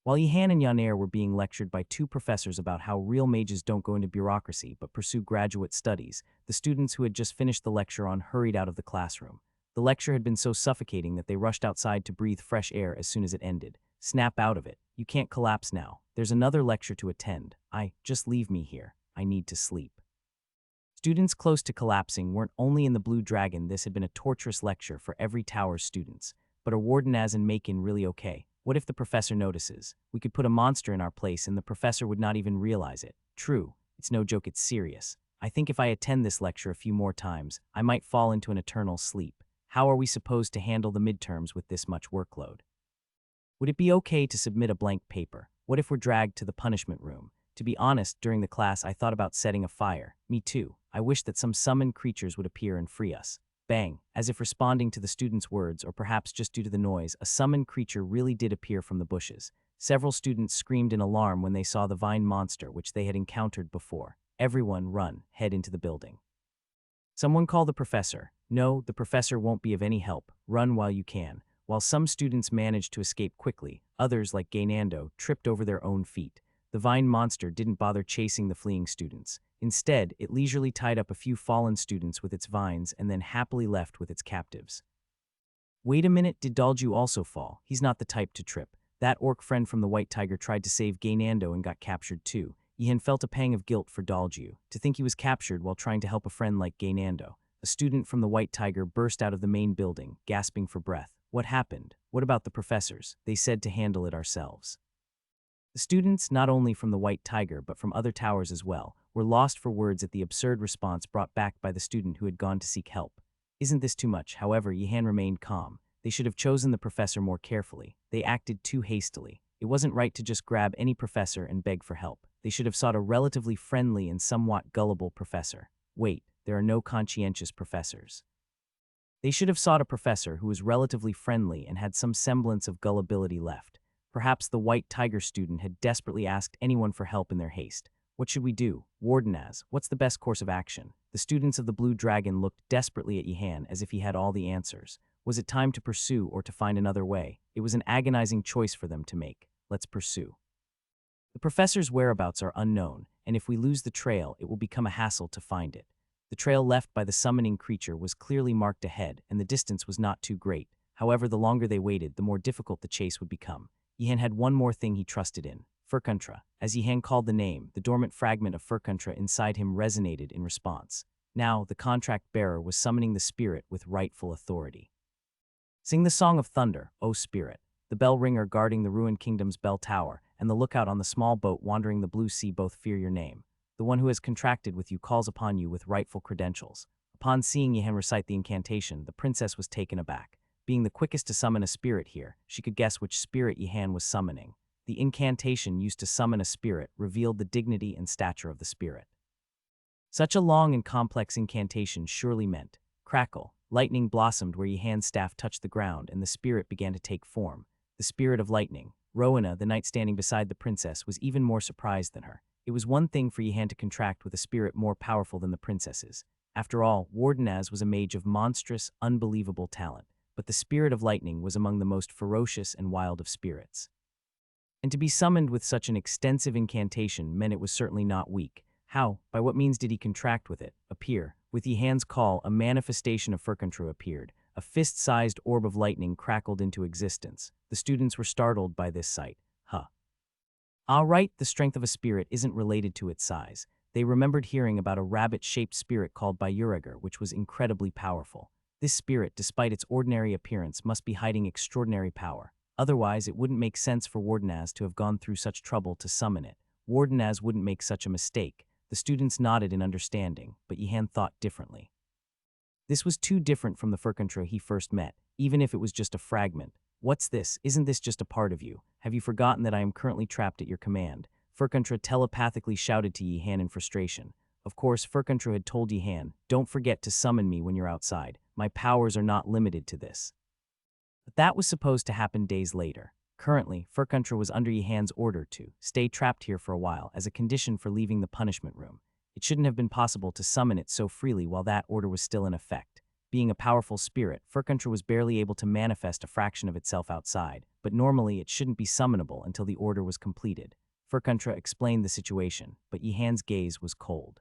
While Yihan and Yanair were being lectured by two professors about how real mages don't go into bureaucracy but pursue graduate studies, the students who had just finished the lecture on hurried out of the classroom. The lecture had been so suffocating that they rushed outside to breathe fresh air as soon as it ended. Snap out of it. You can't collapse now. There's another lecture to attend. Just leave me here. I need to sleep. Students close to collapsing weren't only in the Blue Dragon. This had been a torturous lecture for every tower's students. But are Wardenaz and Macon really okay? What if the professor notices? We could put a monster in our place and the professor would not even realize it. True. It's no joke, it's serious. I think if I attend this lecture a few more times, I might fall into an eternal sleep. How are we supposed to handle the midterms with this much workload? Would it be okay to submit a blank paper? What if we're dragged to the punishment room? To be honest, during the class I thought about setting a fire. Me too. I wish that some summoned creatures would appear and free us. Bang! As if responding to the student's words, or perhaps just due to the noise, a summoned creature really did appear from the bushes. Several students screamed in alarm when they saw the vine monster which they had encountered before. Everyone run, head into the building. Someone call the professor. No, the professor won't be of any help. Run while you can. While some students managed to escape quickly, others, like Gaynando, tripped over their own feet. The vine monster didn't bother chasing the fleeing students. Instead, it leisurely tied up a few fallen students with its vines and then happily left with its captives. Wait a minute, did Dalju also fall? He's not the type to trip. That orc friend from the White Tiger tried to save Gaynando and got captured too. Yihan felt a pang of guilt for Dalju. To think he was captured while trying to help a friend like Gaynando. A student from the White Tiger burst out of the main building, gasping for breath. What happened? What about the professors? They said to handle it ourselves. The students, not only from the White Tiger but from other towers as well, were lost for words at the absurd response brought back by the student who had gone to seek help. Isn't this too much? However, Yihan remained calm. They should have chosen the professor more carefully. They acted too hastily. It wasn't right to just grab any professor and beg for help. They should have sought a relatively friendly and somewhat gullible professor. Wait, there are no conscientious professors. They should have sought a professor who was relatively friendly and had some semblance of gullibility left. Perhaps the White Tiger student had desperately asked anyone for help in their haste. What should we do? Wardenaz, what's the best course of action? The students of the Blue Dragon looked desperately at Yihan as if he had all the answers. Was it time to pursue or to find another way? It was an agonizing choice for them to make. Let's pursue. The professor's whereabouts are unknown, and if we lose the trail, it will become a hassle to find it. The trail left by the summoning creature was clearly marked ahead, and the distance was not too great. However, the longer they waited, the more difficult the chase would become. Yihan had one more thing he trusted in: Furkuntra. As Yihan called the name, the dormant fragment of Furkuntra inside him resonated in response. Now, the contract bearer was summoning the spirit with rightful authority. Sing the Song of Thunder, O Spirit. The bell ringer guarding the ruined kingdom's bell tower, and the lookout on the small boat wandering the blue sea both fear your name. The one who has contracted with you calls upon you with rightful credentials. Upon seeing Yihan recite the incantation, the princess was taken aback. Being the quickest to summon a spirit here, she could guess which spirit Yihan was summoning. The incantation used to summon a spirit revealed the dignity and stature of the spirit. Such a long and complex incantation surely meant crackle. Lightning blossomed where Yihan's staff touched the ground, and the spirit began to take form. The spirit of lightning. Rowena, the knight standing beside the princess, was even more surprised than her. It was one thing for Yihan to contract with a spirit more powerful than the princess's. After all, Wardenaz was a mage of monstrous, unbelievable talent, but the spirit of lightning was among the most ferocious and wild of spirits. And to be summoned with such an extensive incantation meant it was certainly not weak. How, by what means did he contract with it, appear? With Yihan's call, a manifestation of Furkuntra appeared. A fist-sized orb of lightning crackled into existence. The students were startled by this sight. All right, the strength of a spirit isn't related to its size. They remembered hearing about a rabbit-shaped spirit called Byurager, which was incredibly powerful. This spirit, despite its ordinary appearance, must be hiding extraordinary power. Otherwise, it wouldn't make sense for Wardenaz to have gone through such trouble to summon it. Wardenaz wouldn't make such a mistake. The students nodded in understanding, but Yihan thought differently. This was too different from the Furkuntra he first met, even if it was just a fragment. What's this? Isn't this just a part of you? Have you forgotten that I am currently trapped at your command? Furkuntra telepathically shouted to Yihan in frustration. Of course, Furkuntra had told Yihan, don't forget to summon me when you're outside. My powers are not limited to this. But that was supposed to happen days later. Currently, Furkuntra was under Yihan's order to stay trapped here for a while as a condition for leaving the punishment room. It shouldn't have been possible to summon it so freely while that order was still in effect. Being a powerful spirit, Furkuntra was barely able to manifest a fraction of itself outside, but normally it shouldn't be summonable until the order was completed. Furkuntra explained the situation, but Yihan's gaze was cold.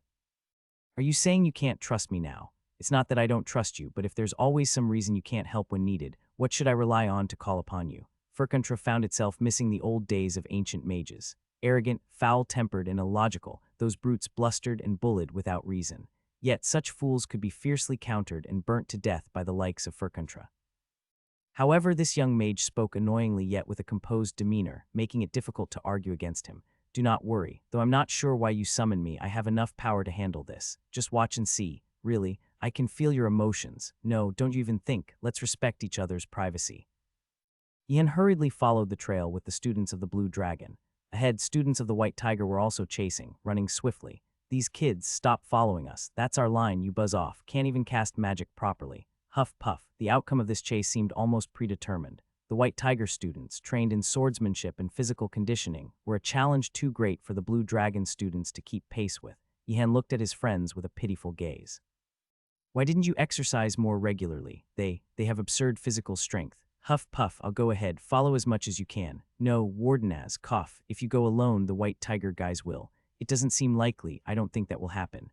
Are you saying you can't trust me now? It's not that I don't trust you, but if there's always some reason you can't help when needed, what should I rely on to call upon you? Furkantra found itself missing the old days of ancient mages. Arrogant, foul-tempered, and illogical, those brutes blustered and bullied without reason. Yet such fools could be fiercely countered and burnt to death by the likes of Furkantra. However, this young mage spoke annoyingly yet with a composed demeanor, making it difficult to argue against him. Do not worry. Though I'm not sure why you summoned me, I have enough power to handle this. Just watch and see. Really, I can feel your emotions. No, don't you even think. Let's respect each other's privacy. Ian hurriedly followed the trail with the students of the Blue Dragon. Ahead, students of the White Tiger were also chasing, running swiftly. These kids, stop following us. That's our line, you buzz off. Can't even cast magic properly. Huff puff. The outcome of this chase seemed almost predetermined. The White Tiger students, trained in swordsmanship and physical conditioning, were a challenge too great for the Blue Dragon students to keep pace with. Ihan looked at his friends with a pitiful gaze. Why didn't you exercise more regularly? They have absurd physical strength. Huff puff, I'll go ahead, follow as much as you can. No, Wardenaz, cough, if you go alone, the White Tiger guys will. It doesn't seem likely, I don't think that will happen.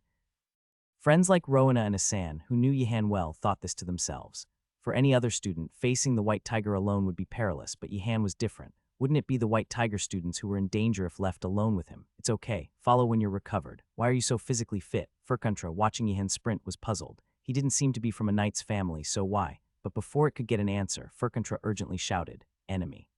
Friends like Rowena and Asan, who knew Yihan well, thought this to themselves. For any other student, facing the White Tiger alone would be perilous, but Yihan was different. Wouldn't it be the White Tiger students who were in danger if left alone with him? It's okay, follow when you're recovered. Why are you so physically fit? Furkantra, watching Yihan sprint, was puzzled. He didn't seem to be from a knight's family, so why? But before it could get an answer, Furkantra urgently shouted, "Enemy."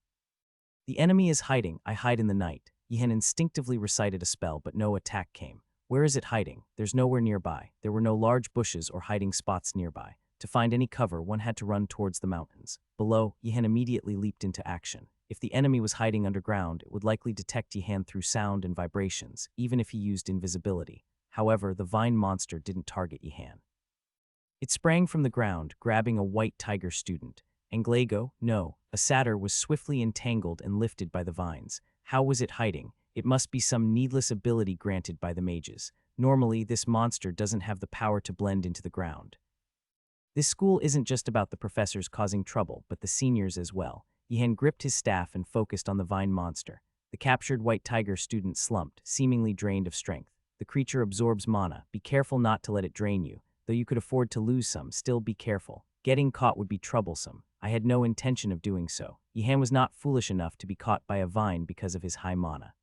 The enemy is hiding, I hide in the night. Yihan instinctively recited a spell, but no attack came. Where is it hiding? There's nowhere nearby. There were no large bushes or hiding spots nearby. To find any cover, one had to run towards the mountains. Below, Yihan immediately leaped into action. If the enemy was hiding underground, it would likely detect Yihan through sound and vibrations, even if he used invisibility. However, the vine monster didn't target Yihan. It sprang from the ground, grabbing a White Tiger student. Anglago, no, a satyr was swiftly entangled and lifted by the vines. How was it hiding? It must be some needless ability granted by the mages. Normally, this monster doesn't have the power to blend into the ground. This school isn't just about the professors causing trouble, but the seniors as well. Yihan gripped his staff and focused on the vine monster. The captured White Tiger student slumped, seemingly drained of strength. The creature absorbs mana. Be careful not to let it drain you. Though you could afford to lose some, still be careful. Getting caught would be troublesome. I had no intention of doing so. Yihan was not foolish enough to be caught by a vine because of his high mana.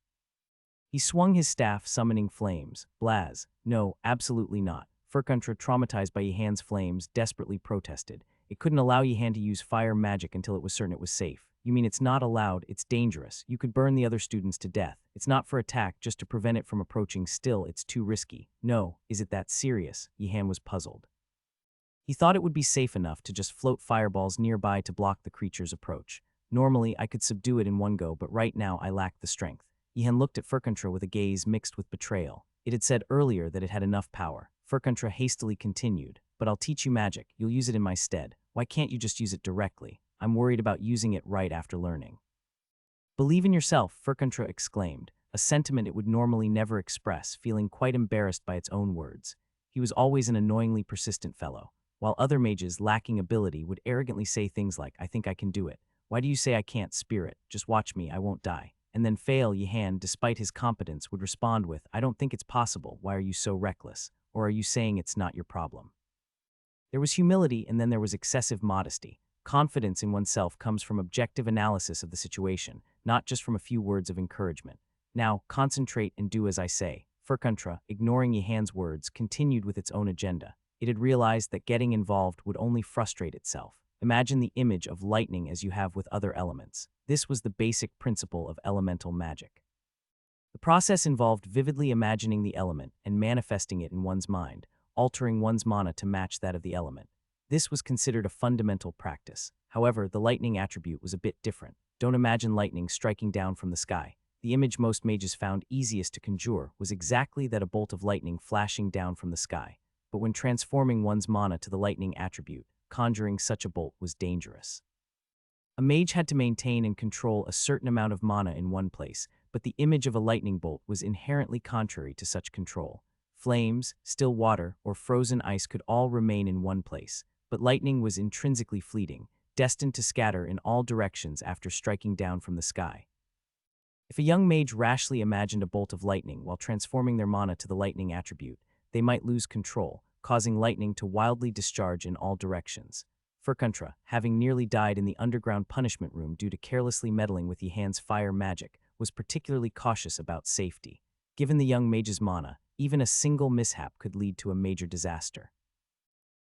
He swung his staff, summoning flames. Blaz. No, absolutely not. Furkantra, traumatized by Yihan's flames, desperately protested. It couldn't allow Yihan to use fire magic until it was certain it was safe. You mean it's not allowed, it's dangerous. You could burn the other students to death. It's not for attack, just to prevent it from approaching. Still, it's too risky. No, is it that serious? Yihan was puzzled. He thought it would be safe enough to just float fireballs nearby to block the creature's approach. Normally, I could subdue it in one go, but right now I lack the strength. Yihan looked at Furkantra with a gaze mixed with betrayal. It had said earlier that it had enough power. Furkantra hastily continued, but I'll teach you magic. You'll use it in my stead. Why can't you just use it directly? I'm worried about using it right after learning. Believe in yourself, Furkantra exclaimed, a sentiment it would normally never express, feeling quite embarrassed by its own words. He was always an annoyingly persistent fellow, while other mages lacking ability would arrogantly say things like, I think I can do it. Why do you say I can't, spirit? Just watch me, I won't die. And then fail. Yihan, despite his competence, would respond with, I don't think it's possible. Why are you so reckless? Or are you saying it's not your problem? There was humility, and then there was excessive modesty. Confidence in oneself comes from objective analysis of the situation, not just from a few words of encouragement. Now, concentrate and do as I say. Furkantra, ignoring Yihan's words, continued with its own agenda. It had realized that getting involved would only frustrate itself. Imagine the image of lightning as you have with other elements. This was the basic principle of elemental magic. The process involved vividly imagining the element and manifesting it in one's mind, altering one's mana to match that of the element. This was considered a fundamental practice. However, the lightning attribute was a bit different. Don't imagine lightning striking down from the sky. The image most mages found easiest to conjure was exactly that, a bolt of lightning flashing down from the sky. But when transforming one's mana to the lightning attribute, conjuring such a bolt was dangerous. A mage had to maintain and control a certain amount of mana in one place, but the image of a lightning bolt was inherently contrary to such control. Flames, still water, or frozen ice could all remain in one place, but lightning was intrinsically fleeting, destined to scatter in all directions after striking down from the sky. If a young mage rashly imagined a bolt of lightning while transforming their mana to the lightning attribute, they might lose control, causing lightning to wildly discharge in all directions. Furkantra, having nearly died in the underground punishment room due to carelessly meddling with Yihan's fire magic, was particularly cautious about safety. Given the young mage's mana, even a single mishap could lead to a major disaster.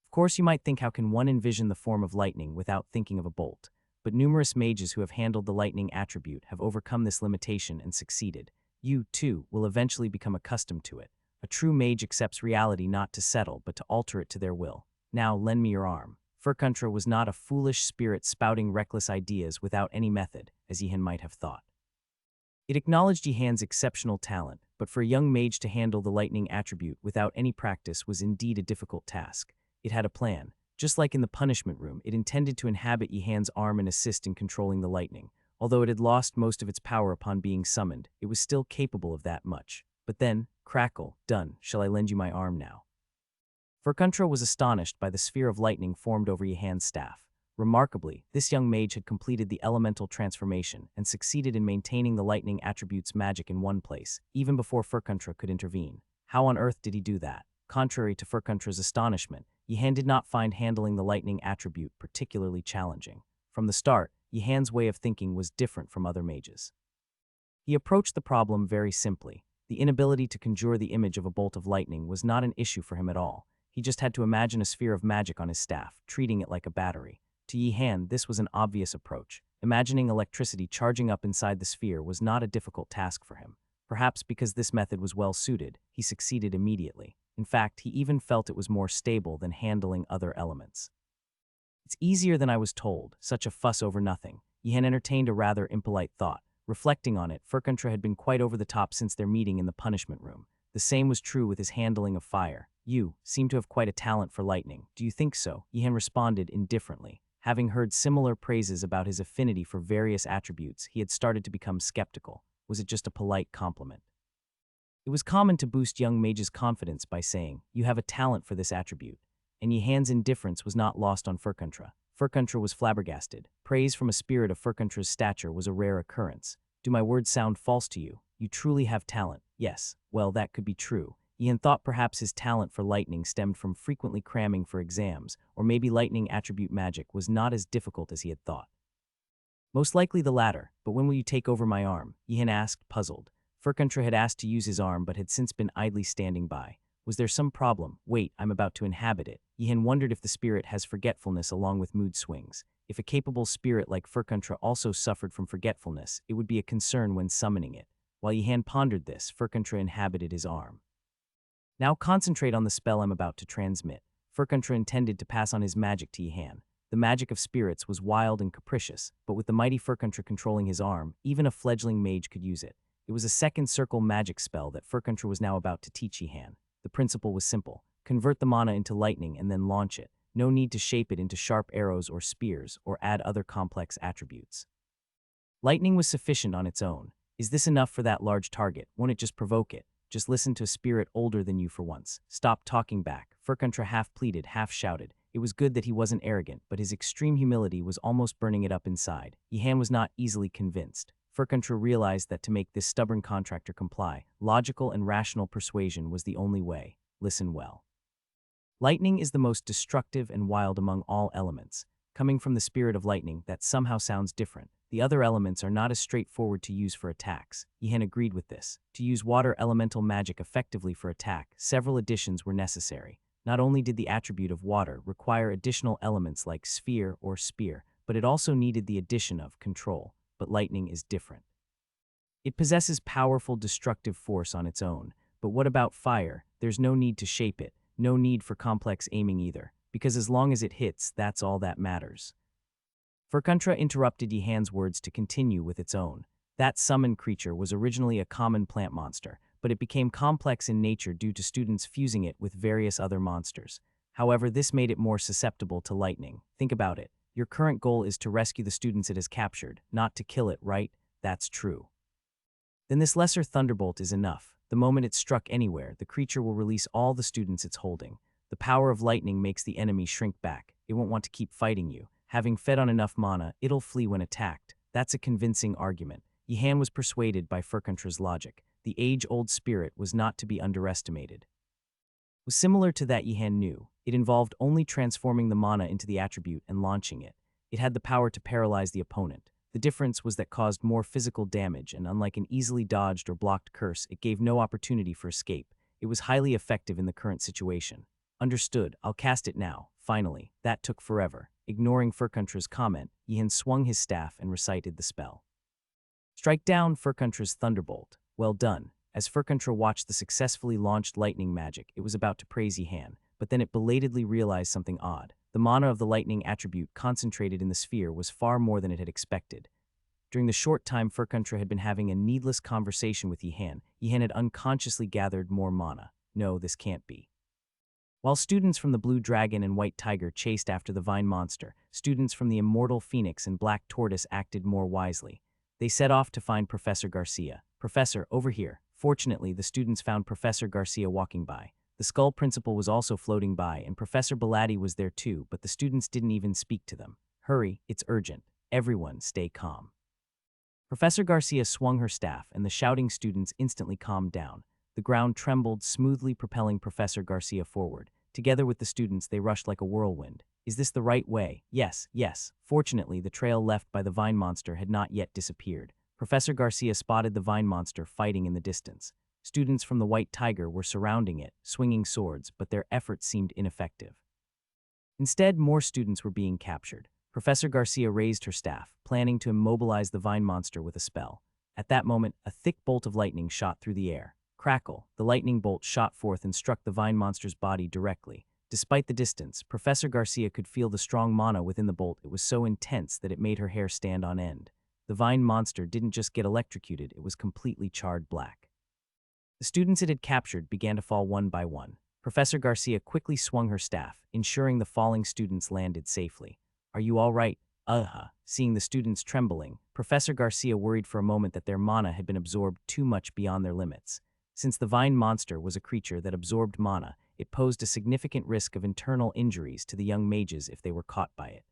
Of course, you might think, how can one envision the form of lightning without thinking of a bolt? But numerous mages who have handled the lightning attribute have overcome this limitation and succeeded. You, too, will eventually become accustomed to it. A true mage accepts reality not to settle but to alter it to their will. Now lend me your arm. Furkantra was not a foolish spirit spouting reckless ideas without any method, as Yihan might have thought. It acknowledged Yihan's exceptional talent, but for a young mage to handle the lightning attribute without any practice was indeed a difficult task. It had a plan. Just like in the punishment room, it intended to inhabit Yihan's arm and assist in controlling the lightning. Although it had lost most of its power upon being summoned, it was still capable of that much. But then, crackle, done, shall I lend you my arm now? Furkantra was astonished by the sphere of lightning formed over Yihan's staff. Remarkably, this young mage had completed the elemental transformation and succeeded in maintaining the lightning attribute's magic in one place, even before Furkantra could intervene. How on earth did he do that? Contrary to Furkantra's astonishment, Yihan did not find handling the lightning attribute particularly challenging. From the start, Yihan's way of thinking was different from other mages. He approached the problem very simply. The inability to conjure the image of a bolt of lightning was not an issue for him at all. He just had to imagine a sphere of magic on his staff, treating it like a battery. To Yihan, this was an obvious approach. Imagining electricity charging up inside the sphere was not a difficult task for him. Perhaps because this method was well suited, he succeeded immediately. In fact, he even felt it was more stable than handling other elements. It's easier than I was told, such a fuss over nothing. Yihan entertained a rather impolite thought. Reflecting on it, Furkantra had been quite over the top since their meeting in the punishment room. The same was true with his handling of fire. You seem to have quite a talent for lightning. Do you think so? Yihan responded indifferently. Having heard similar praises about his affinity for various attributes, he had started to become skeptical. Was it just a polite compliment? It was common to boost young mages' confidence by saying, "You have a talent for this attribute." And Yihan's indifference was not lost on Furkantra. Furkantra was flabbergasted. Praise from a spirit of Furkantra's stature was a rare occurrence. Do my words sound false to you? You truly have talent. Yes, well, that could be true. Yihan thought perhaps his talent for lightning stemmed from frequently cramming for exams, or maybe lightning attribute magic was not as difficult as he had thought. Most likely the latter, but when will you take over my arm? Yihan asked, puzzled. Furkantra had asked to use his arm but had since been idly standing by. Was there some problem? Wait, I'm about to inhabit it. Yihan wondered if the spirit has forgetfulness along with mood swings. If a capable spirit like Furkantra also suffered from forgetfulness, it would be a concern when summoning it. While Yihan pondered this, Furkantra inhabited his arm. Now concentrate on the spell I'm about to transmit. Furkantra intended to pass on his magic to Yihan. The magic of spirits was wild and capricious, but with the mighty Furkantra controlling his arm, even a fledgling mage could use it. It was a second circle magic spell that Furkantra was now about to teach Yihan. The principle was simple. Convert the mana into lightning and then launch it. No need to shape it into sharp arrows or spears, or add other complex attributes. Lightning was sufficient on its own. Is this enough for that large target? Won't it just provoke it? Just listen to a spirit older than you for once. Stop talking back. Furkantra half pleaded, half shouted. It was good that he wasn't arrogant, but his extreme humility was almost burning it up inside. Yihan was not easily convinced. Furkantra realized that to make this stubborn contractor comply, logical and rational persuasion was the only way. Listen well. Lightning is the most destructive and wild among all elements. Coming from the spirit of lightning, that somehow sounds different. The other elements are not as straightforward to use for attacks. Yihan agreed with this. To use water elemental magic effectively for attack, several additions were necessary. Not only did the attribute of water require additional elements like sphere or spear, but it also needed the addition of control. But lightning is different. It possesses powerful destructive force on its own. But what about fire? There's no need to shape it, no need for complex aiming either, because as long as it hits, that's all that matters. Furkantra interrupted Yihan's words to continue with its own. That summoned creature was originally a common plant monster, but it became complex in nature due to students fusing it with various other monsters. However, this made it more susceptible to lightning. Think about it. Your current goal is to rescue the students it has captured, not to kill it, right? That's true. Then this lesser thunderbolt is enough. The moment it's struck anywhere, the creature will release all the students it's holding. The power of lightning makes the enemy shrink back. It won't want to keep fighting you. Having fed on enough mana, it'll flee when attacked. That's a convincing argument. Yihan was persuaded by Furkantra's logic. The age-old spirit was not to be underestimated. was similar to that Yihan knew. It involved only transforming the mana into the attribute and launching it. It had the power to paralyze the opponent. The difference was that caused more physical damage, and unlike an easily dodged or blocked curse, it gave no opportunity for escape. It was highly effective in the current situation. Understood, I'll cast it now. Finally, that took forever. Ignoring Furkuntra's comment, Yihan swung his staff and recited the spell. Strike down Furkuntra's thunderbolt. Well done. As Furkuntra watched the successfully launched lightning magic, it was about to praise Yihan, but then it belatedly realized something odd. The mana of the lightning attribute concentrated in the sphere was far more than it had expected. During the short time Furkuntra had been having a needless conversation with Yihan, Yihan had unconsciously gathered more mana. No, this can't be. While students from the Blue Dragon and White Tiger chased after the Vine Monster, students from the Immortal Phoenix and Black Tortoise acted more wisely. They set off to find Professor Garcia. Professor, over here. Fortunately, the students found Professor Garcia walking by. The Skull Principal was also floating by, and Professor Belatti was there too, but the students didn't even speak to them. Hurry, it's urgent. Everyone, stay calm. Professor Garcia swung her staff, and the shouting students instantly calmed down. The ground trembled, smoothly propelling Professor Garcia forward. Together with the students, they rushed like a whirlwind. Is this the right way? Yes, yes. Fortunately, the trail left by the Vine Monster had not yet disappeared. Professor Garcia spotted the Vine Monster fighting in the distance. Students from the White Tiger were surrounding it, swinging swords, but their efforts seemed ineffective. Instead, more students were being captured. Professor Garcia raised her staff, planning to immobilize the Vine Monster with a spell. At that moment, a thick bolt of lightning shot through the air. Crackle, the lightning bolt shot forth and struck the Vine Monster's body directly. Despite the distance, Professor Garcia could feel the strong mana within the bolt. It was so intense that it made her hair stand on end. The Vine Monster didn't just get electrocuted, it was completely charred black. The students it had captured began to fall one by one. Professor Garcia quickly swung her staff, ensuring the falling students landed safely. Are you all right? Seeing the students trembling, Professor Garcia worried for a moment that their mana had been absorbed too much beyond their limits. Since the Vine Monster was a creature that absorbed mana, it posed a significant risk of internal injuries to the young mages if they were caught by it.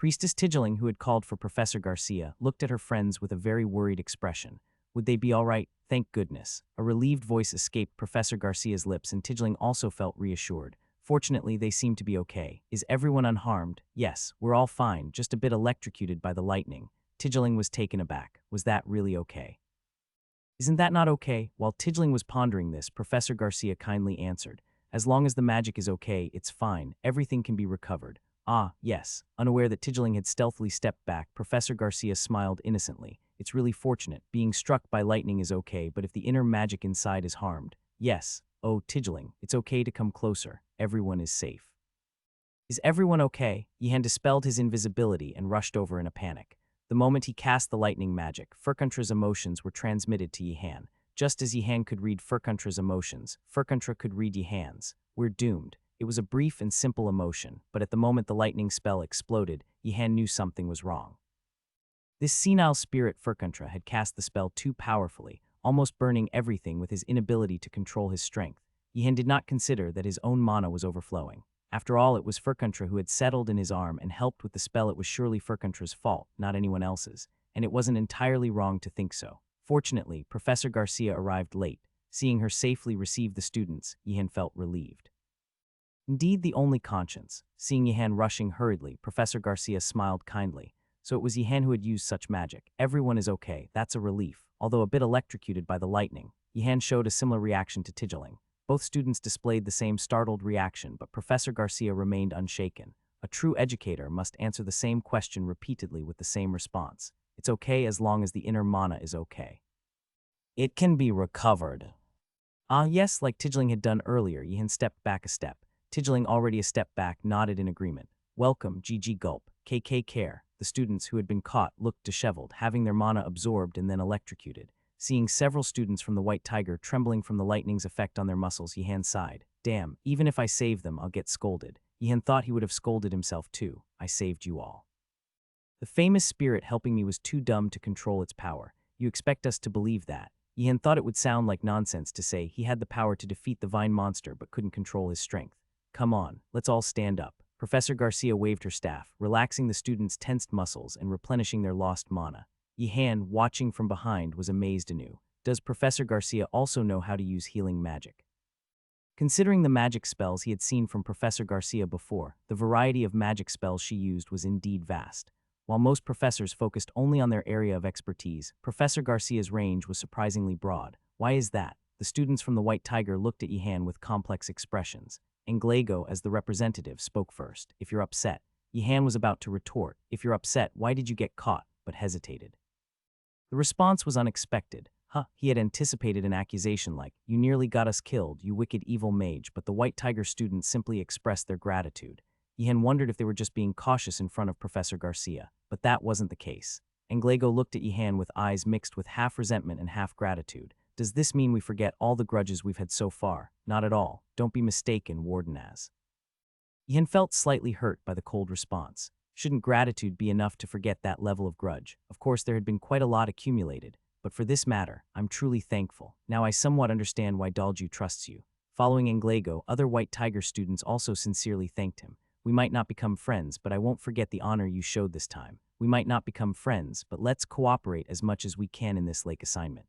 Priestess Tigeling, who had called for Professor Garcia, looked at her friends with a very worried expression. Would they be all right? Thank goodness. A relieved voice escaped Professor Garcia's lips, and Tigeling also felt reassured. Fortunately, they seemed to be okay. Is everyone unharmed? Yes, we're all fine, just a bit electrocuted by the lightning. Tigeling was taken aback. Was that really okay? Isn't that not okay? While Tigeling was pondering this, Professor Garcia kindly answered. As long as the magic is okay, it's fine. Everything can be recovered. Ah, yes. Unaware that Tigeling had stealthily stepped back, Professor Garcia smiled innocently. It's really fortunate. Being struck by lightning is okay, but if the inner magic inside is harmed. Yes. Oh, Tigeling, it's okay to come closer. Everyone is safe. Is everyone okay? Yihan dispelled his invisibility and rushed over in a panic. The moment he cast the lightning magic, Furkuntra's emotions were transmitted to Yihan. Just as Yihan could read Furkuntra's emotions, Furkuntra could read Yihan's. We're doomed. It was a brief and simple emotion, but at the moment the lightning spell exploded, Yihan knew something was wrong. This senile spirit Furkuntra had cast the spell too powerfully, almost burning everything with his inability to control his strength. Yihan did not consider that his own mana was overflowing. After all, it was Furkuntra who had settled in his arm and helped with the spell. It was surely Furkuntra's fault, not anyone else's, and it wasn't entirely wrong to think so. Fortunately, Professor Garcia arrived late. Seeing her safely receive the students, Yihan felt relieved. Indeed, the only conscience. Seeing Yihan rushing hurriedly, Professor Garcia smiled kindly. So it was Yihan who had used such magic. Everyone is okay, that's a relief. Although a bit electrocuted by the lightning, Yihan showed a similar reaction to Tigeling. Both students displayed the same startled reaction, but Professor Garcia remained unshaken. A true educator must answer the same question repeatedly with the same response. It's okay as long as the inner mana is okay. It can be recovered. Ah, yes, like Tigeling had done earlier, Yihan stepped back a step. Tigeling, already a step back, nodded in agreement. Welcome, GG Gulp. KK Care. The students who had been caught looked disheveled, having their mana absorbed and then electrocuted. Seeing several students from the White Tiger trembling from the lightning's effect on their muscles, Yihan sighed. Damn, even if I save them, I'll get scolded. Yihan thought he would have scolded himself too. I saved you all. The famous spirit helping me was too dumb to control its power. You expect us to believe that? Yihan thought it would sound like nonsense to say he had the power to defeat the Vine Monster but couldn't control his strength. Come on, let's all stand up. Professor Garcia waved her staff, relaxing the students' tensed muscles and replenishing their lost mana. Yihan, watching from behind, was amazed anew. Does Professor Garcia also know how to use healing magic? Considering the magic spells he had seen from Professor Garcia before, the variety of magic spells she used was indeed vast. While most professors focused only on their area of expertise, Professor Garcia's range was surprisingly broad. Why is that? The students from the White Tiger looked at Yihan with complex expressions. Englego, as the representative, spoke first. If you're upset. Yihan was about to retort. If you're upset, why did you get caught? But hesitated. The response was unexpected. He had anticipated an accusation like, you nearly got us killed, you wicked evil mage, but the White Tiger students simply expressed their gratitude. Yihan wondered if they were just being cautious in front of Professor Garcia, but that wasn't the case. Englego looked at Yihan with eyes mixed with half resentment and half gratitude. Does this mean we forget all the grudges we've had so far? Not at all. Don't be mistaken, Warden as. Yihan felt slightly hurt by the cold response. Shouldn't gratitude be enough to forget that level of grudge? Of course, there had been quite a lot accumulated. But for this matter, I'm truly thankful. Now I somewhat understand why Dalju trusts you. Following Englego, other White Tiger students also sincerely thanked him. We might not become friends, but I won't forget the honor you showed this time. We might not become friends, but let's cooperate as much as we can in this lake assignment.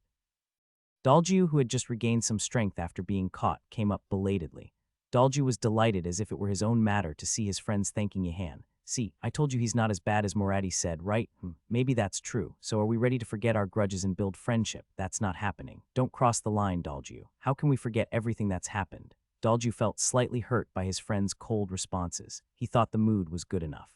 Dalju, who had just regained some strength after being caught, came up belatedly. Dalju was delighted as if it were his own matter to see his friends thanking Yihan. See, I told you he's not as bad as Moradi said, right? Maybe that's true. So are we ready to forget our grudges and build friendship? That's not happening. Don't cross the line, Dalju. How can we forget everything that's happened? Dalju felt slightly hurt by his friend's cold responses. He thought the mood was good enough.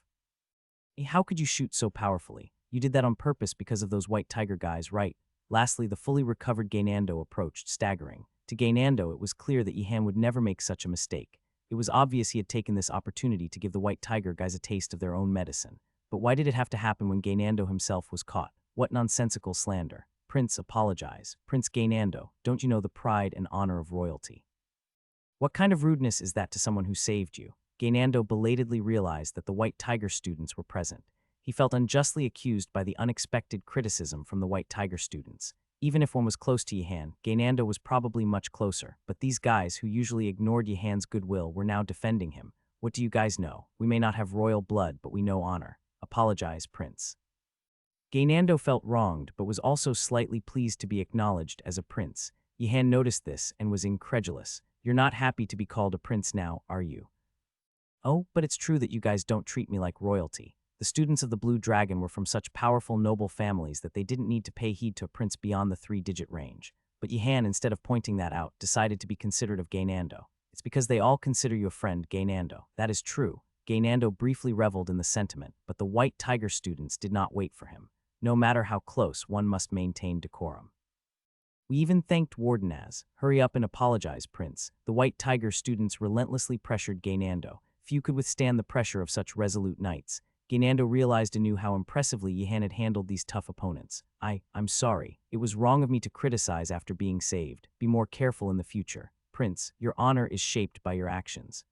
How could you shoot so powerfully? You did that on purpose because of those White Tiger guys, right? Lastly, the fully recovered Gainando approached, staggering. To Gainando, it was clear that Yihan would never make such a mistake. It was obvious he had taken this opportunity to give the White Tiger guys a taste of their own medicine. But why did it have to happen when Gainando himself was caught? What nonsensical slander. Prince, apologize. Prince Gainando, don't you know the pride and honor of royalty? What kind of rudeness is that to someone who saved you? Gainando belatedly realized that the White Tiger students were present. He felt unjustly accused by the unexpected criticism from the White Tiger students. Even if one was close to Yihan, Gainando was probably much closer, but these guys who usually ignored Yihan's goodwill were now defending him. What do you guys know? We may not have royal blood, but we know honor. Apologize, Prince. Gainando felt wronged, but was also slightly pleased to be acknowledged as a prince. Yihan noticed this and was incredulous. You're not happy to be called a prince now, are you? Oh, but it's true that you guys don't treat me like royalty. The students of the Blue Dragon were from such powerful noble families that they didn't need to pay heed to a prince beyond the 3-digit range. But Yihan, instead of pointing that out, decided to be considerate of Gainando. It's because they all consider you a friend, Gainando. That is true. Gainando briefly reveled in the sentiment, but the White Tiger students did not wait for him. No matter how close, one must maintain decorum. We even thanked Warden as, hurry up and apologize, Prince. The White Tiger students relentlessly pressured Gainando. Few could withstand the pressure of such resolute knights. Gainando realized anew how impressively Yihan had handled these tough opponents. I'm sorry. It was wrong of me to criticize after being saved. Be more careful in the future. Prince, your honor is shaped by your actions.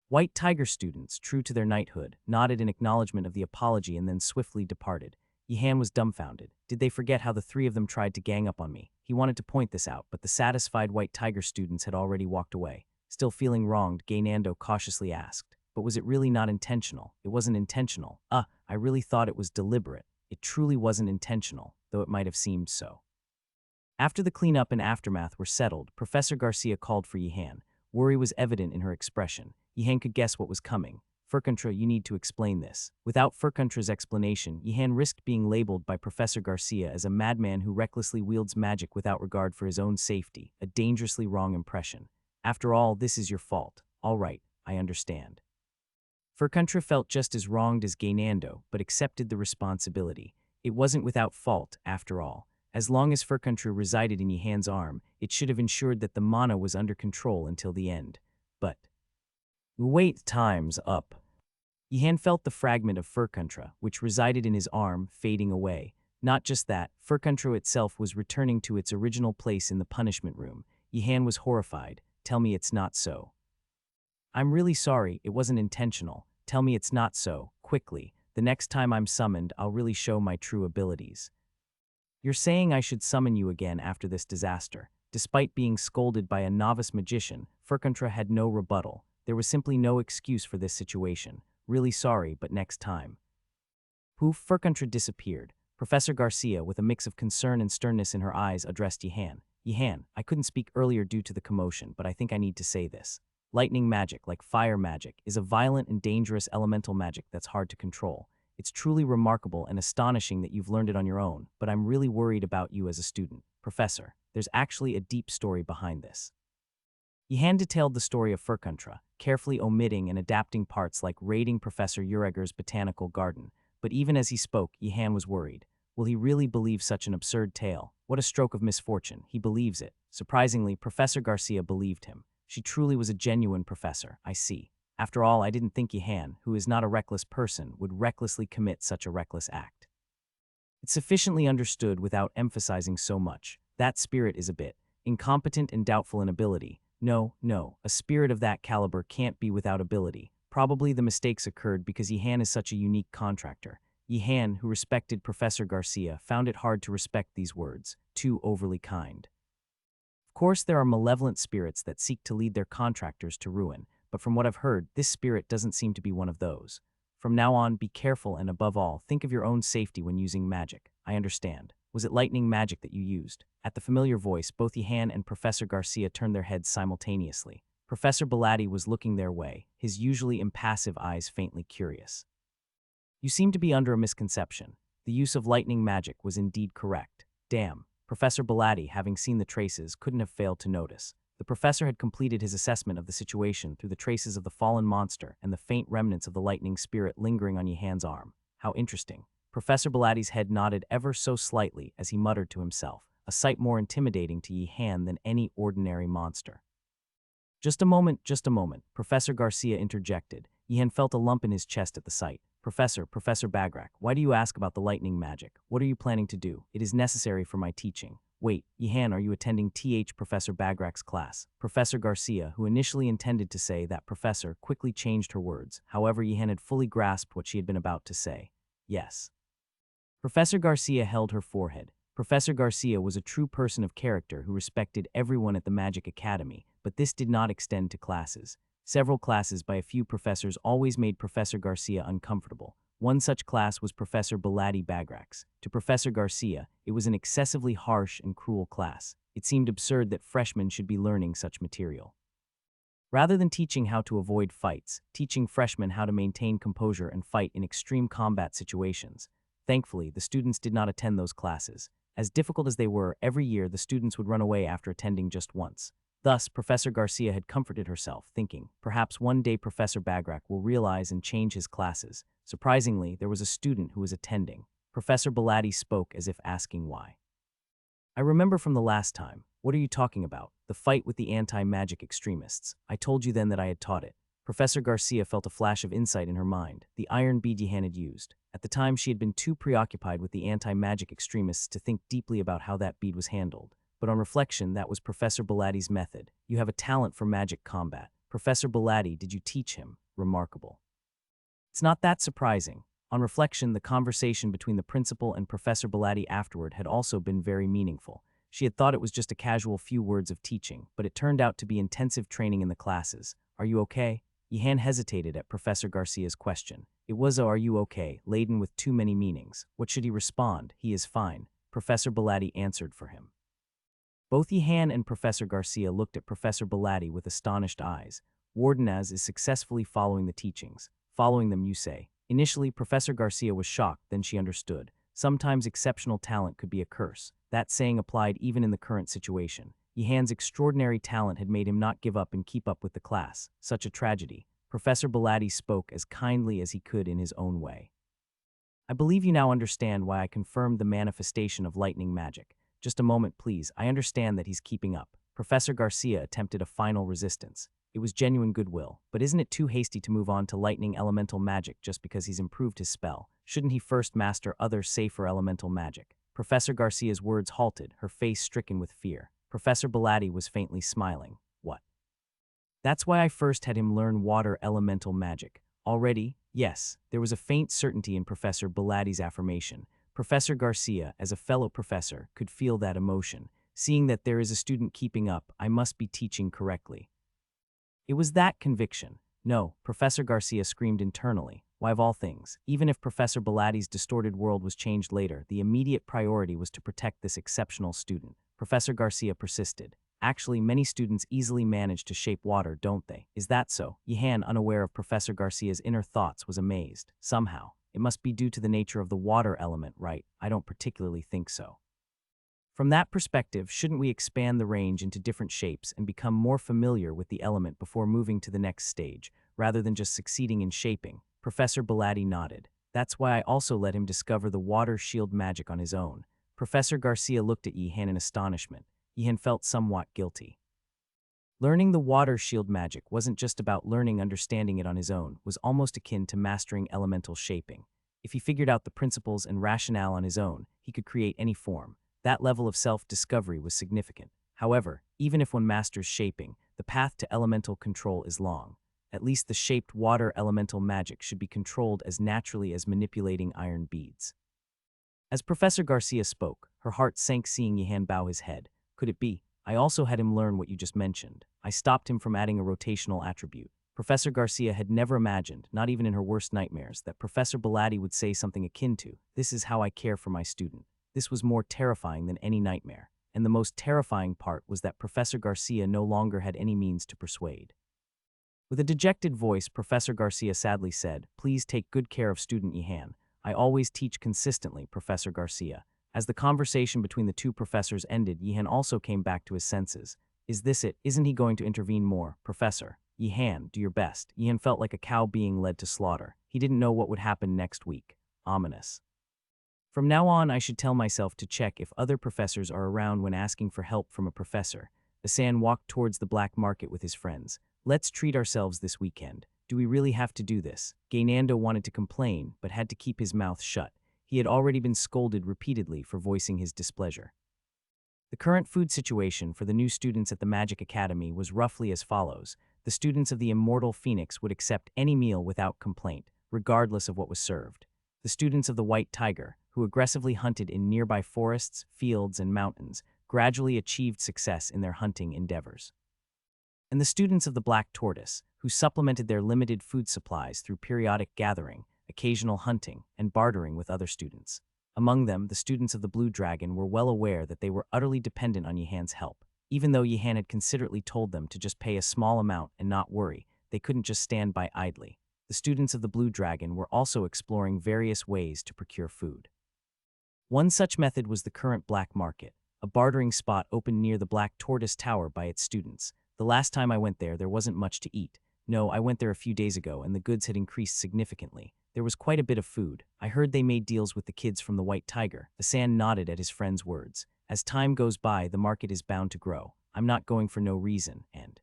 White Tiger students, true to their knighthood, nodded in acknowledgement of the apology and then swiftly departed. Yihan was dumbfounded. Did they forget how the three of them tried to gang up on me? He wanted to point this out, but the satisfied White Tiger students had already walked away. Still feeling wronged, Gainando cautiously asked, but was it really not intentional? It wasn't intentional. I really thought it was deliberate. It truly wasn't intentional, though it might have seemed so. After the cleanup and aftermath were settled, Professor Garcia called for Yihan. Worry was evident in her expression. Yihan could guess what was coming. Furkantra, you need to explain this. Without Furkantra's explanation, Yihan risked being labeled by Professor Garcia as a madman who recklessly wields magic without regard for his own safety, a dangerously wrong impression. After all, this is your fault. All right, I understand. Furkantra felt just as wronged as Gainando, but accepted the responsibility. It wasn't without fault, after all. As long as Furkantra resided in Yihan's arm, it should have ensured that the mana was under control until the end. But wait, time's up. Yihan felt the fragment of Furkantra, which resided in his arm, fading away. Not just that, Furkantra itself was returning to its original place in the punishment room. Yihan was horrified. Tell me it's not so. I'm really sorry, it wasn't intentional. Tell me it's not so, quickly. The next time I'm summoned, I'll really show my true abilities. You're saying I should summon you again after this disaster. Despite being scolded by a novice magician, Furkantra had no rebuttal. There was simply no excuse for this situation. Really sorry, but next time. Furkantra disappeared. Professor Garcia, with a mix of concern and sternness in her eyes, addressed Yihan. Yihan, I couldn't speak earlier due to the commotion, but I think I need to say this. Lightning magic, like fire magic, is a violent and dangerous elemental magic that's hard to control. It's truly remarkable and astonishing that you've learned it on your own, but I'm really worried about you as a student. Professor, there's actually a deep story behind this. Yihan detailed the story of Furkuntra, carefully omitting and adapting parts like raiding Professor Ureger's botanical garden. But even as he spoke, Yihan was worried. Will he really believe such an absurd tale? What a stroke of misfortune. He believes it. Surprisingly, Professor Garcia believed him. She truly was a genuine professor, I see. After all, I didn't think Yihan, who is not a reckless person, would recklessly commit such a reckless act. It's sufficiently understood without emphasizing so much. That spirit is a bit incompetent and doubtful in ability. No, a spirit of that caliber can't be without ability. Probably the mistakes occurred because Yihan is such a unique contractor. Yihan, who respected Professor Garcia, found it hard to respect these words, too overly kind. Of course, there are malevolent spirits that seek to lead their contractors to ruin, but from what I've heard, this spirit doesn't seem to be one of those. From now on, be careful and above all, think of your own safety when using magic. I understand. Was it lightning magic that you used? At the familiar voice, both Yihan and Professor Garcia turned their heads simultaneously. Professor Belatti was looking their way, his usually impassive eyes faintly curious. You seem to be under a misconception. The use of lightning magic was indeed correct. Damn. Professor Belatti, having seen the traces, couldn't have failed to notice. The professor had completed his assessment of the situation through the traces of the fallen monster and the faint remnants of the lightning spirit lingering on Yihan's arm. How interesting. Professor Belatti's head nodded ever so slightly as he muttered to himself, a sight more intimidating to Yihan than any ordinary monster. Just a moment, Professor Garcia interjected. Yihan felt a lump in his chest at the sight. Professor Bagrak, why do you ask about the lightning magic? What are you planning to do? It is necessary for my teaching. Wait, Yihan, are you attending Professor Bagrak's class? Professor Garcia, who initially intended to say that professor, quickly changed her words. However, Yihan had fully grasped what she had been about to say. Yes. Professor Garcia held her forehead. Professor Garcia was a true person of character who respected everyone at the Magic Academy, but this did not extend to classes. Several classes by a few professors always made Professor Garcia uncomfortable. One such class was Professor Belatti Bagrak's. To Professor Garcia, it was an excessively harsh and cruel class. It seemed absurd that freshmen should be learning such material. Rather than teaching how to avoid fights, teaching freshmen how to maintain composure and fight in extreme combat situations. Thankfully, the students did not attend those classes. As difficult as they were, every year the students would run away after attending just once. Thus, Professor Garcia had comforted herself, thinking, perhaps one day Professor Bagrak will realize and change his classes. Surprisingly, there was a student who was attending. Professor Belatti spoke as if asking why. I remember from the last time. What are you talking about? The fight with the anti-magic extremists. I told you then that I had taught it. Professor Garcia felt a flash of insight in her mind, the iron bead Yihan had used. At the time, she had been too preoccupied with the anti-magic extremists to think deeply about how that bead was handled. But on reflection, that was Professor Belatti's method. You have a talent for magic combat. Professor Belatti, did you teach him? Remarkable. It's not that surprising. On reflection, the conversation between the principal and Professor Belatti afterward had also been very meaningful. She had thought it was just a casual few words of teaching, but it turned out to be intensive training in the classes. Are you okay? Yihan hesitated at Professor Garcia's question. It was a "are you okay?" laden with too many meanings. What should he respond? He is fine. Professor Belatti answered for him. Both Yihan and Professor Garcia looked at Professor Belatti with astonished eyes. Wardenaz is successfully following the teachings. Following them, you say. Initially, Professor Garcia was shocked, then she understood. Sometimes exceptional talent could be a curse. That saying applied even in the current situation. Yihan's extraordinary talent had made him not give up and keep up with the class. Such a tragedy. Professor Belatti spoke as kindly as he could in his own way. I believe you now understand why I confirmed the manifestation of lightning magic. Just a moment, please. I understand that he's keeping up. Professor Garcia attempted a final resistance. It was genuine goodwill, but isn't it too hasty to move on to lightning elemental magic just because he's improved his spell? Shouldn't he first master other safer elemental magic? Professor Garcia's words halted, her face stricken with fear. Professor Belatti was faintly smiling. What? That's why I first had him learn water elemental magic. Already? Yes. There was a faint certainty in Professor Belatti's affirmation. Professor Garcia, as a fellow professor, could feel that emotion. Seeing that there is a student keeping up, I must be teaching correctly. It was that conviction. No, Professor Garcia screamed internally. Why, of all things, even if Professor Belatti's distorted world was changed later, the immediate priority was to protect this exceptional student. Professor Garcia persisted. Actually, many students easily manage to shape water, don't they? Is that so? Yihan, unaware of Professor Garcia's inner thoughts, was amazed. Somehow. It must be due to the nature of the water element, right? I don't particularly think so. From that perspective, shouldn't we expand the range into different shapes and become more familiar with the element before moving to the next stage, rather than just succeeding in shaping? Professor Belatti nodded. That's why I also let him discover the water shield magic on his own. Professor Garcia looked at Yihan in astonishment. Yihan felt somewhat guilty. Learning the water shield magic wasn't just about understanding it on his own, was almost akin to mastering elemental shaping. If he figured out the principles and rationale on his own, he could create any form. That level of self-discovery was significant. However, even if one masters shaping, the path to elemental control is long. At least the shaped water elemental magic should be controlled as naturally as manipulating iron beads. As Professor Garcia spoke, her heart sank seeing Yihan bow his head. Could it be? I also had him learn what you just mentioned. I stopped him from adding a rotational attribute. Professor Garcia had never imagined, not even in her worst nightmares, that Professor Belatti would say something akin to, "This is how I care for my student." This was more terrifying than any nightmare, and the most terrifying part was that Professor Garcia no longer had any means to persuade. With a dejected voice, Professor Garcia sadly said, "Please take good care of student Yihan. I always teach consistently, Professor Garcia." As the conversation between the two professors ended, Yihan also came back to his senses. Is this it? Isn't he going to intervene more? Professor, Yihan, do your best. Yihan felt like a cow being led to slaughter. He didn't know what would happen next week. Ominous. From now on, I should tell myself to check if other professors are around when asking for help from a professor. Hassan walked towards the black market with his friends. Let's treat ourselves this weekend. Do we really have to do this? Gaynando wanted to complain, but had to keep his mouth shut. He had already been scolded repeatedly for voicing his displeasure. The current food situation for the new students at the Magic Academy was roughly as follows. The students of the Immortal Phoenix would accept any meal without complaint, regardless of what was served. The students of the White Tiger, who aggressively hunted in nearby forests, fields, and mountains, gradually achieved success in their hunting endeavors. And the students of the Black Tortoise, who supplemented their limited food supplies through periodic gathering, occasional hunting, and bartering with other students. Among them, the students of the Blue Dragon were well aware that they were utterly dependent on Yihan's help. Even though Yihan had considerately told them to just pay a small amount and not worry, they couldn't just stand by idly. The students of the Blue Dragon were also exploring various ways to procure food. One such method was the current black market, a bartering spot opened near the Black Tortoise Tower by its students. The last time I went there wasn't much to eat. No, I went there a few days ago and the goods had increased significantly. There was quite a bit of food. I heard they made deals with the kids from the White Tiger. Hassan nodded at his friend's words. As time goes by, the market is bound to grow. I'm not going for no reason, and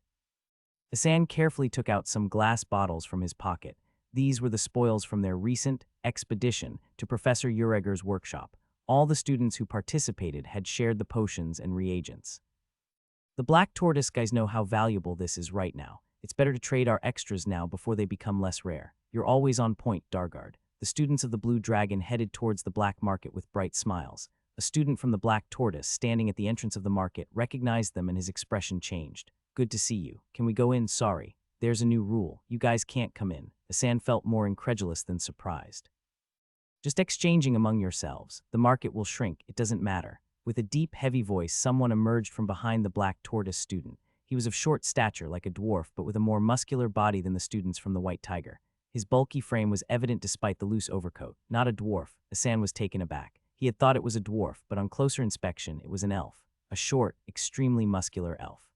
Hassan carefully took out some glass bottles from his pocket. These were the spoils from their recent expedition to Professor Ureger's workshop. All the students who participated had shared the potions and reagents. The Black Tortoise guys know how valuable this is right now. It's better to trade our extras now before they become less rare. You're always on point, Dargard. The students of the Blue Dragon headed towards the black market with bright smiles. A student from the Black Tortoise, standing at the entrance of the market, recognized them and his expression changed. Good to see you. Can we go in? Sorry. There's a new rule. You guys can't come in. Hassan felt more incredulous than surprised. Just exchanging among yourselves. The market will shrink. It doesn't matter. With a deep, heavy voice, someone emerged from behind the Black Tortoise student. He was of short stature, like a dwarf, but with a more muscular body than the students from the White Tiger. His bulky frame was evident despite the loose overcoat. Not a dwarf. Hassan was taken aback. He had thought it was a dwarf, but on closer inspection, it was an elf. A short, extremely muscular elf.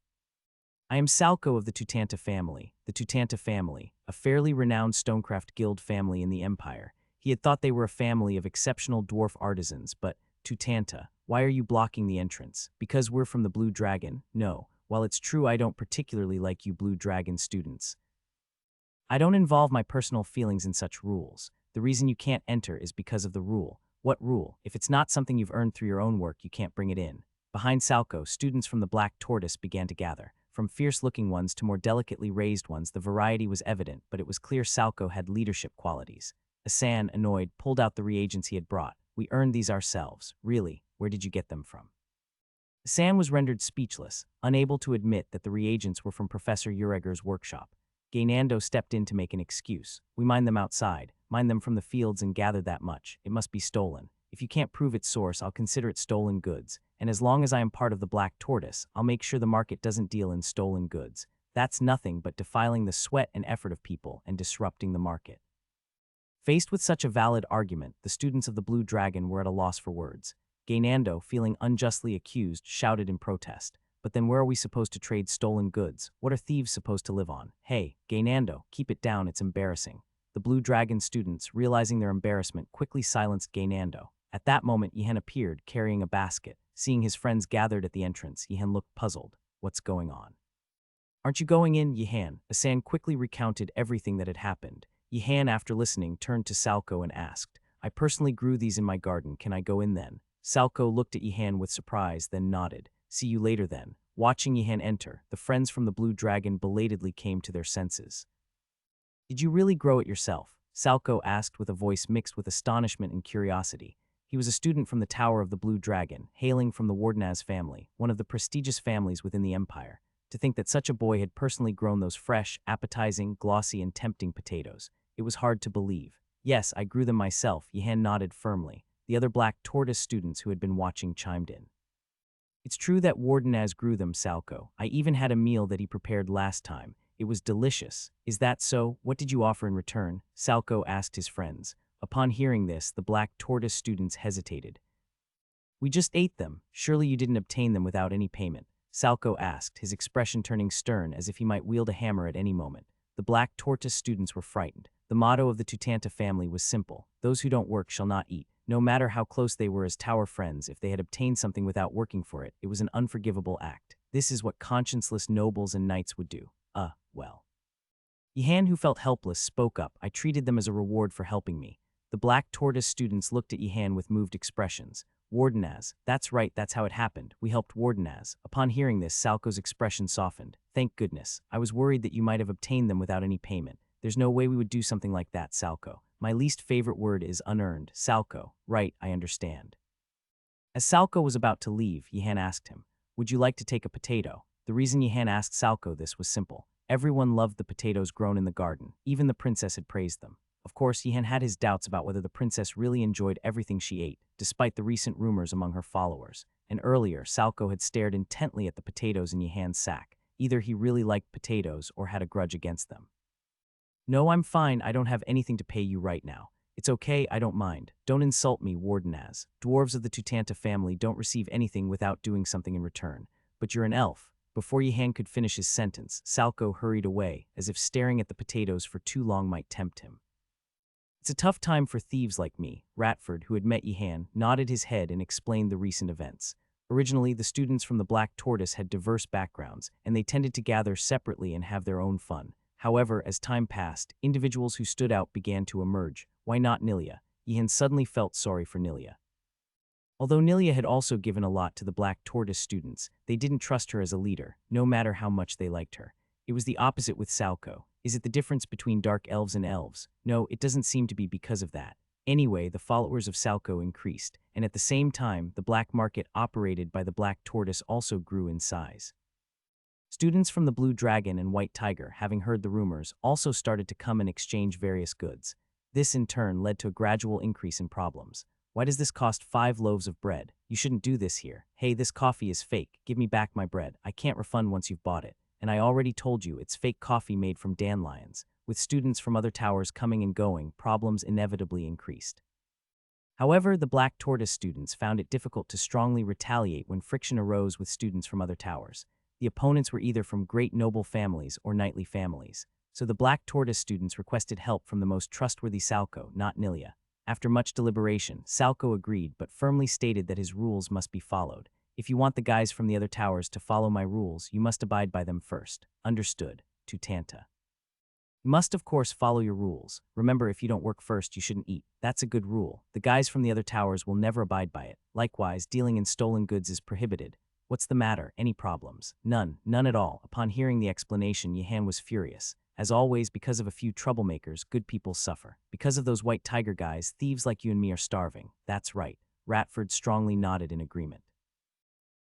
I am Salco of the Tutanta family. The Tutanta family, a fairly renowned Stonecraft Guild family in the Empire. He had thought they were a family of exceptional dwarf artisans, but Tutanta, why are you blocking the entrance? Because we're from the Blue Dragon? No. While it's true I don't particularly like you Blue Dragon students, I don't involve my personal feelings in such rules. The reason you can't enter is because of the rule. What rule? If it's not something you've earned through your own work, you can't bring it in. Behind Salco, students from the Black Tortoise began to gather. From fierce-looking ones to more delicately raised ones, the variety was evident, but it was clear Salco had leadership qualities. Hassan, annoyed, pulled out the reagents he had brought. We earned these ourselves. Really? Where did you get them from? Hassan was rendered speechless, unable to admit that the reagents were from Professor Ureger's workshop. Gaynando stepped in to make an excuse. We mined them outside, mined them from the fields and gathered that much. It must be stolen. If you can't prove its source, I'll consider it stolen goods. And as long as I am part of the Black Tortoise, I'll make sure the market doesn't deal in stolen goods. That's nothing but defiling the sweat and effort of people and disrupting the market. Faced with such a valid argument, the students of the Blue Dragon were at a loss for words. Gaynando, feeling unjustly accused, shouted in protest. But then where are we supposed to trade stolen goods? What are thieves supposed to live on? Hey, Gaynando, keep it down, it's embarrassing. The Blue Dragon students, realizing their embarrassment, quickly silenced Gaynando. At that moment, Yihan appeared, carrying a basket. Seeing his friends gathered at the entrance, Yihan looked puzzled. What's going on? Aren't you going in, Yihan? Asan quickly recounted everything that had happened. Yihan, after listening, turned to Salco and asked, I personally grew these in my garden, can I go in then? Salco looked at Yihan with surprise, then nodded. See you later then. Watching Yihan enter, the friends from the Blue Dragon belatedly came to their senses. Did you really grow it yourself? Salco asked with a voice mixed with astonishment and curiosity. He was a student from the Tower of the Blue Dragon, hailing from the Wardenaz family, one of the prestigious families within the Empire. To think that such a boy had personally grown those fresh, appetizing, glossy, and tempting potatoes. It was hard to believe. Yes, I grew them myself, Yihan nodded firmly. The other Black Tortoise students who had been watching chimed in. It's true that Wardenaz grew them, Salco. I even had a meal that he prepared last time. It was delicious. Is that so? What did you offer in return? Salco asked his friends. Upon hearing this, the Black Tortoise students hesitated. We just ate them. Surely you didn't obtain them without any payment? Salco asked, his expression turning stern as if he might wield a hammer at any moment. The Black Tortoise students were frightened. The motto of the Tutanta family was simple. Those who don't work shall not eat. No matter how close they were as tower friends, if they had obtained something without working for it, it was an unforgivable act. This is what conscienceless nobles and knights would do. Well. Yihan, who felt helpless, spoke up. I treated them as a reward for helping me. The Black Tortoise students looked at Yihan with moved expressions. Wardenaz, that's right, that's how it happened. We helped Wardenaz. Upon hearing this, Salco's expression softened. Thank goodness. I was worried that you might have obtained them without any payment. There's no way we would do something like that, Salco. My least favorite word is unearned. Salco. Right, I understand. As Salco was about to leave, Yihan asked him, would you like to take a potato? The reason Yihan asked Salco this was simple. Everyone loved the potatoes grown in the garden. Even the princess had praised them. Of course, Yihan had his doubts about whether the princess really enjoyed everything she ate, despite the recent rumors among her followers. And earlier, Salco had stared intently at the potatoes in Yihan's sack. Either he really liked potatoes or had a grudge against them. No, I'm fine. I don't have anything to pay you right now. It's okay, I don't mind. Don't insult me, Wardenaz. Dwarves of the Tutanta family don't receive anything without doing something in return. But you're an elf. Before Yihan could finish his sentence, Salco hurried away, as if staring at the potatoes for too long might tempt him. It's a tough time for thieves like me. Ratford, who had met Yihan, nodded his head and explained the recent events. Originally, the students from the Black Tortoise had diverse backgrounds, and they tended to gather separately and have their own fun. However, as time passed, individuals who stood out began to emerge. Why not Nilia? Yihan suddenly felt sorry for Nilia. Although Nilia had also given a lot to the Black Tortoise students, they didn't trust her as a leader, no matter how much they liked her. It was the opposite with Salco. Is it the difference between dark elves and elves? No, it doesn't seem to be because of that. Anyway, the followers of Salco increased, and at the same time, the black market operated by the Black Tortoise also grew in size. Students from the Blue Dragon and White Tiger, having heard the rumors, also started to come and exchange various goods. This, in turn, led to a gradual increase in problems. Why does this cost 5 loaves of bread? You shouldn't do this here. Hey, this coffee is fake. Give me back my bread. I can't refund once you've bought it. And I already told you, it's fake coffee made from dandelions. With students from other towers coming and going, problems inevitably increased. However, the Black Tortoise students found it difficult to strongly retaliate when friction arose with students from other towers. The opponents were either from great noble families or knightly families. So the Black Tortoise students requested help from the most trustworthy Salco, not Nilia. After much deliberation, Salco agreed but firmly stated that his rules must be followed. If you want the guys from the other towers to follow my rules, you must abide by them first. Understood, Tutanta. You must of course follow your rules. Remember, if you don't work first, you shouldn't eat. That's a good rule. The guys from the other towers will never abide by it. Likewise, dealing in stolen goods is prohibited. What's the matter? Any problems? None at all. Upon hearing the explanation, Yihan was furious. As always, because of a few troublemakers, good people suffer. Because of those White Tiger guys, thieves like you and me are starving. That's right. Ratford strongly nodded in agreement.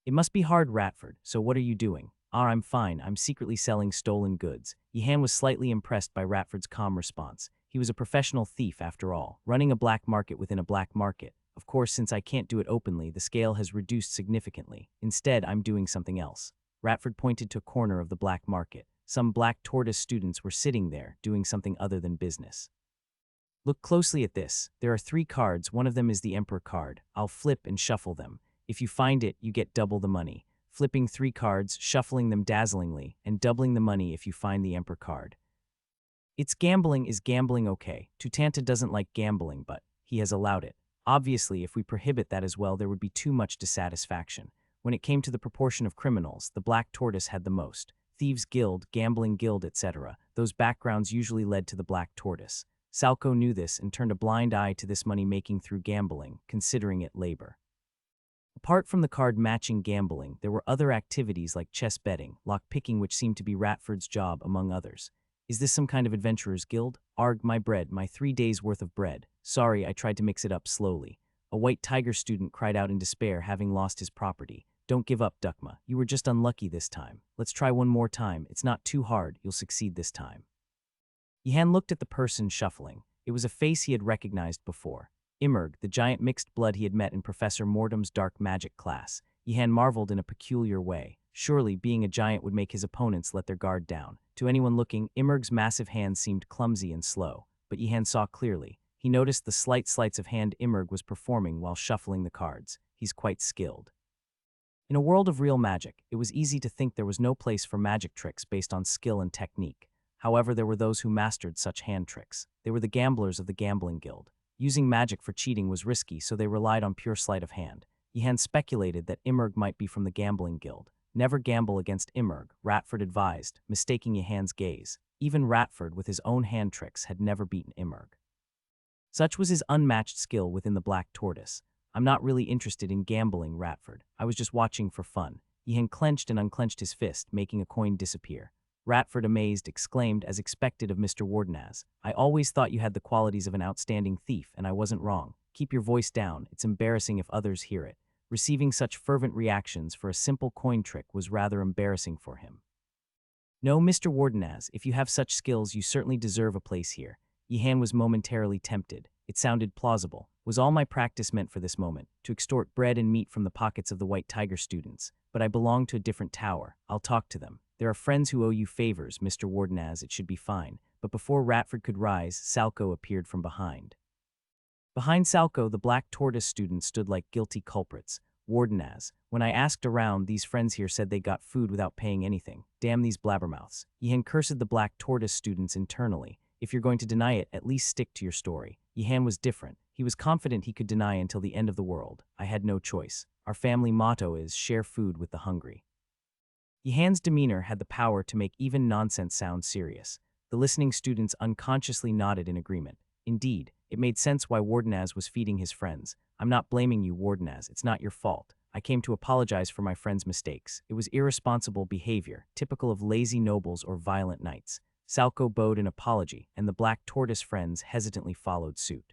It must be hard, Ratford, so what are you doing? I'm fine. I'm secretly selling stolen goods. Yihan was slightly impressed by Ratford's calm response. He was a professional thief after all, running a black market within a black market. Of course, since I can't do it openly, the scale has reduced significantly. Instead, I'm doing something else. Ratford pointed to a corner of the black market. Some black tortoise students were sitting there, doing something other than business. Look closely at this. There are 3 cards. One of them is the Emperor card. I'll flip and shuffle them. If you find it, you get double the money. Flipping 3 cards, shuffling them dazzlingly, and doubling the money if you find the Emperor card. It's gambling. Is gambling okay? Tutanta doesn't like gambling, but he has allowed it. Obviously, if we prohibit that as well, there would be too much dissatisfaction. When it came to the proportion of criminals, the black tortoise had the most. Thieves' guild, gambling guild, etc. Those backgrounds usually led to the black tortoise. Salco knew this and turned a blind eye to this money making through gambling, considering it labor. Apart from the card matching gambling, there were other activities like chess betting, lock-picking, which seemed to be Ratford's job, among others. Is this some kind of adventurer's guild? Arg, my bread, my 3 days' worth of bread. Sorry, I tried to mix it up slowly. A white tiger student cried out in despair, having lost his property. Don't give up, Dukma. You were just unlucky this time. Let's try one more time. It's not too hard. You'll succeed this time. Yihan looked at the person shuffling. It was a face he had recognized before. Immerg, the giant mixed blood he had met in Professor Mortem's dark magic class. Yihan marveled in a peculiar way. Surely, being a giant would make his opponents let their guard down. To anyone looking, Immerg's massive hands seemed clumsy and slow, but Yihan saw clearly. He noticed the slight sleights of hand Immerg was performing while shuffling the cards. He's quite skilled. In a world of real magic, it was easy to think there was no place for magic tricks based on skill and technique. However, there were those who mastered such hand tricks. They were the gamblers of the gambling guild. Using magic for cheating was risky, so they relied on pure sleight of hand. Yihan speculated that Immerg might be from the gambling guild. Never gamble against Immerg, Ratford advised, mistaking Yihan's gaze. Even Ratford, with his own hand tricks, had never beaten Immerg. Such was his unmatched skill within the black tortoise. I'm not really interested in gambling, Ratford. I was just watching for fun. Yihan clenched and unclenched his fist, making a coin disappear. Ratford, amazed, exclaimed, as expected of Mr. Wardenaz, I always thought you had the qualities of an outstanding thief, and I wasn't wrong. Keep your voice down. It's embarrassing if others hear it. Receiving such fervent reactions for a simple coin trick was rather embarrassing for him. No, Mr. Wardenaz, if you have such skills, you certainly deserve a place here. Yihan was momentarily tempted. It sounded plausible. Was all my practice meant for this moment, to extort bread and meat from the pockets of the White Tiger students? But I belong to a different tower. I'll talk to them. There are friends who owe you favors, Mr. Wardenaz. It should be fine. But before Ratford could rise, Salco appeared from behind. Behind Salco, the black tortoise students stood like guilty culprits. Wardenaz, when I asked around, these friends here said they got food without paying anything. Damn these blabbermouths. Yihan cursed the black tortoise students internally. If you're going to deny it, at least stick to your story. Yihan was different. He was confident he could deny until the end of the world. I had no choice. Our family motto is, share food with the hungry. Yihan's demeanor had the power to make even nonsense sound serious. The listening students unconsciously nodded in agreement. Indeed, it made sense why Wardenaz was feeding his friends. I'm not blaming you, Wardenaz. It's not your fault. I came to apologize for my friend's mistakes. It was irresponsible behavior, typical of lazy nobles or violent knights. Salco bowed in apology, and the black tortoise friends hesitantly followed suit.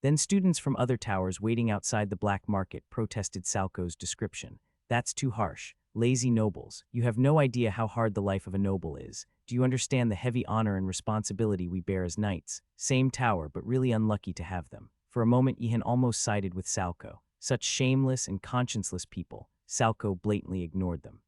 Then students from other towers waiting outside the black market protested Salco's description. That's too harsh. Lazy nobles. You have no idea how hard the life of a noble is. Do you understand the heavy honor and responsibility we bear as knights? Same tower, but really unlucky to have them. For a moment, Yihan almost sided with Salco. Such shameless and conscienceless people. Salco blatantly ignored them.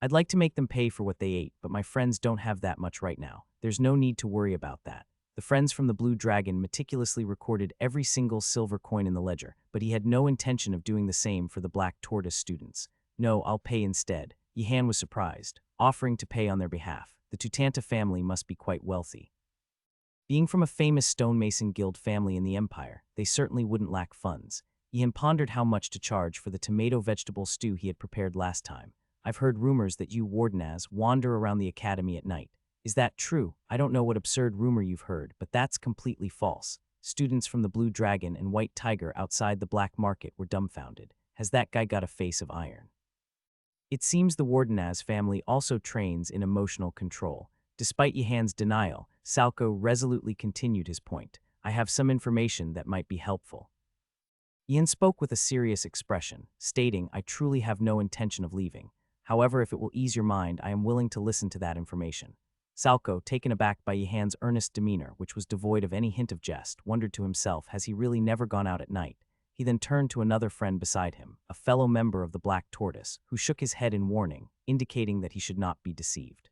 I'd like to make them pay for what they ate, but my friends don't have that much right now. There's no need to worry about that. The friends from the Blue Dragon meticulously recorded every single silver coin in the ledger, but he had no intention of doing the same for the black tortoise students. No, I'll pay instead. Yihan was surprised, offering to pay on their behalf. The Tutanta family must be quite wealthy. Being from a famous stonemason guild family in the empire, they certainly wouldn't lack funds. Yihan pondered how much to charge for the tomato vegetable stew he had prepared last time. I've heard rumors that you, Wardenaz, wander around the academy at night. Is that true? I don't know what absurd rumor you've heard, but that's completely false. Students from the Blue Dragon and White Tiger outside the black market were dumbfounded. Has that guy got a face of iron? It seems the Wardenaz family also trains in emotional control. Despite Yihan's denial, Salco resolutely continued his point. I have some information that might be helpful. Yihan spoke with a serious expression, stating, I truly have no intention of leaving. However, if it will ease your mind, I am willing to listen to that information. Salko, taken aback by Yihan's earnest demeanor, which was devoid of any hint of jest, wondered to himself, has he really never gone out at night? He then turned to another friend beside him, a fellow member of the Black Tortoise, who shook his head in warning, indicating that he should not be deceived.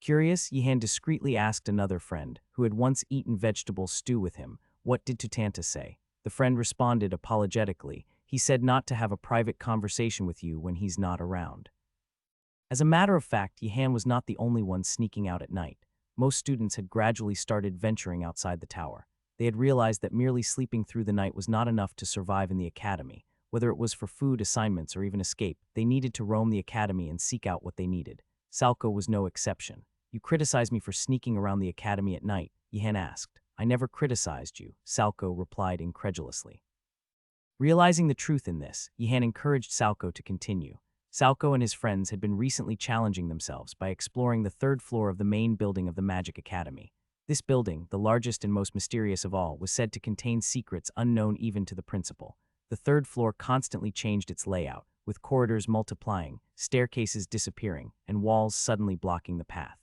Curious, Yihan discreetly asked another friend, who had once eaten vegetable stew with him, what did Tutanta say? The friend responded apologetically, he said not to have a private conversation with you when he's not around. As a matter of fact, Yihan was not the only one sneaking out at night. Most students had gradually started venturing outside the tower. They had realized that merely sleeping through the night was not enough to survive in the academy. Whether it was for food, assignments, or even escape, they needed to roam the academy and seek out what they needed. Salko was no exception. You criticize me for sneaking around the academy at night, Yihan asked. I never criticized you, Salko replied incredulously. Realizing the truth in this, Yihan encouraged Salko to continue. Salko and his friends had been recently challenging themselves by exploring the third floor of the main building of the Magic Academy. This building, the largest and most mysterious of all, was said to contain secrets unknown even to the principal. The third floor constantly changed its layout, with corridors multiplying, staircases disappearing, and walls suddenly blocking the path.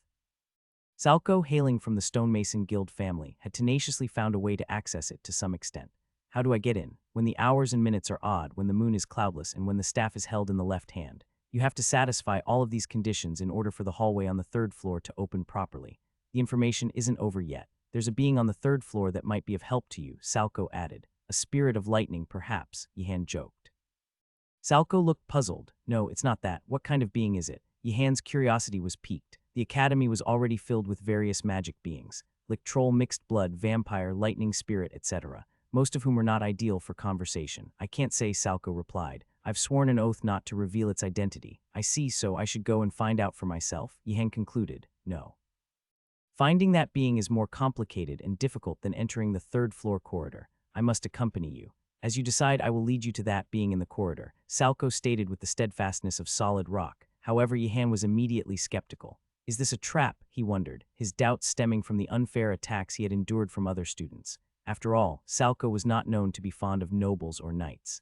Salko, hailing from the stonemason guild family, had tenaciously found a way to access it to some extent. How do I get in? When the hours and minutes are odd, when the moon is cloudless, and when the staff is held in the left hand. You have to satisfy all of these conditions in order for the hallway on the third floor to open properly. The information isn't over yet. There's a being on the third floor that might be of help to you, Salko added. A spirit of lightning, perhaps, Yihan joked. Salko looked puzzled. No, it's not that. What kind of being is it? Yihan's curiosity was piqued. The academy was already filled with various magic beings, like troll, mixed blood, vampire, lightning spirit, etc., most of whom were not ideal for conversation. I can't say, Salko replied. I've sworn an oath not to reveal its identity. I see, so I should go and find out for myself, Yihan concluded. No. Finding that being is more complicated and difficult than entering the third floor corridor. I must accompany you. As you decide, I will lead you to that being in the corridor, Salko stated with the steadfastness of solid rock. However, Yihan was immediately skeptical. Is this a trap, he wondered, his doubts stemming from the unfair attacks he had endured from other students. After all, Salko was not known to be fond of nobles or knights.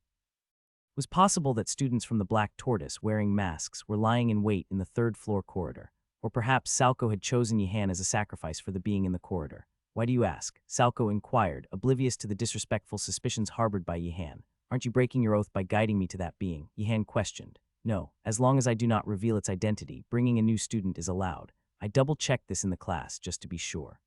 It was possible that students from the Black Tortoise, wearing masks, were lying in wait in the third floor corridor. Or perhaps Salko had chosen Yihan as a sacrifice for the being in the corridor. Why do you ask? Salko inquired, oblivious to the disrespectful suspicions harbored by Yihan. Aren't you breaking your oath by guiding me to that being? Yihan questioned. No, as long as I do not reveal its identity, bringing a new student is allowed. I double-checked this in the class, just to be sure.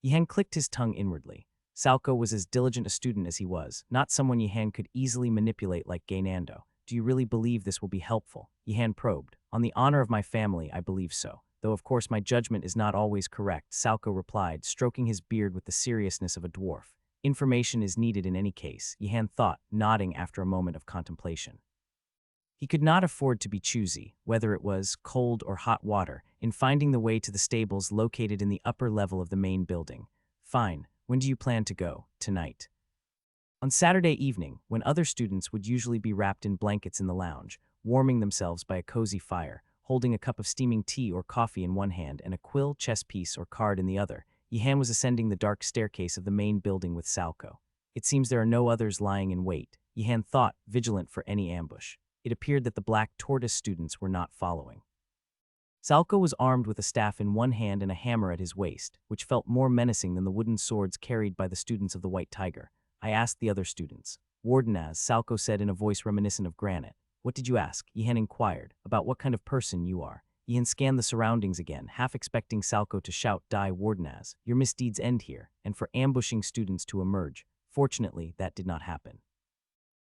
Yihan clicked his tongue inwardly. Salko was as diligent a student as he was, not someone Yihan could easily manipulate like Gaynando. Do you really believe this will be helpful? Yihan probed. On the honor of my family, I believe so. Though of course my judgment is not always correct, Salko replied, stroking his beard with the seriousness of a dwarf. Information is needed in any case, Yihan thought, nodding after a moment of contemplation. He could not afford to be choosy, whether it was cold or hot water, in finding the way to the stables located in the upper level of the main building. Fine, when do you plan to go? Tonight. On Saturday evening, when other students would usually be wrapped in blankets in the lounge, warming themselves by a cozy fire, holding a cup of steaming tea or coffee in one hand and a quill, chess piece, or card in the other, Yihan was ascending the dark staircase of the main building with Salko. It seems there are no others lying in wait, Yihan thought, vigilant for any ambush. It appeared that the Black Tortoise students were not following. Salko was armed with a staff in one hand and a hammer at his waist, which felt more menacing than the wooden swords carried by the students of the White Tiger. I asked the other students. Wardenaz, Salko said in a voice reminiscent of granite. What did you ask? Yihan inquired. About what kind of person you are. Yihan scanned the surroundings again, half expecting Salko to shout, Die, Wardenaz, your misdeeds end here, and for ambushing students to emerge. Fortunately, that did not happen.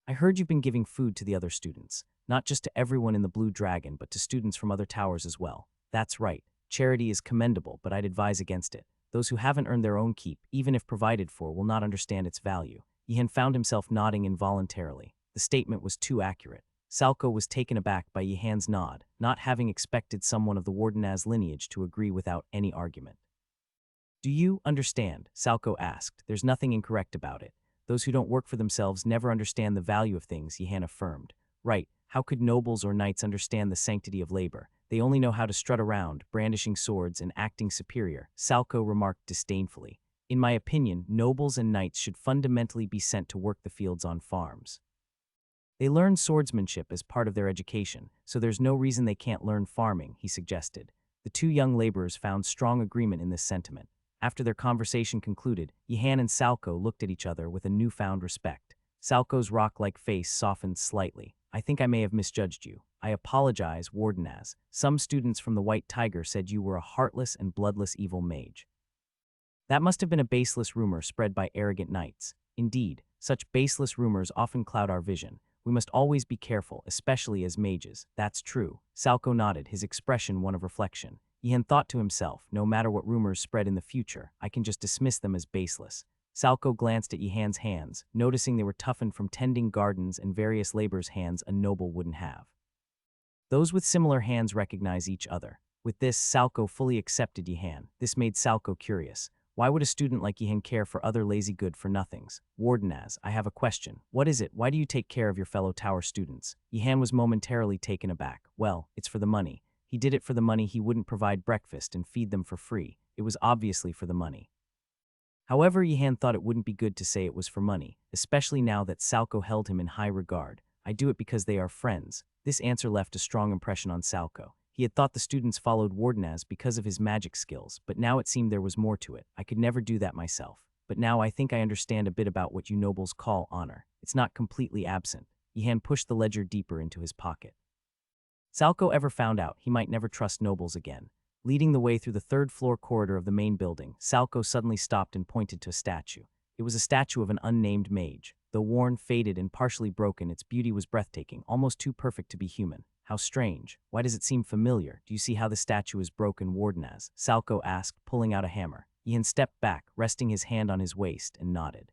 I heard you've been giving food to the other students, not just to everyone in the Blue Dragon, but to students from other towers as well. That's right. Charity is commendable, but I'd advise against it. Those who haven't earned their own keep, even if provided for, will not understand its value. Yihan found himself nodding involuntarily. The statement was too accurate. Salko was taken aback by Yihan's nod, not having expected someone of the Wardenaz lineage to agree without any argument. Do you understand? Salko asked. There's nothing incorrect about it. Those who don't work for themselves never understand the value of things, Yihan affirmed. Right, how could nobles or knights understand the sanctity of labor? They only know how to strut around, brandishing swords and acting superior, Salko remarked disdainfully. In my opinion, nobles and knights should fundamentally be sent to work the fields on farms. They learn swordsmanship as part of their education, so there's no reason they can't learn farming, he suggested. The two young laborers found strong agreement in this sentiment. After their conversation concluded, Yihan and Salko looked at each other with a newfound respect. Salko's rock-like face softened slightly. I think I may have misjudged you. I apologize, Wardenaz. Some students from the White Tiger said you were a heartless and bloodless evil mage. That must have been a baseless rumor spread by arrogant knights. Indeed, such baseless rumors often cloud our vision. We must always be careful, especially as mages. That's true. Salko nodded, his expression one of reflection. Yihan thought to himself, no matter what rumors spread in the future, I can just dismiss them as baseless. Salko glanced at Yihan's hands, noticing they were toughened from tending gardens and various laborers' hands a noble wouldn't have. Those with similar hands recognize each other. With this, Salko fully accepted Yihan. This made Salko curious. Why would a student like Yihan care for other lazy good-for-nothings? Wardenaz, I have a question. What is it? Why do you take care of your fellow tower students? Yihan was momentarily taken aback. Well, it's for the money. He did it for the money. He wouldn't provide breakfast and feed them for free. It was obviously for the money. However, Yihan thought it wouldn't be good to say it was for money, especially now that Salko held him in high regard. I do it because they are friends. This answer left a strong impression on Salko. He had thought the students followed Wardenaz because of his magic skills, but now it seemed there was more to it. I could never do that myself. But now I think I understand a bit about what you nobles call honor. It's not completely absent. Yihan pushed the ledger deeper into his pocket. Salko ever found out he might never trust nobles again. Leading the way through the third-floor corridor of the main building, Salko suddenly stopped and pointed to a statue. It was a statue of an unnamed mage. Though worn, faded, and partially broken, its beauty was breathtaking, almost too perfect to be human. How strange. Why does it seem familiar? Do you see how the statue is broken, Wardenaz? Salko asked, pulling out a hammer. Yihan stepped back, resting his hand on his waist, and nodded.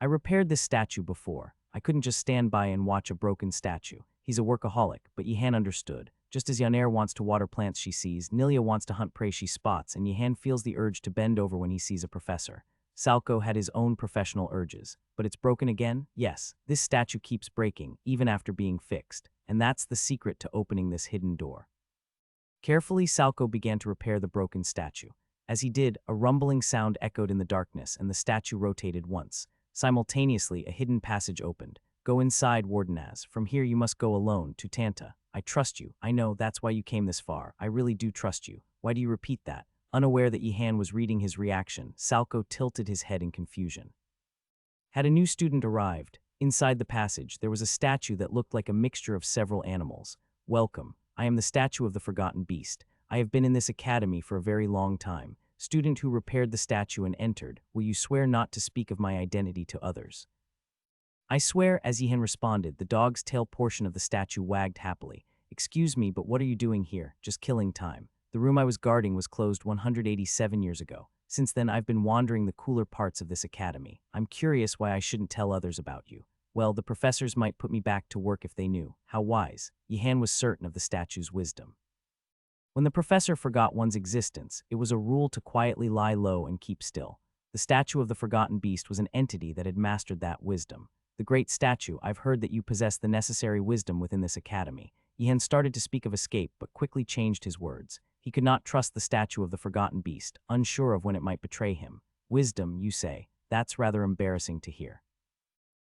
I repaired this statue before. I couldn't just stand by and watch a broken statue. He's a workaholic, but Yihan understood. Just as Yaner wants to water plants she sees, Nilia wants to hunt prey she spots, and Yihan feels the urge to bend over when he sees a professor. Salko had his own professional urges. But it's broken again? Yes, this statue keeps breaking, even after being fixed. And that's the secret to opening this hidden door. Carefully, Salko began to repair the broken statue. As he did, a rumbling sound echoed in the darkness, and the statue rotated once. Simultaneously, a hidden passage opened. Go inside, Wardenaz. From here you must go alone, to Tanta. I trust you. I know, that's why you came this far. I really do trust you. Why do you repeat that? Unaware that Yihan was reading his reaction, Salko tilted his head in confusion. Had a new student arrived? Inside the passage, there was a statue that looked like a mixture of several animals. Welcome. I am the statue of the Forgotten Beast. I have been in this academy for a very long time. Student who repaired the statue and entered, will you swear not to speak of my identity to others? I swear, as Yihan responded, the dog's tail portion of the statue wagged happily. Excuse me, but what are you doing here? Just killing time. The room I was guarding was closed 187 years ago. Since then, I've been wandering the cooler parts of this academy. I'm curious why I shouldn't tell others about you. Well, the professors might put me back to work if they knew. How wise. Yihan was certain of the statue's wisdom. When the professor forgot one's existence, it was a rule to quietly lie low and keep still. The statue of the Forgotten Beast was an entity that had mastered that wisdom. The great statue, I've heard that you possess the necessary wisdom within this academy. Yihan started to speak of escape, but quickly changed his words. He could not trust the statue of the Forgotten Beast, unsure of when it might betray him. Wisdom, you say? That's rather embarrassing to hear.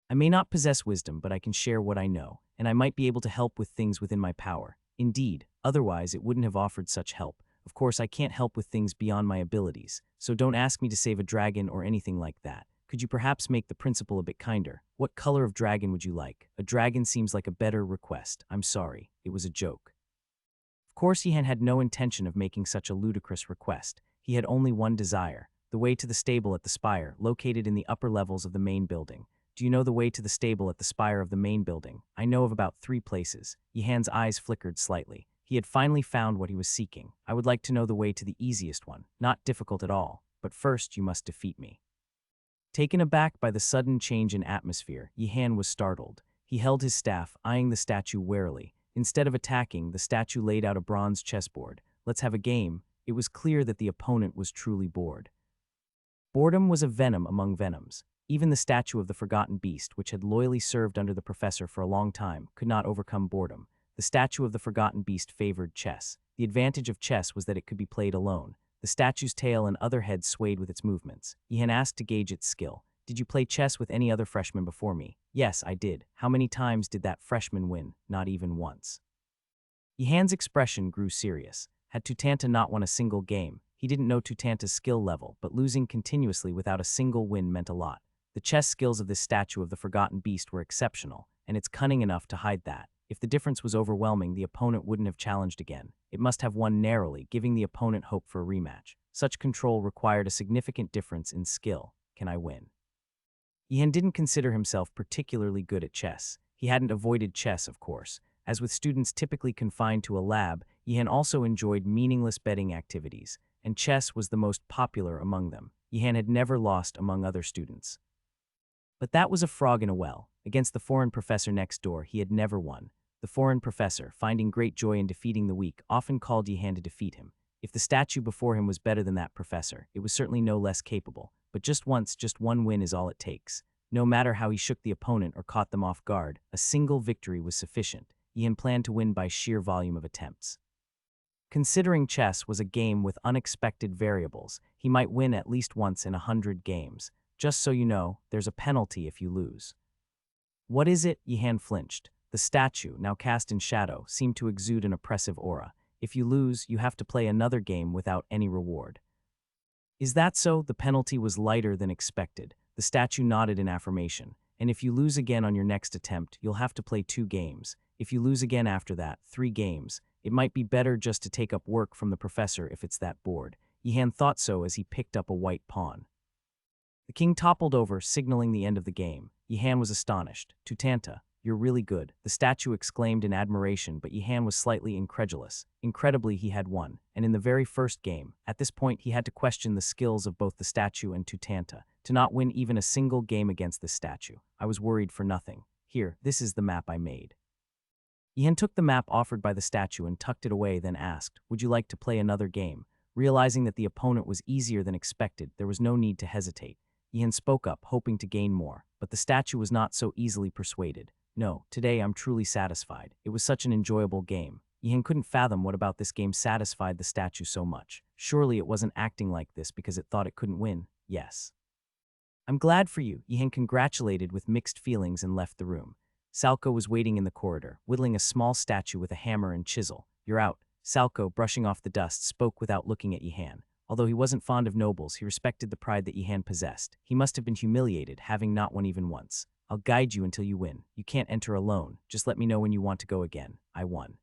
I may not possess wisdom, but I can share what I know, and I might be able to help with things within my power. Indeed, otherwise it wouldn't have offered such help. Of course, I can't help with things beyond my abilities, so don't ask me to save a dragon or anything like that. Could you perhaps make the principal a bit kinder? What color of dragon would you like? A dragon seems like a better request. I'm sorry, it was a joke. Of course, Yihan had no intention of making such a ludicrous request. He had only one desire, the way to the stable at the spire, located in the upper levels of the main building. Do you know the way to the stable at the spire of the main building? I know of about 3 places. Yihan's eyes flickered slightly. He had finally found what he was seeking. I would like to know the way to the easiest one, not difficult at all, but first you must defeat me. Taken aback by the sudden change in atmosphere, Yihan was startled. He held his staff, eyeing the statue warily. Instead of attacking, the statue laid out a bronze chessboard. Let's have a game. It was clear that the opponent was truly bored. Boredom was a venom among venoms. Even the statue of the Forgotten Beast, which had loyally served under the professor for a long time, could not overcome boredom. The statue of the Forgotten Beast favored chess. The advantage of chess was that it could be played alone. The statue's tail and other heads swayed with its movements. Yihan asked to gauge its skill. Did you play chess with any other freshman before me? Yes, I did. How many times did that freshman win? Not even once. Yihan's expression grew serious. Had Tutanta not won a single game? He didn't know Tutanta's skill level, but losing continuously without a single win meant a lot. The chess skills of this statue of the forgotten beast were exceptional, and it's cunning enough to hide that. If the difference was overwhelming, the opponent wouldn't have challenged again. It must have won narrowly, giving the opponent hope for a rematch. Such control required a significant difference in skill. Can I win? Yihan didn't consider himself particularly good at chess. He hadn't avoided chess, of course. As with students typically confined to a lab, Yihan also enjoyed meaningless betting activities, and chess was the most popular among them. Yihan had never lost among other students. But that was a frog in a well. Against the foreign professor next door, he had never won. The foreign professor, finding great joy in defeating the weak, often called Yihan to defeat him. If the statue before him was better than that professor, it was certainly no less capable. But just once, just one win is all it takes. No matter how he shook the opponent or caught them off guard, a single victory was sufficient. Yihan planned to win by sheer volume of attempts. Considering chess was a game with unexpected variables, he might win at least once in 100 games. Just so you know, there's a penalty if you lose. What is it? Yihan flinched. The statue, now cast in shadow, seemed to exude an oppressive aura. If you lose, you have to play another game without any reward. Is that so? The penalty was lighter than expected. The statue nodded in affirmation. And if you lose again on your next attempt, you'll have to play 2 games. If you lose again after that, 3 games. It might be better just to take up work from the professor if it's that bored. Yihan thought so as he picked up a white pawn. The king toppled over, signaling the end of the game. Yihan was astonished. Tutanta, you're really good, the statue exclaimed in admiration, but Yihan was slightly incredulous. Incredibly, he had won, and in the very first game. At this point, he had to question the skills of both the statue and Tutanta. To not win even a single game against this statue. I was worried for nothing. Here, this is the map I made. Yihan took the map offered by the statue and tucked it away, then asked, would you like to play another game? Realizing that the opponent was easier than expected, there was no need to hesitate. Yihan spoke up, hoping to gain more, but the statue was not so easily persuaded. No, today I'm truly satisfied. It was such an enjoyable game. Yihan couldn't fathom what about this game satisfied the statue so much. Surely it wasn't acting like this because it thought it couldn't win. Yes. I'm glad for you, Yihan congratulated with mixed feelings and left the room. Salko was waiting in the corridor, whittling a small statue with a hammer and chisel. You're out. Salko, brushing off the dust, spoke without looking at Yihan. Although he wasn't fond of nobles, he respected the pride that Yihan possessed. He must have been humiliated, having not won even once. I'll guide you until you win. You can't enter alone. Just let me know when you want to go again. I won.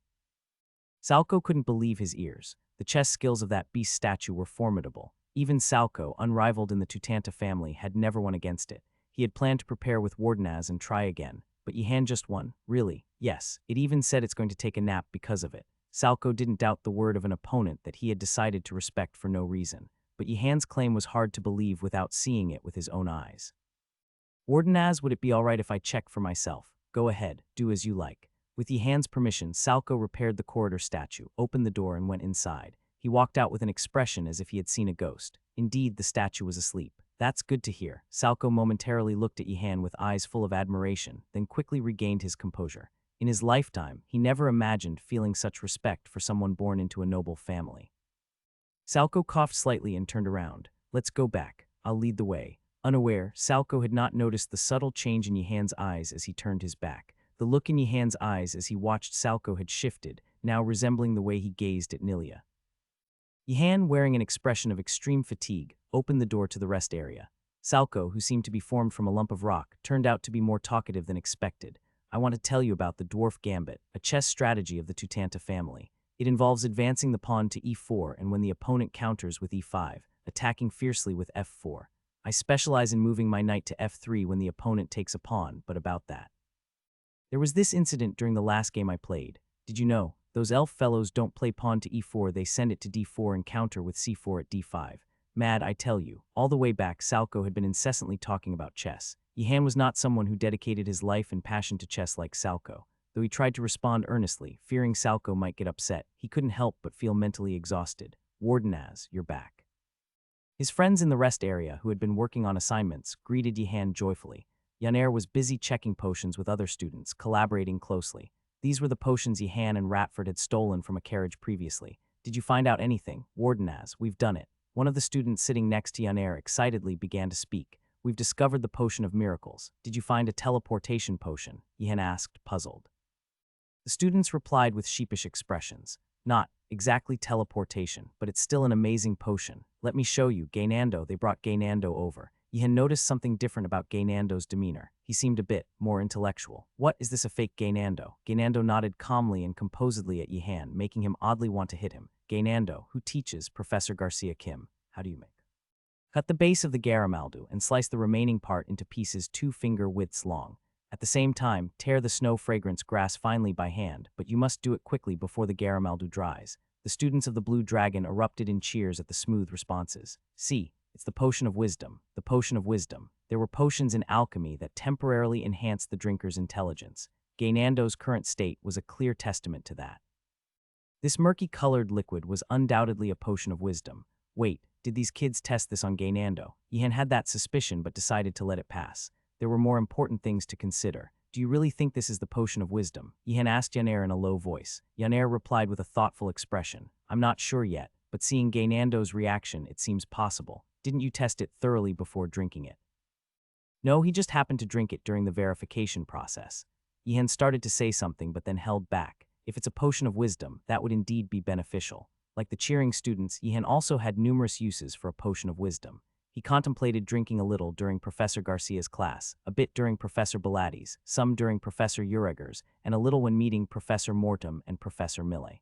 Salko couldn't believe his ears. The chess skills of that beast statue were formidable. Even Salko, unrivaled in the Tutanta family, had never won against it. He had planned to prepare with Wardenaz and try again. But Yihan just won. Really? Yes. It even said it's going to take a nap because of it. Salko didn't doubt the word of an opponent that he had decided to respect for no reason. But Yihan's claim was hard to believe without seeing it with his own eyes. Wardenaz, would it be all right if I check for myself? Go ahead. Do as you like. With Yihan's permission, Salko repaired the corridor statue, opened the door, and went inside. He walked out with an expression as if he had seen a ghost. Indeed, the statue was asleep. That's good to hear. Salko momentarily looked at Yihan with eyes full of admiration, then quickly regained his composure. In his lifetime, he never imagined feeling such respect for someone born into a noble family. Salko coughed slightly and turned around. Let's go back. I'll lead the way. Unaware, Salko had not noticed the subtle change in Yihan's eyes as he turned his back. The look in Yihan's eyes as he watched Salko had shifted, now resembling the way he gazed at Nilia. Yihan, wearing an expression of extreme fatigue, opened the door to the rest area. Salko, who seemed to be formed from a lump of rock, turned out to be more talkative than expected. I want to tell you about the Dwarf Gambit, a chess strategy of the Tutanta family. It involves advancing the pawn to e4 and when the opponent counters with e5, attacking fiercely with f4. I specialize in moving my knight to f3 when the opponent takes a pawn, but about that. There was this incident during the last game I played. Did you know? Those elf fellows don't play pawn to e4, they send it to d4 and counter with c4 at d5. Mad, I tell you. All the way back, Salko had been incessantly talking about chess. Yihan was not someone who dedicated his life and passion to chess like Salko. Though he tried to respond earnestly, fearing Salko might get upset, he couldn't help but feel mentally exhausted. Wardenaz, you're back. His friends in the rest area, who had been working on assignments, greeted Yihan joyfully. Yaner was busy checking potions with other students, collaborating closely. These were the potions Yihan and Ratford had stolen from a carriage previously. Did you find out anything? Wardenaz, we've done it. One of the students sitting next to Yaner excitedly began to speak. We've discovered the potion of miracles. Did you find a teleportation potion? Yihan asked, puzzled. The students replied with sheepish expressions. Not exactly teleportation, but it's still an amazing potion. Let me show you. Gainando, they brought Gainando over. Yihan noticed something different about Gainando's demeanor. He seemed a bit more intellectual. What, is this a fake Gainando? Gainando nodded calmly and composedly at Yihan, making him oddly want to hit him. Gainando, who teaches Professor Garcia Kim. How do you make? Cut the base of the garamaldu and slice the remaining part into pieces 2-finger widths long. At the same time, tear the snow fragrance grass finely by hand, but you must do it quickly before the garamaldu dries. The students of the Blue Dragon erupted in cheers at the smooth responses. See, it's the potion of wisdom, the potion of wisdom. There were potions in alchemy that temporarily enhanced the drinker's intelligence. Gainando's current state was a clear testament to that. This murky-colored liquid was undoubtedly a potion of wisdom. Wait, did these kids test this on Gainando? Yihan had that suspicion but decided to let it pass. There were more important things to consider. Do you really think this is the potion of wisdom? Yihan asked Yaner in a low voice. Yaner replied with a thoughtful expression. I'm not sure yet, but seeing Gainando's reaction, it seems possible. Didn't you test it thoroughly before drinking it? No, he just happened to drink it during the verification process. Yihan started to say something but then held back. If it's a potion of wisdom, that would indeed be beneficial. Like the cheering students, Yihan also had numerous uses for a potion of wisdom. He contemplated drinking a little during Professor Garcia's class, a bit during Professor Bilatti's, some during Professor Ureger's, and a little when meeting Professor Mortem and Professor Millet.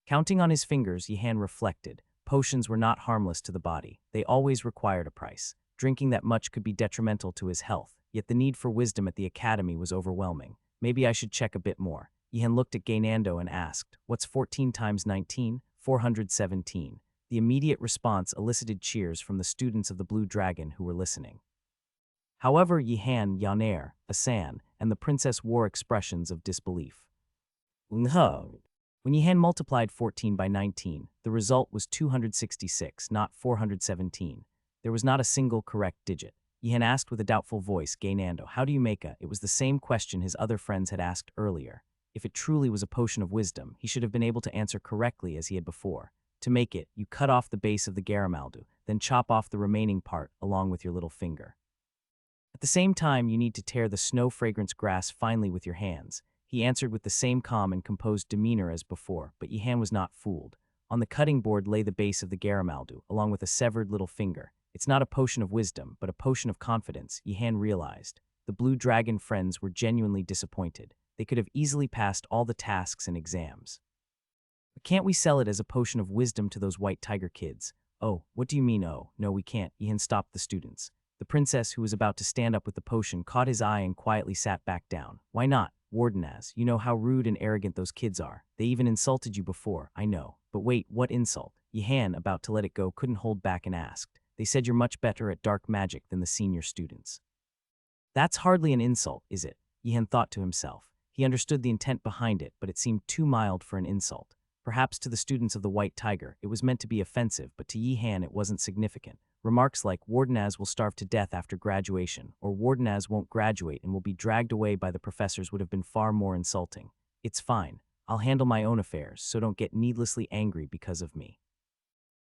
Counting on his fingers, Yihan reflected. Potions were not harmless to the body. They always required a price. Drinking that much could be detrimental to his health, yet the need for wisdom at the academy was overwhelming. Maybe I should check a bit more. Yihan looked at Gainando and asked, what's 14 times 19? 417. The immediate response elicited cheers from the students of the Blue Dragon who were listening. However, Yihan, Yaner, Asan, and the princess wore expressions of disbelief. No. When Yihan multiplied 14 by 19, the result was 266, not 417. There was not a single correct digit. Yihan asked with a doubtful voice, Gainando, how do you make a? It was the same question his other friends had asked earlier. If it truly was a potion of wisdom, he should have been able to answer correctly as he had before. To make it, you cut off the base of the garamaldu, then chop off the remaining part along with your little finger. At the same time, you need to tear the snow fragrance grass finely with your hands. He answered with the same calm and composed demeanor as before, but Yihan was not fooled. On the cutting board lay the base of the garamaldu, along with a severed little finger. It's not a potion of wisdom, but a potion of confidence, Yihan realized. The Blue Dragon friends were genuinely disappointed. They could have easily passed all the tasks and exams. But can't we sell it as a potion of wisdom to those white tiger kids? Oh, what do you mean, oh? No, we can't. Yihan stopped the students. The princess, who was about to stand up with the potion, caught his eye and quietly sat back down. Why not? Wardenaz, you know how rude and arrogant those kids are. They even insulted you before, I know. But wait, what insult? Yihan, about to let it go, couldn't hold back and asked. They said you're much better at dark magic than the senior students. That's hardly an insult, is it? Yihan thought to himself. He understood the intent behind it, but it seemed too mild for an insult. Perhaps to the students of the White Tiger, it was meant to be offensive, but to Yihan it wasn't significant. Remarks like, Wardenaz will starve to death after graduation, or Wardenaz won't graduate and will be dragged away by the professors would have been far more insulting. It's fine. I'll handle my own affairs, so don't get needlessly angry because of me.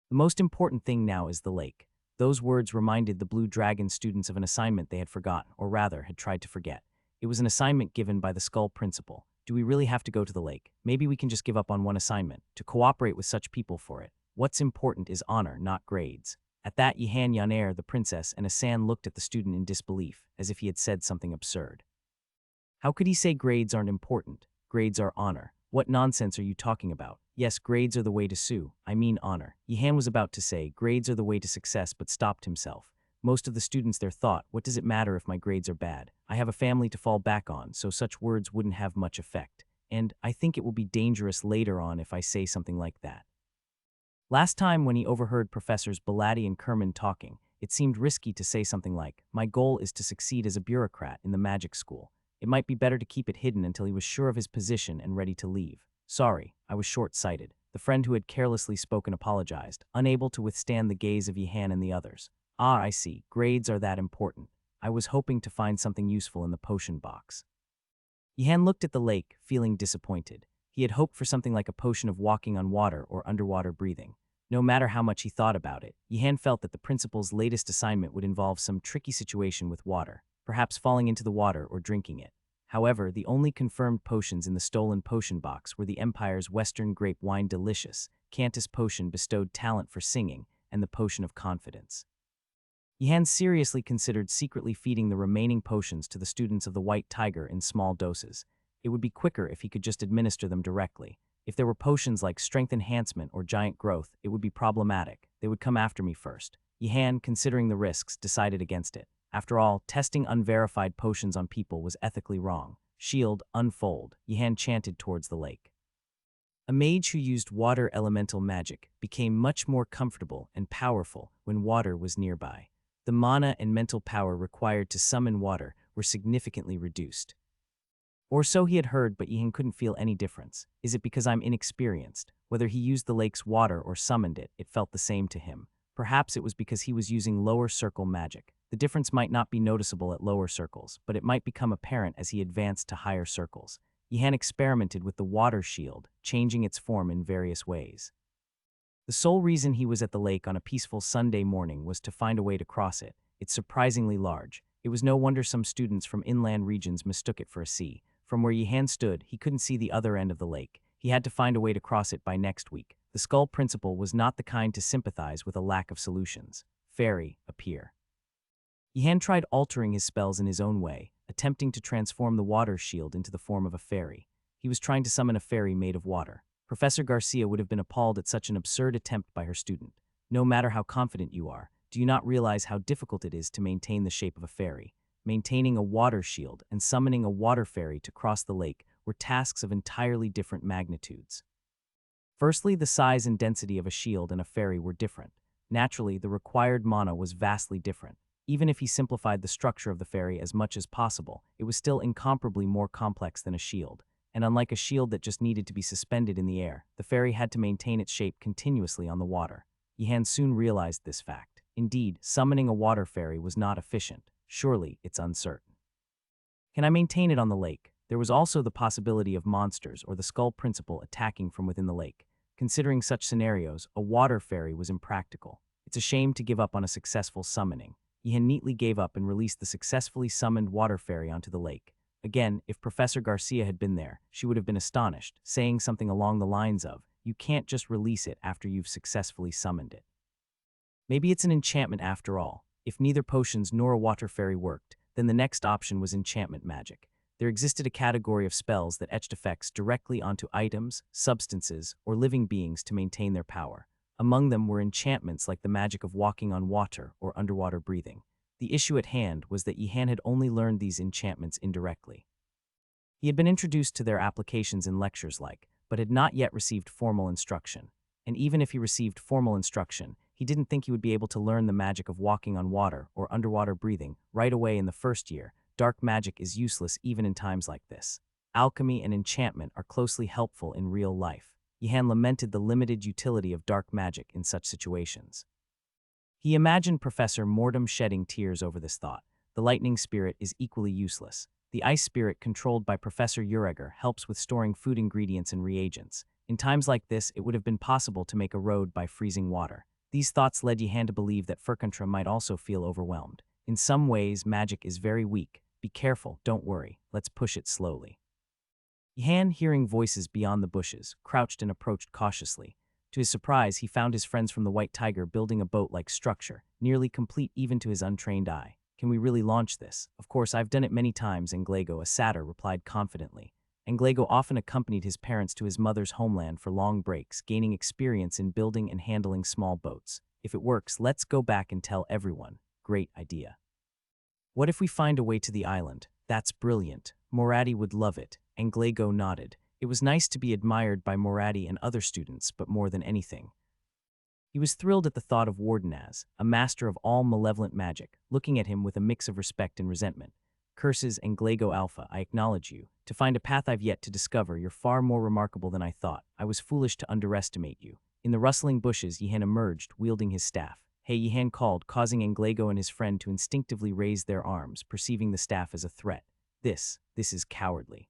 The most important thing now is the lake. Those words reminded the Blue Dragon students of an assignment they had forgotten, or rather, had tried to forget. It was an assignment given by the Skull Principal. Do we really have to go to the lake? Maybe we can just give up on one assignment, to cooperate with such people for it. What's important is honor, not grades. At that, Yihan Yaner, the princess, and Asan looked at the student in disbelief, as if he had said something absurd. How could he say grades aren't important? Grades are honor. What nonsense are you talking about? Yes, grades are the way to sue. I mean honor. Yihan was about to say, grades are the way to success, but stopped himself. Most of the students there thought, what does it matter if my grades are bad? I have a family to fall back on, so such words wouldn't have much effect. And I think it will be dangerous later on if I say something like that. Last time when he overheard Professors Bilatti and Kerman talking, it seemed risky to say something like, my goal is to succeed as a bureaucrat in the magic school. It might be better to keep it hidden until he was sure of his position and ready to leave. Sorry, I was short-sighted. The friend who had carelessly spoken apologized, unable to withstand the gaze of Yihan and the others. Ah, I see. Grades are that important. I was hoping to find something useful in the potion box. Yihan looked at the lake, feeling disappointed. He had hoped for something like a potion of walking on water or underwater breathing. No matter how much he thought about it, Yihan felt that the principal's latest assignment would involve some tricky situation with water, perhaps falling into the water or drinking it. However, the only confirmed potions in the stolen potion box were the Empire's Western Grape Wine Delicious, Cantus Potion bestowed talent for singing, and the Potion of Confidence. Yihan seriously considered secretly feeding the remaining potions to the students of the White Tiger in small doses. It would be quicker if he could just administer them directly. If there were potions like Strength Enhancement or Giant Growth, it would be problematic. They would come after me first. Yihan, considering the risks, decided against it. After all, testing unverified potions on people was ethically wrong. Shield, unfold, Yihan chanted towards the lake. A mage who used water elemental magic became much more comfortable and powerful when water was nearby. The mana and mental power required to summon water were significantly reduced. Or so he had heard, but Yihan couldn't feel any difference. Is it because I'm inexperienced? Whether he used the lake's water or summoned it, it felt the same to him. Perhaps it was because he was using lower circle magic. The difference might not be noticeable at lower circles, but it might become apparent as he advanced to higher circles. Yihan experimented with the water shield, changing its form in various ways. The sole reason he was at the lake on a peaceful Sunday morning was to find a way to cross it. It's surprisingly large. It was no wonder some students from inland regions mistook it for a sea. From where Yihan stood, he couldn't see the other end of the lake. He had to find a way to cross it by next week. The skull principal was not the kind to sympathize with a lack of solutions. Fairy, appear. Yihan tried altering his spells in his own way, attempting to transform the water shield into the form of a fairy. He was trying to summon a fairy made of water. Professor Garcia would have been appalled at such an absurd attempt by her student. No matter how confident you are, do you not realize how difficult it is to maintain the shape of a fairy? Maintaining a water shield and summoning a water fairy to cross the lake were tasks of entirely different magnitudes. Firstly, the size and density of a shield and a fairy were different. Naturally, the required mana was vastly different. Even if he simplified the structure of the fairy as much as possible, it was still incomparably more complex than a shield. And unlike a shield that just needed to be suspended in the air, the fairy had to maintain its shape continuously on the water. Yihan soon realized this fact. Indeed, summoning a water fairy was not efficient. Surely, it's uncertain. Can I maintain it on the lake? There was also the possibility of monsters or the skull principal attacking from within the lake. Considering such scenarios, a water fairy was impractical. It's a shame to give up on a successful summoning. Yihan neatly gave up and released the successfully summoned water fairy onto the lake. Again, if Professor Garcia had been there, she would have been astonished, saying something along the lines of, "You can't just release it after you've successfully summoned it." Maybe it's an enchantment after all. If neither potions nor a water fairy worked, then the next option was enchantment magic. There existed a category of spells that etched effects directly onto items, substances, or living beings to maintain their power. Among them were enchantments like the magic of walking on water or underwater breathing. The issue at hand was that Yihan had only learned these enchantments indirectly. He had been introduced to their applications in lectures but had not yet received formal instruction. And even if he received formal instruction, he didn't think he would be able to learn the magic of walking on water or underwater breathing right away in the first year. Dark magic is useless even in times like this. Alchemy and enchantment are closely helpful in real life. Yihan lamented the limited utility of dark magic in such situations. He imagined Professor Mortem shedding tears over this thought. The lightning spirit is equally useless. The ice spirit controlled by Professor Ureger helps with storing food ingredients and reagents. In times like this, it would have been possible to make a road by freezing water. These thoughts led Yihan to believe that Furkantra might also feel overwhelmed. In some ways, magic is very weak. Be careful, don't worry, let's push it slowly. Yihan, hearing voices beyond the bushes, crouched and approached cautiously. To his surprise, he found his friends from the White Tiger building a boat-like structure, nearly complete even to his untrained eye. Can we really launch this? Of course, I've done it many times, Anglego, a satyr, replied confidently. Anglego often accompanied his parents to his mother's homeland for long breaks, gaining experience in building and handling small boats. If it works, let's go back and tell everyone. Great idea. What if we find a way to the island? That's brilliant. Moradi would love it. Anglego nodded. It was nice to be admired by Moradi and other students, but more than anything, he was thrilled at the thought of Wardenaz, a master of all malevolent magic, looking at him with a mix of respect and resentment. Curses, Anglego Alpha, I acknowledge you. To find a path I've yet to discover, you're far more remarkable than I thought. I was foolish to underestimate you. In the rustling bushes, Yihan emerged, wielding his staff. Hey, Yihan called, causing Anglego and his friend to instinctively raise their arms, perceiving the staff as a threat. This is cowardly.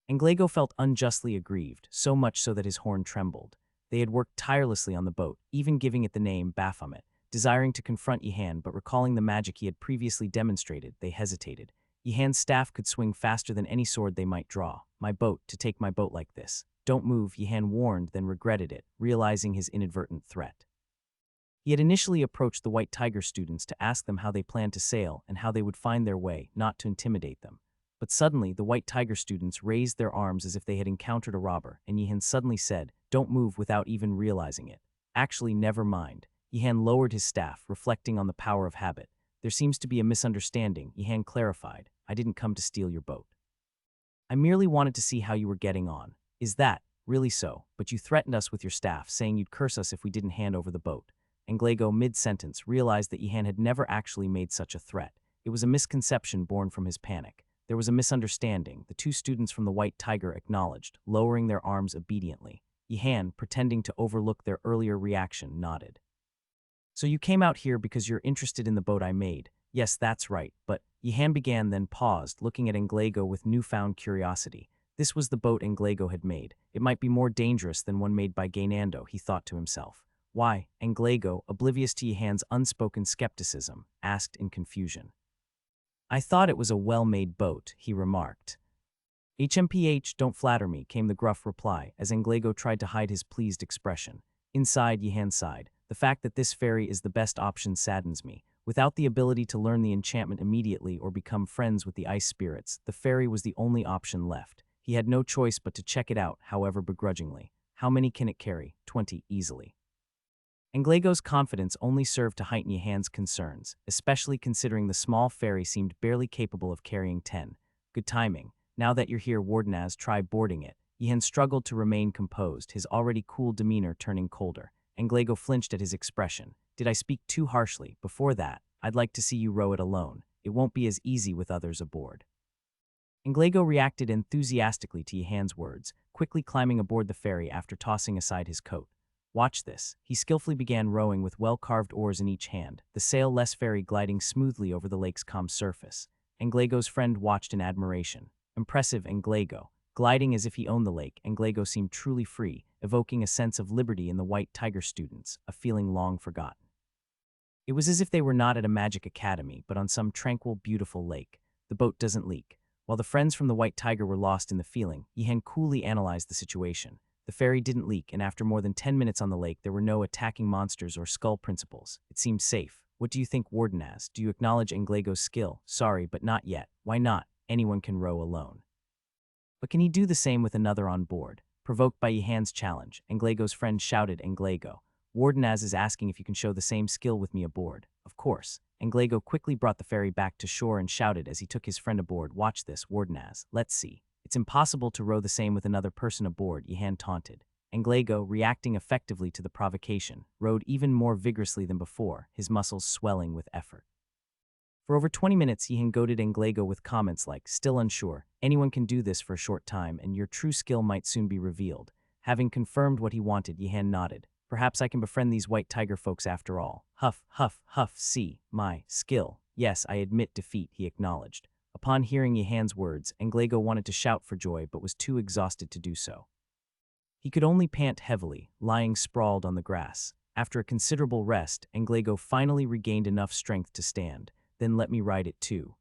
Anglego felt unjustly aggrieved, so much so that his horn trembled. They had worked tirelessly on the boat, even giving it the name Baphomet. Desiring to confront Yihan but recalling the magic he had previously demonstrated, they hesitated. Yihan's staff could swing faster than any sword they might draw. My boat, to take my boat like this. Don't move, Yihan warned, then regretted it, realizing his inadvertent threat. He had initially approached the White Tiger students to ask them how they planned to sail and how they would find their way, not to intimidate them. But suddenly, the White Tiger students raised their arms as if they had encountered a robber, and Yihan suddenly said, "Don't move," without even realizing it. Actually, never mind. Yihan lowered his staff, reflecting on the power of habit. There seems to be a misunderstanding, Yihan clarified. I didn't come to steal your boat. I merely wanted to see how you were getting on. Is that really so? But you threatened us with your staff, saying you'd curse us if we didn't hand over the boat. Anglego, mid-sentence, realized that Yihan had never actually made such a threat. It was a misconception born from his panic. There was a misunderstanding, the two students from the White Tiger acknowledged, lowering their arms obediently. Yihan, pretending to overlook their earlier reaction, nodded. So you came out here because you're interested in the boat I made. Yes, that's right, but Yihan began, then paused, looking at Anglego with newfound curiosity. This was the boat Anglego had made. It might be more dangerous than one made by Gainando, he thought to himself. Why? Anglego, oblivious to Yihan's unspoken skepticism, asked in confusion. I thought it was a well-made boat, he remarked. HMPH, don't flatter me, came the gruff reply, as Anglego tried to hide his pleased expression. Inside, Yihan sighed. The fact that this fairy is the best option saddens me. Without the ability to learn the enchantment immediately or become friends with the ice spirits, the fairy was the only option left. He had no choice but to check it out, however begrudgingly. How many can it carry? 20, easily. Anglego's confidence only served to heighten Yihan's concerns, especially considering the small fairy seemed barely capable of carrying 10. Good timing. Now that you're here, Wardenaz, try boarding it. Yihan struggled to remain composed, his already cool demeanor turning colder. Anglego flinched at his expression. Did I speak too harshly? Before that, I'd like to see you row it alone. It won't be as easy with others aboard. Anglego reacted enthusiastically to Yihan's words, quickly climbing aboard the ferry after tossing aside his coat. Watch this. He skillfully began rowing with well-carved oars in each hand, the sail-less ferry gliding smoothly over the lake's calm surface. Anglego's friend watched in admiration. Impressive, Anglego. Gliding as if he owned the lake, Anglego seemed truly free, evoking a sense of liberty in the White Tiger students, a feeling long forgotten. It was as if they were not at a magic academy, but on some tranquil, beautiful lake. The boat doesn't leak. While the friends from the White Tiger were lost in the feeling, Yihan coolly analyzed the situation. The ferry didn't leak, and after more than 10 minutes on the lake, there were no attacking monsters or skull principles. It seemed safe. What do you think, Wardenaz? Do you acknowledge Anglego's skill? Sorry, but not yet. Why not? Anyone can row alone. But can he do the same with another on board? Provoked by Yihan's challenge, Anglego's friend shouted, Anglego, Wardenaz is asking if you can show the same skill with me aboard. Of course. Anglego quickly brought the ferry back to shore and shouted as he took his friend aboard, Watch this, Wardenaz. Let's see. It's impossible to row the same with another person aboard, Yihan taunted. Anglego, reacting effectively to the provocation, rowed even more vigorously than before, his muscles swelling with effort. For over 20 minutes, Yihan goaded Anglego with comments like, still unsure, anyone can do this for a short time, and your true skill might soon be revealed. Having confirmed what he wanted, Yihan nodded. Perhaps I can befriend these White Tiger folks after all. Huff, huff, huff, see, my skill. Yes, I admit defeat, he acknowledged. Upon hearing Yihan's words, Anglego wanted to shout for joy but was too exhausted to do so. He could only pant heavily, lying sprawled on the grass. After a considerable rest, Anglego finally regained enough strength to stand. Then let me ride it too.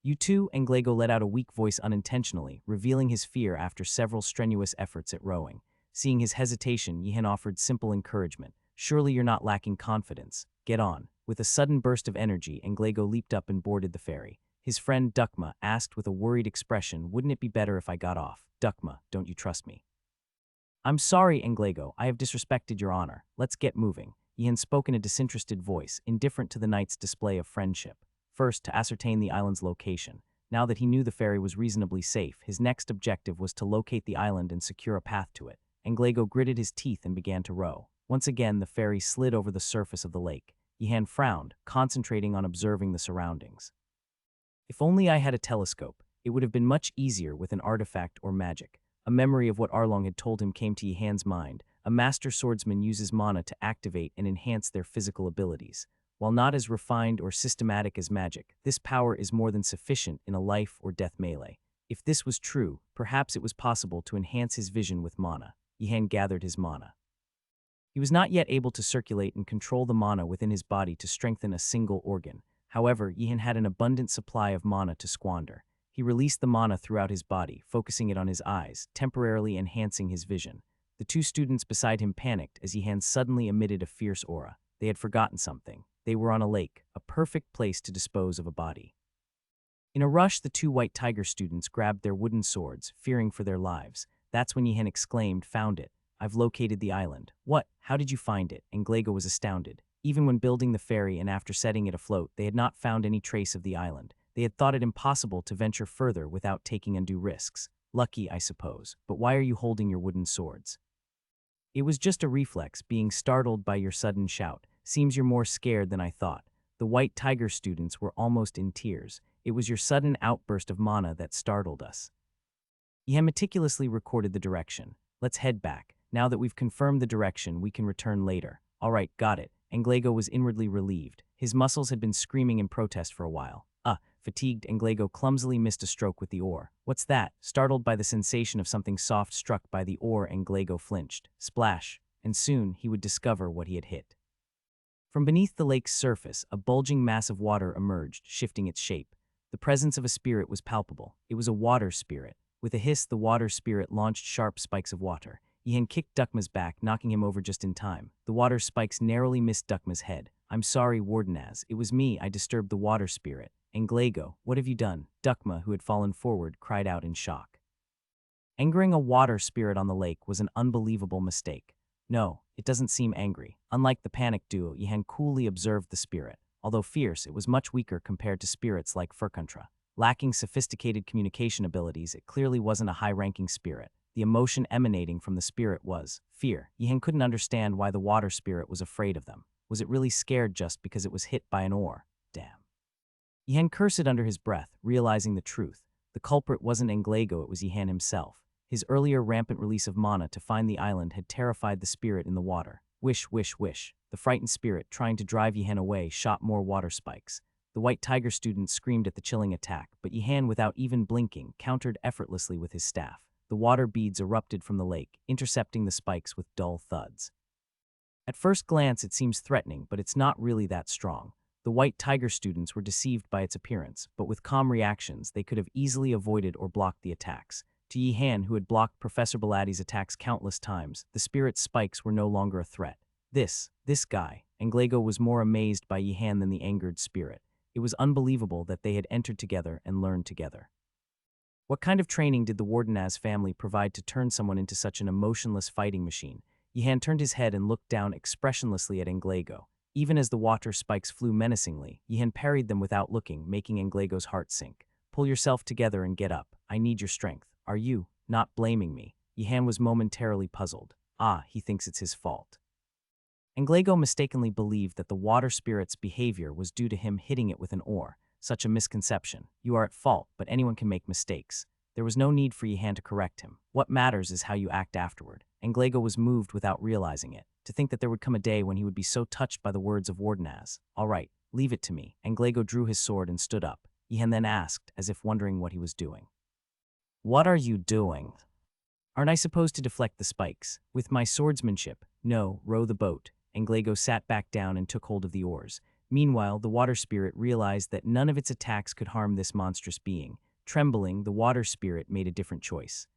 You too, Anglego let out a weak voice unintentionally, revealing his fear after several strenuous efforts at rowing. Seeing his hesitation, Yihan offered simple encouragement. Surely you're not lacking confidence. Get on. With a sudden burst of energy, Anglego leaped up and boarded the ferry. His friend Dukma asked with a worried expression, wouldn't it be better if I got off? Dukma, don't you trust me? I'm sorry, Anglego, I have disrespected your honor. Let's get moving. Yihan spoke in a disinterested voice, indifferent to the knight's display of friendship. First, to ascertain the island's location. Now that he knew the ferry was reasonably safe, his next objective was to locate the island and secure a path to it. Anglego gritted his teeth and began to row. Once again, the ferry slid over the surface of the lake. Yihan frowned, concentrating on observing the surroundings. If only I had a telescope, it would have been much easier with an artifact or magic. A memory of what Arlong had told him came to Yihan's mind. A master swordsman uses mana to activate and enhance their physical abilities. While not as refined or systematic as magic, this power is more than sufficient in a life or death melee. If this was true, perhaps it was possible to enhance his vision with mana. Yihan gathered his mana. He was not yet able to circulate and control the mana within his body to strengthen a single organ. However, Yihan had an abundant supply of mana to squander. He released the mana throughout his body, focusing it on his eyes, temporarily enhancing his vision. The two students beside him panicked as Yihan suddenly emitted a fierce aura. They had forgotten something. They were on a lake, a perfect place to dispose of a body. In a rush, the two white tiger students grabbed their wooden swords, fearing for their lives. That's when Yihan exclaimed, "Found it. I've located the island." "What? How did you find it?" And Glago was astounded. Even when building the ferry and after setting it afloat, they had not found any trace of the island. They had thought it impossible to venture further without taking undue risks. Lucky, I suppose. But why are you holding your wooden swords? It was just a reflex, being startled by your sudden shout. Seems you're more scared than I thought. The white tiger students were almost in tears. It was your sudden outburst of mana that startled us. Yihan meticulously recorded the direction. Let's head back. Now that we've confirmed the direction, we can return later. All right, got it. Englago was inwardly relieved. His muscles had been screaming in protest for a while. Fatigued, Englago clumsily missed a stroke with the oar. What's that? Startled by the sensation of something soft struck by the oar, Englago flinched. Splash. And soon he would discover what he had hit. From beneath the lake's surface, a bulging mass of water emerged, shifting its shape. The presence of a spirit was palpable. It was a water spirit. With a hiss, the water spirit launched sharp spikes of water. Yihan kicked Dukma's back, knocking him over just in time. The water spikes narrowly missed Dukma's head. "I'm sorry, Wardenaz. It was me. I disturbed the water spirit." "Englago, what have you done?" Dukma, who had fallen forward, cried out in shock. Angering a water spirit on the lake was an unbelievable mistake. No, it doesn't seem angry. Unlike the panicked duo, Yihan coolly observed the spirit. Although fierce, it was much weaker compared to spirits like Furkantra. Lacking sophisticated communication abilities, it clearly wasn't a high-ranking spirit. The emotion emanating from the spirit was fear. Yihan couldn't understand why the water spirit was afraid of them. Was it really scared just because it was hit by an oar? Damn. Yihan cursed under his breath, realizing the truth. The culprit wasn't Englago, it was Yihan himself. His earlier rampant release of mana to find the island had terrified the spirit in the water. Wish, wish, wish. The frightened spirit, trying to drive Yihan away, shot more water spikes. The white tiger student screamed at the chilling attack, but Yihan, without even blinking, countered effortlessly with his staff. The water beads erupted from the lake, intercepting the spikes with dull thuds. At first glance, it seems threatening, but it's not really that strong. The white tiger students were deceived by its appearance, but with calm reactions, they could have easily avoided or blocked the attacks. To Yihan, who had blocked Professor Baladi's attacks countless times, the spirit's spikes were no longer a threat. This guy. Englago was more amazed by Yihan than the angered spirit. It was unbelievable that they had entered together and learned together. What kind of training did the Wardenaz family provide to turn someone into such an emotionless fighting machine? Yihan turned his head and looked down expressionlessly at Englago. Even as the water spikes flew menacingly, Yihan parried them without looking, making Englago's heart sink. "Pull yourself together and get up. I need your strength. Are you not blaming me?" Yihan was momentarily puzzled. He thinks it's his fault. Englago mistakenly believed that the water spirit's behavior was due to him hitting it with an oar. Such a misconception. You are at fault, but anyone can make mistakes. There was no need for Yihan to correct him. What matters is how you act afterward. Englago was moved without realizing it. To think that there would come a day when he would be so touched by the words of Wardenaz. "All right, leave it to me." Englago drew his sword and stood up. Yihan then asked, as if wondering what he was doing. "What are you doing?" "Aren't I supposed to deflect the spikes? With my swordsmanship?" "No, row the boat." Englago sat back down and took hold of the oars. Meanwhile, the water spirit realized that none of its attacks could harm this monstrous being. Trembling, the water spirit made a different choice.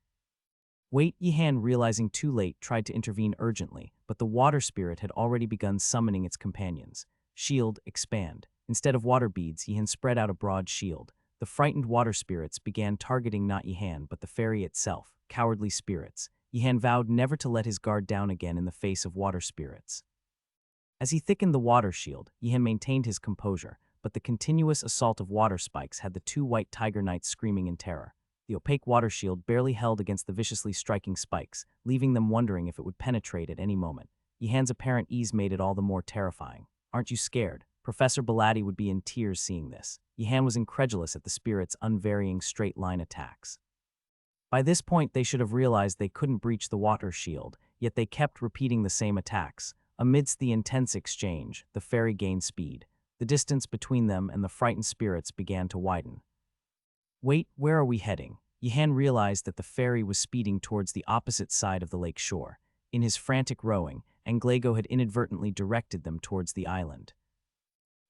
Wait, Yihan, realizing too late, tried to intervene urgently, but the water spirit had already begun summoning its companions. Shield, expand. Instead of water beads, Yihan spread out a broad shield. The frightened water spirits began targeting not Yihan, but the fairy itself. Cowardly spirits. Yihan vowed never to let his guard down again in the face of water spirits. As he thickened the water shield, Yihan maintained his composure, but the continuous assault of water spikes had the two white tiger knights screaming in terror. The opaque water shield barely held against the viciously striking spikes, leaving them wondering if it would penetrate at any moment. Yihan's apparent ease made it all the more terrifying. "Aren't you scared?" Professor Baladi would be in tears seeing this. Yihan was incredulous at the spirit's unvarying straight-line attacks. By this point, they should have realized they couldn't breach the water shield, yet they kept repeating the same attacks. Amidst the intense exchange, the fairy gained speed. The distance between them and the frightened spirits began to widen. Wait, where are we heading? Yihan realized that the fairy was speeding towards the opposite side of the lake shore. In his frantic rowing, Englago had inadvertently directed them towards the island.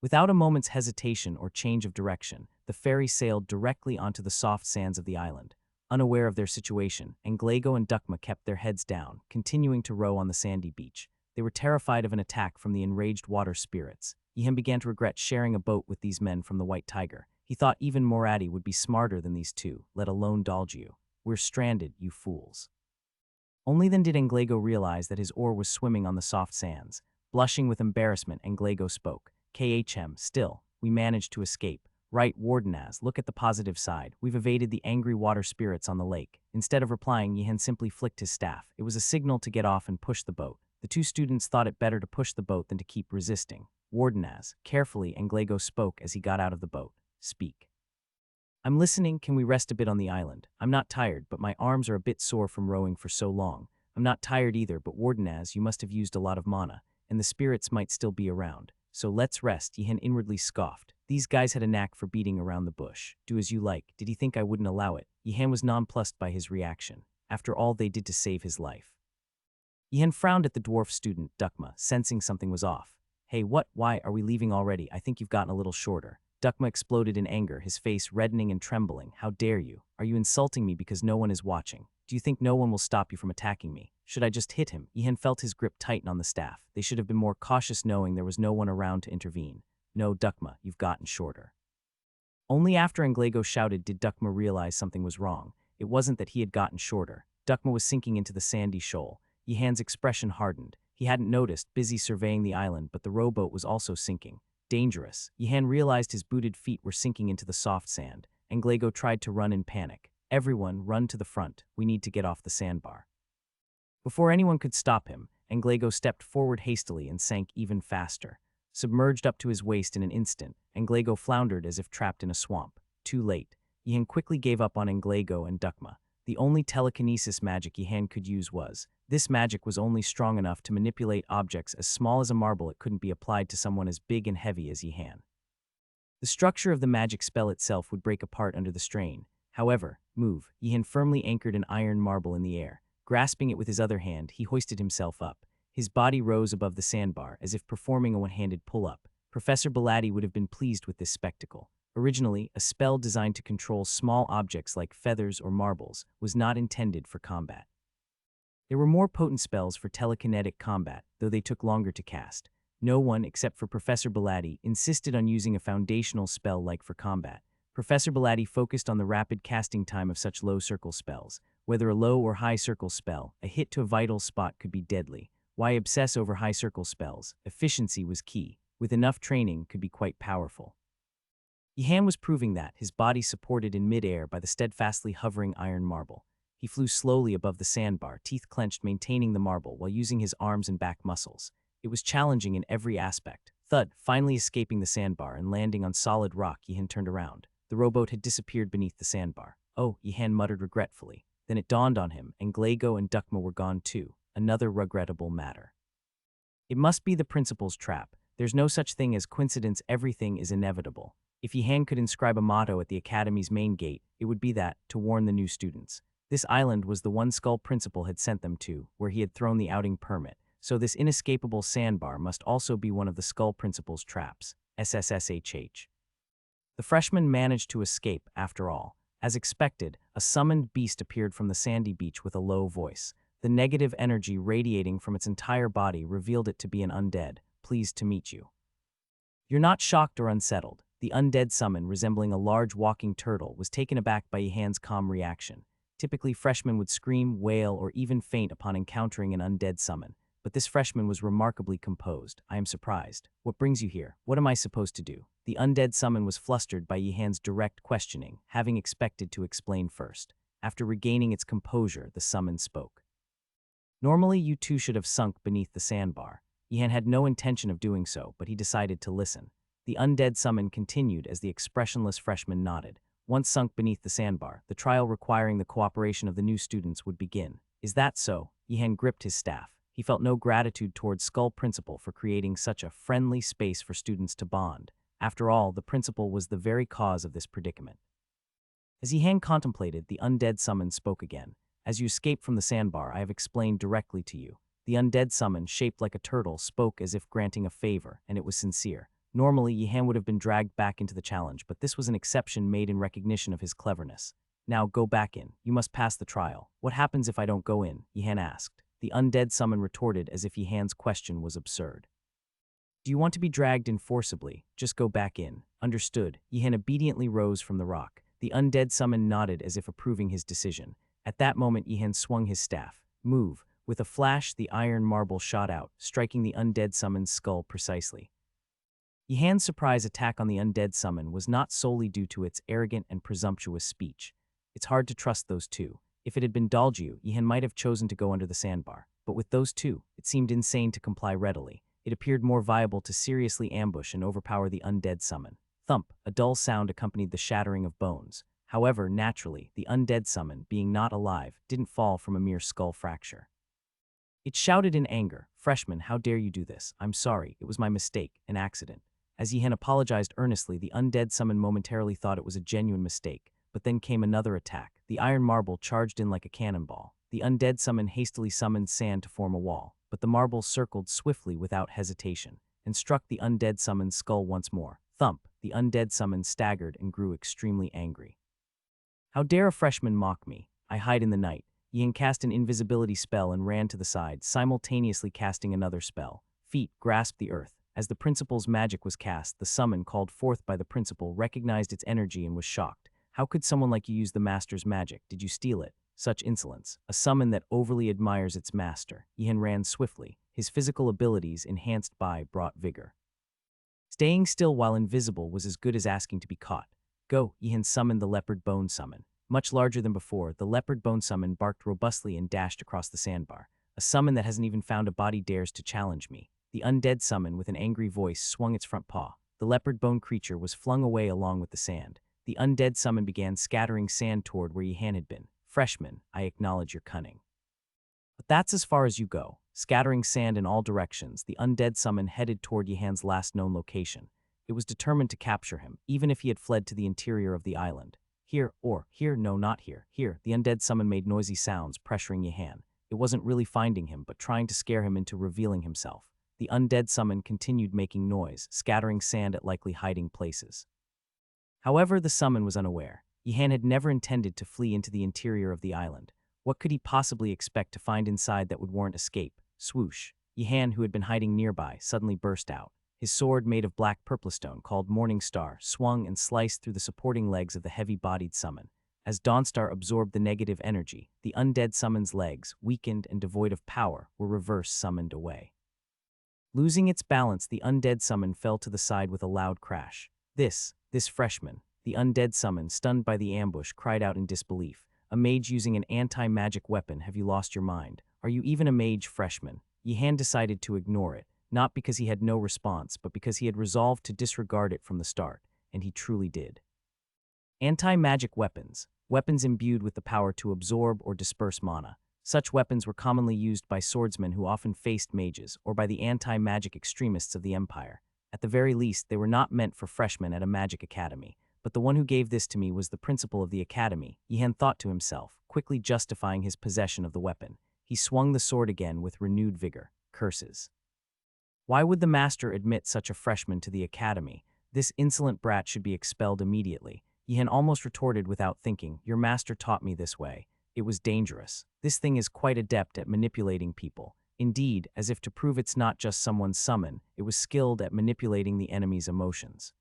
Without a moment's hesitation or change of direction, the ferry sailed directly onto the soft sands of the island. Unaware of their situation, Anglago and Dukma kept their heads down, continuing to row on the sandy beach. They were terrified of an attack from the enraged water spirits. Yihan began to regret sharing a boat with these men from the White Tiger. He thought even Moradi would be smarter than these two, let alone Daljiu. We're stranded, you fools. Only then did Anglago realize that his oar was swimming on the soft sands. Blushing with embarrassment, Anglago spoke. KHM, still, we managed to escape. Right, Wardenaz, look at the positive side. We've evaded the angry water spirits on the lake. Instead of replying, Yihan simply flicked his staff. It was a signal to get off and push the boat. The two students thought it better to push the boat than to keep resisting. Wardenaz, carefully, Anglago spoke as he got out of the boat. Speak. I'm listening. Can we rest a bit on the island? I'm not tired, but my arms are a bit sore from rowing for so long. I'm not tired either, but Wardenaz, you must have used a lot of mana, and the spirits might still be around. So let's rest, Yihan inwardly scoffed. These guys had a knack for beating around the bush. Do as you like. Did he think I wouldn't allow it? Yihan was nonplussed by his reaction. After all they did to save his life. Yihan frowned at the dwarf student, Dukma, sensing something was off. Hey, what? Why are we leaving already? I think you've gotten a little shorter. Dukma exploded in anger, his face reddening and trembling. How dare you? Are you insulting me because no one is watching? Do you think no one will stop you from attacking me? Should I just hit him? Yihan felt his grip tighten on the staff. They should have been more cautious knowing there was no one around to intervene. No, Dukma, you've gotten shorter. Only after Anglago shouted did Dukma realize something was wrong. It wasn't that he had gotten shorter. Dukma was sinking into the sandy shoal. Yihan's expression hardened. He hadn't noticed, busy surveying the island, but the rowboat was also sinking. Dangerous. Yihan realized his booted feet were sinking into the soft sand. Anglago tried to run in panic. Everyone, run to the front. We need to get off the sandbar. Before anyone could stop him, Anglago stepped forward hastily and sank even faster. Submerged up to his waist in an instant, Anglago floundered as if trapped in a swamp. Too late. Yihan quickly gave up on Anglago and Dukma. The only telekinesis magic Yihan could use was. This magic was only strong enough to manipulate objects as small as a marble. It couldn't be applied to someone as big and heavy as Yihan. The structure of the magic spell itself would break apart under the strain. However, move. Yihan firmly anchored an iron marble in the air. Grasping it with his other hand, he hoisted himself up. His body rose above the sandbar, as if performing a one-handed pull-up. Professor Belatti would have been pleased with this spectacle. Originally, a spell designed to control small objects like feathers or marbles was not intended for combat. There were more potent spells for telekinetic combat, though they took longer to cast. No one, except for Professor Belatti, insisted on using a foundational spell like for combat. Professor Belatti focused on the rapid casting time of such low circle spells. Whether a low or high circle spell, a hit to a vital spot could be deadly. Why obsess over high circle spells? Efficiency was key. With enough training, could be quite powerful. Yihan was proving that, his body supported in mid-air by the steadfastly hovering iron marble. He flew slowly above the sandbar, teeth clenched, maintaining the marble while using his arms and back muscles. It was challenging in every aspect. Thud, finally escaping the sandbar and landing on solid rock, Yihan turned around. The rowboat had disappeared beneath the sandbar. Oh, Yihan muttered regretfully. Then it dawned on him, Anglago and Dukma were gone too. Another regrettable matter. It must be the principal's trap. There's no such thing as coincidence. Everything is inevitable. If Yihan could inscribe a motto at the academy's main gate, it would be that, to warn the new students. This island was the one Skull Principal had sent them to, where he had thrown the outing permit, so this inescapable sandbar must also be one of the Skull Principal's traps. SSSHH. The freshman managed to escape, after all. As expected, a summoned beast appeared from the sandy beach with a low voice. The negative energy radiating from its entire body revealed it to be an undead. Pleased to meet you. You're not shocked or unsettled. The undead summon, resembling a large walking turtle, was taken aback by Yihan's calm reaction. Typically, freshmen would scream, wail, or even faint upon encountering an undead summon, but this freshman was remarkably composed. I am surprised. What brings you here? What am I supposed to do? The undead summon was flustered by Yihan's direct questioning, having expected to explain first. After regaining its composure, the summon spoke. Normally, you two should have sunk beneath the sandbar. Yihan had no intention of doing so, but he decided to listen. The undead summon continued as the expressionless freshman nodded. Once sunk beneath the sandbar, the trial requiring the cooperation of the new students would begin. Is that so? Yihan gripped his staff. He felt no gratitude towards Skull Principal for creating such a friendly space for students to bond. After all, the principal was the very cause of this predicament. As Yihan contemplated, the undead summon spoke again. As you escaped from the sandbar, I have explained directly to you. The undead summon, shaped like a turtle, spoke as if granting a favor, and it was sincere. Normally, Yihan would have been dragged back into the challenge, but this was an exception made in recognition of his cleverness. Now go back in. You must pass the trial. What happens if I don't go in? Yihan asked. The undead summon retorted as if Yihan's question was absurd. Do you want to be dragged in forcibly? Just go back in. Understood. Yihan obediently rose from the rock. The undead summon nodded as if approving his decision. At that moment, Yihan swung his staff. Move. With a flash, the iron marble shot out, striking the undead summon's skull precisely. Yihan's surprise attack on the undead summon was not solely due to its arrogant and presumptuous speech. It's hard to trust those two. If it had been Dalju, Yihan might have chosen to go under the sandbar. But with those two, it seemed insane to comply readily. It appeared more viable to seriously ambush and overpower the undead summon. Thump, a dull sound accompanied the shattering of bones. However, naturally, the undead summon, being not alive, didn't fall from a mere skull fracture. It shouted in anger, "Freshman, how dare you do this? I'm sorry, it was my mistake, an accident." As Yihan apologized earnestly, the undead summon momentarily thought it was a genuine mistake, but then came another attack. The iron marble charged in like a cannonball. The undead summon hastily summoned sand to form a wall, but the marble circled swiftly without hesitation, and struck the undead summon's skull once more. Thump, the undead summon staggered and grew extremely angry. How dare a freshman mock me? I hide in the night. Yihan cast an invisibility spell and ran to the side, simultaneously casting another spell. Feet grasped the earth. As the principal's magic was cast, the summon called forth by the principal recognized its energy and was shocked. How could someone like you use the master's magic? Did you steal it? Such insolence. A summon that overly admires its master. Yihan ran swiftly. His physical abilities, enhanced by, brought vigor. Staying still while invisible was as good as asking to be caught. Go, Yihan summoned the leopard bone summon. Much larger than before, the leopard bone summon barked robustly and dashed across the sandbar. A summon that hasn't even found a body dares to challenge me. The undead summon, with an angry voice, swung its front paw. The leopard bone creature was flung away along with the sand. The undead summon began scattering sand toward where Yihan had been. Freshman, I acknowledge your cunning. But that's as far as you go. Scattering sand in all directions, the undead summon headed toward Yihan's last known location. It was determined to capture him, even if he had fled to the interior of the island. Here, no, not here, here. The undead summon made noisy sounds, pressuring Yihan. It wasn't really finding him, but trying to scare him into revealing himself. The undead summon continued making noise, scattering sand at likely hiding places. However, the summon was unaware. Yihan had never intended to flee into the interior of the island. What could he possibly expect to find inside that would warrant escape? Swoosh. Yihan, who had been hiding nearby, suddenly burst out. His sword, made of black purplestone called Morning Star, swung and sliced through the supporting legs of the heavy-bodied summon. As Dawnstar absorbed the negative energy, the undead summon's legs, weakened and devoid of power, were reverse summoned away. Losing its balance, the undead summon fell to the side with a loud crash. This freshman, the undead summon, stunned by the ambush, cried out in disbelief. A mage using an anti-magic weapon, have you lost your mind? Are you even a mage, freshman? Yihan decided to ignore it, not because he had no response, but because he had resolved to disregard it from the start, and he truly did. Anti-magic weapons, weapons imbued with the power to absorb or disperse mana. Such weapons were commonly used by swordsmen who often faced mages, or by the anti-magic extremists of the Empire. At the very least, they were not meant for freshmen at a magic academy. But the one who gave this to me was the principal of the academy, Yihan thought to himself, quickly justifying his possession of the weapon. He swung the sword again with renewed vigor. Curses. Why would the master admit such a freshman to the academy? This insolent brat should be expelled immediately. Yihan almost retorted without thinking, your master taught me this way. It was dangerous. This thing is quite adept at manipulating people. Indeed, as if to prove it's not just someone's summon, it was skilled at manipulating the enemy's emotions.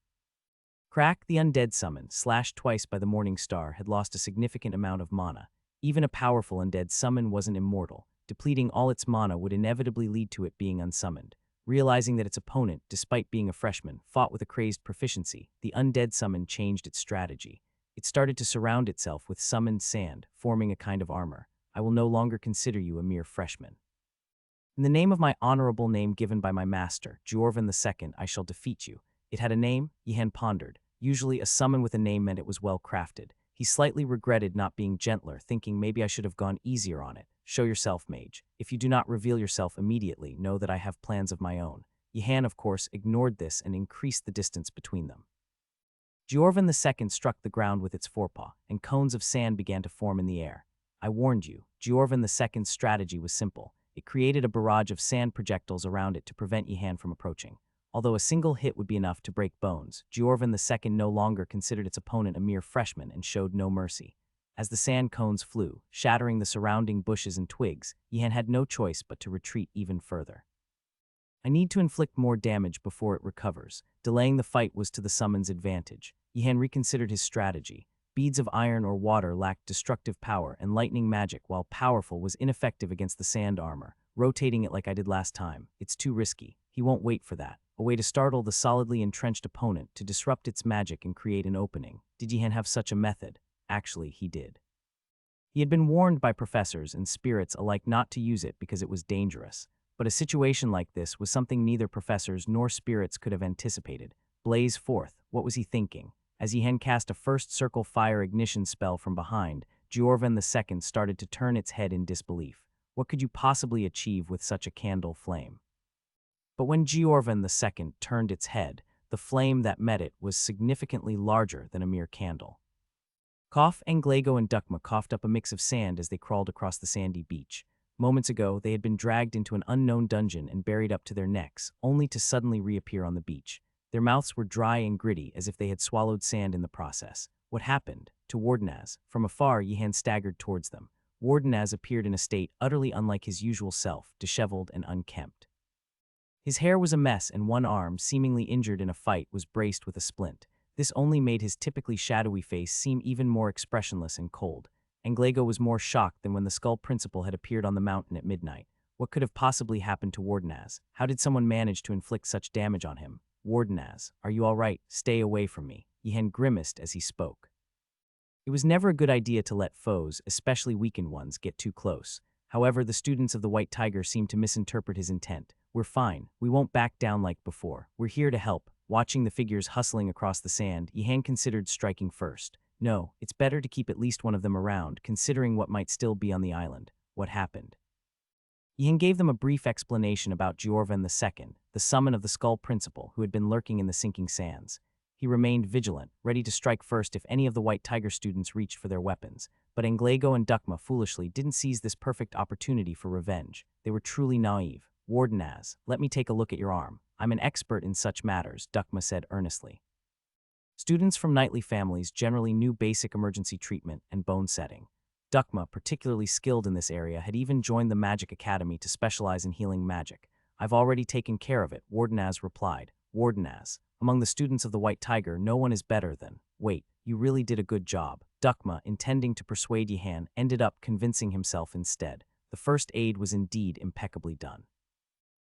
Crack, the undead summon, slashed twice by the Morning Star, had lost a significant amount of mana. Even a powerful undead summon wasn't immortal. Depleting all its mana would inevitably lead to it being unsummoned. Realizing that its opponent, despite being a freshman, fought with a crazed proficiency, the undead summon changed its strategy. It started to surround itself with summoned sand, forming a kind of armor. I will no longer consider you a mere freshman. In the name of my honorable name given by my master, Jorvan II, I shall defeat you. It had a name? Yihan pondered. Usually a summon with a name meant it was well crafted. He slightly regretted not being gentler, thinking maybe I should have gone easier on it. Show yourself, mage. If you do not reveal yourself immediately, know that I have plans of my own. Yihan, of course, ignored this and increased the distance between them. Jorvan II struck the ground with its forepaw, and cones of sand began to form in the air. I warned you. Jorvan II's strategy was simple. It created a barrage of sand projectiles around it to prevent Yihan from approaching. Although a single hit would be enough to break bones, Giorvan II no longer considered its opponent a mere freshman and showed no mercy. As the sand cones flew, shattering the surrounding bushes and twigs, Yihan had no choice but to retreat even further. I need to inflict more damage before it recovers. Delaying the fight was to the summon's advantage. Yihan reconsidered his strategy. Beads of iron or water lacked destructive power, and lightning magic, while powerful, was ineffective against the sand armor. Rotating it like I did last time, it's too risky. He won't wait for that. A way to startle the solidly entrenched opponent, to disrupt its magic and create an opening. Did Yihan have such a method? Actually, he did. He had been warned by professors and spirits alike not to use it because it was dangerous. But a situation like this was something neither professors nor spirits could have anticipated. Blaze forth, what was he thinking? As Yihan cast a first circle fire ignition spell from behind, Giorvan II started to turn its head in disbelief. What could you possibly achieve with such a candle flame? But when Giorvan II turned its head, the flame that met it was significantly larger than a mere candle. Cough, Anglago and Dukma coughed up a mix of sand as they crawled across the sandy beach. Moments ago, they had been dragged into an unknown dungeon and buried up to their necks, only to suddenly reappear on the beach. Their mouths were dry and gritty, as if they had swallowed sand in the process. What happened? To Wardenaz. From afar, Yihan staggered towards them. Wardenaz appeared in a state utterly unlike his usual self, disheveled and unkempt. His hair was a mess, and one arm, seemingly injured in a fight, was braced with a splint. This only made his typically shadowy face seem even more expressionless and cold. Anglago was more shocked than when the Skull Principal had appeared on the mountain at midnight. What could have possibly happened to Wardenaz? How did someone manage to inflict such damage on him? Wardenaz, are you all right? Stay away from me. Yihan grimaced as he spoke. It was never a good idea to let foes, especially weakened ones, get too close. However, the students of the White Tiger seemed to misinterpret his intent. We're fine. We won't back down like before. We're here to help. Watching the figures hustling across the sand, Yihan considered striking first. No, it's better to keep at least one of them around, considering what might still be on the island. What happened? Yihan gave them a brief explanation about Giorvan II, the summon of the Skull Principal, who had been lurking in the sinking sands. He remained vigilant, ready to strike first if any of the White Tiger students reached for their weapons. But Anglago and Dukma foolishly didn't seize this perfect opportunity for revenge. They were truly naive. Wardenaz, let me take a look at your arm. I'm an expert in such matters, Dukma said earnestly. Students from knightly families generally knew basic emergency treatment and bone setting. Dukma, particularly skilled in this area, had even joined the Magic Academy to specialize in healing magic. I've already taken care of it, Wardenaz replied. Wardenaz, among the students of the White Tiger, no one is better than. Wait, you really did a good job. Dukma, intending to persuade Yihan, ended up convincing himself instead. The first aid was indeed impeccably done.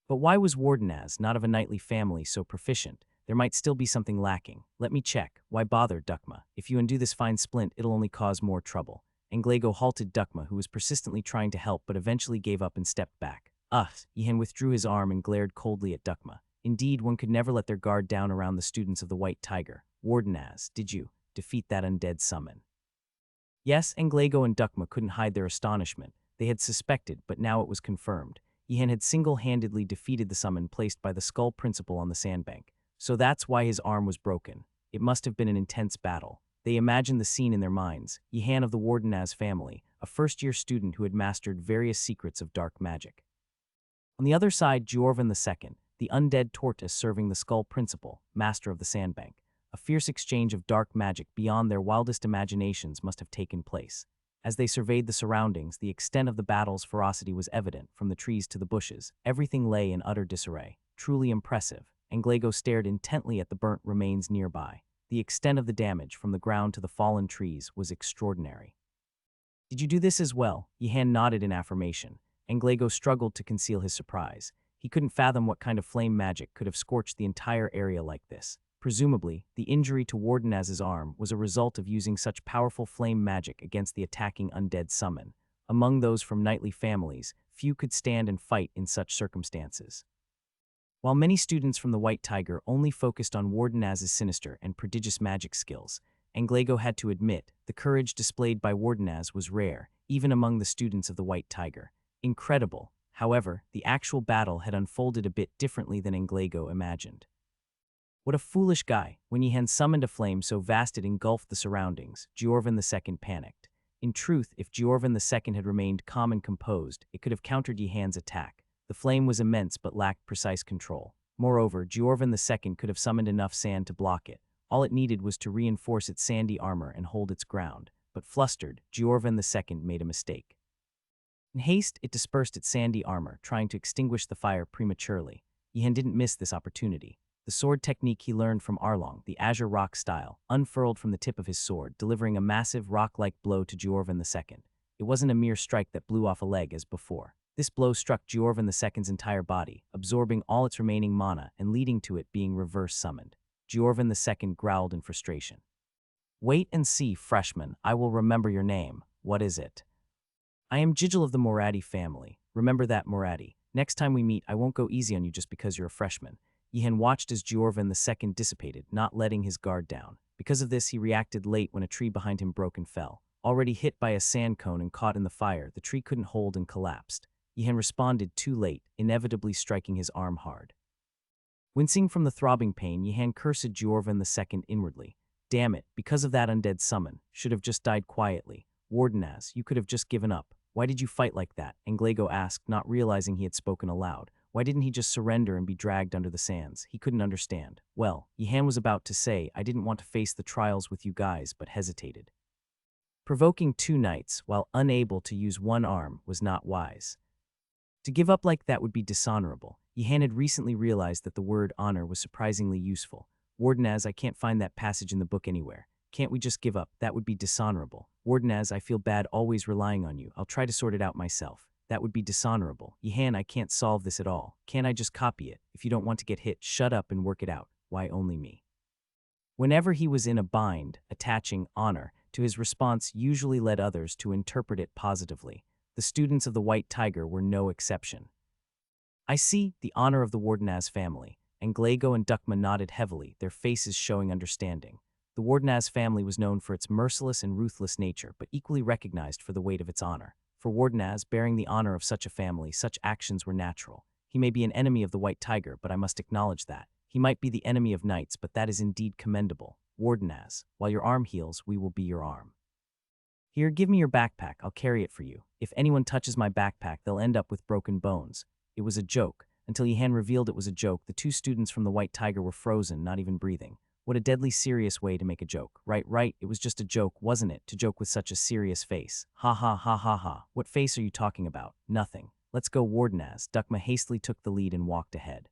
But why was Wardenaz, not of a knightly family, so proficient? There might still be something lacking. Let me check. Why bother, Dukma? If you undo this fine splint, it'll only cause more trouble. Anglago halted Dukma, who was persistently trying to help but eventually gave up and stepped back. Yihan withdrew his arm and glared coldly at Dukma. Indeed, one could never let their guard down around the students of the White Tiger. Wardenaz, did you defeat that undead summon? Yes, Anglago and Dukma couldn't hide their astonishment. They had suspected, but now it was confirmed. Yihan had single-handedly defeated the summon placed by the Skull Principal on the sandbank. So that's why his arm was broken. It must have been an intense battle. They imagined the scene in their minds. Yihan of the Wardenaz family, a first-year student who had mastered various secrets of dark magic. On the other side, Giorvan II, the undead tortoise serving the Skull Principal, master of the sandbank. A fierce exchange of dark magic beyond their wildest imaginations must have taken place. As they surveyed the surroundings, the extent of the battle's ferocity was evident. From the trees to the bushes, everything lay in utter disarray. Truly impressive. Anglago stared intently at the burnt remains nearby. The extent of the damage, from the ground to the fallen trees, was extraordinary. Did you do this as well? Yihan nodded in affirmation. Anglago struggled to conceal his surprise. He couldn't fathom what kind of flame magic could have scorched the entire area like this. Presumably, the injury to Wardenaz's arm was a result of using such powerful flame magic against the attacking undead summon. Among those from knightly families, few could stand and fight in such circumstances. While many students from the White Tiger only focused on Wardenaz's sinister and prodigious magic skills, Anglago had to admit the courage displayed by Wardenaz was rare, even among the students of the White Tiger. Incredible. However, the actual battle had unfolded a bit differently than Anglago imagined. What a foolish guy. When Yihan summoned a flame so vast it engulfed the surroundings, Giorvan II panicked. In truth, if Giorvan II had remained calm and composed, it could have countered Yihan's attack. The flame was immense but lacked precise control. Moreover, Giorvan II could have summoned enough sand to block it. All it needed was to reinforce its sandy armor and hold its ground. But flustered, Giorvan II made a mistake. In haste, it dispersed its sandy armor, trying to extinguish the fire prematurely. Yihan didn't miss this opportunity. The sword technique he learned from Arlong, the Azure Rock style, unfurled from the tip of his sword, delivering a massive rock-like blow to Giorvan II. It wasn't a mere strike that blew off a leg as before. This blow struck Giorvan II's entire body, absorbing all its remaining mana and leading to it being reverse-summoned. Giorvan II growled in frustration. "Wait and see, freshman. I will remember your name. What is it?" "I am Jigil of the Moradi family. Remember that, Moradi. Next time we meet, I won't go easy on you just because you're a freshman." Yihan watched as Giorvan II dissipated, not letting his guard down. Because of this, he reacted late when a tree behind him broke and fell. Already hit by a sand cone and caught in the fire, the tree couldn't hold and collapsed. Yihan responded too late, inevitably striking his arm hard. Wincing from the throbbing pain, Yihan cursed Giorvan II inwardly. "Damn it, because of that undead summon. Should have just died quietly. Wardenaz, you could have just given up. Why did you fight like that?" Englago asked, not realizing he had spoken aloud. Why didn't he just surrender and be dragged under the sands? He couldn't understand. Well, Yihan was about to say, "I didn't want to face the trials with you guys," but hesitated. Provoking two knights while unable to use one arm was not wise. To give up like that would be dishonorable. Yihan had recently realized that the word honor was surprisingly useful. "Wardenaz, I can't find that passage in the book anywhere. Can't we just give up? That would be dishonorable. Wardenaz, I feel bad always relying on you. I'll try to sort it out myself. That would be dishonorable. Yihan, I can't solve this at all. Can't I just copy it? If you don't want to get hit, shut up and work it out. Why only me?" Whenever he was in a bind, attaching honor to his response usually led others to interpret it positively. The students of the White Tiger were no exception. "I see, the honor of the Wardenaz family." Englago and Dukma nodded heavily, their faces showing understanding. The Wardenaz family was known for its merciless and ruthless nature, but equally recognized for the weight of its honor. For Wardenaz, bearing the honor of such a family, such actions were natural. He may be an enemy of the White Tiger, but I must acknowledge that. He might be the enemy of knights, but that is indeed commendable. Wardenaz, while your arm heals, we will be your arm. Here, give me your backpack. I'll carry it for you. If anyone touches my backpack, they'll end up with broken bones. It was a joke. Until Yihan revealed it was a joke, the two students from the White Tiger were frozen, not even breathing. What a deadly serious way to make a joke. Right, it was just a joke, wasn't it, to joke with such a serious face? Ha ha ha ha ha. What face are you talking about? Nothing. Let's go, Wardenaz. Dukma hastily took the lead and walked ahead.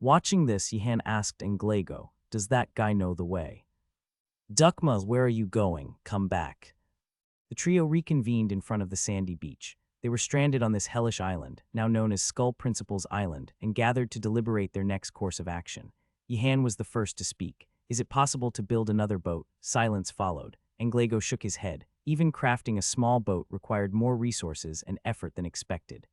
Watching this, Yihan asked Englago, "Does that guy know the way?" "Dukma, where are you going? Come back." The trio reconvened in front of the sandy beach. They were stranded on this hellish island, now known as Skull Principal's Island, and gathered to deliberate their next course of action. Yihan was the first to speak. "Is it possible to build another boat?" Silence followed. Englago shook his head. Even crafting a small boat required more resources and effort than expected.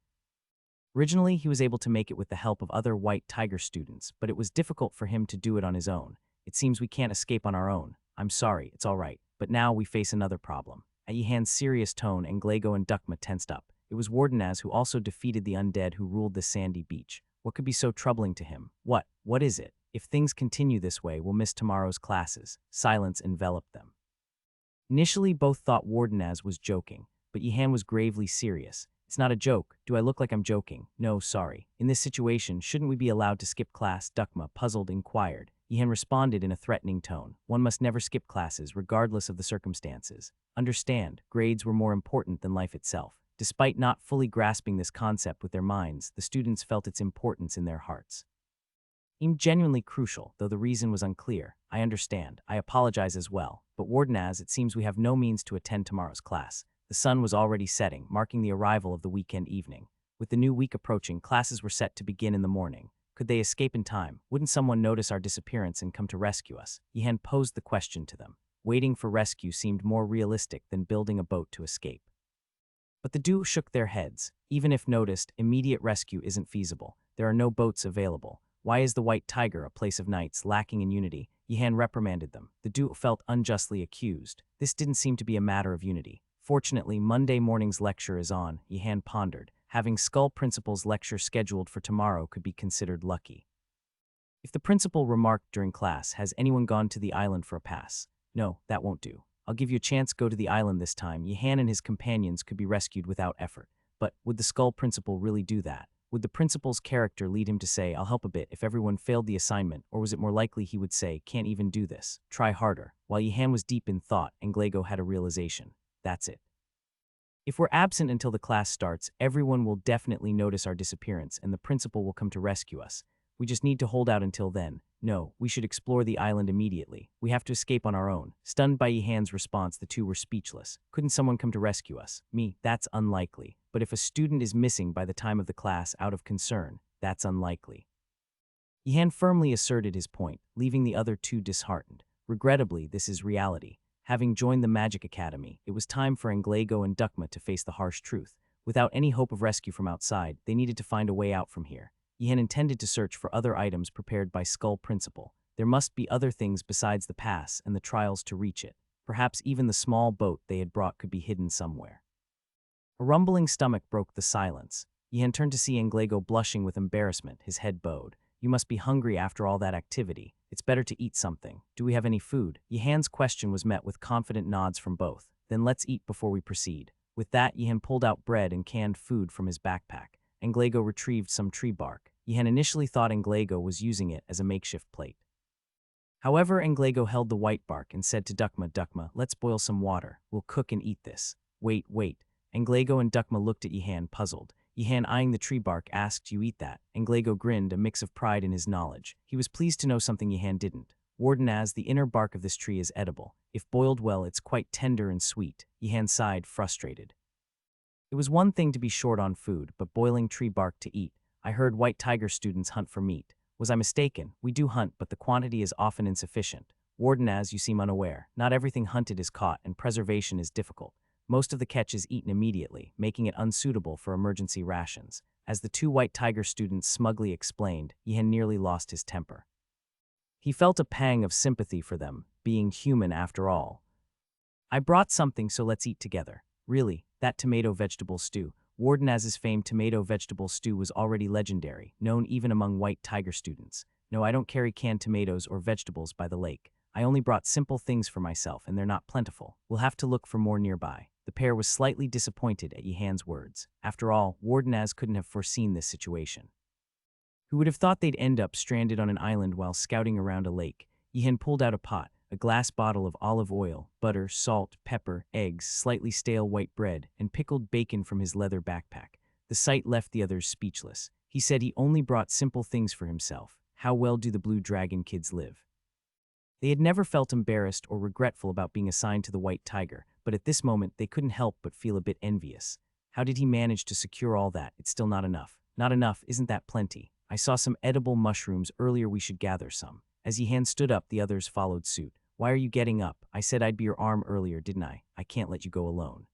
Originally, he was able to make it with the help of other White Tiger students, but it was difficult for him to do it on his own. "It seems we can't escape on our own. I'm sorry, it's all right. But now we face another problem." At Yihan's serious tone, Englago and Dukma tensed up. It was Wardenaz who also defeated the undead who ruled the sandy beach. What could be so troubling to him? What is it? If things continue this way, we'll miss tomorrow's classes. Silence enveloped them. Initially, both thought Wardenaz was joking, but Yihan was gravely serious. "It's not a joke. Do I look like I'm joking?" "No, sorry. In this situation, shouldn't we be allowed to skip class?" Dukma, puzzled, inquired. Yihan responded in a threatening tone. "One must never skip classes, regardless of the circumstances. Understand, grades were more important than life itself." Despite not fully grasping this concept with their minds, the students felt its importance in their hearts. "Seemed genuinely crucial, though the reason was unclear. I understand. I apologize as well. But Wardenaz, it seems we have no means to attend tomorrow's class." The sun was already setting, marking the arrival of the weekend evening. With the new week approaching, classes were set to begin in the morning. Could they escape in time? Wouldn't someone notice our disappearance and come to rescue us? Yihan posed the question to them. Waiting for rescue seemed more realistic than building a boat to escape. But the duo shook their heads. Even if noticed, immediate rescue isn't feasible. There are no boats available. Why is the White Tiger, a place of knights, lacking in unity? Yihan reprimanded them. The duo felt unjustly accused. This didn't seem to be a matter of unity. Fortunately, Monday morning's lecture is on, Yihan pondered. Having Skull Principal's lecture scheduled for tomorrow could be considered lucky. If the principal remarked during class, "Has anyone gone to the island for a pass?" "No, that won't do. I'll give you a chance, go to the island this time." Yihan and his companions could be rescued without effort. But would the Skull Principal really do that? Would the principal's character lead him to say, "I'll help a bit" if everyone failed the assignment, or was it more likely he would say, "Can't even do this. Try harder"? While Yihan was deep in thought, Anglego had a realization. That's it. If we're absent until the class starts, everyone will definitely notice our disappearance and the principal will come to rescue us. We just need to hold out until then. No, we should explore the island immediately. We have to escape on our own. Stunned by Yihan's response, the two were speechless. Couldn't someone come to rescue us? Me, that's unlikely. But if a student is missing by the time of the class out of concern, that's unlikely. Yihan firmly asserted his point, leaving the other two disheartened. Regrettably, this is reality. Having joined the Magic Academy, it was time for Anglego and Dukma to face the harsh truth. Without any hope of rescue from outside, they needed to find a way out from here. Yihan intended to search for other items prepared by Skull Principal. There must be other things besides the pass and the trials to reach it. Perhaps even the small boat they had brought could be hidden somewhere. A rumbling stomach broke the silence. Yihan turned to see Anglego blushing with embarrassment, his head bowed. "You must be hungry after all that activity. It's better to eat something. Do we have any food?" Yihan's question was met with confident nods from both. "Then let's eat before we proceed." With that, Yihan pulled out bread and canned food from his backpack. Anglego retrieved some tree bark. Yihan initially thought Anglego was using it as a makeshift plate. However, Anglego held the white bark and said to Dukma, "Dukma, let's boil some water. We'll cook and eat this." Wait. Anglego and Dukma looked at Yihan, puzzled. Yihan, eyeing the tree bark, asked, "You eat that?" Anglego grinned, a mix of pride in his knowledge. He was pleased to know something Yihan didn't. Warden, as the inner bark of this tree is edible. If boiled well, it's quite tender and sweet. Yihan sighed, frustrated. It was one thing to be short on food, but boiling tree bark to eat. "I heard White Tiger students hunt for meat. Was I mistaken? We do hunt, but the quantity is often insufficient." Warden, as you seem unaware, not everything hunted is caught, and preservation is difficult. Most of the catch is eaten immediately, making it unsuitable for emergency rations. As the two White Tiger students smugly explained, Yihan nearly lost his temper. He felt a pang of sympathy for them, being human after all. "I brought something, so let's eat together." Really, that tomato vegetable stew. Warden Az's famed tomato vegetable stew was already legendary, known even among White Tiger students. "No, I don't carry canned tomatoes or vegetables by the lake. I only brought simple things for myself, and they're not plentiful. We'll have to look for more nearby." The pair was slightly disappointed at Yihan's words. After all, Warden Az couldn't have foreseen this situation. Who would have thought they'd end up stranded on an island while scouting around a lake? Yihan pulled out a pot, a glass bottle of olive oil, butter, salt, pepper, eggs, slightly stale white bread, and pickled bacon from his leather backpack. The sight left the others speechless. He said he only brought simple things for himself. How well do the Blue Dragon kids live? They had never felt embarrassed or regretful about being assigned to the White Tiger, but at this moment they couldn't help but feel a bit envious. How did he manage to secure all that? It's still not enough. Not enough, isn't that plenty? I saw some edible mushrooms earlier, we should gather some. As Yihan stood up, the others followed suit. "Why are you getting up? I said I'd be your arm earlier, didn't I? I can't let you go alone."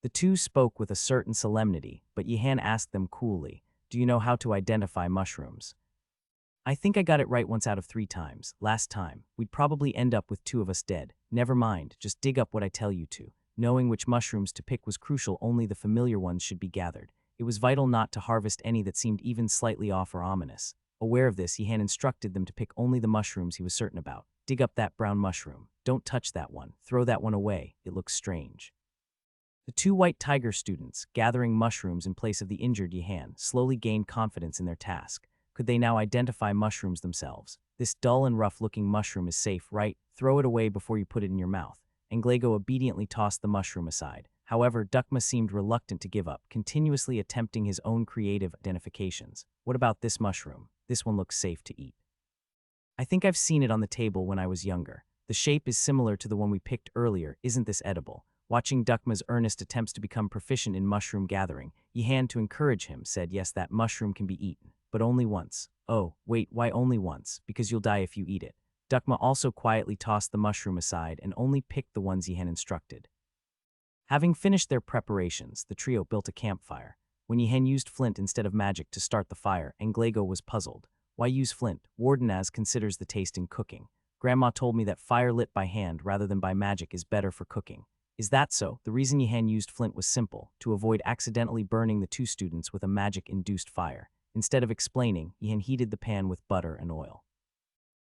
The two spoke with a certain solemnity, but Yihan asked them coolly, "Do you know how to identify mushrooms?" "I think I got it right once out of 3 times. Last time, we'd probably end up with 2 of us dead. Never mind, just dig up what I tell you to." Knowing which mushrooms to pick was crucial, only the familiar ones should be gathered. It was vital not to harvest any that seemed even slightly off or ominous. Aware of this, Yihan instructed them to pick only the mushrooms he was certain about. "Dig up that brown mushroom. Don't touch that one. Throw that one away. It looks strange." The two White Tiger students, gathering mushrooms in place of the injured Yihan, slowly gained confidence in their task. Could they now identify mushrooms themselves? "This dull and rough-looking mushroom is safe, right? Throw it away before you put it in your mouth." Anglego obediently tossed the mushroom aside. However, Dukma seemed reluctant to give up, continuously attempting his own creative identifications. "What about this mushroom? This one looks safe to eat. I think I've seen it on the table when I was younger. The shape is similar to the one we picked earlier. Isn't this edible?" Watching Dukma's earnest attempts to become proficient in mushroom gathering, Yihan, to encourage him, said, "Yes, that mushroom can be eaten, but only once." "Oh, wait, why only once?" "Because you'll die if you eat it." Dukma also quietly tossed the mushroom aside and only picked the ones Yihan instructed. Having finished their preparations, the trio built a campfire. When Yihan used flint instead of magic to start the fire, Anglego was puzzled. "Why use flint?" Warden Az considers the taste in cooking. "Grandma told me that fire lit by hand rather than by magic is better for cooking." "Is that so?" The reason Yihan used flint was simple, to avoid accidentally burning the two students with a magic-induced fire. Instead of explaining, Yihan heated the pan with butter and oil.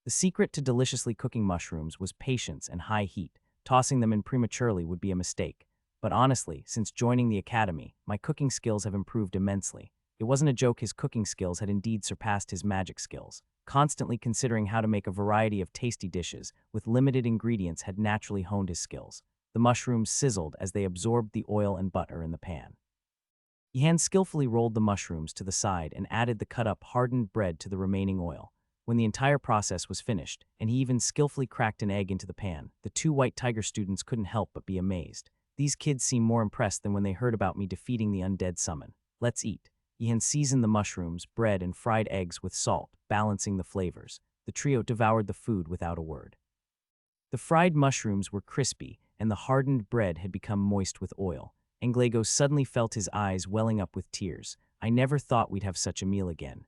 The secret to deliciously cooking mushrooms was patience and high heat. Tossing them in prematurely would be a mistake. But honestly, since joining the academy, my cooking skills have improved immensely. It wasn't a joke, his cooking skills had indeed surpassed his magic skills. Constantly considering how to make a variety of tasty dishes with limited ingredients had naturally honed his skills. The mushrooms sizzled as they absorbed the oil and butter in the pan. Ihan skillfully rolled the mushrooms to the side and added the cut-up hardened bread to the remaining oil. When the entire process was finished, and he even skillfully cracked an egg into the pan, the two White Tiger students couldn't help but be amazed. These kids seemed more impressed than when they heard about me defeating the undead summon. Let's eat. Ihan seasoned the mushrooms, bread, and fried eggs with salt, balancing the flavors. The trio devoured the food without a word. The fried mushrooms were crispy, and the hardened bread had become moist with oil. Anglego suddenly felt his eyes welling up with tears. I never thought we'd have such a meal again.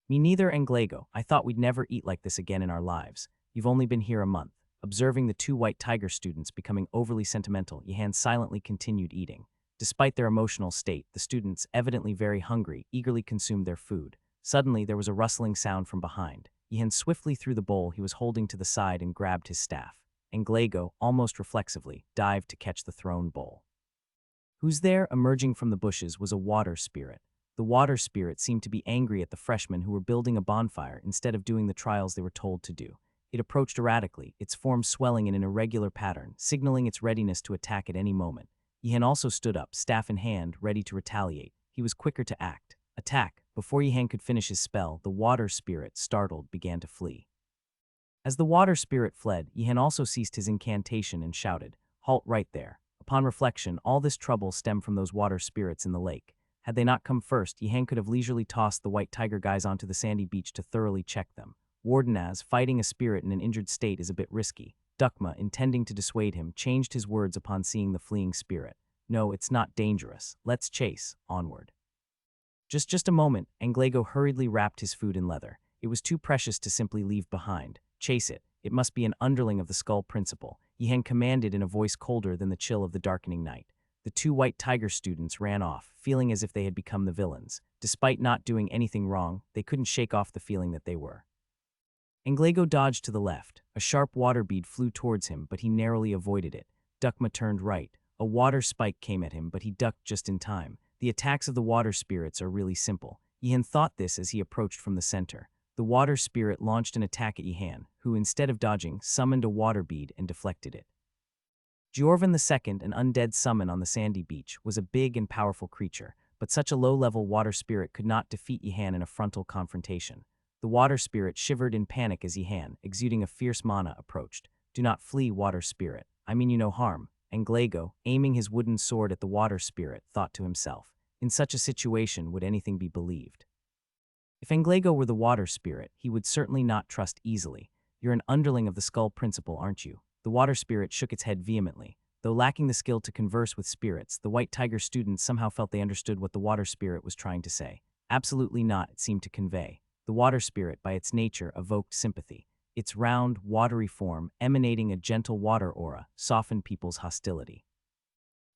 Me neither, Anglego. I thought we'd never eat like this again in our lives. You've only been here a month. Observing the two White Tiger students becoming overly sentimental, Ihan silently continued eating. Despite their emotional state, the students, evidently very hungry, eagerly consumed their food. Suddenly, there was a rustling sound from behind. Ihan swiftly threw the bowl he was holding to the side and grabbed his staff. Anglego, almost reflexively, dived to catch the thrown bowl. Who's there? Emerging from the bushes was a water spirit. The water spirit seemed to be angry at the freshmen who were building a bonfire instead of doing the trials they were told to do. It approached erratically, its form swelling in an irregular pattern, signaling its readiness to attack at any moment. Ihan also stood up, staff in hand, ready to retaliate. He was quicker to act. Attack! Before Ihan could finish his spell, the water spirit, startled, began to flee. As the water spirit fled, Ihan also ceased his incantation and shouted, "Halt right there." Upon reflection, all this trouble stemmed from those water spirits in the lake. Had they not come first, Ihan could have leisurely tossed the White Tiger guys onto the sandy beach to thoroughly check them. Wardenaz, fighting a spirit in an injured state is a bit risky. Dukma, intending to dissuade him, changed his words upon seeing the fleeing spirit. No, it's not dangerous. Let's chase. Onward. Just a moment, Anglego hurriedly wrapped his food in leather. It was too precious to simply leave behind. Chase it. It must be an underling of the Skull Principle. Ihan commanded in a voice colder than the chill of the darkening night. The two White Tiger students ran off, feeling as if they had become the villains. Despite not doing anything wrong, they couldn't shake off the feeling that they were. Anglego dodged to the left. A sharp water bead flew towards him, but he narrowly avoided it. Dukma turned right. A water spike came at him, but he ducked just in time. The attacks of the water spirits are really simple. Ihan thought this as he approached from the center. The water spirit launched an attack at Ihan, who, instead of dodging, summoned a water bead and deflected it. Jorvan II, an undead summon on the sandy beach, was a big and powerful creature, but such a low-level water spirit could not defeat Ihan in a frontal confrontation. The water spirit shivered in panic as Ihan, exuding a fierce mana, approached. "Do not flee, water spirit. I mean you no harm." Anglego, aiming his wooden sword at the water spirit, thought to himself. In such a situation, would anything be believed? If Anglego were the water spirit, he would certainly not trust easily. "You're an underling of the Skull Principle, aren't you?" The water spirit shook its head vehemently. Though lacking the skill to converse with spirits, the White Tiger students somehow felt they understood what the water spirit was trying to say. Absolutely not, it seemed to convey. The water spirit, by its nature, evoked sympathy. Its round, watery form, emanating a gentle water aura, softened people's hostility.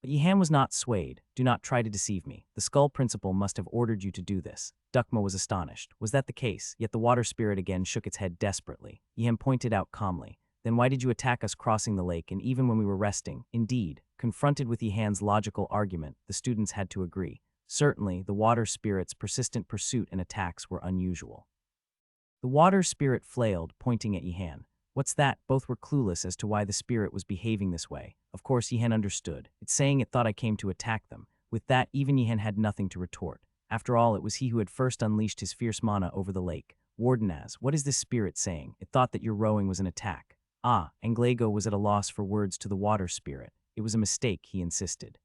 But Ihan was not swayed. "Do not try to deceive me. The Skull Principle must have ordered you to do this." Dukma was astonished. Was that the case? Yet the water spirit again shook its head desperately. Ihan pointed out calmly. "Then why did you attack us crossing the lake and even when we were resting?" Indeed, confronted with Ihan's logical argument, the students had to agree. Certainly, the water spirit's persistent pursuit and attacks were unusual. The water spirit flailed, pointing at Ihan. "What's that?" Both were clueless as to why the spirit was behaving this way. Of course, Ihan understood. It's saying it thought I came to attack them. With that, even Ihan had nothing to retort. After all, it was he who had first unleashed his fierce mana over the lake. "Wardenaz, what is this spirit saying? It thought that your rowing was an attack." Ah, Anglego was at a loss for words to the water spirit. It was a mistake, he insisted.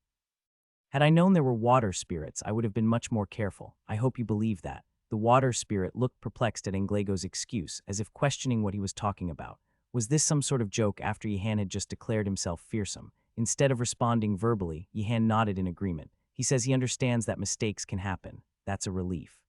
"Had I known there were water spirits, I would have been much more careful. I hope you believe that." The water spirit looked perplexed at Anglego's excuse, as if questioning what he was talking about. Was this some sort of joke after Ihan had just declared himself fearsome? Instead of responding verbally, Ihan nodded in agreement. He says he understands that mistakes can happen. That's a relief.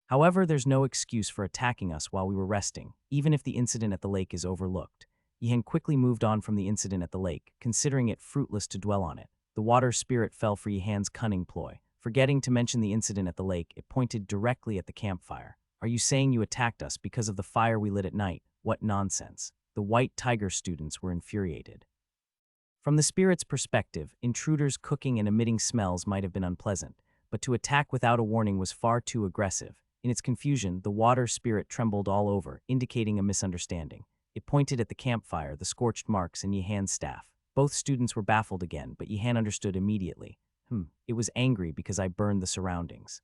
However, there's no excuse for attacking us while we were resting, even if the incident at the lake is overlooked. Ihan quickly moved on from the incident at the lake, considering it fruitless to dwell on it. The water spirit fell for Ihan's cunning ploy. Forgetting to mention the incident at the lake, it pointed directly at the campfire. "Are you saying you attacked us because of the fire we lit at night? What nonsense." The White Tiger students were infuriated. From the spirit's perspective, intruders cooking and emitting smells might have been unpleasant, but to attack without a warning was far too aggressive. In its confusion, the water spirit trembled all over, indicating a misunderstanding. It pointed at the campfire, the scorched marks, and Yihan's staff. Both students were baffled again, but Yihan understood immediately. It was angry because I burned the surroundings.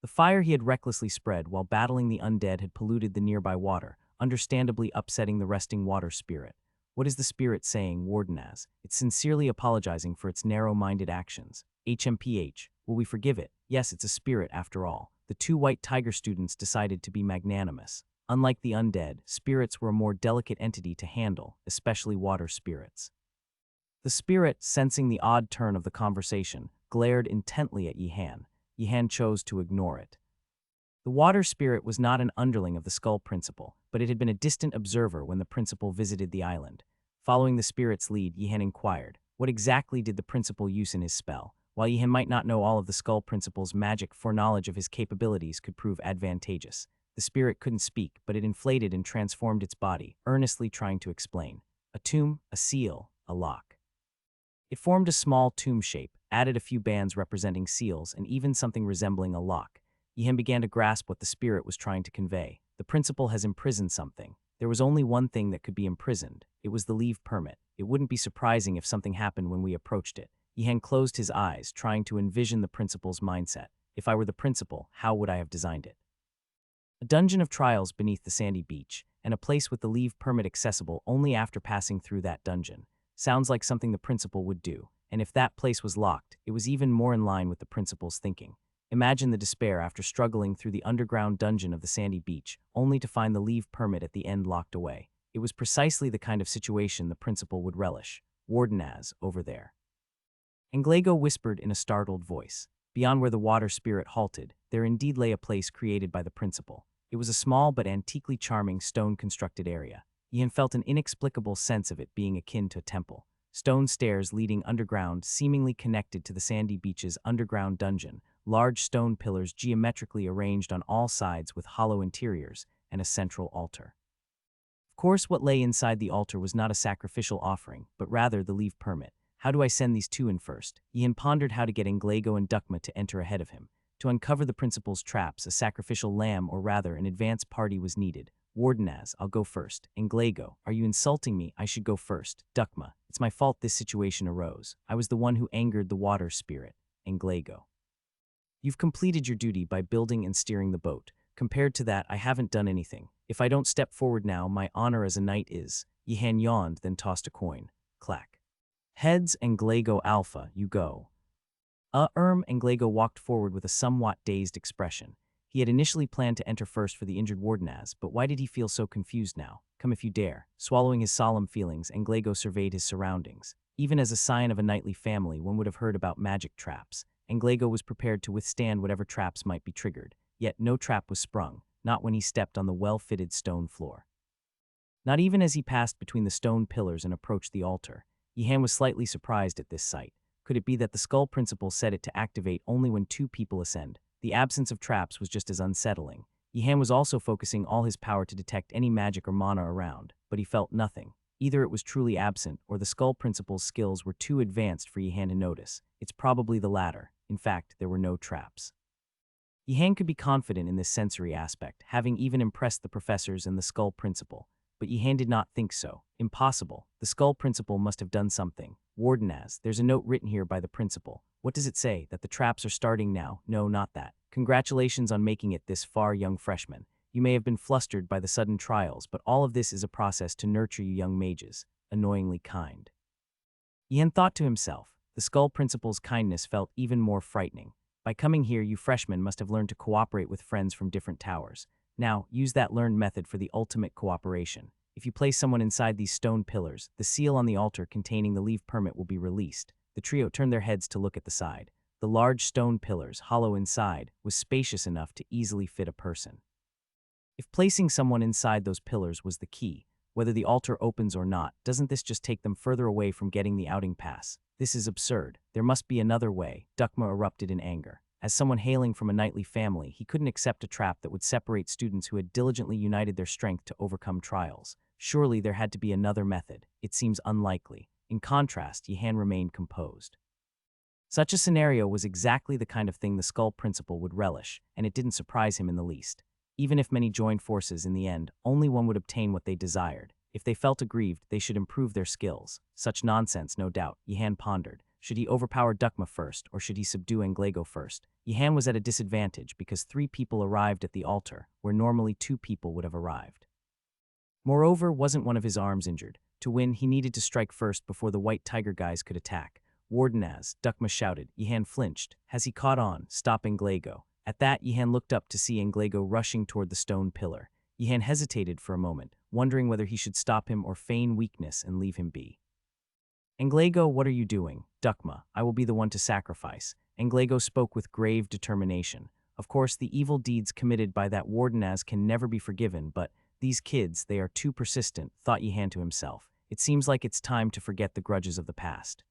The fire he had recklessly spread while battling the undead had polluted the nearby water, understandably upsetting the resting water spirit. What is the spirit saying, Wardenaz? It's sincerely apologizing for its narrow-minded actions. HMPH, will we forgive it? Yes, it's a spirit after all. The two white tiger students decided to be magnanimous. Unlike the undead, spirits were a more delicate entity to handle, especially water spirits. The spirit, sensing the odd turn of the conversation, glared intently at Yihan. Yihan chose to ignore it. The water spirit was not an underling of the skull principal, but it had been a distant observer when the principal visited the island. Following the spirit's lead, Yihan inquired, what exactly did the principal use in his spell? While Yihan might not know all of the skull principal's magic, foreknowledge of his capabilities could prove advantageous. The spirit couldn't speak, but it inflated and transformed its body, earnestly trying to explain. A tomb, a seal, a lock. It formed a small tomb shape, added a few bands representing seals, and even something resembling a lock. Yihan began to grasp what the spirit was trying to convey. The principal has imprisoned something. There was only one thing that could be imprisoned. It was the leave permit. It wouldn't be surprising if something happened when we approached it. Yihan closed his eyes, trying to envision the principal's mindset. If I were the principal, how would I have designed it? A dungeon of trials beneath the sandy beach, and a place with the leave permit accessible only after passing through that dungeon. Sounds like something the principal would do, and if that place was locked, it was even more in line with the principal's thinking. Imagine the despair after struggling through the underground dungeon of the sandy beach, only to find the leave permit at the end locked away. It was precisely the kind of situation the principal would relish. Wardenaz, over there. Anglego whispered in a startled voice. Beyond where the water spirit halted, there indeed lay a place created by the principal. It was a small but antiquely charming stone-constructed area. Yihan felt an inexplicable sense of it being akin to a temple. Stone stairs leading underground, seemingly connected to the sandy beach's underground dungeon, large stone pillars geometrically arranged on all sides with hollow interiors, and a central altar. Of course, what lay inside the altar was not a sacrificial offering, but rather the leave permit. How do I send these two in first? Yihan pondered how to get Anglego and Dukma to enter ahead of him. To uncover the principal's traps, a sacrificial lamb, or rather an advance party, was needed. Wardenaz, I'll go first. Anglego, are you insulting me? I should go first. Dukma, it's my fault this situation arose. I was the one who angered the water spirit. Anglego. You've completed your duty by building and steering the boat. Compared to that, I haven't done anything. If I don't step forward now, my honor as a knight is. Yihan yawned, then tossed a coin. Clack. Heads, Anglego Alpha, you go. Anglego walked forward with a somewhat dazed expression. He had initially planned to enter first for the injured Wardenaz, but why did he feel so confused now? Come if you dare. Swallowing his solemn feelings, Anglego surveyed his surroundings. Even as a scion of a knightly family, one would have heard about magic traps. Anglego was prepared to withstand whatever traps might be triggered, yet no trap was sprung, not when he stepped on the well-fitted stone floor. Not even as he passed between the stone pillars and approached the altar. Yihan was slightly surprised at this sight. Could it be that the skull principal set it to activate only when two people ascend? The absence of traps was just as unsettling. Yihan was also focusing all his power to detect any magic or mana around, but he felt nothing. Either it was truly absent, or the skull principal's skills were too advanced for Yihan to notice. It's probably the latter. In fact, there were no traps. Yihan could be confident in this sensory aspect, having even impressed the professors and the skull principal. But Yihan did not think so. Impossible. The skull principal must have done something. Wardenaz, there's a note written here by the principal. What does it say? That the traps are starting now? No, not that. Congratulations on making it this far, young freshman. You may have been flustered by the sudden trials, but all of this is a process to nurture you young mages. Annoyingly kind. Yihan thought to himself. The skull principal's kindness felt even more frightening. By coming here, you freshmen must have learned to cooperate with friends from different towers. Now, use that learned method for the ultimate cooperation. If you place someone inside these stone pillars, the seal on the altar containing the leave permit will be released. The trio turned their heads to look at the side. The large stone pillars, hollow inside, was spacious enough to easily fit a person. If placing someone inside those pillars was the key, whether the altar opens or not, doesn't this just take them further away from getting the outing pass? This is absurd. There must be another way. Dukma erupted in anger. As someone hailing from a knightly family, he couldn't accept a trap that would separate students who had diligently united their strength to overcome trials. Surely there had to be another method. It seems unlikely. In contrast, Yihan remained composed. Such a scenario was exactly the kind of thing the Skull Principal would relish, and it didn't surprise him in the least. Even if many joined forces in the end, only one would obtain what they desired. If they felt aggrieved, they should improve their skills. Such nonsense, no doubt, Yihan pondered. Should he overpower Dukma first, or should he subdue Englago first? Yihan was at a disadvantage because 3 people arrived at the altar, where normally 2 people would have arrived. Moreover, wasn't one of his arms injured. To win, he needed to strike first before the White Tiger guys could attack. Wardenaz, Dukma shouted. Yihan flinched. Has he caught on? Stop Englago. At that, Yihan looked up to see Englago rushing toward the stone pillar. Yihan hesitated for a moment, wondering whether he should stop him or feign weakness and leave him be. Englago, what are you doing? Dukma, I will be the one to sacrifice. Englago spoke with grave determination. Of course, the evil deeds committed by that Wardenaz can never be forgiven, but these kids, they are too persistent, thought Yihan to himself. It seems like it's time to forget the grudges of the past.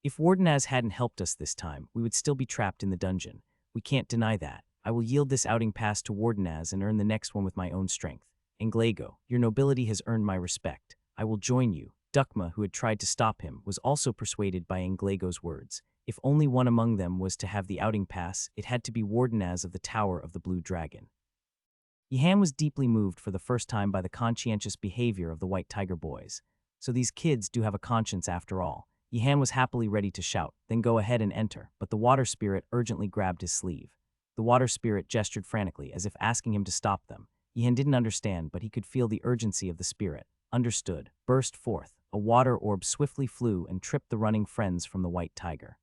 If Wardenaz hadn't helped us this time, we would still be trapped in the dungeon. We can't deny that. I will yield this outing pass to Wardenaz and earn the next one with my own strength. Englago, your nobility has earned my respect. I will join you. Dukma, who had tried to stop him, was also persuaded by Englago's words. If only one among them was to have the outing pass, it had to be Wardenaz of the Tower of the Blue Dragon. Yihan was deeply moved for the first time by the conscientious behavior of the White Tiger boys. So these kids do have a conscience after all. Yihan was happily ready to shout, then go ahead and enter, but the water spirit urgently grabbed his sleeve. The water spirit gestured frantically, as if asking him to stop them. Yihan didn't understand, but he could feel the urgency of the spirit. Understood, burst forth. A water orb swiftly flew and tripped the running friends from the White Tiger.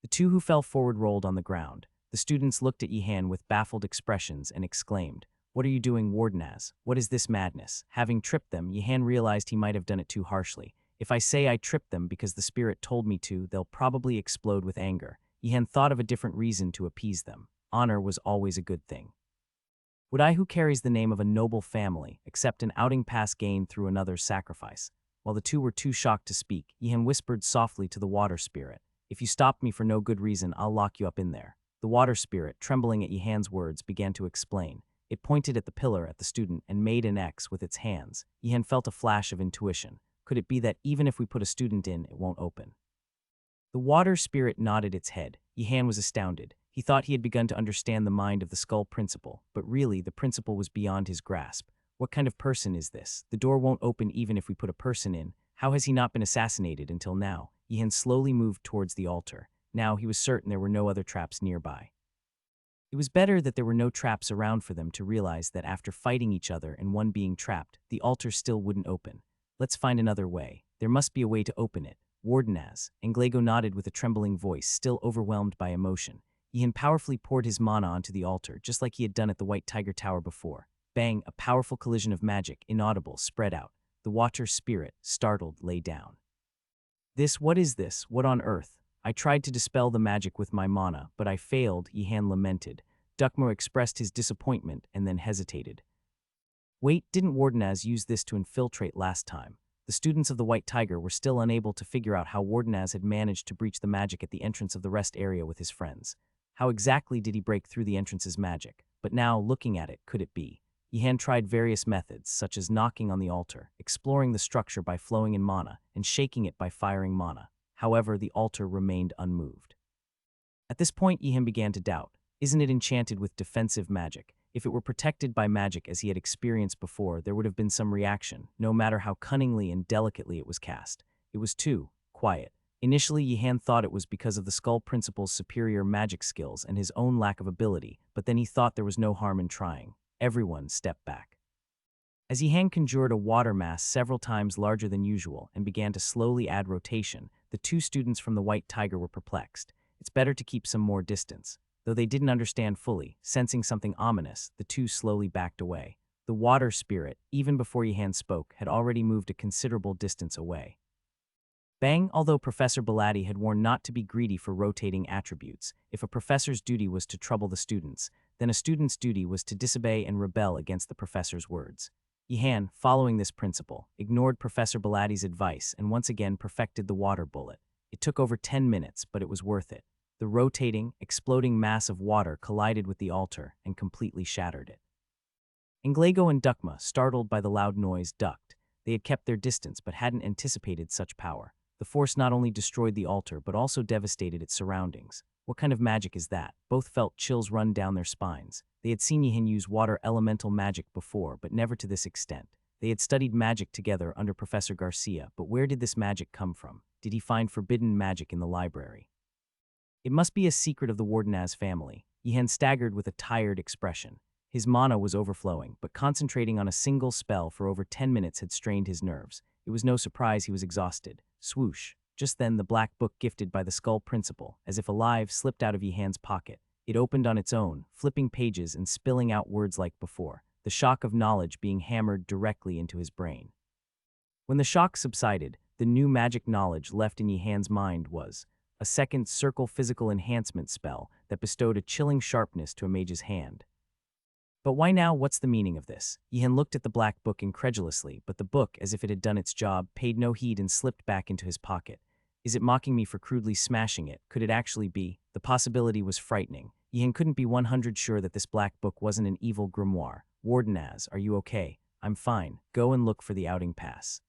The 2 who fell forward rolled on the ground. The students looked at Yihan with baffled expressions and exclaimed, "What are you doing, Wardenaz? What is this madness?" Having tripped them, Yihan realized he might have done it too harshly. If I say I tripped them because the spirit told me to, they'll probably explode with anger. Yihan thought of a different reason to appease them. Honor was always a good thing. Would I, who carries the name of a noble family, accept an outing pass gained through another's sacrifice? While the 2 were too shocked to speak, Yihan whispered softly to the water spirit, "If you stop me for no good reason, I'll lock you up in there." The water spirit, trembling at Yihan's words, began to explain. It pointed at the pillar at the student and made an X with its hands. Yihan felt a flash of intuition. Could it be that even if we put a student in, it won't open? The water spirit nodded its head. Yihan was astounded. He thought he had begun to understand the mind of the Skull Principal, but really the principal was beyond his grasp. What kind of person is this? The door won't open even if we put a person in. How has he not been assassinated until now? Yihan slowly moved towards the altar. Now he was certain there were no other traps nearby. It was better that there were no traps around for them to realize that after fighting each other and one being trapped, the altar still wouldn't open. Let's find another way. There must be a way to open it. Wardenaz, Englago nodded with a trembling voice, still overwhelmed by emotion. Yihan powerfully poured his mana onto the altar, just like he had done at the White Tiger Tower before. Bang, a powerful collision of magic, inaudible, spread out. The water spirit, startled, lay down. What is this? What on earth? I tried to dispel the magic with my mana, but I failed, Yihan lamented. Dukma expressed his disappointment and then hesitated. Wait, didn't Wardenaz use this to infiltrate last time? The students of the White Tiger were still unable to figure out how Wardenaz had managed to breach the magic at the entrance of the rest area with his friends. How exactly did he break through the entrance's magic? But now, looking at it, could it be? Yihan tried various methods, such as knocking on the altar, exploring the structure by flowing in mana, and shaking it by firing mana. However, the altar remained unmoved. At this point, Yihan began to doubt. Isn't it enchanted with defensive magic? If it were protected by magic as he had experienced before, there would have been some reaction, no matter how cunningly and delicately it was cast. It was too quiet. Initially, Yihan thought it was because of the Skull Principal's superior magic skills and his own lack of ability, but then he thought there was no harm in trying. Everyone stepped back. As Yihan conjured a water mass several times larger than usual and began to slowly add rotation, the 2 students from the White Tiger were perplexed. It's better to keep some more distance. Though they didn't understand fully, sensing something ominous, the 2 slowly backed away. The water spirit, even before Yihan spoke, had already moved a considerable distance away. Bang, although Professor Belatti had warned not to be greedy for rotating attributes, if a professor's duty was to trouble the students, then a student's duty was to disobey and rebel against the professor's words. Yihan, following this principle, ignored Professor Belatti's advice and once again perfected the water bullet. It took over 10 minutes, but it was worth it. The rotating, exploding mass of water collided with the altar and completely shattered it. Englago and Dukma, startled by the loud noise, ducked. They had kept their distance but hadn't anticipated such power. The force not only destroyed the altar but also devastated its surroundings. What kind of magic is that? Both felt chills run down their spines. They had seen Yihan use water elemental magic before, but never to this extent. They had studied magic together under Professor Garcia, but where did this magic come from? Did he find forbidden magic in the library? It must be a secret of the Wardenaz family. Yihan staggered with a tired expression. His mana was overflowing, but concentrating on a single spell for over 10 minutes had strained his nerves. It was no surprise he was exhausted. Swoosh. Just then, the black book gifted by the Skull Principal, as if alive, slipped out of Yihan's pocket. It opened on its own, flipping pages and spilling out words like before, the shock of knowledge being hammered directly into his brain. When the shock subsided, the new magic knowledge left in Yihan's mind was a second circle physical enhancement spell that bestowed a chilling sharpness to a mage's hand. But why now? What's the meaning of this? Yihan looked at the black book incredulously, but the book, as if it had done its job, paid no heed and slipped back into his pocket. Is it mocking me for crudely smashing it? Could it actually be? The possibility was frightening. Yihan couldn't be 100% sure that this black book wasn't an evil grimoire. Wardenaz, are you okay? I'm fine. Go and look for the outing pass.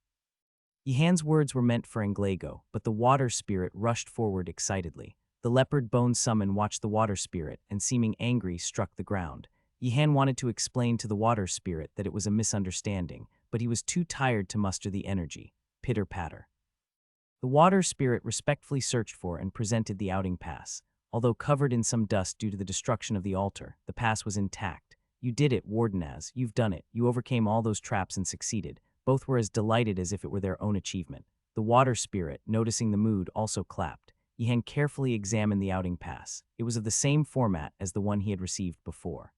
Yihan's words were meant for Anglago, but the water spirit rushed forward excitedly. The leopard bone summon watched the water spirit and, seeming angry, struck the ground. Yihan wanted to explain to the water spirit that it was a misunderstanding, but he was too tired to muster the energy. Pitter-patter. The water spirit respectfully searched for and presented the outing pass. Although covered in some dust due to the destruction of the altar, the pass was intact. You did it, Wardenaz. You've done it. You overcame all those traps and succeeded. Both were as delighted as if it were their own achievement. The water spirit, noticing the mood, also clapped. Yihan carefully examined the outing pass. It was of the same format as the one he had received before.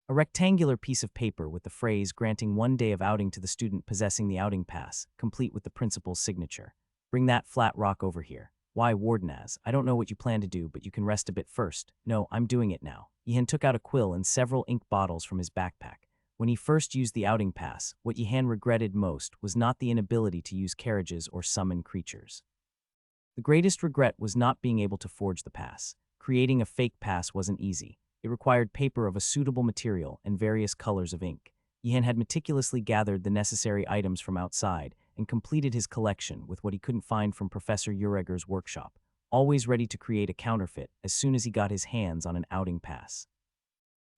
A rectangular piece of paper with the phrase granting 1 day of outing to the student possessing the outing pass, complete with the principal's signature. Bring that flat rock over here. Why, Wardenaz, I don't know what you plan to do, but you can rest a bit first. No, I'm doing it now. Yihan took out a quill and several ink bottles from his backpack. When he first used the outing pass, what Yihan regretted most was not the inability to use carriages or summon creatures. The greatest regret was not being able to forge the pass. Creating a fake pass wasn't easy. It required paper of a suitable material and various colors of ink. Yihan had meticulously gathered the necessary items from outside and completed his collection with what he couldn't find from Professor Ureger's workshop, always ready to create a counterfeit as soon as he got his hands on an outing pass.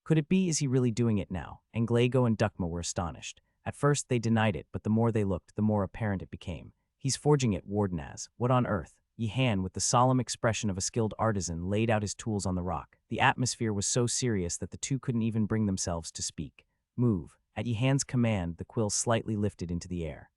Could it be? Is he really doing it now? Anglago and Dukma were astonished. At first they denied it, but the more they looked, the more apparent it became. He's forging it, Wardenaz. What on earth? Yihan, with the solemn expression of a skilled artisan, laid out his tools on the rock. The atmosphere was so serious that the two couldn't even bring themselves to speak. Move. At Yihan's command, the quill slightly lifted into the air.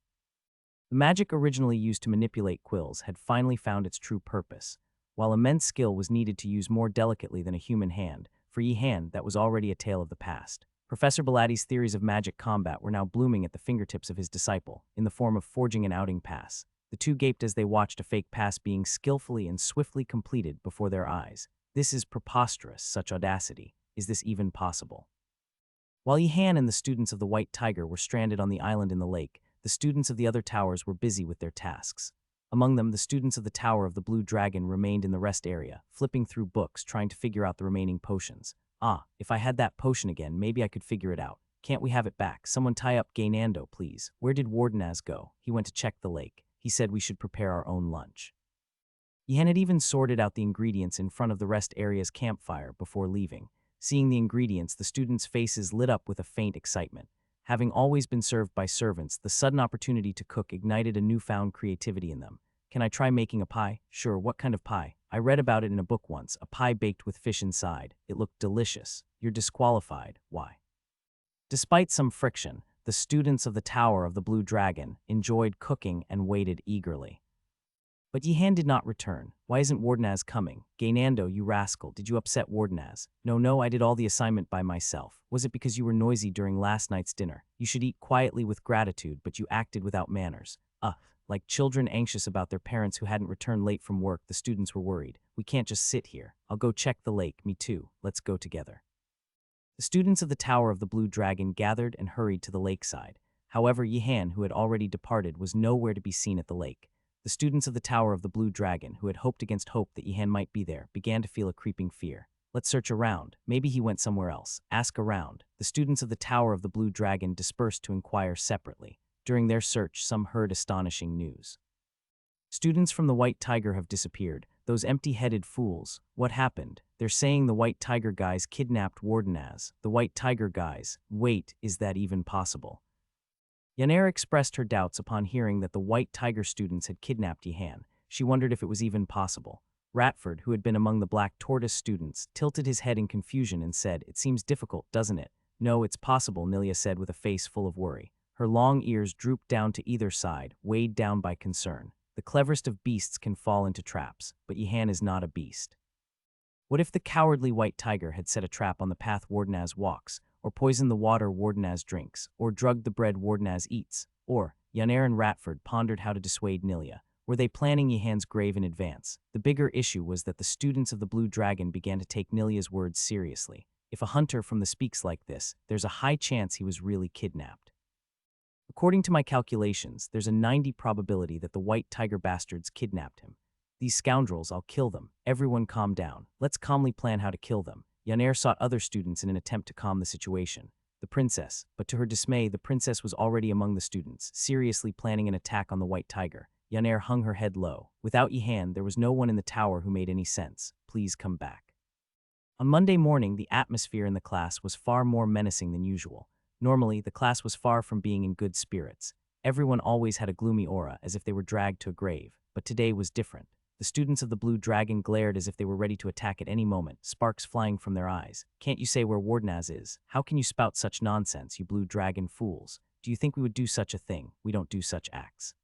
The magic originally used to manipulate quills had finally found its true purpose. While immense skill was needed to use more delicately than a human hand, for Yihan, that was already a tale of the past. Professor Bilatti's theories of magic combat were now blooming at the fingertips of his disciple, in the form of forging an outing pass. The two gaped as they watched a fake pass being skillfully and swiftly completed before their eyes. This is preposterous, such audacity. Is this even possible? While Yihan and the students of the White Tiger were stranded on the island in the lake, the students of the other towers were busy with their tasks. Among them, the students of the Tower of the Blue Dragon remained in the rest area, flipping through books, trying to figure out the remaining potions. Ah, if I had that potion again, maybe I could figure it out. Can't we have it back? Someone tie up Gaynando, please. Where did Wardenaz go? He went to check the lake. He said we should prepare our own lunch. Yihan had even sorted out the ingredients in front of the rest area's campfire before leaving. Seeing the ingredients, the students' faces lit up with a faint excitement. Having always been served by servants, the sudden opportunity to cook ignited a newfound creativity in them. Can I try making a pie? Sure, what kind of pie? I read about it in a book once, a pie baked with fish inside. It looked delicious. You're disqualified. Why? Despite some friction, the students of the Tower of the Blue Dragon enjoyed cooking and waited eagerly. But Yihan did not return. Why isn't Wardenaz coming? Gaynando, you rascal, did you upset Wardenaz? No, I did all the assignment by myself. Was it because you were noisy during last night's dinner? You should eat quietly with gratitude, but you acted without manners. Like children anxious about their parents who hadn't returned late from work, the students were worried. We can't just sit here. I'll go check the lake. Me too. Let's go together. The students of the Tower of the Blue Dragon gathered and hurried to the lakeside. However, Yihan, who had already departed, was nowhere to be seen at the lake. The students of the Tower of the Blue Dragon, who had hoped against hope that Yihan might be there, began to feel a creeping fear. Let's search around. Maybe he went somewhere else. Ask around. The students of the Tower of the Blue Dragon dispersed to inquire separately. During their search, some heard astonishing news. Students from the White Tiger have disappeared. Those empty-headed fools. What happened? They're saying the White Tiger guys kidnapped Wardenaz. The White Tiger guys. Wait, is that even possible? Yaner expressed her doubts upon hearing that the White Tiger students had kidnapped Yihan. She wondered if it was even possible. Ratford, who had been among the Black Tortoise students, tilted his head in confusion and said, "It seems difficult, doesn't it?" "No, it's possible," Nilia said with a face full of worry. Her long ears drooped down to either side, weighed down by concern. The cleverest of beasts can fall into traps, but Yihan is not a beast. What if the cowardly White Tiger had set a trap on the path Wardenaz walks, or poisoned the water Wardenaz drinks, or drugged the bread Wardenaz eats? Or, Yaner and Ratford pondered how to dissuade Nilia. Were they planning Yihan's grave in advance? The bigger issue was that the students of the Blue Dragon began to take Nilia's words seriously. If a hunter from the speaks like this, there's a high chance he was really kidnapped. According to my calculations, there's a 90 probability that the White Tiger bastards kidnapped him. These scoundrels, I'll kill them. Everyone calm down. Let's calmly plan how to kill them. Yaner sought other students in an attempt to calm the situation. The princess, but to her dismay, the princess was already among the students, seriously planning an attack on the White Tiger. Yaner hung her head low. Without Yihan, there was no one in the tower who made any sense. Please come back. On Monday morning, the atmosphere in the class was far more menacing than usual. Normally, the class was far from being in good spirits. Everyone always had a gloomy aura, as if they were dragged to a grave. But today was different. The students of the Blue Dragon glared as if they were ready to attack at any moment, sparks flying from their eyes. "Can't you say where Wardenaz is? How can you spout such nonsense, you Blue Dragon fools? Do you think we would do such a thing? We don't do such acts.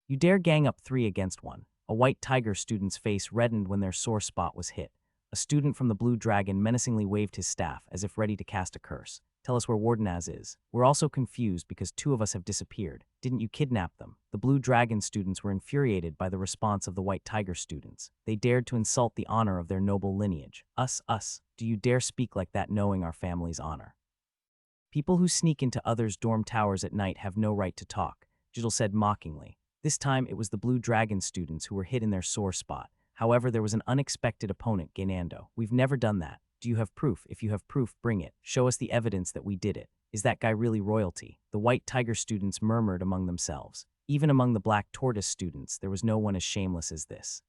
You dare gang up 3 against 1. A White Tiger student's face reddened when their sore spot was hit. A student from the Blue Dragon menacingly waved his staff, as if ready to cast a curse. "Tell us where Wardenaz is. We're also confused because 2 of us have disappeared. Didn't you kidnap them?" The Blue Dragon students were infuriated by the response of the White Tiger students. They dared to insult the honor of their noble lineage. Us. Do you dare speak like that knowing our family's honor? People who sneak into others' dorm towers at night have no right to talk, Jidal said mockingly. This time it was the Blue Dragon students who were hit in their sore spot. However, there was an unexpected opponent, Gainando. "We've never done that. Do you have proof? If you have proof, bring it. Show us the evidence that we did it. Is that guy really royalty?" The White Tiger students murmured among themselves. Even among the Black Tortoise students, there was no one as shameless as this.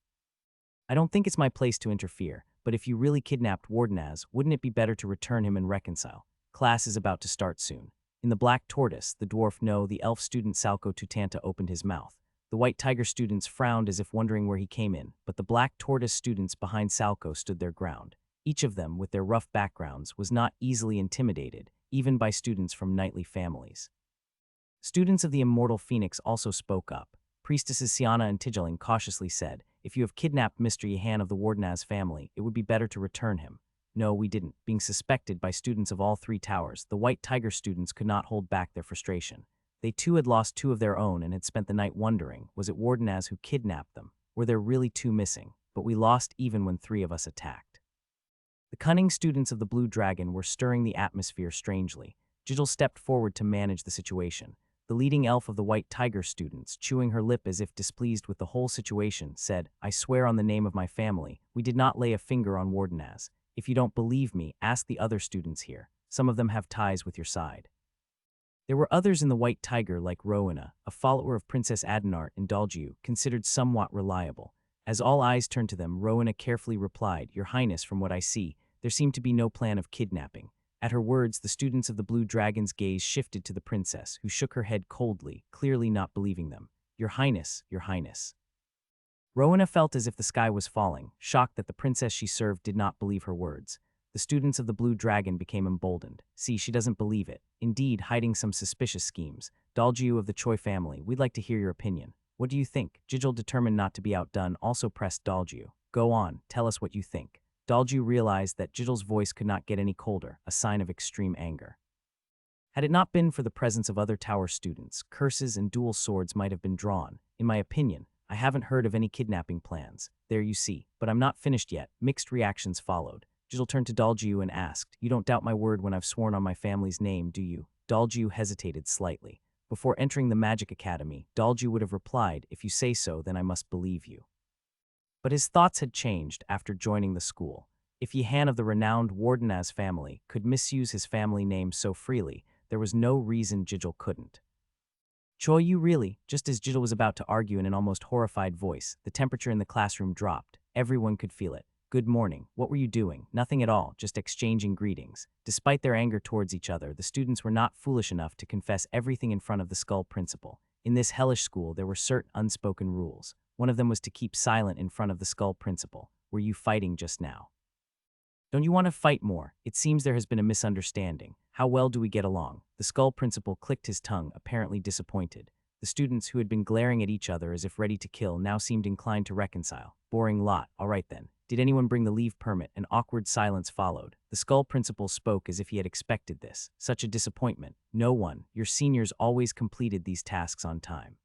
"I don't think it's my place to interfere, but if you really kidnapped Wardenaz, wouldn't it be better to return him and reconcile? Class is about to start soon." In the Black Tortoise, the dwarf No, the elf student Salco Tutanta opened his mouth. The White Tiger students frowned as if wondering where he came in, but the Black Tortoise students behind Salco stood their ground. Each of them, with their rough backgrounds, was not easily intimidated, even by students from knightly families. Students of the Immortal Phoenix also spoke up. Priestesses Siana and Tigeling cautiously said, "If you have kidnapped Mr. Yihan of the Wardenaz family, it would be better to return him." No, we didn't. Being suspected by students of all 3 towers, the White Tiger students could not hold back their frustration. They too had lost 2 of their own and had spent the night wondering, was it Wardenaz who kidnapped them? Were there really 2 missing? But we lost even when 3 of us attacked. The cunning students of the Blue Dragon were stirring the atmosphere strangely. Jidal stepped forward to manage the situation. The leading elf of the White Tiger students, chewing her lip as if displeased with the whole situation, said, "I swear on the name of my family, we did not lay a finger on Wardenaz. If you don't believe me, ask the other students here. Some of them have ties with your side." There were others in the White Tiger like Rowena, a follower of Princess Adenart and Dalgiu, considered somewhat reliable. As all eyes turned to them, Rowena carefully replied, "Your Highness, from what I see, there seemed to be no plan of kidnapping." At her words, the students of the Blue Dragon's gaze shifted to the princess, who shook her head coldly, clearly not believing them. Your Highness, Your Highness." Rowena felt as if the sky was falling, shocked that the princess she served did not believe her words. The students of the Blue Dragon became emboldened. "See, she doesn't believe it. Indeed, hiding some suspicious schemes. Dalgiu of the Choi family, we'd like to hear your opinion. What do you think?" Jijil, determined not to be outdone, also pressed Dalgiu. "Go on, tell us what you think." Dalgiu realized that Jijil's voice could not get any colder, a sign of extreme anger. Had it not been for the presence of other tower students, curses and dual swords might have been drawn. "In my opinion, I haven't heard of any kidnapping plans. There you see. But I'm not finished yet." Mixed reactions followed. Jidal turned to Dalgiu and asked, "You don't doubt my word when I've sworn on my family's name, do you?" Dalgiu hesitated slightly. Before entering the Magic Academy, Dalgiu would have replied, "If you say so, then I must believe you." But his thoughts had changed after joining the school. If Yihan of the renowned Wardenaz family could misuse his family name so freely, there was no reason Jidal couldn't. Choi, you really? Just as Jill was about to argue in an almost horrified voice, the temperature in the classroom dropped. Everyone could feel it. Good morning. What were you doing? Nothing at all, just exchanging greetings. Despite their anger towards each other, the students were not foolish enough to confess everything in front of the Skull Principal. In this hellish school, there were certain unspoken rules. One of them was to keep silent in front of the Skull Principal. Were you fighting just now? Don't you want to fight more? It seems there has been a misunderstanding. How well do we get along? The Skull Principal clicked his tongue, apparently disappointed. The students, who had been glaring at each other as if ready to kill, now seemed inclined to reconcile. Boring lot. All right then. Did anyone bring the leave permit? An awkward silence followed. The Skull Principal spoke as if he had expected this. Such a disappointment. No one. Your seniors always completed these tasks on time.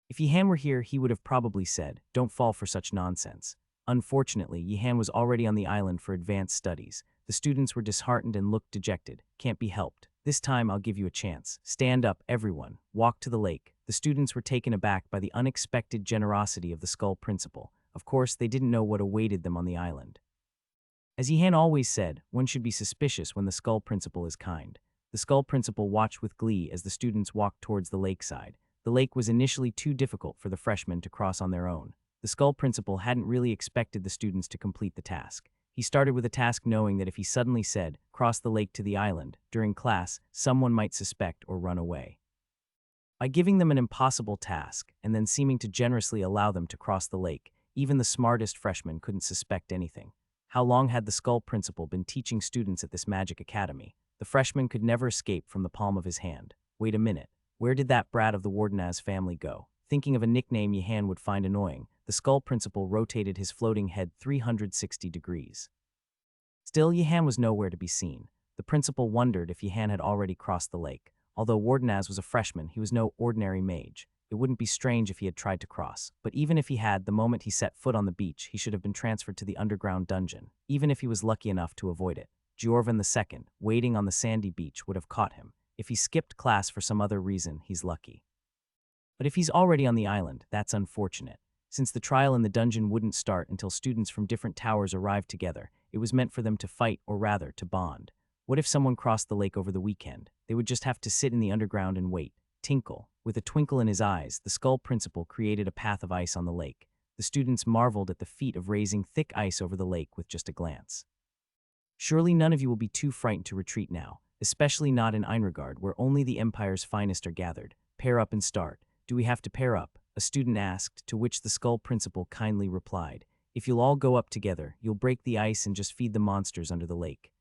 If Yihan were here, he would have probably said, "Don't fall for such nonsense." Unfortunately, Yihan was already on the island for advanced studies. The students were disheartened and looked dejected. Can't be helped. This time I'll give you a chance. Stand up, everyone. Walk to the lake. The students were taken aback by the unexpected generosity of the Skull Principal. Of course, they didn't know what awaited them on the island. As Yihan always said, one should be suspicious when the Skull Principal is kind. The Skull Principal watched with glee as the students walked towards the lakeside. The lake was initially too difficult for the freshmen to cross on their own. The Skull Principal hadn't really expected the students to complete the task. He started with a task knowing that if he suddenly said, "Cross the lake to the island," during class, someone might suspect or run away. By giving them an impossible task, and then seeming to generously allow them to cross the lake, even the smartest freshmen couldn't suspect anything. How long had the Skull Principal been teaching students at this magic academy? The freshman could never escape from the palm of his hand. Wait a minute. Where did that brat of the Wardenaz family go? Thinking of a nickname Yihan would find annoying, the Skull Principal rotated his floating head 360 degrees. Still, Yihan was nowhere to be seen. The principal wondered if Yihan had already crossed the lake. Although Wardenaz was a freshman, he was no ordinary mage. It wouldn't be strange if he had tried to cross. But even if he had, the moment he set foot on the beach, he should have been transferred to the underground dungeon, even if he was lucky enough to avoid it. Giorvan II, waiting on the sandy beach, would have caught him. If he skipped class for some other reason, he's lucky. But if he's already on the island, that's unfortunate. Since the trial in the dungeon wouldn't start until students from different towers arrived together, it was meant for them to fight, or rather, to bond. What if someone crossed the lake over the weekend? They would just have to sit in the underground and wait. Tinkle. With a twinkle in his eyes, the Skull Principal created a path of ice on the lake. The students marveled at the feat of raising thick ice over the lake with just a glance. Surely none of you will be too frightened to retreat now, especially not in Einregard, where only the Empire's finest are gathered. Pair up and start. Do we have to pair up? A student asked, to which the Skull Principal kindly replied, "If you'll all go up together, you'll break the ice and just feed the monsters under the lake."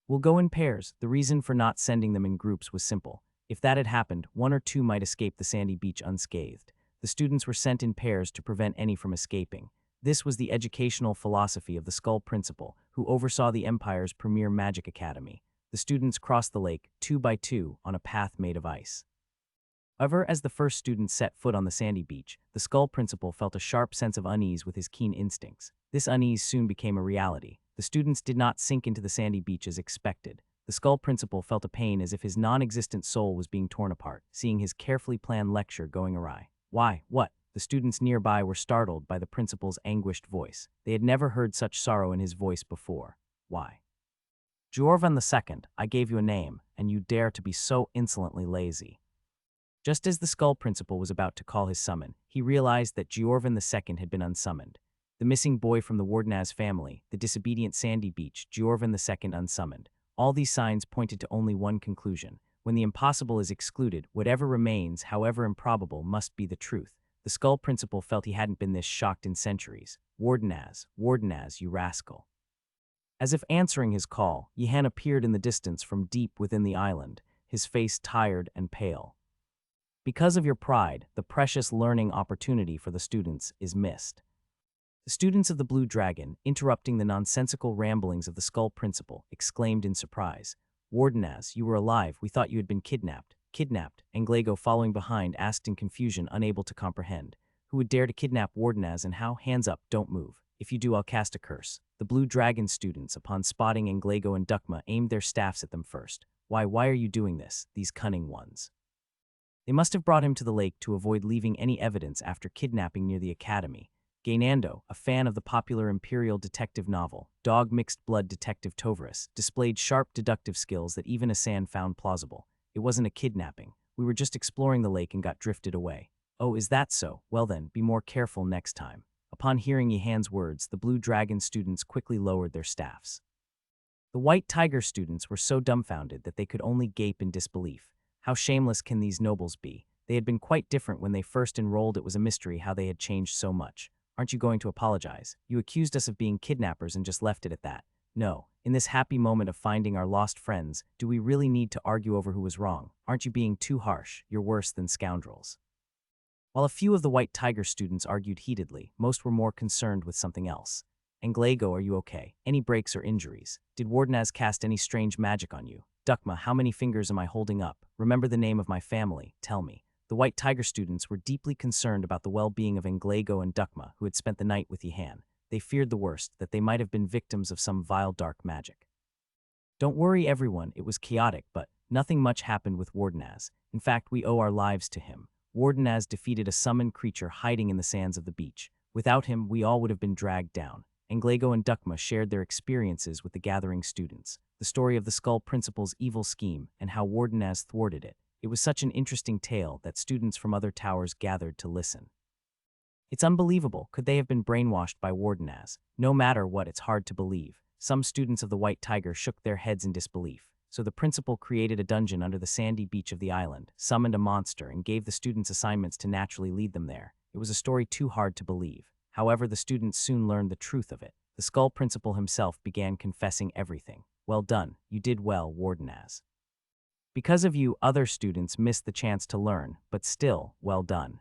We'll go in pairs. The reason for not sending them in groups was simple. If that had happened, one or two might escape the sandy beach unscathed. The students were sent in pairs to prevent any from escaping. This was the educational philosophy of the Skull Principal, who oversaw the Empire's premier magic academy. The students crossed the lake, 2 by 2, on a path made of ice. However, as the first student set foot on the sandy beach, the Skull Principal felt a sharp sense of unease with his keen instincts. This unease soon became a reality. The students did not sink into the sandy beach as expected. The Skull Principal felt a pain as if his non-existent soul was being torn apart, seeing his carefully planned lecture going awry. Why? What? The students nearby were startled by the principal's anguished voice. They had never heard such sorrow in his voice before. Why? Giorvan II, I gave you a name, and you dare to be so insolently lazy. Just as the Skull Principal was about to call his summon, he realized that Giorvan II had been unsummoned. The missing boy from the Wardenaz family, the disobedient sandy beach, Giorvan II unsummoned. All these signs pointed to only one conclusion. When the impossible is excluded, whatever remains, however improbable, must be the truth. The Skull Principal felt he hadn't been this shocked in centuries. Wardenaz, you rascal. As if answering his call, Yihan appeared in the distance from deep within the island, his face tired and pale. Because of your pride, the precious learning opportunity for the students is missed. The students of the Blue Dragon, interrupting the nonsensical ramblings of the Skull Principal, exclaimed in surprise, "Wardenaz, you were alive. We thought you had been kidnapped." Kidnapped? Anglago, following behind, asked in confusion, unable to comprehend. Who would dare to kidnap Wardenaz, and how? Hands up, don't move. If you do, I'll cast a curse. The Blue Dragon students, upon spotting Anglago and Dukma, aimed their staffs at them first. Why are you doing this, these cunning ones? They must have brought him to the lake to avoid leaving any evidence after kidnapping near the academy. Gaynando, a fan of the popular imperial detective novel, Dog Mixed Blood Detective Tovarus, displayed sharp deductive skills that even Asan found plausible. It wasn't a kidnapping. We were just exploring the lake and got drifted away. Oh, is that so? Well then, be more careful next time. Upon hearing Yihan's words, the Blue Dragon students quickly lowered their staffs. The White Tiger students were so dumbfounded that they could only gape in disbelief. How shameless can these nobles be? They had been quite different when they first enrolled. It was a mystery how they had changed so much. Aren't you going to apologize? You accused us of being kidnappers and just left it at that. No, in this happy moment of finding our lost friends, do we really need to argue over who was wrong? Aren't you being too harsh? You're worse than scoundrels. While a few of the White Tiger students argued heatedly, most were more concerned with something else. Anglago, are you okay? Any breaks or injuries? Did Wardenaz cast any strange magic on you? Dukma, how many fingers am I holding up? Remember the name of my family, tell me. The White Tiger students were deeply concerned about the well-being of Anglago and Dukma, who had spent the night with Yihan. They feared the worst, that they might have been victims of some vile dark magic. Don't worry everyone, it was chaotic, but nothing much happened with Wardenaz. In fact, we owe our lives to him. Wardenaz defeated a summoned creature hiding in the sands of the beach. Without him, we all would have been dragged down. Anglago and Dukma shared their experiences with the gathering students, the story of the Skull Principal's evil scheme, and how Wardenaz thwarted it. It was such an interesting tale that students from other towers gathered to listen. It's unbelievable. Could they have been brainwashed by Wardenaz? No matter what, it's hard to believe. Some students of the White Tiger shook their heads in disbelief. So the principal created a dungeon under the sandy beach of the island, summoned a monster, and gave the students assignments to naturally lead them there. It was a story too hard to believe. However, the students soon learned the truth of it. The Skull Principal himself began confessing everything. Well done. You did well, Wardenaz. Because of you, other students missed the chance to learn, but still, well done.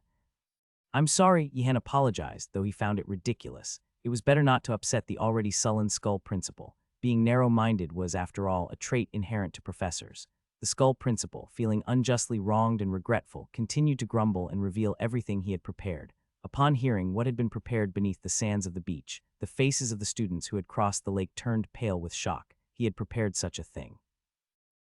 I'm sorry, Yihan apologized, though he found it ridiculous. It was better not to upset the already sullen Skull Principal. Being narrow-minded was, after all, a trait inherent to professors. The Skull Principal, feeling unjustly wronged and regretful, continued to grumble and reveal everything he had prepared. Upon hearing what had been prepared beneath the sands of the beach, the faces of the students who had crossed the lake turned pale with shock. He had prepared such a thing.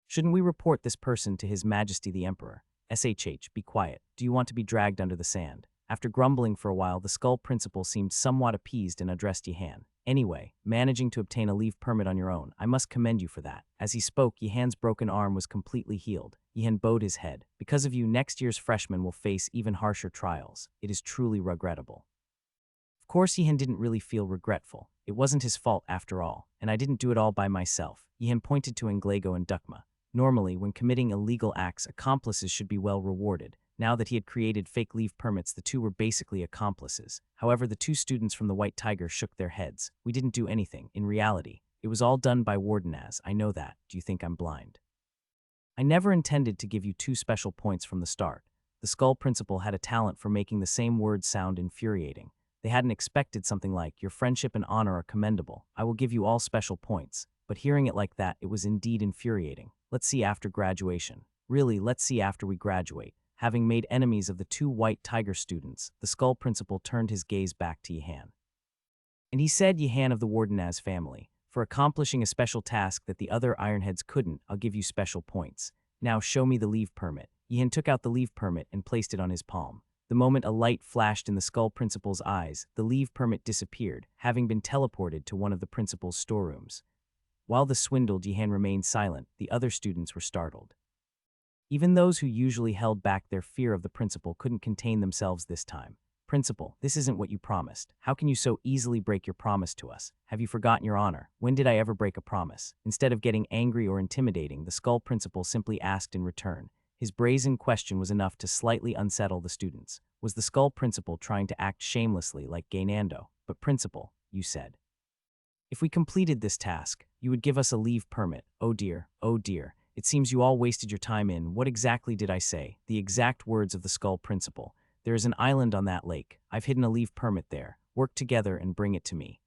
Shouldn't we report this person to His Majesty the Emperor? SHH, be quiet. Do you want to be dragged under the sand? After grumbling for a while, the Skull Principal seemed somewhat appeased and addressed Yihan. Anyway, managing to obtain a leave permit on your own, I must commend you for that. As he spoke, Yihan's broken arm was completely healed. Yihan bowed his head. Because of you, next year's freshmen will face even harsher trials. It is truly regrettable. Of course, Yihan didn't really feel regretful. It wasn't his fault after all, and I didn't do it all by myself. Yihan pointed to Anglago and Dukma. Normally, when committing illegal acts, accomplices should be well rewarded. Now that he had created fake leave permits, the two were basically accomplices. However, the two students from the White Tiger shook their heads. We didn't do anything. In reality, it was all done by Wardenaz. I know that. Do you think I'm blind? I never intended to give you 2 special points from the start. The Skull Principal had a talent for making the same words sound infuriating. They hadn't expected something like, your friendship and honor are commendable. I will give you all special points. But hearing it like that, it was indeed infuriating. Let's see after graduation. Really, let's see after we graduate. Having made enemies of the 2 White Tiger students, the Skull Principal turned his gaze back to Yihan. And he said, Yihan of the Wardenaz family, for accomplishing a special task that the other Ironheads couldn't, I'll give you special points. Now show me the leave permit. Yihan took out the leave permit and placed it on his palm. The moment a light flashed in the Skull Principal's eyes, the leave permit disappeared, having been teleported to one of the principal's storerooms. While the swindled Yihan remained silent, the other students were startled. Even those who usually held back their fear of the principal couldn't contain themselves this time. Principal, this isn't what you promised. How can you so easily break your promise to us? Have you forgotten your honor? When did I ever break a promise? Instead of getting angry or intimidating, the Skull Principal simply asked in return. His brazen question was enough to slightly unsettle the students. Was the Skull Principal trying to act shamelessly like Gaynando? But Principal, you said, if we completed this task, you would give us a leave permit. Oh dear, oh dear. It seems you all wasted your time in, what exactly did I say? The exact words of the Skull Principal. There is an island on that lake. I've hidden a leave permit there. Work together and bring it to me.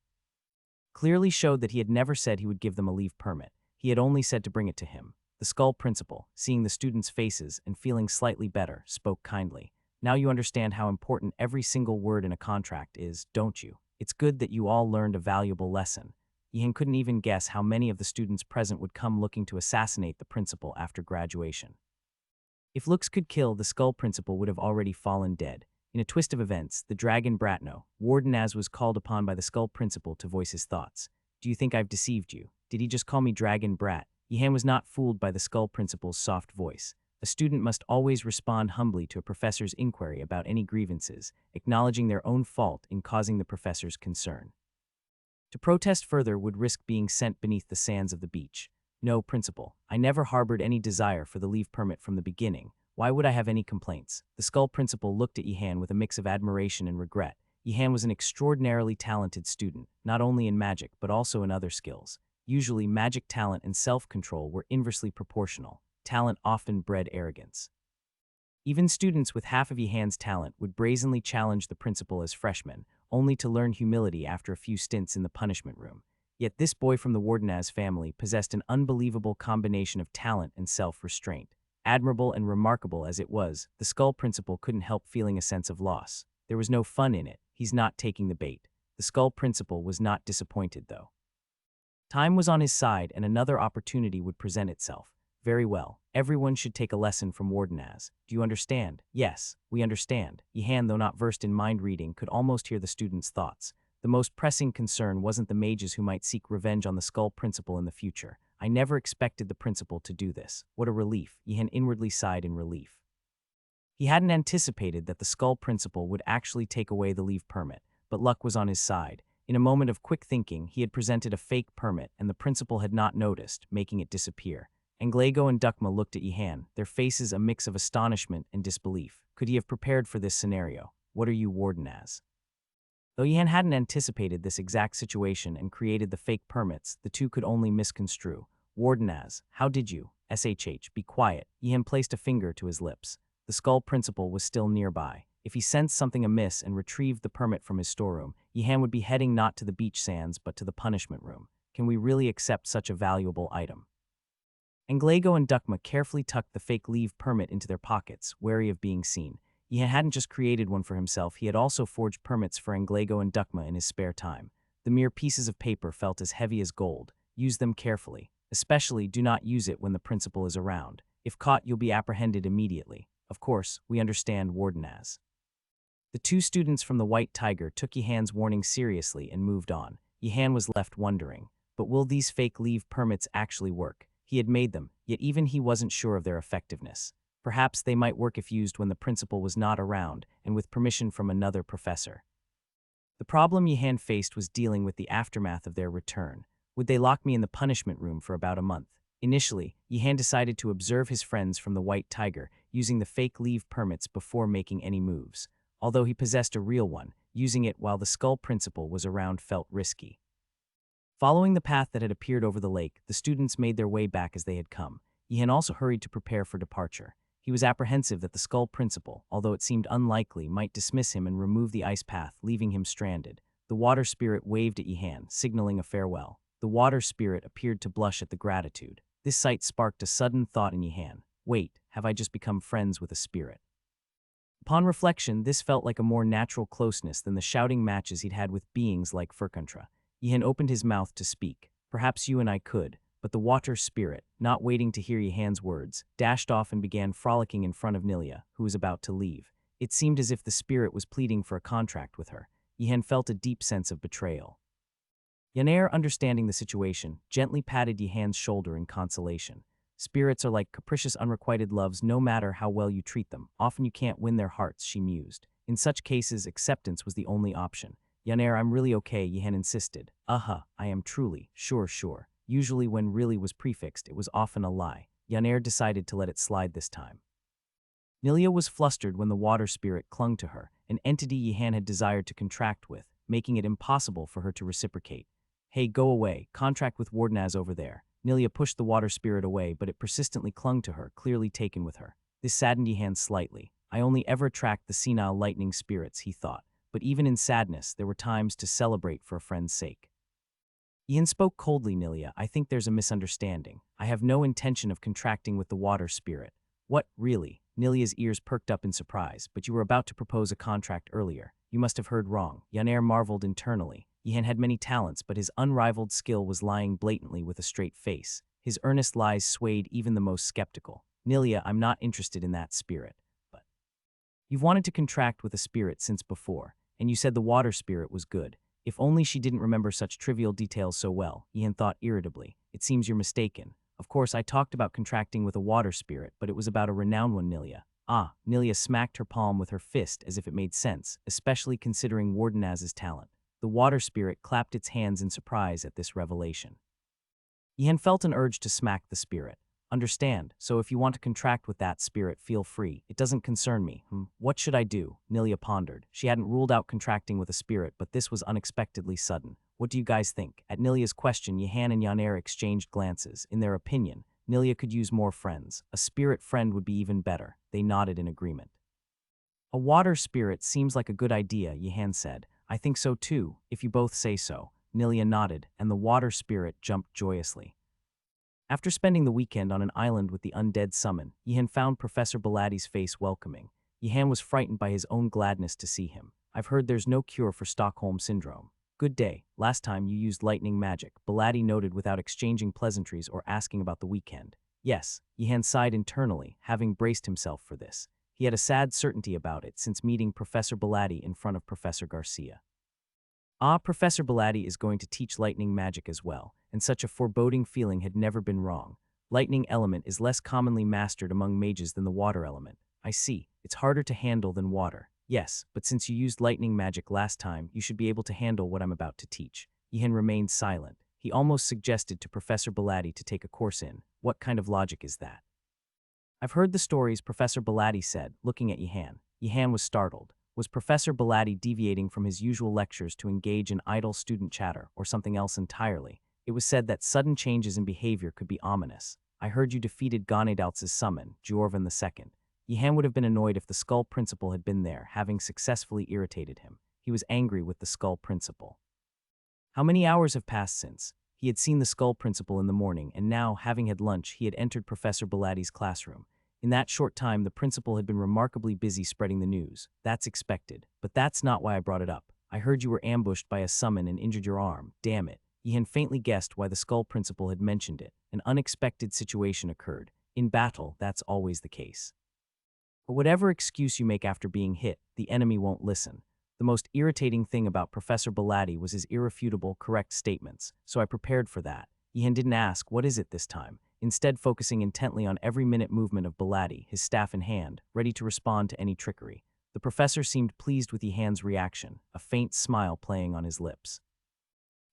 Clearly showed that he had never said he would give them a leave permit. He had only said to bring it to him. The Skull Principal, seeing the students' faces and feeling slightly better, spoke kindly. Now you understand how important every single word in a contract is, don't you? It's good that you all learned a valuable lesson. Yihan couldn't even guess how many of the students present would come looking to assassinate the principal after graduation. If looks could kill, the Skull Principal would have already fallen dead. In a twist of events, the Dragon Bratno, Wardenaz, was called upon by the Skull Principal to voice his thoughts. Do you think I've deceived you? Did he just call me Dragon Brat? Yihan was not fooled by the Skull Principal's soft voice. A student must always respond humbly to a professor's inquiry about any grievances, acknowledging their own fault in causing the professor's concern. To protest further would risk being sent beneath the sands of the beach. No, principal, I never harbored any desire for the leave permit from the beginning. Why would I have any complaints? The Skull principal looked at Yihan with a mix of admiration and regret. Yihan was an extraordinarily talented student, not only in magic but also in other skills. Usually, magic talent and self-control were inversely proportional. Talent often bred arrogance. Even students with half of Yihan's talent would brazenly challenge the principal as freshmen, only to learn humility after a few stints in the punishment room. Yet this boy from the Wardenaz family possessed an unbelievable combination of talent and self-restraint. Admirable and remarkable as it was, the Skull principal couldn't help feeling a sense of loss. There was no fun in it. He's not taking the bait. The Skull principal was not disappointed, though. Time was on his side and another opportunity would present itself. Very well. Everyone should take a lesson from Wardenaz. Do you understand? Yes, we understand. Yihan, though not versed in mind reading, could almost hear the student's thoughts. The most pressing concern wasn't the mages who might seek revenge on the Skull principal in the future. I never expected the principal to do this. What a relief. Yihan inwardly sighed in relief. He hadn't anticipated that the Skull principal would actually take away the leave permit, but luck was on his side. In a moment of quick thinking, he had presented a fake permit and the principal had not noticed, making it disappear. Anglego and Dukma looked at Yihan, their faces a mix of astonishment and disbelief. Could he have prepared for this scenario? What are you, Wardenaz? Though Yihan hadn't anticipated this exact situation and created the fake permits, the two could only misconstrue. Wardenaz, how did you? SHH, be quiet. Yihan placed a finger to his lips. The Skull principal was still nearby. If he sensed something amiss and retrieved the permit from his storeroom, Yihan would be heading not to the beach sands but to the punishment room. Can we really accept such a valuable item? Anglego and Dukma carefully tucked the fake leave permit into their pockets, wary of being seen. He hadn't just created one for himself, he had also forged permits for Anglego and Dukma in his spare time. The mere pieces of paper felt as heavy as gold. Use them carefully. Especially, do not use it when the principal is around. If caught, you'll be apprehended immediately. Of course, we understand, Wardenaz. The two students from the White Tiger took Yihan's warning seriously and moved on. Yihan was left wondering, but will these fake leave permits actually work? He had made them, yet even he wasn't sure of their effectiveness. Perhaps they might work if used when the principal was not around and with permission from another professor. The problem Yihan faced was dealing with the aftermath of their return. Would they lock me in the punishment room for about a month? Initially, Yihan decided to observe his friends from the White Tiger, using the fake leave permits before making any moves. Although he possessed a real one, using it while the Skull principal was around felt risky. Following the path that had appeared over the lake, the students made their way back as they had come. Yihan also hurried to prepare for departure. He was apprehensive that the Skull principal, although it seemed unlikely, might dismiss him and remove the ice path, leaving him stranded. The water spirit waved at Yihan, signaling a farewell. The water spirit appeared to blush at the gratitude. This sight sparked a sudden thought in Yihan. Wait, have I just become friends with a spirit? Upon reflection, this felt like a more natural closeness than the shouting matches he'd had with beings like Furkantra. Yihan opened his mouth to speak. Perhaps you and I could, but the water spirit, not waiting to hear Yihan's words, dashed off and began frolicking in front of Nilia, who was about to leave. It seemed as if the spirit was pleading for a contract with her. Yihan felt a deep sense of betrayal. Yaner, understanding the situation, gently patted Yihan's shoulder in consolation. Spirits are like capricious unrequited loves no matter how well you treat them. Often you can't win their hearts, she mused. In such cases, acceptance was the only option. Yaner, I'm really okay, Yihan insisted. I am truly, sure. Usually when really was prefixed, it was often a lie. Yaner decided to let it slide this time. Nilia was flustered when the water spirit clung to her, an entity Yihan had desired to contract with, making it impossible for her to reciprocate. Hey, go away, contract with Wardenaz over there. Nilia pushed the water spirit away, but it persistently clung to her, clearly taken with her. This saddened Yihan slightly. I only ever attract the senile lightning spirits, he thought. But even in sadness, there were times to celebrate for a friend's sake. Yihan spoke coldly, Nilia. I think there's a misunderstanding. I have no intention of contracting with the water spirit. What, really? Nilia's ears perked up in surprise, but you were about to propose a contract earlier. You must have heard wrong. Yaner marveled internally. Yihan had many talents, but his unrivaled skill was lying blatantly with a straight face. His earnest lies swayed even the most skeptical. Nilia, I'm not interested in that spirit. But you've wanted to contract with a spirit since before, and you said the water spirit was good. If only she didn't remember such trivial details so well, Yihan thought irritably. It seems you're mistaken. Of course, I talked about contracting with a water spirit, but it was about a renowned one, Nilia. Ah, Nilia smacked her palm with her fist as if it made sense, especially considering Wardenaz's talent. The water spirit clapped its hands in surprise at this revelation. Yihan felt an urge to smack the spirit. Understand, so if you want to contract with that spirit, feel free. It doesn't concern me. What should I do? Nilia pondered. She hadn't ruled out contracting with a spirit, but this was unexpectedly sudden. What do you guys think? At Nilia's question, Yihan and Yaner exchanged glances. In their opinion, Nilia could use more friends. A spirit friend would be even better. They nodded in agreement. A water spirit seems like a good idea, Yihan said. I think so too, if you both say so. Nilia nodded, and the water spirit jumped joyously. After spending the weekend on an island with the undead summon, Yihan found Professor Baladi's face welcoming. Yihan was frightened by his own gladness to see him. I've heard there's no cure for Stockholm Syndrome. Good day. Last time you used lightning magic, Baladi noted without exchanging pleasantries or asking about the weekend. Yes, Yihan sighed internally, having braced himself for this. He had a sad certainty about it since meeting Professor Baladi in front of Professor Garcia. Professor Baladi is going to teach lightning magic as well, and such a foreboding feeling had never been wrong. Lightning element is less commonly mastered among mages than the water element. I see, it's harder to handle than water. Yes, but since you used lightning magic last time, you should be able to handle what I'm about to teach. Yihan remained silent. He almost suggested to Professor Baladi to take a course in. What kind of logic is that? I've heard the stories, Professor Baladi said, looking at Yihan. Yihan was startled. Was Professor Baladi deviating from his usual lectures to engage in idle student chatter, or something else entirely? It was said that sudden changes in behavior could be ominous. I heard you defeated Ganedaltz's summon, Jorvan II. Yihan would have been annoyed if the Skull Principal had been there, having successfully irritated him. He was angry with the Skull Principal. How many hours have passed since? He had seen the Skull Principal in the morning, and now, having had lunch, he had entered Professor Baladi's classroom. In that short time, the principal had been remarkably busy spreading the news. That's expected. But that's not why I brought it up. I heard you were ambushed by a summon and injured your arm. Damn it. Yihan faintly guessed why the Skull Principal had mentioned it. An unexpected situation occurred. In battle, that's always the case. But whatever excuse you make after being hit, the enemy won't listen. The most irritating thing about Professor Baladi was his irrefutable, correct statements, so I prepared for that. Yihan didn't ask, what is it this time? Instead focusing intently on every minute movement of Baladi, his staff in hand, ready to respond to any trickery. The professor seemed pleased with Yihan's reaction, a faint smile playing on his lips.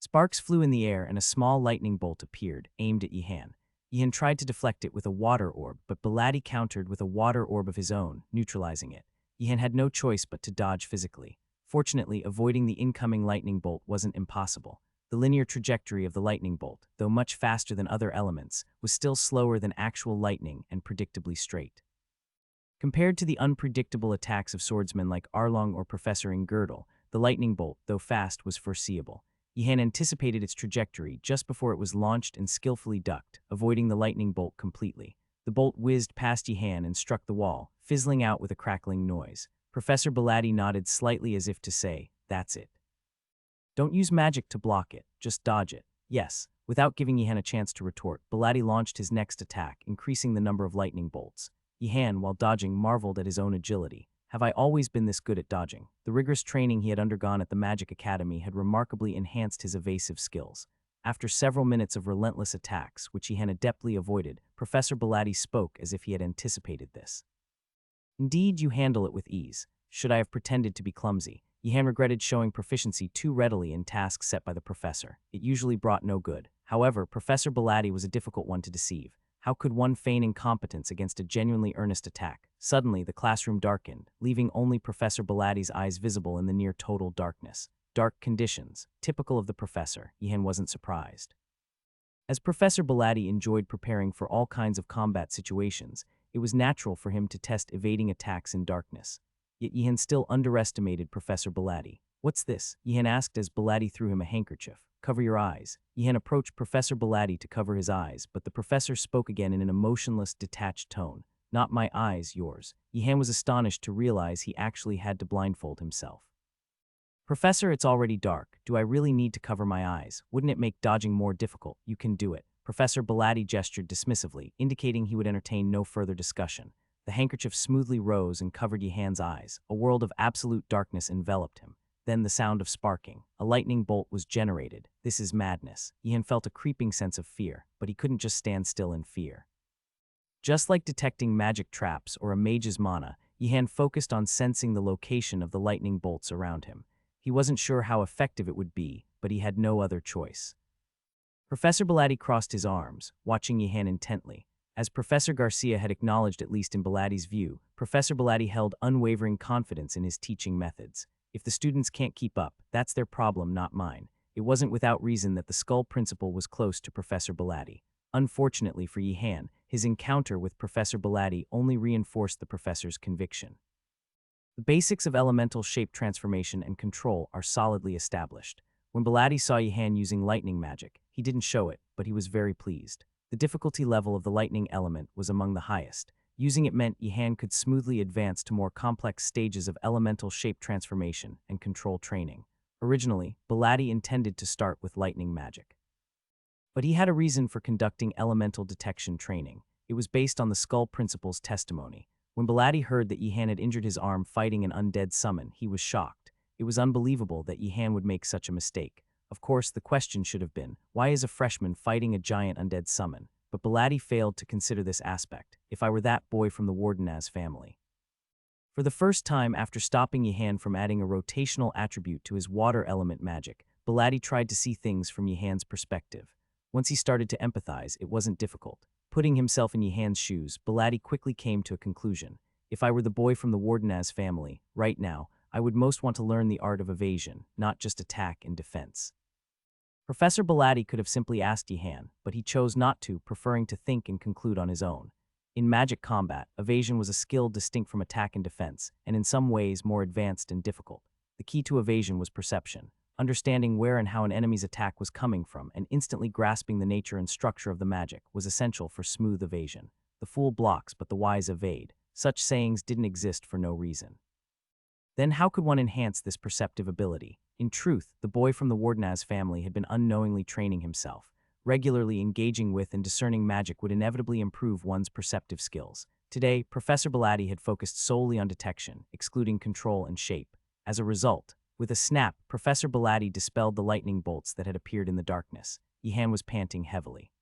Sparks flew in the air and a small lightning bolt appeared, aimed at Yihan. Yihan tried to deflect it with a water orb, but Baladi countered with a water orb of his own, neutralizing it. Yihan had no choice but to dodge physically. Fortunately, avoiding the incoming lightning bolt wasn't impossible. The linear trajectory of the lightning bolt, though much faster than other elements, was still slower than actual lightning and predictably straight. Compared to the unpredictable attacks of swordsmen like Arlong or Professor Ingerdal, the lightning bolt, though fast, was foreseeable. Yihan anticipated its trajectory just before it was launched and skillfully ducked, avoiding the lightning bolt completely. The bolt whizzed past Yihan and struck the wall, fizzling out with a crackling noise. Professor Baladi nodded slightly as if to say, "That's it. Don't use magic to block it, just dodge it." Yes, without giving Yihan a chance to retort, Baladi launched his next attack, increasing the number of lightning bolts. Yihan, while dodging, marveled at his own agility. Have I always been this good at dodging? The rigorous training he had undergone at the Magic Academy had remarkably enhanced his evasive skills. After several minutes of relentless attacks, which Yihan adeptly avoided, Professor Baladi spoke as if he had anticipated this. Indeed, you handle it with ease. Should I have pretended to be clumsy? Yihan regretted showing proficiency too readily in tasks set by the professor. It usually brought no good. However, Professor Baladi was a difficult one to deceive. How could one feign incompetence against a genuinely earnest attack? Suddenly, the classroom darkened, leaving only Professor Baladi's eyes visible in the near-total darkness. Dark conditions, typical of the professor. Yihan wasn't surprised. As Professor Baladi enjoyed preparing for all kinds of combat situations, it was natural for him to test evading attacks in darkness. Yet Yihan still underestimated Professor Baladi. What's this? Yihan asked as Baladi threw him a handkerchief. Cover your eyes. Yihan approached Professor Baladi to cover his eyes, but the professor spoke again in an emotionless, detached tone. Not my eyes, yours. Yihan was astonished to realize he actually had to blindfold himself. Professor, it's already dark. Do I really need to cover my eyes? Wouldn't it make dodging more difficult? You can do it. Professor Baladi gestured dismissively, indicating he would entertain no further discussion. The handkerchief smoothly rose and covered Yihan's eyes. A world of absolute darkness enveloped him. Then the sound of sparking. A lightning bolt was generated. This is madness. Yihan felt a creeping sense of fear, but he couldn't just stand still in fear. Just like detecting magic traps or a mage's mana, Yihan focused on sensing the location of the lightning bolts around him. He wasn't sure how effective it would be, but he had no other choice. Professor Belatti crossed his arms, watching Yihan intently. As Professor Garcia had acknowledged, at least in Belatti's view, Professor Belatti held unwavering confidence in his teaching methods. If the students can't keep up, that's their problem, not mine. It wasn't without reason that the Skull Principal was close to Professor Belatti. Unfortunately for Yihan, his encounter with Professor Belatti only reinforced the professor's conviction. The basics of elemental shape transformation and control are solidly established. When Belatti saw Yihan using lightning magic, he didn't show it, but he was very pleased. The difficulty level of the lightning element was among the highest. Using it meant Yihan could smoothly advance to more complex stages of elemental shape transformation and control training. Originally, Belatti intended to start with lightning magic. But he had a reason for conducting elemental detection training. It was based on the Skull Principal's testimony. When Belatti heard that Yihan had injured his arm fighting an undead summon, he was shocked. It was unbelievable that Yihan would make such a mistake. Of course, the question should have been, why is a freshman fighting a giant undead summon? But Belatti failed to consider this aspect. If I were that boy from the Wardenaz family. For the first time after stopping Yihan from adding a rotational attribute to his water element magic, Belatti tried to see things from Yihan's perspective. Once he started to empathize, it wasn't difficult. Putting himself in Yihan's shoes, Belatti quickly came to a conclusion. If I were the boy from the Wardenaz family, right now, I would most want to learn the art of evasion, not just attack and defense. Professor Belatti could have simply asked Yihan, but he chose not to, preferring to think and conclude on his own. In magic combat, evasion was a skill distinct from attack and defense, and in some ways more advanced and difficult. The key to evasion was perception. Understanding where and how an enemy's attack was coming from and instantly grasping the nature and structure of the magic was essential for smooth evasion. The fool blocks, but the wise evade. Such sayings didn't exist for no reason. Then how could one enhance this perceptive ability? In truth, the boy from the Wardenaz family had been unknowingly training himself. Regularly engaging with and discerning magic would inevitably improve one's perceptive skills. Today, Professor Belatti had focused solely on detection, excluding control and shape. As a result, with a snap, Professor Belatti dispelled the lightning bolts that had appeared in the darkness. Yihan was panting heavily.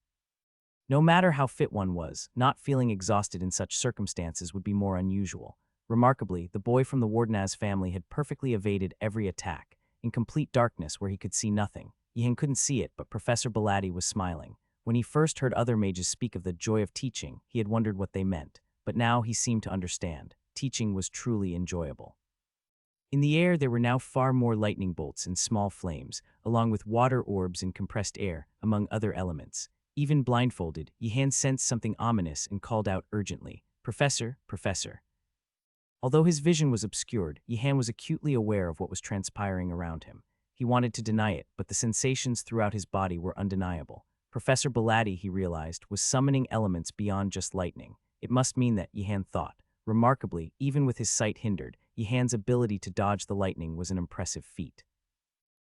No matter how fit one was, not feeling exhausted in such circumstances would be more unusual. Remarkably, the boy from the Wardenaz family had perfectly evaded every attack. In complete darkness where he could see nothing, Yihan couldn't see it, but Professor Belatti was smiling. When he first heard other mages speak of the joy of teaching, he had wondered what they meant. But now he seemed to understand. Teaching was truly enjoyable. In the air, there were now far more lightning bolts and small flames, along with water orbs and compressed air, among other elements. Even blindfolded, Yihan sensed something ominous and called out urgently, "Professor, Professor." Although his vision was obscured, Yihan was acutely aware of what was transpiring around him. He wanted to deny it, but the sensations throughout his body were undeniable. Professor Belatti, he realized, was summoning elements beyond just lightning. It must mean that, Yihan thought. Remarkably, even with his sight hindered, Yihan's ability to dodge the lightning was an impressive feat.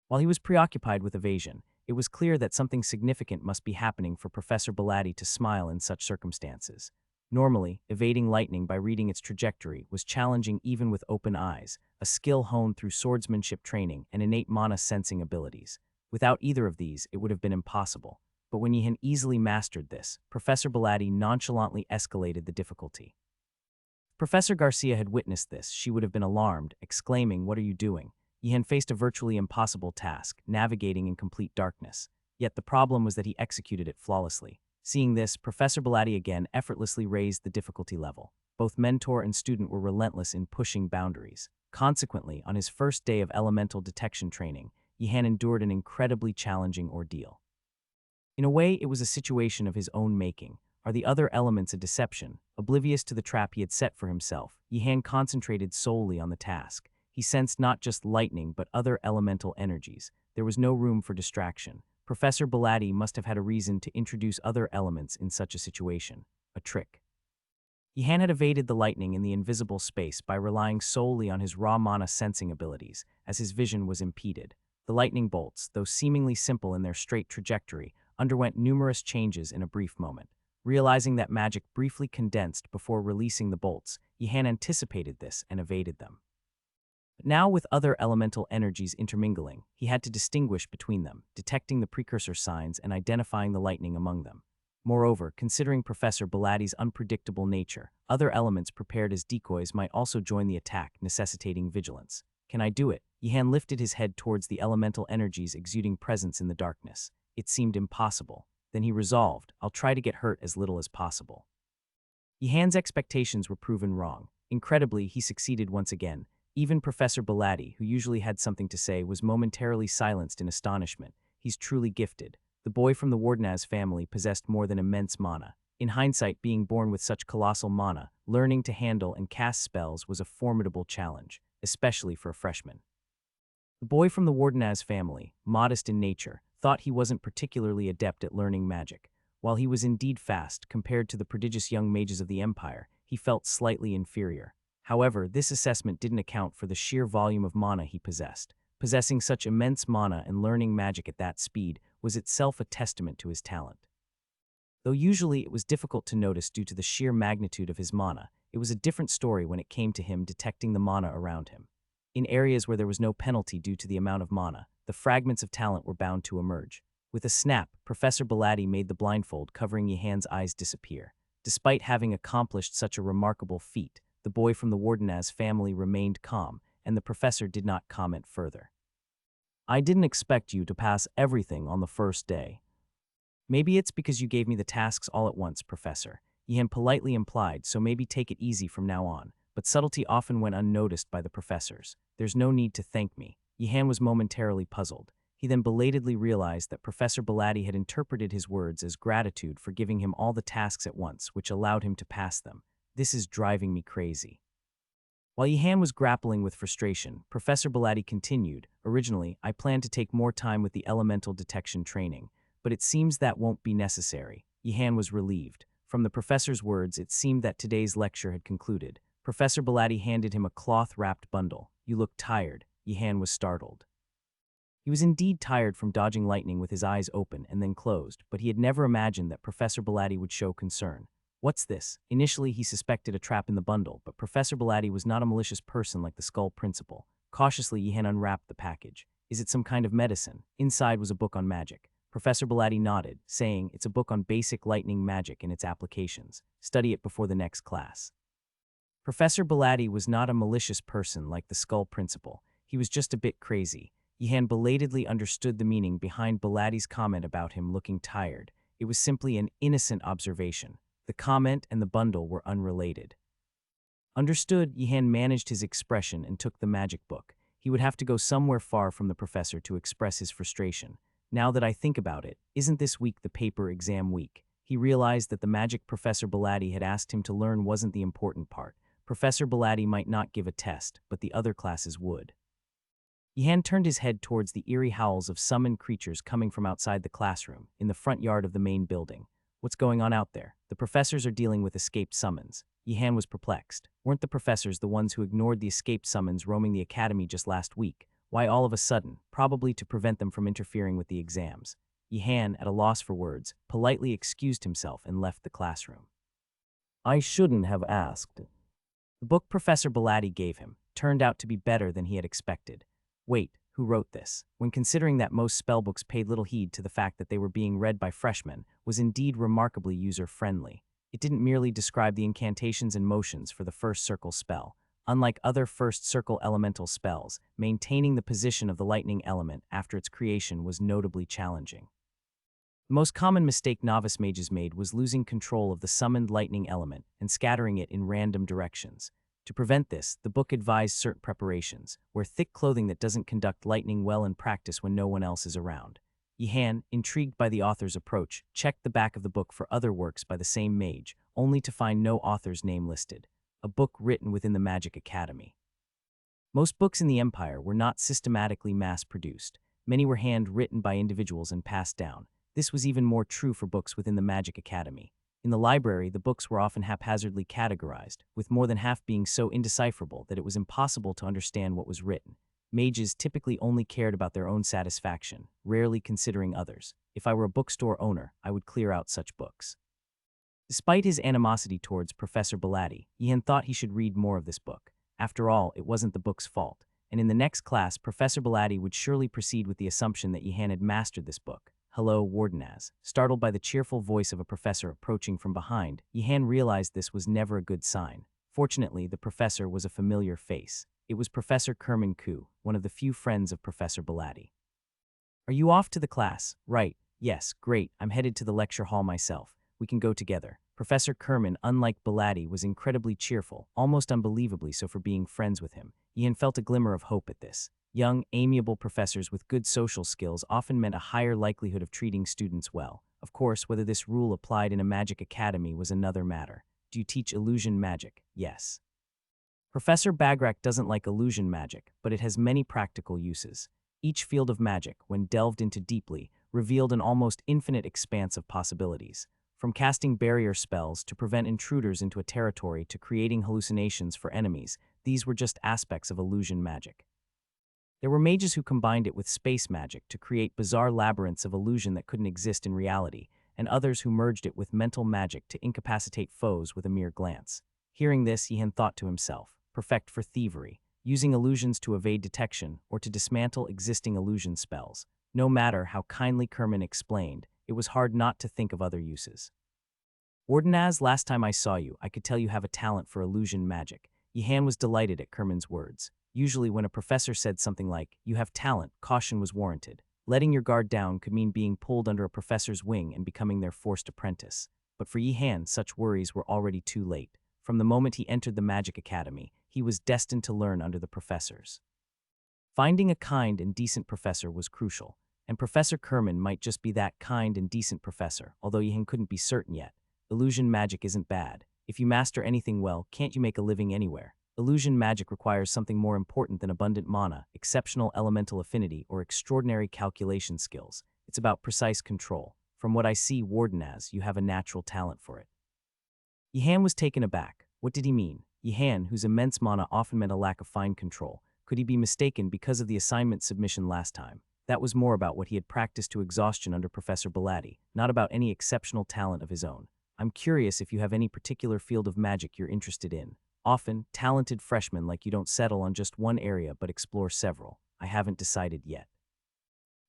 While he was preoccupied with evasion, it was clear that something significant must be happening for Professor Belatti to smile in such circumstances. Normally, evading lightning by reading its trajectory was challenging even with open eyes, a skill honed through swordsmanship training and innate mana sensing abilities. Without either of these, it would have been impossible. But when Yihan easily mastered this, Professor Belatti nonchalantly escalated the difficulty. If Professor Garcia had witnessed this, she would have been alarmed, exclaiming, "What are you doing?" Yihan faced a virtually impossible task, navigating in complete darkness. Yet the problem was that he executed it flawlessly. Seeing this, Professor Belatti again effortlessly raised the difficulty level. Both mentor and student were relentless in pushing boundaries. Consequently, on his first day of elemental detection training, Yihan endured an incredibly challenging ordeal. In a way, it was a situation of his own making. Are the other elements a deception? Oblivious to the trap he had set for himself, Yihan concentrated solely on the task. He sensed not just lightning but other elemental energies. There was no room for distraction. Professor Belatti must have had a reason to introduce other elements in such a situation. A trick. Yihan had evaded the lightning in the invisible space by relying solely on his raw mana sensing abilities, as his vision was impeded. The lightning bolts, though seemingly simple in their straight trajectory, underwent numerous changes in a brief moment. Realizing that magic briefly condensed before releasing the bolts, Yihan anticipated this and evaded them. But now, with other elemental energies intermingling, he had to distinguish between them, detecting the precursor signs and identifying the lightning among them. Moreover, considering Professor Bilatti's unpredictable nature, other elements prepared as decoys might also join the attack, necessitating vigilance. Can I do it? Yihan lifted his head towards the elemental energies exuding presence in the darkness. It seemed impossible. Then he resolved, I'll try to get hurt as little as possible. Yihan's expectations were proven wrong. Incredibly, he succeeded once again. Even Professor Bilatti, who usually had something to say, was momentarily silenced in astonishment. He's truly gifted. The boy from the Wardenaz family possessed more than immense mana. In hindsight, being born with such colossal mana, learning to handle and cast spells was a formidable challenge, especially for a freshman. The boy from the Wardenaz family, modest in nature, thought he wasn't particularly adept at learning magic. While he was indeed fast compared to the prodigious young mages of the Empire, he felt slightly inferior. However, this assessment didn't account for the sheer volume of mana he possessed. Possessing such immense mana and learning magic at that speed was itself a testament to his talent. Though usually it was difficult to notice due to the sheer magnitude of his mana, it was a different story when it came to him detecting the mana around him. In areas where there was no penalty due to the amount of mana, the fragments of talent were bound to emerge. With a snap, Professor Bilatti made the blindfold covering Yihan's eyes disappear. Despite having accomplished such a remarkable feat, the boy from the Wardenaz family remained calm, and the professor did not comment further. I didn't expect you to pass everything on the first day. Maybe it's because you gave me the tasks all at once, Professor, Yihan politely implied, so maybe take it easy from now on. But subtlety often went unnoticed by the professors. There's no need to thank me. Yihan was momentarily puzzled. He then belatedly realized that Professor Bilatti had interpreted his words as gratitude for giving him all the tasks at once, which allowed him to pass them. This is driving me crazy. While Yihan was grappling with frustration, Professor Bilatti continued, originally, I planned to take more time with the elemental detection training, but it seems that won't be necessary. Yihan was relieved. From the professor's words, it seemed that today's lecture had concluded. Professor Bilatti handed him a cloth-wrapped bundle. You look tired. Yihan was startled. He was indeed tired from dodging lightning with his eyes open and then closed, but he had never imagined that Professor Bilatti would show concern. What's this? Initially, he suspected a trap in the bundle, but Professor Bilatti was not a malicious person like the Skull Principal. Cautiously, Yihan unwrapped the package. Is it some kind of medicine? Inside was a book on magic. Professor Bilatti nodded, saying, it's a book on basic lightning magic and its applications. Study it before the next class. Professor Bilatti was not a malicious person like the Skull Principal. He was just a bit crazy. Yihan belatedly understood the meaning behind Bilatti's comment about him looking tired. It was simply an innocent observation. The comment and the bundle were unrelated. Understood, Yihan managed his expression and took the magic book. He would have to go somewhere far from the professor to express his frustration. Now that I think about it, isn't this week the paper exam week? He realized that the magic Professor Bilatti had asked him to learn wasn't the important part. Professor Bilatti might not give a test, but the other classes would. Yihan turned his head towards the eerie howls of summoned creatures coming from outside the classroom, in the front yard of the main building. What's going on out there? The professors are dealing with escaped summons. Yihan was perplexed. Weren't the professors the ones who ignored the escaped summons roaming the academy just last week? Why all of a sudden? Probably to prevent them from interfering with the exams. Yihan, at a loss for words, politely excused himself and left the classroom. I shouldn't have asked. The book Professor Bilatti gave him turned out to be better than he had expected. Wait, who wrote this? When considering that most spellbooks paid little heed to the fact that they were being read by freshmen, was indeed remarkably user-friendly. It didn't merely describe the incantations and motions for the first circle spell. Unlike other first circle elemental spells, maintaining the position of the lightning element after its creation was notably challenging. The most common mistake novice mages made was losing control of the summoned lightning element and scattering it in random directions. To prevent this, the book advised certain preparations: wear thick clothing that doesn't conduct lightning well in practice when no one else is around. Yihan, intrigued by the author's approach, checked the back of the book for other works by the same mage, only to find no author's name listed. A book written within the Magic Academy. Most books in the Empire were not systematically mass-produced. Many were hand-written by individuals and passed down. This was even more true for books within the Magic Academy. In the library, the books were often haphazardly categorized, with more than half being so indecipherable that it was impossible to understand what was written. Mages typically only cared about their own satisfaction, rarely considering others. If I were a bookstore owner, I would clear out such books. Despite his animosity towards Professor Bilatti, Yihan thought he should read more of this book. After all, it wasn't the book's fault. and in the next class, Professor Belatti would surely proceed with the assumption that Yihan had mastered this book. Hello, Wardenaz. Startled by the cheerful voice of a professor approaching from behind, Yihan realized this was never a good sign. Fortunately, the professor was a familiar face. It was Professor Kerman Ku, one of the few friends of Professor Belatti. Are you off to the class? Right. Yes, great. I'm headed to the lecture hall myself. We can go together. Professor Kerman, unlike Belatti, was incredibly cheerful, almost unbelievably so for being friends with him. Ian felt a glimmer of hope at this. Young, amiable professors with good social skills often meant a higher likelihood of treating students well. Of course, whether this rule applied in a magic academy was another matter. Do you teach illusion magic? Yes. Professor Bagrak doesn't like illusion magic, but it has many practical uses. Each field of magic, when delved into deeply, revealed an almost infinite expanse of possibilities. From casting barrier spells to prevent intruders into a territory to creating hallucinations for enemies, these were just aspects of illusion magic. There were mages who combined it with space magic to create bizarre labyrinths of illusion that couldn't exist in reality, and others who merged it with mental magic to incapacitate foes with a mere glance. Hearing this, Yihan thought to himself, perfect for thievery, using illusions to evade detection or to dismantle existing illusion spells. No matter how kindly Kerman explained, it was hard not to think of other uses. Wardenaz, last time I saw you, I could tell you have a talent for illusion magic. Yihan was delighted at Kerman's words. Usually when a professor said something like, you have talent, caution was warranted. Letting your guard down could mean being pulled under a professor's wing and becoming their forced apprentice. But for Yihan, such worries were already too late. From the moment he entered the Magic Academy, he was destined to learn under the professors. Finding a kind and decent professor was crucial, and Professor Kerman might just be that kind and decent professor, although Yihan couldn't be certain yet. Illusion magic isn't bad. If you master anything well, can't you make a living anywhere? Illusion magic requires something more important than abundant mana, exceptional elemental affinity, or extraordinary calculation skills. It's about precise control. From what I see, Wardenaz, you have a natural talent for it. Yihan was taken aback. What did he mean? Yihan, whose immense mana often meant a lack of fine control. Could he be mistaken because of the assignment submission last time? That was more about what he had practiced to exhaustion under Professor Belatti, not about any exceptional talent of his own. I'm curious if you have any particular field of magic you're interested in. Often, talented freshmen like you don't settle on just one area but explore several. I haven't decided yet.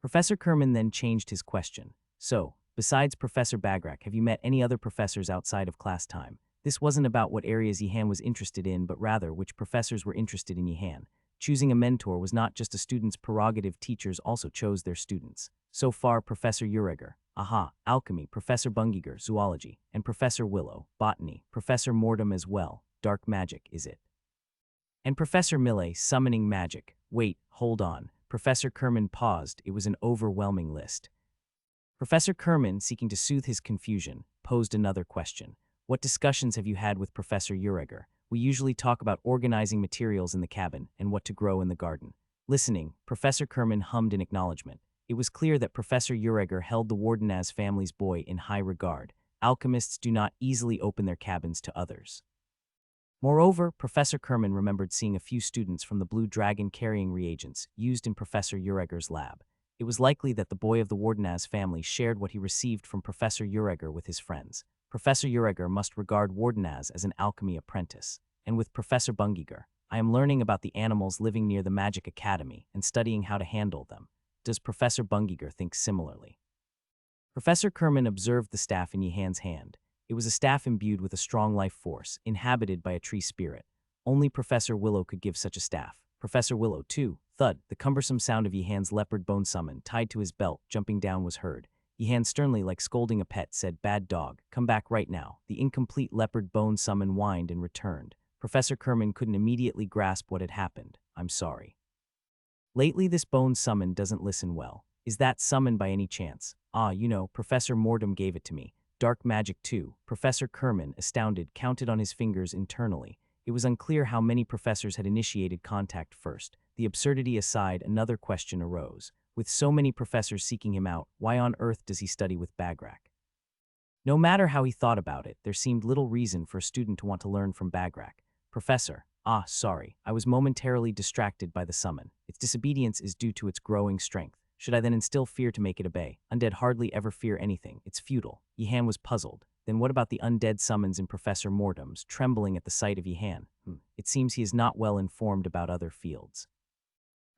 Professor Kerman then changed his question. So, besides Professor Bagrak, have you met any other professors outside of class time? This wasn't about what areas Yihan was interested in, but rather which professors were interested in Yihan. Choosing a mentor was not just a student's prerogative, teachers also chose their students. So far, Professor Ureger, alchemy, Professor Bungiger, zoology, and Professor Willow, botany, Professor Mortem as well, dark magic, is it? And Professor Millet, summoning magic. Wait, hold on. Professor Kerman paused. It was an overwhelming list. Professor Kerman, seeking to soothe his confusion, posed another question. What discussions have you had with Professor Ureger? We usually talk about organizing materials in the cabin and what to grow in the garden. Listening, Professor Kerman hummed in acknowledgement. It was clear that Professor Ureger held the Wardenaz family's boy in high regard. Alchemists do not easily open their cabins to others. Moreover, Professor Kerman remembered seeing a few students from the Blue Dragon carrying reagents used in Professor Ureger's lab. It was likely that the boy of the Wardenaz family shared what he received from Professor Ureger with his friends. Professor Ureger must regard Wardenaz as an alchemy apprentice. And with Professor Bungiger, I am learning about the animals living near the Magic Academy and studying how to handle them. Does Professor Bungiger think similarly? Professor Kerman observed the staff in Yihan's hand. It was a staff imbued with a strong life force, inhabited by a tree spirit. Only Professor Willow could give such a staff. Professor Willow, too. Thud, the cumbersome sound of Yihan's leopard bone summon, tied to his belt, jumping down was heard. Yihan sternly, like scolding a pet, said, "Bad dog, come back right now." The incomplete leopard bone summon whined and returned. Professor Kerman couldn't immediately grasp what had happened. "I'm sorry. Lately this bone summon doesn't listen well. Is that summon by any chance?" Professor Mortem gave it to me. Dark magic too. Professor Kerman, astounded, counted on his fingers internally. It was unclear how many professors had initiated contact first. The absurdity aside, another question arose. With so many professors seeking him out, why on earth does he study with Bagrak? No matter how he thought about it, there seemed little reason for a student to want to learn from Bagrak. "Professor, sorry, I was momentarily distracted by the summon. Its disobedience is due to its growing strength. Should I then instill fear to make it obey? Undead hardly ever fear anything. It's futile." Yihan was puzzled. Then what about the undead summons in Professor Mortem's, trembling at the sight of Yihan? It seems he is not well informed about other fields.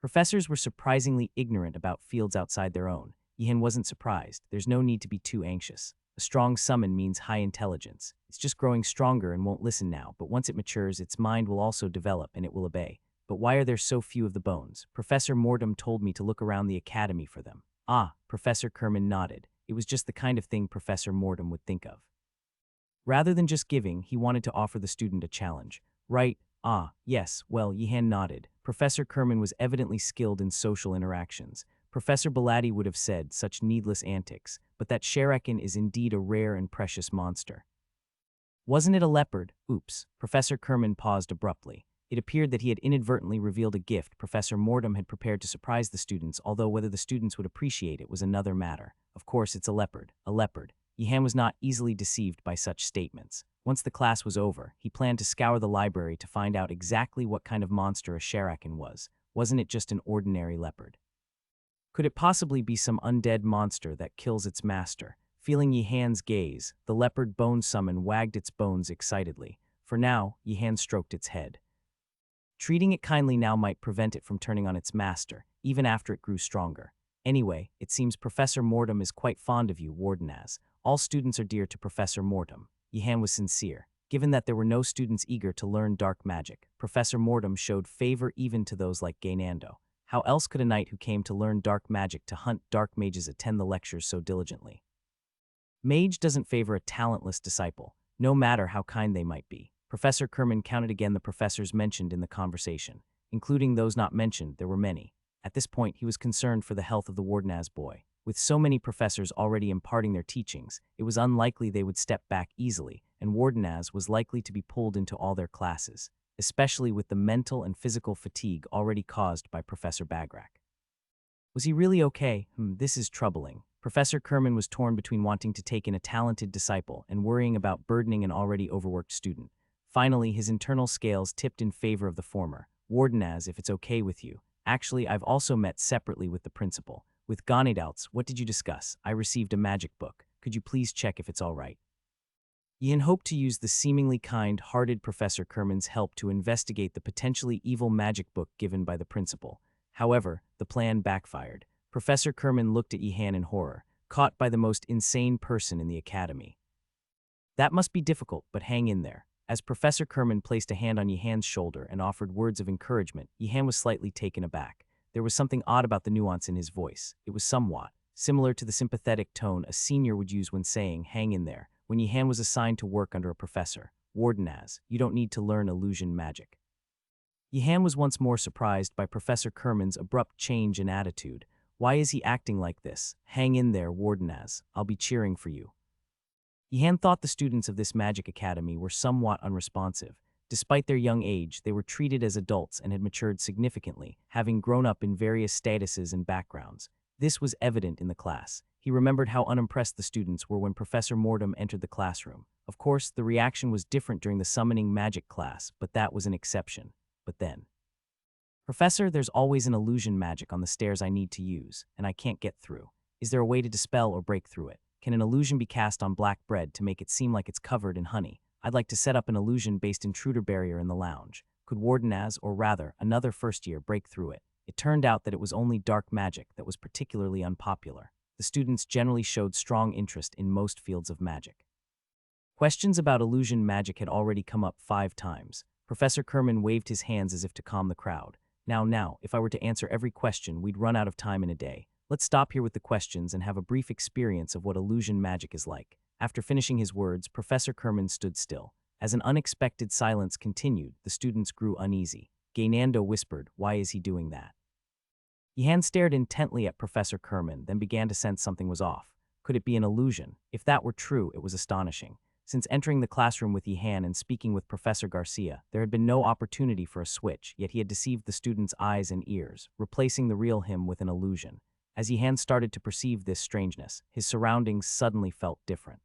Professors were surprisingly ignorant about fields outside their own. Yihan wasn't surprised. There's no need to be too anxious. A strong summon means high intelligence. It's just growing stronger and won't listen now, but once it matures, its mind will also develop and it will obey. But why are there so few of the bones? Professor Mortem told me to look around the academy for them. Ah, Professor Kerman nodded. It was just the kind of thing Professor Mortem would think of. Rather than just giving, he wanted to offer the student a challenge. Right? Ah, yes, well, Yihan nodded. Professor Kerman was evidently skilled in social interactions. Professor Belatti would have said such needless antics, but that Sherakin is indeed a rare and precious monster. Wasn't it a leopard? Oops. Professor Kerman paused abruptly. It appeared that he had inadvertently revealed a gift Professor Mortem had prepared to surprise the students, although whether the students would appreciate it was another matter. Of course, it's a leopard. A leopard. Yihan was not easily deceived by such statements. Once the class was over, he planned to scour the library to find out exactly what kind of monster a Sherakin was. Wasn't it just an ordinary leopard? Could it possibly be some undead monster that kills its master? Feeling Yihan's gaze, the leopard bone summon wagged its bones excitedly. For now, Yihan stroked its head. Treating it kindly now might prevent it from turning on its master, even after it grew stronger. Anyway, it seems Professor Mortem is quite fond of you, Wardenaz. All students are dear to Professor Mortem. Yihan was sincere. Given that there were no students eager to learn dark magic, Professor Mortem showed favor even to those like Gaynando. How else could a knight who came to learn dark magic to hunt dark mages attend the lectures so diligently? Mage doesn't favor a talentless disciple, no matter how kind they might be. Professor Kerman counted again the professors mentioned in the conversation. Including those not mentioned, there were many. At this point, he was concerned for the health of the Wardenaz boy. With so many professors already imparting their teachings, it was unlikely they would step back easily, and Wardenaz was likely to be pulled into all their classes, especially with the mental and physical fatigue already caused by Professor Bagrak. Was he really okay? This is troubling. Professor Kerman was torn between wanting to take in a talented disciple and worrying about burdening an already overworked student. Finally, his internal scales tipped in favor of the former. Wardenaz, if it's okay with you. Actually, I've also met separately with the principal. With Ganidouts, what did you discuss? I received a magic book. Could you please check if it's all right? Yihan hoped to use the seemingly kind-hearted Professor Kerman's help to investigate the potentially evil magic book given by the principal. However, the plan backfired. Professor Kerman looked at Yihan in horror, caught by the most insane person in the academy. That must be difficult, but hang in there. As Professor Kerman placed a hand on Yihan's shoulder and offered words of encouragement, Yihan was slightly taken aback. There was something odd about the nuance in his voice. It was somewhat similar to the sympathetic tone a senior would use when saying, hang in there, when Yihan was assigned to work under a professor. Wardenaz, you don't need to learn illusion magic. Yihan was once more surprised by Professor Kerman's abrupt change in attitude. Why is he acting like this? Hang in there, Wardenaz. I'll be cheering for you. Yihan thought the students of this magic academy were somewhat unresponsive. Despite their young age, they were treated as adults and had matured significantly, having grown up in various statuses and backgrounds. This was evident in the class. He remembered how unimpressed the students were when Professor Mortem entered the classroom. Of course, the reaction was different during the summoning magic class, but that was an exception. But then, Professor, there's always an illusion magic on the stairs I need to use, and I can't get through. Is there a way to dispel or break through it? Can an illusion be cast on black bread to make it seem like it's covered in honey? I'd like to set up an illusion-based intruder barrier in the lounge. Could Wardenaz, or rather, another first year, break through it? It turned out that it was only dark magic that was particularly unpopular. The students generally showed strong interest in most fields of magic. Questions about illusion magic had already come up 5 times. Professor Kerman waved his hands as if to calm the crowd. Now, if I were to answer every question, we'd run out of time in a day. Let's stop here with the questions and have a brief experience of what illusion magic is like. After finishing his words, Professor Kerman stood still. As an unexpected silence continued, the students grew uneasy. Gaynando whispered, why is he doing that? Yihan stared intently at Professor Kerman, then began to sense something was off. Could it be an illusion? If that were true, it was astonishing. Since entering the classroom with Yihan and speaking with Professor Garcia, there had been no opportunity for a switch, yet he had deceived the students' eyes and ears, replacing the real him with an illusion. As Yihan started to perceive this strangeness, his surroundings suddenly felt different.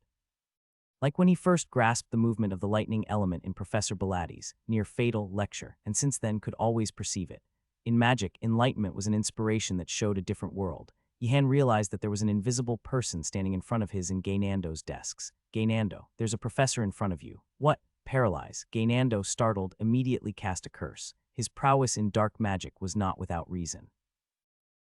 Like when he first grasped the movement of the lightning element in Professor Belatti's near-fatal lecture, and since then could always perceive it. In magic, enlightenment was an inspiration that showed a different world. Yihan realized that there was an invisible person standing in front of his and Gaynando's desks. Gaynando, there's a professor in front of you. What? Paralyze. Gaynando, startled, immediately cast a curse. his prowess in dark magic was not without reason.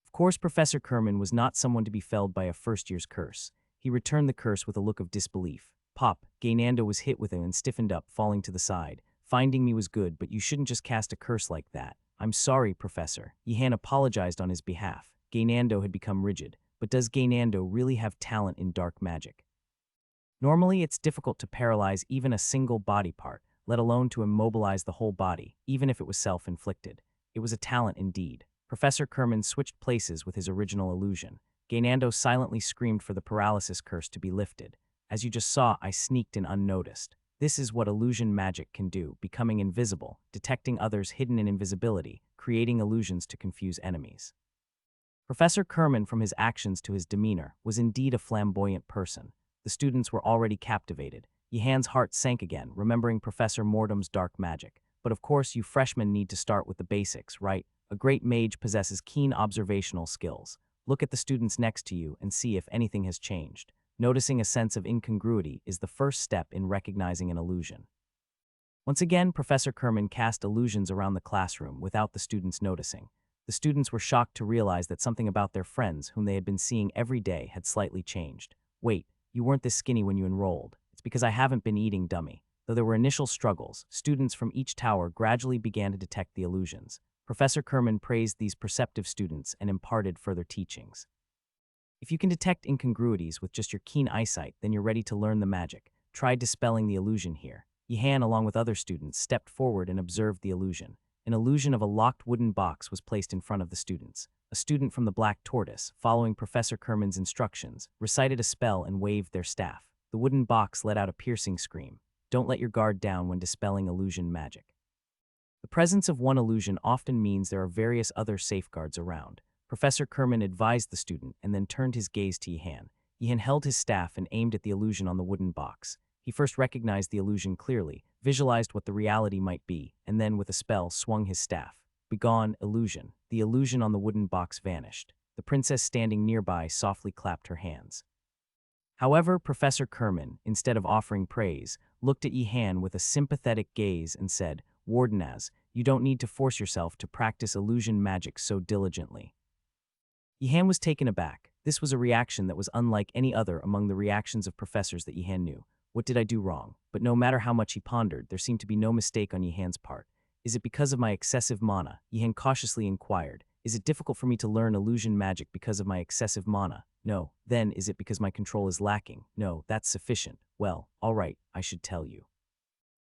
Of course, Professor Kerman was not someone to be felled by a first-year's curse. He returned the curse with a look of disbelief. Pop, Gaynando was hit with it and stiffened up, falling to the side. Finding me was good, but you shouldn't just cast a curse like that. I'm sorry, Professor. Yihan apologized on his behalf. Gaynando had become rigid. But does Gaynando really have talent in dark magic? Normally, it's difficult to paralyze even a single body part, let alone to immobilize the whole body, even if it was self-inflicted. It was a talent indeed. Professor Kerman switched places with his original illusion. Gaynando silently screamed for the paralysis curse to be lifted. As you just saw, I sneaked in unnoticed. This is what illusion magic can do, becoming invisible, detecting others hidden in invisibility, creating illusions to confuse enemies. Professor Kerman, from his actions to his demeanor, was indeed a flamboyant person. The students were already captivated. Yihan's heart sank again, remembering Professor Mortem's dark magic. But of course, you freshmen need to start with the basics, right? A great mage possesses keen observational skills. Look at the students next to you and see if anything has changed. Noticing a sense of incongruity is the first step in recognizing an illusion. Once again, Professor Kerman cast illusions around the classroom without the students noticing. The students were shocked to realize that something about their friends, whom they had been seeing every day, had slightly changed. Wait, you weren't this skinny when you enrolled. It's because I haven't been eating, dummy. Though there were initial struggles, students from each tower gradually began to detect the illusions. Professor Kerman praised these perceptive students and imparted further teachings. If you can detect incongruities with just your keen eyesight, then you're ready to learn the magic. Try dispelling the illusion here. Yihan, along with other students, stepped forward and observed the illusion. An illusion of a locked wooden box was placed in front of the students. A student from the Black Tortoise, following Professor Kerman's instructions, recited a spell and waved their staff. The wooden box let out a piercing scream. Don't let your guard down when dispelling illusion magic. The presence of one illusion often means there are various other safeguards around. Professor Kerman advised the student and then turned his gaze to Yihan. Yihan held his staff and aimed at the illusion on the wooden box. He first recognized the illusion clearly, visualized what the reality might be, and then with a spell swung his staff. Begone, illusion. The illusion on the wooden box vanished. The princess standing nearby softly clapped her hands. However, Professor Kerman, instead of offering praise, looked at Yihan with a sympathetic gaze and said, "Wardenaz, you don't need to force yourself to practice illusion magic so diligently." Yihan was taken aback. This was a reaction that was unlike any other among the reactions of professors that Yihan knew. What did I do wrong? But no matter how much he pondered, there seemed to be no mistake on Yihan's part. Is it because of my excessive mana? Yihan cautiously inquired. Is it difficult for me to learn illusion magic because of my excessive mana? No. Then is it because my control is lacking? No, that's sufficient. Well, all right, I should tell you.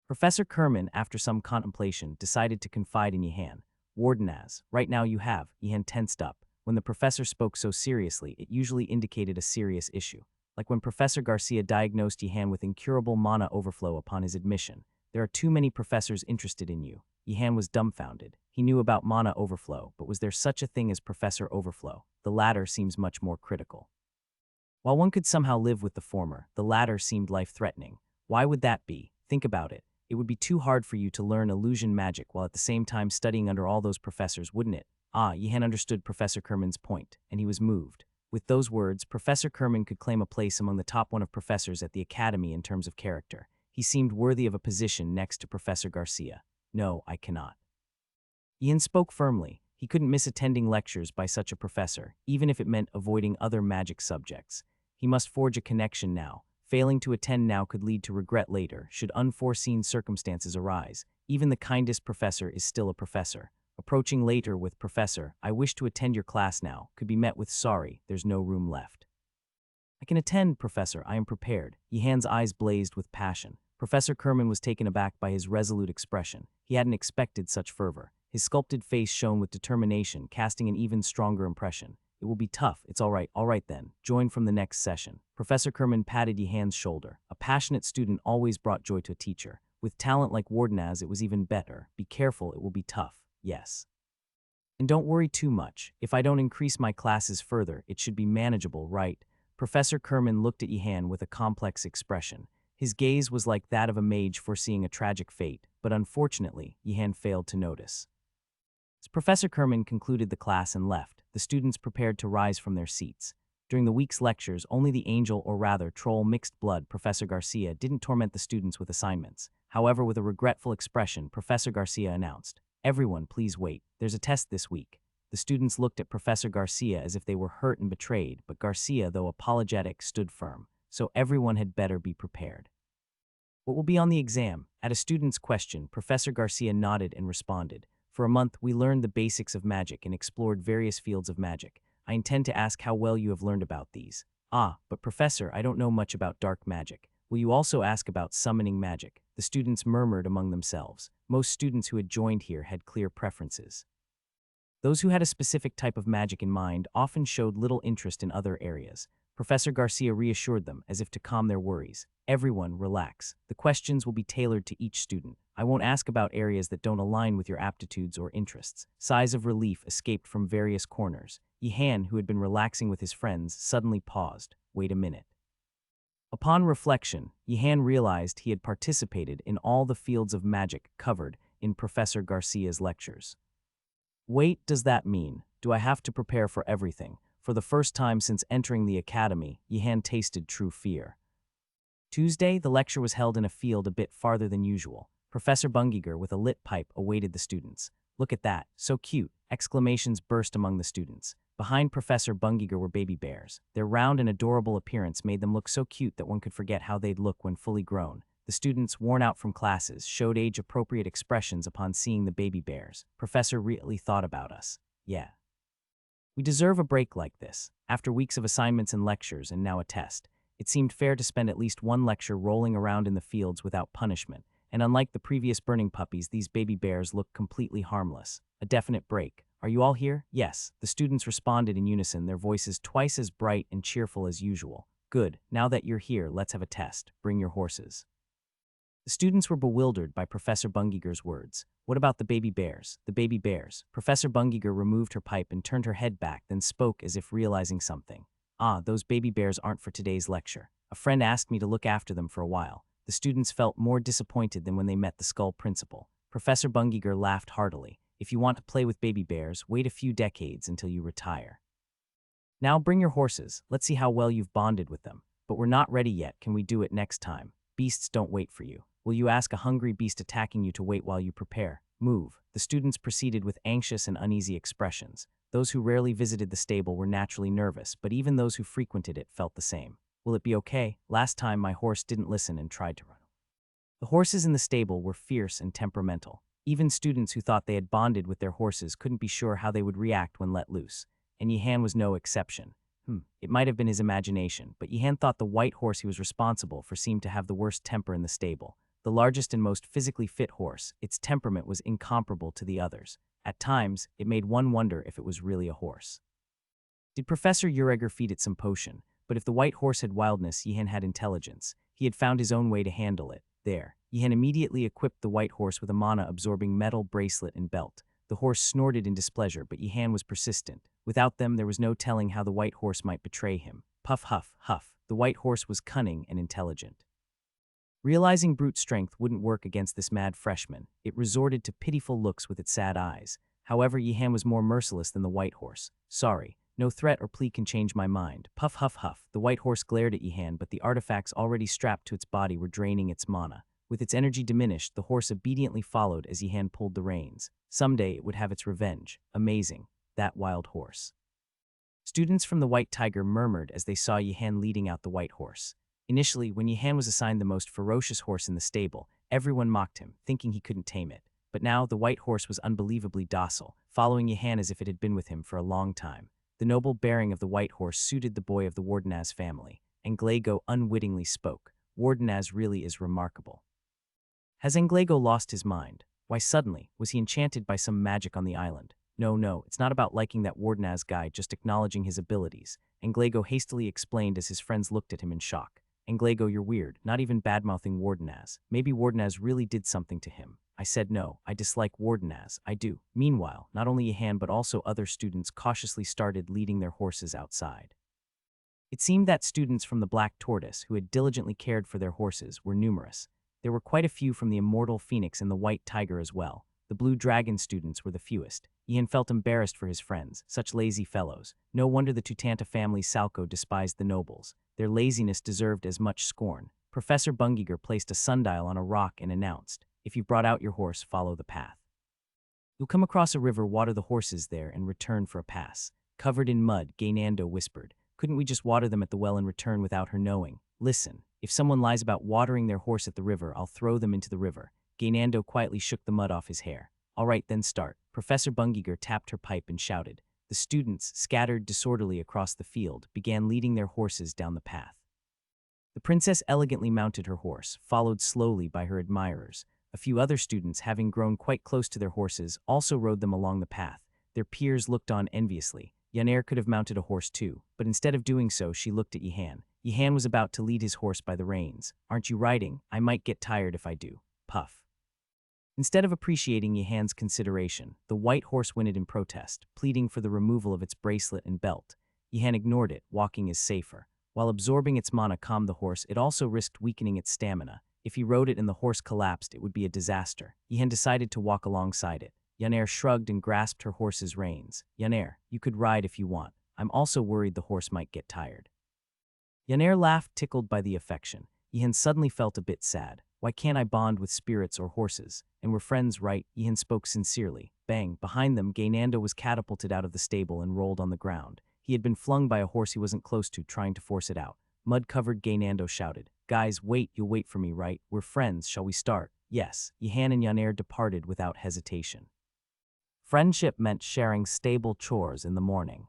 Professor Kerman, after some contemplation, decided to confide in Yihan. Wardenaz, right now you have. Yihan tensed up. When the professor spoke so seriously, it usually indicated a serious issue. Like when Professor Garcia diagnosed Yihan with incurable mana overflow upon his admission. There are too many professors interested in you. Yihan was dumbfounded. He knew about mana overflow, but was there such a thing as professor overflow? The latter seems much more critical. While one could somehow live with the former, the latter seemed life-threatening. Why would that be? Think about it. It would be too hard for you to learn illusion magic while at the same time studying under all those professors, wouldn't it? Yihan understood Professor Kerman's point, and he was moved. With those words, Professor Kerman could claim a place among the top 1 of professors at the academy in terms of character. He seemed worthy of a position next to Professor Garcia. No, I cannot. Yihan spoke firmly. He couldn't miss attending lectures by such a professor, even if it meant avoiding other magic subjects. He must forge a connection now. Failing to attend now could lead to regret later, should unforeseen circumstances arise. Even the kindest professor is still a professor. Approaching later with Professor, I wish to attend your class now, could be met with sorry, there's no room left. I can attend, Professor, I am prepared. Yihan's eyes blazed with passion. Professor Kerman was taken aback by his resolute expression. He hadn't expected such fervor. His sculpted face shone with determination, casting an even stronger impression. It will be tough, it's all right then. Join from the next session. Professor Kerman patted Yihan's shoulder. A passionate student always brought joy to a teacher. With talent like Wardenaz, it was even better. Be careful, it will be tough. Yes. And don't worry too much. If I don't increase my classes further, it should be manageable, right? Professor Kerman looked at Yihan with a complex expression. His gaze was like that of a mage foreseeing a tragic fate, but unfortunately, Yihan failed to notice. As Professor Kerman concluded the class and left, the students prepared to rise from their seats. During the week's lectures, only the angel, or rather troll mixed blood, Professor Garcia, didn't torment the students with assignments. However, with a regretful expression, Professor Garcia announced, Everyone, please wait. There's a test this week. The students looked at Professor Garcia as if they were hurt and betrayed, but Garcia, though apologetic, stood firm. So everyone had better be prepared. What will be on the exam? At a student's question, Professor Garcia nodded and responded. For a month, we learned the basics of magic and explored various fields of magic. I intend to ask how well you have learned about these. Ah, but Professor, I don't know much about dark magic. Will you also ask about summoning magic? The students murmured among themselves. Most students who had joined here had clear preferences. Those who had a specific type of magic in mind often showed little interest in other areas. Professor Garcia reassured them, as if to calm their worries. Everyone, relax. The questions will be tailored to each student. I won't ask about areas that don't align with your aptitudes or interests. Sighs of relief escaped from various corners. Yihan, who had been relaxing with his friends, suddenly paused. Wait a minute. Upon reflection, Yihan realized he had participated in all the fields of magic covered in Professor Garcia's lectures. Wait, does that mean? Do I have to prepare for everything? For the first time since entering the academy, Yihan tasted true fear. Tuesday, the lecture was held in a field a bit farther than usual. Professor Bungiger, with a lit pipe, awaited the students. Look at that, so cute! Exclamations burst among the students. Behind Professor Bungiger were baby bears. Their round and adorable appearance made them look so cute that one could forget how they'd look when fully grown. The students, worn out from classes, showed age-appropriate expressions upon seeing the baby bears. Professor really thought about us. Yeah. We deserve a break like this. After weeks of assignments and lectures and now a test, it seemed fair to spend at least one lecture rolling around in the fields without punishment, and unlike the previous burning puppies, these baby bears looked completely harmless. A definite break. Are you all here? Yes. The students responded in unison, their voices twice as bright and cheerful as usual. Good. Now that you're here, let's have a test. Bring your horses. The students were bewildered by Professor Bungiger's words. What about the baby bears? The baby bears. Professor Bungiger removed her pipe and turned her head back, then spoke as if realizing something. Ah, those baby bears aren't for today's lecture. A friend asked me to look after them for a while. The students felt more disappointed than when they met the skull principal. Professor Bungiger laughed heartily. If you want to play with baby bears, wait a few decades until you retire. Now bring your horses. Let's see how well you've bonded with them. But we're not ready yet. Can we do it next time? Beasts don't wait for you. Will you ask a hungry beast attacking you to wait while you prepare? Move. The students proceeded with anxious and uneasy expressions. Those who rarely visited the stable were naturally nervous, but even those who frequented it felt the same. Will it be okay? Last time my horse didn't listen and tried to run. The horses in the stable were fierce and temperamental. Even students who thought they had bonded with their horses couldn't be sure how they would react when let loose. And Yihan was no exception. It might have been his imagination, but Yihan thought the white horse he was responsible for seemed to have the worst temper in the stable. The largest and most physically fit horse, its temperament was incomparable to the others. At times, it made one wonder if it was really a horse. Did Professor Ureger feed it some potion? But if the white horse had wildness, Yihan had intelligence. He had found his own way to handle it. There. Yihan immediately equipped the white horse with a mana-absorbing metal bracelet and belt. The horse snorted in displeasure, but Yihan was persistent. Without them, there was no telling how the white horse might betray him. Puff, huff, huff. The white horse was cunning and intelligent. Realizing brute strength wouldn't work against this mad freshman, it resorted to pitiful looks with its sad eyes. However, Yihan was more merciless than the white horse. Sorry, no threat or plea can change my mind. Puff, huff, huff. The white horse glared at Yihan, but the artifacts already strapped to its body were draining its mana. With its energy diminished, the horse obediently followed as Yihan pulled the reins. Someday it would have its revenge. Amazing. That wild horse. Students from the White Tiger murmured as they saw Yihan leading out the white horse. Initially, when Yihan was assigned the most ferocious horse in the stable, everyone mocked him, thinking he couldn't tame it. But now, the white horse was unbelievably docile, following Yihan as if it had been with him for a long time. The noble bearing of the white horse suited the boy of the Wardenaz family, and Glego unwittingly spoke. Wardenaz really is remarkable. Has Englego lost his mind? Why suddenly, was he enchanted by some magic on the island? No, it's not about liking that Wardenaz guy, just acknowledging his abilities. Englego hastily explained as his friends looked at him in shock. Englego, you're weird, not even bad-mouthing Wardenaz. Maybe Wardenaz really did something to him. I said no, I dislike Wardenaz, I do. Meanwhile, not only Yihan but also other students cautiously started leading their horses outside. It seemed that students from the Black Tortoise, who had diligently cared for their horses, were numerous. There were quite a few from the Immortal Phoenix and the White Tiger as well. The Blue Dragon students were the fewest. Yihan felt embarrassed for his friends, such lazy fellows. No wonder the Tutanta family Salco despised the nobles. Their laziness deserved as much scorn. Professor Bungiger placed a sundial on a rock and announced, "If you've brought out your horse, follow the path." You'll come across a river, water the horses there, and return for a pass. Covered in mud, Gaynando whispered. Couldn't we just water them at the well and return without her knowing? Listen, if someone lies about watering their horse at the river, I'll throw them into the river. Gaynando quietly shook the mud off his hair. All right, then start. Professor Bungiger tapped her pipe and shouted. The students, scattered disorderly across the field, began leading their horses down the path. The princess elegantly mounted her horse, followed slowly by her admirers. A few other students, having grown quite close to their horses, also rode them along the path. Their peers looked on enviously. Yaner could have mounted a horse too, but instead of doing so, she looked at Yihan. Yihan was about to lead his horse by the reins. Aren't you riding? I might get tired if I do. Puff. Instead of appreciating Yihan's consideration, the white horse whinnied in protest, pleading for the removal of its bracelet and belt. Yihan ignored it, walking is safer. While absorbing its mana calmed the horse, it also risked weakening its stamina. If he rode it and the horse collapsed, it would be a disaster. Yihan decided to walk alongside it. Yaner shrugged and grasped her horse's reins. Yaner, you could ride if you want. I'm also worried the horse might get tired. Yaner laughed, tickled by the affection. Yihan suddenly felt a bit sad. Why can't I bond with spirits or horses? And we're friends, right? Yihan spoke sincerely. Bang! Behind them, Gaynando was catapulted out of the stable and rolled on the ground. He had been flung by a horse he wasn't close to, trying to force it out. Mud-covered Gaynando shouted. Guys, wait, you'll wait for me, right? We're friends, shall we start? Yes. Yihan and Yaner departed without hesitation. Friendship meant sharing stable chores in the morning.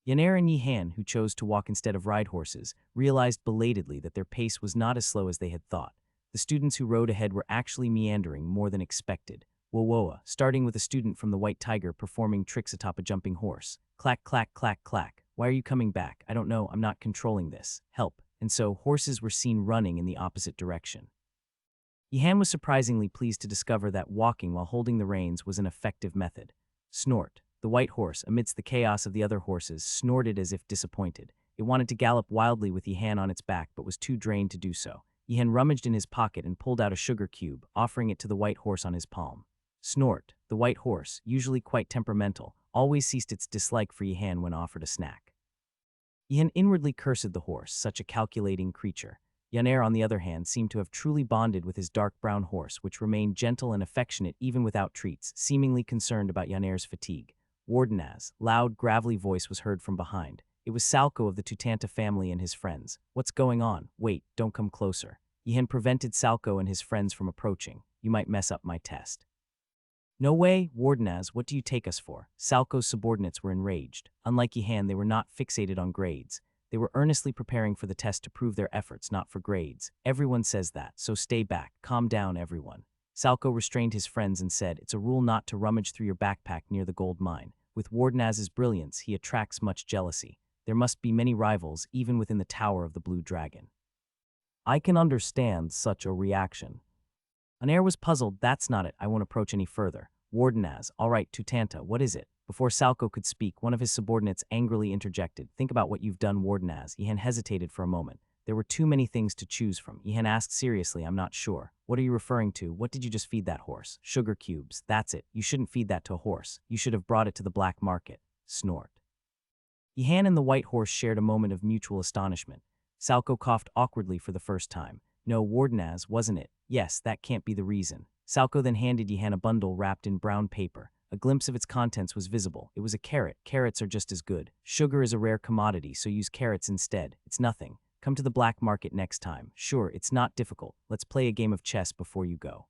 Yaner and Yihan, who chose to walk instead of ride horses, realized belatedly that their pace was not as slow as they had thought. The students who rode ahead were actually meandering more than expected. Wowoa, starting with a student from the White Tiger performing tricks atop a jumping horse. Clack, clack, clack, clack. Why are you coming back? I don't know, I'm not controlling this. Help. And so, horses were seen running in the opposite direction. Yihan was surprisingly pleased to discover that walking while holding the reins was an effective method. Snort. The white horse, amidst the chaos of the other horses, snorted as if disappointed. It wanted to gallop wildly with Yihan on its back, but was too drained to do so. Yihan rummaged in his pocket and pulled out a sugar cube, offering it to the white horse on his palm. Snort. The white horse, usually quite temperamental, always ceased its dislike for Yihan when offered a snack. Yihan inwardly cursed the horse, such a calculating creature. Yaner, on the other hand, seemed to have truly bonded with his dark brown horse, which remained gentle and affectionate even without treats, seemingly concerned about Yaner's fatigue. Wardenaz, loud, gravelly voice was heard from behind. It was Salko of the Tutanta family and his friends. What's going on? Wait, don't come closer. Yihan prevented Salko and his friends from approaching. You might mess up my test. No way, Wardenaz, what do you take us for? Salko's subordinates were enraged. Unlike Yihan, they were not fixated on grades. They were earnestly preparing for the test to prove their efforts, not for grades. Everyone says that, so stay back. Calm down, everyone. Salko restrained his friends and said, it's a rule not to rummage through your backpack near the gold mine. With Wardenaz's brilliance, he attracts much jealousy. There must be many rivals, even within the Tower of the Blue Dragon. I can understand such a reaction. Anair was puzzled. That's not it. I won't approach any further. Wardenaz, all right, Tutanta, what is it? Before Salko could speak, one of his subordinates angrily interjected. Think about what you've done, Wardenaz. Yihan hesitated for a moment. There were too many things to choose from. Yihan asked seriously, I'm not sure. What are you referring to? What did you just feed that horse? Sugar cubes. That's it. You shouldn't feed that to a horse. You should have brought it to the black market. Snort. Yihan and the white horse shared a moment of mutual astonishment. Salko coughed awkwardly for the first time. No, Wardenaz, wasn't it? Yes, that can't be the reason. Salko then handed Yihan a bundle wrapped in brown paper. A glimpse of its contents was visible. It was a carrot. Carrots are just as good. Sugar is a rare commodity, so use carrots instead. It's nothing. Come to the black market next time. Sure, it's not difficult. Let's play a game of chess before you go.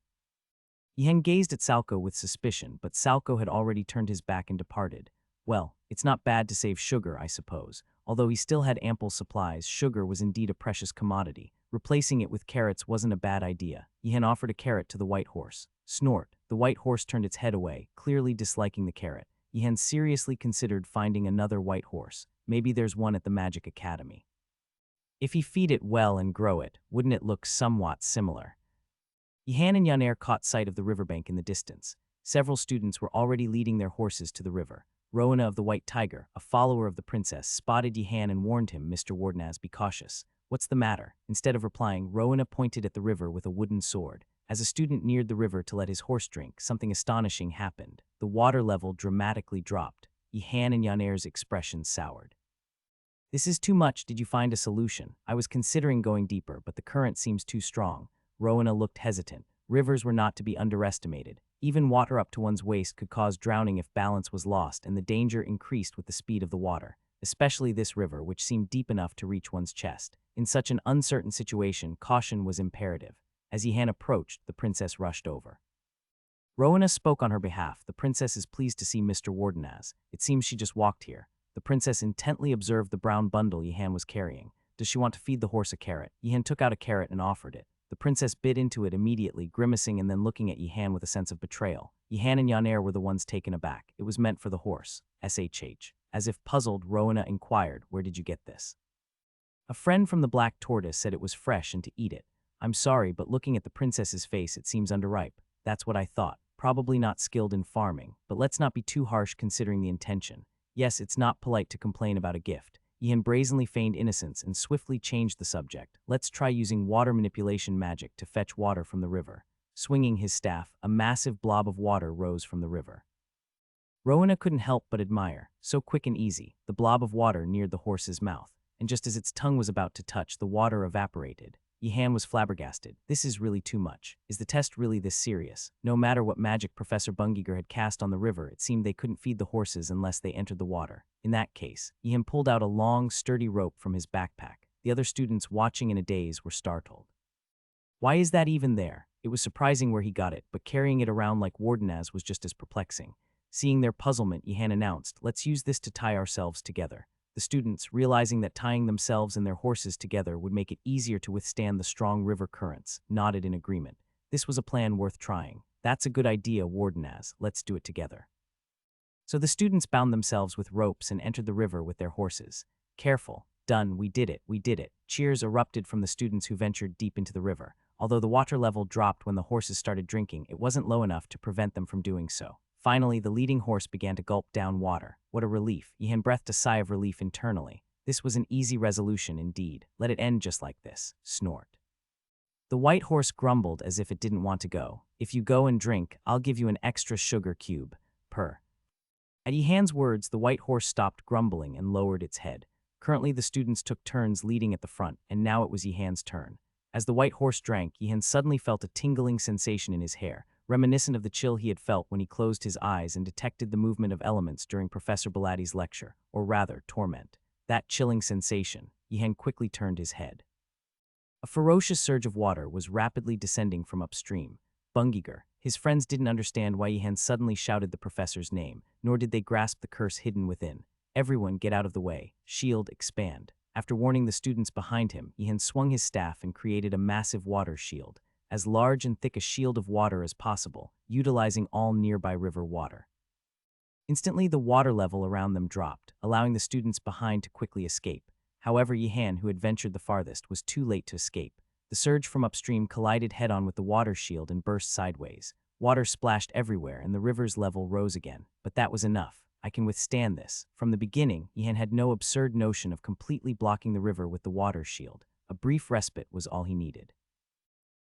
Yihan gazed at Salko with suspicion, but Salko had already turned his back and departed. Well, it's not bad to save sugar, I suppose. Although he still had ample supplies, sugar was indeed a precious commodity. Replacing it with carrots wasn't a bad idea. Yihan offered a carrot to the white horse. Snort. The white horse turned its head away, clearly disliking the carrot. Yihan seriously considered finding another white horse. Maybe there's one at the Magic Academy. If he feed it well and grow it, wouldn't it look somewhat similar? Yihan and Yaner caught sight of the riverbank in the distance. Several students were already leading their horses to the river. Rowena of the White Tiger, a follower of the princess, spotted Yihan and warned him, Mr. Wardenaz, be cautious. What's the matter? Instead of replying, Rowena pointed at the river with a wooden sword. As a student neared the river to let his horse drink, something astonishing happened. The water level dramatically dropped. Yihan and Yaner's expressions soured. This is too much. Did you find a solution? I was considering going deeper, but the current seems too strong. Rowena looked hesitant. Rivers were not to be underestimated. Even water up to one's waist could cause drowning if balance was lost, and the danger increased with the speed of the water, especially this river, which seemed deep enough to reach one's chest. In such an uncertain situation, caution was imperative. As Yihan approached, the princess rushed over. Rowena spoke on her behalf. The princess is pleased to see Mr. Wardenaz. It seems she just walked here. The princess intently observed the brown bundle Yihan was carrying. Does she want to feed the horse a carrot? Yihan took out a carrot and offered it. The princess bit into it immediately, grimacing and then looking at Yihan with a sense of betrayal. Yihan and Yaner were the ones taken aback. It was meant for the horse. SHH. As if puzzled, Rowena inquired, "Where did you get this?" "A friend from the Black Tortoise said it was fresh and to eat it. I'm sorry, but looking at the princess's face, it seems underripe." "That's what I thought. Probably not skilled in farming, but let's not be too harsh considering the intention. Yes, it's not polite to complain about a gift." Yihan brazenly feigned innocence and swiftly changed the subject. "Let's try using water manipulation magic to fetch water from the river." Swinging his staff, a massive blob of water rose from the river. Rowena couldn't help but admire. So quick and easy, the blob of water neared the horse's mouth, and just as its tongue was about to touch, the water evaporated. Yihan was flabbergasted. This is really too much. Is the test really this serious? No matter what magic Professor Bungiger had cast on the river, it seemed they couldn't feed the horses unless they entered the water. In that case, Yihan pulled out a long, sturdy rope from his backpack. The other students, watching in a daze, were startled. Why is that even there? It was surprising where he got it, but carrying it around like Wardenaz was just as perplexing. Seeing their puzzlement, Yihan announced, "Let's use this to tie ourselves together." The students, realizing that tying themselves and their horses together would make it easier to withstand the strong river currents, nodded in agreement. This was a plan worth trying. "That's a good idea, Wardenaz. Let's do it together." So the students bound themselves with ropes and entered the river with their horses. "Careful. Done. We did it. We did it." Cheers erupted from the students who ventured deep into the river. Although the water level dropped when the horses started drinking, it wasn't low enough to prevent them from doing so. Finally, the leading horse began to gulp down water. What a relief. Yihan breathed a sigh of relief internally. This was an easy resolution indeed. Let it end just like this. Snort. The white horse grumbled as if it didn't want to go. "If you go and drink, I'll give you an extra sugar cube." Purr. At Yihan's words, the white horse stopped grumbling and lowered its head. Currently, the students took turns leading at the front, and now it was Yihan's turn. As the white horse drank, Yihan suddenly felt a tingling sensation in his hair, reminiscent of the chill he had felt when he closed his eyes and detected the movement of elements during Professor Bilatti's lecture, or rather, torment. That chilling sensation, Yihan quickly turned his head. A ferocious surge of water was rapidly descending from upstream. Bungiger. His friends didn't understand why Yihan suddenly shouted the professor's name, nor did they grasp the curse hidden within. "Everyone get out of the way. Shield, expand." After warning the students behind him, Yihan swung his staff and created a massive water shield, as large and thick a shield of water as possible, utilizing all nearby river water. Instantly, the water level around them dropped, allowing the students behind to quickly escape. However, Yihan, who had ventured the farthest, was too late to escape. The surge from upstream collided head-on with the water shield and burst sideways. Water splashed everywhere, and the river's level rose again. But that was enough. "I can withstand this." From the beginning, Yihan had no absurd notion of completely blocking the river with the water shield. A brief respite was all he needed.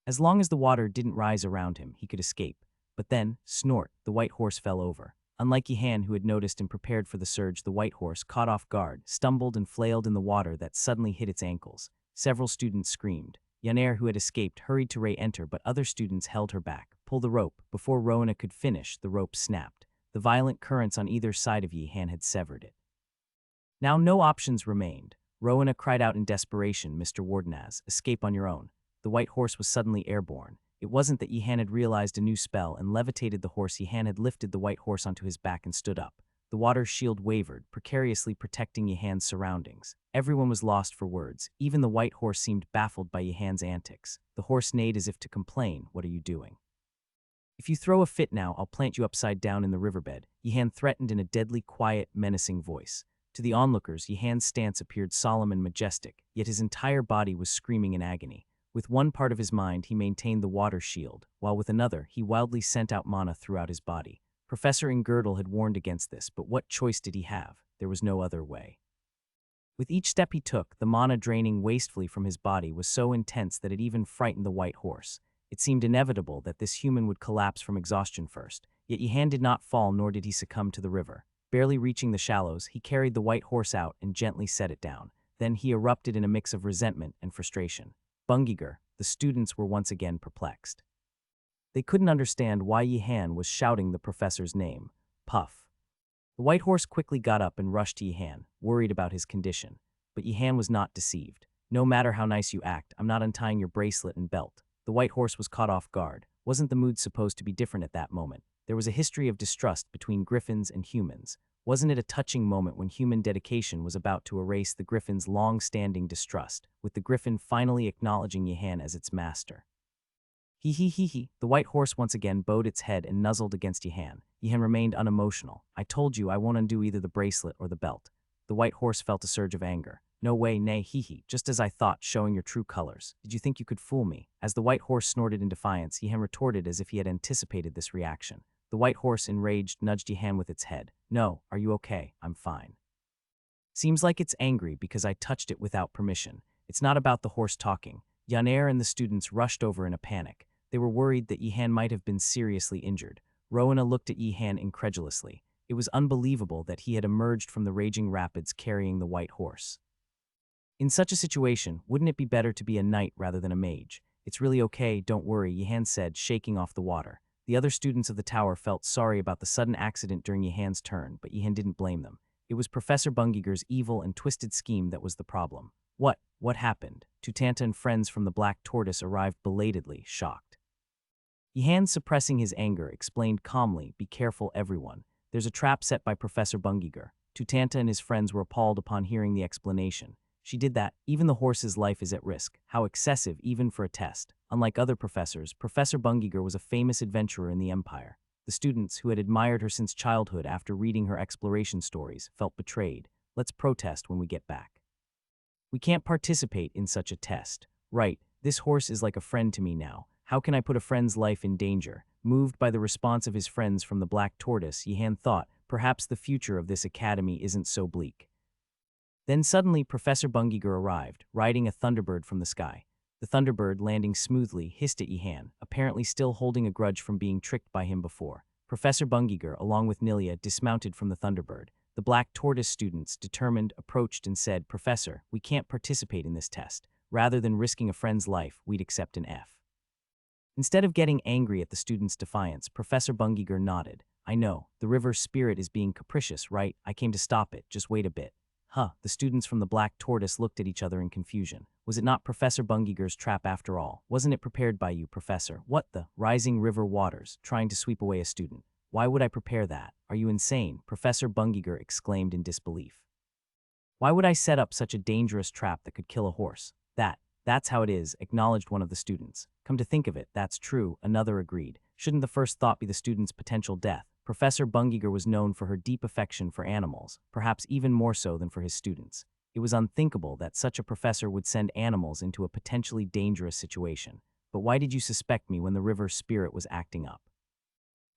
As long as the water didn't rise around him, he could escape. But then, snort, the white horse fell over. Unlike Yihan, who had noticed and prepared for the surge, the white horse, caught off guard, stumbled and flailed in the water that suddenly hit its ankles. Several students screamed. Yaner, who had escaped, hurried to re-enter, but other students held her back. "Pull the rope." Before Rowena could finish, the rope snapped. The violent currents on either side of Yihan had severed it. Now no options remained. Rowena cried out in desperation, "Mr. Wardenaz, escape on your own." The white horse was suddenly airborne. It wasn't that Yihan had realized a new spell and levitated the horse. Yihan had lifted the white horse onto his back and stood up. The water shield wavered, precariously protecting Yihan's surroundings. Everyone was lost for words. Even the white horse seemed baffled by Yihan's antics. The horse neighed as if to complain. "What are you doing? If you throw a fit now, I'll plant you upside down in the riverbed," Yihan threatened in a deadly, quiet, menacing voice. To the onlookers, Yihan's stance appeared solemn and majestic, yet his entire body was screaming in agony. With one part of his mind, he maintained the water shield, while with another, he wildly sent out mana throughout his body. Professor Ingirdle had warned against this, but what choice did he have? There was no other way. With each step he took, the mana draining wastefully from his body was so intense that it even frightened the white horse. It seemed inevitable that this human would collapse from exhaustion first, yet Yihan did not fall, nor did he succumb to the river. Barely reaching the shallows, he carried the white horse out and gently set it down. Then he erupted in a mix of resentment and frustration. Bungiger, the students were once again perplexed. They couldn't understand why Yihan was shouting the professor's name. Puff. The white horse quickly got up and rushed to Yihan, worried about his condition. But Yihan was not deceived. No matter how nice you act, I'm not untying your bracelet and belt. The white horse was caught off guard. Wasn't the mood supposed to be different at that moment? There was a history of distrust between griffins and humans. Wasn't it a touching moment when human dedication was about to erase the griffin's long-standing distrust, with the griffin finally acknowledging Yihan as its master? Hee hee hee hee. The white horse once again bowed its head and nuzzled against Yihan. Yihan remained unemotional. I told you I won't undo either the bracelet or the belt. The white horse felt a surge of anger. No way, nay, hee hee, just as I thought, showing your true colors. Did you think you could fool me? As the white horse snorted in defiance, Yihan retorted as if he had anticipated this reaction. The white horse, enraged, nudged Yihan with its head. No, are you okay? I'm fine. Seems like it's angry because I touched it without permission. It's not about the horse talking. Yaner and the students rushed over in a panic. They were worried that Yihan might have been seriously injured. Rowena looked at Yihan incredulously. It was unbelievable that he had emerged from the raging rapids carrying the white horse. In such a situation, wouldn't it be better to be a knight rather than a mage? It's really okay, don't worry, Yihan said, shaking off the water. The other students of the tower felt sorry about the sudden accident during Yihan's turn, but Yihan didn't blame them. It was Professor Bungiger's evil and twisted scheme that was the problem. What happened? Tutanta and friends from the Black Tortoise arrived belatedly, shocked. Yihan, suppressing his anger, explained calmly, be careful everyone. There's a trap set by Professor Bungiger. Tutanta and his friends were appalled upon hearing the explanation. She did that, even the horse's life is at risk. How excessive, even for a test. Unlike other professors, Professor Bungiger was a famous adventurer in the Empire. The students, who had admired her since childhood after reading her exploration stories, felt betrayed. Let's protest when we get back. We can't participate in such a test. Right, this horse is like a friend to me now. How can I put a friend's life in danger? Moved by the response of his friends from the Black Tortoise, Yihan thought, perhaps the future of this academy isn't so bleak. Then suddenly Professor Bungiger arrived, riding a thunderbird from the sky. The thunderbird, landing smoothly, hissed at Yihan, apparently still holding a grudge from being tricked by him before. Professor Bungiger, along with Nilia, dismounted from the thunderbird. The Black Tortoise students, determined, approached and said, Professor, we can't participate in this test. Rather than risking a friend's life, we'd accept an F. Instead of getting angry at the students' defiance, Professor Bungiger nodded. I know, the river's spirit is being capricious, right? I came to stop it, just wait a bit. The students from the Black Tortoise looked at each other in confusion. Was it not Professor Bungiger's trap after all? Wasn't it prepared by you, Professor? What the? Rising river waters, trying to sweep away a student. Why would I prepare that? Are you insane? Professor Bungiger exclaimed in disbelief. Why would I set up such a dangerous trap that could kill a horse? That's how it is, acknowledged one of the students. Come to think of it, that's true, another agreed. Shouldn't the first thought be the student's potential death? Professor Bungiger was known for her deep affection for animals, perhaps even more so than for his students. It was unthinkable that such a professor would send animals into a potentially dangerous situation. But why did you suspect me when the river spirit was acting up?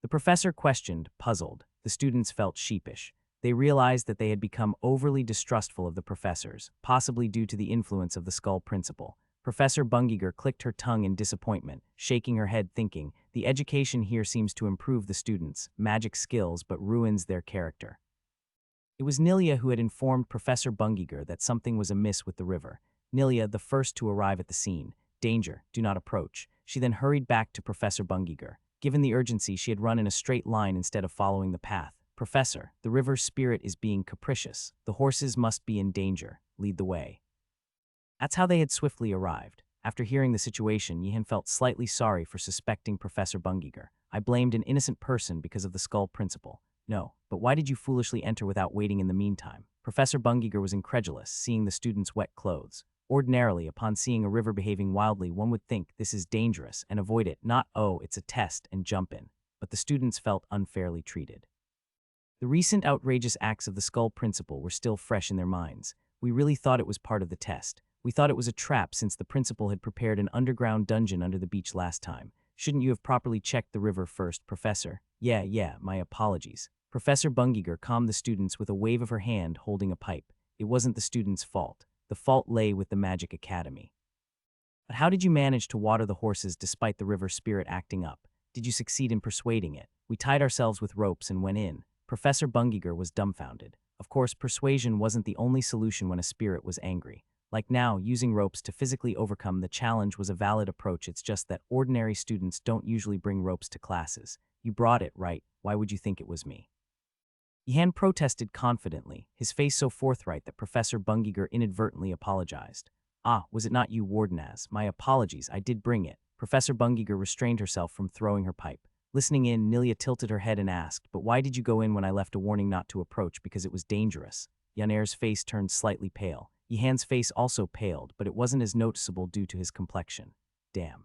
The professor questioned, puzzled. The students felt sheepish. They realized that they had become overly distrustful of the professors, possibly due to the influence of the skull principle. Professor Bungiger clicked her tongue in disappointment, shaking her head thinking, the education here seems to improve the students' magic skills but ruins their character. It was Nilia who had informed Professor Bungiger that something was amiss with the river. Nilia, the first to arrive at the scene. Danger, do not approach. She then hurried back to Professor Bungiger. Given the urgency, she had run in a straight line instead of following the path. Professor, the river's spirit is being capricious. The horses must be in danger. Lead the way. That's how they had swiftly arrived. After hearing the situation, Yihan felt slightly sorry for suspecting Professor Bungiger. I blamed an innocent person because of the skull principle. No, but why did you foolishly enter without waiting in the meantime? Professor Bungiger was incredulous, seeing the students' wet clothes. Ordinarily, upon seeing a river behaving wildly, one would think this is dangerous and avoid it, not, oh, it's a test, and jump in. But the students felt unfairly treated. The recent outrageous acts of the skull principle were still fresh in their minds. We really thought it was part of the test. We thought it was a trap since the principal had prepared an underground dungeon under the beach last time. Shouldn't you have properly checked the river first, Professor? Yeah, my apologies. Professor Bungiger calmed the students with a wave of her hand holding a pipe. It wasn't the students' fault. The fault lay with the Magic Academy. But how did you manage to water the horses despite the river spirit acting up? Did you succeed in persuading it? We tied ourselves with ropes and went in. Professor Bungiger was dumbfounded. Of course, persuasion wasn't the only solution when a spirit was angry. Like now, using ropes to physically overcome the challenge was a valid approach. It's just that ordinary students don't usually bring ropes to classes. You brought it, right? Why would you think it was me? Yihan protested confidently, his face so forthright that Professor Bungiger inadvertently apologized. Ah, was it not you, Wardenaz? My apologies, I did bring it. Professor Bungiger restrained herself from throwing her pipe. Listening in, Nilia tilted her head and asked, but why did you go in when I left a warning not to approach because it was dangerous? Yaner's face turned slightly pale. Yihan's face also paled, but it wasn't as noticeable due to his complexion. Damn.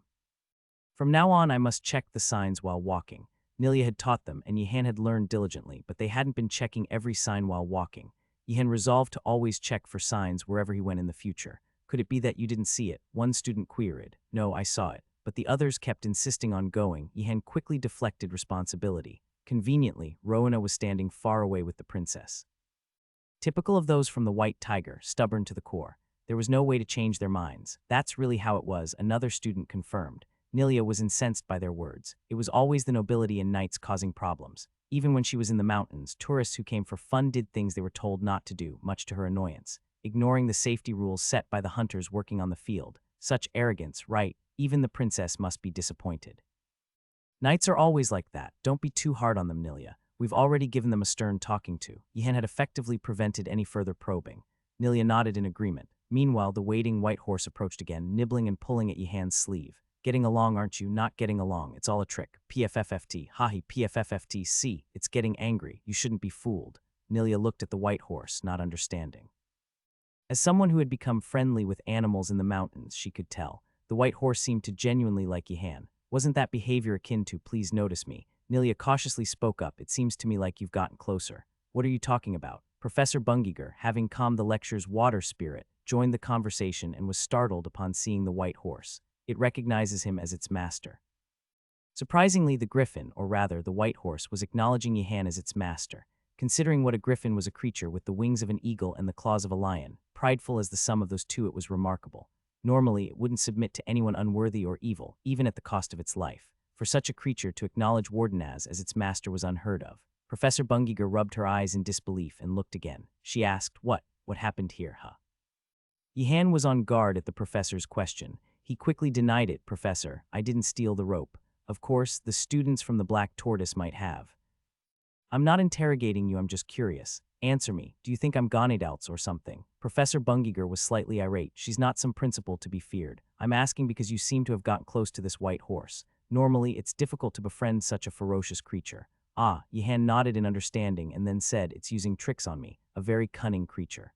From now on, I must check the signs while walking. Nilia had taught them, and Yihan had learned diligently, but they hadn't been checking every sign while walking. Yihan resolved to always check for signs wherever he went in the future. Could it be that you didn't see it? One student queried. No, I saw it. But the others kept insisting on going. Yihan quickly deflected responsibility. Conveniently, Rowena was standing far away with the princess. Typical of those from the White Tiger, stubborn to the core. There was no way to change their minds. That's really how it was, another student confirmed. Nilia was incensed by their words. It was always the nobility and knights causing problems. Even when she was in the mountains, tourists who came for fun did things they were told not to do, much to her annoyance, ignoring the safety rules set by the hunters working on the field. Such arrogance, right? Even the princess must be disappointed. Knights are always like that. Don't be too hard on them, Nilia. We've already given them a stern talking to. Yihan had effectively prevented any further probing. Nilia nodded in agreement. Meanwhile, the waiting white horse approached again, nibbling and pulling at Yihan's sleeve. Getting along, aren't you? Not getting along. It's all a trick. PFFFT. Hahi, PFFFT. See, it's getting angry. You shouldn't be fooled. Nilia looked at the white horse, not understanding. As someone who had become friendly with animals in the mountains, she could tell. The white horse seemed to genuinely like Yihan. Wasn't that behavior akin to, please notice me? Nilia cautiously spoke up. It seems to me like you've gotten closer. What are you talking about? Professor Bungiger, having calmed the lecture's water spirit, joined the conversation and was startled upon seeing the white horse. It recognizes him as its master. Surprisingly, the griffin, or rather the white horse, was acknowledging Yihan as its master. Considering what a griffin was, a creature with the wings of an eagle and the claws of a lion, prideful as the sum of those two, it was remarkable. Normally, it wouldn't submit to anyone unworthy or evil, even at the cost of its life. For such a creature to acknowledge Wardenaz as its master was unheard of. Professor Bungiger rubbed her eyes in disbelief and looked again. She asked, What happened here, huh? Yihan was on guard at the professor's question. He quickly denied it. Professor, I didn't steal the rope. Of course, the students from the Black Tortoise might have. I'm not interrogating you, I'm just curious. Answer me, do you think I'm Ganedouts or something? Professor Bungiger was slightly irate. She's not some principal to be feared. I'm asking because you seem to have gotten close to this white horse. Normally, it's difficult to befriend such a ferocious creature. Ah, Yihan nodded in understanding and then said, it's using tricks on me, a very cunning creature.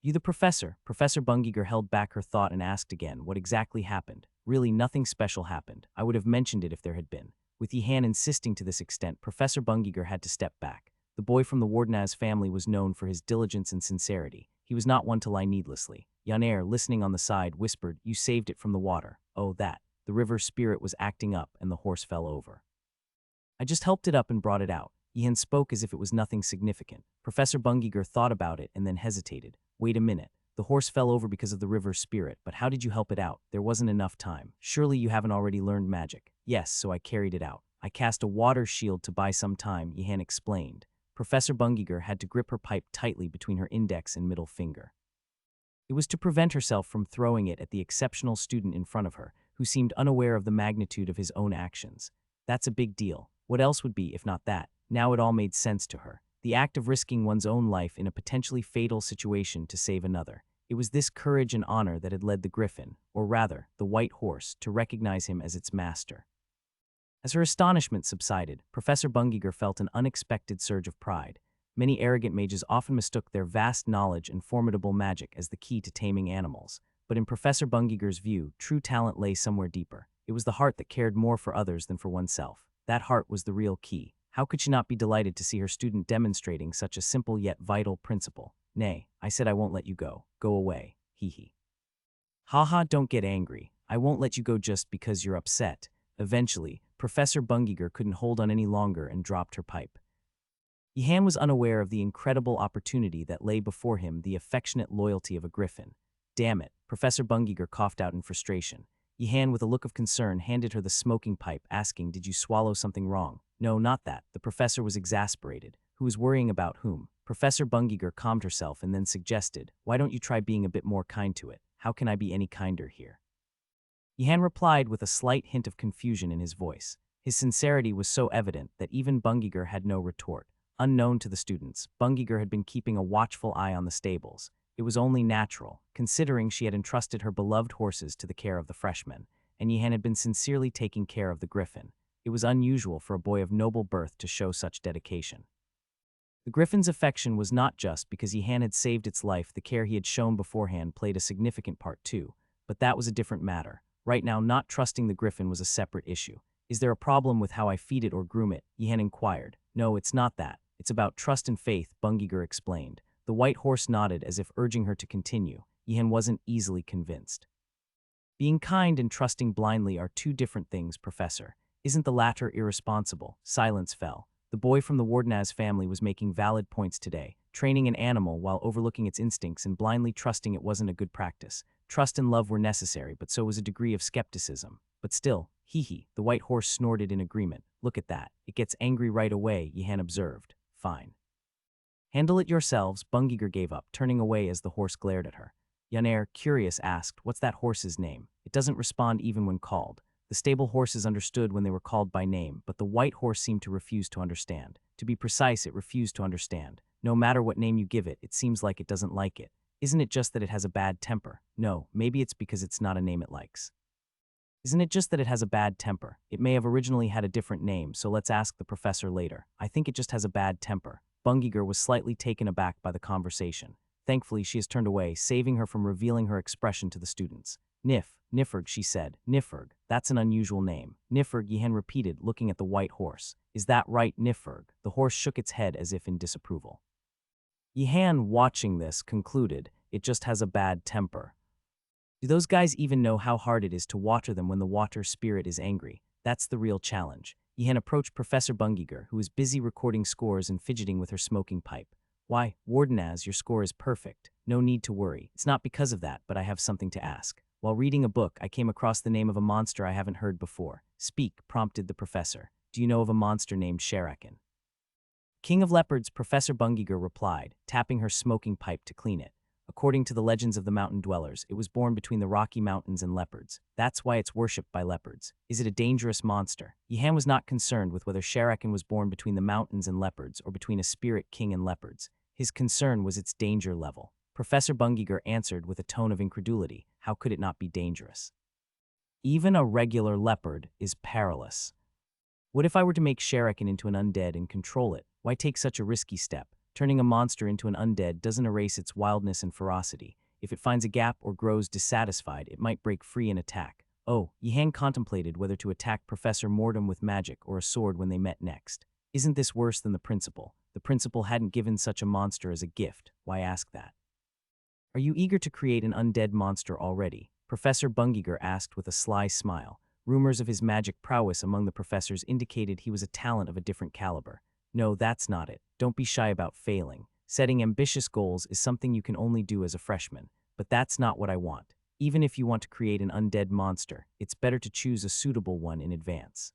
You the professor? Professor Bungiger held back her thought and asked again, what exactly happened? Really, nothing special happened. I would have mentioned it if there had been. With Yihan insisting to this extent, Professor Bungiger had to step back. The boy from the Wardenaz family was known for his diligence and sincerity. He was not one to lie needlessly. Yaner, listening on the side, whispered, you saved it from the water. Oh, that. The river spirit was acting up and the horse fell over. I just helped it up and brought it out. Yihan spoke as if it was nothing significant. Professor Bungiger thought about it and then hesitated. Wait a minute. The horse fell over because of the river spirit, but how did you help it out? There wasn't enough time. Surely you haven't already learned magic. Yes, so I carried it out. I cast a water shield to buy some time, Yihan explained. Professor Bungiger had to grip her pipe tightly between her index and middle finger. It was to prevent herself from throwing it at the exceptional student in front of her, who seemed unaware of the magnitude of his own actions. That's a big deal. What else would be if not that? Now it all made sense to her. The act of risking one's own life in a potentially fatal situation to save another. It was this courage and honor that had led the griffin, or rather, the white horse, to recognize him as its master. As her astonishment subsided, Professor Bungiger felt an unexpected surge of pride. Many arrogant mages often mistook their vast knowledge and formidable magic as the key to taming animals. But in Professor Bungiger's view, true talent lay somewhere deeper. It was the heart that cared more for others than for oneself. That heart was the real key. How could she not be delighted to see her student demonstrating such a simple yet vital principle? Nay, I said I won't let you go. Go away. Hee hee. Haha, don't get angry. I won't let you go just because you're upset. Eventually, Professor Bungiger couldn't hold on any longer and dropped her pipe. Yihan was unaware of the incredible opportunity that lay before him, the affectionate loyalty of a griffin. Damn it, Professor Bungiger coughed out in frustration. Yihan, with a look of concern, handed her the smoking pipe, asking, did you swallow something wrong? No, not that. The professor was exasperated. Who was worrying about whom? Professor Bungiger calmed herself and then suggested, "Why don't you try being a bit more kind to it? How can I be any kinder here?" Yihan replied with a slight hint of confusion in his voice. His sincerity was so evident that even Bungiger had no retort. Unknown to the students, Bungiger had been keeping a watchful eye on the stables. It was only natural, considering she had entrusted her beloved horses to the care of the freshmen, and Yihan had been sincerely taking care of the griffin. It was unusual for a boy of noble birth to show such dedication. The griffin's affection was not just because Yihan had saved its life. The care he had shown beforehand played a significant part too, but that was a different matter. Right now, not trusting the griffin was a separate issue. "Is there a problem with how I feed it or groom it?" Yihan inquired. "No, it's not that. It's about trust and faith," Bungiger explained. The white horse nodded as if urging her to continue. Yihan wasn't easily convinced. "Being kind and trusting blindly are two different things, Professor. Isn't the latter irresponsible?" Silence fell. The boy from the Wardenaz family was making valid points today. Training an animal while overlooking its instincts and blindly trusting it wasn't a good practice. Trust and love were necessary, but so was a degree of skepticism. But still, hee, the white horse snorted in agreement. "Look at that. It gets angry right away," Yihan observed. "Fine. Handle it yourselves." Bungiger gave up, turning away as the horse glared at her. Yaner, curious, asked, "What's that horse's name?" "It doesn't respond even when called." The stable horses understood when they were called by name, but the white horse seemed to refuse to understand. To be precise, it refused to understand. No matter what name you give it, it seems like it doesn't like it. "Isn't it just that it has a bad temper?" "No, maybe it's because it's not a name it likes." "Isn't it just that it has a bad temper? It may have originally had a different name, so let's ask the professor later." "I think it just has a bad temper." Bungiger was slightly taken aback by the conversation. Thankfully, she has turned away, saving her from revealing her expression to the students. Nifferg, she said. "Nifferg, that's an unusual name." "Nifferg," Yihan repeated, looking at the white horse. "Is that right, Nifferg?" The horse shook its head as if in disapproval. Yihan, watching this, concluded, "It just has a bad temper." Do those guys even know how hard it is to water them when the water spirit is angry? That's the real challenge. Yihan approached Professor Bungiger, who was busy recording scores and fidgeting with her smoking pipe. "Why, Wardenaz, your score is perfect. No need to worry. It's not because of that, but I have something to ask. While reading a book, I came across the name of a monster I haven't heard before." "Speak," prompted the professor. "Do you know of a monster named Sherakin?" "King of Leopards," Professor Bungiger replied, tapping her smoking pipe to clean it. "According to the legends of the mountain dwellers, it was born between the Rocky Mountains and leopards. That's why it's worshipped by leopards." "Is it a dangerous monster?" Yihan was not concerned with whether Sherakin was born between the mountains and leopards or between a spirit king and leopards. His concern was its danger level. Professor Bungiger answered with a tone of incredulity. How could it not be dangerous? "Even a regular leopard is perilous." "What if I were to make Sherakin into an undead and control it? Why take such a risky step? Turning a monster into an undead doesn't erase its wildness and ferocity. If it finds a gap or grows dissatisfied, it might break free and attack." Oh, Yihan contemplated whether to attack Professor Mordom with magic or a sword when they met next. Isn't this worse than the principal? The principal hadn't given such a monster as a gift. Why ask that? "Are you eager to create an undead monster already?" Professor Bungiger asked with a sly smile. Rumors of his magic prowess among the professors indicated he was a talent of a different caliber. "No, that's not it. Don't be shy about failing. Setting ambitious goals is something you can only do as a freshman. But that's not what I want. Even if you want to create an undead monster, it's better to choose a suitable one in advance."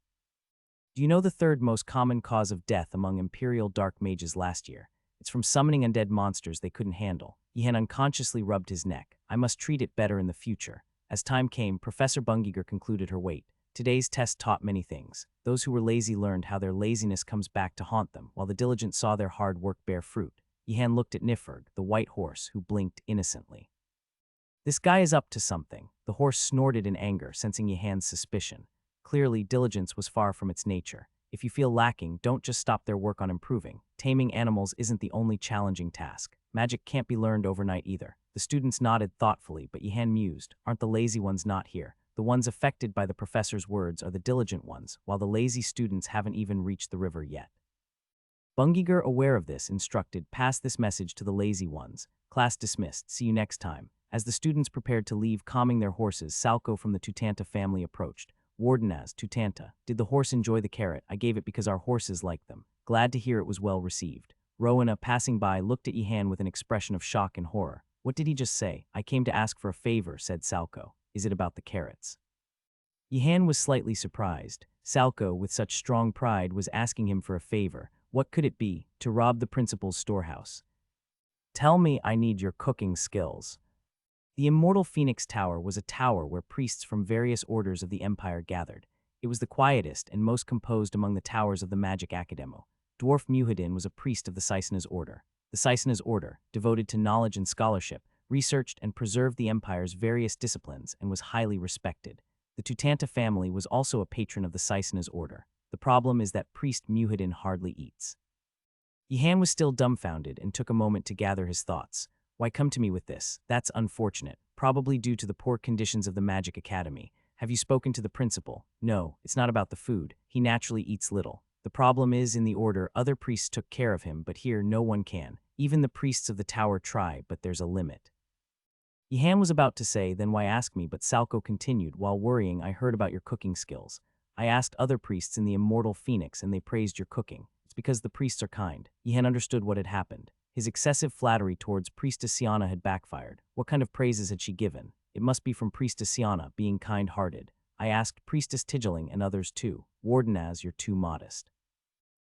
"Do you know the third most common cause of death among Imperial Dark Mages last year? It's from summoning undead monsters they couldn't handle." Yihan unconsciously rubbed his neck. "I must treat it better in the future." As time came, Professor Bungiger concluded her wait. Today's test taught many things. Those who were lazy learned how their laziness comes back to haunt them, while the diligent saw their hard work bear fruit. Yihan looked at Nifferg, the white horse, who blinked innocently. "This guy is up to something." The horse snorted in anger, sensing Yihan's suspicion. Clearly, diligence was far from its nature. If you feel lacking, don't just stop their work on improving. Taming animals isn't the only challenging task. Magic can't be learned overnight either. The students nodded thoughtfully, but Yihan mused. Aren't the lazy ones not here? The ones affected by the professor's words are the diligent ones, while the lazy students haven't even reached the river yet. Bungiger, aware of this, instructed, "Pass this message to the lazy ones. Class dismissed. See you next time." As the students prepared to leave, calming their horses, Salco from the Tutanta family approached. "Wardenaz, Tutanta, did the horse enjoy the carrot? I gave it because our horses liked them." "Glad to hear it was well received." Rowena, passing by, looked at Yihan with an expression of shock and horror. "What did he just say?" "I came to ask for a favor," said Salco. "Is it about the carrots?" Yihan was slightly surprised. Salco, with such strong pride, was asking him for a favor. What could it be? To rob the principal's storehouse. Tell me I need your cooking skills. The immortal Phoenix Tower was a tower where priests from various orders of the Empire gathered. It was the quietest and most composed among the towers of the Magic Academo. Dwarf Muhadin was a priest of the Saisena's order. The Saisena's order, devoted to knowledge and scholarship, researched and preserved the Empire's various disciplines and was highly respected. The Tutanta family was also a patron of the Saisena's order. The problem is that priest Muhadin hardly eats. Yihan was still dumbfounded and took a moment to gather his thoughts. Why come to me with this? That's unfortunate, probably due to the poor conditions of the Magic Academy. Have you spoken to the principal? No, it's not about the food. He naturally eats little. The problem is, in the order, other priests took care of him, but here no one can. Even the priests of the tower try, but there's a limit. Yihan was about to say, then why ask me, but Salco continued, while worrying, I heard about your cooking skills. I asked other priests in the immortal Phoenix and they praised your cooking. It's because the priests are kind. Yihan understood what had happened. His excessive flattery towards Priestess Siana had backfired. What kind of praises had she given? It must be from Priestess Siana, being kind-hearted. I asked Priestess Tigeling and others too. Wardenaz, you're too modest.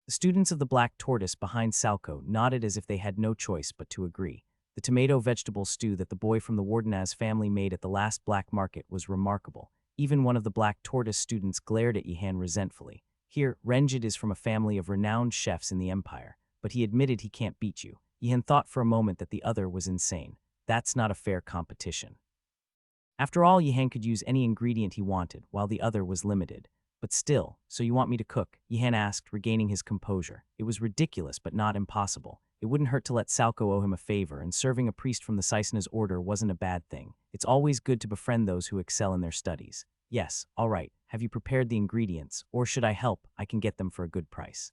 The students of the Black Tortoise behind Salco nodded as if they had no choice but to agree. The tomato vegetable stew that the boy from the Wardenaz family made at the last black market was remarkable. Even one of the Black Tortoise students glared at Yihan resentfully. Here, Renjid is from a family of renowned chefs in the Empire, but he admitted he can't beat you. Yihan thought for a moment that the other was insane. That's not a fair competition. After all, Yihan could use any ingredient he wanted, while the other was limited. But still, so you want me to cook? Yihan asked, regaining his composure. It was ridiculous, but not impossible. It wouldn't hurt to let Salco owe him a favor, and serving a priest from the Saisena's order wasn't a bad thing. It's always good to befriend those who excel in their studies. Yes, all right. Have you prepared the ingredients? Or should I help? I can get them for a good price.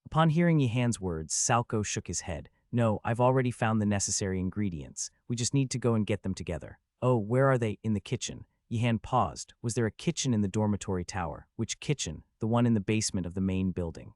Upon hearing Yihan's words, Salco shook his head. No, I've already found the necessary ingredients. We just need to go and get them together. Oh, where are they? In the kitchen. Yihan paused. Was there a kitchen in the dormitory tower? Which kitchen? The one in the basement of the main building.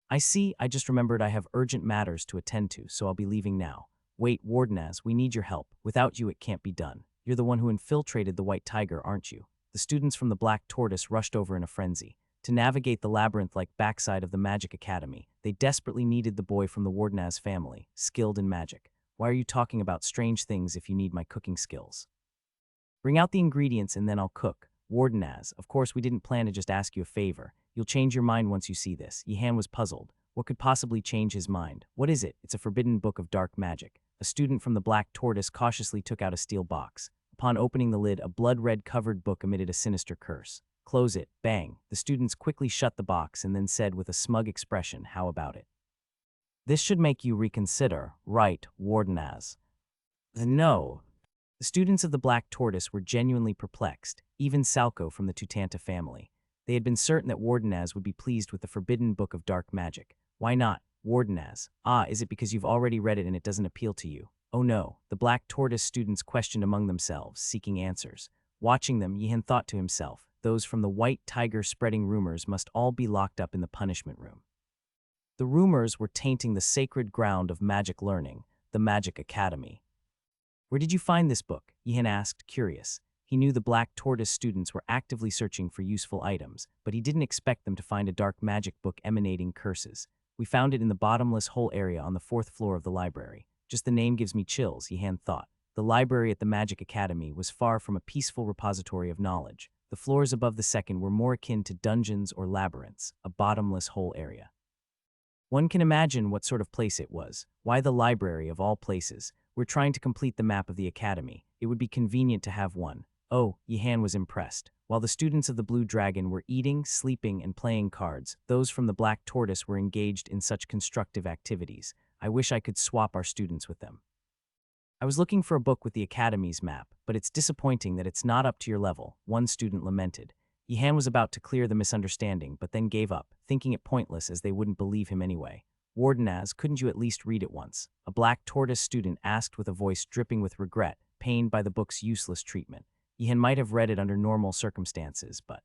I see. I just remembered I have urgent matters to attend to, so I'll be leaving now. Wait, Wardenaz, we need your help. Without you, it can't be done. You're the one who infiltrated the White Tiger, aren't you? The students from the Black Tortoise rushed over in a frenzy. To navigate the labyrinth-like backside of the Magic Academy, they desperately needed the boy from the Wardenaz family, skilled in magic. Why are you talking about strange things if you need my cooking skills? Bring out the ingredients and then I'll cook. Wardenaz, of course we didn't plan to just ask you a favor. You'll change your mind once you see this. Yihan was puzzled. What could possibly change his mind? What is it? It's a forbidden book of dark magic. A student from the Black Tortoise cautiously took out a steel box. Upon opening the lid, a blood-red covered book emitted a sinister curse. Close it. Bang. The students quickly shut the box and then said with a smug expression, how about it? This should make you reconsider, right, Wardenaz? No. The students of the Black Tortoise were genuinely perplexed, even Salco from the Tutanta family. They had been certain that Wardenaz would be pleased with the forbidden book of dark magic. Why not? Wardenaz. Ah, is it because you've already read it and it doesn't appeal to you? Oh no. The Black Tortoise students questioned among themselves, seeking answers. Watching them, Yihan thought to himself, those from the White Tiger spreading rumors must all be locked up in the punishment room. The rumors were tainting the sacred ground of magic learning, the Magic Academy. Where did you find this book? Yihan asked, curious. He knew the Black Tortoise students were actively searching for useful items, but he didn't expect them to find a dark magic book emanating curses. We found it in the bottomless hole area on the 4th floor of the library. Just the name gives me chills, Yihan thought. The library at the Magic Academy was far from a peaceful repository of knowledge. The floors above the second were more akin to dungeons or labyrinths, a bottomless hole area. One can imagine what sort of place it was. Why the library of all places? We're trying to complete the map of the academy. It would be convenient to have one. Oh, Yihan was impressed. While the students of the Blue Dragon were eating, sleeping, and playing cards, those from the Black Tortoise were engaged in such constructive activities. I wish I could swap our students with them. I was looking for a book with the academy's map, but it's disappointing that it's not up to your level, one student lamented. Yihan was about to clear the misunderstanding, but then gave up, thinking it pointless as they wouldn't believe him anyway. Wardenaz, couldn't you at least read it once? A Black Tortoise student asked with a voice dripping with regret, pained by the book's useless treatment. Yihan might have read it under normal circumstances, but...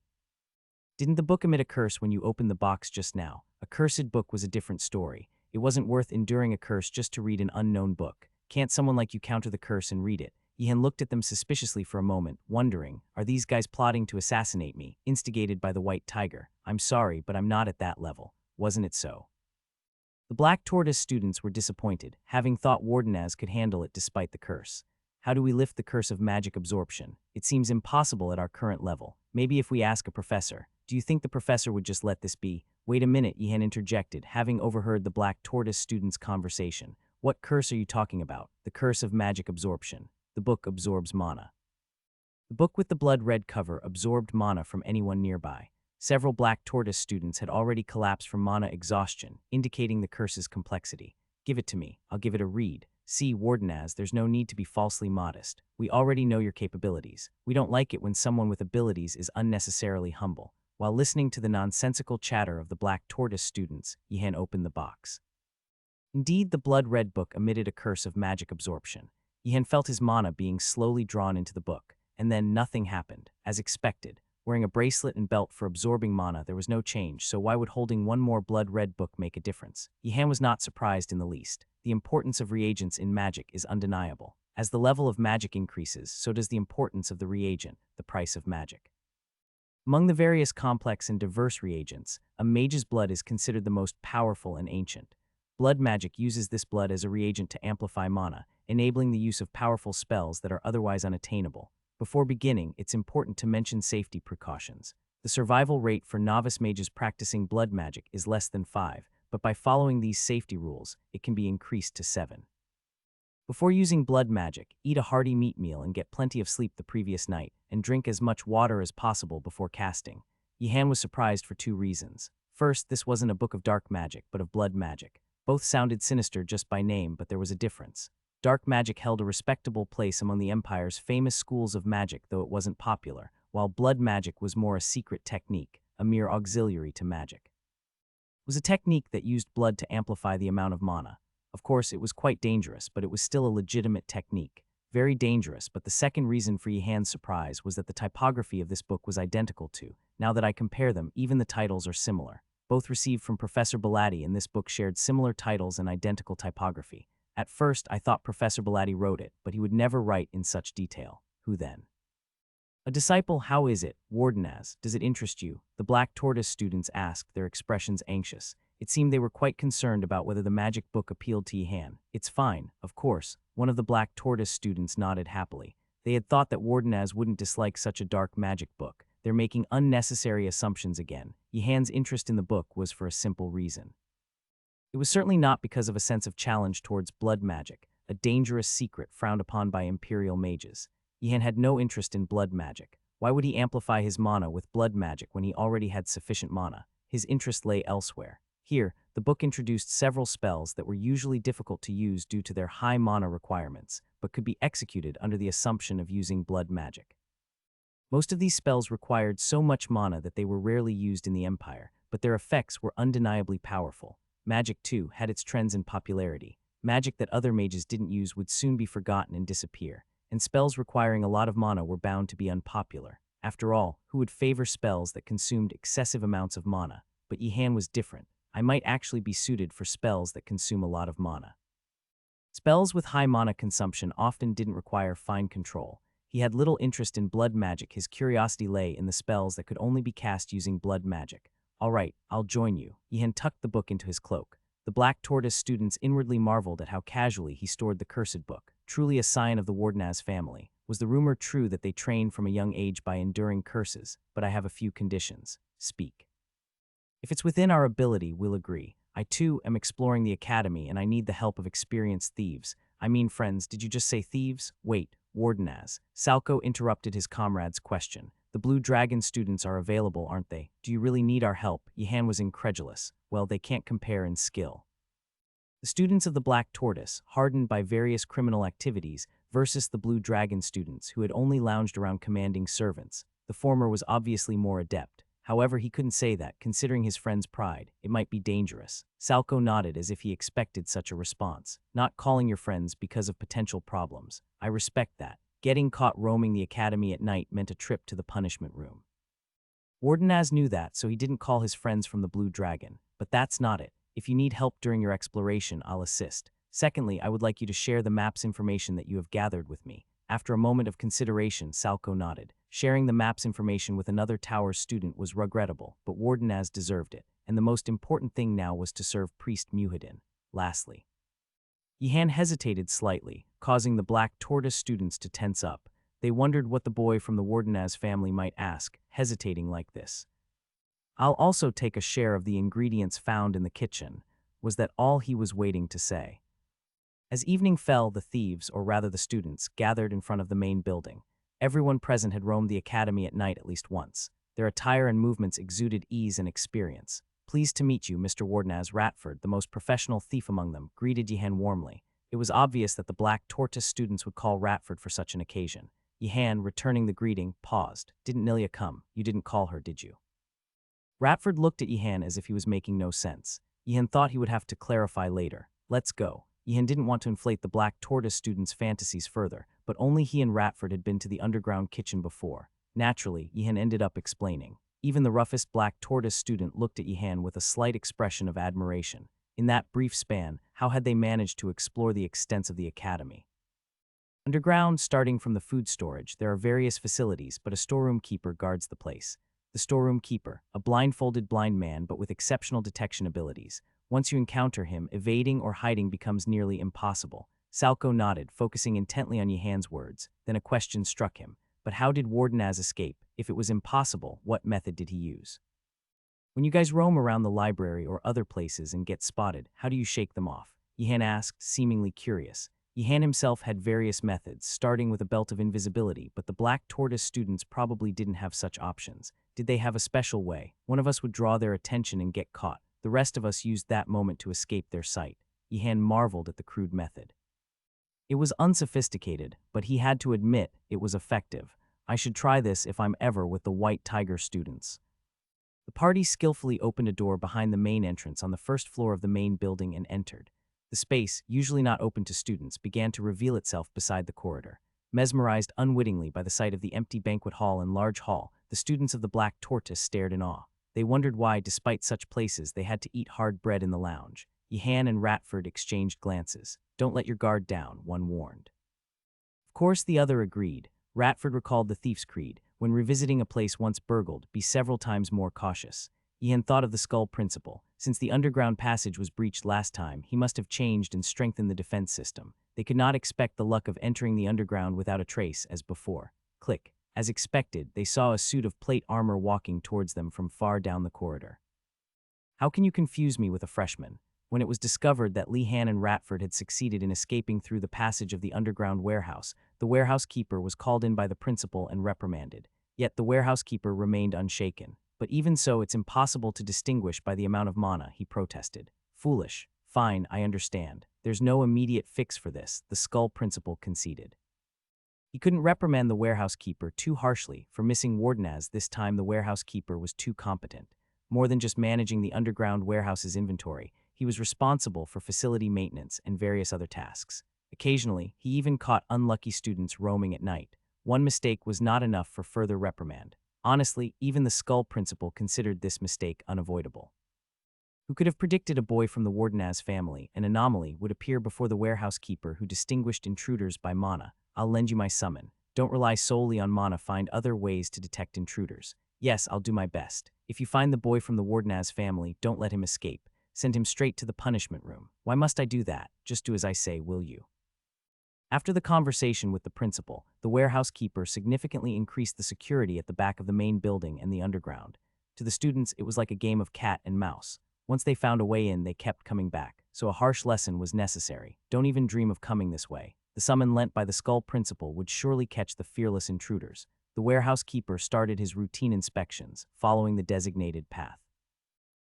Didn't the book emit a curse when you opened the box just now? A cursed book was a different story. It wasn't worth enduring a curse just to read an unknown book. Can't someone like you counter the curse and read it? Yihan looked at them suspiciously for a moment, wondering, are these guys plotting to assassinate me, instigated by the White Tiger? I'm sorry, but I'm not at that level. Wasn't it so? The Black Tortoise students were disappointed, having thought Wardenaz could handle it despite the curse. How do we lift the curse of magic absorption? It seems impossible at our current level. Maybe if we ask a professor. Do you think the professor would just let this be? Wait a minute, Yihan interjected, having overheard the Black Tortoise students' conversation. What curse are you talking about? The curse of magic absorption. The book absorbs mana. The book with the blood-red cover absorbed mana from anyone nearby. Several Black Tortoise students had already collapsed from mana exhaustion, indicating the curse's complexity. Give it to me. I'll give it a read. See, Wardenaz, there's no need to be falsely modest. We already know your capabilities. We don't like it when someone with abilities is unnecessarily humble. While listening to the nonsensical chatter of the Black Tortoise students, Yihan opened the box. Indeed, the blood-red book emitted a curse of magic absorption. Yihan felt his mana being slowly drawn into the book, and then nothing happened, as expected. Wearing a bracelet and belt for absorbing mana, there was no change, so why would holding one more blood-red book make a difference? Yihan was not surprised in the least. The importance of reagents in magic is undeniable. As the level of magic increases, so does the importance of the reagent, the price of magic. Among the various complex and diverse reagents, a mage's blood is considered the most powerful and ancient. Blood magic uses this blood as a reagent to amplify mana, enabling the use of powerful spells that are otherwise unattainable. Before beginning, it's important to mention safety precautions. The survival rate for novice mages practicing blood magic is less than 5, but by following these safety rules, it can be increased to 7. Before using blood magic, eat a hearty meat meal and get plenty of sleep the previous night, and drink as much water as possible before casting. Yihan was surprised for 2 reasons. First, this wasn't a book of dark magic, but of blood magic. Both sounded sinister just by name, but there was a difference. Dark magic held a respectable place among the Empire's famous schools of magic, though it wasn't popular, while blood magic was more a secret technique, a mere auxiliary to magic. It was a technique that used blood to amplify the amount of mana. Of course, it was quite dangerous, but it was still a legitimate technique. Very dangerous, but the second reason for Yihan's surprise was that the typography of this book was identical to. Now that I compare them, even the titles are similar. Both received from Professor Belatti, and this book shared similar titles and identical typography. At first, I thought Professor Belatti wrote it, but he would never write in such detail. Who then? A disciple. How is it, Wardenaz? Does it interest you? The Black Tortoise students asked, their expressions anxious. It seemed they were quite concerned about whether the magic book appealed to Yihan. It's fine, of course. One of the Black Tortoise students nodded happily. They had thought that Wardenaz wouldn't dislike such a dark magic book. They're making unnecessary assumptions again. Yihan's interest in the book was for a simple reason. It was certainly not because of a sense of challenge towards blood magic, a dangerous secret frowned upon by imperial mages. Yihan had no interest in blood magic. Why would he amplify his mana with blood magic when he already had sufficient mana? His interest lay elsewhere. Here, the book introduced several spells that were usually difficult to use due to their high mana requirements, but could be executed under the assumption of using blood magic. Most of these spells required so much mana that they were rarely used in the Empire, but their effects were undeniably powerful. Magic, too, had its trends in popularity. Magic that other mages didn't use would soon be forgotten and disappear, and spells requiring a lot of mana were bound to be unpopular. After all, who would favor spells that consumed excessive amounts of mana? But Yihan was different. I might actually be suited for spells that consume a lot of mana. Spells with high mana consumption often didn't require fine control. He had little interest in blood magic. His curiosity lay in the spells that could only be cast using blood magic. All right, I'll join you. Yihan tucked the book into his cloak. The Black Tortoise students inwardly marveled at how casually he stored the cursed book, truly a sign of the Wardenaz family. Was the rumor true that they trained from a young age by enduring curses? But I have a few conditions. Speak. If it's within our ability, we'll agree. I too am exploring the academy and I need the help of experienced thieves. I mean, friends, did you just say thieves? Wait, Wardenaz. Salco interrupted his comrade's question. The Blue Dragon students are available, aren't they? Do you really need our help? Yihan was incredulous. Well, they can't compare in skill. The students of the Black Tortoise, hardened by various criminal activities, versus the Blue Dragon students who had only lounged around commanding servants. The former was obviously more adept. However, he couldn't say that, considering his friend's pride. It might be dangerous. Salco nodded as if he expected such a response. Not calling your friends because of potential problems. I respect that. Getting caught roaming the academy at night meant a trip to the punishment room. Wardenaz knew that, so he didn't call his friends from the Blue Dragon. But that's not it. If you need help during your exploration, I'll assist. Secondly, I would like you to share the map's information that you have gathered with me. After a moment of consideration, Salco nodded. Sharing the map's information with another tower student was regrettable, but Wardenaz deserved it. and the most important thing now was to serve Priest Muhyiddin. Lastly, Yihan hesitated slightly, causing the Black Tortoise students to tense up. They wondered what the boy from the Wardenaz family might ask, hesitating like this. "I'll also take a share of the ingredients found in the kitchen," was that all he was waiting to say. As evening fell, the thieves, or rather the students, gathered in front of the main building. Everyone present had roamed the academy at night at least once. Their attire and movements exuded ease and experience. "Pleased to meet you, Mr. Wardenaz." Ratford, the most professional thief among them, greeted Yihan warmly. It was obvious that the Black Tortoise students would call Ratford for such an occasion. Yihan, returning the greeting, paused. "Didn't Nilia come? You didn't call her, did you?" Ratford looked at Yihan as if he was making no sense. Yihan thought he would have to clarify later. "Let's go." Yihan didn't want to inflate the Black Tortoise students' fantasies further, but only he and Ratford had been to the underground kitchen before. Naturally, Yihan ended up explaining. Even the roughest Black Tortoise student looked at Yihan with a slight expression of admiration. In that brief span, how had they managed to explore the extents of the academy? Underground, starting from the food storage, there are various facilities, but a storeroom keeper guards the place. The storeroom keeper, a blindfolded blind man but with exceptional detection abilities. Once you encounter him, evading or hiding becomes nearly impossible. Salko nodded, focusing intently on Yihan's words. Then a question struck him. But how did Wardenaz escape? If it was impossible, what method did he use? "When you guys roam around the library or other places and get spotted, how do you shake them off?" Yihan asked, seemingly curious. Yihan himself had various methods, starting with a belt of invisibility, but the Black Tortoise students probably didn't have such options. Did they have a special way? One of us would draw their attention and get caught. The rest of us used that moment to escape their sight. Yihan marveled at the crude method. It was unsophisticated, but he had to admit it was effective. "I should try this if I'm ever with the White Tiger students." The party skillfully opened a door behind the main entrance on the first floor of the main building and entered. The space, usually not open to students, began to reveal itself beside the corridor. Mesmerized unwittingly by the sight of the empty banquet hall and large hall, the students of the Black Tortoise stared in awe. They wondered why, despite such places, they had to eat hard bread in the lounge. Yihan and Ratford exchanged glances. "Don't let your guard down," one warned. Of course, the other agreed. Ratford recalled the thief's creed. When revisiting a place once burgled, be several times more cautious. Yihan thought of the skull principle. Since the underground passage was breached last time, he must have changed and strengthened the defense system. They could not expect the luck of entering the underground without a trace as before. Click. As expected, they saw a suit of plate armor walking towards them from far down the corridor. "How can you confuse me with a freshman?" When it was discovered that Yihan and Ratford had succeeded in escaping through the passage of the underground warehouse, the warehouse keeper was called in by the principal and reprimanded. Yet the warehouse keeper remained unshaken. "But even so, it's impossible to distinguish by the amount of mana," he protested. "Foolish. Fine, I understand. There's no immediate fix for this," the skull principal conceded. He couldn't reprimand the warehouse keeper too harshly for missing Wardenaz. This time the warehouse keeper was too competent. More than just managing the underground warehouse's inventory, he was responsible for facility maintenance and various other tasks. Occasionally, he even caught unlucky students roaming at night. One mistake was not enough for further reprimand. Honestly, even the skull principal considered this mistake unavoidable. Who could have predicted a boy from the Wardenaz family, an anomaly, would appear before the warehouse keeper who distinguished intruders by mana? "I'll lend you my summon. Don't rely solely on mana, find other ways to detect intruders." "Yes, I'll do my best. If you find the boy from the Wardenaz family, don't let him escape. Send him straight to the punishment room." "Why must I do that? Just do as I say, will you?" After the conversation with the principal, the warehouse keeper significantly increased the security at the back of the main building and the underground. To the students, it was like a game of cat and mouse. Once they found a way in, they kept coming back, so a harsh lesson was necessary. Don't even dream of coming this way. The summon lent by the skull principal would surely catch the fearless intruders. The warehouse keeper started his routine inspections, following the designated path.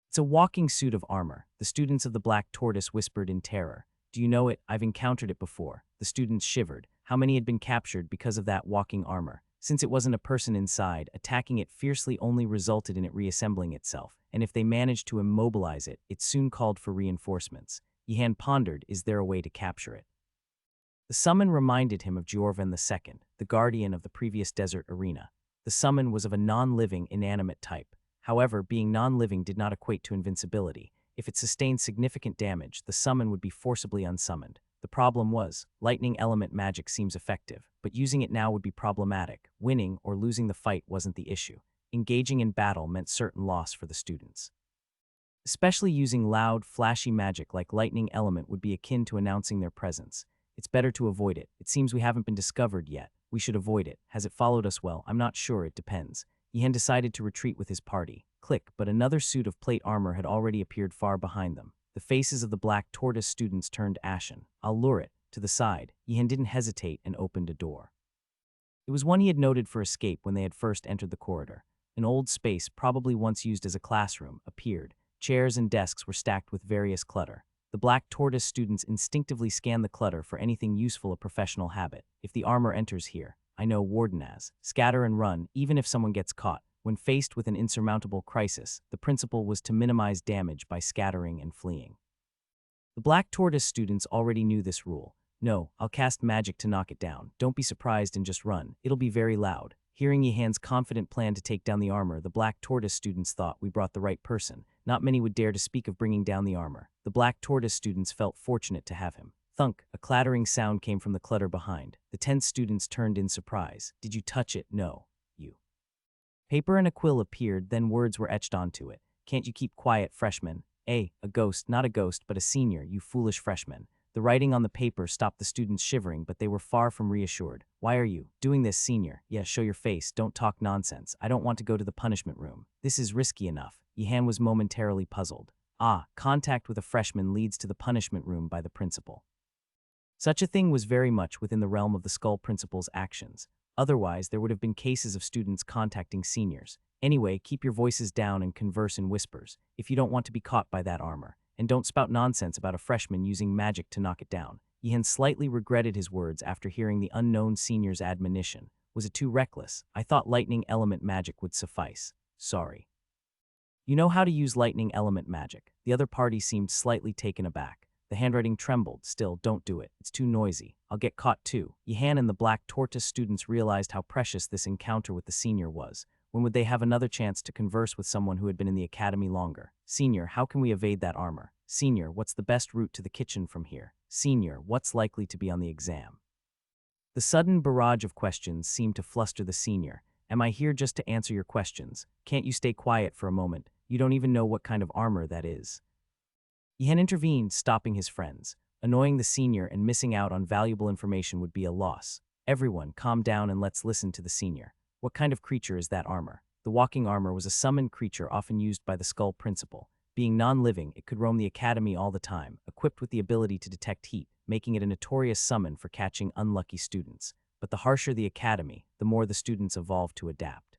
"It's a walking suit of armor," the students of the Black Tortoise whispered in terror. "Do you know it? I've encountered it before." The students shivered. How many had been captured because of that walking armor? Since it wasn't a person inside, attacking it fiercely only resulted in it reassembling itself, and if they managed to immobilize it, it soon called for reinforcements. Yihan pondered, is there a way to capture it? The summon reminded him of Jorvan II, the guardian of the previous desert arena. The summon was of a non-living, inanimate type. However, being non-living did not equate to invincibility. If it sustained significant damage, the summon would be forcibly unsummoned. The problem was, lightning element magic seems effective, but using it now would be problematic. Winning or losing the fight wasn't the issue. Engaging in battle meant certain loss for the students. Especially using loud, flashy magic like lightning element would be akin to announcing their presence. It's better to avoid it. It seems we haven't been discovered yet. We should avoid it. Has it followed us well? I'm not sure. It depends. Yihan decided to retreat with his party. Click, but another suit of plate armor had already appeared far behind them. The faces of the black tortoise students turned ashen. I'll lure it. To the side, Yihan didn't hesitate and opened a door. It was one he had noted for escape when they had first entered the corridor. An old space, probably once used as a classroom, appeared. Chairs and desks were stacked with various clutter. The black tortoise students instinctively scanned the clutter for anything useful, a professional habit. If the armor enters here, I know warden as. Scatter and run, even if someone gets caught. When faced with an insurmountable crisis, the principle was to minimize damage by scattering and fleeing. The black tortoise students already knew this rule. No, I'll cast magic to knock it down. Don't be surprised and just run. It'll be very loud. Hearing Yihan's confident plan to take down the armor, the black tortoise students thought we brought the right person. Not many would dare to speak of bringing down the armor. The black tortoise students felt fortunate to have him. Thunk, a clattering sound came from the clutter behind. The 10 students turned in surprise. Did you touch it? No. You. Paper and a quill appeared, then words were etched onto it. Can't you keep quiet, freshman? A ghost, not a ghost, but a senior, you foolish freshman. The writing on the paper stopped the students shivering, but they were far from reassured. Why are you doing this, senior? Yes, show your face. Don't talk nonsense. I don't want to go to the punishment room. This is risky enough. Yihan was momentarily puzzled. Contact with a freshman leads to the punishment room by the principal. Such a thing was very much within the realm of the Skull Principal's actions. Otherwise, there would have been cases of students contacting seniors. Anyway, keep your voices down and converse in whispers, if you don't want to be caught by that armor. And don't spout nonsense about a freshman using magic to knock it down. Yihan slightly regretted his words after hearing the unknown senior's admonition. Was it too reckless? I thought lightning element magic would suffice. Sorry. You know how to use lightning element magic. The other party seemed slightly taken aback. The handwriting trembled. Still, don't do it. It's too noisy. I'll get caught too. Yihan and the black tortoise students realized how precious this encounter with the senior was. When would they have another chance to converse with someone who had been in the academy longer? Senior, how can we evade that armor? Senior, what's the best route to the kitchen from here? Senior, what's likely to be on the exam? The sudden barrage of questions seemed to fluster the senior. Am I here just to answer your questions? Can't you stay quiet for a moment? You don't even know what kind of armor that is. Yihan intervened, stopping his friends. Annoying the senior and missing out on valuable information would be a loss. Everyone, calm down and let's listen to the senior. What kind of creature is that armor? The walking armor was a summoned creature often used by the Skull Principal. Being non-living, it could roam the academy all the time, equipped with the ability to detect heat, making it a notorious summon for catching unlucky students. But the harsher the academy, the more the students evolved to adapt.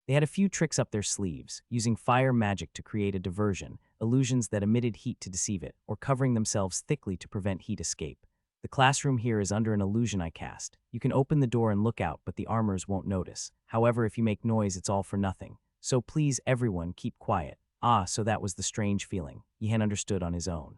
They had a few tricks up their sleeves, using fire magic to create a diversion, illusions that emitted heat to deceive it, or covering themselves thickly to prevent heat escape. The classroom here is under an illusion I cast. You can open the door and look out, but the armors won't notice. However, if you make noise, it's all for nothing. So please, everyone, keep quiet. So that was the strange feeling. Yihan understood on his own.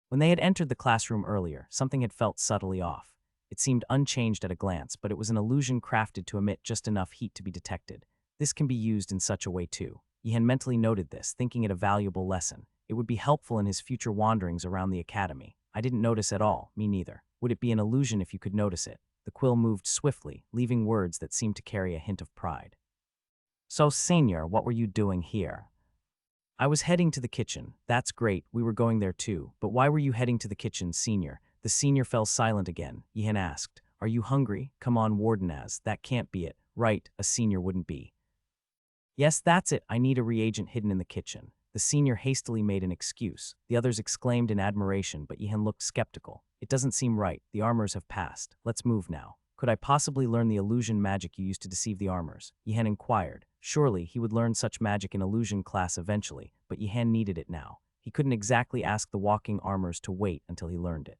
When they had entered the classroom earlier, something had felt subtly off. It seemed unchanged at a glance, but it was an illusion crafted to emit just enough heat to be detected. This can be used in such a way too. Yihan mentally noted this, thinking it a valuable lesson. It would be helpful in his future wanderings around the academy. I didn't notice at all, me neither. Would it be an illusion if you could notice it? The quill moved swiftly, leaving words that seemed to carry a hint of pride. So, senior, what were you doing here? I was heading to the kitchen. That's great, we were going there too. But why were you heading to the kitchen, senior? The senior fell silent again. Yihan asked, are you hungry? Come on, warden as. That can't be it. Right, a senior wouldn't be. Yes, that's it. I need a reagent hidden in the kitchen. The senior hastily made an excuse. The others exclaimed in admiration, but Yihan looked skeptical. It doesn't seem right. The armors have passed. Let's move now. Could I possibly learn the illusion magic you used to deceive the armors? Yihan inquired. Surely, he would learn such magic in illusion class eventually, but Yihan needed it now. He couldn't exactly ask the walking armors to wait until he learned it.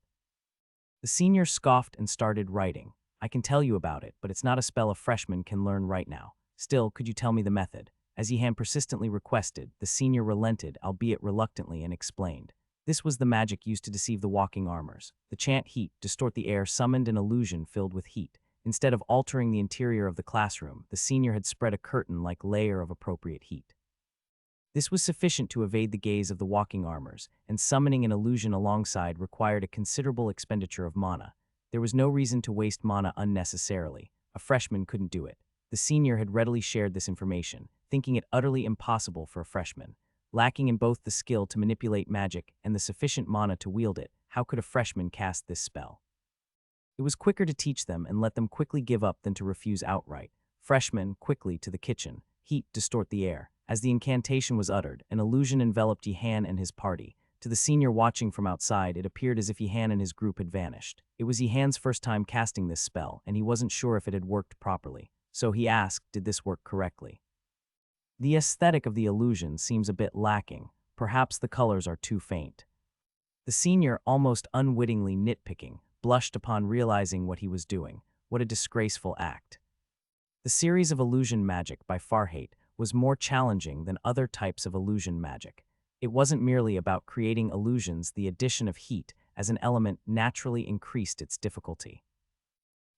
The senior scoffed and started writing. I can tell you about it, but it's not a spell a freshman can learn right now. Still, could you tell me the method? As Yihan persistently requested, the senior relented, albeit reluctantly, and explained. This was the magic used to deceive the walking armors. The chant heat, distort the air, summoned an illusion filled with heat. Instead of altering the interior of the classroom, the senior had spread a curtain-like layer of appropriate heat. This was sufficient to evade the gaze of the walking armors, and summoning an illusion alongside required a considerable expenditure of mana. There was no reason to waste mana unnecessarily. A freshman couldn't do it. The senior had readily shared this information, thinking it utterly impossible for a freshman. Lacking in both the skill to manipulate magic and the sufficient mana to wield it, how could a freshman cast this spell? It was quicker to teach them and let them quickly give up than to refuse outright. Freshmen, quickly to the kitchen. Heat distort the air. As the incantation was uttered, an illusion enveloped Yihan and his party. To the senior watching from outside, it appeared as if Yihan and his group had vanished. It was Yihan's first time casting this spell, and he wasn't sure if it had worked properly. So he asked, did this work correctly? The aesthetic of the illusion seems a bit lacking. Perhaps the colors are too faint. The senior, almost unwittingly nitpicking, blushed upon realizing what he was doing. What a disgraceful act. The series of illusion magic by Farhate was more challenging than other types of illusion magic. It wasn't merely about creating illusions, the addition of heat as an element naturally increased its difficulty.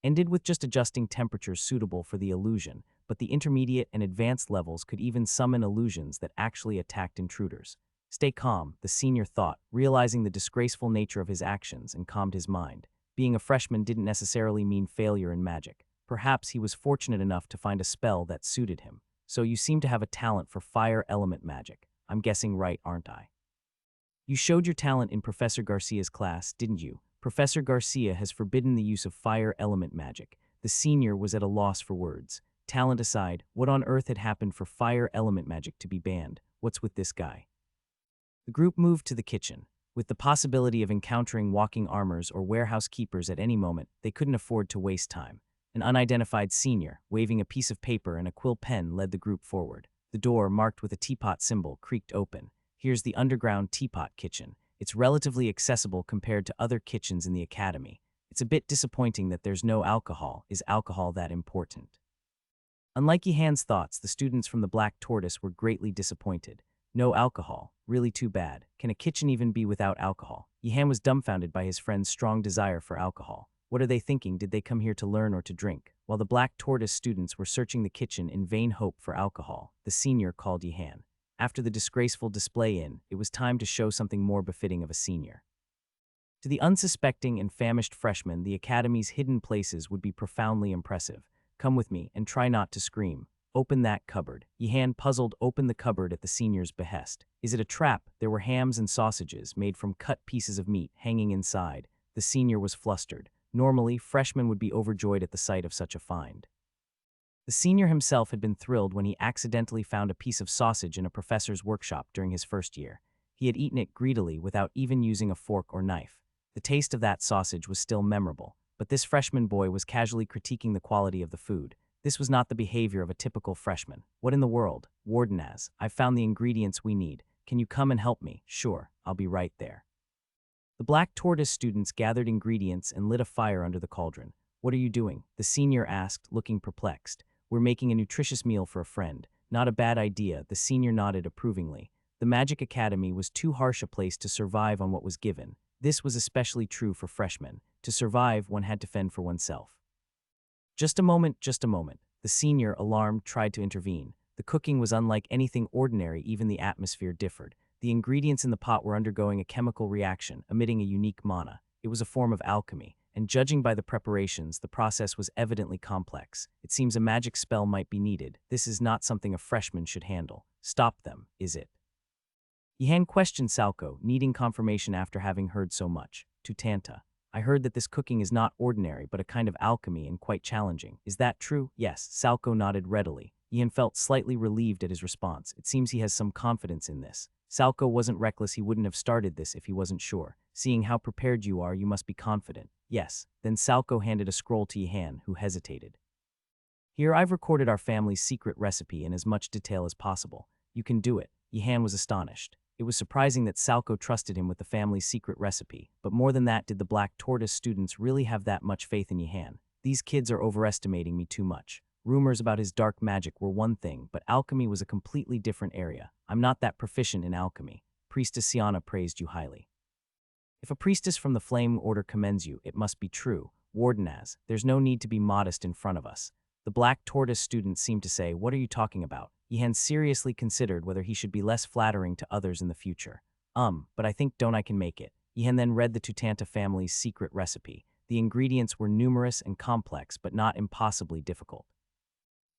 Ended with just adjusting temperatures suitable for the illusion, but the intermediate and advanced levels could even summon illusions that actually attacked intruders. Stay calm, the senior thought, realizing the disgraceful nature of his actions, and calmed his mind. Being a freshman didn't necessarily mean failure in magic. Perhaps he was fortunate enough to find a spell that suited him. So you seem to have a talent for fire element magic. I'm guessing right, aren't I? You showed your talent in Professor Garcia's class, didn't you? Professor Garcia has forbidden the use of fire element magic. The senior was at a loss for words. Talent aside, what on earth had happened for fire element magic to be banned? What's with this guy? The group moved to the kitchen. With the possibility of encountering walking armors or warehouse keepers at any moment, they couldn't afford to waste time. An unidentified senior, waving a piece of paper and a quill pen, led the group forward. The door, marked with a teapot symbol, creaked open. Here's the underground teapot kitchen. It's relatively accessible compared to other kitchens in the academy. It's a bit disappointing that there's no alcohol. Is alcohol that important? Unlike Yihan's thoughts, the students from the Black Tortoise were greatly disappointed. No alcohol. Really too bad. Can a kitchen even be without alcohol? Yihan was dumbfounded by his friend's strong desire for alcohol. What are they thinking? Did they come here to learn or to drink? While the Black Tortoise students were searching the kitchen in vain hope for alcohol, the senior called Yihan. After the disgraceful display it was time to show something more befitting of a senior. To the unsuspecting and famished freshmen, the academy's hidden places would be profoundly impressive. Come with me and try not to scream. Open that cupboard. Yihan, puzzled, opened the cupboard at the senior's behest. Is it a trap? There were hams and sausages made from cut pieces of meat hanging inside. The senior was flustered. Normally, freshmen would be overjoyed at the sight of such a find. The senior himself had been thrilled when he accidentally found a piece of sausage in a professor's workshop during his first year. He had eaten it greedily without even using a fork or knife. The taste of that sausage was still memorable, but this freshman boy was casually critiquing the quality of the food. This was not the behavior of a typical freshman. What in the world? Warden, I've found the ingredients we need. Can you come and help me? Sure, I'll be right there. The Black Tortoise students gathered ingredients and lit a fire under the cauldron. What are you doing? The senior asked, looking perplexed. We're making a nutritious meal for a friend. Not a bad idea, the senior nodded approvingly. The Magic Academy was too harsh a place to survive on what was given. This was especially true for freshmen. To survive, one had to fend for oneself. Just a moment. The senior, alarmed, tried to intervene. The cooking was unlike anything ordinary, even the atmosphere differed. The ingredients in the pot were undergoing a chemical reaction, emitting a unique mana. It was a form of alchemy, and judging by the preparations, the process was evidently complex. It seems a magic spell might be needed. This is not something a freshman should handle. Stop them, is it? Yihan questioned Salco, needing confirmation after having heard so much. Tutanta. I heard that this cooking is not ordinary, but a kind of alchemy and quite challenging. Is that true? Yes, Salco nodded readily. Yihan felt slightly relieved at his response. It seems he has some confidence in this. Salco wasn't reckless. He wouldn't have started this if he wasn't sure. Seeing how prepared you are, you must be confident. Yes. Then Salco handed a scroll to Yihan, who hesitated. Here, I've recorded our family's secret recipe in as much detail as possible. You can do it. Yihan was astonished. It was surprising that Salco trusted him with the family's secret recipe, but more than that, did the Black Tortoise students really have that much faith in Yihan? These kids are overestimating me too much. Rumors about his dark magic were one thing, but alchemy was a completely different area. I'm not that proficient in alchemy. Priestess Siana praised you highly. If a priestess from the Flame Order commends you, it must be true. Warden, there's no need to be modest in front of us. The Black Tortoise students seemed to say, what are you talking about? Yihan seriously considered whether he should be less flattering to others in the future. But I think I can make it. Yihan then read the Tutanta family's secret recipe. The ingredients were numerous and complex, but not impossibly difficult.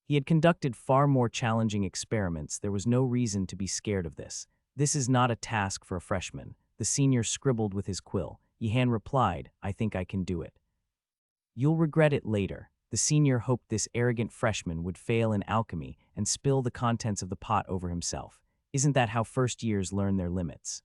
He had conducted far more challenging experiments. There was no reason to be scared of this. This is not a task for a freshman, the senior scribbled with his quill. Yihan replied, I think I can do it. You'll regret it later. The senior hoped this arrogant freshman would fail in alchemy and spill the contents of the pot over himself. Isn't that how first years learn their limits?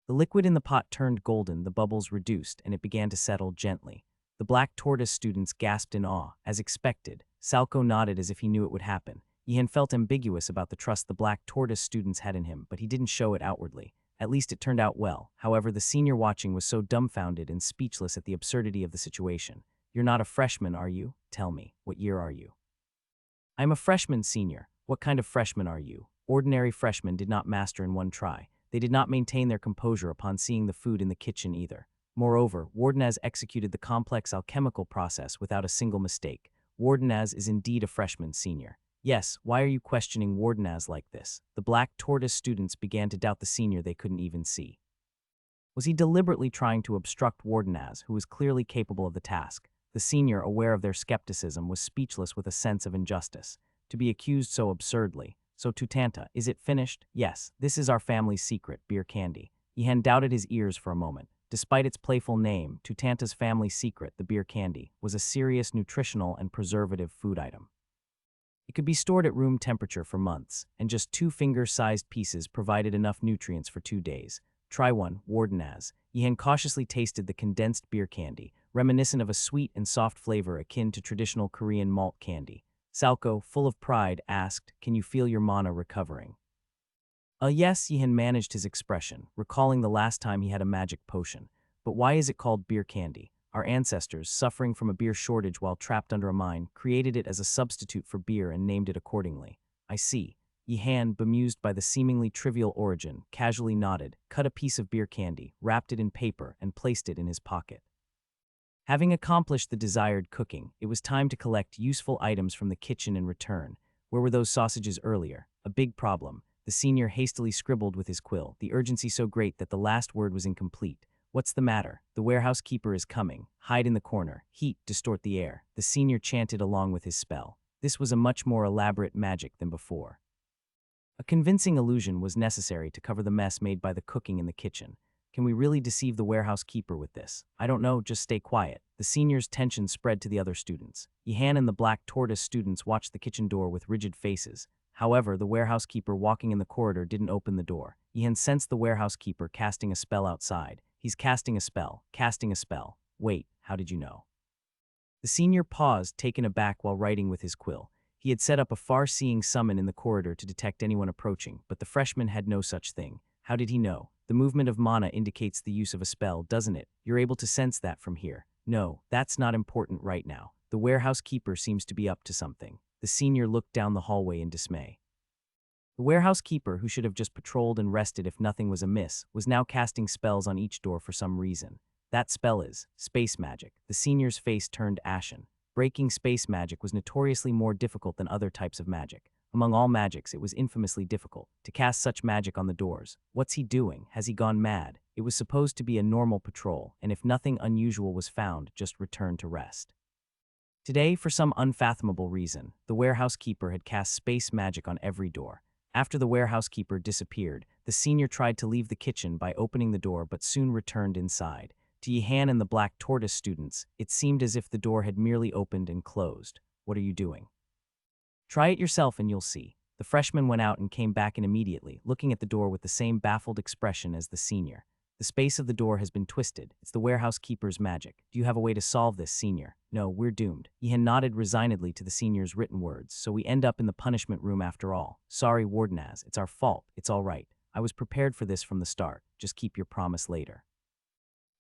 The liquid in the pot turned golden, the bubbles reduced, and it began to settle gently. The black tortoise students gasped in awe. As expected, Salko nodded as if he knew it would happen. Yihan felt ambiguous about the trust the black tortoise students had in him, but he didn't show it outwardly. At least it turned out well. However, the senior watching was so dumbfounded and speechless at the absurdity of the situation. You're not a freshman, are you? Tell me, what year are you? I'm a freshman, senior. What kind of freshman are you? Ordinary freshmen did not master in one try. They did not maintain their composure upon seeing the food in the kitchen either. Moreover, Wardenaz executed the complex alchemical process without a single mistake. Wardenaz is indeed a freshman, senior. Yes, why are you questioning Wardenaz like this? The black tortoise students began to doubt the senior they couldn't even see. Was he deliberately trying to obstruct Wardenaz, who was clearly capable of the task? The senior, aware of their skepticism, was speechless with a sense of injustice. To be accused so absurdly. So Tutanta, is it finished? Yes, this is our family's secret, beer candy. Yihan doubted his ears for a moment. Despite its playful name, Tutanta's family secret, the beer candy, was a serious nutritional and preservative food item. It could be stored at room temperature for months, and just 2 finger-sized pieces provided enough nutrients for 2 days. Try one, Wardenaz. Yihan cautiously tasted the condensed beer candy, reminiscent of a sweet and soft flavor akin to traditional Korean malt candy. Salko, full of pride, asked, can you feel your mana recovering? Yes, Yihan managed his expression, recalling the last time he had a magic potion. But why is it called beer candy? Our ancestors, suffering from a beer shortage while trapped under a mine, created it as a substitute for beer and named it accordingly. I see. Yihan, bemused by the seemingly trivial origin, casually nodded, cut a piece of beer candy, wrapped it in paper, and placed it in his pocket. Having accomplished the desired cooking, it was time to collect useful items from the kitchen and return. Where were those sausages earlier? A big problem. The senior hastily scribbled with his quill, the urgency so great that the last word was incomplete. What's the matter? The warehouse keeper is coming. Hide in the corner. Heat, distort the air. The senior chanted along with his spell. This was a much more elaborate magic than before. A convincing illusion was necessary to cover the mess made by the cooking in the kitchen. Can we really deceive the warehouse keeper with this? I don't know, just stay quiet. The senior's tension spread to the other students. Yihan and the black tortoise students watched the kitchen door with rigid faces. However, the warehouse keeper walking in the corridor didn't open the door. Yihan sensed the warehouse keeper casting a spell outside. He's casting a spell, casting a spell. Wait, how did you know? The senior paused, taken aback while writing with his quill. He had set up a far-seeing summon in the corridor to detect anyone approaching, but the freshman had no such thing. How did he know? The movement of mana indicates the use of a spell, doesn't it? You're able to sense that from here. No, that's not important right now. The warehouse keeper seems to be up to something. The senior looked down the hallway in dismay. The warehouse keeper, who should have just patrolled and rested if nothing was amiss, was now casting spells on each door for some reason. That spell is space magic. The senior's face turned ashen. Breaking space magic was notoriously more difficult than other types of magic. Among all magics, it was infamously difficult to cast such magic on the doors. What's he doing? Has he gone mad? It was supposed to be a normal patrol, and if nothing unusual was found, just return to rest. Today, for some unfathomable reason, the warehouse keeper had cast space magic on every door. After the warehouse keeper disappeared, the senior tried to leave the kitchen by opening the door but soon returned inside. To Yihan and the black tortoise students, it seemed as if the door had merely opened and closed. What are you doing? Try it yourself and you'll see. The freshman went out and came back in immediately, looking at the door with the same baffled expression as the senior. The space of the door has been twisted. It's the warehouse keeper's magic. Do you have a way to solve this, senior? No, we're doomed. Yihan nodded resignedly to the senior's written words, so we end up in the punishment room after all. Sorry, Wardenaz, it's our fault. It's all right. I was prepared for this from the start. Just keep your promise later.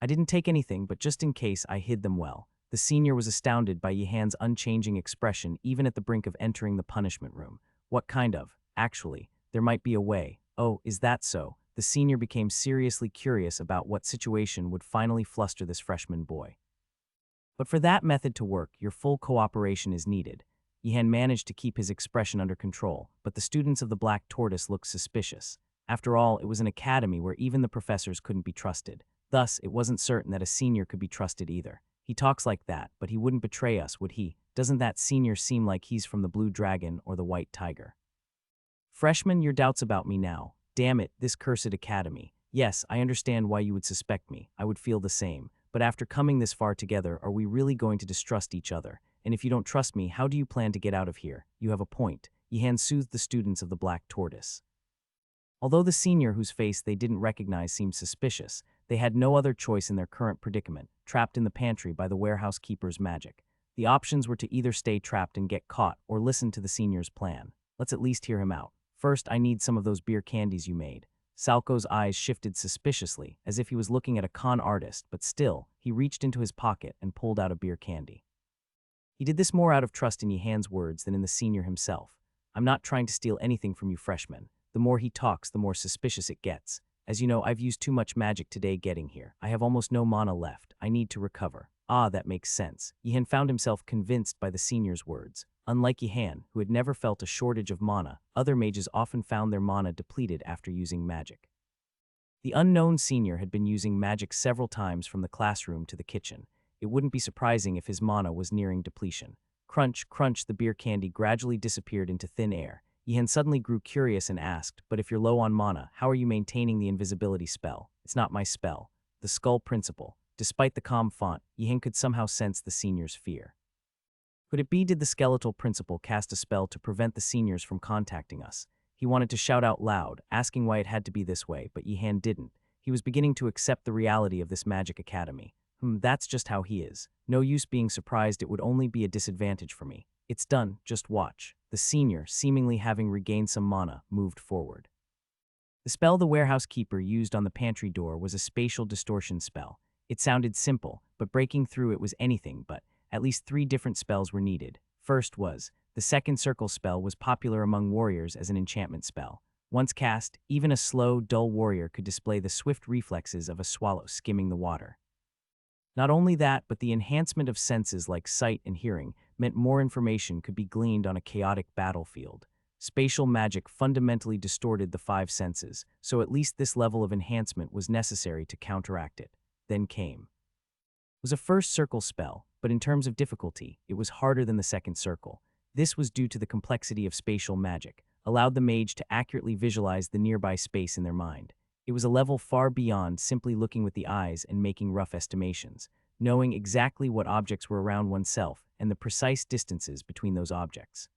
I didn't take anything, but just in case, I hid them well. The senior was astounded by Yihan's unchanging expression even at the brink of entering the punishment room. What kind of? Actually, there might be a way. Oh, is that so? The senior became seriously curious about what situation would finally fluster this freshman boy. But for that method to work, your full cooperation is needed. Yihan managed to keep his expression under control, but the students of the Black Tortoise looked suspicious. After all, it was an academy where even the professors couldn't be trusted. Thus, it wasn't certain that a senior could be trusted either. He talks like that, but he wouldn't betray us, would he? Doesn't that senior seem like he's from the Blue Dragon or the White Tiger? Freshman, your doubts about me now. Damn it, this cursed academy. Yes, I understand why you would suspect me. I would feel the same. But after coming this far together, are we really going to distrust each other? And if you don't trust me, how do you plan to get out of here? You have a point. Yihan soothed the students of the Black Tortoise. Although the senior whose face they didn't recognize seemed suspicious, they had no other choice in their current predicament, trapped in the pantry by the warehouse keeper's magic. The options were to either stay trapped and get caught or listen to the senior's plan. Let's at least hear him out. First, I need some of those beer candies you made. Salco's eyes shifted suspiciously, as if he was looking at a con artist, but still, he reached into his pocket and pulled out a beer candy. He did this more out of trust in Yihan's words than in the senior himself. I'm not trying to steal anything from you freshmen. The more he talks, the more suspicious it gets. As you know, I've used too much magic today getting here. I have almost no mana left. I need to recover. Ah, that makes sense. Yihan found himself convinced by the senior's words. Unlike Yihan, who had never felt a shortage of mana, other mages often found their mana depleted after using magic. The unknown senior had been using magic several times from the classroom to the kitchen. It wouldn't be surprising if his mana was nearing depletion. Crunch, crunch, the beer candy gradually disappeared into thin air. Yihan suddenly grew curious and asked, but if you're low on mana, how are you maintaining the invisibility spell? It's not my spell. The skull principle. Despite the calm font, Yihan could somehow sense the senior's fear. Could it be did the skeletal principle cast a spell to prevent the seniors from contacting us? He wanted to shout out loud, asking why it had to be this way, but Yihan didn't. He was beginning to accept the reality of this magic academy. That's just how he is. No use being surprised, it would only be a disadvantage for me. It's done, just watch. The senior, seemingly having regained some mana, moved forward. The spell the warehouse keeper used on the pantry door was a spatial distortion spell. It sounded simple, but breaking through it was anything but. At least 3 different spells were needed. First was, the second circle spell was popular among warriors as an enchantment spell. Once cast, even a slow, dull warrior could display the swift reflexes of a swallow skimming the water. Not only that, but the enhancement of senses like sight and hearing meant more information could be gleaned on a chaotic battlefield. Spatial magic fundamentally distorted the 5 senses, so at least this level of enhancement was necessary to counteract it. Then came. It was a first circle spell, but in terms of difficulty, it was harder than the second circle. This was due to the complexity of spatial magic, allowed the mage to accurately visualize the nearby space in their mind. It was a level far beyond simply looking with the eyes and making rough estimations, knowing exactly what objects were around oneself and the precise distances between those objects.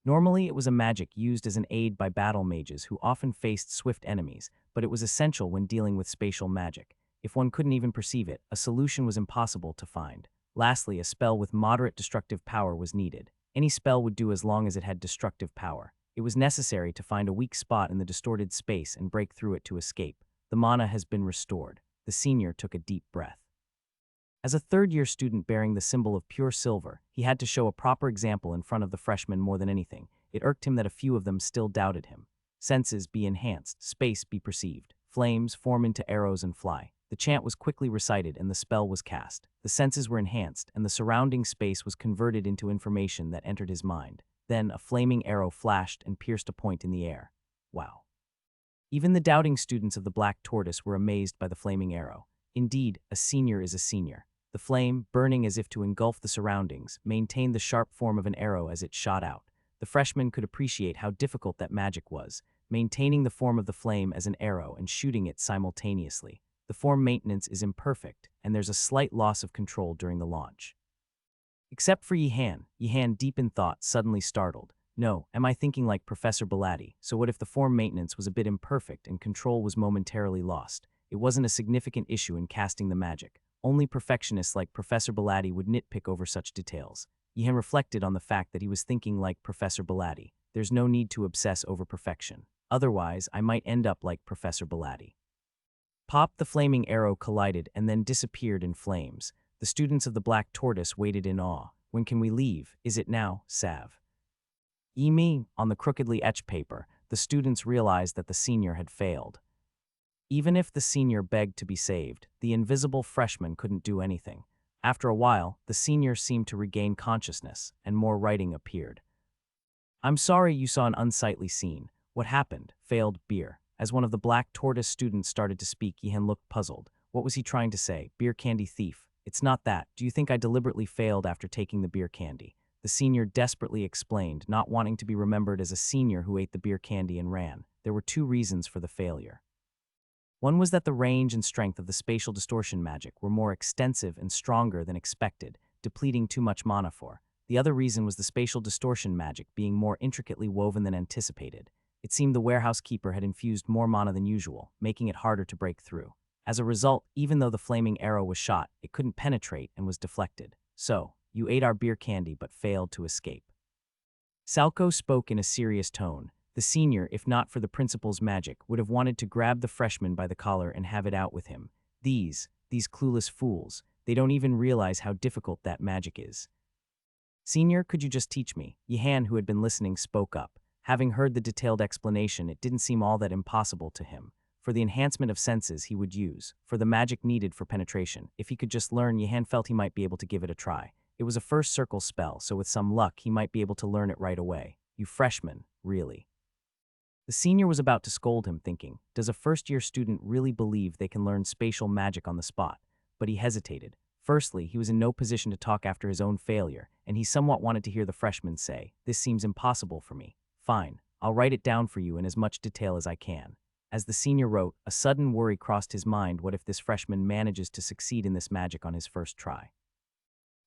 Normally, it was a magic used as an aid by battle mages who often faced swift enemies, but it was essential when dealing with spatial magic. If one couldn't even perceive it, a solution was impossible to find. Lastly, a spell with moderate destructive power was needed. Any spell would do as long as it had destructive power. It was necessary to find a weak spot in the distorted space and break through it to escape. The mana has been restored. The senior took a deep breath. As a third-year student bearing the symbol of pure silver, he had to show a proper example in front of the freshmen more than anything. It irked him that a few of them still doubted him. Senses be enhanced, space be perceived. Flames form into arrows and fly. The chant was quickly recited and the spell was cast. The senses were enhanced and the surrounding space was converted into information that entered his mind. Then a flaming arrow flashed and pierced a point in the air. Wow. Even the doubting students of the Black Tortoise were amazed by the flaming arrow. Indeed, a senior is a senior. The flame, burning as if to engulf the surroundings, maintained the sharp form of an arrow as it shot out. The freshmen could appreciate how difficult that magic was, maintaining the form of the flame as an arrow and shooting it simultaneously. The form maintenance is imperfect, and there's a slight loss of control during the launch. Except for Yihan. Yihan, deep in thought, suddenly startled. No, am I thinking like Professor Belatti? So what if the form maintenance was a bit imperfect and control was momentarily lost? It wasn't a significant issue in casting the magic. Only perfectionists like Professor Belatti would nitpick over such details. Yihan reflected on the fact that he was thinking like Professor Belatti. There's no need to obsess over perfection. Otherwise, I might end up like Professor Belatti. Pop, the flaming arrow collided and then disappeared in flames. The students of the Black Tortoise waited in awe. When can we leave? Is it now, Sav? Me, on the crookedly etched paper, the students realized that the senior had failed. Even if the senior begged to be saved, the invisible freshman couldn't do anything. After a while, the senior seemed to regain consciousness, and more writing appeared. I'm sorry you saw an unsightly scene. What happened? Failed beer. As one of the Black Tortoise students started to speak, Yihan looked puzzled. What was he trying to say? Beer candy thief. It's not that. Do you think I deliberately failed after taking the beer candy? The senior desperately explained, not wanting to be remembered as a senior who ate the beer candy and ran. there were two reasons for the failure. One was that the range and strength of the spatial distortion magic were more extensive and stronger than expected, depleting too much mana for. The other reason was the spatial distortion magic being more intricately woven than anticipated. It seemed the warehouse keeper had infused more mana than usual, making it harder to break through. As a result, even though the flaming arrow was shot, it couldn't penetrate and was deflected. So, you ate our beer candy but failed to escape. Salco spoke in a serious tone. The senior, if not for the principal's magic, would have wanted to grab the freshman by the collar and have it out with him. These clueless fools, they don't even realize how difficult that magic is. Senior, could you just teach me? Yihan, who had been listening, spoke up. Having heard the detailed explanation, it didn't seem all that impossible to him. For the enhancement of senses he would use, for the magic needed for penetration, if he could just learn, Yihan felt he might be able to give it a try. It was a first circle spell, so with some luck he might be able to learn it right away. You freshman, really. The senior was about to scold him, thinking, does a first-year student really believe they can learn spatial magic on the spot? But he hesitated. Firstly, he was in no position to talk after his own failure, and he somewhat wanted to hear the freshman say, this seems impossible for me. Fine, I'll write it down for you in as much detail as I can. As the senior wrote, a sudden worry crossed his mind. What if this freshman manages to succeed in this magic on his first try?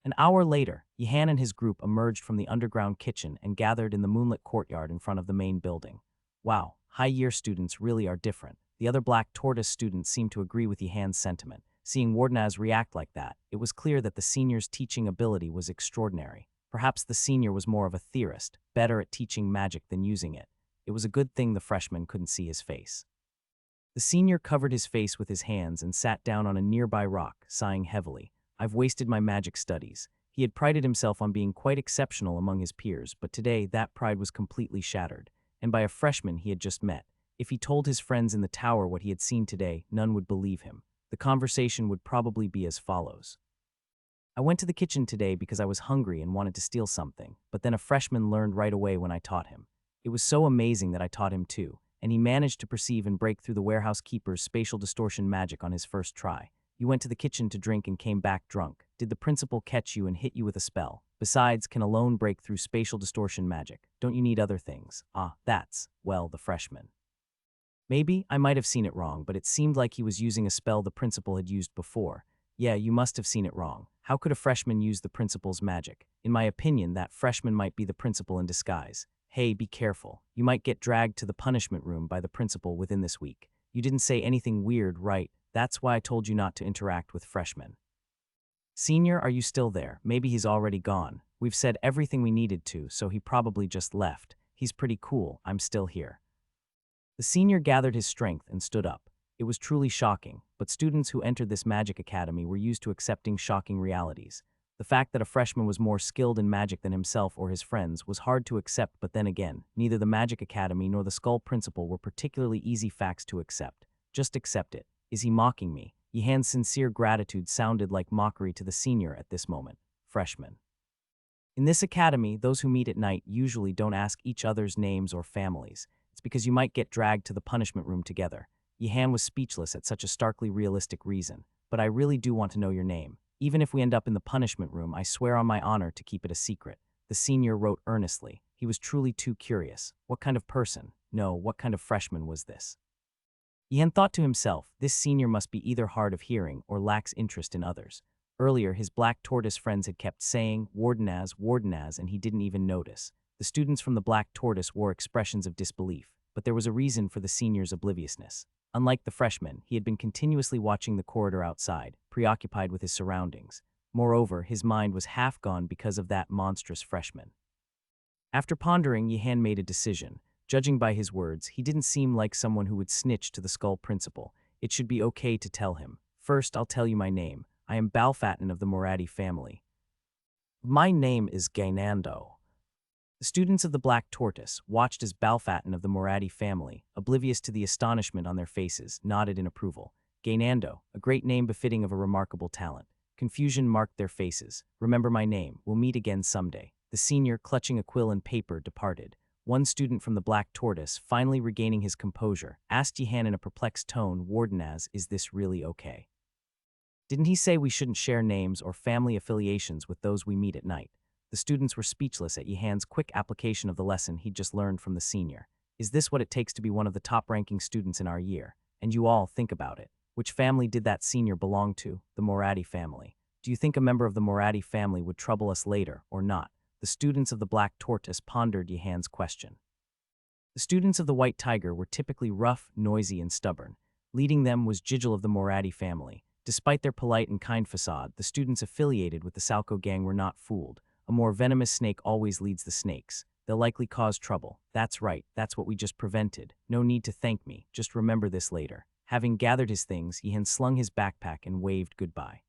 An hour later, Yihan and his group emerged from the underground kitchen and gathered in the moonlit courtyard in front of the main building. Wow, high-year students really are different. The other Black Tortoise students seemed to agree with Yihan's sentiment. Seeing Wardenaz react like that, it was clear that the senior's teaching ability was extraordinary. Perhaps the senior was more of a theorist, better at teaching magic than using it. It was a good thing the freshman couldn't see his face. The senior covered his face with his hands and sat down on a nearby rock, sighing heavily. I've wasted my magic studies. He had prided himself on being quite exceptional among his peers, but today that pride was completely shattered. And by a freshman he had just met. If he told his friends in the tower what he had seen today, none would believe him. The conversation would probably be as follows. I went to the kitchen today because I was hungry and wanted to steal something, but then a freshman learned right away when I taught him. It was so amazing that I taught him too, and he managed to perceive and break through the warehouse keeper's spatial distortion magic on his first try. You went to the kitchen to drink and came back drunk. Did the principal catch you and hit you with a spell? Besides, can alone break through spatial distortion magic? Don't you need other things? That's, well, the freshman. Maybe I might have seen it wrong, but it seemed like he was using a spell the principal had used before. Yeah, you must have seen it wrong. How could a freshman use the principal's magic? In my opinion, that freshman might be the principal in disguise. Hey, be careful. You might get dragged to the punishment room by the principal within this week. You didn't say anything weird, right? That's why I told you not to interact with freshmen. Senior, are you still there? Maybe he's already gone. We've said everything we needed to, so he probably just left. He's pretty cool. I'm still here. The senior gathered his strength and stood up. It was truly shocking, but students who entered this magic academy were used to accepting shocking realities. The fact that a freshman was more skilled in magic than himself or his friends was hard to accept, but then again, neither the magic academy nor the skull principal were particularly easy facts to accept. Just accept it. Is he mocking me? Yihan's sincere gratitude sounded like mockery to the senior at this moment. Freshman. In this academy, those who meet at night usually don't ask each other's names or families. It's because you might get dragged to the punishment room together. Yihan was speechless at such a starkly realistic reason. But I really do want to know your name. Even if we end up in the punishment room, I swear on my honor to keep it a secret. The senior wrote earnestly. He was truly too curious. What kind of person? No, what kind of freshman was this? Yihan thought to himself, this senior must be either hard of hearing or lacks interest in others. Earlier, his Black Tortoise friends had kept saying, Wardenaz, and he didn't even notice. The students from the Black Tortoise wore expressions of disbelief, but there was a reason for the senior's obliviousness. Unlike the freshman, he had been continuously watching the corridor outside, preoccupied with his surroundings. Moreover, his mind was half gone because of that monstrous freshman. After pondering, Yihan made a decision. Judging by his words, he didn't seem like someone who would snitch to the skull principal. It should be okay to tell him. First, I'll tell you my name. I am Balfatin of the Moradi family. My name is Gainando. The students of the Black Tortoise watched as Balfatin of the Moradi family, oblivious to the astonishment on their faces, nodded in approval. Gainando, a great name befitting of a remarkable talent. Confusion marked their faces. Remember my name. We'll meet again someday. The senior, clutching a quill and paper, departed. One student from the Black Tortoise, finally regaining his composure, asked Yihan in a perplexed tone, Wardenaz, is this really okay? Didn't he say we shouldn't share names or family affiliations with those we meet at night? The students were speechless at Yihan's quick application of the lesson he'd just learned from the senior. Is this what it takes to be one of the top-ranking students in our year? And you all think about it. Which family did that senior belong to? The Moratti family. Do you think a member of the Moratti family would trouble us later, or not? The students of the Black Tortoise pondered Yehan's question. The students of the White Tiger were typically rough, noisy, and stubborn. Leading them was Jigil of the Moratti family. Despite their polite and kind facade, the students affiliated with the Salco gang were not fooled. A more venomous snake always leads the snakes. They'll likely cause trouble. That's right, that's what we just prevented. No need to thank me, just remember this later. Having gathered his things, Yehan slung his backpack and waved goodbye.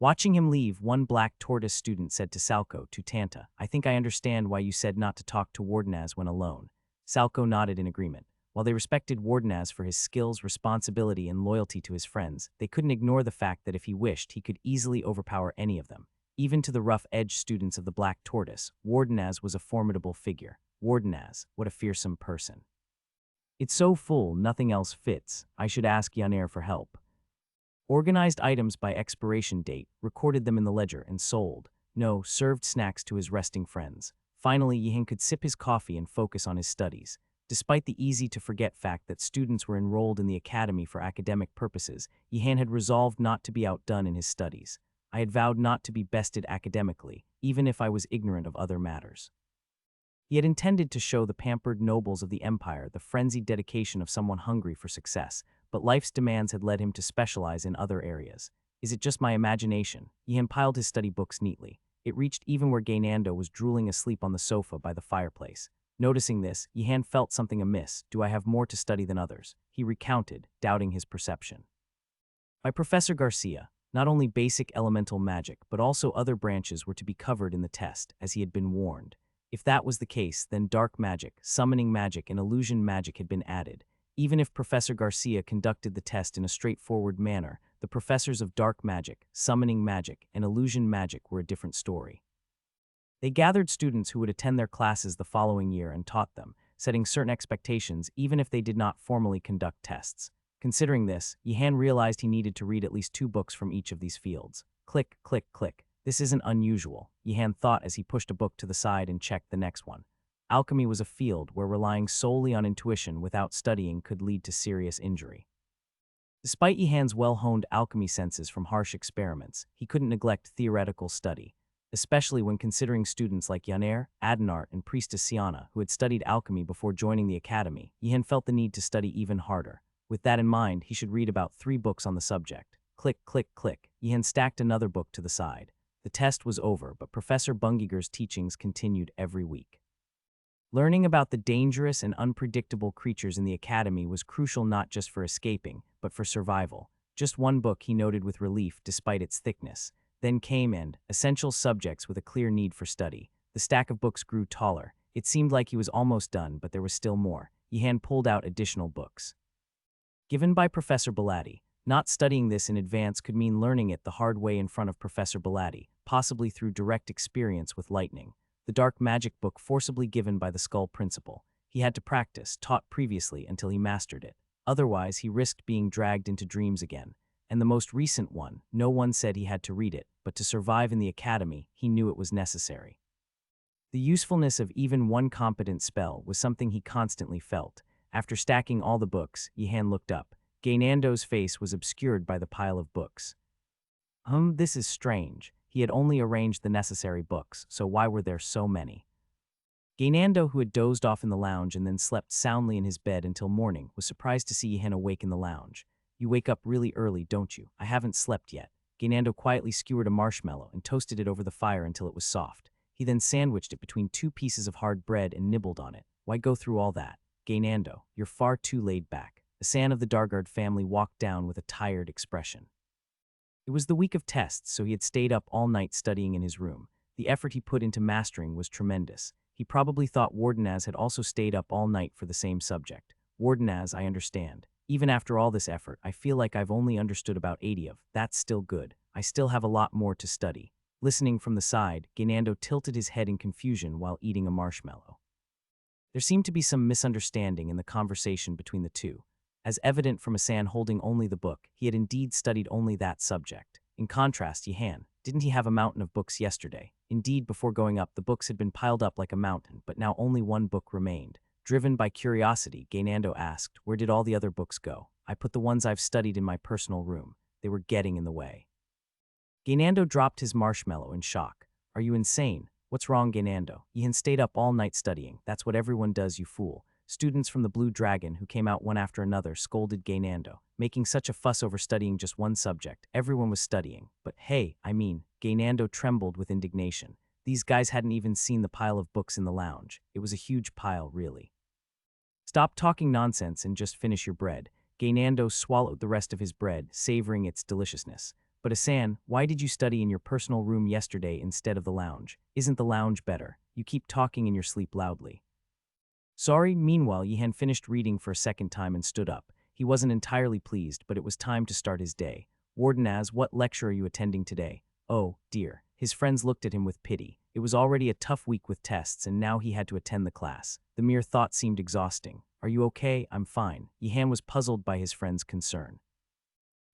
Watching him leave, one Black Tortoise student said to Salco, to Tanta, "I think I understand why you said not to talk to Wardenaz when alone." Salco nodded in agreement. While they respected Wardenaz for his skills, responsibility, and loyalty to his friends, they couldn't ignore the fact that if he wished, he could easily overpower any of them. Even to the rough-edged students of the Black Tortoise, Wardenaz was a formidable figure. Wardenaz, what a fearsome person. It's so full, nothing else fits. I should ask Yaner for help. Organized items by expiration date, recorded them in the ledger, and sold. No, served snacks to his resting friends. Finally, Yehan could sip his coffee and focus on his studies. Despite the easy-to-forget fact that students were enrolled in the academy for academic purposes, Yehan had resolved not to be outdone in his studies. I had vowed not to be bested academically, even if I was ignorant of other matters. He had intended to show the pampered nobles of the empire the frenzied dedication of someone hungry for success, but life's demands had led him to specialize in other areas. Is it just my imagination? Yehan piled his study books neatly. It reached even where Gaynando was drooling asleep on the sofa by the fireplace. Noticing this, Yehan felt something amiss. Do I have more to study than others? He recounted, doubting his perception. By Professor Garcia, not only basic elemental magic, but also other branches were to be covered in the test, as he had been warned. If that was the case, then dark magic, summoning magic, and illusion magic had been added. Even if Professor Garcia conducted the test in a straightforward manner, the professors of dark magic, summoning magic, and illusion magic were a different story. They gathered students who would attend their classes the following year and taught them, setting certain expectations even if they did not formally conduct tests. Considering this, Yehan realized he needed to read at least 2 books from each of these fields. Click, click, click. This isn't unusual, Yehan thought as he pushed a book to the side and checked the next one. Alchemy was a field where relying solely on intuition without studying could lead to serious injury. Despite Yehan's well-honed alchemy senses from harsh experiments, he couldn't neglect theoretical study, especially when considering students like Yaner, Adenart, and Priestess Siana, who had studied alchemy before joining the academy. Yehan felt the need to study even harder. With that in mind, he should read about 3 books on the subject. Click, click, click. Yehan stacked another book to the side. The test was over, but Professor Bungiger's teachings continued every week. Learning about the dangerous and unpredictable creatures in the academy was crucial not just for escaping, but for survival. Just one book he noted with relief despite its thickness. Then came essential subjects with a clear need for study. The stack of books grew taller. It seemed like he was almost done, but there was still more. Yehan pulled out additional books. Given by Professor Belatti. Not studying this in advance could mean learning it the hard way in front of Professor Belatti, possibly through direct experience with lightning. The dark magic book forcibly given by the Skull Principal. He had to practice, taught previously, until he mastered it. Otherwise, he risked being dragged into dreams again. And the most recent one, no one said he had to read it, but to survive in the academy, he knew it was necessary. The usefulness of even one competent spell was something he constantly felt. After stacking all the books, Yehan looked up. Gaynando's face was obscured by the pile of books. This is strange. He had only arranged the necessary books, so why were there so many? Gaynando, who had dozed off in the lounge and then slept soundly in his bed until morning, was surprised to see Yehan awake in the lounge. You wake up really early, don't you? I haven't slept yet. Gaynando quietly skewered a marshmallow and toasted it over the fire until it was soft. He then sandwiched it between 2 pieces of hard bread and nibbled on it. Why go through all that? Gaynando, you're far too laid back. The San of the Dargard family walked down with a tired expression. It was the week of tests, so he had stayed up all night studying in his room. The effort he put into mastering was tremendous. He probably thought Wardenaz had also stayed up all night for the same subject. Wardenaz, I understand. Even after all this effort, I feel like I've only understood about 80 of. That's still good. I still have a lot more to study. Listening from the side, Gaynando tilted his head in confusion while eating a marshmallow. There seemed to be some misunderstanding in the conversation between the two. As evident from Asan holding only the book, he had indeed studied only that subject. In contrast, Yehan, didn't he have a mountain of books yesterday? Indeed, before going up, the books had been piled up like a mountain, but now only one book remained. Driven by curiosity, Gainando asked, "Where did all the other books go? I put the ones I've studied in my personal room. They were getting in the way." Gainando dropped his marshmallow in shock. "Are you insane? What's wrong, Gainando? Yihan stayed up all night studying. That's what everyone does, you fool." Students from the Blue Dragon, who came out one after another, scolded Gainando, making such a fuss over studying just one subject. Everyone was studying. But hey, Gainando trembled with indignation. These guys hadn't even seen the pile of books in the lounge. It was a huge pile, really. "Stop talking nonsense and just finish your bread." Gainando swallowed the rest of his bread, savoring its deliciousness. "But Asan, why did you study in your personal room yesterday instead of the lounge? Isn't the lounge better? You keep talking in your sleep loudly." Sorry. Meanwhile, Yihan finished reading for a second time and stood up. He wasn't entirely pleased, but it was time to start his day. "Wardenaz, what lecture are you attending today?" "Oh, dear." His friends looked at him with pity. It was already a tough week with tests, and now he had to attend the class. The mere thought seemed exhausting. "Are you okay?" "I'm fine." Yihan was puzzled by his friend's concern.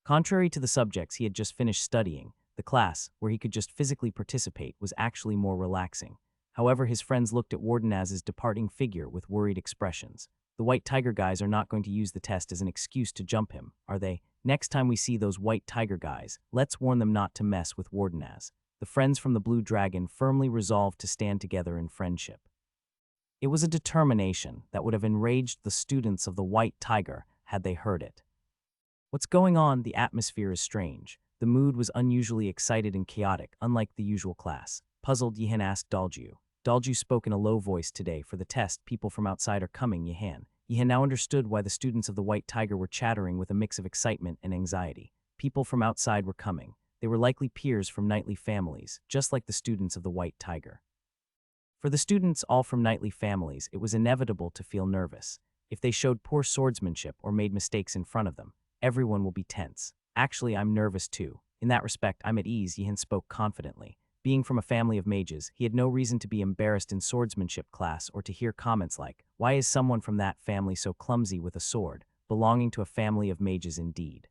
Contrary to the subjects he had just finished studying, the class, where he could just physically participate, was actually more relaxing. However, his friends looked at Wardenaz's departing figure with worried expressions. "The White Tiger guys are not going to use the test as an excuse to jump him, are they? Next time we see those White Tiger guys, let's warn them not to mess with Wardenaz." The friends from the Blue Dragon firmly resolved to stand together in friendship. It was a determination that would have enraged the students of the White Tiger had they heard it. "What's going on? The atmosphere is strange." The mood was unusually excited and chaotic, unlike the usual class. Puzzled, Yihan asked Dalju. Dalju spoke in a low voice. "Today, for the test, people from outside are coming, Yihan." Yihan now understood why the students of the White Tiger were chattering with a mix of excitement and anxiety. People from outside were coming. They were likely peers from knightly families, just like the students of the White Tiger. For the students all from knightly families, it was inevitable to feel nervous. If they showed poor swordsmanship or made mistakes in front of them, everyone will be tense. "Actually, I'm nervous too. In that respect, I'm at ease," Yihan spoke confidently. Being from a family of mages, he had no reason to be embarrassed in swordsmanship class or to hear comments like, "Why is someone from that family so clumsy with a sword?" Belonging to a family of mages indeed.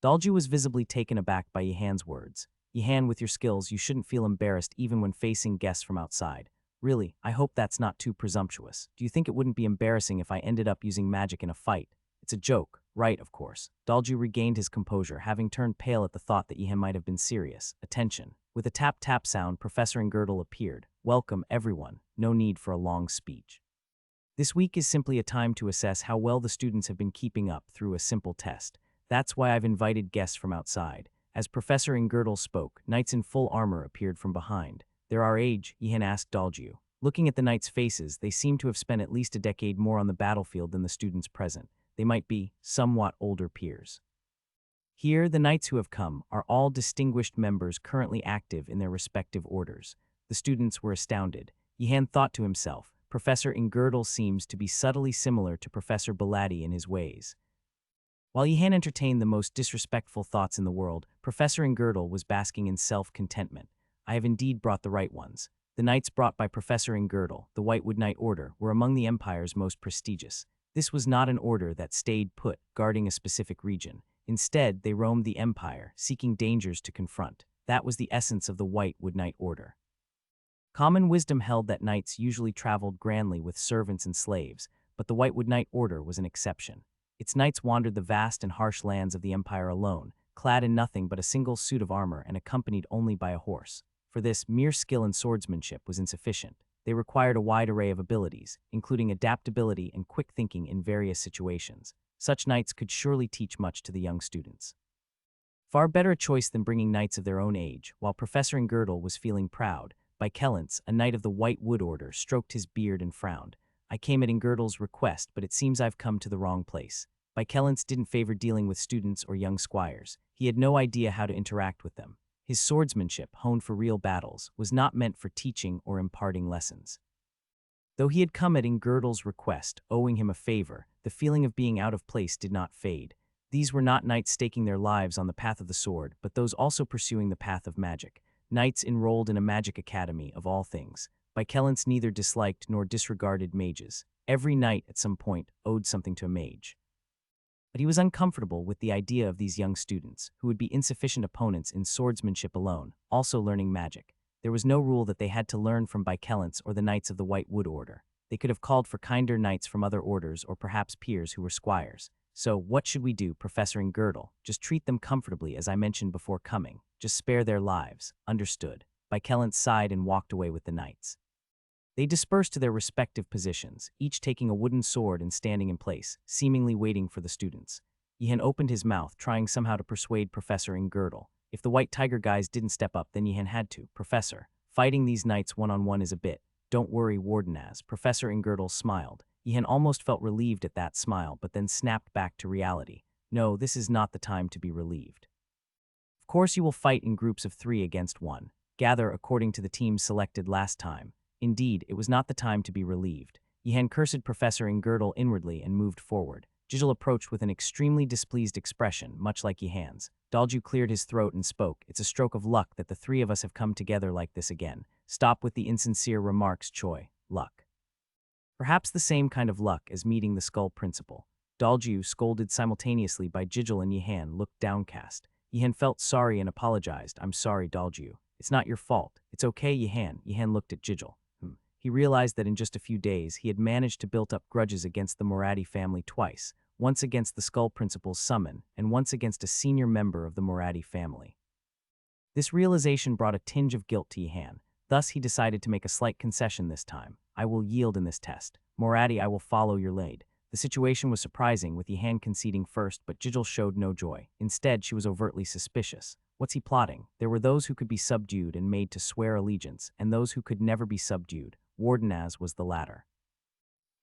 Dalju was visibly taken aback by Yihan's words. "Yihan, with your skills, you shouldn't feel embarrassed even when facing guests from outside. Really, I hope that's not too presumptuous. Do you think it wouldn't be embarrassing if I ended up using magic in a fight? It's a joke, right, of course." Dalju regained his composure, having turned pale at the thought that Yihan might have been serious. "Attention." With a tap-tap sound, Professor Ingerdle appeared. "Welcome, everyone. No need for a long speech. This week is simply a time to assess how well the students have been keeping up through a simple test. That's why I've invited guests from outside." As Professor Ingerdle spoke, knights in full armor appeared from behind. "They're our age?" Yihan asked Dalju. Looking at the knights' faces, they seemed to have spent at least a decade more on the battlefield than the students present. They might be somewhat older peers. Here, the knights who have come are all distinguished members currently active in their respective orders. The students were astounded. Yihan thought to himself, Professor Ingerdle seems to be subtly similar to Professor Belati in his ways. While Yihan entertained the most disrespectful thoughts in the world, Professor Ingerdle was basking in self-contentment. "I have indeed brought the right ones." The knights brought by Professor Ingerdle, the Whitewood Knight Order, were among the Empire's most prestigious. This was not an order that stayed put, guarding a specific region. Instead, they roamed the Empire, seeking dangers to confront. That was the essence of the Whitewood Knight Order. Common wisdom held that knights usually traveled grandly with servants and slaves, but the Whitewood Knight Order was an exception. Its knights wandered the vast and harsh lands of the Empire alone, clad in nothing but a single suit of armor and accompanied only by a horse. For this, mere skill in swordsmanship was insufficient. They required a wide array of abilities, including adaptability and quick thinking in various situations. Such knights could surely teach much to the young students. Far better a choice than bringing knights of their own age. While Professor Ingerdle was feeling proud, Baikelance, a knight of the White Wood Order, stroked his beard and frowned. "I came at Ingerdle's request, but it seems I've come to the wrong place." Baikelance didn't favor dealing with students or young squires. He had no idea how to interact with them. His swordsmanship, honed for real battles, was not meant for teaching or imparting lessons. Though he had come at Ingerdle's request, owing him a favor, the feeling of being out of place did not fade. These were not knights staking their lives on the path of the sword, but those also pursuing the path of magic. Knights enrolled in a magic academy, of all things. Baikelance neither disliked nor disregarded mages. Every knight, at some point, owed something to a mage. But he was uncomfortable with the idea of these young students, who would be insufficient opponents in swordsmanship alone, also learning magic. There was no rule that they had to learn from Baikelance or the Knights of the White Wood Order. They could have called for kinder knights from other orders or perhaps peers who were squires. So, what should we do, Professor and Girdle? Just treat them comfortably, as I mentioned before coming. Just spare their lives. Understood. Bykelance sighed and walked away with the knights. They dispersed to their respective positions, each taking a wooden sword and standing in place, seemingly waiting for the students. Yihan opened his mouth, trying somehow to persuade Professor and Girdle. If the White Tiger guys didn't step up, then Yihan had to. Professor, fighting these knights one-on-one is a bit. Don't worry, Wardenaz. Professor Ingirdle smiled. Yihan almost felt relieved at that smile, but then snapped back to reality. No, this is not the time to be relieved. Of course you will fight in groups of 3 against 1. Gather according to the teams selected last time. Indeed, it was not the time to be relieved. Yihan cursed Professor Ingirdle inwardly and moved forward. Jijil approached with an extremely displeased expression, much like Yihan's. Dalju cleared his throat and spoke. It's a stroke of luck that the 3 of us have come together like this again. Stop with the insincere remarks, Choi. Luck. Perhaps the same kind of luck as meeting the Skull Principal. Dalju, scolded simultaneously by Jijil and Yihan, looked downcast. Yihan felt sorry and apologized. I'm sorry, Dalju. It's not your fault. It's okay, Yihan. Yihan looked at Jijil. He realized that in just a few days, he had managed to build up grudges against the Moradi family twice, once against the Skull Principal's summon, and once against a senior member of the Moradi family. This realization brought a tinge of guilt to Yihan. Thus, he decided to make a slight concession this time. I will yield in this test. Moradi, I will follow your lead. The situation was surprising, with Yihan conceding first, but Jijil showed no joy. Instead, she was overtly suspicious. What's he plotting? There were those who could be subdued and made to swear allegiance, and those who could never be subdued. Wardenaz was the latter.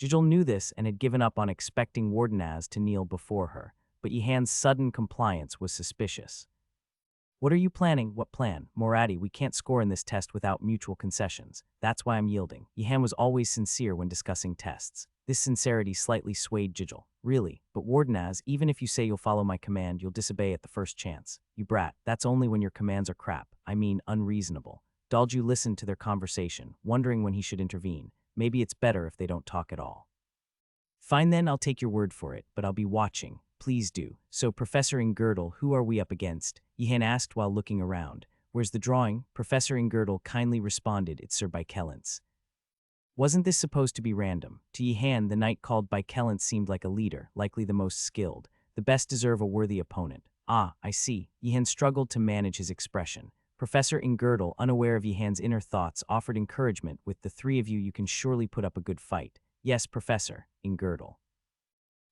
Jijil knew this and had given up on expecting Wardenaz to kneel before her, but Yihan's sudden compliance was suspicious. What are you planning? What plan? Moradi, we can't score in this test without mutual concessions. That's why I'm yielding. Yihan was always sincere when discussing tests. This sincerity slightly swayed Jijil. Really? But Wardenaz, even if you say you'll follow my command, you'll disobey at the first chance. You brat, that's only when your commands are crap. I mean, unreasonable. Dalju listened to their conversation, wondering when he should intervene. Maybe it's better if they don't talk at all. Fine then, I'll take your word for it, but I'll be watching. Please do. So, Professor Ingirdle, who are we up against? Yihan asked while looking around. Where's the drawing? Professor Ingirdle kindly responded, it's Sir Bykelance. Wasn't this supposed to be random? To Yihan, the knight called Bykelance seemed like a leader, likely the most skilled. The best deserve a worthy opponent. Ah, I see. Yihan struggled to manage his expression. Professor Ingirdle, unaware of Yihan's inner thoughts, offered encouragement. With the 3 of you, you can surely put up a good fight. Yes, Professor Ingirdle.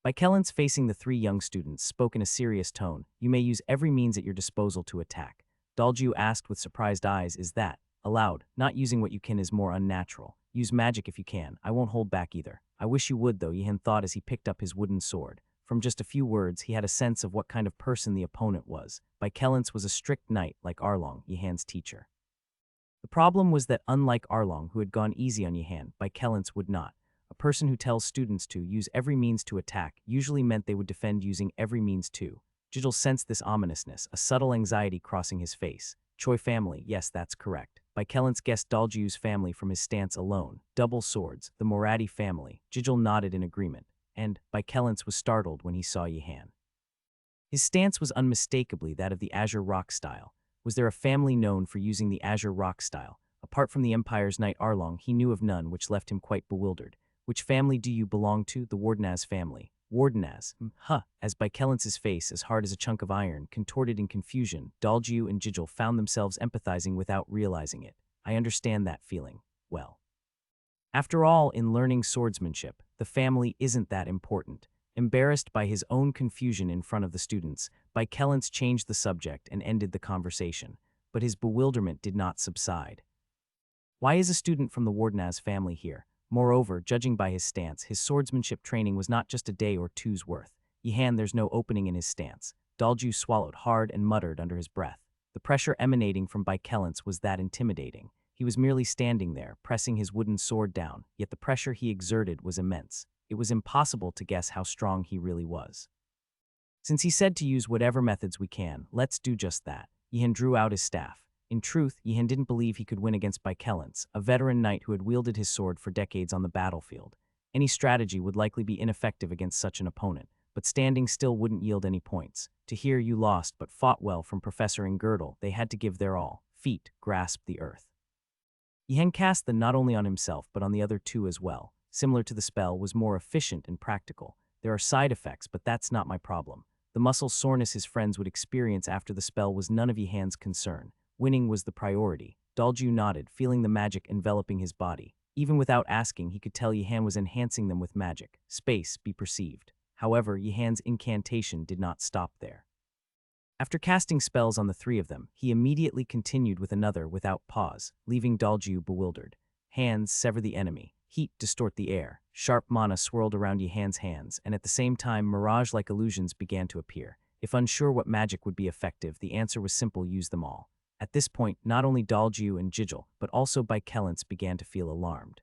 Bykelance, facing the 3 young students, spoke in a serious tone. You may use every means at your disposal to attack. Dalju asked with surprised eyes, is that? Aloud, not using what you can is more unnatural. Use magic if you can. I won't hold back either. I wish you would, though, Yihan thought as he picked up his wooden sword. From just a few words, he had a sense of what kind of person the opponent was. Bykelance was a strict knight like Arlong, Yihan's teacher. The problem was that unlike Arlong, who had gone easy on Yihan, Bykelance would not. A person who tells students to use every means to attack usually meant they would defend using every means too. Jijil sensed this ominousness, a subtle anxiety crossing his face. Choi family, yes, that's correct. Bykelance guessed Dalju's family from his stance alone. Double swords, the Moradi family. Jijil nodded in agreement, and Bykelance was startled when he saw Yihan. His stance was unmistakably that of the Azure Rock style. Was there a family known for using the Azure Rock style? Apart from the Empire's knight Arlong, he knew of none, which left him quite bewildered. Which family do you belong to? The Wardenaz family. Wardenaz? As Bykelance's face, as hard as a chunk of iron, contorted in confusion, Dalju and Jijil found themselves empathizing without realizing it. I understand that feeling. Well. After all, in learning swordsmanship, the family isn't that important. Embarrassed by his own confusion in front of the students, Bykelance changed the subject and ended the conversation. But his bewilderment did not subside. Why is a student from the Wardenaz family here? Moreover, judging by his stance, his swordsmanship training was not just a day or two's worth. Yihan, there's no opening in his stance. Dalju swallowed hard and muttered under his breath. The pressure emanating from Bykelance was that intimidating. He was merely standing there, pressing his wooden sword down, yet the pressure he exerted was immense. It was impossible to guess how strong he really was. Since he said to use whatever methods we can, let's do just that. Yihan drew out his staff. In truth, Yihan didn't believe he could win against Bykelance, a veteran knight who had wielded his sword for decades on the battlefield. Any strategy would likely be ineffective against such an opponent, but standing still wouldn't yield any points. To hear you lost but fought well from Professor Ingirdle, they had to give their all. Feet grasped the earth. Yihan cast them not only on himself but on the other 2 as well. similar to the spell, was more efficient and practical. There are side effects, but that's not my problem. The muscle soreness his friends would experience after the spell was none of Yihan's concern. Winning was the priority. Dalju nodded, feeling the magic enveloping his body. Even without asking, he could tell Yihan was enhancing them with magic. Space, be perceived. However, Yihan's incantation did not stop there. After casting spells on the three of them, he immediately continued with another without pause, leaving Dalju bewildered. Hands sever the enemy. Heat distort the air. Sharp mana swirled around Yihan's hands, and at the same time mirage-like illusions began to appear. If unsure what magic would be effective, the answer was simple: use them all. At this point, not only Dalju and Jijil, but also Baikelance began to feel alarmed.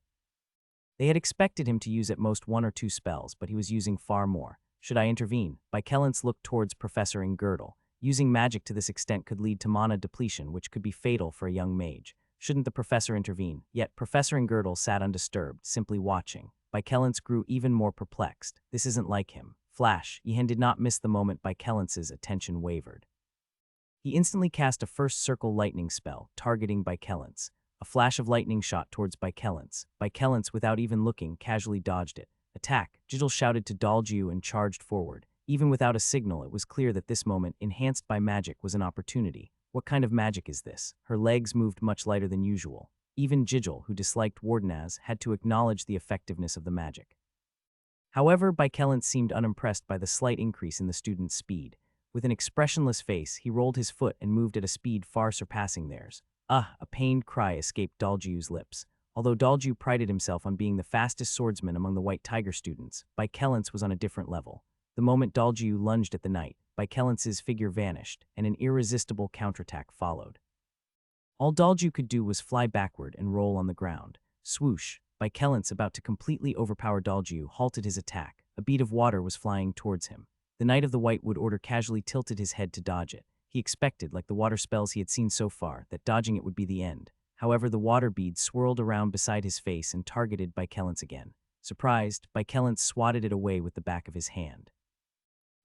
They had expected him to use at most 1 or 2 spells, but he was using far more. Should I intervene? Baikelance looked towards Professor Ingerdal. Using magic to this extent could lead to mana depletion, which could be fatal for a young mage. Shouldn't the professor intervene? Yet Professor Ingerdal sat undisturbed, simply watching. Baikelance grew even more perplexed. This isn't like him. Flash, Yihan did not miss the moment Baikelance's attention wavered. He instantly cast a first circle lightning spell, targeting Baikelance. A flash of lightning shot towards Baikelance. Baikelance, without even looking, casually dodged it. Attack! Jijil shouted to Dalju and charged forward. Even without a signal, it was clear that this moment, enhanced by magic, was an opportunity. What kind of magic is this? Her legs moved much lighter than usual. Even Jijil, who disliked Wardenaz, had to acknowledge the effectiveness of the magic. However, Baikelance seemed unimpressed by the slight increase in the student's speed. With an expressionless face, he rolled his foot and moved at a speed far surpassing theirs. A pained cry escaped Dalju's lips. Although Dalju prided himself on being the fastest swordsman among the White Tiger students, Baikelance was on a different level. The moment Dalju lunged at the knight, Baikelance's figure vanished, and an irresistible counterattack followed. All Dalju could do was fly backward and roll on the ground. Swoosh! Baikelance, about to completely overpower Dalju, halted his attack. A bead of water was flying towards him. The Knight of the White Wood Order casually tilted his head to dodge it. He expected, like the water spells he had seen so far, that dodging it would be the end. However, the water bead swirled around beside his face and targeted Baikelance again. Surprised, Baikelance swatted it away with the back of his hand.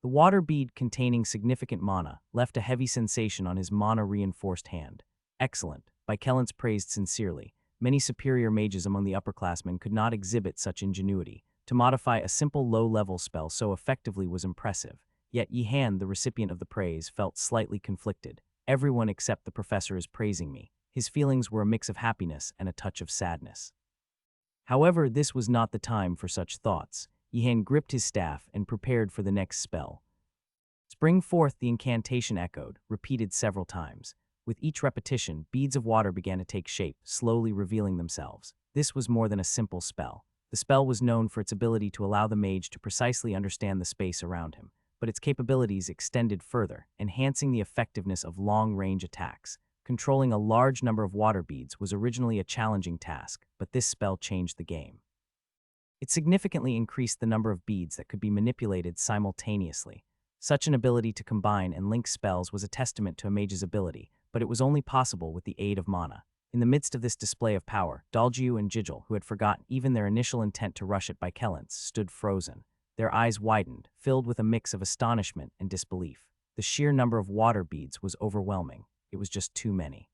The water bead, containing significant mana, left a heavy sensation on his mana-reinforced hand. Excellent, Baikelance praised sincerely. Many superior mages among the upperclassmen could not exhibit such ingenuity. To modify a simple low-level spell so effectively was impressive. Yet Yihan, the recipient of the praise, felt slightly conflicted. Everyone except the professor is praising me. His feelings were a mix of happiness and a touch of sadness. However, this was not the time for such thoughts. Yihan gripped his staff and prepared for the next spell. Spring forth, the incantation echoed, repeated several times. With each repetition, beads of water began to take shape, slowly revealing themselves. This was more than a simple spell. The spell was known for its ability to allow the mage to precisely understand the space around him, but its capabilities extended further, enhancing the effectiveness of long-range attacks. Controlling a large number of water beads was originally a challenging task, but this spell changed the game. It significantly increased the number of beads that could be manipulated simultaneously. Such an ability to combine and link spells was a testament to a mage's ability, but it was only possible with the aid of mana. In the midst of this display of power, Dalju and Jijil, who had forgotten even their initial intent to rush at Baikelance, stood frozen. Their eyes widened, filled with a mix of astonishment and disbelief. The sheer number of water beads was overwhelming. It was just too many.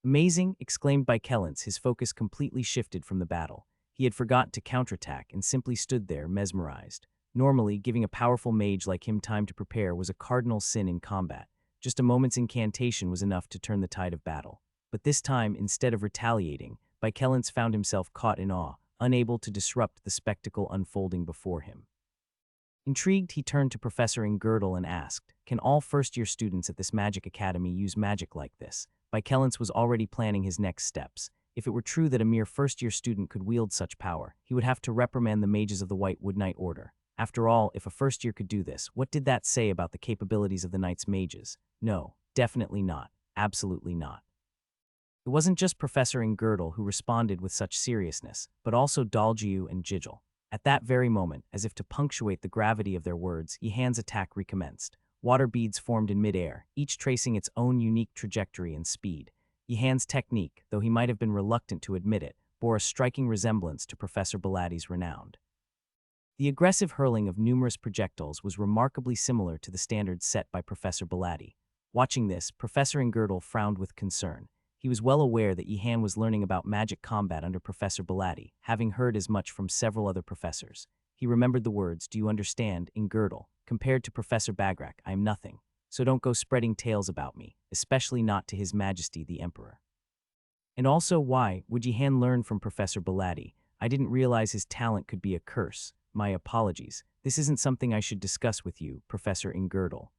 Amazing, exclaimed Baikelance, his focus completely shifted from the battle. He had forgotten to counterattack and simply stood there, mesmerized. Normally, giving a powerful mage like him time to prepare was a cardinal sin in combat. Just a moment's incantation was enough to turn the tide of battle. But this time, instead of retaliating, Baikelance found himself caught in awe, unable to disrupt the spectacle unfolding before him. Intrigued, he turned to Professor Ingerdal and asked, "Can all first-year students at this magic academy use magic like this?" Baikelance was already planning his next steps. If it were true that a mere first-year student could wield such power, he would have to reprimand the mages of the White Wood Knight Order. After all, if a first-year could do this, what did that say about the capabilities of the Knight's mages? No, definitely not. Absolutely not. It wasn't just Professor Ingerdal who responded with such seriousness, but also Dalju and Jijil. At that very moment, as if to punctuate the gravity of their words, Yihan's attack recommenced. Water beads formed in midair, each tracing its own unique trajectory and speed. Yihan's technique, though he might have been reluctant to admit it, bore a striking resemblance to Professor Bellatti's renowned. The aggressive hurling of numerous projectiles was remarkably similar to the standards set by Professor Bellatti. Watching this, Professor Ingerdal frowned with concern. He was well aware that Yihan was learning about magic combat under Professor Belatti, having heard as much from several other professors. He remembered the words, "Do you understand?" in Girdle. Compared to Professor Bagrak, I am nothing. So don't go spreading tales about me, especially not to His Majesty the Emperor. And also, why would Yihan learn from Professor Belatti? I didn't realize his talent could be a curse. My apologies. This isn't something I should discuss with you, Professor Girdle.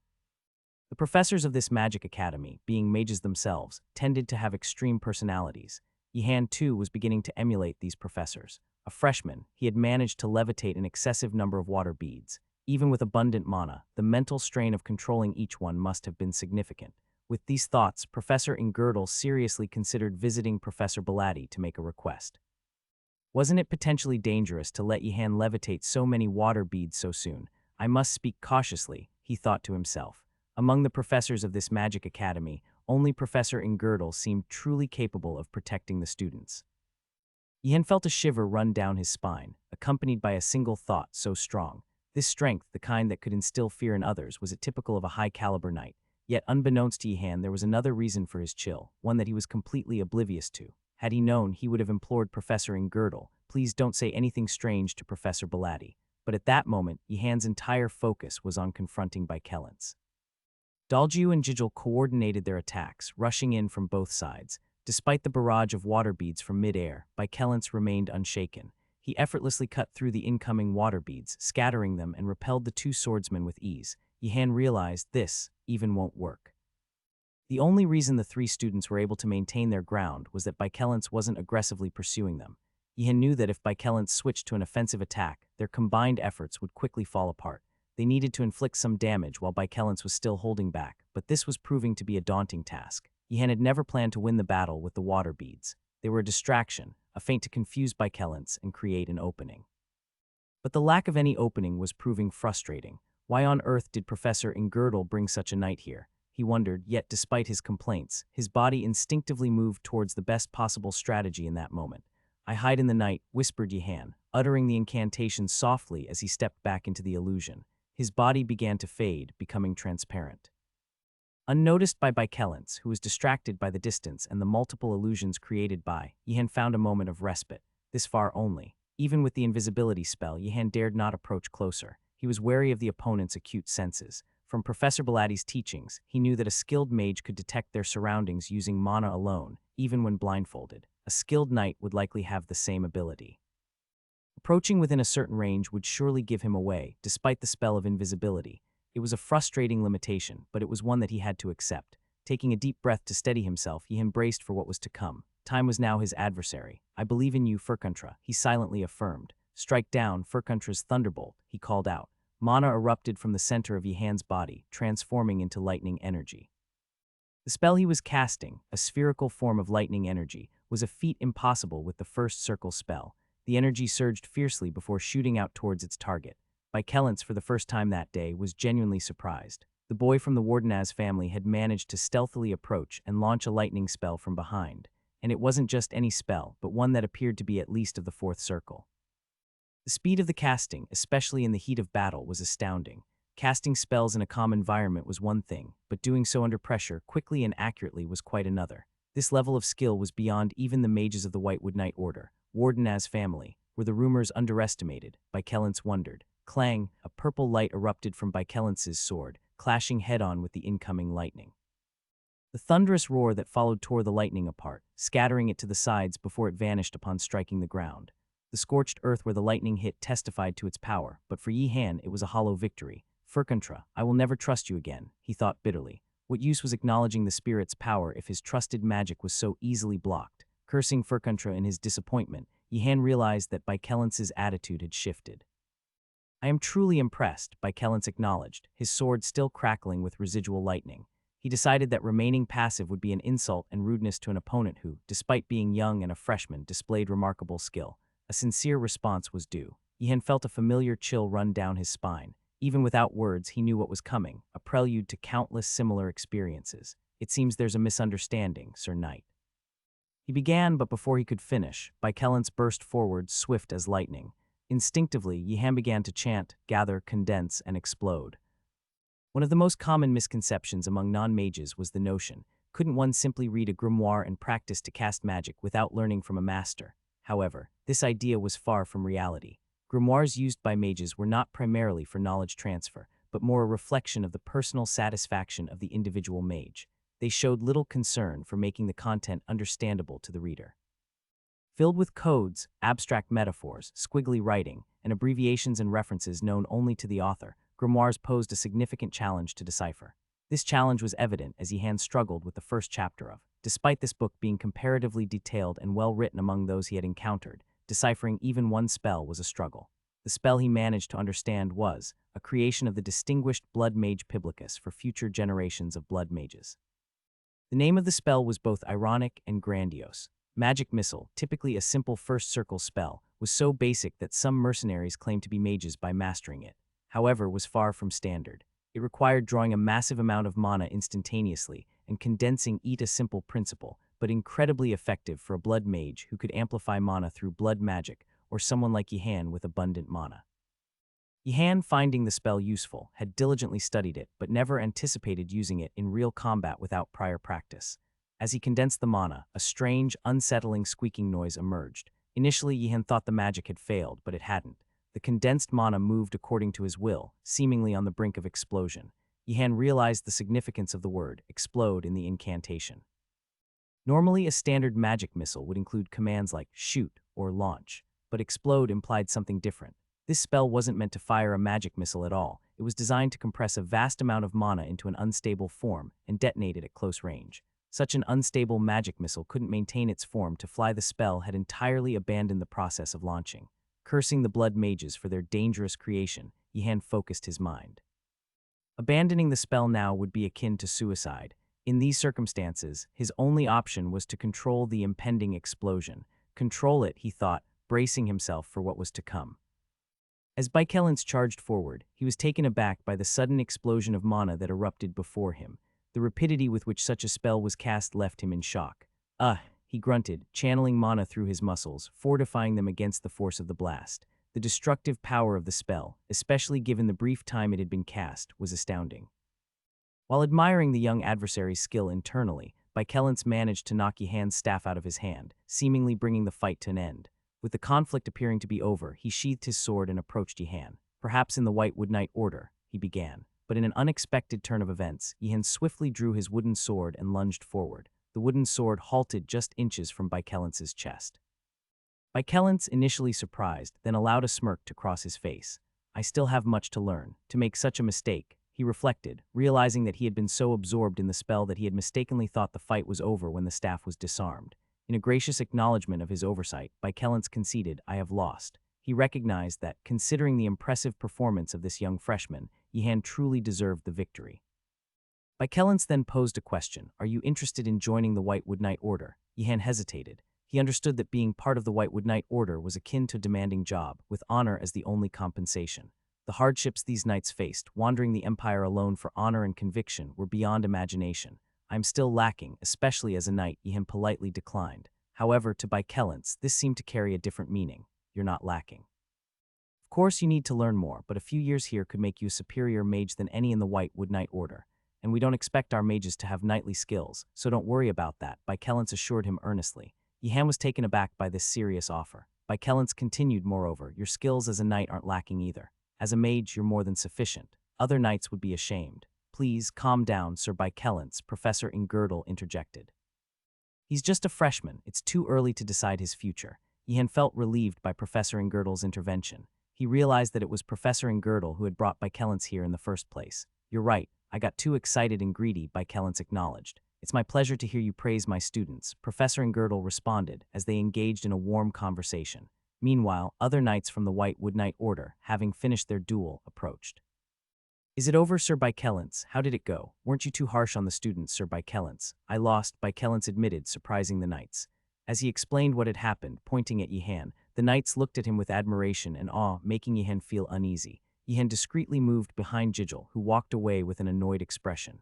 The professors of this magic academy, being mages themselves, tended to have extreme personalities. Yihan, too, was beginning to emulate these professors. A freshman, he had managed to levitate an excessive number of water beads. Even with abundant mana, the mental strain of controlling each one must have been significant. With these thoughts, Professor Girdle seriously considered visiting Professor Belatti to make a request. Wasn't it potentially dangerous to let Yihan levitate so many water beads so soon? I must speak cautiously, he thought to himself. Among the professors of this magic academy, only Professor Girdle seemed truly capable of protecting the students. Yihan felt a shiver run down his spine, accompanied by a single thought so strong. This strength, the kind that could instill fear in others, was typical of a high-caliber knight. Yet, unbeknownst to Yihan, there was another reason for his chill, one that he was completely oblivious to. Had he known, he would have implored Professor Girdle, "Please don't say anything strange to Professor Belatti." But at that moment, Yihan's entire focus was on confronting Baikelance. Dalju and Jijil coordinated their attacks, rushing in from both sides. Despite the barrage of water beads from mid-air, Baikelance remained unshaken. He effortlessly cut through the incoming water beads, scattering them, and repelled the two swordsmen with ease. Yihan realized this even won't work. The only reason the three students were able to maintain their ground was that Baikelance wasn't aggressively pursuing them. Yihan knew that if Baikelance switched to an offensive attack, their combined efforts would quickly fall apart. They needed to inflict some damage while Baikelance was still holding back, but this was proving to be a daunting task. Yihan had never planned to win the battle with the water beads. They were a distraction, a feint to confuse Baikelance and create an opening. But the lack of any opening was proving frustrating. Why on earth did Professor Girdle bring such a knight here? He wondered, yet despite his complaints, his body instinctively moved towards the best possible strategy in that moment. "I hide in the night," whispered Yihan, uttering the incantation softly as he stepped back into the illusion. His body began to fade, becoming transparent. Unnoticed by Baikelance, who was distracted by the distance and the multiple illusions created by, Yihan found a moment of respite. This far only. Even with the invisibility spell, Yihan dared not approach closer. He was wary of the opponent's acute senses. From Professor Belatti's teachings, he knew that a skilled mage could detect their surroundings using mana alone, even when blindfolded. A skilled knight would likely have the same ability. Approaching within a certain range would surely give him away, despite the spell of invisibility. It was a frustrating limitation, but it was one that he had to accept. Taking a deep breath to steady himself, he embraced for what was to come. Time was now his adversary. "I believe in you, Furkuntra," he silently affirmed. "Strike down, Furkuntra's thunderbolt," he called out. Mana erupted from the center of Yihan's body, transforming into lightning energy. The spell he was casting, a spherical form of lightning energy, was a feat impossible with the first circle spell. The energy surged fiercely before shooting out towards its target. Baikelance, for the first time that day, was genuinely surprised. The boy from the Wardenaz family had managed to stealthily approach and launch a lightning spell from behind. And it wasn't just any spell, but one that appeared to be at least of the fourth circle. The speed of the casting, especially in the heat of battle, was astounding. Casting spells in a calm environment was one thing, but doing so under pressure, quickly and accurately, was quite another. This level of skill was beyond even the mages of the Whitewood Knight Order. Wardenaz family. Were the rumors underestimated? Baikelance wondered. Clang, a purple light erupted from Baikelance's sword, clashing head-on with the incoming lightning. The thunderous roar that followed tore the lightning apart, scattering it to the sides before it vanished upon striking the ground. The scorched earth where the lightning hit testified to its power, but for Yihan it was a hollow victory. "Furkuntra, I will never trust you again," he thought bitterly. What use was acknowledging the spirit's power if his trusted magic was so easily blocked? Cursing Furkuntra in his disappointment, Yihan realized that Baikelance's attitude had shifted. "I am truly impressed," Baikelance acknowledged, his sword still crackling with residual lightning. He decided that remaining passive would be an insult and rudeness to an opponent who, despite being young and a freshman, displayed remarkable skill. A sincere response was due. Yihan felt a familiar chill run down his spine. Even without words, he knew what was coming, a prelude to countless similar experiences. "It seems there's a misunderstanding, Sir Knight." He began, but before he could finish, Baikelance burst forward, swift as lightning. Instinctively, Yihan began to chant, gather, condense, and explode. One of the most common misconceptions among non-mages was the notion, Couldn't one simply read a grimoire and practice to cast magic without learning from a master? However, this idea was far from reality. Grimoires used by mages were not primarily for knowledge transfer, but more a reflection of the personal satisfaction of the individual mage. They showed little concern for making the content understandable to the reader. Filled with codes, abstract metaphors, squiggly writing, and abbreviations and references known only to the author, grimoires posed a significant challenge to decipher. This challenge was evident as Ihan struggled with the first chapter of. Despite this book being comparatively detailed and well written among those he had encountered, deciphering even one spell was a struggle. The spell he managed to understand was a creation of the distinguished blood mage Piblicus for future generations of blood mages. The name of the spell was both ironic and grandiose. Magic Missile, typically a simple first circle spell, was so basic that some mercenaries claimed to be mages by mastering it. However, was far from standard. It required drawing a massive amount of mana instantaneously and condensing a simple principle, but incredibly effective for a blood mage who could amplify mana through blood magic or someone like Ihan with abundant mana. Ihan, finding the spell useful, had diligently studied it but never anticipated using it in real combat without prior practice. As he condensed the mana, a strange, unsettling squeaking noise emerged. Initially, Ihan thought the magic had failed, but it hadn't. The condensed mana moved according to his will, seemingly on the brink of explosion. Ihan realized the significance of the word explode in the incantation. Normally, a standard magic missile would include commands like shoot or launch, but explode implied something different. This spell wasn't meant to fire a magic missile at all. It was designed to compress a vast amount of mana into an unstable form and detonate it at close range. Such an unstable magic missile couldn't maintain its form to fly. The spell had entirely abandoned the process of launching. Cursing the blood mages for their dangerous creation, Ihan focused his mind. Abandoning the spell now would be akin to suicide. In these circumstances, his only option was to control the impending explosion. Control it, he thought, bracing himself for what was to come. As Baikelance charged forward, he was taken aback by the sudden explosion of mana that erupted before him. The rapidity with which such a spell was cast left him in shock. He grunted, channeling mana through his muscles, fortifying them against the force of the blast. The destructive power of the spell, especially given the brief time it had been cast, was astounding. While admiring the young adversary's skill internally, Baikelance managed to knock Ihan's staff out of his hand, seemingly bringing the fight to an end. With the conflict appearing to be over, he sheathed his sword and approached Ihan. Perhaps in the White Wood Knight order, he began. But in an unexpected turn of events, Ihan swiftly drew his wooden sword and lunged forward. The wooden sword halted just inches from Baikelance's chest. Baikelance, initially surprised, then allowed a smirk to cross his face. I still have much to learn. To make such a mistake, he reflected, realizing that he had been so absorbed in the spell that he had mistakenly thought the fight was over when the staff was disarmed. In a gracious acknowledgement of his oversight, Baikelance conceded, I have lost. He recognized that, considering the impressive performance of this young freshman, Ihan truly deserved the victory. Baikelance then posed a question, are you interested in joining the White Wood Knight Order? Ihan hesitated. He understood that being part of the White Wood Knight Order was akin to a demanding job, with honor as the only compensation. The hardships these knights faced, wandering the empire alone for honor and conviction, were beyond imagination. I'm still lacking, especially as a knight, Ihan politely declined. However, to Baikelance, this seemed to carry a different meaning. You're not lacking. Of course, you need to learn more, but a few years here could make you a superior mage than any in the White Wood Knight Order. And we don't expect our mages to have knightly skills, so don't worry about that, Baikelance assured him earnestly. Ihan was taken aback by this serious offer. Baikelance continued, moreover, your skills as a knight aren't lacking either. As a mage, you're more than sufficient. Other knights would be ashamed. Please, calm down, Sir Baikelance, Professor Ingerdle interjected. He's just a freshman. It's too early to decide his future. Ihan felt relieved by Professor Ingerdle's intervention. He realized that it was Professor Ingerdle who had brought Baikelance here in the first place. You're right. I got too excited and greedy, Baikelance acknowledged. It's my pleasure to hear you praise my students, Professor Ingerdle responded as they engaged in a warm conversation. Meanwhile, other knights from the White Wood Knight Order, having finished their duel, approached. Is it over, Sir Baikelance? How did it go? Weren't you too harsh on the students, Sir Baikelance? I lost, Baikelance admitted, surprising the knights. As he explained what had happened, pointing at Ihan, the knights looked at him with admiration and awe, making Ihan feel uneasy. Ihan discreetly moved behind Jigel, who walked away with an annoyed expression.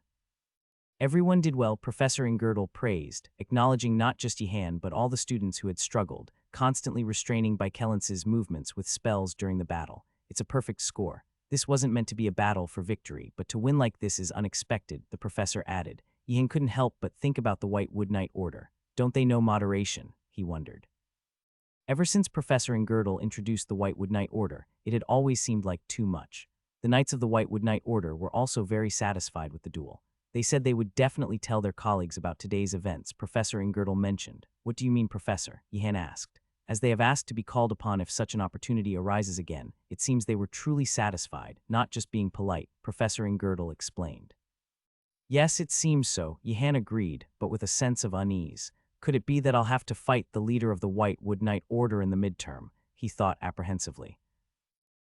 Everyone did well, Professor Ingerdle praised, acknowledging not just Ihan but all the students who had struggled, constantly restraining Baikelance's movements with spells during the battle. It's a perfect score. This wasn't meant to be a battle for victory, but to win like this is unexpected, the professor added. Yihan couldn't help but think about the White Wood Knight Order. Don't they know moderation? He wondered. Ever since Professor Girdle introduced the White Wood Knight Order, it had always seemed like too much. The Knights of the White Wood Knight Order were also very satisfied with the duel. They said they would definitely tell their colleagues about today's events, Professor Girdle mentioned. What do you mean, Professor? Yihan asked. As they have asked to be called upon if such an opportunity arises again, it seems they were truly satisfied, not just being polite, Professor Girdle explained. Yes, it seems so, Yihan agreed, but with a sense of unease. Could it be that I'll have to fight the leader of the White Wood Knight Order in the midterm? He thought apprehensively.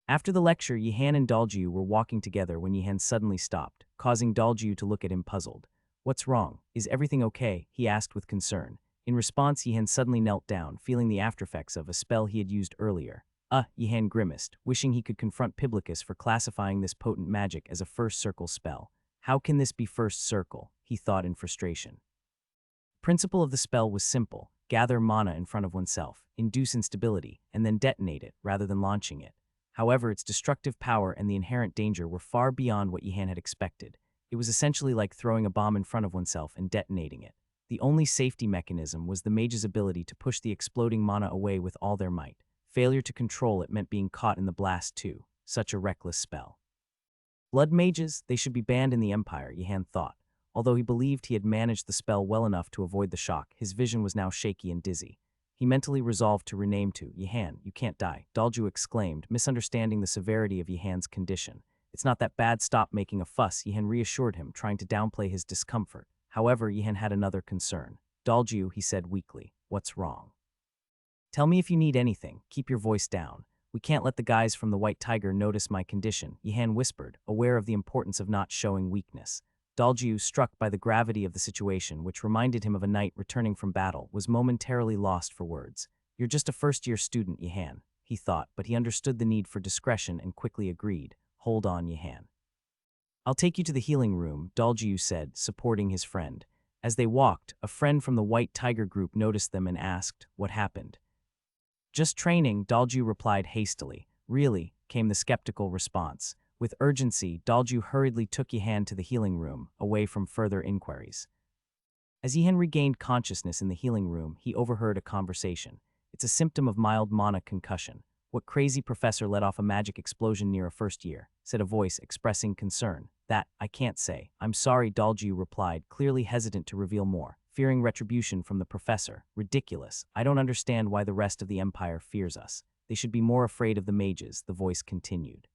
After the lecture, Yihan and Daljiu were walking together when Yihan suddenly stopped, causing Daljiu to look at him puzzled. What's wrong? Is everything okay? He asked with concern. In response, Yihan suddenly knelt down, feeling the aftereffects of a spell he had used earlier. Yihan grimaced, wishing he could confront Piblicus for classifying this potent magic as a first circle spell. How can this be first circle? He thought in frustration. The principle of the spell was simple: gather mana in front of oneself, induce instability, and then detonate it rather than launching it. However, its destructive power and the inherent danger were far beyond what Yihan had expected. It was essentially like throwing a bomb in front of oneself and detonating it. The only safety mechanism was the mage's ability to push the exploding mana away with all their might. Failure to control it meant being caught in the blast too. Such a reckless spell. Blood mages, they should be banned in the Empire, Yihan thought. Although he believed he had managed the spell well enough to avoid the shock, his vision was now shaky and dizzy. He mentally resolved to rename to Yihan. You can't die, Daljiu exclaimed, misunderstanding the severity of Yihan's condition. It's not that bad, stop making a fuss, Yihan reassured him, trying to downplay his discomfort. However, Yihan had another concern. Daljiu, he said weakly, what's wrong? Tell me if you need anything, keep your voice down. We can't let the guys from the White Tiger notice my condition, Yihan whispered, aware of the importance of not showing weakness. Daljiu, struck by the gravity of the situation, which reminded him of a knight returning from battle, was momentarily lost for words. You're just a first-year student, Yihan, he thought, but he understood the need for discretion and quickly agreed. Hold on, Yihan. I'll take you to the healing room, Daljiu said, supporting his friend. As they walked, a friend from the White Tiger group noticed them and asked, what happened? Just training, Daljiu replied hastily. Really, came the skeptical response. With urgency, Daljiu hurriedly took Yihan to the healing room, away from further inquiries. As Yihan regained consciousness in the healing room, he overheard a conversation. It's a symptom of mild mana concussion. What crazy professor let off a magic explosion near a first year? Said a voice expressing concern. That, I can't say. I'm sorry, Daljiu replied, clearly hesitant to reveal more, fearing retribution from the professor. Ridiculous. I don't understand why the rest of the Empire fears us. They should be more afraid of the mages, the voice continued.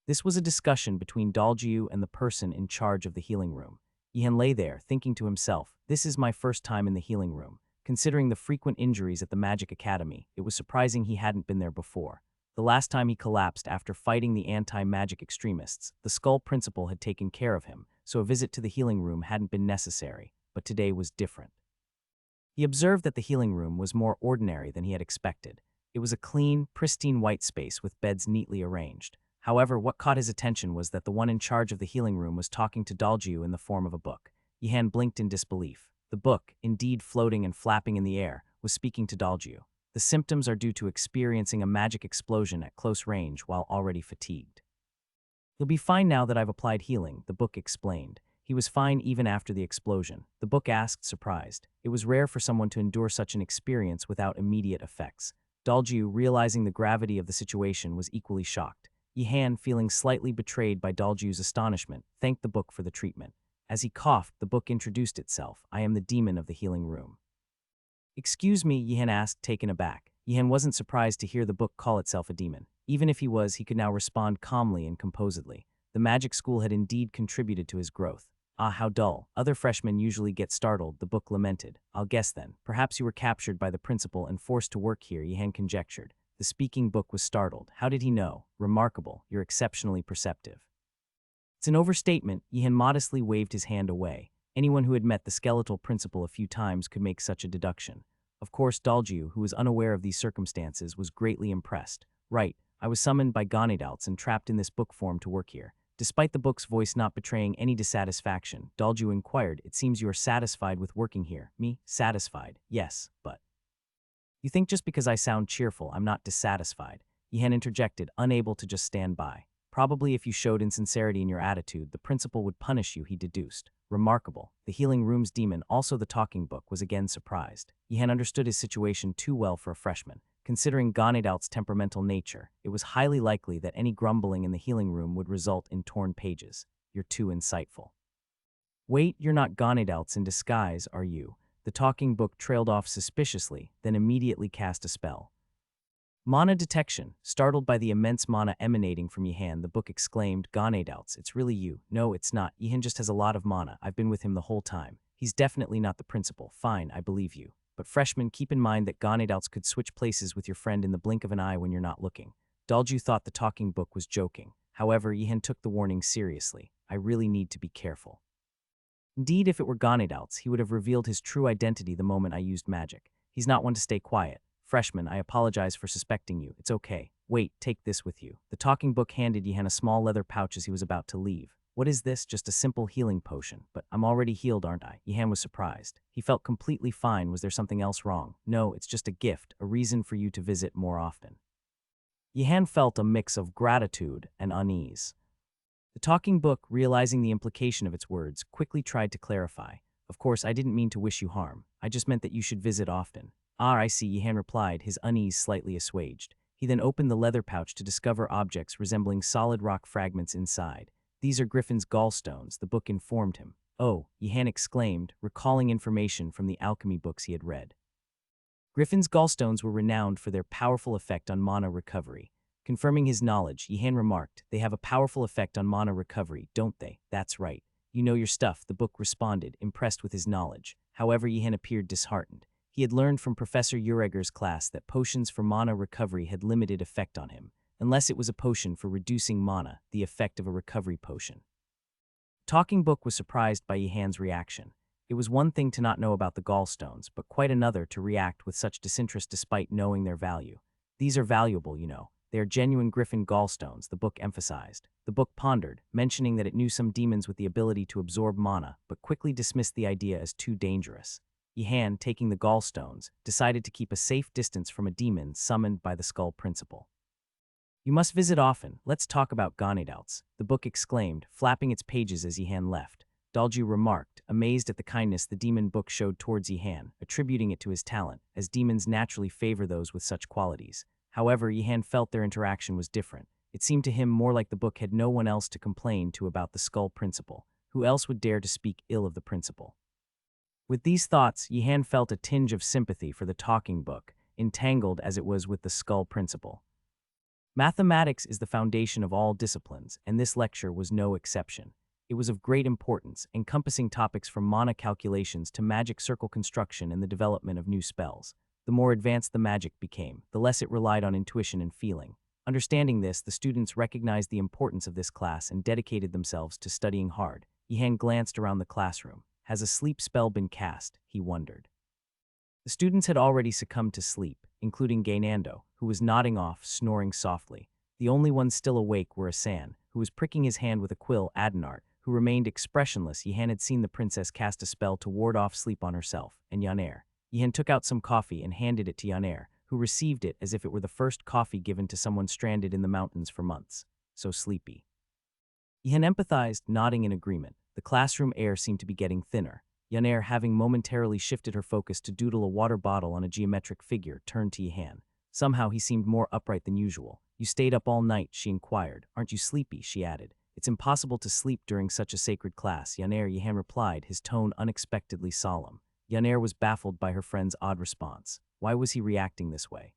This was a discussion between Daljiu and the person in charge of the healing room. Yihan lay there, thinking to himself, this is my first time in the healing room. Considering the frequent injuries at the Magic Academy, it was surprising he hadn't been there before. The last time he collapsed after fighting the anti-magic extremists, the Skull Principal had taken care of him, so a visit to the healing room hadn't been necessary, but today was different. He observed that the healing room was more ordinary than he had expected. It was a clean, pristine white space with beds neatly arranged. However, what caught his attention was that the one in charge of the healing room was talking to Daljiu in the form of a book. Yihan blinked in disbelief. The book, indeed floating and flapping in the air, was speaking to Daljiu. The symptoms are due to experiencing a magic explosion at close range while already fatigued. You'll be fine now that I've applied healing, the book explained. He was fine even after the explosion. The book asked, surprised. It was rare for someone to endure such an experience without immediate effects. Daljiu, realizing the gravity of the situation, was equally shocked. Yihan, feeling slightly betrayed by Daljiu's astonishment, thanked the book for the treatment. As he coughed, the book introduced itself. I am the demon of the healing room. Excuse me, Yihan asked, taken aback. Yihan wasn't surprised to hear the book call itself a demon. Even if he was, he could now respond calmly and composedly. The magic school had indeed contributed to his growth. Ah, how dull. Other freshmen usually get startled, the book lamented. I'll guess then. Perhaps you were captured by the principal and forced to work here, Yihan conjectured. The speaking book was startled. How did he know? Remarkable. You're exceptionally perceptive. It's an overstatement, Yihan modestly waved his hand away. Anyone who had met the skeletal principal a few times could make such a deduction. Of course, Daljiu, who was unaware of these circumstances, was greatly impressed. Right, I was summoned by Ganidalts and trapped in this book form to work here. Despite the book's voice not betraying any dissatisfaction, Daljiu inquired, it seems you are satisfied with working here. Me? Satisfied? Yes, but... You think just because I sound cheerful, I'm not dissatisfied? Yihan interjected, unable to just stand by. Probably if you showed insincerity in your attitude, the principal would punish you, he deduced. Remarkable. The healing room's demon, also the talking book, was again surprised. Yihan understood his situation too well for a freshman. Considering Ganedout's temperamental nature, it was highly likely that any grumbling in the healing room would result in torn pages. You're too insightful. Wait, you're not Ganedout's in disguise, are you? The talking book trailed off suspiciously, then immediately cast a spell. Mana detection. Startled by the immense mana emanating from Yihan, the book exclaimed, Ganedout's, it's really you. No, it's not. Yihan just has a lot of mana. I've been with him the whole time. He's definitely not the principal. Fine, I believe you. But freshmen, keep in mind that Ganedout's could switch places with your friend in the blink of an eye when you're not looking. Dalju thought the talking book was joking. However, Yihan took the warning seriously. I really need to be careful. Indeed, if it were Ganedout's, he would have revealed his true identity the moment I used magic. He's not one to stay quiet. Freshman, I apologize for suspecting you. It's okay. Wait, take this with you. The talking book handed Yihan a small leather pouch as he was about to leave. What is this? Just a simple healing potion. But I'm already healed, aren't I? Yihan was surprised. He felt completely fine. Was there something else wrong? No, it's just a gift, a reason for you to visit more often. Yihan felt a mix of gratitude and unease. The talking book, realizing the implication of its words, quickly tried to clarify. Of course, I didn't mean to wish you harm. I just meant that you should visit often. Ah, I see, Yihan replied, his unease slightly assuaged. He then opened the leather pouch to discover objects resembling solid rock fragments inside. These are Griffin's gallstones, the book informed him. Oh, Yihan exclaimed, recalling information from the alchemy books he had read. Griffin's gallstones were renowned for their powerful effect on mana recovery. Confirming his knowledge, Yihan remarked, they have a powerful effect on mana recovery, don't they? That's right. You know your stuff, the book responded, impressed with his knowledge. However, Yihan appeared disheartened. He had learned from Professor Ureger's class that potions for mana recovery had limited effect on him, unless it was a potion for reducing mana, the effect of a recovery potion. Talking Book was surprised by Yihan's reaction. It was one thing to not know about the gallstones, but quite another to react with such disinterest despite knowing their value. These are valuable, you know. They are genuine Griffin gallstones, the book emphasized. The book pondered, mentioning that it knew some demons with the ability to absorb mana, but quickly dismissed the idea as too dangerous. Yihan, taking the gallstones, decided to keep a safe distance from a demon summoned by the Skull Principal. You must visit often. Let's talk about Ganedout's, the book exclaimed, flapping its pages as Yihan left. Dalju remarked, amazed at the kindness the demon book showed towards Yihan, attributing it to his talent, as demons naturally favor those with such qualities. However, Yihan felt their interaction was different. It seemed to him more like the book had no one else to complain to about the Skull Principal. Who else would dare to speak ill of the principal? With these thoughts, Yihan felt a tinge of sympathy for the talking book, entangled as it was with the Skull Principal. Mathematics is the foundation of all disciplines, and this lecture was no exception. It was of great importance, encompassing topics from mana calculations to magic circle construction and the development of new spells. The more advanced the magic became, the less it relied on intuition and feeling. Understanding this, the students recognized the importance of this class and dedicated themselves to studying hard. Yihan glanced around the classroom. Has a sleep spell been cast? He wondered. The students had already succumbed to sleep, including Gainando, who was nodding off, snoring softly. The only ones still awake were Asan, who was pricking his hand with a quill, Adenart, who remained expressionless. Yihan had seen the princess cast a spell to ward off sleep on herself, and Yaner. Yihan took out some coffee and handed it to Yaner, who received it as if it were the first coffee given to someone stranded in the mountains for months. So sleepy. Yihan empathized, nodding in agreement. The classroom air seemed to be getting thinner. Yaner, having momentarily shifted her focus to doodle a water bottle on a geometric figure, turned to Yihan. Somehow he seemed more upright than usual. You stayed up all night, she inquired. Aren't you sleepy? She added. It's impossible to sleep during such a sacred class, Yihan replied, his tone unexpectedly solemn. Yaner was baffled by her friend's odd response. Why was he reacting this way?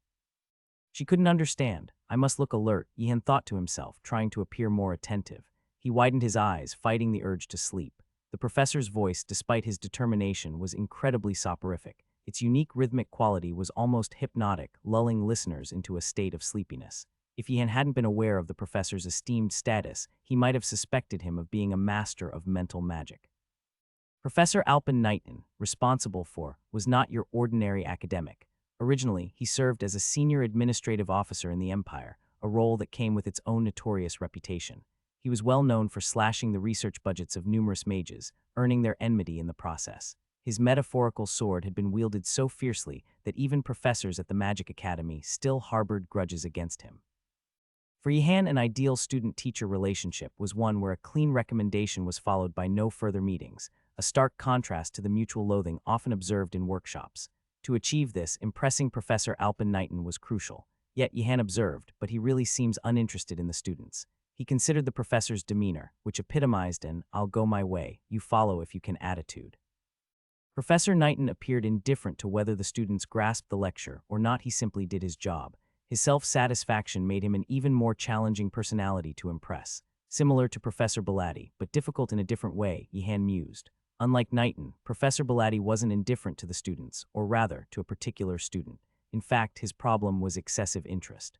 She couldn't understand. I must look alert, Yihan thought to himself, trying to appear more attentive. He widened his eyes, fighting the urge to sleep. The professor's voice, despite his determination, was incredibly soporific. Its unique rhythmic quality was almost hypnotic, lulling listeners into a state of sleepiness. If Yihan hadn't been aware of the professor's esteemed status, he might have suspected him of being a master of mental magic. Professor Alpin Knighton, responsible for, was not your ordinary academic. Originally, he served as a senior administrative officer in the Empire, a role that came with its own notorious reputation. He was well known for slashing the research budgets of numerous mages, earning their enmity in the process. His metaphorical sword had been wielded so fiercely that even professors at the Magic Academy still harbored grudges against him. For Yihan, an ideal student-teacher relationship was one where a clean recommendation was followed by no further meetings. a stark contrast to the mutual loathing often observed in workshops. To achieve this, impressing Professor Alpin Knighton was crucial. Yet Yehan observed, but he really seems uninterested in the students. He considered the professor's demeanor, which epitomized an "I'll go my way, you follow if you can" attitude. Professor Knighton appeared indifferent to whether the students grasped the lecture or not. He simply did his job. His self-satisfaction made him an even more challenging personality to impress. Similar to Professor Belatti, but difficult in a different way, Yehan mused. Unlike Knighton, Professor Belatti wasn't indifferent to the students, or rather, to a particular student. In fact, his problem was excessive interest.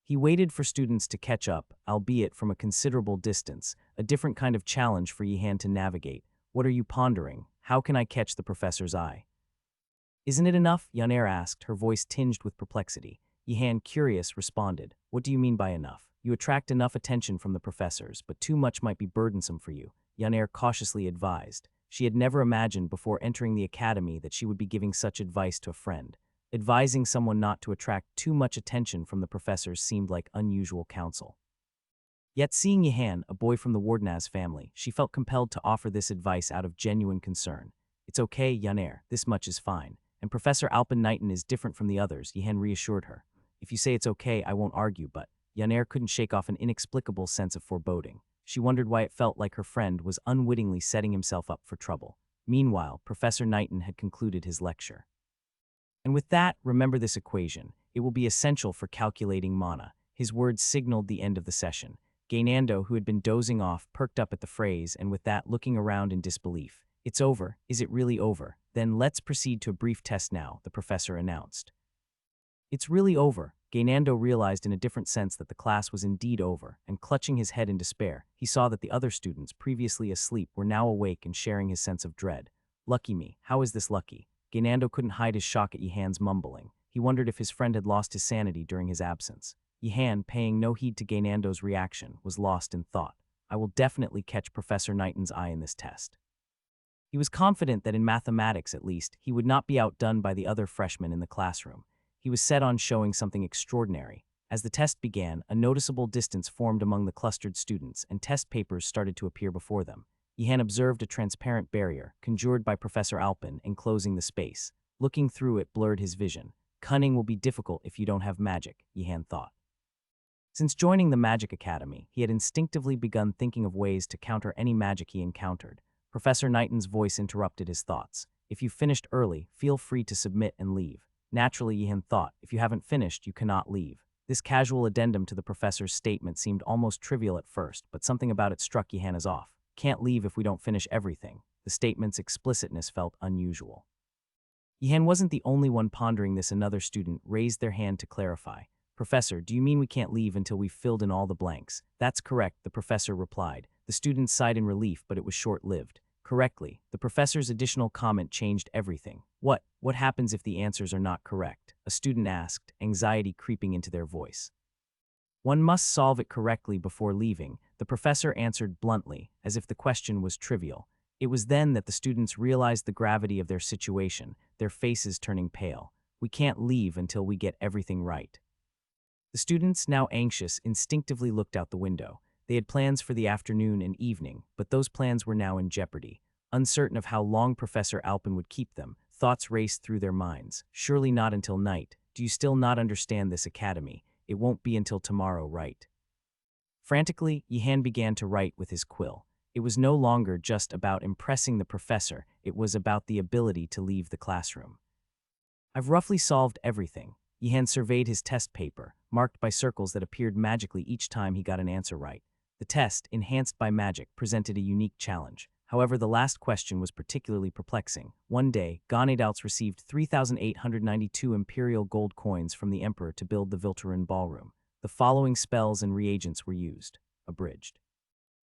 He waited for students to catch up, albeit from a considerable distance, a different kind of challenge for Yehan to navigate. What are you pondering? How can I catch the professor's eye? Isn't it enough? Yehan asked, her voice tinged with perplexity. Yehan, curious, responded. What do you mean by enough? You attract enough attention from the professors, but too much might be burdensome for you, Yehan cautiously advised. She had never imagined before entering the academy that she would be giving such advice to a friend. Advising someone not to attract too much attention from the professors seemed like unusual counsel. Yet seeing Yehan, a boy from the Wardenaz family, she felt compelled to offer this advice out of genuine concern. It's okay, Yehan, this much is fine. And Professor Alpin Knighton is different from the others, Yehan reassured her. If you say it's okay, I won't argue, but Yehan couldn't shake off an inexplicable sense of foreboding. She wondered why it felt like her friend was unwittingly setting himself up for trouble. Meanwhile, Professor Knighton had concluded his lecture. And with that, remember this equation. It will be essential for calculating mana. His words signaled the end of the session. Gaynando, who had been dozing off, perked up at the phrase, and with that, looking around in disbelief. It's over. Is it really over? Then let's proceed to a brief test now, the professor announced. It's really over. Gaynando realized in a different sense that the class was indeed over, and clutching his head in despair, he saw that the other students, previously asleep, were now awake and sharing his sense of dread. Lucky me. How is this lucky? Gaynando couldn't hide his shock at Yehan's mumbling. He wondered if his friend had lost his sanity during his absence. Yehan, paying no heed to Gaynando's reaction, was lost in thought. I will definitely catch Professor Knighton's eye in this test. He was confident that in mathematics, at least, he would not be outdone by the other freshmen in the classroom. He was set on showing something extraordinary. As the test began, a noticeable distance formed among the clustered students, and test papers started to appear before them. Yehan observed a transparent barrier, conjured by Professor Alpin, enclosing the space. Looking through it blurred his vision. Cunning will be difficult if you don't have magic, Yehan thought. Since joining the Magic Academy, he had instinctively begun thinking of ways to counter any magic he encountered. Professor Knighton's voice interrupted his thoughts. If you finished early, feel free to submit and leave. Naturally, Yehan thought, if you haven't finished, you cannot leave. This casual addendum to the professor's statement seemed almost trivial at first, but something about it struck Yehan as off. Can't leave if we don't finish everything. The statement's explicitness felt unusual. Yehan wasn't the only one pondering this. Another student raised their hand to clarify. Professor, do you mean we can't leave until we've filled in all the blanks? That's correct, the professor replied. The students sighed in relief, but it was short-lived. Correctly, the professor's additional comment changed everything. What happens if the answers are not correct? A student asked, anxiety creeping into their voice. One must solve it correctly before leaving, the professor answered bluntly, as if the question was trivial. It was then that the students realized the gravity of their situation, their faces turning pale. We can't leave until we get everything right. The students, now anxious, instinctively looked out the window. They had plans for the afternoon and evening, but those plans were now in jeopardy. Uncertain of how long Professor Alpin would keep them, thoughts raced through their minds. Surely not until night. Do you still not understand this academy? It won't be until tomorrow, right? Frantically, Yehan began to write with his quill. It was no longer just about impressing the professor, it was about the ability to leave the classroom. I've roughly solved everything. Yehan surveyed his test paper, marked by circles that appeared magically each time he got an answer right. The test, enhanced by magic, presented a unique challenge. However, the last question was particularly perplexing. One day, Ganedalts received 3,892 imperial gold coins from the emperor to build the Vilturin ballroom. The following spells and reagents were used. Abridged.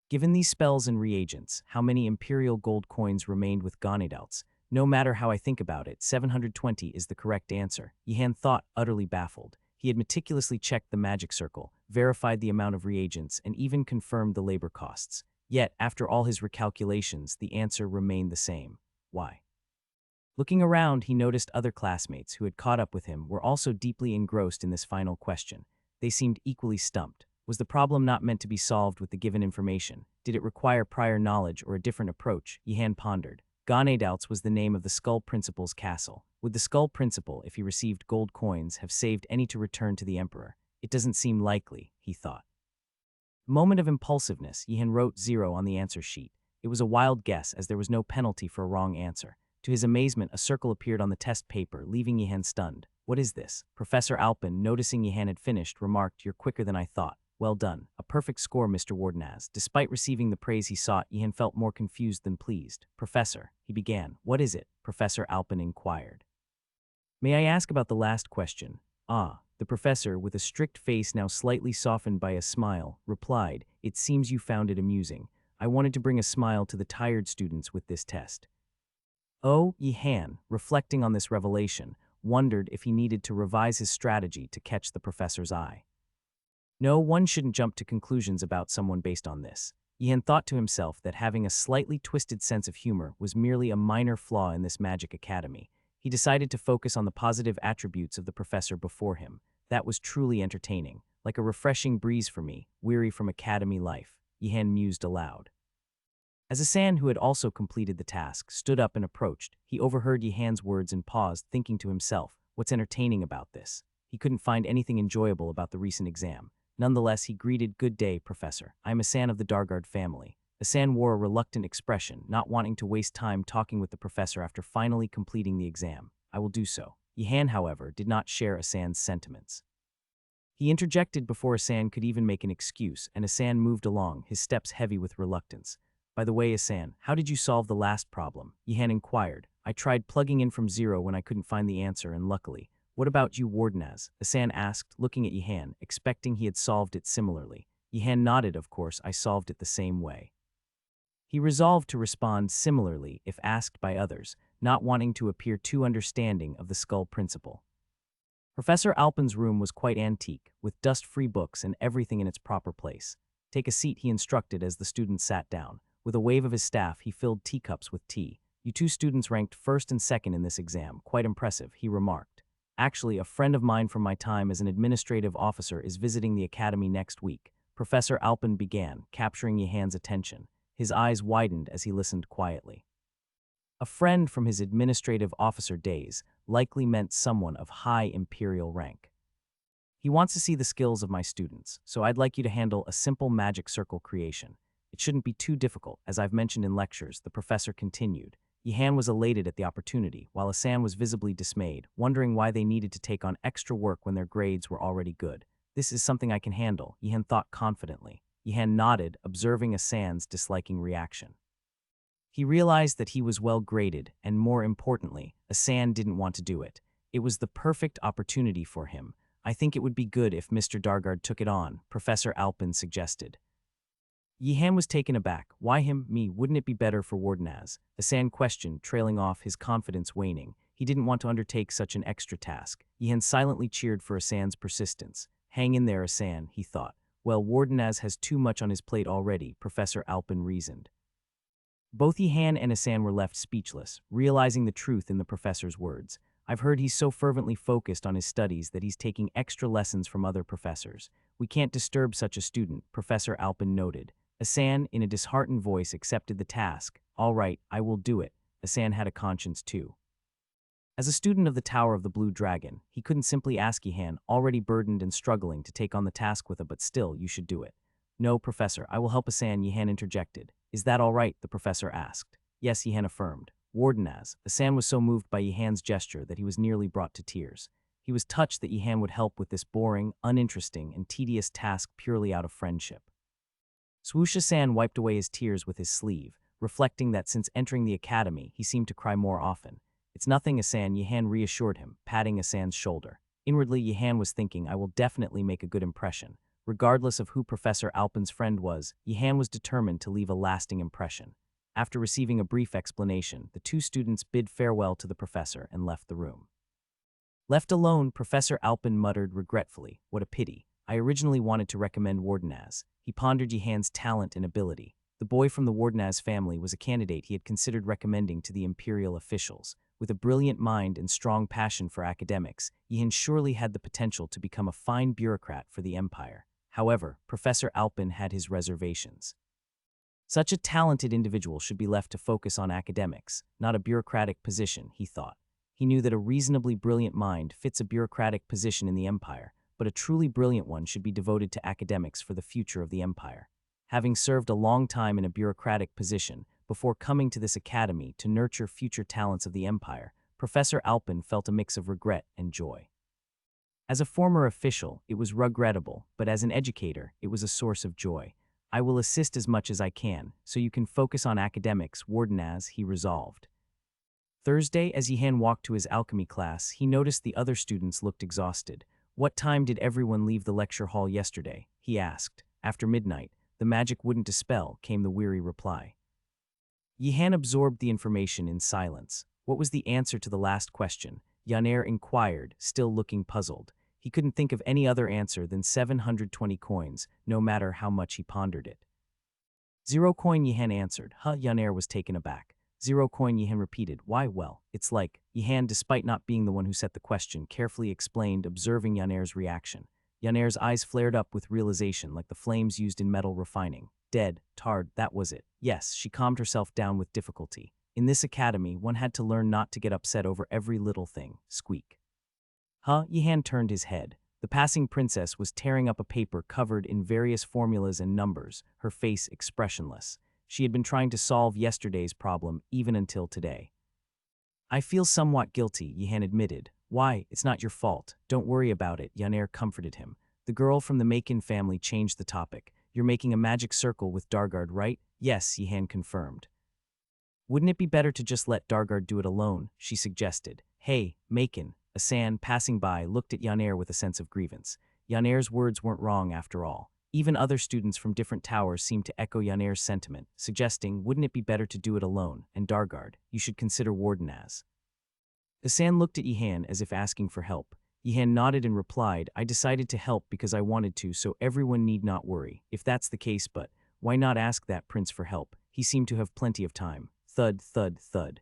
Given these spells and reagents, how many imperial gold coins remained with Ganedalts? No matter how I think about it, 720 is the correct answer. Yehan thought, utterly baffled. He had meticulously checked the magic circle, verified the amount of reagents, and even confirmed the labor costs. Yet, after all his recalculations, the answer remained the same. Why? Looking around, he noticed other classmates who had caught up with him were also deeply engrossed in this final question. They seemed equally stumped. Was the problem not meant to be solved with the given information? Did it require prior knowledge or a different approach? Yihan pondered. Ganedouts was the name of the Skull Principal's castle. Would the Skull Principal, if he received gold coins, have saved any to return to the Emperor? It doesn't seem likely, he thought. Moment of impulsiveness, Yihan wrote 0 on the answer sheet. It was a wild guess, as there was no penalty for a wrong answer. To his amazement, a circle appeared on the test paper, leaving Yihan stunned. What is this? Professor Alpin, noticing Yihan had finished, remarked, "You're quicker than I thought. Well done. A perfect score, Mr. Wardenaz." Despite receiving the praise he sought, Yihan felt more confused than pleased. "Professor," he began. "What is it?" Professor Alpin inquired. "May I ask about the last question?" "Ah." The professor, with a strict face now slightly softened by a smile, replied, "It seems you found it amusing. I wanted to bring a smile to the tired students with this test." Oh, Yihan, reflecting on this revelation, wondered if he needed to revise his strategy to catch the professor's eye. No, one shouldn't jump to conclusions about someone based on this. Yihan thought to himself that having a slightly twisted sense of humor was merely a minor flaw in this magic academy. He decided to focus on the positive attributes of the professor before him. That was truly entertaining, like a refreshing breeze for me, weary from academy life, Yihan mused aloud. As Asan, who had also completed the task, stood up and approached, he overheard Yihan's words and paused, thinking to himself, what's entertaining about this? He couldn't find anything enjoyable about the recent exam. Nonetheless, he greeted, "Good day, Professor. I am Asan of the Dargard family." Asan wore a reluctant expression, not wanting to waste time talking with the professor after finally completing the exam. "I will do so." Yihan, however, did not share Asan's sentiments. He interjected before Asan could even make an excuse, and Asan moved along, his steps heavy with reluctance. "By the way, Asan, how did you solve the last problem?" Yihan inquired. "I tried plugging in from 0 when I couldn't find the answer, and luckily." "What about you, Wardenaz?" Asan asked, looking at Yihan, expecting he had solved it similarly. Yihan nodded. "Of course, I solved it the same way." He resolved to respond similarly if asked by others, not wanting to appear too understanding of the Skull Principle. Professor Alpin's room was quite antique, with dust-free books and everything in its proper place. "Take a seat," he instructed as the students sat down. With a wave of his staff, he filled teacups with tea. "You two students ranked first and second in this exam. Quite impressive," he remarked. "Actually, a friend of mine from my time as an administrative officer is visiting the academy next week," Professor Alpin began, capturing Yihan's attention. His eyes widened as he listened quietly. A friend from his administrative officer days likely meant someone of high imperial rank. "He wants to see the skills of my students, so I'd like you to handle a simple magic circle creation. It shouldn't be too difficult, as I've mentioned in lectures," the professor continued. Yihan was elated at the opportunity, while Asan was visibly dismayed, wondering why they needed to take on extra work when their grades were already good. "This is something I can handle," Yihan thought confidently. Yihan nodded, observing Asan's disliking reaction. He realized that he was well graded, and more importantly, Asan didn't want to do it. It was the perfect opportunity for him. "I think it would be good if Mr. Dargard took it on," Professor Alpin suggested. Yihan was taken aback. "Why him? Me? Wouldn't it be better for Wardenaz?" Asan questioned, trailing off, his confidence waning. He didn't want to undertake such an extra task. Yihan silently cheered for Asan's persistence. "Hang in there, Asan," he thought. "Well, Wardenaz has too much on his plate already," Professor Alpin reasoned. Both Yihan and Asan were left speechless, realizing the truth in the professor's words. "I've heard he's so fervently focused on his studies that he's taking extra lessons from other professors. We can't disturb such a student," Professor Alpin noted. Asan, in a disheartened voice, accepted the task. "All right, I will do it." Asan had a conscience too. As a student of the Tower of the Blue Dragon, he couldn't simply ask Yihan, already burdened and struggling, to take on the task with him, but still, "You should do it." "No, Professor, I will help Asan," Yihan interjected. "Is that all right?" the professor asked. "Yes," Yihan affirmed. Wardenaz. Asan was so moved by Yihan's gesture that he was nearly brought to tears. He was touched that Yihan would help with this boring, uninteresting, and tedious task purely out of friendship. Swoosh Asan wiped away his tears with his sleeve, reflecting that since entering the academy, he seemed to cry more often. "It's nothing, Asan," Yihan reassured him, patting Asan's shoulder. Inwardly, Yihan was thinking, "I will definitely make a good impression." Regardless of who Professor Alpin's friend was, Yihan was determined to leave a lasting impression. After receiving a brief explanation, the two students bid farewell to the professor and left the room. Left alone, Professor Alpin muttered regretfully, "What a pity. I originally wanted to recommend Wardenaz." He pondered Yihan's talent and ability. The boy from the Wardenaz family was a candidate he had considered recommending to the imperial officials. With a brilliant mind and strong passion for academics, Yihan surely had the potential to become a fine bureaucrat for the empire. However, Professor Alpin had his reservations. Such a talented individual should be left to focus on academics, not a bureaucratic position, he thought. He knew that a reasonably brilliant mind fits a bureaucratic position in the empire, but a truly brilliant one should be devoted to academics for the future of the empire. Having served a long time in a bureaucratic position, before coming to this academy to nurture future talents of the empire, Professor Alpin felt a mix of regret and joy. As a former official, it was regrettable, but as an educator, it was a source of joy. I will assist as much as I can, so you can focus on academics, Warden, he resolved. Thursday, as Yihan walked to his alchemy class, he noticed the other students looked exhausted. What time did everyone leave the lecture hall yesterday? He asked. After midnight. The magic wouldn't dispel, came the weary reply. Yihan absorbed the information in silence. What was the answer to the last question? Yaner inquired, still looking puzzled. He couldn't think of any other answer than 720 coins, no matter how much he pondered it. 0 coin, Yihan answered. Yaner was taken aback. 0 coin, Yihan repeated. Why, well, it's like, Yihan, despite not being the one who set the question, carefully explained, observing Yaner's reaction. Yaner's eyes flared up with realization like the flames used in metal refining. Dead, tarred, that was it. Yes, she calmed herself down with difficulty. In this academy, one had to learn not to get upset over every little thing. Squeak. Yihan turned his head. The passing princess was tearing up a paper covered in various formulas and numbers, her face expressionless. She had been trying to solve yesterday's problem even until today. I feel somewhat guilty, Yihan admitted. Why, it's not your fault. Don't worry about it, Yaner comforted him. The girl from the Macon family changed the topic. You're making a magic circle with Dargard, right? Yes, Yihan confirmed. Wouldn't it be better to just let Dargard do it alone? She suggested. Hey, Macon. Asan, passing by, looked at Yaner with a sense of grievance. Yaner's words weren't wrong after all. Even other students from different towers seemed to echo Yaner's sentiment, suggesting, wouldn't it be better to do it alone? And Dargard, you should consider Warden as. Asan looked at Yihan as if asking for help. Yihan nodded and replied, I decided to help because I wanted to, so everyone need not worry. If that's the case, but why not ask that prince for help? He seemed to have plenty of time. Thud, thud, thud.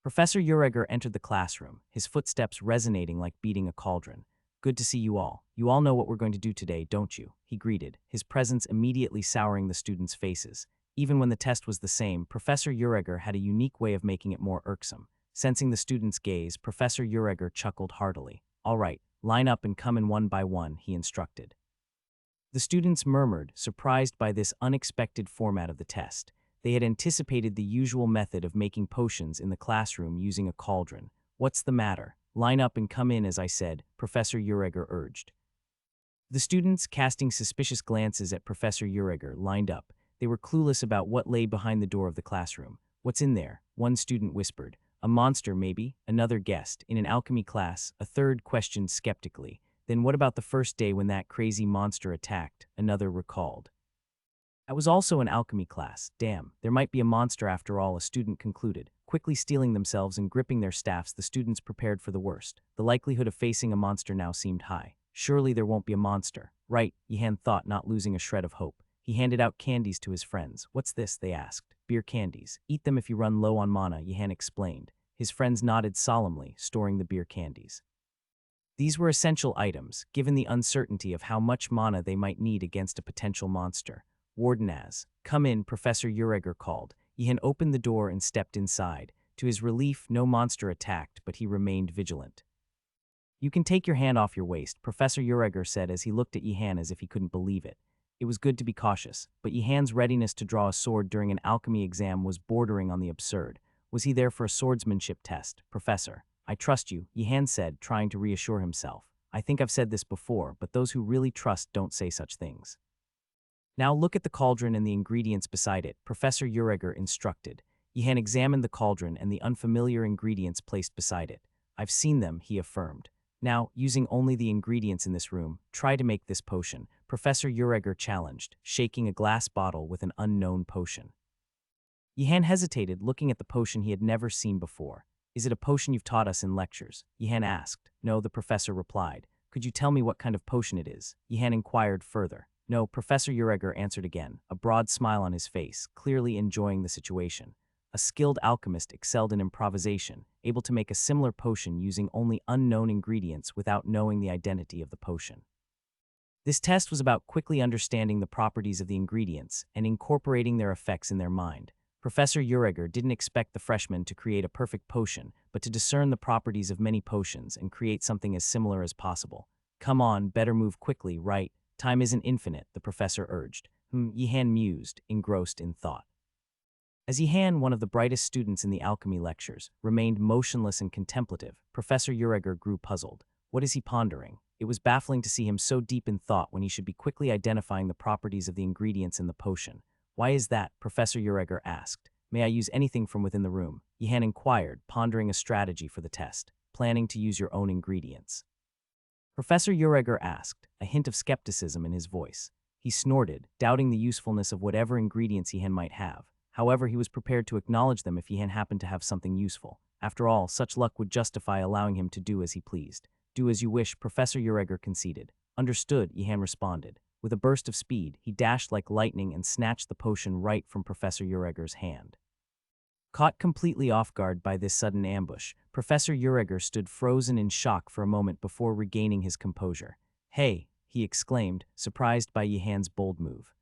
Professor Ureger entered the classroom, his footsteps resonating like beating a cauldron. Good to see you all. You all know what we're going to do today, don't you? He greeted, his presence immediately souring the students' faces. Even when the test was the same, Professor Ureger had a unique way of making it more irksome. Sensing the students' gaze, Professor Ureger chuckled heartily. All right, line up and come in one by one, he instructed. The students murmured, surprised by this unexpected format of the test. They had anticipated the usual method of making potions in the classroom using a cauldron. What's the matter? Line up and come in, as I said, Professor Ureger urged. The students, casting suspicious glances at Professor Ureger, lined up. They were clueless about what lay behind the door of the classroom. What's in there? One student whispered. A monster, maybe? Another guessed. In an alchemy class, a third questioned skeptically. Then what about the first day when that crazy monster attacked? Another recalled. I was also an alchemy class. Damn, there might be a monster after all, a student concluded. Quickly steeling themselves and gripping their staffs, the students prepared for the worst. The likelihood of facing a monster now seemed high. Surely there won't be a monster. Right, Yihan thought, not losing a shred of hope. He handed out candies to his friends. What's this? They asked. Beer candies. Eat them if you run low on mana, Yihan explained. His friends nodded solemnly, storing the beer candies. These were essential items, given the uncertainty of how much mana they might need against a potential monster. Warden as. Come in, Professor Ureger called. Yihan opened the door and stepped inside. To his relief, no monster attacked, but he remained vigilant. You can take your hand off your waist, Professor Ureger said as he looked at Yihan as if he couldn't believe it. It was good to be cautious, but Yihan's readiness to draw a sword during an alchemy exam was bordering on the absurd. Was he there for a swordsmanship test? Professor, I trust you, Yihan said, trying to reassure himself. I think I've said this before, but those who really trust don't say such things. Now look at the cauldron and the ingredients beside it, Professor Ureger instructed. Yihan examined the cauldron and the unfamiliar ingredients placed beside it. I've seen them, he affirmed. Now, using only the ingredients in this room, try to make this potion, Professor Ureger challenged, shaking a glass bottle with an unknown potion. Yihan hesitated, looking at the potion he had never seen before. Is it a potion you've taught us in lectures? Yihan asked. No, the professor replied. Could you tell me what kind of potion it is? Yihan inquired further. No, Professor Ureger answered again, a broad smile on his face, clearly enjoying the situation. A skilled alchemist excelled in improvisation, able to make a similar potion using only unknown ingredients without knowing the identity of the potion. This test was about quickly understanding the properties of the ingredients and incorporating their effects in their mind. Professor Uriger didn't expect the freshmen to create a perfect potion, but to discern the properties of many potions and create something as similar as possible. Come on, better move quickly, right? Time isn't infinite, the professor urged. Yihan mused, engrossed in thought. As Yihan, one of the brightest students in the alchemy lectures, remained motionless and contemplative, Professor Uriger grew puzzled. What is he pondering? It was baffling to see him so deep in thought when he should be quickly identifying the properties of the ingredients in the potion. Why is that? Professor Uriger asked. May I use anything from within the room? Yihan inquired, pondering a strategy for the test, planning to use your own ingredients. Professor Uriger asked, a hint of skepticism in his voice. He snorted, doubting the usefulness of whatever ingredients Yihan might have. However, he was prepared to acknowledge them if Yihan happened to have something useful. After all, such luck would justify allowing him to do as he pleased. Do as you wish, Professor Uriger conceded. Understood, Yihan responded. With a burst of speed, he dashed like lightning and snatched the potion right from Professor Uriger's hand. Caught completely off guard by this sudden ambush, Professor Uriger stood frozen in shock for a moment before regaining his composure. Hey, he exclaimed, surprised by Yihan's bold move.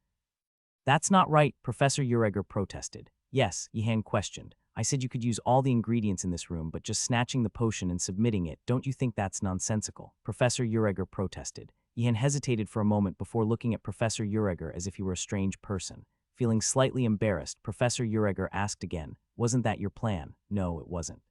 That's not right, Professor Uriger protested. Yes, Yihan questioned. I said you could use all the ingredients in this room, but just snatching the potion and submitting it, don't you think that's nonsensical? Professor Uriger protested. Yihan hesitated for a moment before looking at Professor Uriger as if he were a strange person. Feeling slightly embarrassed, Professor Uriger asked again, wasn't that your plan? No, it wasn't.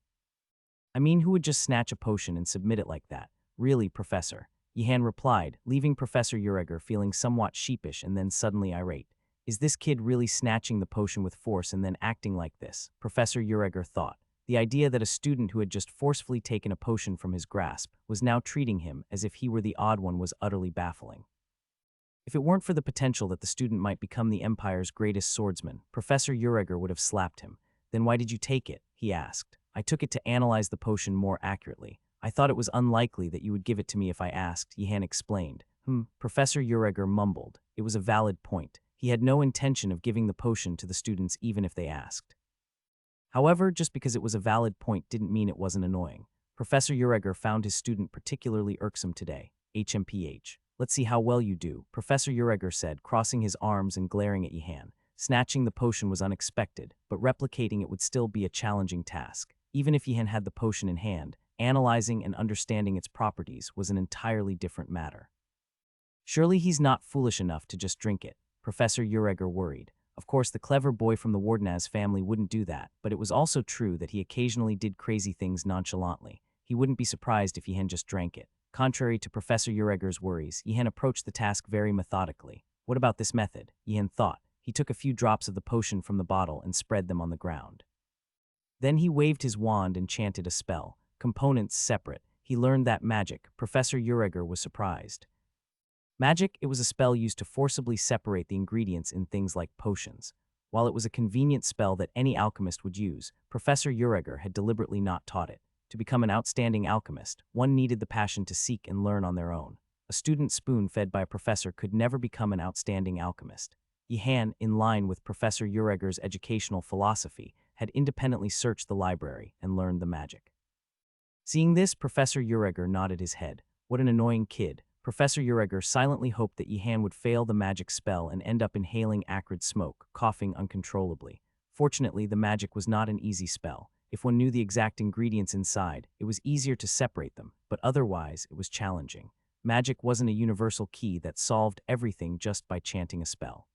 I mean, who would just snatch a potion and submit it like that? Really, Professor? Yihan replied, leaving Professor Uriger feeling somewhat sheepish and then suddenly irate. Is this kid really snatching the potion with force and then acting like this? Professor Uriger thought. The idea that a student who had just forcefully taken a potion from his grasp was now treating him as if he were the odd one was utterly baffling. If it weren't for the potential that the student might become the Empire's greatest swordsman, Professor Uriger would have slapped him. Then why did you take it? He asked. I took it to analyze the potion more accurately. I thought it was unlikely that you would give it to me if I asked, Yihan explained. Professor Uriger mumbled. It was a valid point. He had no intention of giving the potion to the students even if they asked. However, just because it was a valid point didn't mean it wasn't annoying. Professor Uriger found his student particularly irksome today. HMPH. Let's see how well you do, Professor Uriger said, crossing his arms and glaring at Yihan. Snatching the potion was unexpected, but replicating it would still be a challenging task. Even if Yihan had the potion in hand, analyzing and understanding its properties was an entirely different matter. Surely he's not foolish enough to just drink it, Professor Uriger worried. Of course, the clever boy from the Wardenaz family wouldn't do that, but it was also true that he occasionally did crazy things nonchalantly. He wouldn't be surprised if Yihan just drank it. Contrary to Professor Uriger's worries, Yihan approached the task very methodically. What about this method? Yihan thought. He took a few drops of the potion from the bottle and spread them on the ground. Then he waved his wand and chanted a spell. Components separate. He learned that magic. Professor Uriger was surprised. Magic, it was a spell used to forcibly separate the ingredients in things like potions. While it was a convenient spell that any alchemist would use, Professor Uriger had deliberately not taught it. To become an outstanding alchemist, one needed the passion to seek and learn on their own. A student spoon-fed by a professor could never become an outstanding alchemist. Yihan, in line with Professor Uriger's educational philosophy, had independently searched the library and learned the magic. Seeing this, Professor Uriger nodded his head. What an annoying kid. Professor Uriger silently hoped that Yihan would fail the magic spell and end up inhaling acrid smoke, coughing uncontrollably. Fortunately, the magic was not an easy spell. If one knew the exact ingredients inside, it was easier to separate them, but otherwise, it was challenging. Magic wasn't a universal key that solved everything just by chanting a spell.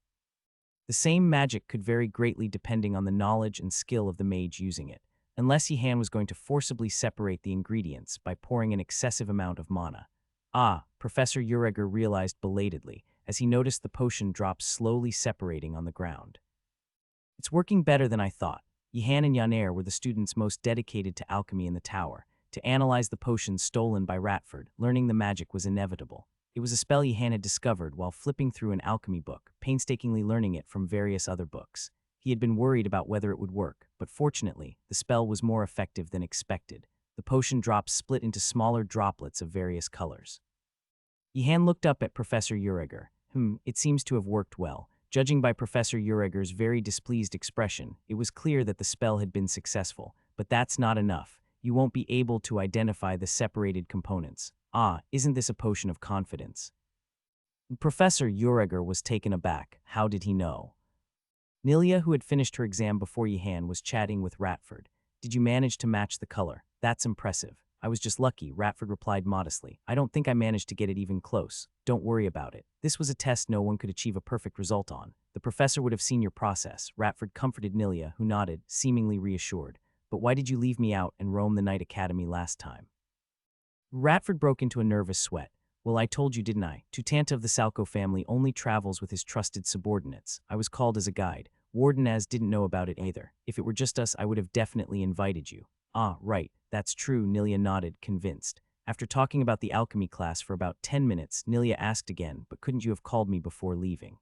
The same magic could vary greatly depending on the knowledge and skill of the mage using it, unless Yihan was going to forcibly separate the ingredients by pouring an excessive amount of mana. Professor Uriger realized belatedly, as he noticed the potion drop slowly separating on the ground. It's working better than I thought. Yihan and Yanair were the students most dedicated to alchemy in the tower. To analyze the potions stolen by Ratford, learning the magic was inevitable. It was a spell Yihan had discovered while flipping through an alchemy book, painstakingly learning it from various other books. He had been worried about whether it would work, but fortunately, the spell was more effective than expected. The potion drops split into smaller droplets of various colors. Yihan looked up at Professor Uriger. It seems to have worked well. Judging by Professor Uriger's very displeased expression, it was clear that the spell had been successful. But that's not enough. You won't be able to identify the separated components. Isn't this a potion of confidence? Professor Uriger was taken aback. How did he know? Nilia, who had finished her exam before Yehan, was chatting with Ratford. Did you manage to match the color? That's impressive. I was just lucky, Ratford replied modestly. I don't think I managed to get it even close. Don't worry about it. This was a test no one could achieve a perfect result on. The professor would have seen your process. Ratford comforted Nilia, who nodded, seemingly reassured. But why did you leave me out and roam the night academy last time? Ratford broke into a nervous sweat. Well, I told you, didn't I? Tutanta of the Salco family only travels with his trusted subordinates. I was called as a guide. Wardenaz didn't know about it either. If it were just us, I would have definitely invited you. Ah, right. That's true, Nilia nodded, convinced. After talking about the alchemy class for about 10 minutes, Nilia asked again, but couldn't you have called me before leaving?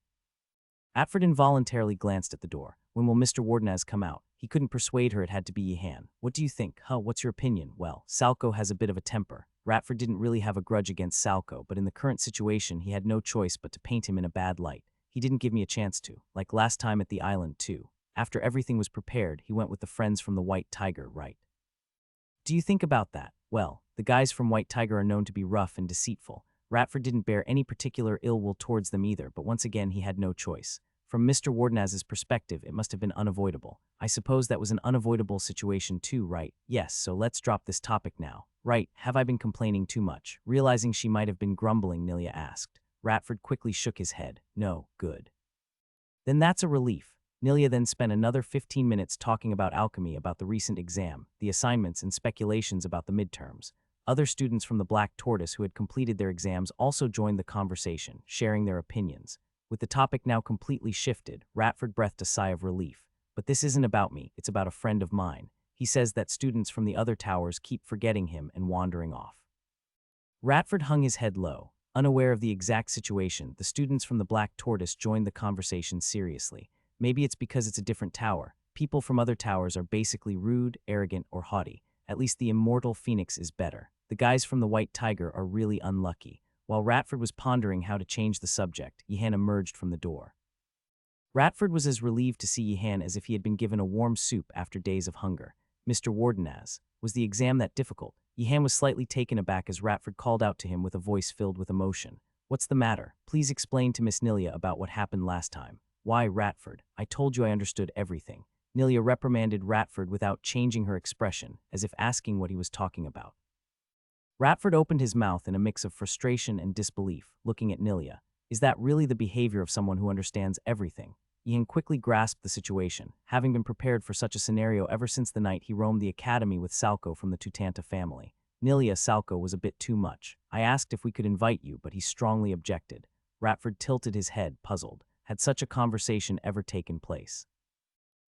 Atford involuntarily glanced at the door. When will Mr. Wardenaz come out? He couldn't persuade her it had to be Yehan. What do you think? What's your opinion? Well, Salco has a bit of a temper. Ratford didn't really have a grudge against Salco, but in the current situation, he had no choice but to paint him in a bad light. He didn't give me a chance to, like last time at the island, too. After everything was prepared, he went with the friends from the White Tiger, right? Do you think about that? Well, the guys from White Tiger are known to be rough and deceitful. Ratford didn't bear any particular ill will towards them either, but once again he had no choice. From Mr. Wardenaz's perspective, it must have been unavoidable. I suppose that was an unavoidable situation too, right? Yes, so let's drop this topic now. Right, have I been complaining too much? Realizing she might have been grumbling, Nilia asked. Ratford quickly shook his head. No, good. Then that's a relief. Nilia then spent another 15 minutes talking about alchemy, about the recent exam, the assignments, and speculations about the midterms. Other students from the Black Tortoise who had completed their exams also joined the conversation, sharing their opinions. With the topic now completely shifted, Ratford breathed a sigh of relief. But this isn't about me, it's about a friend of mine. He says that students from the other towers keep forgetting him and wandering off. Ratford hung his head low. Unaware of the exact situation, the students from the Black Tortoise joined the conversation seriously. Maybe it's because it's a different tower. People from other towers are basically rude, arrogant, or haughty. At least the immortal Phoenix is better. The guys from the White Tiger are really unlucky. While Ratford was pondering how to change the subject, Yehan emerged from the door. Ratford was as relieved to see Yehan as if he had been given a warm soup after days of hunger. Mr. Wardenaz, was the exam that difficult? Yehan was slightly taken aback as Ratford called out to him with a voice filled with emotion. What's the matter? Please explain to Miss Nilia about what happened last time. Why, Ratford? I told you I understood everything. Nilia reprimanded Ratford without changing her expression, as if asking what he was talking about. Ratford opened his mouth in a mix of frustration and disbelief, looking at Nilia. Is that really the behavior of someone who understands everything? Ian quickly grasped the situation, having been prepared for such a scenario ever since the night he roamed the academy with Salco from the Tutanta family. Nilia, Salco was a bit too much. I asked if we could invite you, but he strongly objected. Ratford tilted his head, puzzled. Had such a conversation ever taken place?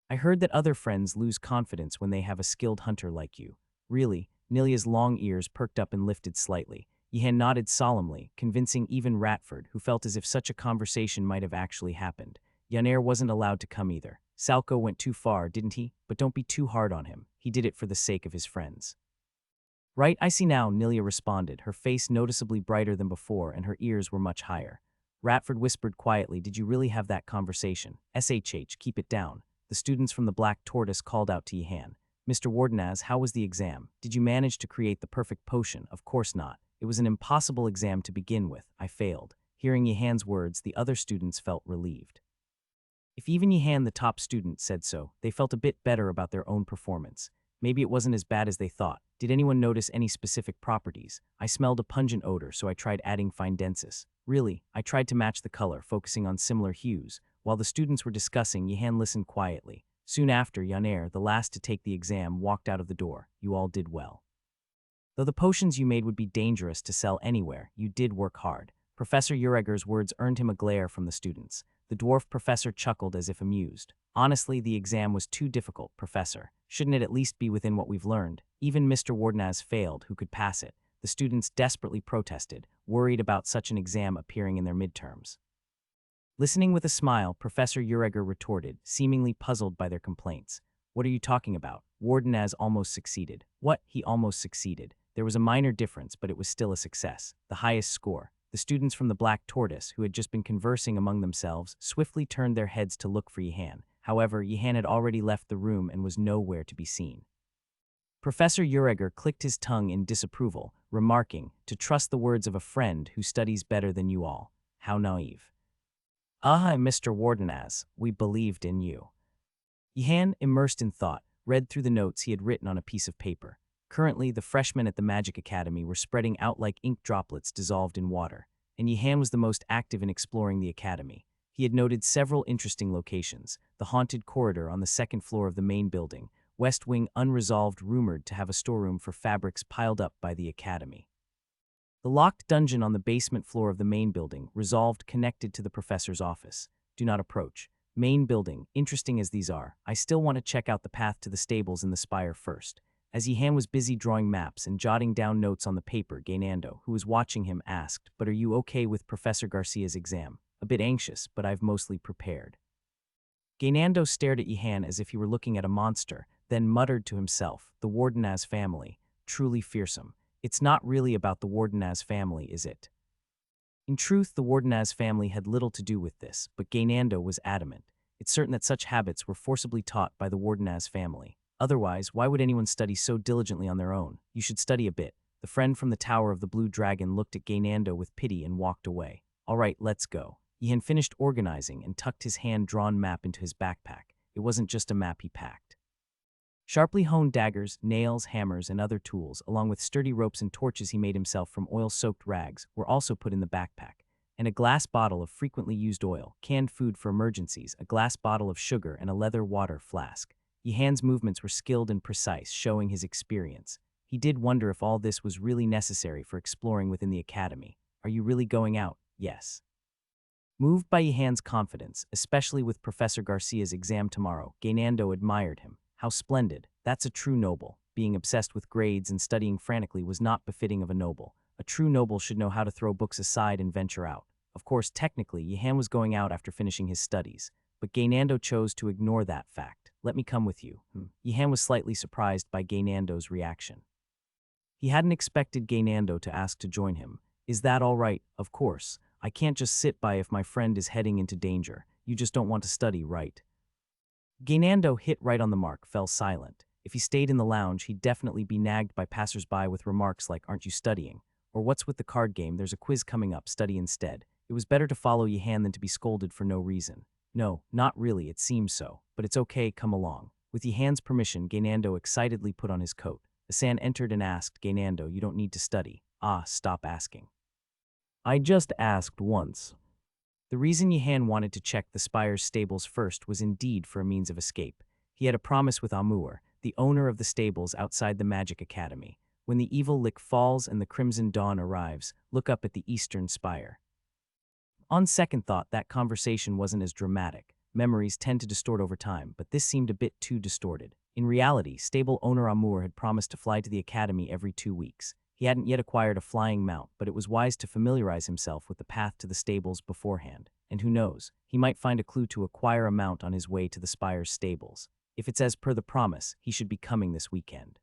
I heard that other friends lose confidence when they have a skilled hunter like you. Really? Nilia's long ears perked up and lifted slightly. Yehan nodded solemnly, convincing even Ratford, who felt as if such a conversation might have actually happened. Yanair wasn't allowed to come either. Salco went too far, didn't he? But don't be too hard on him. He did it for the sake of his friends. Right, I see now, Nilia responded, her face noticeably brighter than before and her ears were much higher. Ratford whispered quietly, did you really have that conversation? SHH, keep it down. The students from the Black Tortoise called out to Yehan. Mr. Wardenaz, how was the exam? Did you manage to create the perfect potion? Of course not. It was an impossible exam to begin with. I failed. Hearing Yehan's words, the other students felt relieved. If even Yehan, the top student, said so, they felt a bit better about their own performance. Maybe it wasn't as bad as they thought. Did anyone notice any specific properties? I smelled a pungent odor, so I tried adding findensis. Really, I tried to match the color, focusing on similar hues. While the students were discussing, Yehan listened quietly. Soon after, Yanair, the last to take the exam, walked out of the door. You all did well. Though the potions you made would be dangerous to sell anywhere, you did work hard. Professor Ureger's words earned him a glare from the students. The dwarf professor chuckled as if amused. Honestly, the exam was too difficult, Professor. Shouldn't it at least be within what we've learned? Even Mr. Wardenaz failed, who could pass it. The students desperately protested, worried about such an exam appearing in their midterms. Listening with a smile, Professor Ureger retorted, seemingly puzzled by their complaints. What are you talking about? Wardenaz almost succeeded. What? He almost succeeded. There was a minor difference, but it was still a success. The highest score. The students from the Black Tortoise, who had just been conversing among themselves, swiftly turned their heads to look for Yehan. However, Yehan had already left the room and was nowhere to be seen. Professor Ureger clicked his tongue in disapproval, remarking, to trust the words of a friend who studies better than you all. How naive. Ah, Mr. Wardenaz, we believed in you. Yihan, immersed in thought, read through the notes he had written on a piece of paper. Currently, the freshmen at the Magic Academy were spreading out like ink droplets dissolved in water, and Yihan was the most active in exploring the academy. He had noted several interesting locations: the haunted corridor on the second floor of the main building, West Wing unresolved rumored to have a storeroom for fabrics piled up by the academy. The locked dungeon on the basement floor of the main building, resolved connected to the professor's office. Do not approach. Main building, interesting as these are, I still want to check out the path to the stables in the spire first. As Yihan was busy drawing maps and jotting down notes on the paper, Gainando, who was watching him, asked, "But are you okay with Professor Garcia's exam?" "A bit anxious, but I've mostly prepared." Gainando stared at Yihan as if he were looking at a monster, then muttered to himself, "The Wardenaz family, truly fearsome. It's not really about the Wardenaz family, is it?" In truth, the Wardenaz family had little to do with this, but Gainando was adamant. It's certain that such habits were forcibly taught by the Wardenaz family. Otherwise, why would anyone study so diligently on their own? You should study a bit. The friend from the Tower of the Blue Dragon looked at Gainando with pity and walked away. All right, let's go. Yihan finished organizing and tucked his hand-drawn map into his backpack. It wasn't just a map he packed. Sharply honed daggers, nails, hammers, and other tools, along with sturdy ropes and torches he made himself from oil-soaked rags, were also put in the backpack, and a glass bottle of frequently used oil, canned food for emergencies, a glass bottle of sugar, and a leather water flask. Yihan's movements were skilled and precise, showing his experience. He did wonder if all this was really necessary for exploring within the academy. Are you really going out? Yes. Moved by Yihan's confidence, especially with Professor Garcia's exam tomorrow, Gainando admired him. How splendid. That's a true noble. Being obsessed with grades and studying frantically was not befitting of a noble. A true noble should know how to throw books aside and venture out. Of course, technically, Yihan was going out after finishing his studies, but Gainando chose to ignore that fact. "Let me come with you." Yihan was slightly surprised by Gainando's reaction. He hadn't expected Gainando to ask to join him. "Is that all right?" "Of course. I can't just sit by if my friend is heading into danger. You just don't want to study, right?" Gainando hit right on the mark, fell silent. If he stayed in the lounge, he'd definitely be nagged by passers-by with remarks like, "Aren't you studying?" Or, "What's with the card game? There's a quiz coming up, study instead." It was better to follow Yihan than to be scolded for no reason. "No, not really, it seems so. But it's okay, come along." With Yihan's permission, Gainando excitedly put on his coat. Asan entered and asked, "Gainando, you don't need to study." "Ah, stop asking. I just asked once." The reason Yihan wanted to check the Spire's stables first was indeed for a means of escape. He had a promise with Amur, the owner of the stables outside the Magic Academy. When the evil lick falls and the Crimson Dawn arrives, look up at the Eastern Spire. On second thought, that conversation wasn't as dramatic. Memories tend to distort over time, but this seemed a bit too distorted. In reality, stable owner Amur had promised to fly to the academy every 2 weeks. He hadn't yet acquired a flying mount, but it was wise to familiarize himself with the path to the stables beforehand. And who knows, he might find a clue to acquire a mount on his way to the Spire's stables. If it's as per the promise, he should be coming this weekend.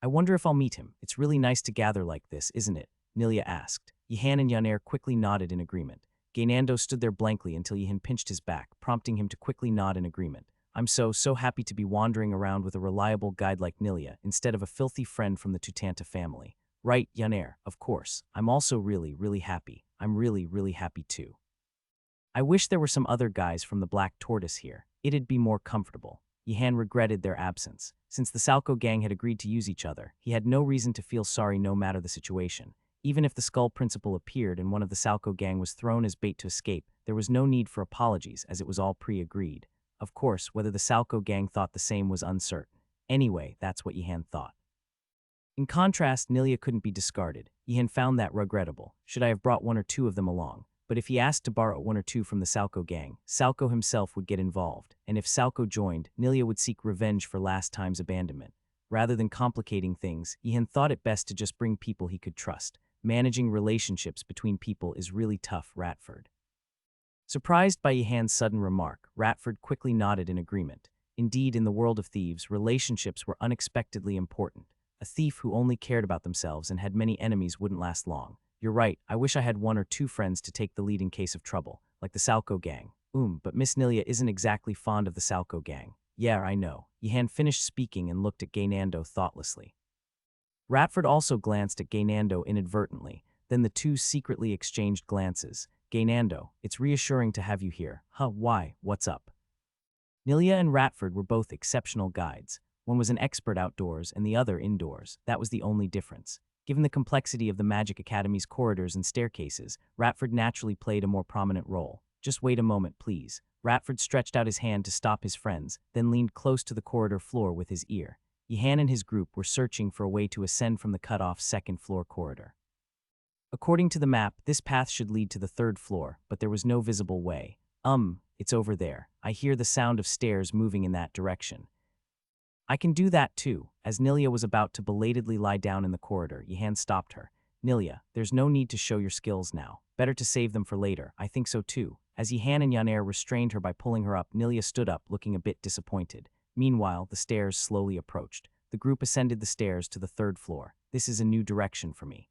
"I wonder if I'll meet him. It's really nice to gather like this, isn't it?" Nilia asked. Yihan and Yaner quickly nodded in agreement. Gainando stood there blankly until Yihan pinched his back, prompting him to quickly nod in agreement. "I'm so happy to be wandering around with a reliable guide like Nilia, instead of a filthy friend from the Tutanta family." "Right, Yaner, of course. I'm also really happy. I'm really happy too. I wish there were some other guys from the Black Tortoise here. It'd be more comfortable." Yihan regretted their absence. Since the Salco gang had agreed to use each other, he had no reason to feel sorry no matter the situation. Even if the Skull Principal appeared and one of the Salco gang was thrown as bait to escape, there was no need for apologies as it was all pre-agreed. Of course, whether the Salco gang thought the same was uncertain. Anyway, that's what Yihan thought. In contrast, Nilia couldn't be discarded. Yihan found that regrettable. Should I have brought 1 or 2 of them along? But if he asked to borrow 1 or 2 from the Salco gang, Salco himself would get involved, and if Salco joined, Nilia would seek revenge for last time's abandonment. Rather than complicating things, Yihan thought it best to just bring people he could trust. Managing relationships between people is really tough, Ratford. Surprised by Yihan's sudden remark, Ratford quickly nodded in agreement. Indeed, in the world of thieves, relationships were unexpectedly important. A thief who only cared about themselves and had many enemies wouldn't last long. "You're right, I wish I had 1 or 2 friends to take the lead in case of trouble, like the Salco gang." But Miss Nilia isn't exactly fond of the Salco gang." "Yeah, I know." Yihan finished speaking and looked at Gainando thoughtlessly. Ratford also glanced at Gainando inadvertently, then the two secretly exchanged glances. Gaynando, it's reassuring to have you here. Huh, why? What's up? Nilia and Ratford were both exceptional guides. One was an expert outdoors and the other indoors. That was the only difference. Given the complexity of the Magic Academy's corridors and staircases, Ratford naturally played a more prominent role. Just wait a moment, please. Ratford stretched out his hand to stop his friends, then leaned close to the corridor floor with his ear. Yehan and his group were searching for a way to ascend from the cut-off second-floor corridor. According to the map, this path should lead to the third floor, but there was no visible way. It's over there. I hear the sound of stairs moving in that direction. I can do that too. As Nilia was about to belatedly lie down in the corridor, Yehan stopped her. Nilia, there's no need to show your skills now. Better to save them for later. I think so too. As Yehan and Yanair restrained her by pulling her up, Nilia stood up, looking a bit disappointed. Meanwhile, the stairs slowly approached. The group ascended the stairs to the third floor. This is a new direction for me.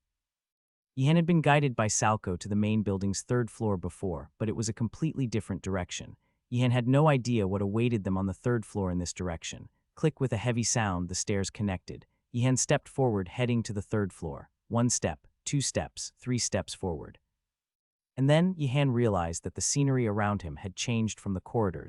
Yehan had been guided by Salco to the main building's third floor before, but it was a completely different direction. Yehan had no idea what awaited them on the third floor in this direction. Click with a heavy sound, the stairs connected. Yehan stepped forward, heading to the third floor. 1 step, 2 steps, 3 steps forward. And then Yehan realized that the scenery around him had changed from the corridors